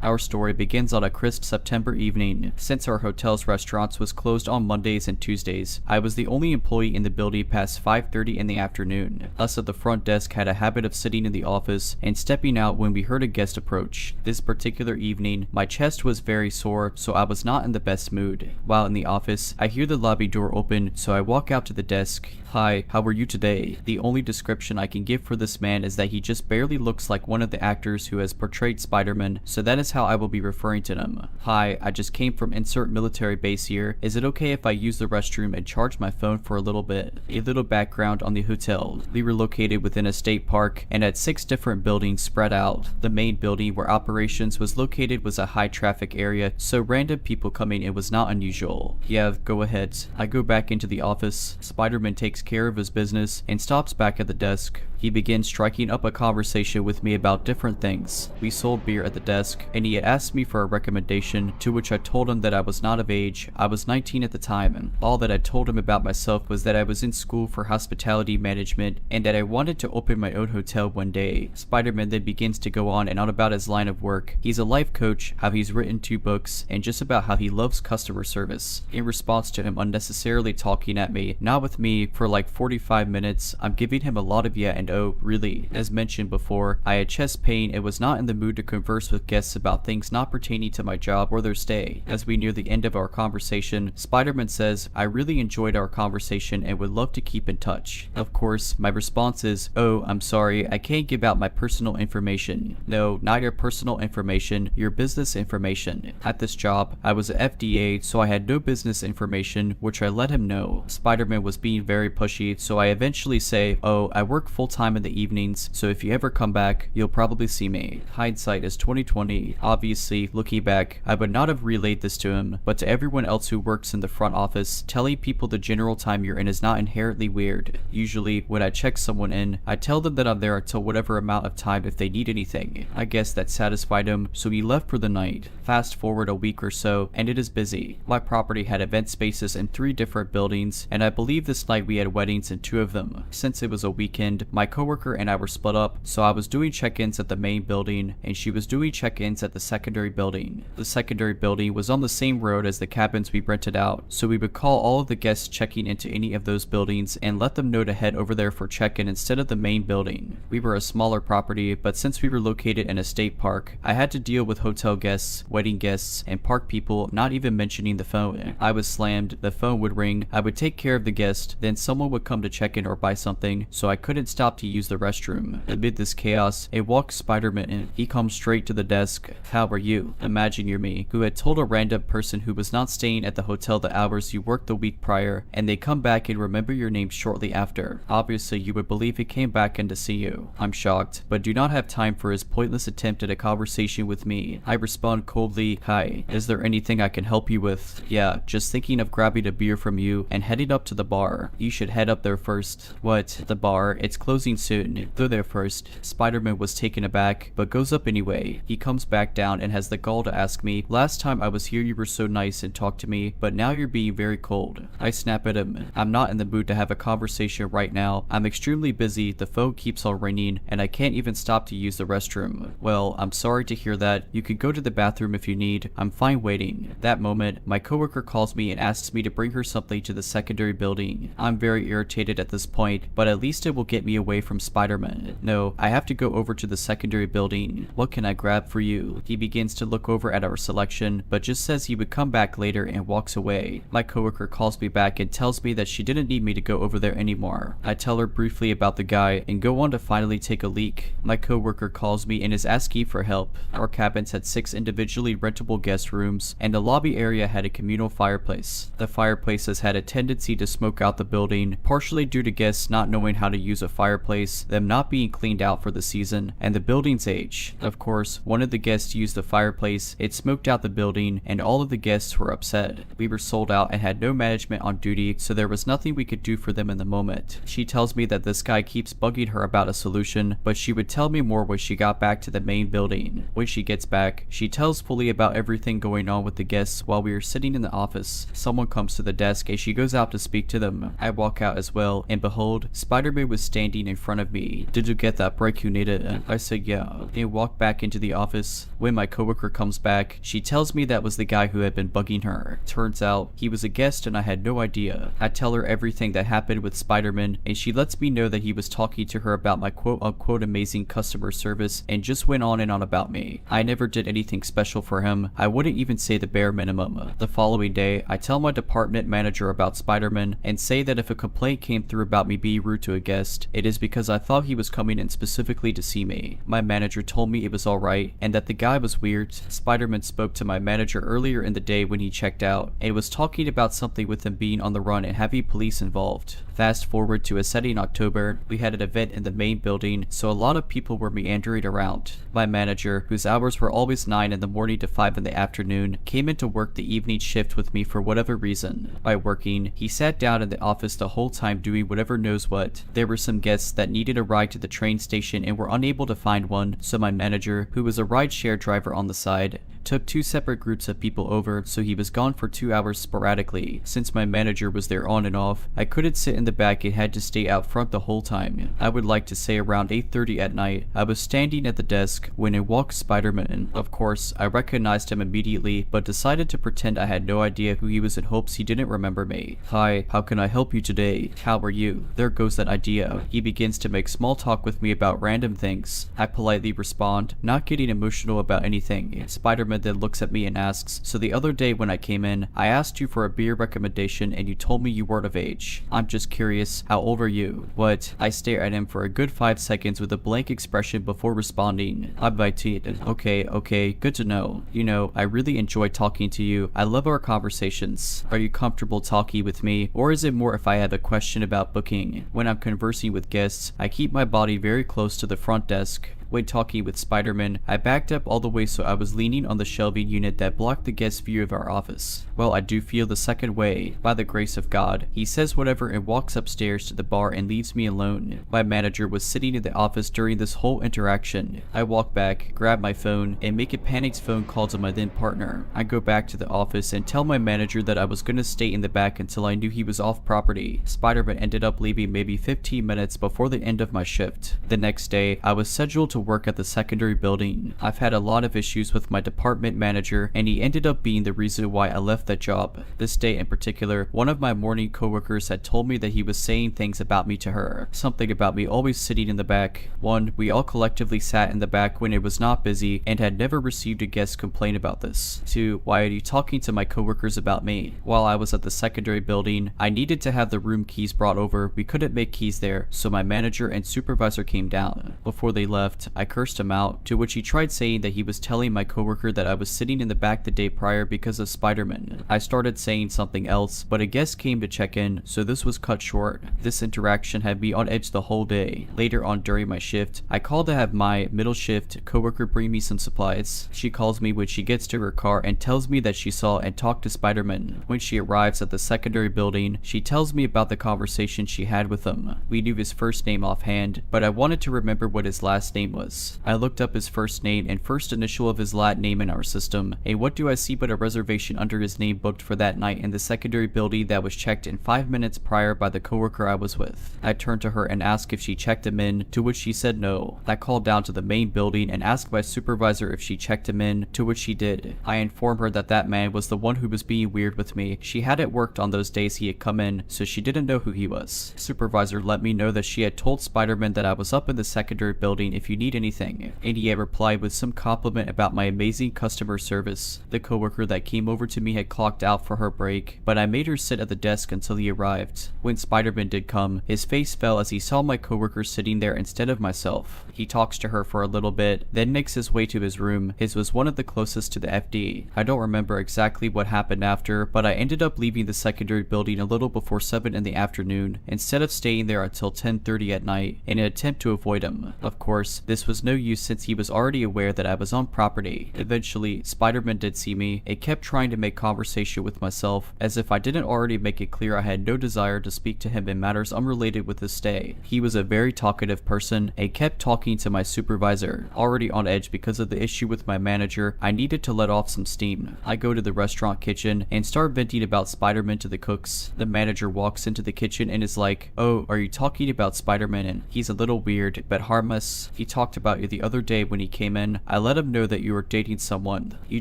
Our story begins on a crisp September evening. Since our hotel's restaurants was closed on Mondays and Tuesdays, I was the only employee in the building past 5:30 in the afternoon. Us at the front desk had a habit of sitting in the office and stepping out when we heard a guest approach. This particular evening, my chest was very sore, so I was not in the best mood. While in the office, I hear the lobby door open, so I walk out to the desk. "Hi, how are you today?" The only description I can give for this man is that he just barely looks like one of the actors who has portrayed Spider-Man, so that is how I will be referring to him. "Hi, I just came from insert military base here. Is it okay if I use the restroom and charge my phone for a little bit?" A little background on the hotel. We were located within a state park and had 6 different buildings spread out. The main building where operations was located was a high traffic area, so random people coming in was not unusual. "Yeah, go ahead." I go back into the office. Spider-Man takes care of his business and stops back at the desk. He begins striking up a conversation with me about different things. We sold beer at the desk, and he had asked me for a recommendation, to which I told him that I was not of age. I was 19 at the time, and all that I told him about myself was that I was in school for hospitality management, and that I wanted to open my own hotel one day. Spider-Man then begins to go on and on about his line of work. He's a life coach, how he's written 2 books, and just about how he loves customer service. In response to him unnecessarily talking at me, not with me, for like 45 minutes, I'm giving him a lot of yeah and oh, really. As mentioned before, I had chest pain and was not in the mood to converse with guests about things not pertaining to my job or their stay. As we near the end of our conversation, Spider-Man says, "I really enjoyed our conversation and would love to keep in touch." Of course, my response is, "Oh, I'm sorry, I can't give out my personal information." "No, not your personal information, your business information." At this job, I was a FDA, so I had no business information, which I let him know. Spider-Man was being very pushy, so I eventually say, "Oh, I work full-time in the evenings, so if you ever come back, you'll probably see me." Hindsight is 2020. Obviously, looking back, I would not have relayed this to him, but to everyone else who works in the front office, telling people the general time you're in is not inherently weird. Usually, when I check someone in, I tell them that I'm there until whatever amount of time if they need anything. I guess that satisfied him, so he left for the night. Fast forward a week or so, and it is busy. My property had event spaces in 3 different buildings, and I believe this night we had weddings in 2 of them. Since it was a weekend, my coworker and I were split up, so I was doing check-ins at the main building, and she was doing check-ins at the secondary building. The secondary building was on the same road as the cabins we rented out, so we would call all of the guests checking into any of those buildings and let them know to head over there for check-in instead of the main building. We were a smaller property, but since we were located in a state park, I had to deal with hotel guests, wedding guests, and park people, not even mentioning the phone. I was slammed, the phone would ring, I would take care of the guest, then someone would come to check in or buy something, so I couldn't stop to use the restroom. Amid this chaos, a walks Spider-Man in. He comes straight to the desk. "How are you?" Imagine you're me, who had told a random person who was not staying at the hotel the hours you worked the week prior, and they come back and remember your name shortly after. Obviously, you would believe he came back in to see you. I'm shocked, but do not have time for his pointless attempt at a conversation with me. I respond coldly, "Hi, is there anything I can help you with?" "Yeah, just thinking of grabbing a beer from you and heading up to the bar." "You should head up there first." "What? The bar? It's closing soon." "Go there first." Spider-Man was taken aback, but goes up anyway. He comes back down and has the gall to ask me, "Last time I was here you were so nice and talked to me, but now you're being very cold." I snap at him. "I'm not in the mood to have a conversation right now. I'm extremely busy, the phone keeps on ringing, and I can't even stop to use the restroom." "Well, I'm sorry to hear that. You can go to the bathroom if you need. I'm fine waiting." That moment, my coworker calls me and asks me to bring her something to the secondary building. I'm very irritated at this point, but at least it will get me away from Spider-Man. "No, I have to go over to the secondary building. What can I grab for you?" He begins to look over at our selection, but just says he would come back later and walks away. My coworker calls me back and tells me that she didn't need me to go over there anymore. I tell her briefly about the guy and go on to finally take a leak. My coworker calls me and is asking for help. Our cabins had 6 individually rentable guest rooms, and the lobby area had a communal fireplace. The fireplaces had a tendency to smoke out the building, partially due to guests not knowing how to use a fireplace, them not being cleaned out for the season, and the building's age. Of course, one of the guests used the fireplace, it smoked out the building, and all of the guests were upset. We were sold out and had no management on duty, so there was nothing we could do for them in the moment. She tells me that this guy keeps bugging her about a solution, but she would tell me more when she got back to the main building. When she gets back, she tells fully about everything going on with the guests while we are sitting in the office. Someone comes to the desk and she goes out to speak to them. I walk out as well, and behold, Spider-Man was standing in front of me. "Did you get that break you needed?" I said yeah. They walked back into the office. When my coworker comes back, she tells me that was the guy who had been bugging her. Turns out, he was a guest and I had no idea. I tell her everything that happened with Spider-Man, and she lets me know that he was talking to her about my quote-unquote amazing customer service and just went on and on about me. I never did anything special for him. I wouldn't even say the bare minimum. The following day, I tell my department manager about Spider-Man and say that if a complaint came through about me being rude to a guest, it is because I thought he was coming in specifically to see me. My manager told me it was alright and that the guy was weird. Spider-Man spoke to my manager earlier in the day when he checked out and was talking about something with him being on the run and having police involved. Fast forward to a setting October, we had an event in the main building, so a lot of people were meandering around. My manager, whose hours were always 9 in the morning to 5 in the afternoon, came in to work the evening shift with me for whatever reason. By working, he sat down in the office the whole time doing whatever knows what. There were some guests that needed a ride to the train station and were unable to find one, so my manager, who was a rideshare driver on the side, took 2 separate groups of people over, so he was gone for 2 hours sporadically. Since my manager was there on and off, I couldn't sit in the back and had to stay out front the whole time. I would like to say around 8:30 at night, I was standing at the desk when in walked Spider-Man. Of course, I recognized him immediately, but decided to pretend I had no idea who he was in hopes he didn't remember me. "Hi, how can I help you today? How are you?" There goes that idea. He begins to make small talk with me about random things. I politely respond, not getting emotional about anything. Spider-Man then looks at me and asks, "So the other day when I came in, I asked you for a beer recommendation and you told me you weren't of age. I'm just curious, how old are you?" "What?" I stare at him for a good 5 seconds with a blank expression before responding, "I'm 19. Okay, good to know. You know, I really enjoy talking to you. I love our conversations. Are you comfortable talking with me, or is it more if I have a question about booking?" When I'm conversing with guests, I keep my body very close to the front desk. When talking with Spider-Man, I backed up all the way so I was leaning on the shelving unit that blocked the guest view of our office. Well, I do feel the second way. By the grace of God, he says whatever and walks upstairs to the bar and leaves me alone. My manager was sitting in the office during this whole interaction. I walk back, grab my phone, and make a panicked phone call to my then partner. I go back to the office and tell my manager that I was gonna stay in the back until I knew he was off property. Spider-Man ended up leaving maybe 15 minutes before the end of my shift. The next day, I was scheduled to work at the secondary building. I've had a lot of issues with my department manager, and he ended up being the reason why I left that job. This day in particular, one of my morning coworkers had told me that he was saying things about me to her. Something about me always sitting in the back. 1, we all collectively sat in the back when it was not busy and had never received a guest complaint about this. 2, why are you talking to my coworkers about me? While I was at the secondary building, I needed to have the room keys brought over. We couldn't make keys there, so my manager and supervisor came down. Before they left, I cursed him out, to which he tried saying that he was telling my coworker that I was sitting in the back the day prior because of Spider-Man. I started saying something else, but a guest came to check in, so this was cut short. This interaction had me on edge the whole day. Later on during my shift, I called to have my middle shift coworker bring me some supplies. She calls me when she gets to her car and tells me that she saw and talked to Spider-Man. When she arrives at the secondary building, she tells me about the conversation she had with him. We knew his first name offhand, but I wanted to remember what his last name was. I looked up his first name and first initial of his last name in our system, and what do I see but a reservation under his name booked for that night in the secondary building that was checked in 5 minutes prior by the coworker I was with. I turned to her and asked if she checked him in, to which she said no. I called down to the main building and asked my supervisor if she checked him in, to which she did. I informed her that that man was the one who was being weird with me. She hadn't worked on those days he had come in, so she didn't know who he was. Supervisor let me know that she had told Spider-Man that I was up in the secondary building if you need anything, and he had replied with some compliment about my amazing customer service. The coworker that came over to me had clocked out for her break, but I made her sit at the desk until he arrived. When Spider-Man did come, his face fell as he saw my coworker sitting there instead of myself. He talks to her for a little bit, then makes his way to his room. His was one of the closest to the FD. I don't remember exactly what happened after, but I ended up leaving the secondary building a little before 7 in the afternoon, instead of staying there until 10:30 at night in an attempt to avoid him. Of course, this was no use since he was already aware that I was on property. Eventually, Spider-Man did see me and kept trying to make conversation with myself, as if I didn't already make it clear I had no desire to speak to him in matters unrelated with his stay. He was a very talkative person and kept talking to my supervisor. Already on edge because of the issue with my manager, I needed to let off some steam. I go to the restaurant kitchen and start venting about Spider-Man to the cooks. The manager walks into the kitchen and is like, "Oh, are you talking about Spider-Man? And he's a little weird, but harmless." He talks talked about you the other day when he came in. I let him know that you are dating someone. You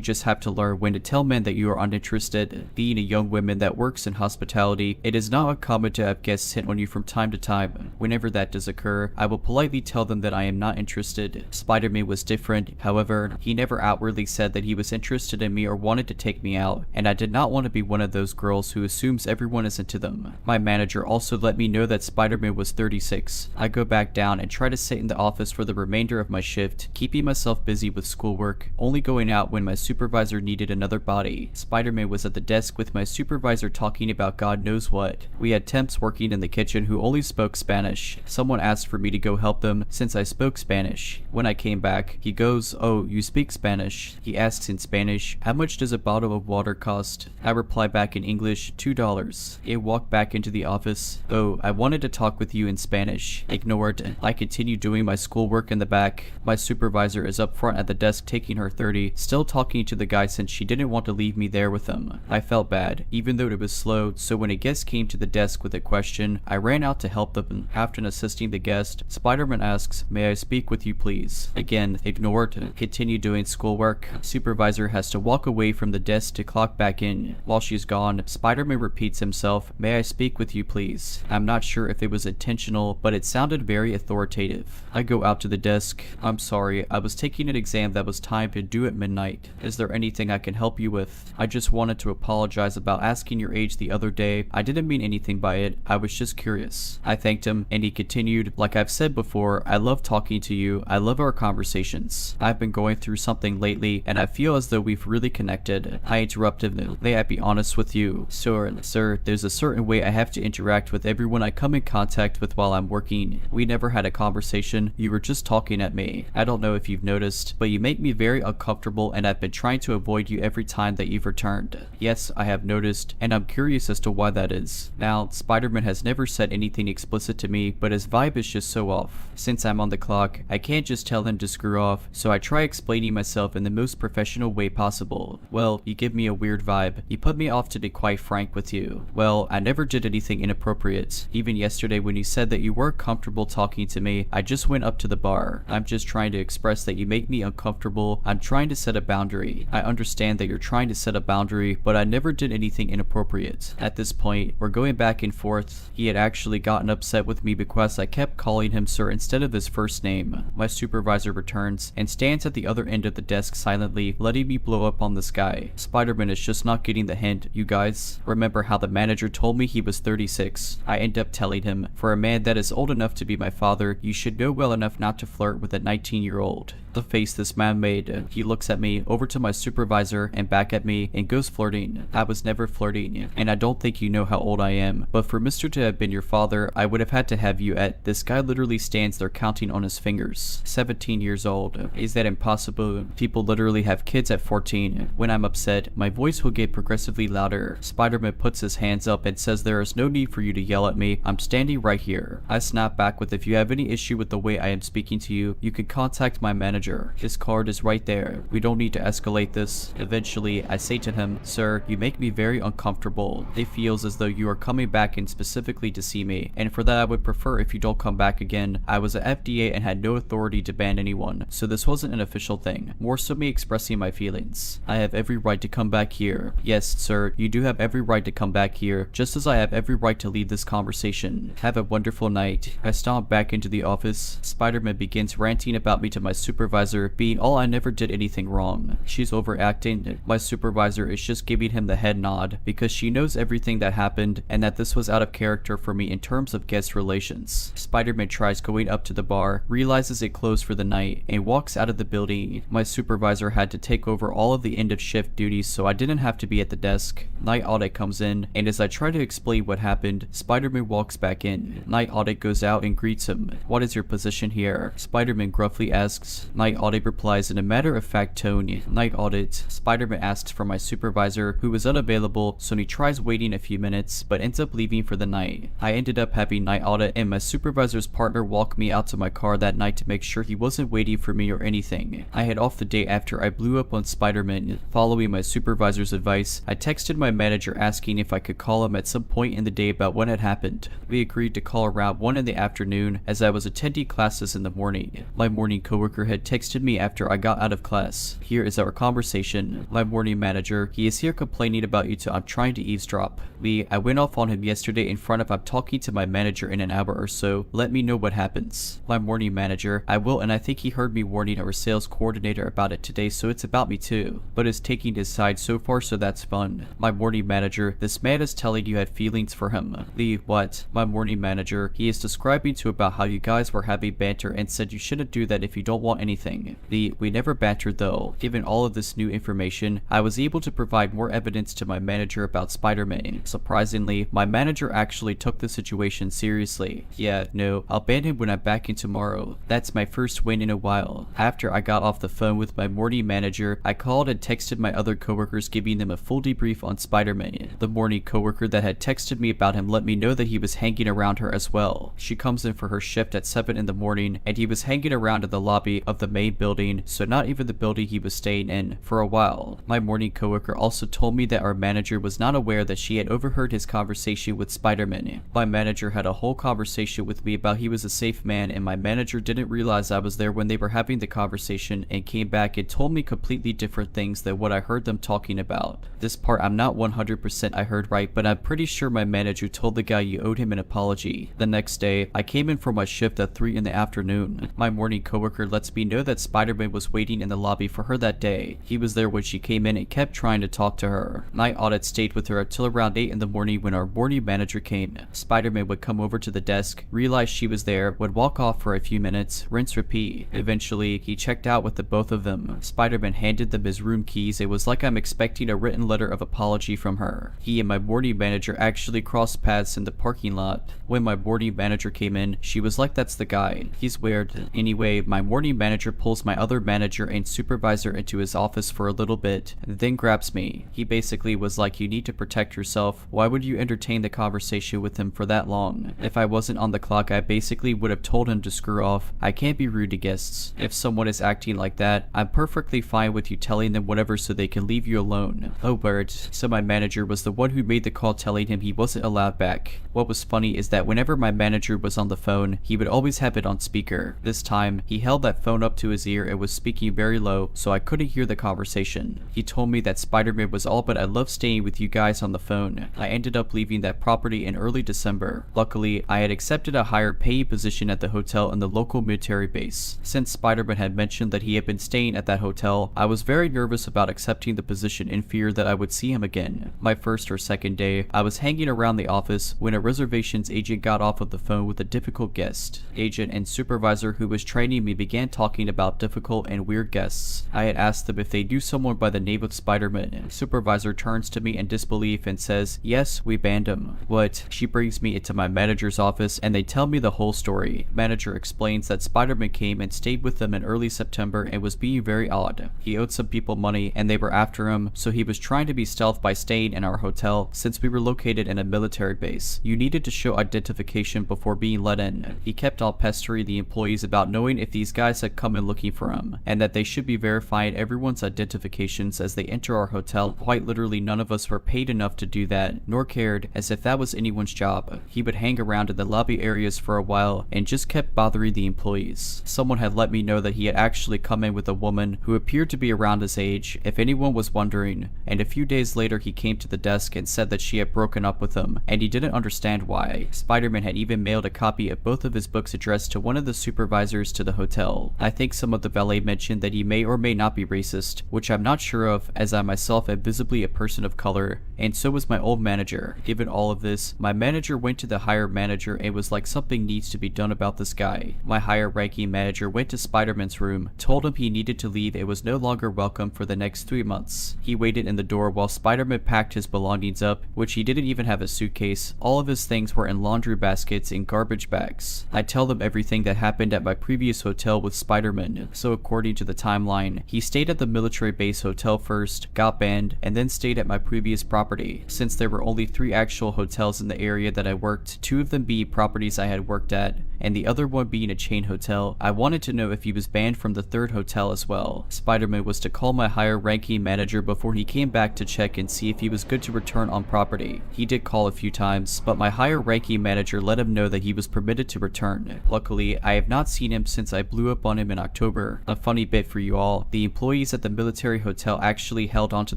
just have to learn when to tell men that you are uninterested. Being a young woman that works in hospitality, it is not uncommon to have guests hit on you from time to time. Whenever that does occur, I will politely tell them that I am not interested. Spider-Man was different. However, he never outwardly said that he was interested in me or wanted to take me out, and I did not want to be one of those girls who assumes everyone is into them. My manager also let me know that Spider-Man was 36. I go back down and try to sit in the office for the remainder of my shift, keeping myself busy with schoolwork, only going out when my supervisor needed another body. Spider-Man was at the desk with my supervisor talking about God knows what. We had temps working in the kitchen who only spoke Spanish. Someone asked for me to go help them since I spoke Spanish. When I came back, he goes, "Oh, you speak Spanish?" He asks in Spanish, "How much does a bottle of water cost?" I reply back in English, $2. I walk back into the office. "Oh, I wanted to talk with you in Spanish." Ignored. I continue doing my schoolwork in the back. My supervisor is up front at the desk taking her 30, still talking to the guy since she didn't want to leave me there with him. I felt bad, even though it was slow, so when a guest came to the desk with a question, I ran out to help them. After assisting the guest, Spider-Man asks, "May I speak with you please?" Again, ignored. Continue doing schoolwork. Supervisor has to walk away from the desk to clock back in. While she's gone, Spider-Man repeats himself, "May I speak with you please?" I'm not sure if it was intentional, but it sounded very authoritative. I go out to the desk. "I'm sorry, I was taking an exam that was timed to due at midnight. Is there anything I can help you with? I just wanted to apologize about asking your age the other day. I didn't mean anything by it. I was just curious." I thanked him, and he continued, "Like I've said before, I love talking to you. I love our conversations. I've been going through something lately, and I feel as though we've really connected." I interrupted him. "May I be honest with you? Sir, there's a certain way I have to interact with everyone I come in contact with while I'm working. We never had a conversation. You were just talking at me. I don't know if you've noticed, but you make me very uncomfortable, and I've been trying to avoid you every time that you've returned." Yes, I have noticed, and I'm curious as to why that is. Now, Spider-Man has never said anything explicit to me, but his vibe is just so off. Since I'm on the clock, I can't just tell him to screw off, so I try explaining myself in the most professional way possible. "Well, you give me a weird vibe. You put me off, to be quite frank with you. Well, I never did anything inappropriate. Even yesterday when you said that you weren't comfortable talking to me, I just went up to the bar. I'm just trying to express that you make me uncomfortable. I'm trying to set a boundary. I understand that you're trying to set a boundary, but I never did anything inappropriate." At this point, we're going back and forth. He had actually gotten upset with me because I kept calling him sir instead of his first name. My supervisor returns and stands at the other end of the desk silently, letting me blow up on this guy. Spider-Man is just not getting the hint, you guys. Remember how the manager told me he was 36? I end up telling him, "For a man that is old enough to be my father, you should know well enough not to flirt with a 19-year-old. The face this man made. He looks at me, over to my supervisor, and back at me, and goes flirting. I was never flirting, and I don't think you know how old I am, but for Mr. to have been your father, I would have had to have you at— This guy literally stands there counting on his fingers. 17 years old. Is that impossible? People literally have kids at 14. When I'm upset, my voice will get progressively louder. Spider-Man puts his hands up and says there is no need for you to yell at me. I'm standing right here. I snap back with, "If you have any issue with the way I am speaking to you, you can contact my manager. His card is right there. We don't need to escalate this." Eventually, I say to him, "Sir, you make me very uncomfortable. It feels as though you are coming back in specifically to see me, and for that I would prefer if you don't come back again. I was at FDA and had no authority to ban anyone, so this wasn't an official thing. More so me expressing my feelings. I have every right to come back here. Yes, sir, you do have every right to come back here, just as I have every right to leave this conversation. Have a wonderful night." I stomp back into the office. Spider-Man begins ranting about me to my supervisor, being all I never did anything wrong. She's overacting. My supervisor is just giving him the head nod, because she knows everything that happened, and that this was out of character for me in terms of guest relations. Spider-Man tries going up to the bar, realizes it closed for the night, and walks out of the building. My supervisor had to take over all of the end of shift duties, so I didn't have to be at the desk. Night Audit comes in, and as I try to explain what happened, Spider-Man walks back in. Night Audit goes out and greets him. "What is your position here?" Spider-Man gruffly asks. Night Audit replies in a matter-of-fact tone. "Night Audit." Spider-Man asks for my supervisor, who is unavailable, so he tries waiting a few minutes, but ends up leaving for the night. I ended up having Night Audit and my supervisor's partner walk me out to my car that night to make sure he wasn't waiting for me or anything. I had off the day after I blew up on Spider-Man. Following my supervisor's advice, I texted my manager asking if I could call him at some point in the day about what had happened. We agreed to call around 1 in the afternoon, as I was attending classes in the morning. morning. My morning coworker had texted me after I got out of class. Here is our conversation. My morning manager, he is here complaining about you too. I'm trying to eavesdrop. I went off on him yesterday in front of I'm talking to my manager in an hour or so. Let me know what happens. My morning manager, I will, and I think he heard me warning our sales coordinator about it today, so it's about me too. But is taking his side so far, so that's fun. My morning manager, this man is telling you had feelings for him. What? My morning manager, he is describing to about how you guys were having banter and said you shouldn't do that if you don't want anything. We never bantered though. Given all of this new information, I was able to provide more evidence to my manager about Spider-Man. Surprisingly, my manager actually took the situation seriously. Yeah, no, I'll ban him when I'm back in tomorrow. That's my first win in a while. After I got off the phone with my morning manager, I called and texted my other coworkers giving them a full debrief on Spider-Man. The morning coworker that had texted me about him let me know that he was hanging around her as well. She comes in for her shift at 7 in the morning and he was hanging around in the lobby of the main building, so not even the building he was staying in, for a while. My morning coworker also told me that our manager was not aware that she had overheard his conversation with Spider-Man. My manager had a whole conversation with me about he was a safe man, and my manager didn't realize I was there when they were having the conversation and came back and told me completely different things than what I heard them talking about. This part I'm not 100% I heard right, but I'm pretty sure my manager told the guy you owed him an apology. The next day, I came in for my shift at 3 in the afternoon. My morning coworker lets me know that Spider-Man was waiting in the lobby for her that day. He was there when she came in and kept trying to talk to her. My audit stayed with her until around 8 in the morning when our morning manager came. Spider-Man would come over to the desk, realize she was there, would walk off for a few minutes, rinse repeat. Eventually, he checked out with the both of them. Spider-Man handed them his room keys. It was like I'm expecting a written letter of apology from her. He and my morning manager actually crossed paths in the parking lot. When my morning manager came in, she was like, that's the guy. He's weird. Anyway, my morning manager pulls my other manager and supervisor into his office for a little bit, then grabs me. He basically was like, you need to protect yourself. Why would you entertain the conversation with him for that long? If I wasn't on the clock, I basically would have told him to screw off. I can't be rude to guests. If someone is acting like that, I'm perfectly fine with you telling them whatever so they can leave you alone. Oh, Bert. So my manager was the one who made the call telling him he wasn't allowed back. What was funny is that whenever my manager was on the phone, he would always have it on speaker. This time, he held that phone up to his ear and was speaking very low, so I couldn't hear the conversation. He told me that Spider-Man was all but I love staying with you guys on the phone. I ended up leaving that property in early December. Luckily, I had accepted a higher paying position at the hotel in the local military base. Since Spider-Man had mentioned that he had been staying at that hotel, I was very nervous about accepting the position in fear that I would see him again. My first or second day, I was hanging around the office when a reservations agent got off of the phone with a difficult guest. Agent and supervisor who was training me began talking about difficult and weird guests. I had asked them if they knew someone by the name of Spider-Man. Supervisor turns to me in disbelief and says, yes, we banned him. What? She brings me into my manager's office and they tell me the whole story. Manager explains that Spider-Man came and stayed with them in early September and was being very odd. He owed some people money and they were after him, so he was trying to be stealth by staying in our hotel since we were located in a military base. You needed to show identification before being let in. He kept on pestering the employees about knowing if these guys had come in looking for him, and that they should be verifying everyone's identifications as they enter our hotel. Quite literally, none of us were paid enough to do that, nor cared, as if that was anyone's job. He would hang around in the lobby areas for a while and just kept bothering the employees. Someone had let me know that he had actually come in with a woman who appeared to be around his age, if anyone was wondering, and a few days later he came to the desk and said that she had broken up with him, and he didn't understand why. Spider-Man had even mailed a copy of both of his books addressed to one of the supervisors to the hotel. I think some of the valet mentioned that he may or may not be racist, which I'm not sure of, as I myself am visibly a person of color, and so was my old manager. Given all of this, my manager went to the higher manager and was like, something needs to be done about this guy. My higher ranking manager went to Spider-Man's room, told him he needed to leave and was no longer welcome for the next 3 months. He waited in the door while Spider-Man packed his belongings up, which he didn't even have a suitcase. All of his things were in laundry baskets and garbage bags. I tell them everything that happened at my previous hotel with Spider-Man. So according to the timeline, he stayed at the military base hotel first, got banned, and then stayed at my previous property. Since there were only 3 actual hotels in the area that I worked, 2 of them being properties I had worked at, and the other one being a chain hotel, I wanted to know if he was banned from the third hotel as well. Spider-Man was to call my higher ranking manager before he came back to check and see if he was good to return on property. He did call a few times, but my higher ranking manager let him know that he was permitted to return. Luckily, I have not seen him since I blew up on him in October. A funny bit for you all, the employees at the military hotel actually held onto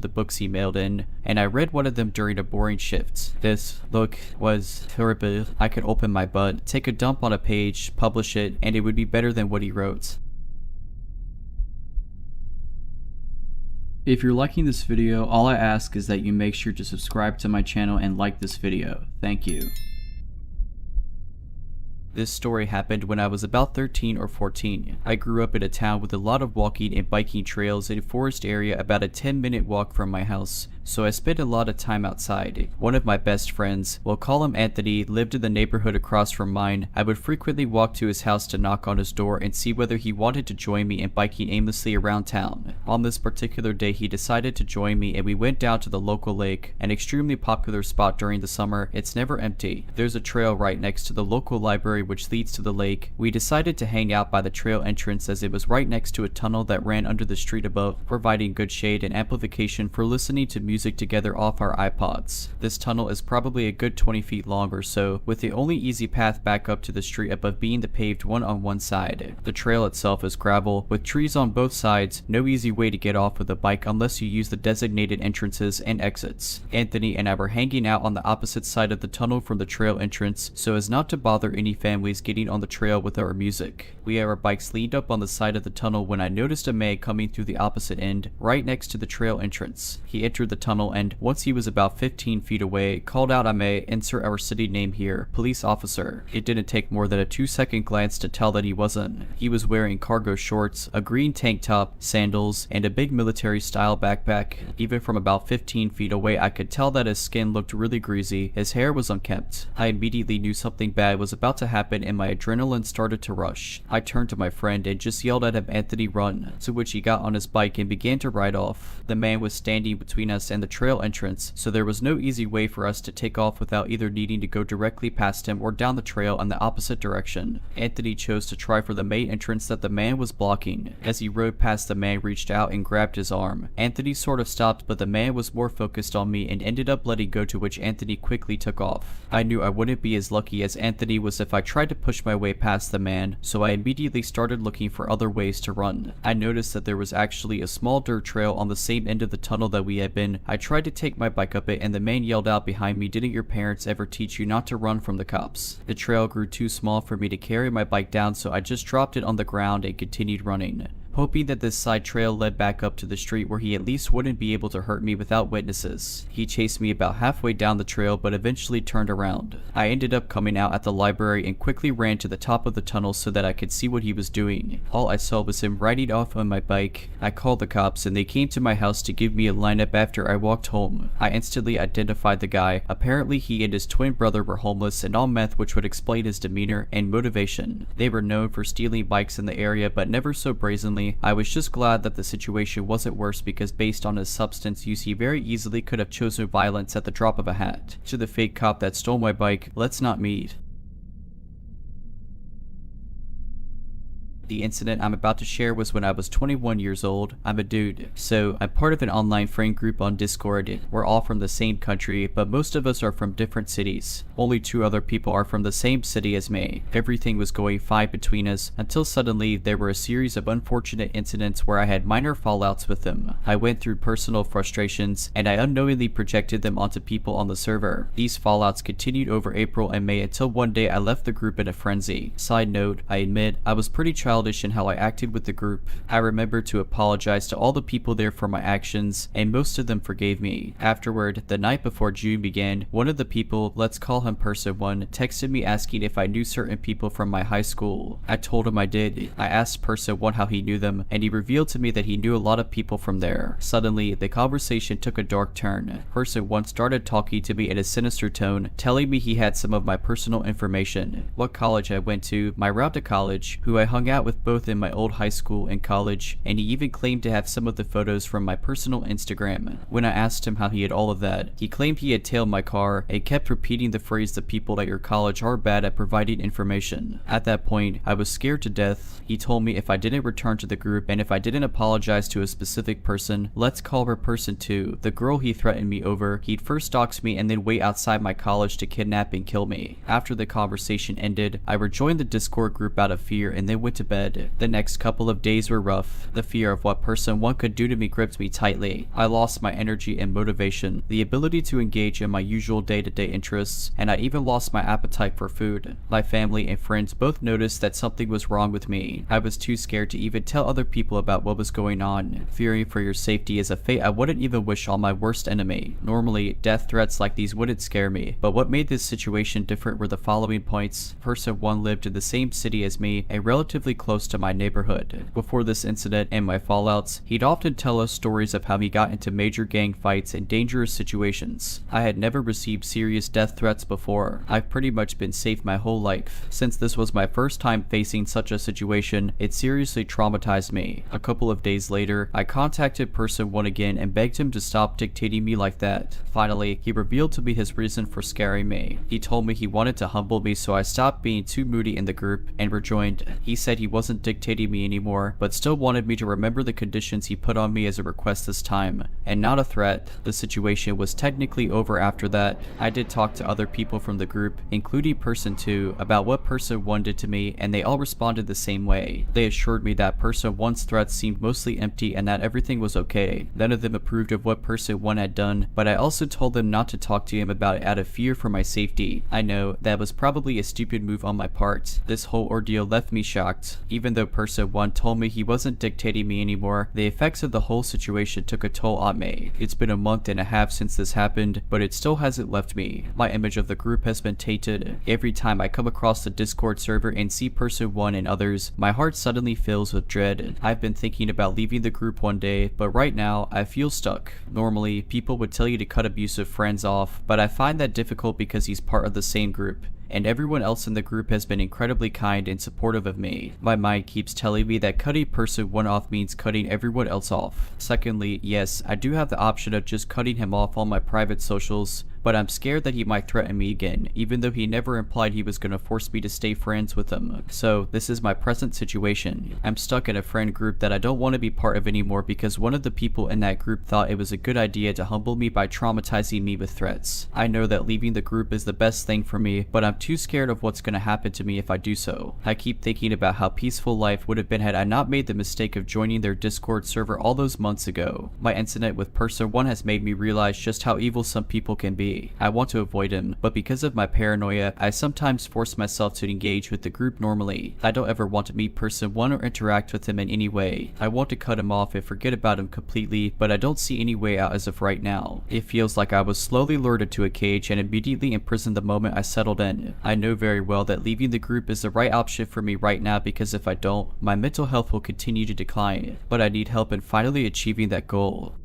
the books he mailed in, and I read one of them during a boring shift. This look was horrible. I could open my butt, take a dump on a page, publish it, and it would be better than what he wrote. If you're liking this video, all I ask is that you make sure to subscribe to my channel and like this video. Thank you. This story happened when I was about 13 or 14. I grew up in a town with a lot of walking and biking trails in a forest area about a 10-minute walk from my house, so I spent a lot of time outside. One of my best friends, we'll call him Anthony, lived in the neighborhood across from mine. I would frequently walk to his house to knock on his door and see whether he wanted to join me in biking aimlessly around town. On this particular day, he decided to join me and we went down to the local lake, an extremely popular spot during the summer. It's never empty. There's a trail right next to the local library which leads to the lake. We decided to hang out by the trail entrance as it was right next to a tunnel that ran under the street above, providing good shade and amplification for listening to music together off our iPods. This tunnel is probably a good 20 feet long or so, with the only easy path back up to the street above being the paved one on one side. The trail itself is gravel, with trees on both sides, no easy way to get off with a bike unless you use the designated entrances and exits. Anthony and I were hanging out on the opposite side of the tunnel from the trail entrance so as not to bother any families getting on the trail with our music. We had our bikes leaned up on the side of the tunnel when I noticed a man coming through the opposite end, right next to the trail entrance. He entered the tunnel and, once he was about 15 feet away, called out, "I may insert our city name here, police officer." It didn't take more than a 2-second glance to tell that he wasn't. He was wearing cargo shorts, a green tank top, sandals, and a big military style backpack. Even from about 15 feet away, I could tell that his skin looked really greasy. His hair was unkempt. I immediately knew something bad was about to happen and my adrenaline started to rush. I turned to my friend and just yelled at him, "Anthony, run," to which he got on his bike and began to ride off. The man was standing between us and the trail entrance, so there was no easy way for us to take off without either needing to go directly past him or down the trail in the opposite direction. Anthony chose to try for the main entrance that the man was blocking. As he rode past, the man reached out and grabbed his arm. Anthony sort of stopped, but the man was more focused on me and ended up letting go, to which Anthony quickly took off. I knew I wouldn't be as lucky as Anthony was if I tried to push my way past the man, so I immediately started looking for other ways to run. I noticed that there was actually a small dirt trail on the same end of the tunnel that we had been. I tried to take my bike up it and the man yelled out behind me, "Didn't your parents ever teach you not to run from the cops?" The trail grew too small for me to carry my bike down, so I just dropped it on the ground and continued running, hoping that this side trail led back up to the street where he at least wouldn't be able to hurt me without witnesses. He chased me about halfway down the trail but eventually turned around. I ended up coming out at the library and quickly ran to the top of the tunnel so that I could see what he was doing. All I saw was him riding off on my bike. I called the cops and they came to my house to give me a lineup after I walked home. I instantly identified the guy. Apparently he and his twin brother were homeless and on meth, which would explain his demeanor and motivation. They were known for stealing bikes in the area but never so brazenly. I was just glad that the situation wasn't worse because based on his substance use he very easily could have chosen violence at the drop of a hat. To the fake cop that stole my bike, let's not meet. The incident I'm about to share was when I was 21 years old. I'm a dude, so I'm part of an online friend group on Discord. We're all from the same country, but most of us are from different cities. Only 2 other people are from the same city as me. Everything was going fine between us until suddenly there were a series of unfortunate incidents where I had minor fallouts with them. I went through personal frustrations and I unknowingly projected them onto people on the server. These fallouts continued over April and May until one day I left the group in a frenzy. Side note, I admit I was pretty childish in how I acted with the group. I remember to apologize to all the people there for my actions, and most of them forgave me. Afterward, the night before June began, one of the people, let's call him Person 1, texted me asking if I knew certain people from my high school. I told him I did. I asked Person 1 how he knew them, and he revealed to me that he knew a lot of people from there. Suddenly, the conversation took a dark turn. Person 1 started talking to me in a sinister tone, telling me he had some of my personal information, what college I went to, my route to college, who I hung out out with both in my old high school and college, and he even claimed to have some of the photos from my personal Instagram. When I asked him how he had all of that, he claimed he had tailed my car and kept repeating the phrase the people at your college are bad at providing information. At that point, I was scared to death. He told me if I didn't return to the group and if I didn't apologize to a specific person, let's call her person 2, the girl he threatened me over, he'd first dox me and then wait outside my college to kidnap and kill me. After the conversation ended, I rejoined the Discord group out of fear and then went to bed. The next couple of days were rough. The fear of what person 1 could do to me gripped me tightly. I lost my energy and motivation, the ability to engage in my usual day-to-day interests, and I even lost my appetite for food. My family and friends both noticed that something was wrong with me. I was too scared to even tell other people about what was going on. Fearing for your safety is a fate I wouldn't even wish on my worst enemy. Normally, death threats like these wouldn't scare me, but what made this situation different were the following points. Person 1 lived in the same city as me and relatively close to my neighborhood. Before this incident and my fallouts, he'd often tell us stories of how he got into major gang fights and dangerous situations. I had never received serious death threats before. I've pretty much been safe my whole life. Since this was my first time facing such a situation, it seriously traumatized me. A couple of days later, I contacted person 1 again and begged him to stop dictating me like that. Finally, he revealed to me his reason for scaring me. He told me he wanted to humble me so I stopped being too moody in the group and rejoined. He said he wasn't dictating me anymore, but still wanted me to remember the conditions he put on me as a request this time, and not a threat. The situation was technically over after that. I did talk to other people from the group, including person 2, about what person 1 did to me, and they all responded the same way. They assured me that person 1's threats seemed mostly empty and that everything was okay. None of them approved of what person 1 had done, but I also told them not to talk to him about it out of fear for my safety. I know that was probably a stupid move on my part. This whole ordeal left me shocked. Even though person 1 told me he wasn't dictating me anymore, the effects of the whole situation took a toll on me. It's been a month and a half since this happened, but it still hasn't left me. My image of the group has been tainted. Every time I come across the Discord server and see person 1 and others, my heart suddenly fills with dread. I've been thinking about leaving the group one day, but right now I feel stuck. Normally, people would tell you to cut abusive friends off, but I find that difficult because he's part of the same group, and everyone else in the group has been incredibly kind and supportive of me. My mind keeps telling me that cutting person 1 off means cutting everyone else off. Secondly, yes, I do have the option of just cutting him off on my private socials, but I'm scared that he might threaten me again, even though he never implied he was gonna force me to stay friends with him. So this is my present situation. I'm stuck in a friend group that I don't want to be part of anymore because one of the people in that group thought it was a good idea to humble me by traumatizing me with threats. I know that leaving the group is the best thing for me, but I'm too scared of what's gonna happen to me if I do so. I keep thinking about how peaceful life would have been had I not made the mistake of joining their Discord server all those months ago. My incident with person 1 has made me realize just how evil some people can be. I want to avoid him, but because of my paranoia, I sometimes force myself to engage with the group normally. I don't ever want to meet person 1 or interact with him in any way. I want to cut him off and forget about him completely, but I don't see any way out as of right now. It feels like I was slowly lured into a cage and immediately imprisoned the moment I settled in. I know very well that leaving the group is the right option for me right now because if I don't, my mental health will continue to decline, but I need help in finally achieving that goal.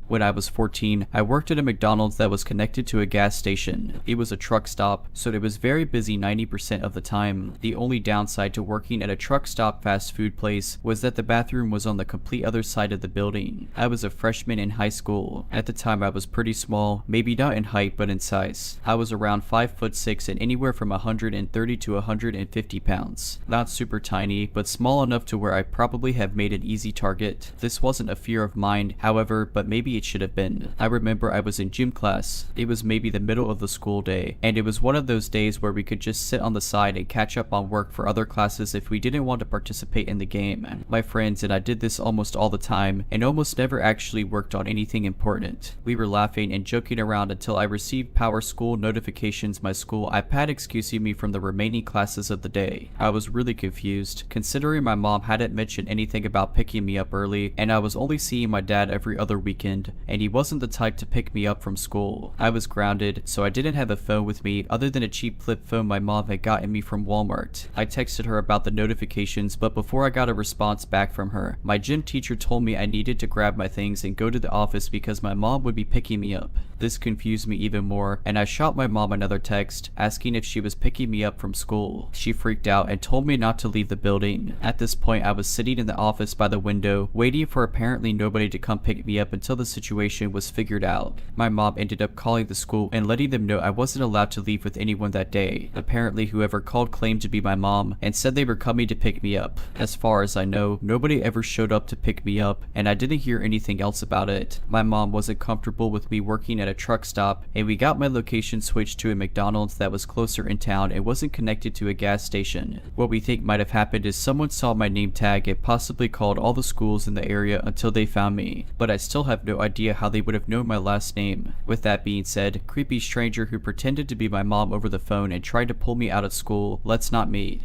When I was 14, I worked at a McDonald's that was connected to a gas station. It was a truck stop, so it was very busy 90% of the time. The only downside to working at a truck stop fast food place was that the bathroom was on the complete other side of the building. I was a freshman in high school. At the time I was pretty small, maybe not in height but in size. I was around 5'6" and anywhere from 130 to 150 pounds. Not super tiny, but small enough to where I probably have made an easy target. This wasn't a fear of mine, however, but maybe it should have been. I remember I was in gym class. It was maybe the middle of the school day, and it was one of those days where we could just sit on the side and catch up on work for other classes if we didn't want to participate in the game. My friends and I did this almost all the time, and almost never actually worked on anything important. We were laughing and joking around until I received Power School notifications my school iPad excusing me from the remaining classes of the day. I was really confused, considering my mom hadn't mentioned anything about picking me up early, and I was only seeing my dad every other weekend, and he wasn't the type to pick me up from school. I was grounded, so I didn't have a phone with me other than a cheap flip phone my mom had gotten me from Walmart. I texted her about the notifications, but before I got a response back from her, my gym teacher told me I needed to grab my things and go to the office because my mom would be picking me up. This confused me even more, and I shot my mom another text asking if she was picking me up from school. She freaked out and told me not to leave the building. At this point, I was sitting in the office by the window, waiting for apparently nobody to come pick me up until the situation was figured out. My mom ended up calling the school and letting them know I wasn't allowed to leave with anyone that day. Apparently, whoever called claimed to be my mom and said they were coming to pick me up. As far as I know, nobody ever showed up to pick me up, and I didn't hear anything else about it. My mom wasn't comfortable with me working at a truck stop, and we got my location switched to a McDonald's that was closer in town and wasn't connected to a gas station. What we think might have happened is someone saw my name tag and possibly called all the schools in the area until they found me, but I still have no idea how they would have known my last name. With that being said, creepy stranger who pretended to be my mom over the phone and tried to pull me out of school, let's not meet.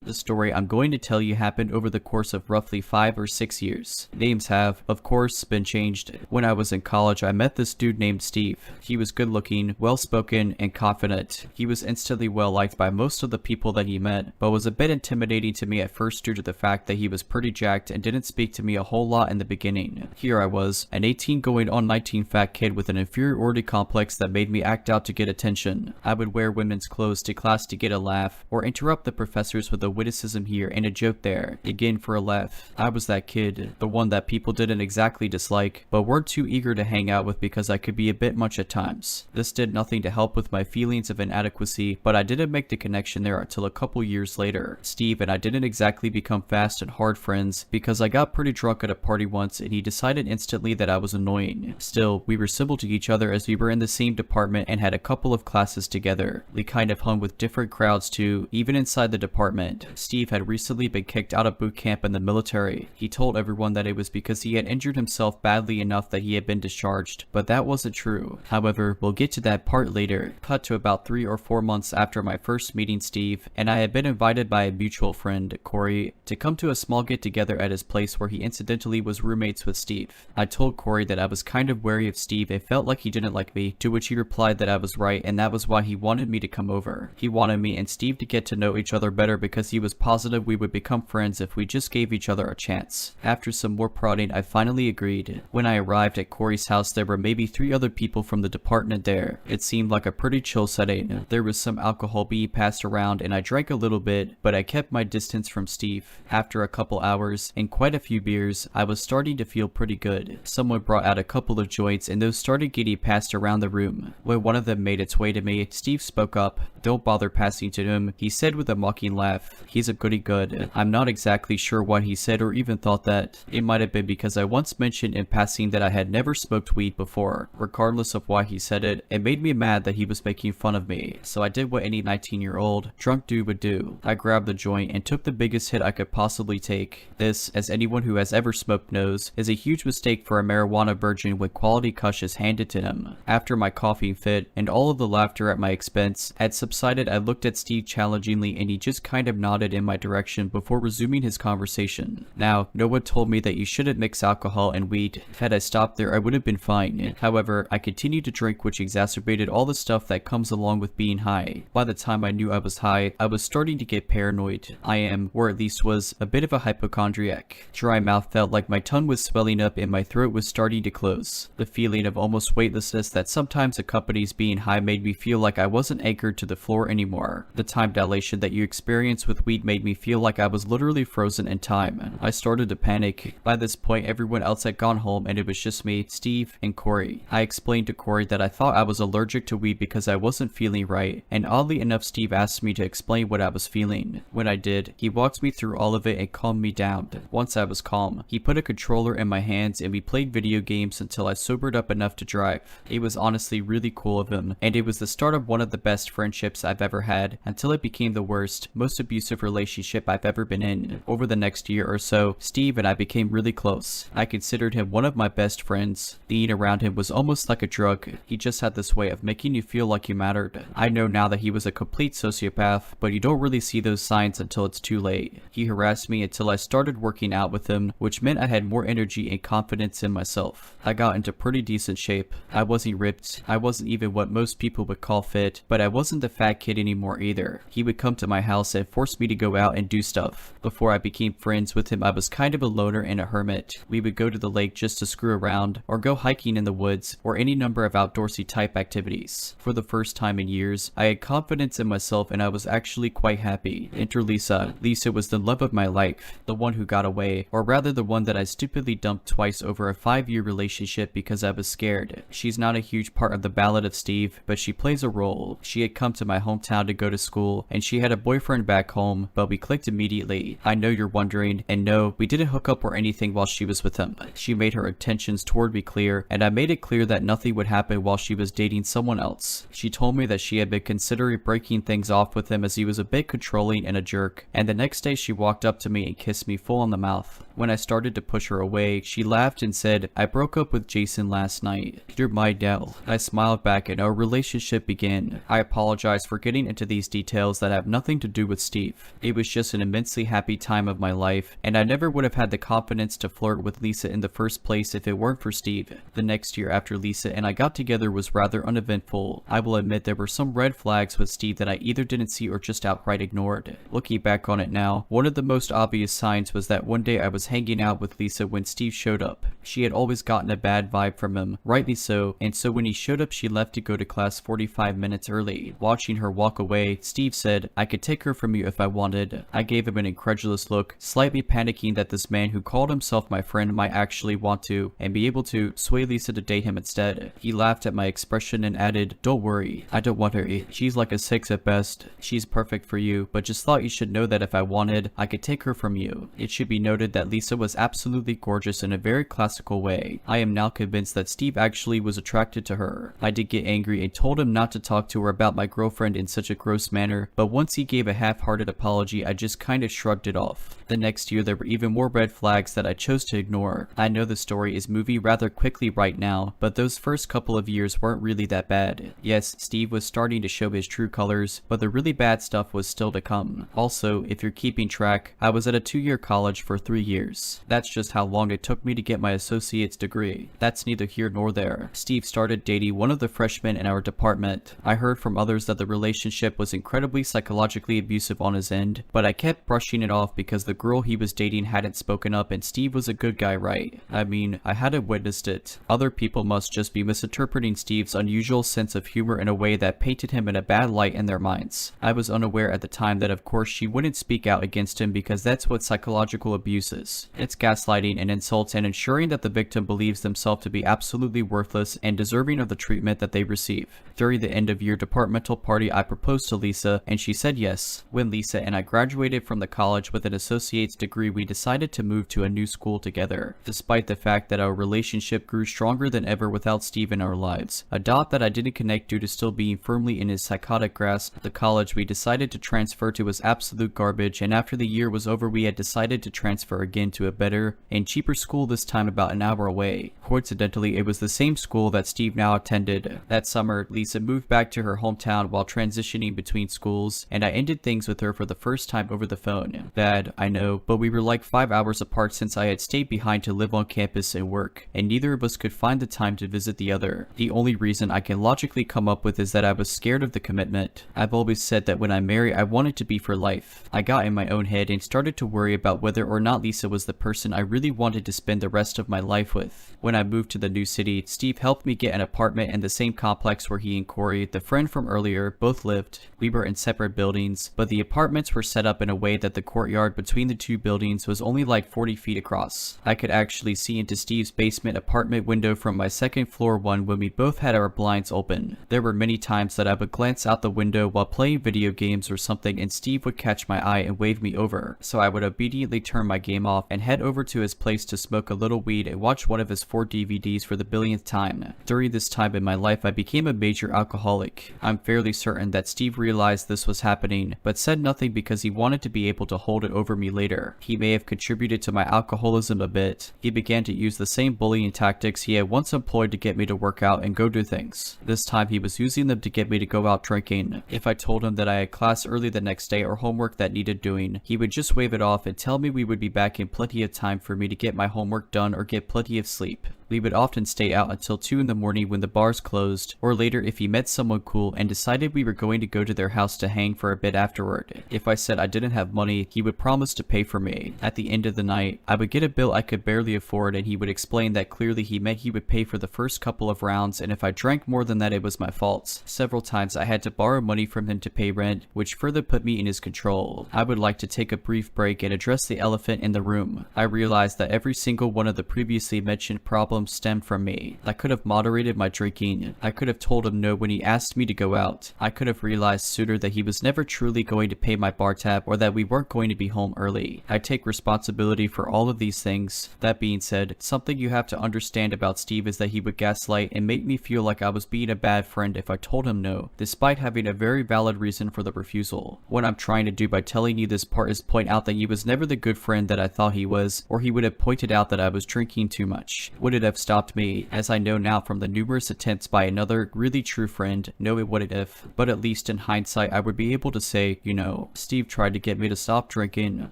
The story I'm going to tell you happened over the course of roughly 5 or 6 years. Names have, of course, been changed. When I was in college, I met this dude named Steve. He was good looking, well spoken, and confident. He was instantly well liked by most of the people that he met, but was a bit intimidating to me at first due to the fact that he was pretty jacked and didn't speak to me a whole lot in the beginning. Here I was, an 18 going on 19 fat kid with an inferiority complex that made me act out to get attention. I would wear women's clothes to class to get a laugh, or interrupt the professors with a witticism here and a joke there, again for a laugh. I was that kid, the one that people didn't exactly dislike, but weren't too eager to hang out with because I could be a bit much at times. This did nothing to help with my feelings of inadequacy, but I didn't make the connection there until a couple years later. Steve and I didn't exactly become fast and hard friends because I got pretty drunk at a party once and he decided instantly that I was annoying. Still, we were civil to each other as we were in the same department and had a couple of classes together. We kind of hung with different crowds too, even inside the department. Steve had recently been kicked out of boot camp in the military. He told everyone that it was because he had injured himself badly enough that he had been discharged, but that wasn't true. However, we'll get to that part later. Cut to about 3 or 4 months after my first meeting Steve, and I had been invited by a mutual friend, Corey, to come to a small get-together at his place where he incidentally was roommates with Steve. I told Corey that I was kind of wary of Steve and felt like he didn't like me, to which he replied that I was right and that was why he wanted me to come over. He wanted me and Steve to get to know each other better because he was positive we would become friends if we just gave each other a chance. After some more prodding, I finally agreed. When I arrived at Corey's house, there were maybe 3 other people from the department there. It seemed like a pretty chill setting. There was some alcohol being passed around and I drank a little bit, but I kept my distance from Steve. After a couple hours and quite a few beers, I was starting to feel pretty good. Someone brought out a couple of joints and those started getting passed around the room. When one of them made its way to me, Steve spoke up. "Don't bother passing to him," he said with a mocking laugh. "He's a goody good." I'm not exactly sure why he said or even thought that. It might have been because I once mentioned in passing that I had never smoked weed before. Regardless of why he said it, it made me mad that he was making fun of me. So I did what any 19-year-old drunk dude would do. I grabbed the joint and took the biggest hit I could possibly take. This, as anyone who has ever smoked knows, is a huge mistake for a marijuana virgin when quality kush is handed to him. After my coughing fit and all of the laughter at my expense had subsided, I looked at Steve challengingly and he just kind of nodded in my direction before resuming his conversation. Now, no one told me that you shouldn't mix alcohol and weed. Had I stopped there, I would have been fine. However, I continued to drink, which exacerbated all the stuff that comes along with being high. By the time I knew I was high, I was starting to get paranoid. I am, or at least was, a bit of a hypochondriac. Dry mouth felt like my tongue was swelling up and my throat was starting to close. The feeling of almost weightlessness that sometimes accompanies being high made me feel like I wasn't anchored to the floor anymore. The time dilation that you experience with weed made me feel like I was literally frozen in time. I started to panic. By this point, everyone else had gone home and it was just me, Steve, and Corey. I explained to Corey that I thought I was allergic to weed because I wasn't feeling right, and oddly enough, Steve asked me to explain what I was feeling. When I did, he walked me through all of it and calmed me down. Once I was calm, he put a controller in my hands and we played video games until I sobered up enough to drive. It was honestly really cool of him, and it was the start of one of the best friendships I've ever had, until it became the worst, most abusive relationship I've ever been in. Over the next year or so, Steve and I became really close. I considered him one of my best friends. Being around him was almost like a drug. He just had this way of making you feel like you mattered. I know now that he was a complete sociopath, but you don't really see those signs until it's too late. He harassed me until I started working out with him, which meant I had more energy and confidence in myself. I got into pretty decent shape. I wasn't ripped. I wasn't even what most people would call fit, but I wasn't the fat kid anymore either. He would come to my house and force forced me to go out and do stuff. Before I became friends with him, I was kind of a loner and a hermit. We would go to the lake just to screw around, or go hiking in the woods, or any number of outdoorsy type activities. For the first time in years, I had confidence in myself and I was actually quite happy. Enter Lisa. Lisa was the love of my life, the one who got away, or rather the one that I stupidly dumped twice over a 5-year relationship because I was scared. She's not a huge part of the Ballad of Steve, but she plays a role. She had come to my hometown to go to school, and she had a boyfriend back home, but we clicked immediately. I know you're wondering, and no, we didn't hook up or anything while she was with him. She made her intentions toward me clear, and I made it clear that nothing would happen while she was dating someone else. She told me that she had been considering breaking things off with him as he was a bit controlling and a jerk, and the next day she walked up to me and kissed me full on the mouth. When I started to push her away, she laughed and said, "I broke up with Jason last night. You're my Dell." I smiled back and our relationship began. I apologize for getting into these details that have nothing to do with Steve. It was just an immensely happy time of my life, and I never would have had the confidence to flirt with Lisa in the first place if it weren't for Steve. The next year after Lisa and I got together was rather uneventful. I will admit there were some red flags with Steve that I either didn't see or just outright ignored. Looking back on it now, one of the most obvious signs was that one day I was hanging out with Lisa when Steve showed up. She had always gotten a bad vibe from him, rightly so, and so when he showed up she left to go to class 45 minutes early. Watching her walk away, Steve said, "I could take her from you if I wanted." I gave him an incredulous look, slightly panicking that this man who called himself my friend might actually want to, and be able to, sway Lisa to date him instead. He laughed at my expression and added, "Don't worry, I don't want her. She's like a 6 at best. She's perfect for you, but just thought you should know that if I wanted, I could take her from you." It should be noted that Lisa was absolutely gorgeous in a very classical way. I am now convinced that Steve actually was attracted to her. I did get angry and told him not to talk to her about my girlfriend in such a gross manner, but once he gave a half-hearted apology, I just kind of shrugged it off. The next year there were even more red flags that I chose to ignore. I know the story is moving rather quickly right now, but those first couple of years weren't really that bad. Yes, Steve was starting to show his true colors, but the really bad stuff was still to come. Also, if you're keeping track, I was at a 2-year college for 3 years. That's just how long it took me to get my associate's degree. That's neither here nor there. Steve started dating one of the freshmen in our department. I heard from others that the relationship was incredibly psychologically abusive on his end, but I kept brushing it off because the girl he was dating hadn't spoken up and Steve was a good guy, right? I mean, I hadn't witnessed it. Other people must just be misinterpreting Steve's unusual sense of humor in a way that painted him in a bad light in their minds. I was unaware at the time that of course she wouldn't speak out against him because that's what psychological abuse is. It's gaslighting and insults and ensuring that the victim believes themselves to be absolutely worthless and deserving of the treatment that they receive. During the end of year departmental party, I proposed to Lisa and she said yes. When Lisa and I graduated from the college with an associate's degree, we decided to move to a new school together. Despite the fact that our relationship grew stronger than ever without Steve in our lives, a dot that I didn't connect due to still being firmly in his psychotic grasp, the college we decided to transfer to was absolute garbage, and after the year was over we had decided to transfer again to a better and cheaper school, this time about an hour away. Coincidentally, it was the same school that Steve now attended. That summer, Lisa moved back to her hometown while transitioning between schools, and I ended things with her for the first time over the phone. Bad, I know, but we were like 5 hours apart since I had stayed behind to live on campus and work, and neither of us could find the time to visit the other. The only reason I can logically come up with is that I was scared of the commitment. I've always said that when I marry, I want it to be for life. I got in my own head and started to worry about whether or not Lisa was the person I really wanted to spend the rest of my life with. When I moved to the new city, Steve helped me get an apartment in the same complex where he and Corey, the friend from earlier, both lived. We were in separate buildings, but the apartments were set up in a way that the courtyard between the two buildings was only like 40 feet across. I could actually see into Steve's basement apartment window from my second floor one when we both had our blinds open. There were many times that I would glance out the window while playing video games or something and Steve would catch my eye and wave me over, so I would obediently turn my game off and head over to his place to smoke a little weed and watch one of his 4 DVDs for the billionth time. During this time in my life, I became a major alcoholic. I'm fairly certain that Steve realized this was happening, but said nothing because he wanted to be able to hold it over me later. He may have contributed to my alcoholism a bit. He began to use the same bullying tactics he had once employed to get me to work out and go do things. This time he was using them to get me to go out drinking. If I told him that I had class early the next day or homework that needed doing, he would just wave it off and tell me we would be back in plenty of time for me to get my homework done or get plenty of sleep. We would often stay out until 2 in the morning when the bars closed, or later if he met someone cool and decided we were going to go to their house to hang for a bit afterward. If I said I didn't have money, he would promise to pay for me. At the end of the night, I would get a bill I could barely afford and he would explain that clearly he meant he would pay for the first couple of rounds, and if I drank more than that it was my fault. Several times I had to borrow money from him to pay rent, which further put me in his control. I would like to take a brief break and address the elephant in the room. I realized that every single one of the previously mentioned problems stemmed from me. I could have moderated my drinking. I could have told him no when he asked me to go out. I could have realized sooner that he was never truly going to pay my bar tab or that we weren't going to be home early. I take responsibility for all of these things. That being said, something you have to understand about Steve is that he would gaslight and make me feel like I was being a bad friend if I told him no, despite having a very valid reason for the refusal. What I'm trying to do by telling you this part is point out that he was never the good friend that I thought he was, or he would have pointed out that I was drinking too much. Would it have stopped me? As I know now from the numerous attempts by another really true friend, no it wouldn't have. But at least in hindsight I would be able to say, you know, Steve tried to get me to stop drinking.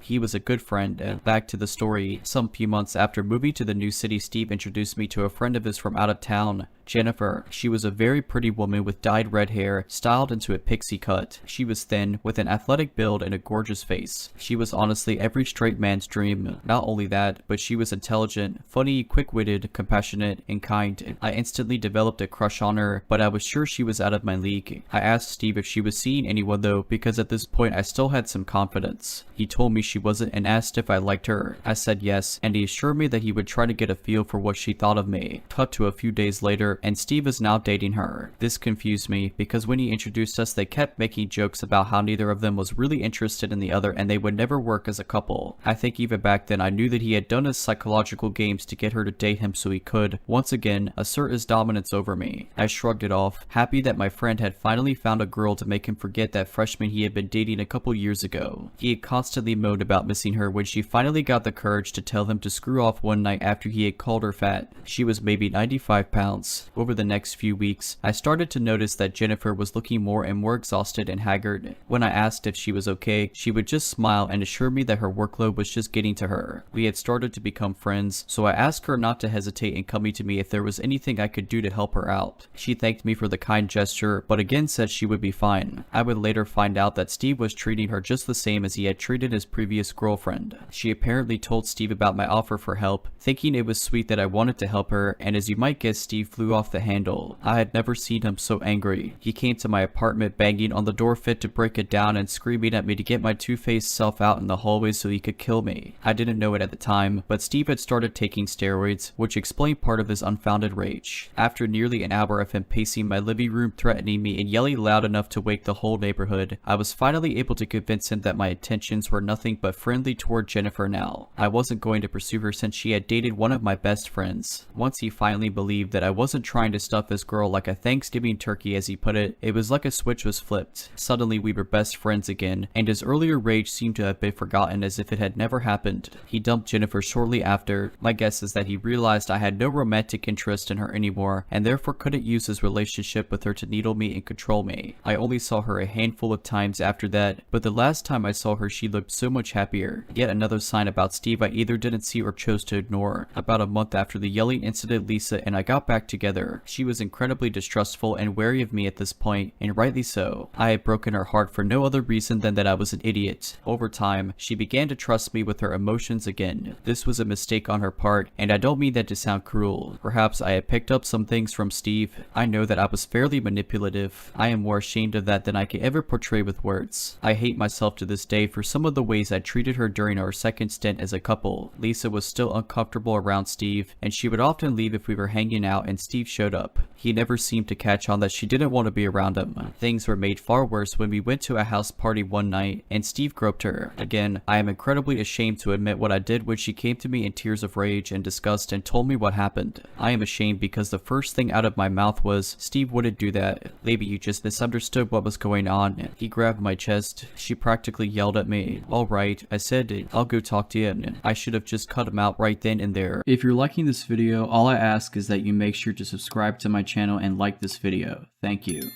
He was a good friend. Back to the story. Some few months after moving to the new city, Steve introduced me to a friend of his from out of town, Jennifer. She was a very pretty woman with dyed red hair, styled into a pixie cut. She was thin, with an athletic build and a gorgeous face. She was honestly every straight man's dream. Not only that, but she was intelligent, funny, quick-witted, compassionate, and kind. I instantly developed a crush on her, but I was sure she was out of my league. I asked Steve if she was seeing anyone though, because at this point I still had some confidence. He told me she wasn't and asked if I liked her. I said yes, and he assured me that he would try to get a feel for what she thought of me. Cut to a few days later, and Steve is now dating her. This confused me because when he introduced us they kept making jokes about how neither of them was really interested in the other and they would never work as a couple. I think even back then I knew that he had done his psychological games to get her to date him so he could, once again, assert his dominance over me. I shrugged it off, happy that my friend had finally found a girl to make him forget that freshman he had been dating a couple years ago. He had constantly moaned about missing her when she finally got the courage to tell him to screw off one night after he had called her fat. She was maybe 95 pounds. Over the next few weeks, I started to notice that Jennifer was looking more and more exhausted and haggard. When I asked if she was okay, she would just smile and assure me that her workload was just getting to her. We had started to become friends, so I asked her not to hesitate in coming to me if there was anything I could do to help her out. She thanked me for the kind gesture, but again said she would be fine. I would later find out that Steve was treating her just the same as he had treated his previous girlfriend. She apparently told Steve about my offer for help, thinking it was sweet that I wanted to help her, and as you might guess, Steve flew off the handle. I had never seen him so angry. He came to my apartment banging on the door fit to break it down and screaming at me to get my two-faced self out in the hallway so he could kill me. I didn't know it at the time, but Steve had started taking steroids, which explained part of his unfounded rage. After nearly an hour of him pacing my living room threatening me and yelling loud enough to wake the whole neighborhood, I was finally able to convince him that my intentions were nothing but friendly toward Jennifer now. I wasn't going to pursue her since she had dated one of my best friends. Once he finally believed that I wasn't trying to stuff his girl like a Thanksgiving turkey as he put it, it was like a switch was flipped. Suddenly we were best friends again, and his earlier rage seemed to have been forgotten as if it had never happened. He dumped Jennifer shortly after. My guess is that he realized I had no romantic interest in her anymore, and therefore couldn't use his relationship with her to needle me and control me. I only saw her a handful of times after that, but the last time I saw her she looked so much happier. Yet another sign about Steve I either didn't see or chose to ignore. About a month after the yelling incident, Lisa and I got back together. She was incredibly distrustful and wary of me at this point, and rightly so. I had broken her heart for no other reason than that I was an idiot. Over time, she began to trust me with her emotions again. This was a mistake on her part, and I don't mean that to sound cruel. Perhaps I had picked up some things from Steve. I know that I was fairly manipulative. I am more ashamed of that than I could ever portray with words. I hate myself to this day for some of the ways I treated her during our second stint as a couple. Lisa was still uncomfortable around Steve, and she would often leave if we were hanging out and Steve showed up. He never seemed to catch on that she didn't want to be around him. Things were made far worse when we went to a house party one night and Steve groped her. Again, I am incredibly ashamed to admit what I did when she came to me in tears of rage and disgust and told me what happened. I am ashamed because the first thing out of my mouth was, "Steve wouldn't do that. Maybe you just misunderstood what was going on." He grabbed my chest. She practically yelled at me. "Alright," I said, "I'll go talk to him." I should have just cut him out right then and there. If you're liking this video, all I ask is that you make sure to subscribe to my channel and like this video. Thank you.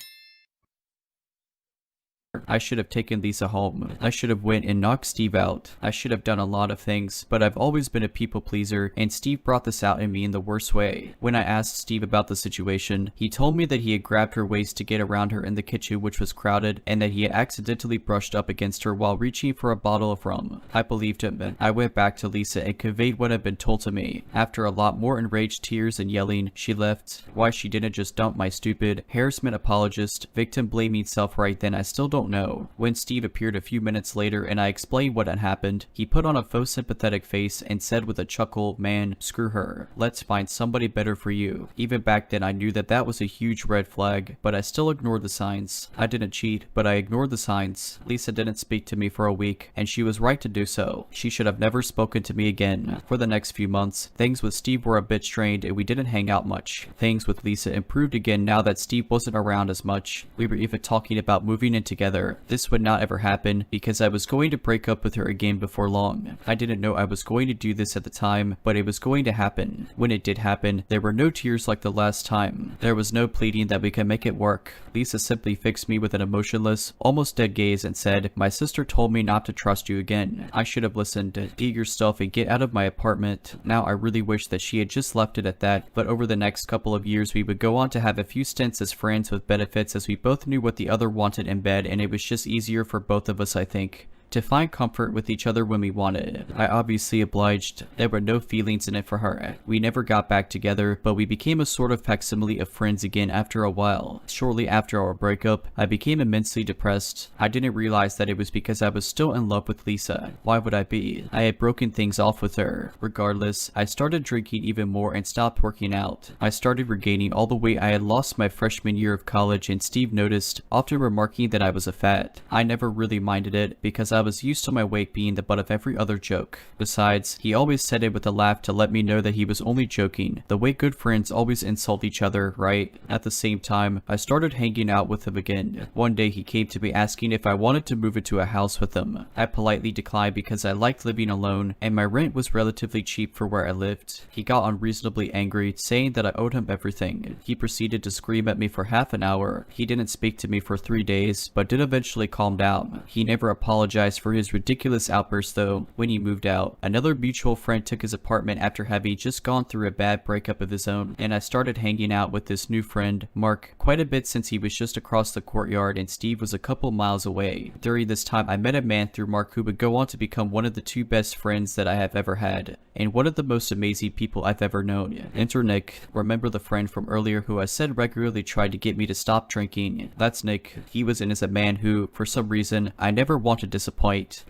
I should have taken Lisa home. I should have went and knocked Steve out. I should have done a lot of things, but I've always been a people pleaser, and Steve brought this out in me in the worst way. When I asked Steve about the situation, he told me that he had grabbed her waist to get around her in the kitchen, which was crowded, and that he had accidentally brushed up against her while reaching for a bottle of rum. I believed him. I went back to Lisa and conveyed what had been told to me. After a lot more enraged tears and yelling, she left. Why she didn't just dump my stupid, harassment apologist, victim blaming self right then, I still don't know. When Steve appeared a few minutes later and I explained what had happened, he put on a faux sympathetic face and said with a chuckle, "Man, screw her. Let's find somebody better for you." Even back then I knew that that was a huge red flag, but I still ignored the signs. I didn't cheat, but I ignored the signs. Lisa didn't speak to me for a week, and she was right to do so. She should have never spoken to me again. For the next few months, things with Steve were a bit strained and we didn't hang out much. Things with Lisa improved again now that Steve wasn't around as much. We were even talking about moving in together. This would not ever happen because I was going to break up with her again before long. I didn't know I was going to do this at the time, but it was going to happen. When it did happen, there were no tears like the last time. There was no pleading that we can make it work. Lisa simply fixed me with an emotionless, almost dead gaze and said, "My sister told me not to trust you again. I should have listened. Eat your stuff and get out of my apartment." Now I really wish that she had just left it at that, but over the next couple of years we would go on to have a few stints as friends with benefits as we both knew what the other wanted in bed, and it was just easier for both of us, I think, to find comfort with each other when we wanted. I obviously obliged. There were no feelings in it for her. We never got back together, but we became a sort of facsimile of friends again after a while. Shortly after our breakup, I became immensely depressed. I didn't realize that it was because I was still in love with Lisa. Why would I be? I had broken things off with her. Regardless, I started drinking even more and stopped working out. I started regaining all the weight I had lost my freshman year of college, and Steve noticed, often remarking that I was a fat. I never really minded it because I was used to my weight being the butt of every other joke. Besides, he always said it with a laugh to let me know that he was only joking, the way good friends always insult each other, right? At the same time, I started hanging out with him again. One day he came to me asking if I wanted to move into a house with him. I politely declined because I liked living alone, and my rent was relatively cheap for where I lived. He got unreasonably angry, saying that I owed him everything. He proceeded to scream at me for half an hour. He didn't speak to me for 3 days, but did eventually calm down. He never apologized for his ridiculous outburst though. When he moved out, another mutual friend took his apartment after having just gone through a bad breakup of his own, and I started hanging out with this new friend, Mark, quite a bit since he was just across the courtyard and Steve was a couple miles away. During this time, I met a man through Mark who would go on to become one of the 2 best friends that I have ever had, and one of the most amazing people I've ever known. Enter Nick. Remember the friend from earlier who I said regularly tried to get me to stop drinking? That's Nick. He was in as a man who, for some reason, I never want to disappoint.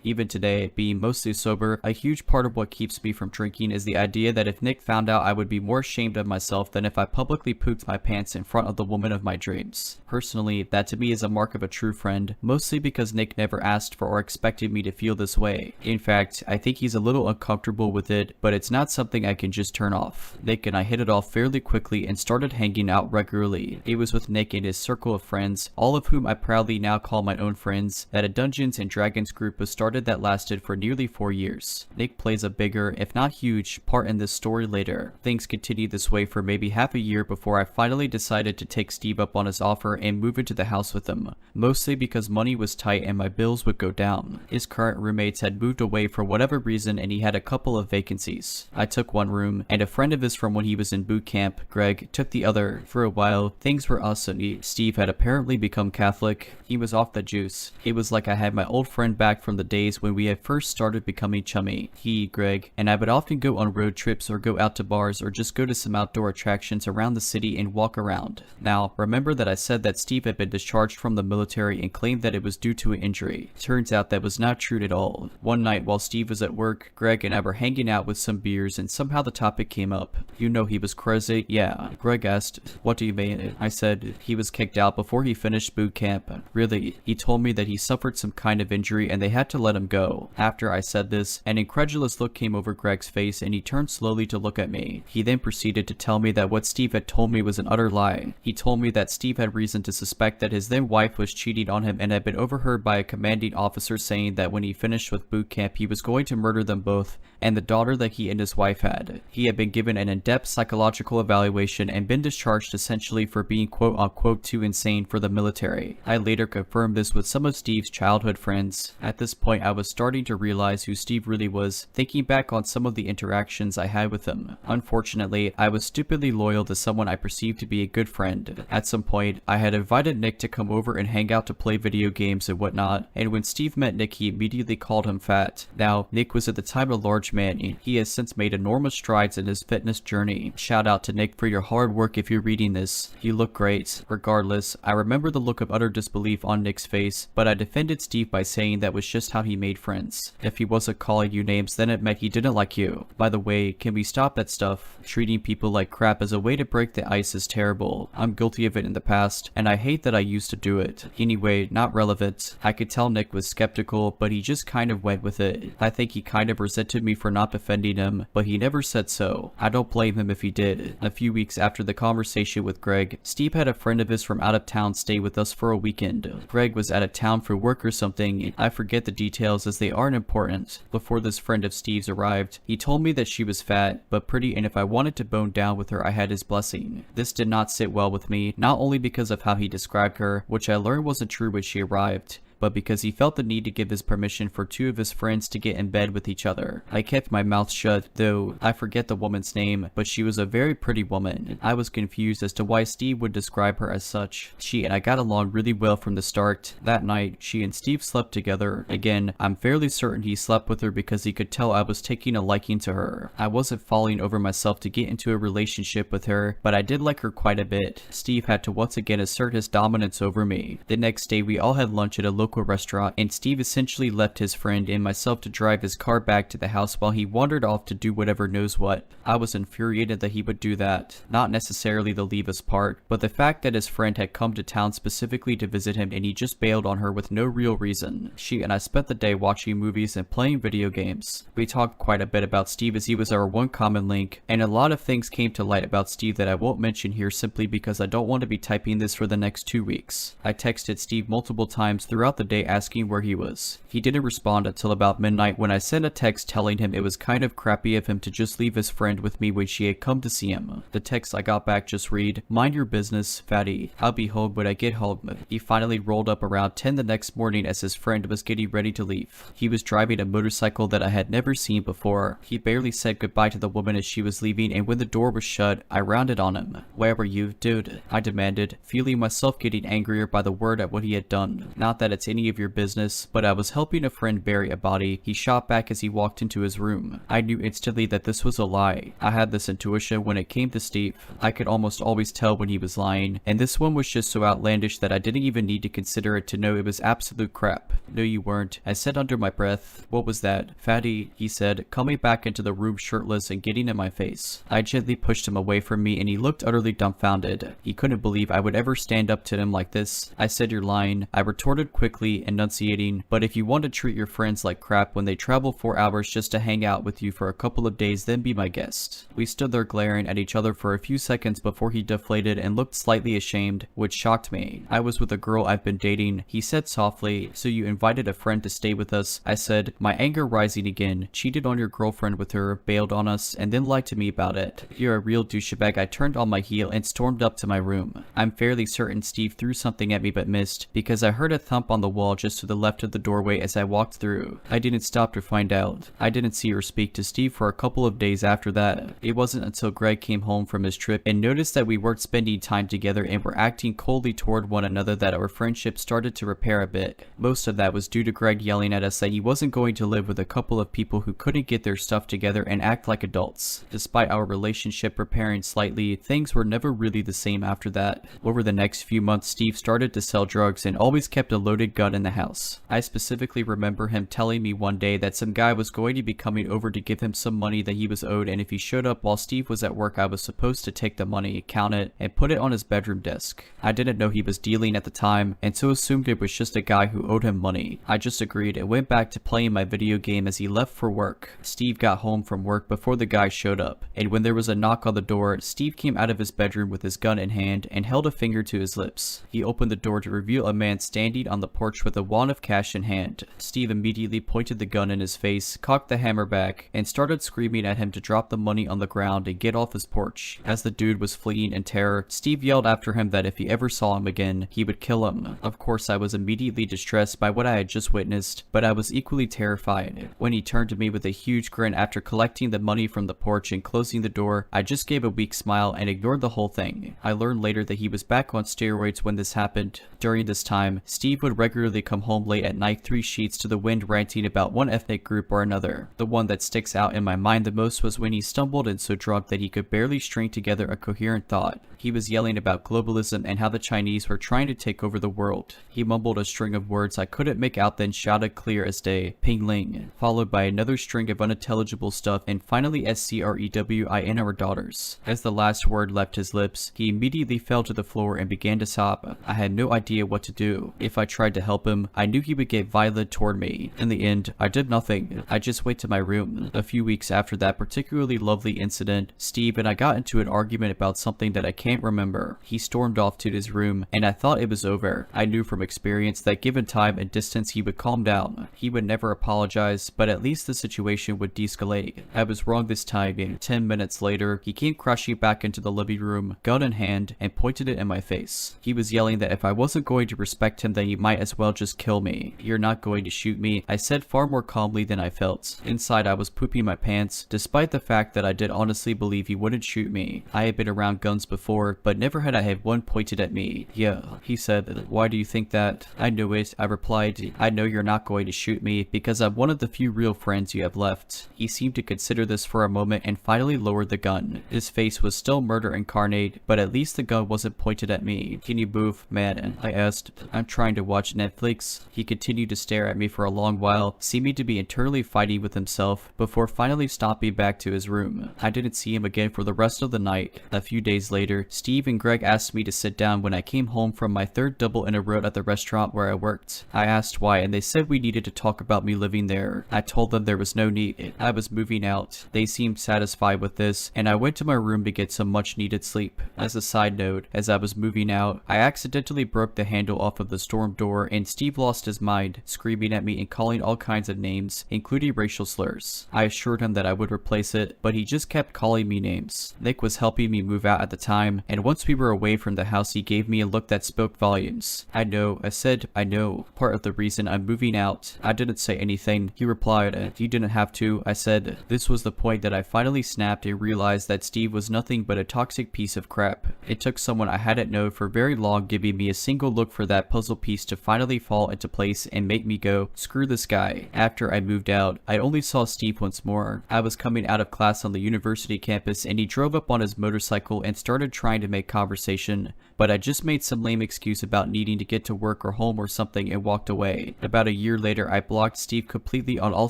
Even today, being mostly sober, a huge part of what keeps me from drinking is the idea that if Nick found out, I would be more ashamed of myself than if I publicly pooped my pants in front of the woman of my dreams. Personally, that to me is a mark of a true friend, mostly because Nick never asked for or expected me to feel this way. In fact, I think he's a little uncomfortable with it, but it's not something I can just turn off. Nick and I hit it off fairly quickly and started hanging out regularly. It was with Nick and his circle of friends, all of whom I proudly now call my own friends, that a Dungeons and Dragons group was started that lasted for nearly 4 years. Nick plays a bigger, if not huge, part in this story later. Things continued this way for maybe half a year before I finally decided to take Steve up on his offer and move into the house with him, mostly because money was tight and my bills would go down. His current roommates had moved away for whatever reason and he had a couple of vacancies. I took one room, and a friend of his from when he was in boot camp, Greg, took the other. For a while, things were awesome. Steve had apparently become Catholic. He was off the juice. It was like I had my old friend back from the days when we had first started becoming chummy. He, Greg, and I would often go on road trips or go out to bars or just go to some outdoor attractions around the city and walk around. Now, remember that I said that Steve had been discharged from the military and claimed that it was due to an injury. Turns out that was not true at all. One night while Steve was at work, Greg and I were hanging out with some beers and somehow the topic came up. You know he was crazy? Yeah. Greg asked, "What do you mean?" I said, "He was kicked out before he finished boot camp." Really? He told me that he suffered some kind of injury and they had to let him go. After I said this, an incredulous look came over Greg's face and he turned slowly to look at me. He then proceeded to tell me that what Steve had told me was an utter lie. He told me that Steve had reason to suspect that his then wife was cheating on him and had been overheard by a commanding officer saying that when he finished with boot camp he was going to murder them both and the daughter that he and his wife had. He had been given an in-depth psychological evaluation and been discharged essentially for being quote-unquote too insane for the military. I later confirmed this with some of Steve's childhood friends. At this point, I was starting to realize who Steve really was, thinking back on some of the interactions I had with him. Unfortunately, I was stupidly loyal to someone I perceived to be a good friend. At some point, I had invited Nick to come over and hang out to play video games and whatnot, and when Steve met Nick, he immediately called him fat. Now, Nick was at the time a large man. He has since made enormous strides in his fitness journey. Shout out to Nick for your hard work if you're reading this. You look great. Regardless, I remember the look of utter disbelief on Nick's face, but I defended Steve by saying that was just how he made friends. If he wasn't calling you names, then it meant he didn't like you. By the way, can we stop that stuff? Treating people like crap as a way to break the ice is terrible. I'm guilty of it in the past, and I hate that I used to do it. Anyway, not relevant. I could tell Nick was skeptical, but he just kind of went with it. I think he kind of resented me for not defending him, but he never said so. I don't blame him if he did. A few weeks after the conversation with Greg, Steve had a friend of his from out of town stay with us for a weekend. Greg was out of town for work or something. I forget the details as they aren't important. Before this friend of Steve's arrived, he told me that she was fat, but pretty, and if I wanted to bone down with her, I had his blessing. This did not sit well with me, not only because of how he described her, which I learned wasn't true when she arrived, but because he felt the need to give his permission for two of his friends to get in bed with each other. I kept my mouth shut, though I forget the woman's name, but she was a very pretty woman. I was confused as to why Steve would describe her as such. She and I got along really well from the start. That night, she and Steve slept together. Again, I'm fairly certain he slept with her because he could tell I was taking a liking to her. I wasn't falling over myself to get into a relationship with her, but I did like her quite a bit. Steve had to once again assert his dominance over me. The next day, we all had lunch at a local restaurant, and Steve essentially left his friend and myself to drive his car back to the house while he wandered off to do whatever knows what. I was infuriated that he would do that. Not necessarily the leave us part, but the fact that his friend had come to town specifically to visit him and he just bailed on her with no real reason. She and I spent the day watching movies and playing video games. We talked quite a bit about Steve as he was our one common link, and a lot of things came to light about Steve that I won't mention here simply because I don't want to be typing this for the next 2 weeks. I texted Steve multiple times throughout the day asking where he was. He didn't respond until about midnight when I sent a text telling him it was kind of crappy of him to just leave his friend with me when she had come to see him. The text I got back just read, "Mind your business, fatty. I'll be home when I get home." He finally rolled up around 10 the next morning as his friend was getting ready to leave. He was driving a motorcycle that I had never seen before. He barely said goodbye to the woman as she was leaving, and when the door was shut, I rounded on him. "Where were you, dude?" I demanded, feeling myself getting angrier by the word at what he had done. "Not that it's any of your business, but I was helping a friend bury a body," he shot back as he walked into his room. I knew instantly that this was a lie. I had this intuition when it came to Steve. I could almost always tell when he was lying, and this one was just so outlandish that I didn't even need to consider it to know it was absolute crap. "No, you weren't," I said under my breath. "What was that?" "Fatty," he said, coming back into the room shirtless and getting in my face. I gently pushed him away from me and he looked utterly dumbfounded. He couldn't believe I would ever stand up to him like this. "I said you're lying," I retorted quickly, enunciating, "but if you want to treat your friends like crap when they travel 4 hours just to hang out with you for a couple of days, then be my guest." We stood there glaring at each other for a few seconds before he deflated and looked slightly ashamed, which shocked me. "I was with a girl I've been dating," he said softly. "So you invited a friend to stay with us?" I said, my anger rising again. "Cheated on your girlfriend with her, bailed on us, and then lied to me about it. You're a real douchebag." I turned on my heel and stormed up to my room. I'm fairly certain Steve threw something at me but missed, because I heard a thump on the wall just to the left of the doorway as I walked through. I didn't stop to find out. I didn't see or speak to Steve for a couple of days after that. It wasn't until Greg came home from his trip and noticed that we weren't spending time together and were acting coldly toward one another that our friendship started to repair a bit. Most of that was due to Greg yelling at us that he wasn't going to live with a couple of people who couldn't get their stuff together and act like adults. Despite our relationship repairing slightly, things were never really the same after that. Over the next few months, Steve started to sell drugs and always kept a loaded gun in the house. I specifically remember him telling me one day that some guy was going to be coming over to give him some money that he was owed, and if he showed up while Steve was at work, I was supposed to take the money, count it, and put it on his bedroom desk. I didn't know he was dealing at the time, and so assumed it was just a guy who owed him money. I just agreed and went back to playing my video game as he left for work. Steve got home from work before the guy showed up, and when there was a knock on the door, Steve came out of his bedroom with his gun in hand and held a finger to his lips. He opened the door to reveal a man standing on the porch porch with a wad of cash in hand. Steve immediately pointed the gun in his face, cocked the hammer back, and started screaming at him to drop the money on the ground and get off his porch. As the dude was fleeing in terror, Steve yelled after him that if he ever saw him again, he would kill him. Of course, I was immediately distressed by what I had just witnessed, but I was equally terrified. When he turned to me with a huge grin after collecting the money from the porch and closing the door, I just gave a weak smile and ignored the whole thing. I learned later that he was back on steroids when this happened. During this time, Steve would regularly come home late at night 3 sheets to the wind ranting about one ethnic group or another. The one that sticks out in my mind the most was when he stumbled and so drunk that he could barely string together a coherent thought. He was yelling about globalism and how the Chinese were trying to take over the world. He mumbled a string of words I couldn't make out, then shouted clear as day, Ping Ling, followed by another string of unintelligible stuff, and finally SCREWIN our daughters. As the last word left his lips, he immediately fell to the floor and began to sob. I had no idea what to do. If I tried to help him, I knew he would get violent toward me. In the end, I did nothing. I just went to my room. A few weeks after that particularly lovely incident, Steve and I got into an argument about something that I can't remember. He stormed off to his room, and I thought it was over. I knew from experience that given time and distance he would calm down. He would never apologize, but at least the situation would de-escalate. I was wrong this time, and 10 minutes later, he came crashing back into the living room, gun in hand, and pointed it in my face. He was yelling that if I wasn't going to respect him, then he might as well just kill me. You're not going to shoot me, I said far more calmly than I felt. Inside, I was pooping my pants, despite the fact that I did honestly believe he wouldn't shoot me. I had been around guns before, but never had I had one pointed at me. Yeah, he said, why do you think that? I knew it, I replied. I know you're not going to shoot me because I'm one of the few real friends you have left. He seemed to consider this for a moment and finally lowered the gun. His face was still murder incarnate, but at least the gun wasn't pointed at me. Can you move, man? I asked. I'm trying to watch Netflix. He continued to stare at me for a long while, seeming to be internally fighting with himself, before finally stopping back to his room. I didn't see him again for the rest of the night. A few days later, Steve and Greg asked me to sit down when I came home from my 3rd double in a row at the restaurant where I worked. I asked why, and they said we needed to talk about me living there. I told them there was no need. I was moving out. They seemed satisfied with this, and I went to my room to get some much needed sleep. As a side note, as I was moving out, I accidentally broke the handle off of the storm door, and Steve lost his mind, screaming at me and calling all kinds of names, including racial slurs. I assured him that I would replace it, but he just kept calling me names. Nick was helping me move out at the time, and once we were away from the house, he gave me a look that spoke volumes. I know, I said, I know. Part of the reason I'm moving out. I didn't say anything. He replied, you didn't have to. I said, this was the point that I finally snapped and realized that Steve was nothing but a toxic piece of crap. It took someone I hadn't known for very long giving me a single look for that puzzle piece to finally fall into place and make me go, screw this guy. After I moved out, I only saw Steve once more. I was coming out of class on the university campus and he drove up on his motorcycle and started trying to make conversation, but I just made some lame excuse about needing to get to work or home or something and walked away. About a year later, I blocked Steve completely on all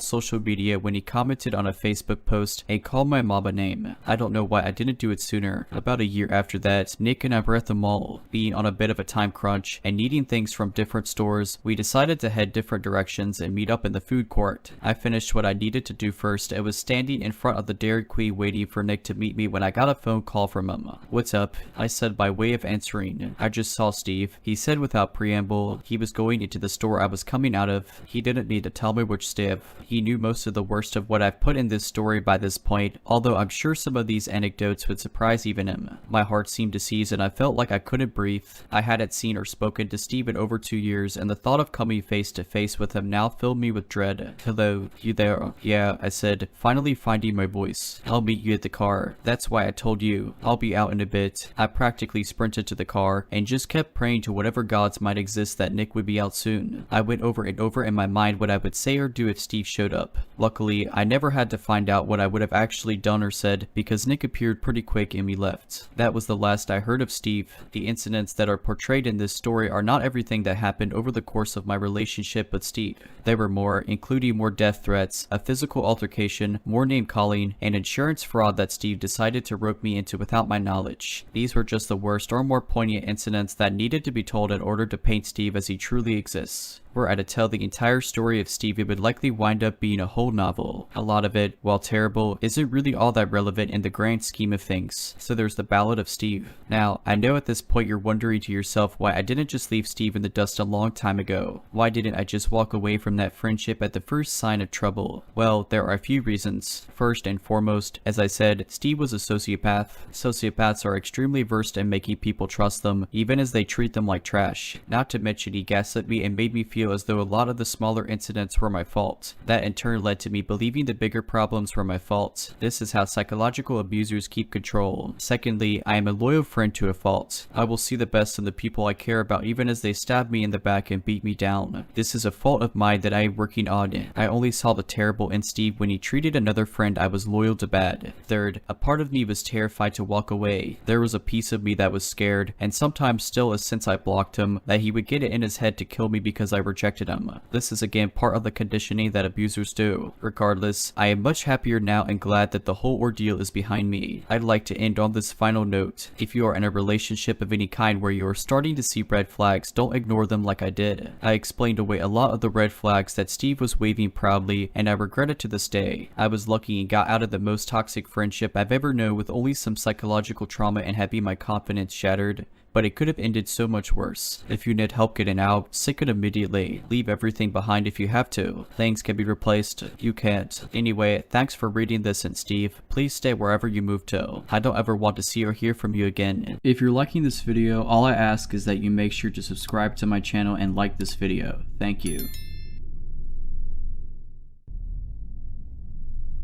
social media when he commented on a Facebook post and called my mom a name. I don't know why I didn't do it sooner. About a year after that, Nick and I were at the mall. Being on a bit of a time crunch and needing things from different stores, we decided to head different directions and meet up in the food court. I finished what I needed to do first and was standing in front of the Dairy Queen waiting for Nick to meet me when I got a phone call from him. What's up? I said by way of answering. I just saw Steve. He said without preamble, he was going into the store I was coming out of. He didn't need to tell me which Steve. He knew most of the worst of what I've put in this story by this point, although I'm sure some of these anecdotes would surprise even him. My heart seemed to seize and I felt like I couldn't breathe. I hadn't seen or spoken to Steve in over 2 years, and the thought of coming face to face with him now filled me with dread. Hello, you there? Yeah, I said, finally finding my voice. I'll meet you at the car. That's why I told you. I'll be out in a bit. I practically sprinted to the car and just kept praying to whatever gods might exist that Nick would be out soon. I went over and over in my mind what I would say or do if Steve showed up. Luckily, I never had to find out what I would have actually done or said because Nick appeared pretty quick and we left. That was the last I heard of Steve. The incidents that are portrayed in this story are not everything that happened over the course of my relationship with Steve. There were more, including more death threats, a physical altercation, more name calling, and insurance fraud that Steve decided to rope me into without my knowledge. These were just the worst or more poignant incidents that needed to be told in order to paint Steve as he truly exists. Were I to tell the entire story of Steve, it would likely wind up being a whole novel. A lot of it, while terrible, isn't really all that relevant in the grand scheme of things. So there's the Ballad of Steve. Now, I know at this point you're wondering to yourself why I didn't just leave Steve in the dust a long time ago. Why didn't I just walk away from that friendship at the first sign of trouble? Well, there are a few reasons. First and foremost, as I said, Steve was a sociopath. Sociopaths are extremely versed in making people trust them, even as they treat them like trash. Not to mention he gaslit me and made me feel as though a lot of the smaller incidents were my fault. That in turn led to me believing the bigger problems were my fault. This is how psychological abusers keep control. Secondly, I am a loyal friend to a fault. I will see the best in the people I care about even as they stab me in the back and beat me down. This is a fault of mine that I am working on. I only saw the terrible in Steve when he treated another friend I was loyal to bad. Third, a part of me was terrified to walk away. There was a piece of me that was scared, and sometimes still is since I blocked him, that he would get it in his head to kill me because I rejected him. This is again part of the conditioning that abusers do. Regardless, I am much happier now and glad that the whole ordeal is behind me. I'd like to end on this final note. If you are in a relationship of any kind where you are starting to see red flags, don't ignore them like I did. I explained away a lot of the red flags that Steve was waving proudly, and I regret it to this day. I was lucky and got out of the most toxic friendship I've ever known with only some psychological trauma and having my confidence shattered. But it could have ended so much worse. If you need help getting out, seek it immediately. Leave everything behind if you have to. Things can be replaced. You can't. Anyway, thanks for reading this, and Steve, please stay wherever you move to. I don't ever want to see or hear from you again. If you're liking this video, all I ask is that you make sure to subscribe to my channel and like this video. Thank you.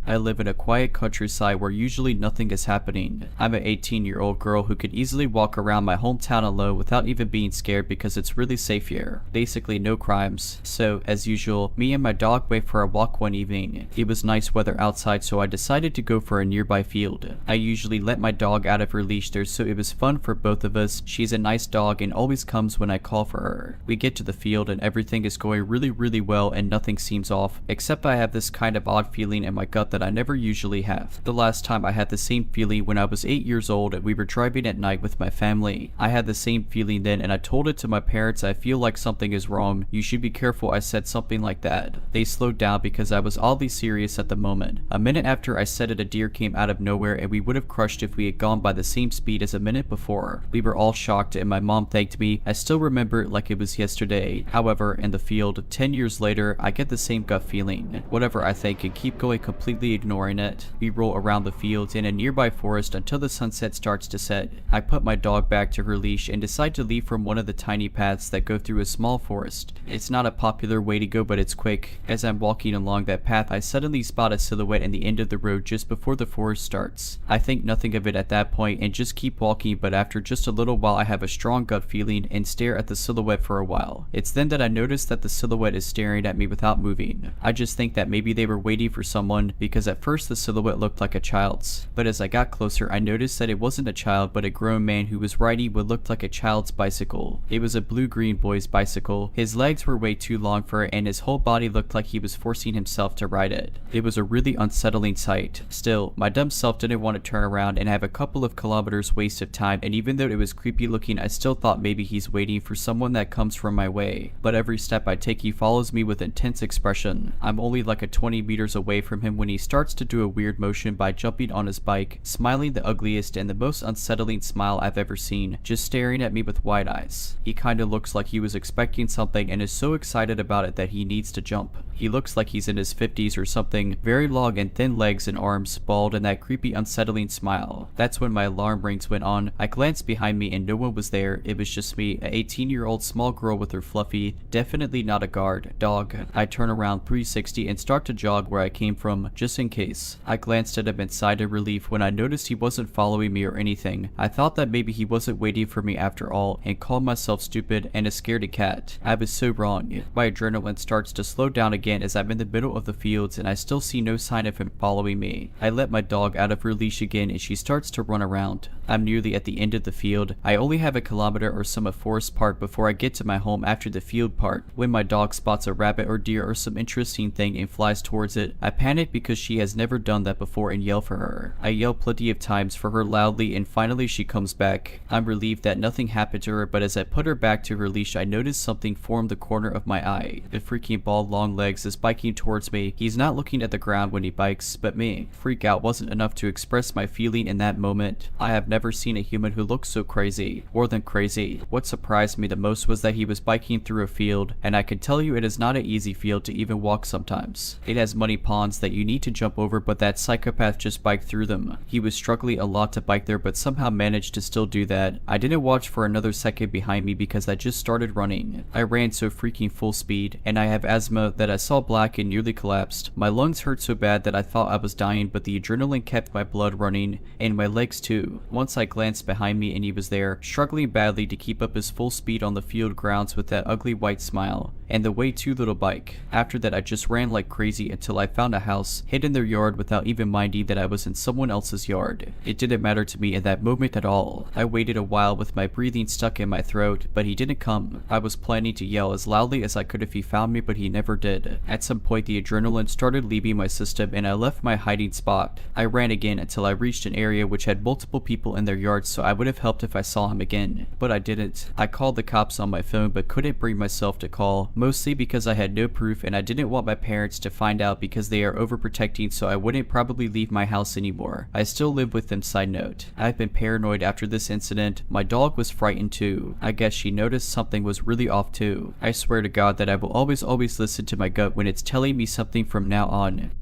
I live in a quiet countryside where usually nothing is happening. I'm an 18-year-old girl who could easily walk around my hometown alone without even being scared because it's really safe here. Basically no crimes. So, as usual, me and my dog went for a walk one evening. It was nice weather outside, so I decided to go for a nearby field. I usually let my dog out of her leash there, so it was fun for both of us. She's a nice dog and always comes when I call for her. We get to the field and everything is going really well and nothing seems off, except I have this kind of odd feeling in my gut that I never usually have. The last time I had the same feeling when I was 8 years old and we were driving at night with my family. I had the same feeling then and I told it to my parents. I feel like something is wrong. You should be careful. I said something like that. They slowed down because I was oddly serious at the moment. A minute after I said it, a deer came out of nowhere and we would have crushed if we had gone by the same speed as a minute before. We were all shocked and my mom thanked me. I still remember it like it was yesterday. However, in the field, 10 years later, I get the same gut feeling. Whatever I think and keep going completely ignoring it. We roll around the fields in a nearby forest until the sunset starts to set. I put my dog back to her leash and decide to leave from one of the tiny paths that go through a small forest. It's not a popular way to go, but it's quick. As I'm walking along that path, I suddenly spot a silhouette in the end of the road just before the forest starts. I think nothing of it at that point and just keep walking, but after just a little while I have a strong gut feeling and stare at the silhouette for a while. It's then that I notice that the silhouette is staring at me without moving. I just think that maybe they were waiting for someone, because at first the silhouette looked like a child's, but as I got closer I noticed that it wasn't a child but a grown man who was riding what looked like a child's bicycle. It was a blue-green boy's bicycle. His legs were way too long for it and his whole body looked like he was forcing himself to ride it. It was a really unsettling sight. Still, my dumb self didn't want to turn around and have a couple of kilometers waste of time, and even though it was creepy looking, I still thought maybe he's waiting for someone that comes from my way. But every step I take he follows me with intense expression. I'm only like a 20 meters away from him when he starts to do a weird motion by jumping on his bike, smiling the ugliest and the most unsettling smile I've ever seen, just staring at me with wide eyes. He kinda looks like he was expecting something and is so excited about it that he needs to jump. He looks like he's in his 50s or something, very long and thin legs and arms, bald, and that creepy unsettling smile. That's when my alarm rings went on. I glanced behind me and no one was there. It was just me, a 18-year-old small girl with her fluffy, definitely not a guard, dog. I turn around 360 and start to jog where I came from, just in case. I glanced at him in sigh of relief when I noticed he wasn't following me or anything. I thought that maybe he wasn't waiting for me after all and called myself stupid and a scaredy cat. I was so wrong. My adrenaline starts to slow down again again as I'm in the middle of the fields and I still see no sign of him following me. I let my dog out of her leash again and she starts to run around. I'm nearly at the end of the field. I only have a kilometer or some of Forest Park before I get to my home after the field part. When my dog spots a rabbit or deer or some interesting thing and flies towards it, I panic because she has never done that before and yell for her. I yell plenty of times for her loudly and finally she comes back. I'm relieved that nothing happened to her, but as I put her back to her leash, I notice something form the corner of my eye. The freaking bald long legs is biking towards me. He's not looking at the ground when he bikes, but me. Freak out wasn't enough to express my feeling in that moment. I have never seen a human who looked so crazy. More than crazy. What surprised me the most was that he was biking through a field, and I can tell you it is not an easy field to even walk sometimes. It has muddy ponds that you need to jump over, but that psychopath just biked through them. He was struggling a lot to bike there, but somehow managed to still do that. I didn't watch for another second behind me because I just started running. I ran so freaking full speed, and I have asthma that I saw black and nearly collapsed. My lungs hurt so bad that I thought I was dying, but the adrenaline kept my blood running, and my legs too. Once I glanced behind me and he was there, struggling badly to keep up his full speed on the field grounds with that ugly white smile, and the way too little bike. After that I just ran like crazy until I found a house, hid in their yard without even minding that I was in someone else's yard. It didn't matter to me in that moment at all. I waited a while with my breathing stuck in my throat, but he didn't come. I was planning to yell as loudly as I could if he found me, but he never did. At some point the adrenaline started leaving my system and I left my hiding spot. I ran again until I reached an area which had multiple people in their yards, so I would have helped if I saw him again, but I didn't. I called the cops on my phone but couldn't bring myself to call, mostly because I had no proof and I didn't want my parents to find out because they are overprotecting, so I wouldn't probably leave my house anymore. I still live with them. Side note, I've been paranoid after this incident. My dog was frightened too. I guess she noticed something was really off too. I swear to God that I will always listen to my gut when it's telling me something from now on.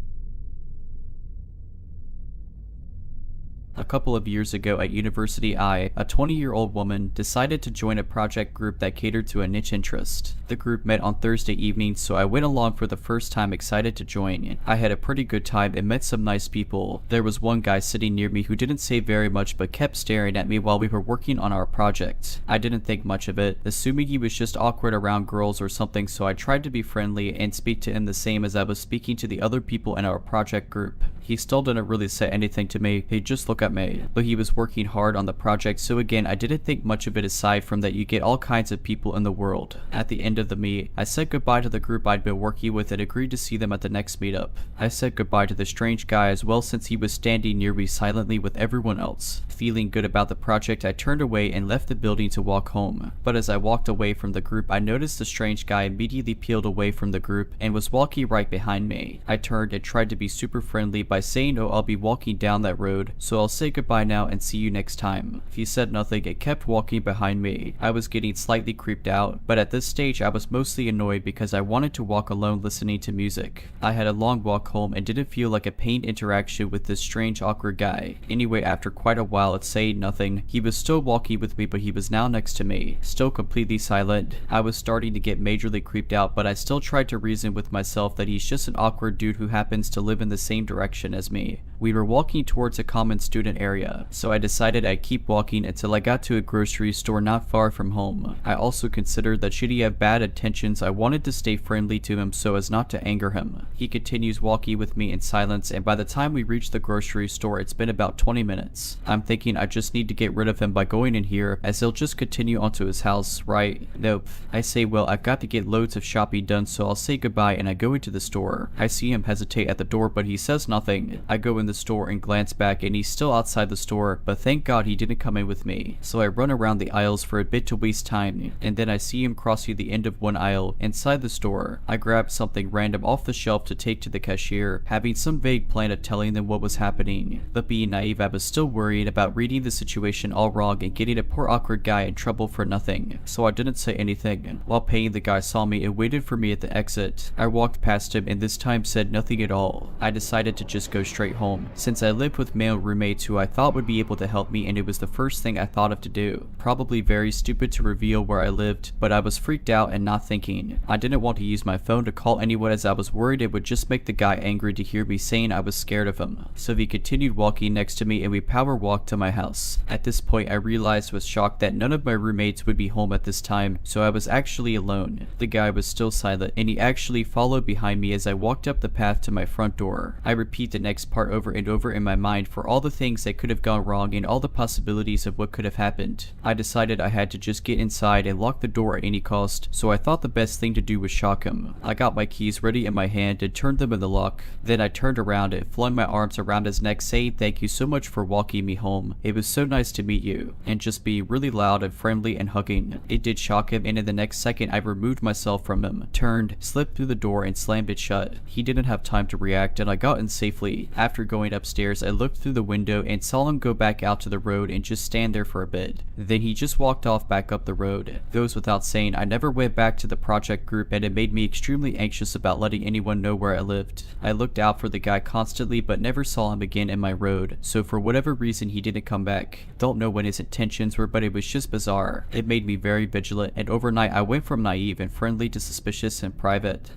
A couple of years ago at university, a 20-year-old woman, decided to join a project group that catered to a niche interest. The group met on Thursday evening, so I went along for the first time, excited to join. I had a pretty good time and met some nice people. There was one guy sitting near me who didn't say very much but kept staring at me while we were working on our project. I didn't think much of it, assuming he was just awkward around girls or something, so I tried to be friendly and speak to him the same as I was speaking to the other people in our project group. He still didn't really say anything to me, he'd just look at me, but he was working hard on the project, so again I didn't think much of it aside from that you get all kinds of people in the world. At the end of the meet, I said goodbye to the group I'd been working with and agreed to see them at the next meetup. I said goodbye to the strange guy as well since he was standing near me silently with everyone else. Feeling good about the project, I turned away and left the building to walk home. But as I walked away from the group, I noticed the strange guy immediately peeled away from the group and was walking right behind me. I turned and tried to be super friendly by saying, "Oh, I'll be walking down that road, so I'll say goodbye now and see you next time." He said nothing and kept walking behind me. I was getting slightly creeped out, but at this stage I was mostly annoyed because I wanted to walk alone listening to music. I had a long walk home and didn't feel like a pained interaction with this strange awkward guy. Anyway, after quite a while of saying nothing, he was still walking with me, but he was now next to me, still completely silent. I was starting to get majorly creeped out, but I still tried to reason with myself that he's just an awkward dude who happens to live in the same direction as me. We were walking towards a common student area, so I decided I'd keep walking until I got to a grocery store not far from home. I also considered that should he have bad intentions, I wanted to stay friendly to him so as not to anger him. He continues walking with me in silence, and by the time we reach the grocery store, it's been about 20 minutes. I'm thinking I just need to get rid of him by going in here, as he'll just continue onto his house, right? Nope. I say, well, I've got to get loads of shopping done, so I'll say goodbye and I go into the store. I see him hesitate at the door, but he says nothing. I go in the store and glance back, and he's still outside the store, but thank God he didn't come in with me. So I run around the aisles for a bit to waste time, and then I see him crossing the end of one aisle inside the store. I grab something random off the shelf to take to the cashier, having some vague plan of telling them what was happening. But being naive, I was still worried about reading the situation all wrong and getting a poor awkward guy in trouble for nothing, so I didn't say anything. While paying, the guy saw me and waited for me at the exit. I walked past him and this time said nothing at all. I decided to just go straight home. home, since I lived with male roommates who I thought would be able to help me, and it was the first thing I thought of to do. Probably very stupid to reveal where I lived, but I was freaked out and not thinking. I didn't want to use my phone to call anyone as I was worried it would just make the guy angry to hear me saying I was scared of him. So he continued walking next to me and we power walked to my house. At this point I realized with shock that none of my roommates would be home at this time, so I was actually alone. The guy was still silent and he actually followed behind me as I walked up the path to my front door. I repeat the next part over and over in my mind for all the things that could have gone wrong and all the possibilities of what could have happened. I decided I had to just get inside and lock the door at any cost, so I thought the best thing to do was shock him. I got my keys ready in my hand and turned them in the lock. Then I turned around and flung my arms around his neck saying thank you so much for walking me home. It was so nice to meet you, and just be really loud and friendly and hugging. It did shock him, and in the next second I removed myself from him, turned, slipped through the door and slammed it shut. He didn't have time to react and I got in safely. After going upstairs I looked through the window and saw him go back out to the road and just stand there for a bit. Then he just walked off back up the road. Goes without saying I never went back to the project group, and it made me extremely anxious about letting anyone know where I lived. I looked out for the guy constantly but never saw him again in my road, so for whatever reason he didn't come back. Don't know what his intentions were, but it was just bizarre. It made me very vigilant, and overnight I went from naive and friendly to suspicious and private.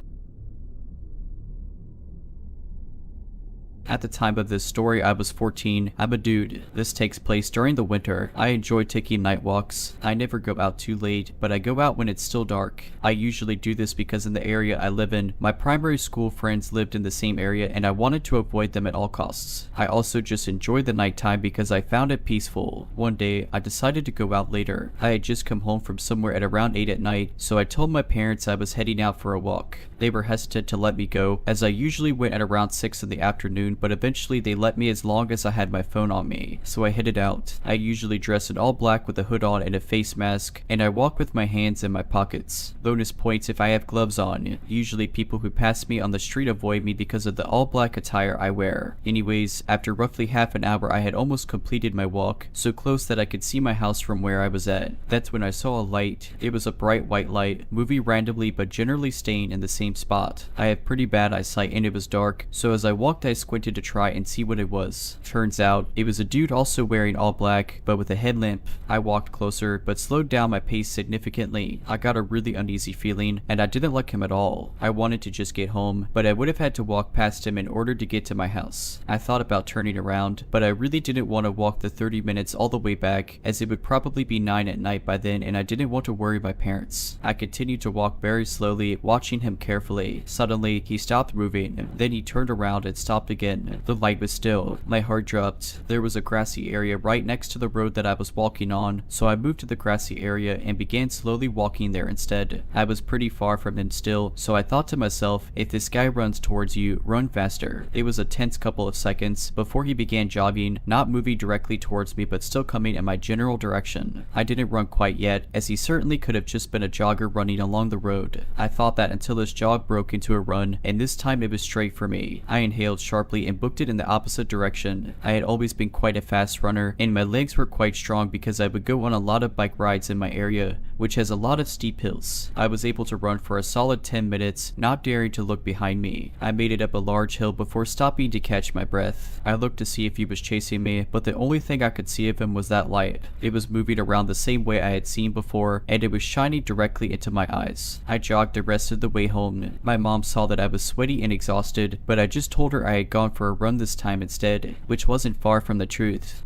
At the time of this story, I was 14. I'm a dude. This takes place during the winter. I enjoy taking night walks. I never go out too late, but I go out when it's still dark. I usually do this because in the area I live in, my primary school friends lived in the same area and I wanted to avoid them at all costs. I also just enjoyed the nighttime because I found it peaceful. One day, I decided to go out later. I had just come home from somewhere at around 8 at night, so I told my parents I was heading out for a walk. They were hesitant to let me go, as I usually went at around 6 in the afternoon, but eventually they let me as long as I had my phone on me, so I headed out. I usually dress in all black with a hood on and a face mask, and I walk with my hands in my pockets. Bonus points if I have gloves on. Usually people who pass me on the street avoid me because of the all black attire I wear. Anyways, after roughly half an hour I had almost completed my walk, so close that I could see my house from where I was at. That's when I saw a light. It was a bright white light, moving randomly but generally staying in the same spot. I have pretty bad eyesight and it was dark, so as I walked I squinted to try and see what it was. Turns out, it was a dude also wearing all black, but with a headlamp. I walked closer, but slowed down my pace significantly. I got a really uneasy feeling, and I didn't like him at all. I wanted to just get home, but I would have had to walk past him in order to get to my house. I thought about turning around, but I really didn't want to walk the 30 minutes all the way back, as it would probably be 9 at night by then, and I didn't want to worry my parents. I continued to walk very slowly, watching him carefully. Suddenly, he stopped moving. Then he turned around and stopped again. The light was still. My heart dropped. There was a grassy area right next to the road that I was walking on, so I moved to the grassy area and began slowly walking there instead. I was pretty far from him still, so I thought to myself, if this guy runs towards you, run faster. It was a tense couple of seconds before he began jogging, not moving directly towards me but still coming in my general direction. I didn't run quite yet, as he certainly could have just been a jogger running along the road. I thought that until his jog broke into a run, and this time it was straight for me. I inhaled sharply and booked it in the opposite direction. I had always been quite a fast runner, and my legs were quite strong because I would go on a lot of bike rides in my area, which has a lot of steep hills. I was able to run for a solid 10 minutes, not daring to look behind me. I made it up a large hill before stopping to catch my breath. I looked to see if he was chasing me, but the only thing I could see of him was that light. It was moving around the same way I had seen before, and it was shining directly into my eyes. I jogged the rest of the way home. My mom saw that I was sweaty and exhausted, but I just told her I had gone for a run this time instead, which wasn't far from the truth.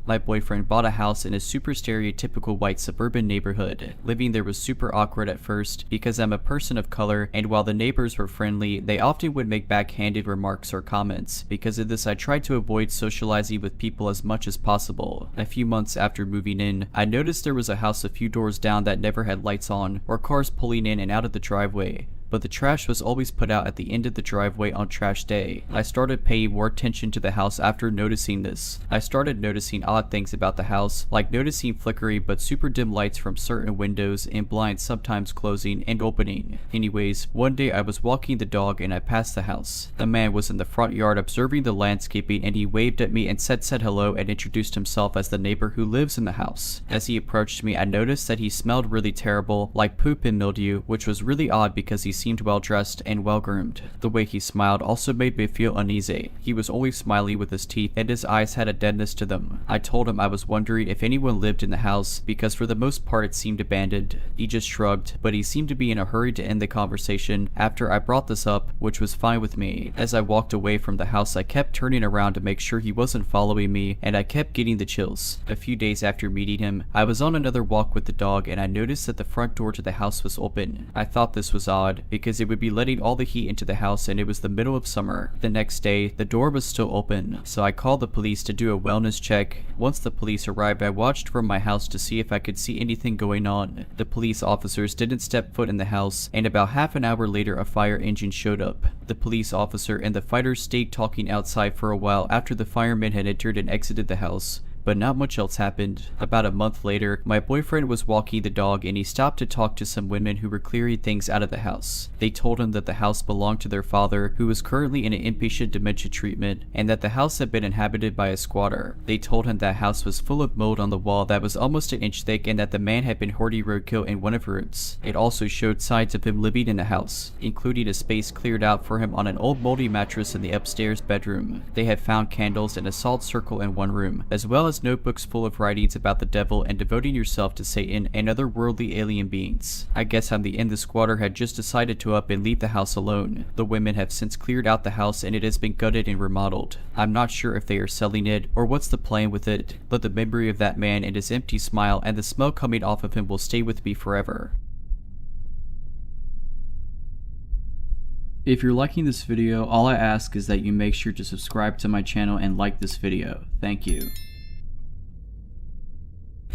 My boyfriend bought a house in a super stereotypical white suburban neighborhood. Living there was super awkward at first because I'm a person of color, and while the neighbors were friendly, they often would make backhanded remarks or comments. Because of this, I tried to avoid socializing with people as much as possible. A few months after moving in, I noticed there was a house a few doors down that never had lights on, or cars pulling in and out of the driveway. But the trash was always put out at the end of the driveway on trash day. I started paying more attention to the house after noticing this. I started noticing odd things about the house, like noticing flickery but super dim lights from certain windows and blinds sometimes closing and opening. Anyways, one day I was walking the dog and I passed the house. A man was in the front yard observing the landscaping, and he waved at me and said hello and introduced himself as the neighbor who lives in the house. As he approached me, I noticed that he smelled really terrible, like poop and mildew, which was really odd because he seemed seemed well dressed and well groomed. The way he smiled also made me feel uneasy. He was always smiley with his teeth and his eyes had a deadness to them. I told him I was wondering if anyone lived in the house because for the most part it seemed abandoned. He just shrugged, but he seemed to be in a hurry to end the conversation after I brought this up, which was fine with me. As I walked away from the house, I kept turning around to make sure he wasn't following me, and I kept getting the chills. A few days after meeting him, I was on another walk with the dog and I noticed that the front door to the house was open. I thought this was odd because it would be letting all the heat into the house and it was the middle of summer. The next day, the door was still open, so I called the police to do a wellness check. Once the police arrived, I watched from my house to see if I could see anything going on. The police officers didn't step foot in the house, and about half an hour later a fire engine showed up. The police officer and the fighters stayed talking outside for a while after the firemen had entered and exited the house, but not much else happened. About a month later, my boyfriend was walking the dog and he stopped to talk to some women who were clearing things out of the house. They told him that the house belonged to their father, who was currently in an inpatient dementia treatment, and that the house had been inhabited by a squatter. They told him that house was full of mold on the wall that was almost an inch thick and that the man had been hoarding roadkill in one of rooms. It also showed signs of him living in the house, including a space cleared out for him on an old moldy mattress in the upstairs bedroom. They had found candles and a salt circle in one room, as well as notebooks full of writings about the devil and devoting yourself to Satan and other worldly alien beings. I guess on the end the squatter had just decided to up and leave the house alone. The women have since cleared out the house and it has been gutted and remodeled. I'm not sure if they are selling it or what's the plan with it, but the memory of that man and his empty smile and the smell coming off of him will stay with me forever. If you're liking this video, all I ask is that you make sure to subscribe to my channel and like this video. Thank you.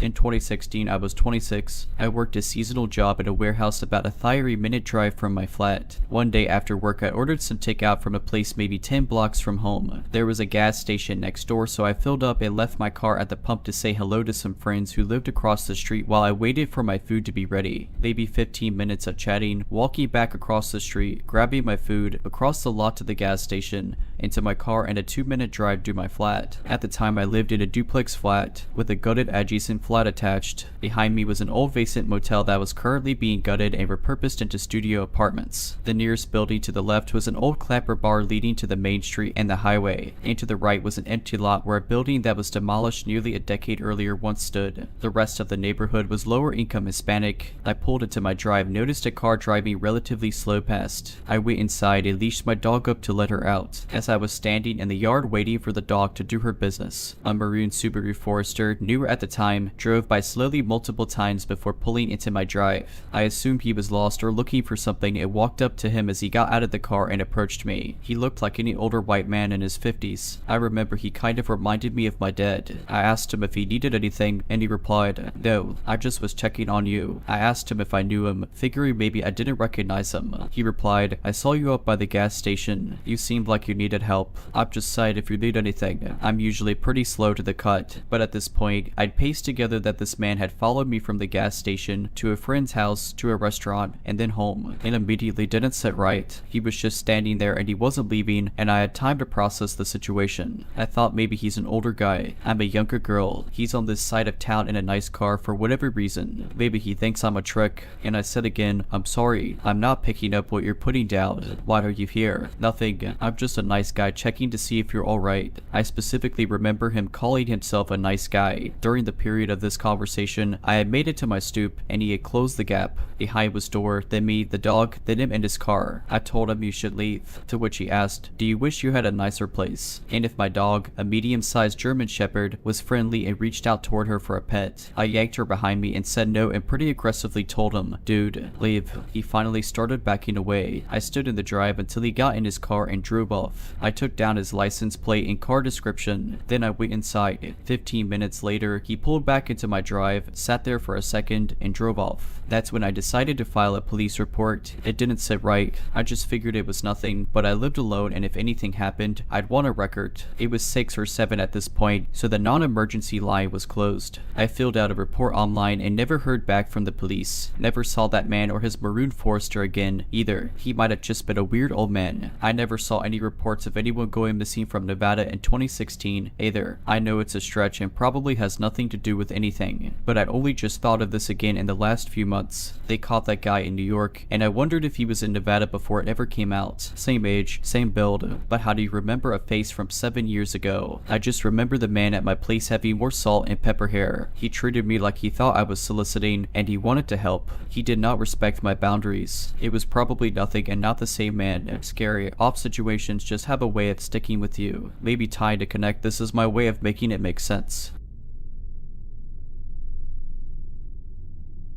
In 2016, I was 26. I worked a seasonal job at a warehouse about a 30-minute drive from my flat. One day after work, I ordered some takeout from a place maybe 10 blocks from home. There was a gas station next door, so I filled up and left my car at the pump to say hello to some friends who lived across the street while I waited for my food to be ready. Maybe 15 minutes of chatting, walking back across the street, grabbing my food, across the lot to the gas station, into my car, and a 2-minute drive to my flat. At the time, I lived in a duplex flat with a gutted adjacent flat attached. Behind me was an old vacant motel that was currently being gutted and repurposed into studio apartments. The nearest building to the left was an old clapper bar leading to the main street and the highway, and to the right was an empty lot where a building that was demolished nearly a decade earlier once stood. The rest of the neighborhood was lower income Hispanic. I pulled into my drive, noticed a car driving relatively slow past. I went inside and leashed my dog up to let her out. As I was standing in the yard waiting for the dog to do her business, a maroon Subaru Forester, newer at the time, drove by slowly multiple times before pulling into my drive. I assumed he was lost or looking for something and walked up to him as he got out of the car and approached me. He looked like any older white man in his 50s. I remember he kind of reminded me of my dad. I asked him if he needed anything and he replied, "No, I just was checking on you." I asked him if I knew him, figuring maybe I didn't recognize him. He replied, "I saw you up by the gas station. You seemed like you needed help. I'm just said if you need anything." I'm usually pretty slow to the cut, but at this point, I'd paced together that this man had followed me from the gas station to a friend's house to a restaurant and then home, and immediately didn't sit right. He was just standing there and he wasn't leaving, and I had time to process the situation. I thought maybe he's an older guy. I'm a younger girl. He's on this side of town in a nice car for whatever reason. Maybe he thinks I'm a trick. And I said again, "I'm sorry. I'm not picking up what you're putting down. Why are you here?" "Nothing. I'm just a nice guy checking to see if you're alright." I specifically remember him calling himself a nice guy. During the period of this conversation, I had made it to my stoop and he had closed the gap. Behind was door, then me, the dog, then him and his car. I told him you should leave, to which he asked, "Do you wish you had a nicer place?" And if my dog, a medium-sized German Shepherd, was friendly and reached out toward her for a pet. I yanked her behind me and said no and pretty aggressively told him, "Dude, leave." He finally started backing away. I stood in the drive until he got in his car and drove off. I took down his license plate and car description, then I went inside. 15 minutes later, he pulled back into my drive, sat there for a second, and drove off. That's when I decided to file a police report. It didn't sit right. I just figured it was nothing, but I lived alone and if anything happened, I'd want a record. It was 6 or 7 at this point, so the non-emergency line was closed. I filled out a report online and never heard back from the police. Never saw that man or his maroon Forester again, either. He might have just been a weird old man. I never saw any reports of of anyone going missing from Nevada in 2016 either. I know it's a stretch and probably has nothing to do with anything, but I'd only just thought of this again in the last few months. They caught that guy in New York, and I wondered if he was in Nevada before it ever came out. Same age, same build, but how do you remember a face from 7 years ago? I just remember the man at my place having more salt and pepper hair. He treated me like he thought I was soliciting, and he wanted to help. He did not respect my boundaries. It was probably nothing and not the same man. Scary, off situations just have a way of sticking with you. Maybe trying to connect this is my way of making it make sense.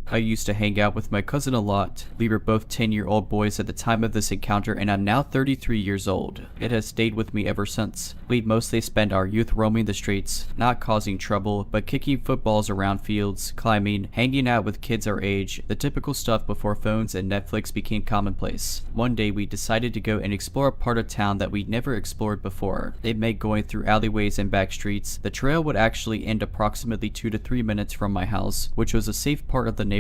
I used to hang out with my cousin a lot. We were both 10-year-old boys at the time of this encounter, and I'm now 33 years old. It has stayed with me ever since. We'd mostly spend our youth roaming the streets, not causing trouble, but kicking footballs around fields, climbing, hanging out with kids our age, the typical stuff before phones and Netflix became commonplace. One day we decided to go and explore a part of town that we'd never explored before. It meant going through alleyways and back streets. The trail would actually end approximately 2 to 3 minutes from my house, which was a safe part of the neighborhood.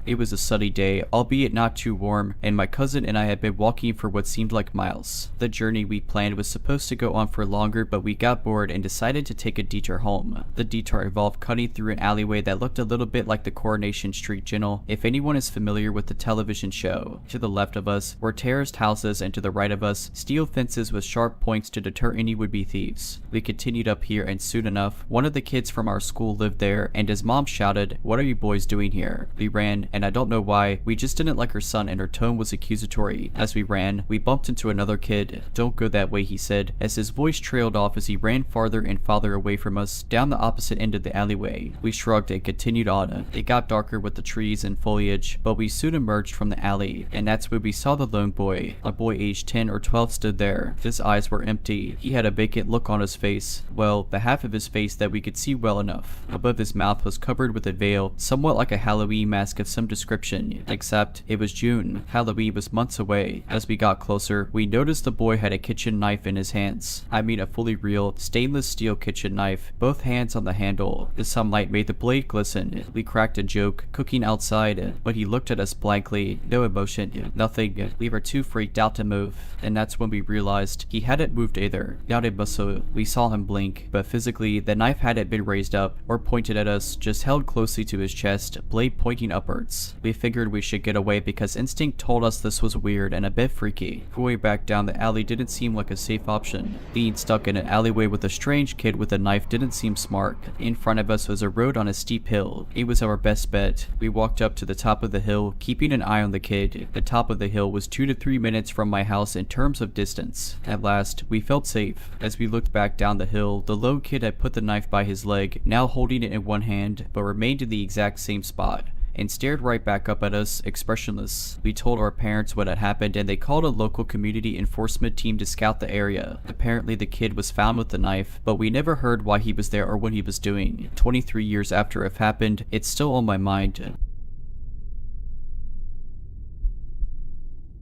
It was a sunny day, albeit not too warm, and my cousin and I had been walking for what seemed like miles. The journey we planned was supposed to go on for longer, but we got bored and decided to take a detour home. The detour involved cutting through an alleyway that looked a little bit like the Coronation Street General, if anyone is familiar with the television show. To the left of us were terraced houses, and to the right of us, steel fences with sharp points to deter any would-be thieves. We continued up here, and soon enough, one of the kids from our school lived there, and his mom shouted, "What are you boys doing here?" We ran, and I don't know why, we just didn't like her son, and her tone was accusatory. As we ran, we bumped into another kid. "Don't go that way," he said, as his voice trailed off as he ran farther and farther away from us, down the opposite end of the alleyway. We shrugged and continued on. It got darker with the trees and foliage, but we soon emerged from the alley, and that's when we saw the lone boy. A boy aged 10 or 12 stood there. His eyes were empty. He had a vacant look on his face. Well, the half of his face that we could see well enough. Above his mouth was covered with a veil, somewhat like a Halloween mask of some description, except it was June. Halloween was months away. As we got closer, we noticed the boy had a kitchen knife in his hands. I mean a fully real, stainless steel kitchen knife, both hands on the handle. The sunlight made the blade glisten. We cracked a joke, cooking outside, but he looked at us blankly, no emotion, nothing. We were too freaked out to move, and that's when we realized he hadn't moved either. Not a muscle. We saw him blink, but physically, the knife hadn't been raised up or pointed at us, just held closely to his chest, blade pointing upwards. We figured we should get away because instinct told us this was weird and a bit freaky. Going back down the alley didn't seem like a safe option. Being stuck in an alleyway with a strange kid with a knife didn't seem smart. In front of us was a road on a steep hill. It was our best bet. We walked up to the top of the hill, keeping an eye on the kid. The top of the hill was 2 to 3 minutes from my house in terms of distance. At last, we felt safe. As we looked back down the hill, the lone kid had put the knife by his leg, now holding it in one hand, but remained in the exact same spot, and stared right back up at us, expressionless. We told our parents what had happened, and they called a local community enforcement team to scout the area. Apparently the kid was found with the knife, but we never heard why he was there or what he was doing. 23 years after it happened, it's still on my mind.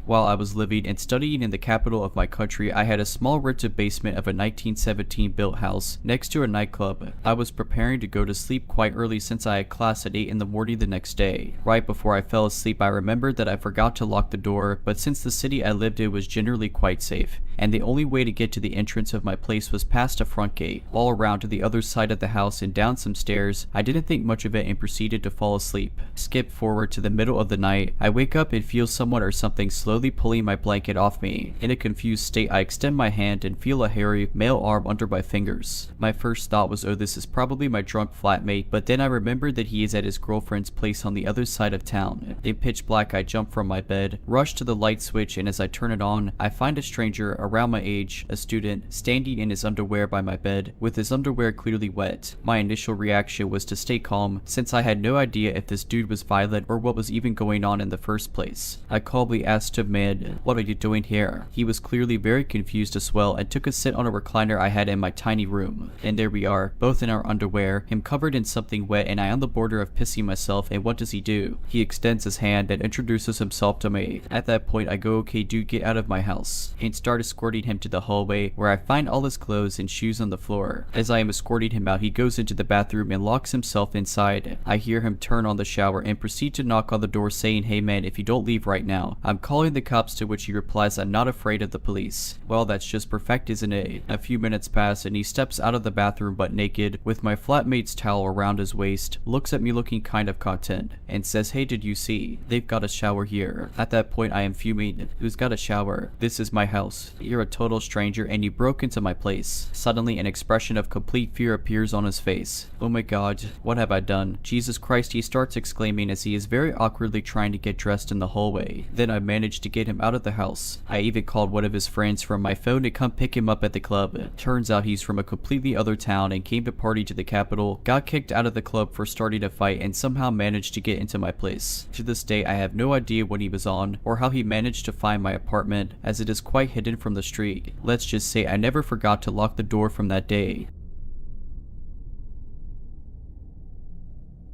While I was living and studying in the capital of my country, I had a small rented basement of a 1917 built house next to a nightclub. I was preparing to go to sleep quite early since I had class at 8 in the morning the next day. Right before I fell asleep, I remembered that I forgot to lock the door, but since the city I lived in was generally quite safe, and the only way to get to the entrance of my place was past a front gate, all around to the other side of the house and down some stairs, I didn't think much of it and proceeded to fall asleep. Skip forward to the middle of the night. I wake up and feel someone or something slowly pulling my blanket off me. In a confused state, I extend my hand and feel a hairy, male arm under my fingers. My first thought was, oh, this is probably my drunk flatmate, but then I remembered that he is at his girlfriend's place on the other side of town. In pitch black, I jump from my bed, rush to the light switch, and as I turn it on, I find a stranger around my age, a student, standing in his underwear by my bed, with his underwear clearly wet. My initial reaction was to stay calm, since I had no idea if this dude was violent or what was even going on in the first place. I calmly asked him, "Man, what are you doing here?" He was clearly very confused as well and took a sit on a recliner I had in my tiny room. And there we are, both in our underwear, him covered in something wet and I on the border of pissing myself, and what does he do? He extends his hand and introduces himself to me. At that point I go, "Okay dude, get out of my house," and start escorting him to the hallway where I find all his clothes and shoes on the floor. As I am escorting him out, he goes into the bathroom and locks himself inside. I hear him turn on the shower and proceed to knock on the door saying, "Hey man, if you don't leave right now, I'm calling the cops," to which he replies, "I'm not afraid of the police." Well, that's just perfect, isn't it? A few minutes pass and he steps out of the bathroom butt naked with my flatmate's towel around his waist, looks at me looking kind of content, and says, "Hey, did you see? They've got a shower here." At that point I am fuming. Who's got a shower? This is my house. You're a total stranger and you broke into my place. Suddenly an expression of complete fear appears on his face. Oh my god, what have I done? Jesus Christ, he starts exclaiming as he is very awkwardly trying to get dressed in the hallway. Then I managed to get him out of the house. I even called one of his friends from my phone to come pick him up at the club. Turns out he's from a completely other town and came to party to the capital, got kicked out of the club for starting a fight, and somehow managed to get into my place. To this day I have no idea what he was on or how he managed to find my apartment, as it is quite hidden from the street. Let's just say I never forgot to lock the door from that day.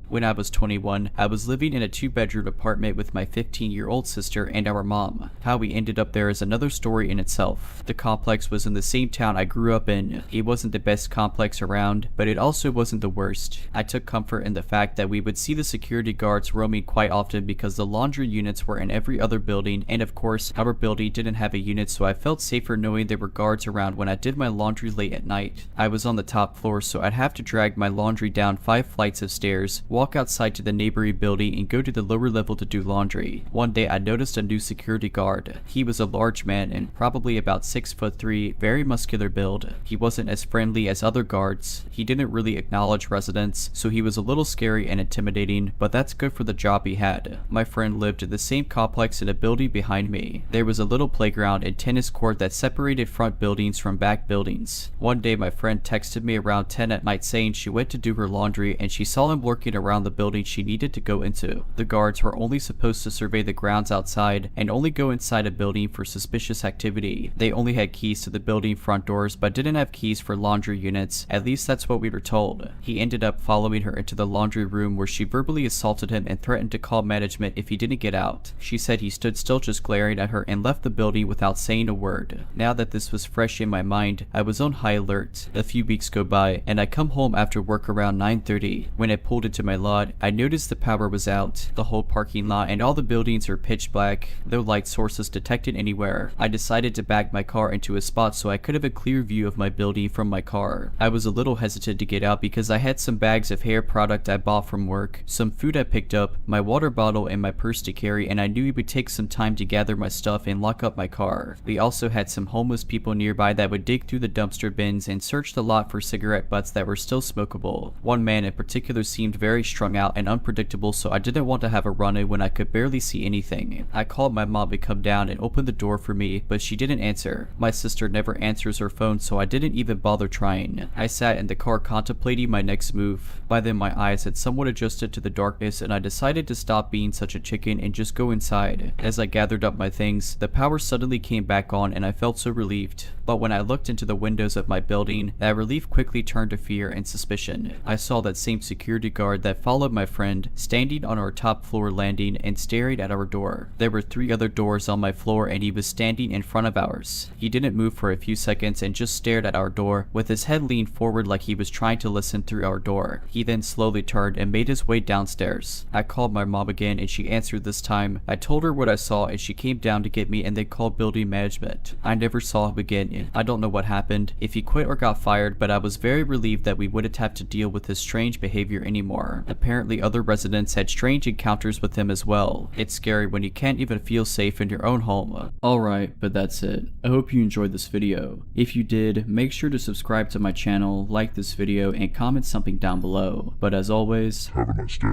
When I was 21, I was living in a 2-bedroom apartment with my 15-year-old sister and our mom. How we ended up there is another story in itself. The complex was in the same town I grew up in. It wasn't the best complex around, but it also wasn't the worst. I took comfort in the fact that we would see the security guards roaming quite often because the laundry units were in every other building, and of course, our building didn't have a unit, so I felt safer knowing there were guards around when I did my laundry late at night. I was on the top floor, so I'd have to drag my laundry down 5 flights of stairs, walk outside to the neighboring building, and go to the lower level to do laundry. One day I noticed a new security guard. He was a large man and probably about 6'3", very muscular build. He wasn't as friendly as other guards. He didn't really acknowledge residents, so he was a little scary and intimidating, but that's good for the job he had. My friend lived in the same complex in a building behind me. There was a little playground and tennis court that separated front buildings from back buildings. One day my friend texted me around 10 at night saying she went to do her laundry and she saw him lurking around the building she needed to go into. The guards were only supposed to survey the grounds outside and only go inside a building for suspicious activity. They only had keys to the building front doors but didn't have keys for laundry units. At least that's what we were told. He ended up following her into the laundry room where she verbally assaulted him and threatened to call management if he didn't get out. She said he stood still just glaring at her and left the building without saying a word. Now that this was fresh in my mind, I was on high alert. A few weeks go by and I come home after work around 9:30. When I pulled into my lot, I noticed the power was out. The whole parking lot and all the buildings are pitch black, no light sources detected anywhere. I decided to back my car into a spot so I could have a clear view of my building from my car. I was a little hesitant to get out because I had some bags of hair product I bought from work, some food I picked up, my water bottle, and my purse to carry, and I knew it would take some time to gather my stuff and lock up my car. We also had some homeless people nearby that would dig through the dumpster bins and search the lot for cigarette butts that were still smokable. One man in particular seemed very strung out and unpredictable, so I didn't want to have a run-in when I could barely see anything. I called my mom to come down and open the door for me, but she didn't answer. My sister never answers her phone, so I didn't even bother trying. I sat in the car contemplating my next move. By then my eyes had somewhat adjusted to the darkness and I decided to stop being such a chicken and just go inside. As I gathered up my things, the power suddenly came back on and I felt so relieved. But when I looked into the windows of my building, that relief quickly turned to fear and suspicion. I saw that same security guard that followed my friend standing on our top floor landing and staring at our door. There were 3 other doors on my floor and he was standing in front of ours. He didn't move for a few seconds and just stared at our door with his head leaned forward like he was trying to listen through our door. He then slowly turned and made his way downstairs. I called my mom again and she answered this time. I told her what I saw and she came down to get me and they called building management. I never saw him again. I don't know what happened, if he quit or got fired, but I was very relieved that we wouldn't have to deal with his strange behavior anymore. Apparently other residents had strange encounters with him as well. It's scary when you can't even feel safe in your own home. Alright, but that's it. I hope you enjoyed this video. If you did, make sure to subscribe to my channel, like this video, and comment something down below. But as always, Have a nice day.